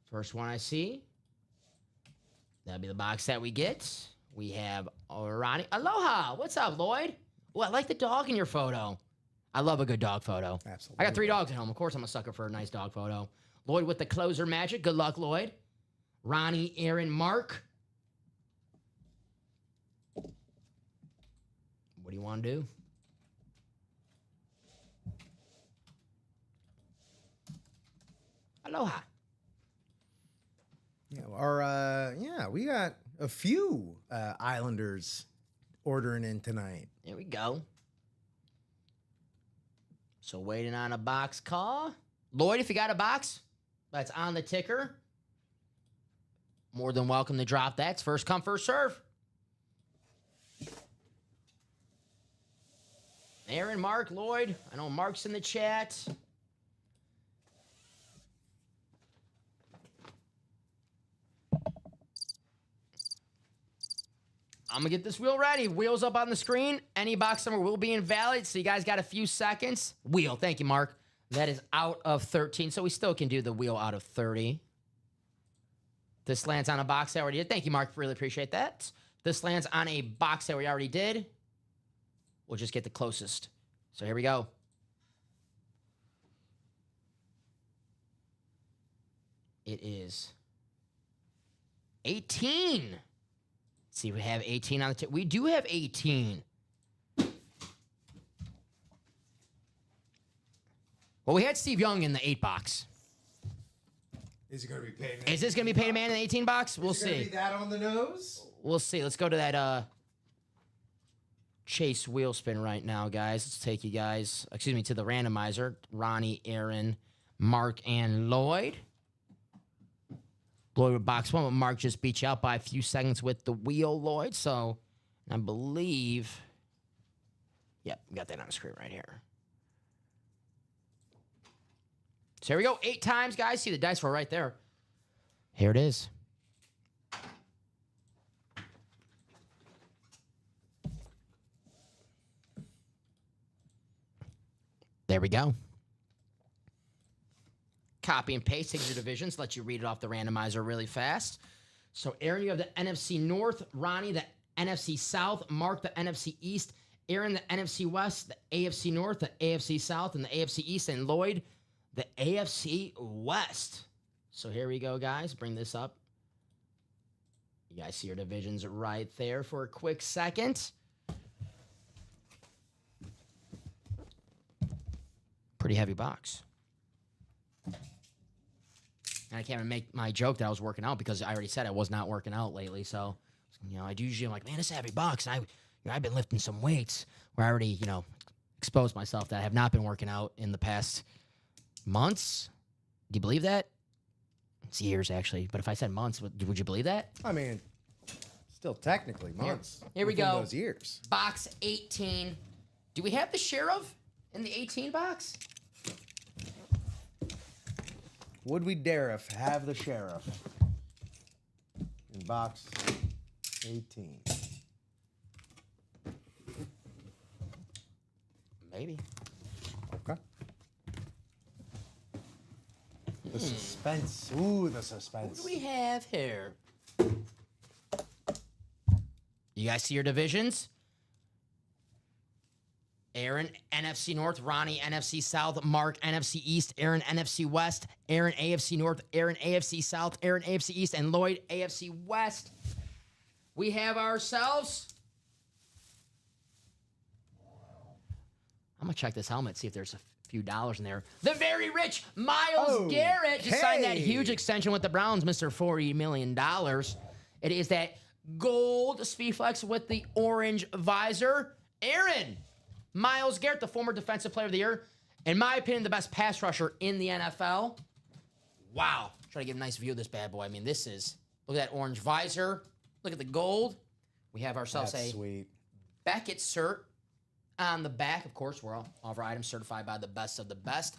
First one I see. That'll be the box that we get. We have Ronnie. Aloha. What's up, Lloyd? Oh, I like the dog in your photo. I love a good dog photo. Absolutely. I got 3 dogs at home. Of course, I'm a sucker for a nice dog photo. Lloyd with the closer magic. Good luck, Lloyd. Ronnie, Aaron, Mark. What do you want to do? Aloha. Yeah, we got a few Islanders ordering in tonight. There we go. So waiting on a box call. Lloyd, if you got a box that's on the ticker, more than welcome to drop that. It's first come, first serve. Aaron, Mark, Lloyd. I know Mark's in the chat. I'm going to get this wheel ready. Wheel's up on the screen. Any box number will be invalid, so you guys got a few seconds. Wheel. Thank you, Mark. That is out of 13, so we still can do the wheel out of 30. This lands on a box that I already did. Thank you, Mark. Really appreciate that. This lands on a box that we already did. We'll just get the closest. So here we go. It is 18. Let's see if we have 18 on the tip. We do have 18. Well, we had Steve Young in the 8 box. Is it going to be paid? Is this going to be Peyton Manning in the 18 box? We'll Is it gonna see. be that on the nose? We'll see. Let's go to that Chase wheel spin right now, guys. Let's take you guys, to the randomizer. Ronnie, Aaron, Mark, and Lloyd. Lloyd with box one, but Mark just beat you out by a few seconds with the wheel, Lloyd. So I believe, yep, we got that on the screen right here. So here we go. 8 times, guys. See the dice roll right there. Here it is. There we go. Copy and paste, take your divisions, let you read it off the randomizer really fast. So, Aaron, you have the NFC North, Ronnie, the NFC South, Mark, the NFC East, Aaron, the NFC West, the AFC North, the AFC South, and the AFC East, and Lloyd, the AFC West. So, here we go, guys. Bring this up. You guys see your divisions right there for a quick second. Pretty heavy box. And I can't even make my joke that I was working out because I already said I was not working out lately. So, I do usually, I'm like, man, this is a heavy box. And I've been lifting some weights where I already, exposed myself that I have not been working out in the past months. Do you believe that? It's years, actually. But if I said months, would you believe that? I mean, still technically months. Here we within go. Those years. Box 18. Do we have the Sheriff in the 18 box? Would we dare if have the sheriff in box 18? Maybe. Okay. The suspense. Ooh, the suspense. What do we have here? You guys see your divisions? Aaron, NFC North, Ronnie, NFC South, Mark, NFC East, Aaron, NFC West, Aaron, AFC North, Aaron, AFC South, Aaron, AFC East, and Lloyd, AFC West. We have ourselves. I'm going to check this helmet, see if there's a few dollars in there. The very rich Myles Garrett just signed that huge extension with the Browns, Mr. $40 million. It is that gold Speedflex with the orange visor. Aaron, Myles Garrett, the former Defensive Player of the Year. In my opinion, the best pass rusher in the NFL. Wow. Try to get a nice view of this bad boy. I mean, this is, look at that orange visor. Look at the gold. We have ourselves That's a sweet. Beckett cert on the back. Of course, we're all of our items certified by the best of the best.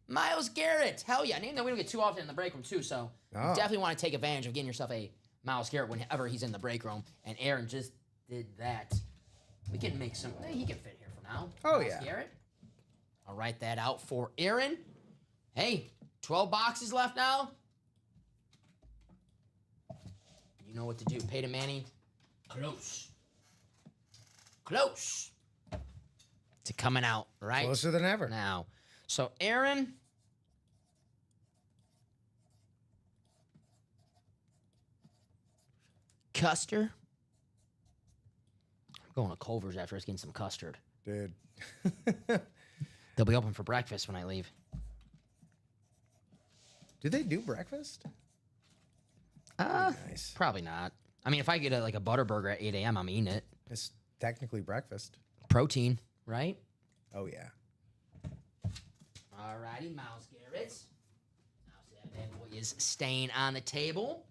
Myles Garrett. Hell yeah. Name that we don't get too often in the break room, too. So you definitely want to take advantage of getting yourself a Myles Garrett whenever he's in the break room. And Aaron just did that. We can make some. He can fit here for now. Oh, Myles yeah. Garrett. I'll write that out for Aaron. Hey, 12 boxes left now. You know what to do. Peyton Manning. Close. Close to coming out, right? Closer than ever. Now. So, Aaron. Custer. I'm going to Culver's after getting some custard. Dude. They'll be open for breakfast when I leave. Do they do breakfast? Nice. Probably not. I mean, if I get a Butterburger at 8 a.m., I'm eating it. It's technically breakfast. Protein, right? Oh, yeah. All righty, Myles Garrett. Now see that bad boy is staying on the table.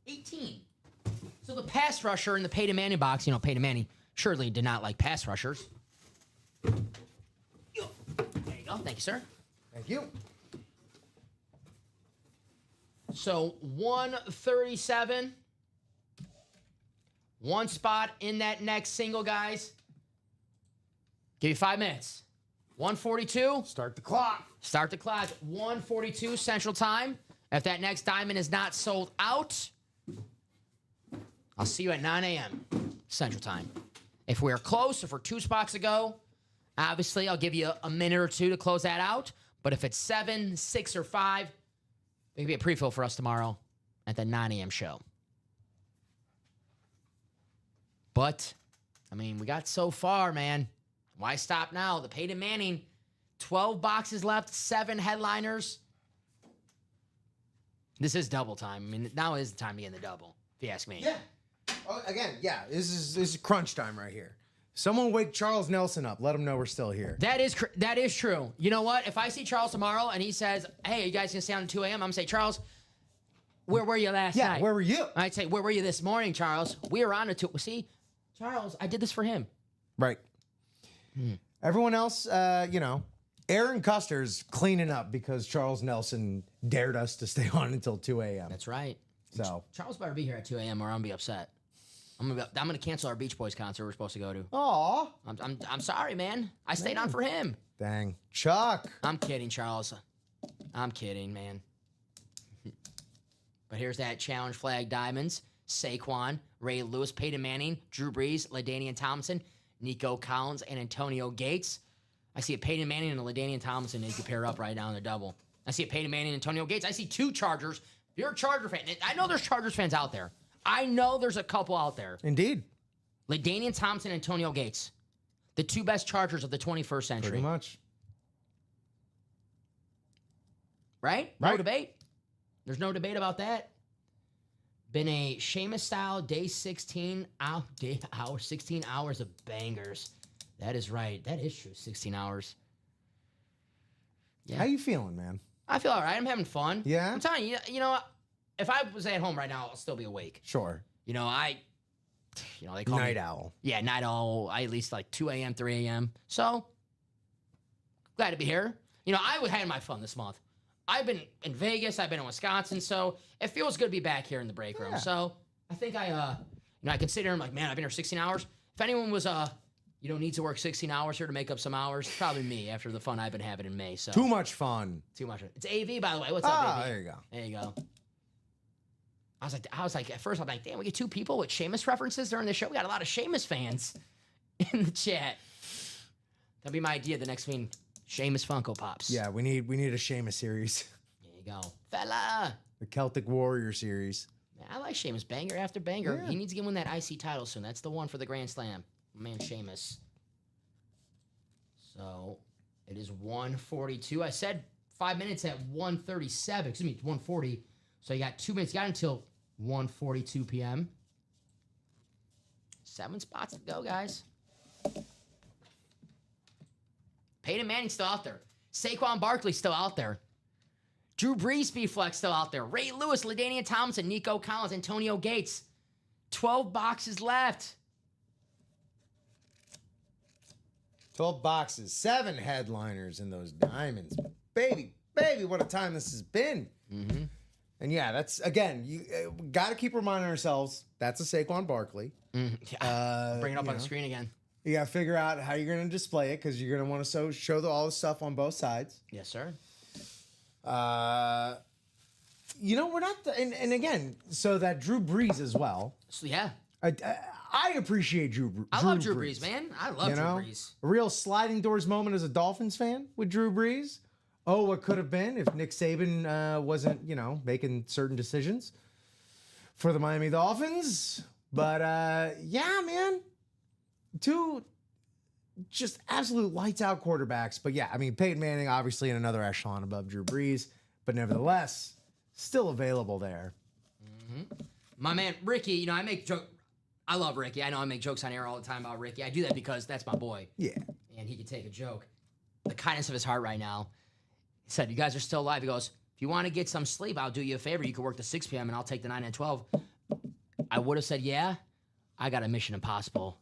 18. So the pass rusher in the Peyton Manning box, Peyton Manning surely did not like pass rushers. There you go. Thank you, sir. Thank you. So 137. One spot in that next single, guys. Give you 5 minutes. 142. Start the clock. Start the clock. 142 Central Time. If that next diamond is not sold out, I'll see you at 9 a.m. Central Time. If we're close, if we're 2 spots to go, obviously I'll give you a minute or 2 to close that out. But if it's 7, 6, or 5, it could be a pre-fill for us tomorrow at the 9 a.m. show. But, we got so far, man. Why stop now? The Peyton Manning, 12 boxes left, 7 headliners. This is double time. I mean, now is the time to get in the double, if you ask me. Yeah. Oh, again, yeah. This is crunch time right here. Someone wake Charles Nelson up. Let him know we're still here. That is true. You know what? If I see Charles tomorrow and he says, "Hey, you guys gonna stay on at 2 a.m.?" I'm gonna say, "Charles, where were you last night?" Yeah, where were you? I'd say, "Where were you this morning, Charles? We were on at 2." See, Charles, I did this for him. Right. Everyone else, Aaron Custer's cleaning up because Charles Nelson dared us to stay on until 2 a.m. That's right. So, Charles better be here at 2 a.m. or I'm gonna be upset. I'm gonna cancel our Beach Boys concert we're supposed to go to. aw, I'm sorry, man. I stayed on for him. dang, Chuck. I'm kidding, Charles. I'm kidding, man. But here's that challenge flag diamonds. Saquon, Ray Lewis, Peyton Manning, Drew Brees, LaDainian Tomlinson, Nico Collins, and Antonio Gates. I see a Peyton Manning and a LaDainian Tomlinson. They could pair up right now in the double. I see a Peyton Manning and Antonio Gates. I see two Chargers. If you're a Charger fan, I know there's Chargers fans out there. I know there's a couple out there. Indeed. LaDainian Tomlinson and Antonio Gates. The two best Chargers of the 21st century. Pretty much. Right? No debate. There's no debate about that. Been a Sheamus style day 16 16 hours of bangers. That is right. That is true. 16 hours. Yeah. How you feeling, man? I feel all right. I'm having fun. Yeah? I'm telling you, if I was at home right now, I'll still be awake. Sure. They call Night me, owl. Yeah, night owl. I at least like 2 a.m., 3 a.m. So, glad to be here. I had my fun this month. I've been in Vegas. I've been in Wisconsin. So, it feels good to be back here in the break room. Yeah. So, I think I consider him like, man, I've been here 16 hours. If anyone was, needs to work 16 hours here to make up some hours, probably me after the fun I've been having in May. So Too much fun. Too much. It's AV, by the way. What's up, AV? There you go. There you go. I was like, at first I'm like, damn, we get two people with Sheamus references during the show. We got a lot of Sheamus fans in the chat. That'll be my idea. The next one, Sheamus Funko Pops. Yeah, we need a Sheamus series. There you go, fella. The Celtic Warrior series. Man, I like Sheamus. Banger after banger. Yeah. He needs to win that IC title soon. That's the one for the Grand Slam. My man Sheamus. So it is 1:42. I said 5 minutes at 1:37. Excuse me, 1:40. So you got 2 minutes. You got until 1:42 p.m. 7 spots to go, guys. Peyton Manning still out there. Saquon Barkley still out there. Drew Brees, B-Flex still out there. Ray Lewis, LaDainian Tomlinson, Nico Collins, Antonio Gates. 12 boxes left. 12 boxes, 7 headliners in those diamonds. Baby, what a time this has been. Mm-hmm. And yeah, that's, again, you got to keep reminding ourselves, that's a Saquon Barkley. Mm-hmm. Bring it up on the screen again. You got to figure out how you're going to display it because you're going to want to show all the stuff on both sides. Yes, sir. We're not, and again, so that Drew Brees as well. So, yeah. I appreciate Drew. I love Drew Brees, man. I love Drew Brees. A real sliding doors moment as a Dolphins fan with Drew Brees. Oh, what could have been if Nick Saban wasn't, making certain decisions for the Miami Dolphins. But yeah, man, two just absolute lights out quarterbacks. But yeah, I mean, Peyton Manning obviously in another echelon above Drew Brees, but nevertheless, still available there. Mm-hmm. My man Ricky, I make joke. I love Ricky. I know I make jokes on air all the time about Ricky. I do that because that's my boy. Yeah. And he can take a joke. The kindness of his heart right now. He said, you guys are still alive. He goes, if you want to get some sleep, I'll do you a favor. You can work the 6 p.m. and I'll take the 9 and 12. I would have said, yeah. I got a Mission Impossible.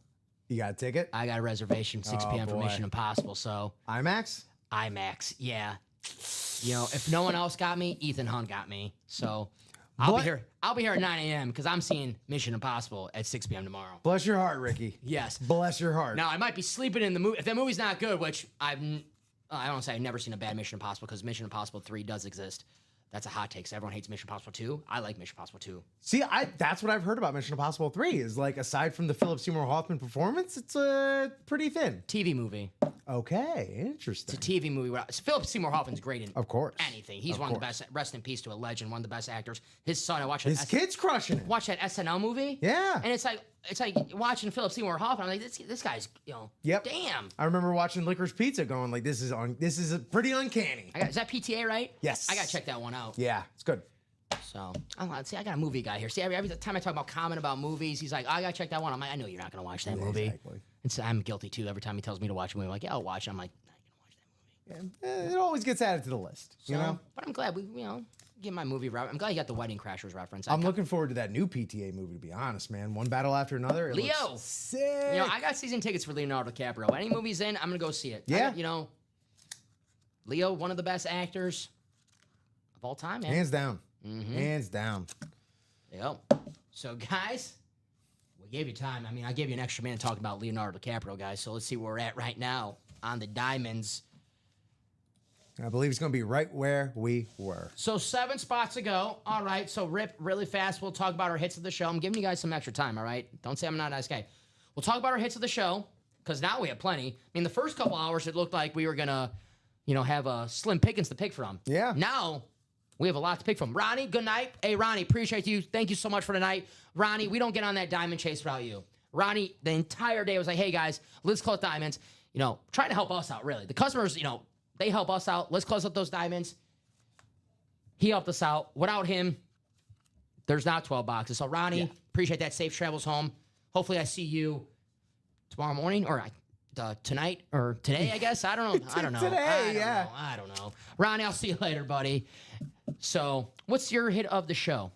You got a ticket? I got a reservation 6 p.m. for Mission Impossible. So IMAX? IMAX, yeah. If no one else got me, Ethan Hunt got me. So I'll be here at 9 a.m. because I'm seeing Mission Impossible at 6 p.m. tomorrow. Bless your heart, Ricky. Yes. Bless your heart. Now, I might be sleeping in the movie. If that movie's not good, which I don't say I've never seen a bad Mission Impossible because Mission Impossible 3 does exist. That's a hot take. So everyone hates Mission Impossible 2. I like Mission Impossible 2. See, that's what I've heard about Mission Impossible 3 is like, aside from the Philip Seymour Hoffman performance, it's pretty thin. TV movie. Okay, interesting. It's a TV movie. Philip Seymour Hoffman's great in anything. He's one of the best. Rest in peace to a legend. One of the best actors. His son. I watched his kid's crushing it. Watch that SNL movie. Yeah, and it's like watching Philip Seymour Hoffman. I'm like, this guy's Yep. Damn. I remember watching Licorice Pizza, going like, this is pretty uncanny. Is that PTA right? Yes. I gotta check that one out. Yeah, it's good. So, see, I got a movie guy here. See, every time I talk about comment about movies, he's like, oh, I got to check that one. I'm like, I know you're not going to watch that movie. Exactly. And so I'm guilty, too. Every time he tells me to watch a movie, I'm like, yeah, I'll watch it. I'm like, no, you're going to watch that movie. It always gets added to the list, you So, know? But I'm glad we, get my movie reference. I'm glad you got the Wedding Crashers reference. I'm looking forward to that new PTA movie, to be honest, man. One battle after another. It Leo. looks sick. I got season tickets for Leonardo DiCaprio. Any movie's in, I'm going to go see it. Yeah. Leo, one of the best actors of all time, man. Hands down. Hands down. There you go. So, guys, we gave you time. I mean, I gave you an extra minute talking about Leonardo DiCaprio, guys. So let's see where we're at right now on the diamonds. I believe it's going to be right where we were. So 7 spots to go. All right. So Rip, really fast, we'll talk about our hits of the show. I'm giving you guys some extra time, all right? Don't say I'm not a nice guy. We'll talk about our hits of the show because now we have plenty. I mean, the first couple hours, it looked like we were going to, have a slim pickings to pick from. Yeah. Now we have a lot to pick from. Ronnie, good night. Hey, Ronnie, appreciate you. Thank you so much for tonight. Ronnie, we don't get on that diamond chase without you. Ronnie, the entire day was like, hey, guys, let's close diamonds. Trying to help us out, really. The customers, they help us out. Let's close up those diamonds. He helped us out. Without him, there's not 12 boxes. So, Ronnie, appreciate that. Safe travels home. Hopefully, I see you tomorrow morning or tonight or today, I guess. I don't know. I don't know. I don't know. Ronnie, I'll see you later, buddy. So, what's your hit of the show?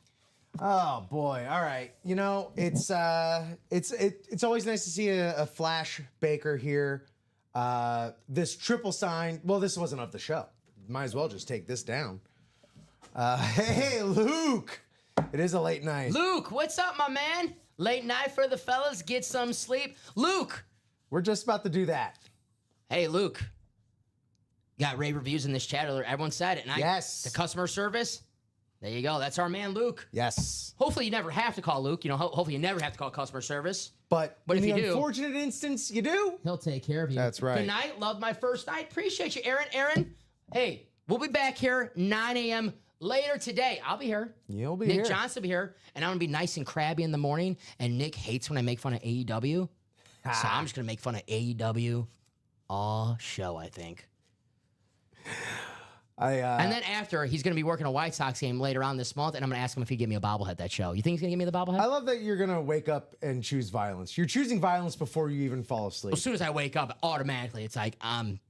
Oh boy! All right, it's always nice to see a Flash Baker here. This triple sign. Well, this wasn't of the show. Might as well just take this down. Hey, Luke. It is a late night. Luke, what's up, my man? Late night for the fellas. Get some sleep. Luke. We're just about to do that. Hey, Luke. Got rave reviews in this chat. Everyone said it. And Yes. The customer service. There you go. That's our man, Luke. Yes. Hopefully you never have to call Luke. Hopefully you never have to call customer service. But if in you the do, unfortunate instance, you do. he'll take care of you. That's right. Good night. Love my first night. Appreciate you, Aaron. Aaron, hey, we'll be back here 9 a.m. later today. I'll be here. You'll be Nick here. Johnson will be here. And I'm going to be nice and crabby in the morning. And Nick hates when I make fun of AEW. So I'm just going to make fun of AEW all show, I think. And then after, he's going to be working a White Sox game later on this month, and I'm going to ask him if he'd give me a bobblehead that show. You think he's going to give me the bobblehead? I love that you're going to wake up and choose violence. You're choosing violence before you even fall asleep. As soon as I wake up, automatically, it's like,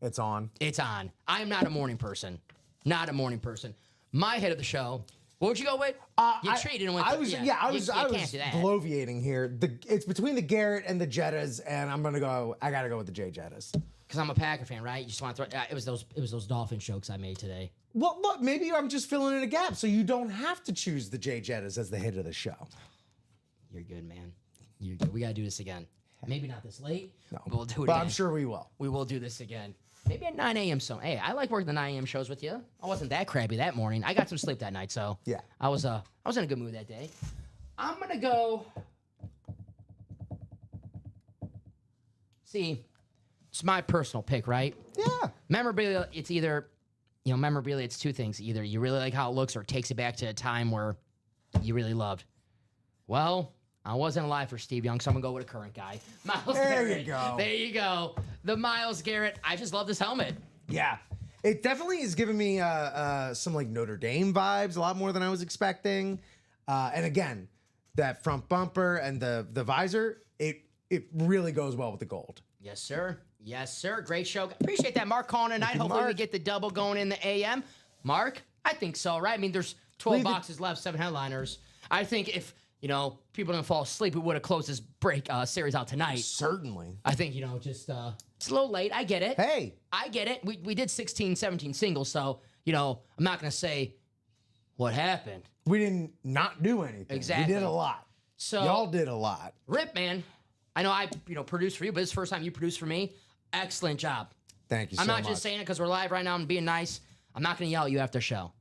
It's on. it's on. I am not a morning person. Not a morning person. My hit of the show, what would you go with? You treated and went. I was you can't do that. bloviating here. It's between the Garrett and the Jettas, and I'm gonna go. I gotta go with the Jay Jettas. Because I'm a Packer fan, right? You just want to throw. It was those Dolphin jokes I made today. Well, look, maybe I'm just filling in a gap, so you don't have to choose the Jay Jettas as the hit of the show. You're good, man. You're good. We gotta do this again. Maybe not this late. No, but we'll do it but again. I'm sure we will. We will do this again. Maybe at 9 a.m. So, hey, I like working the 9 a.m. shows with you. I wasn't that crabby that morning. I got some sleep that night, so Yeah. I was in a good mood that day. I'm gonna go. See, it's my personal pick, right? Yeah. Memorabilia. It's either, memorabilia. It's two things. Either you really like how it looks, or it takes you back to a time where you really loved. Well, I wasn't alive for Steve Young, so I'm gonna go with a current guy, Myles There Garrett. you go. There you go. The Myles Garrett. I just love this helmet. Yeah. It definitely is giving me some like Notre Dame vibes, a lot more than I was expecting. And again, that front bumper and the visor, it really goes well with the gold. Yes, sir. Yes, sir. Great show. Appreciate that, Mark, calling tonight. Hopefully we Mark. get the double going in the AM. Mark, I think so, right? I mean, there's 12 boxes left, 7 headliners. I think if, people didn't fall asleep, we would have closed this series out tonight. Certainly. I think, just, it's a little late. I get it. Hey. I get it. We did 16, 17 singles, so, I'm not going to say what happened. We didn't not do anything. Exactly. We did a lot. So Y'all did a lot. Rip, man. I know I, produced for you, but it's the first time you produced for me. Excellent job. Thank you so I'm much. not just saying it because we're live right now and being nice. I'm not going to yell at you after the show.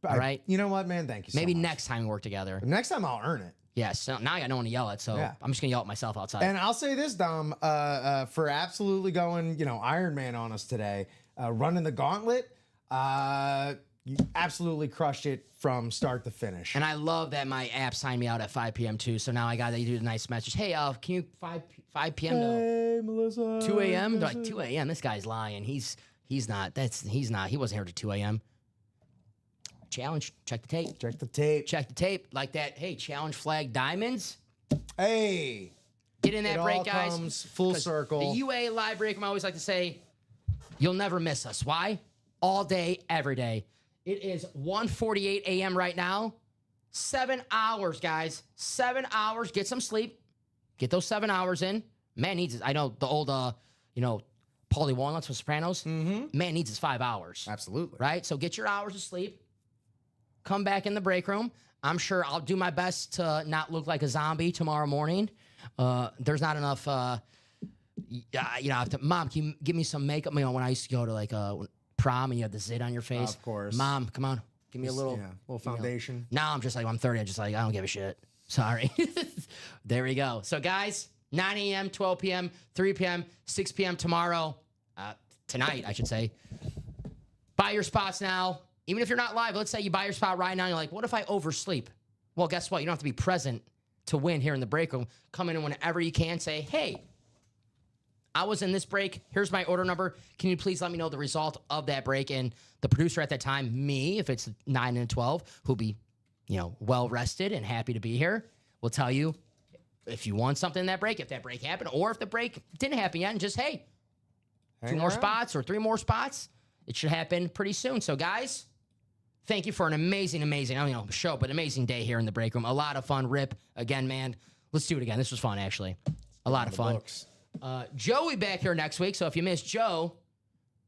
All right? You know what, man? Thank you so Maybe much. next time we work together. Next time I'll earn it. Yes. So now I got no one to yell at, so Yeah. I'm just going to yell at myself outside. And I'll say this, Dom, for absolutely going, Iron Man on us today, running the gauntlet, you absolutely crushed it from start to finish. And I love that my app signed me out at 5 p.m. too, so now I got to do a nice message. Hey, can you 5 p.m. to Hey, Melissa. 2 a.m.? They're like, 2 a.m.? This guy's lying. He's not. He wasn't here to 2 a.m. challenge. Check the tape. Check the tape. Check the tape like that. Hey, challenge flag diamonds. Hey. Get in that It break, all guys. comes full 'Cause circle. The UA live break room, I always like to say, you'll never miss us. Why? All day, every day. It is 1:48 a.m. right now. 7 hours, guys. 7 hours. Get some sleep. Get those 7 hours in. Man needs it. I know the old, Paulie Walnuts from Sopranos. Mm-hmm. Man needs his 5 hours. Absolutely. Right? So get your hours of sleep. Come back in the break room. I'm sure I'll do my best to not look like a zombie tomorrow morning. There's not enough, Mom, can you give me some makeup? You know, when I used to go to like prom and you had the zit on your face. Of course. Mom, come on. Give me a little, foundation. Now I'm just like, I'm 30. I'm just like, I don't give a shit. Sorry. There we go. So guys, 9 a.m., 12 p.m., 3 p.m., 6 p.m. tomorrow, tonight, I should say. Buy your spots now. Even if you're not live, let's say you buy your spot right now. And you're like, what if I oversleep? Well, guess what? You don't have to be present to win here in the break room. Come in whenever you can. Say, hey, I was in this break. Here's my order number. Can you please let me know the result of that break? And the producer at that time, me, if it's 9 and 12, who'll be, well rested and happy to be here, will tell you if you won something in that break, if that break happened, or if the break didn't happen yet, and just, hey, Hang 2 more around. spots or 3 more spots. It should happen pretty soon. So, guys, thank you for an amazing, show, but amazing day here in the break room. A lot of fun. Rip, again, man. Let's do it again. This was fun, actually. A lot of fun. Books. Joe will be back here next week. So if you missed Joe,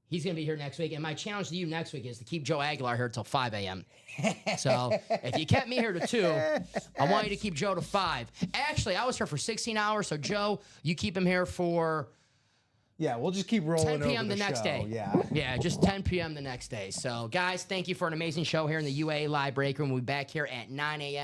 he's going to be here next week. And my challenge to you next week is to keep Joe Aguilar here till 5 a.m. So if you kept me here to 2, I want you to keep Joe to 5. Actually, I was here for 16 hours. So, Joe, you keep him here for Yeah, we'll just keep rolling 10 p.m. over the next show. day. Yeah, just 10 p.m. the next day. So, guys, thank you for an amazing show here in the UA Live Break Room. We'll be back here at 9 a.m.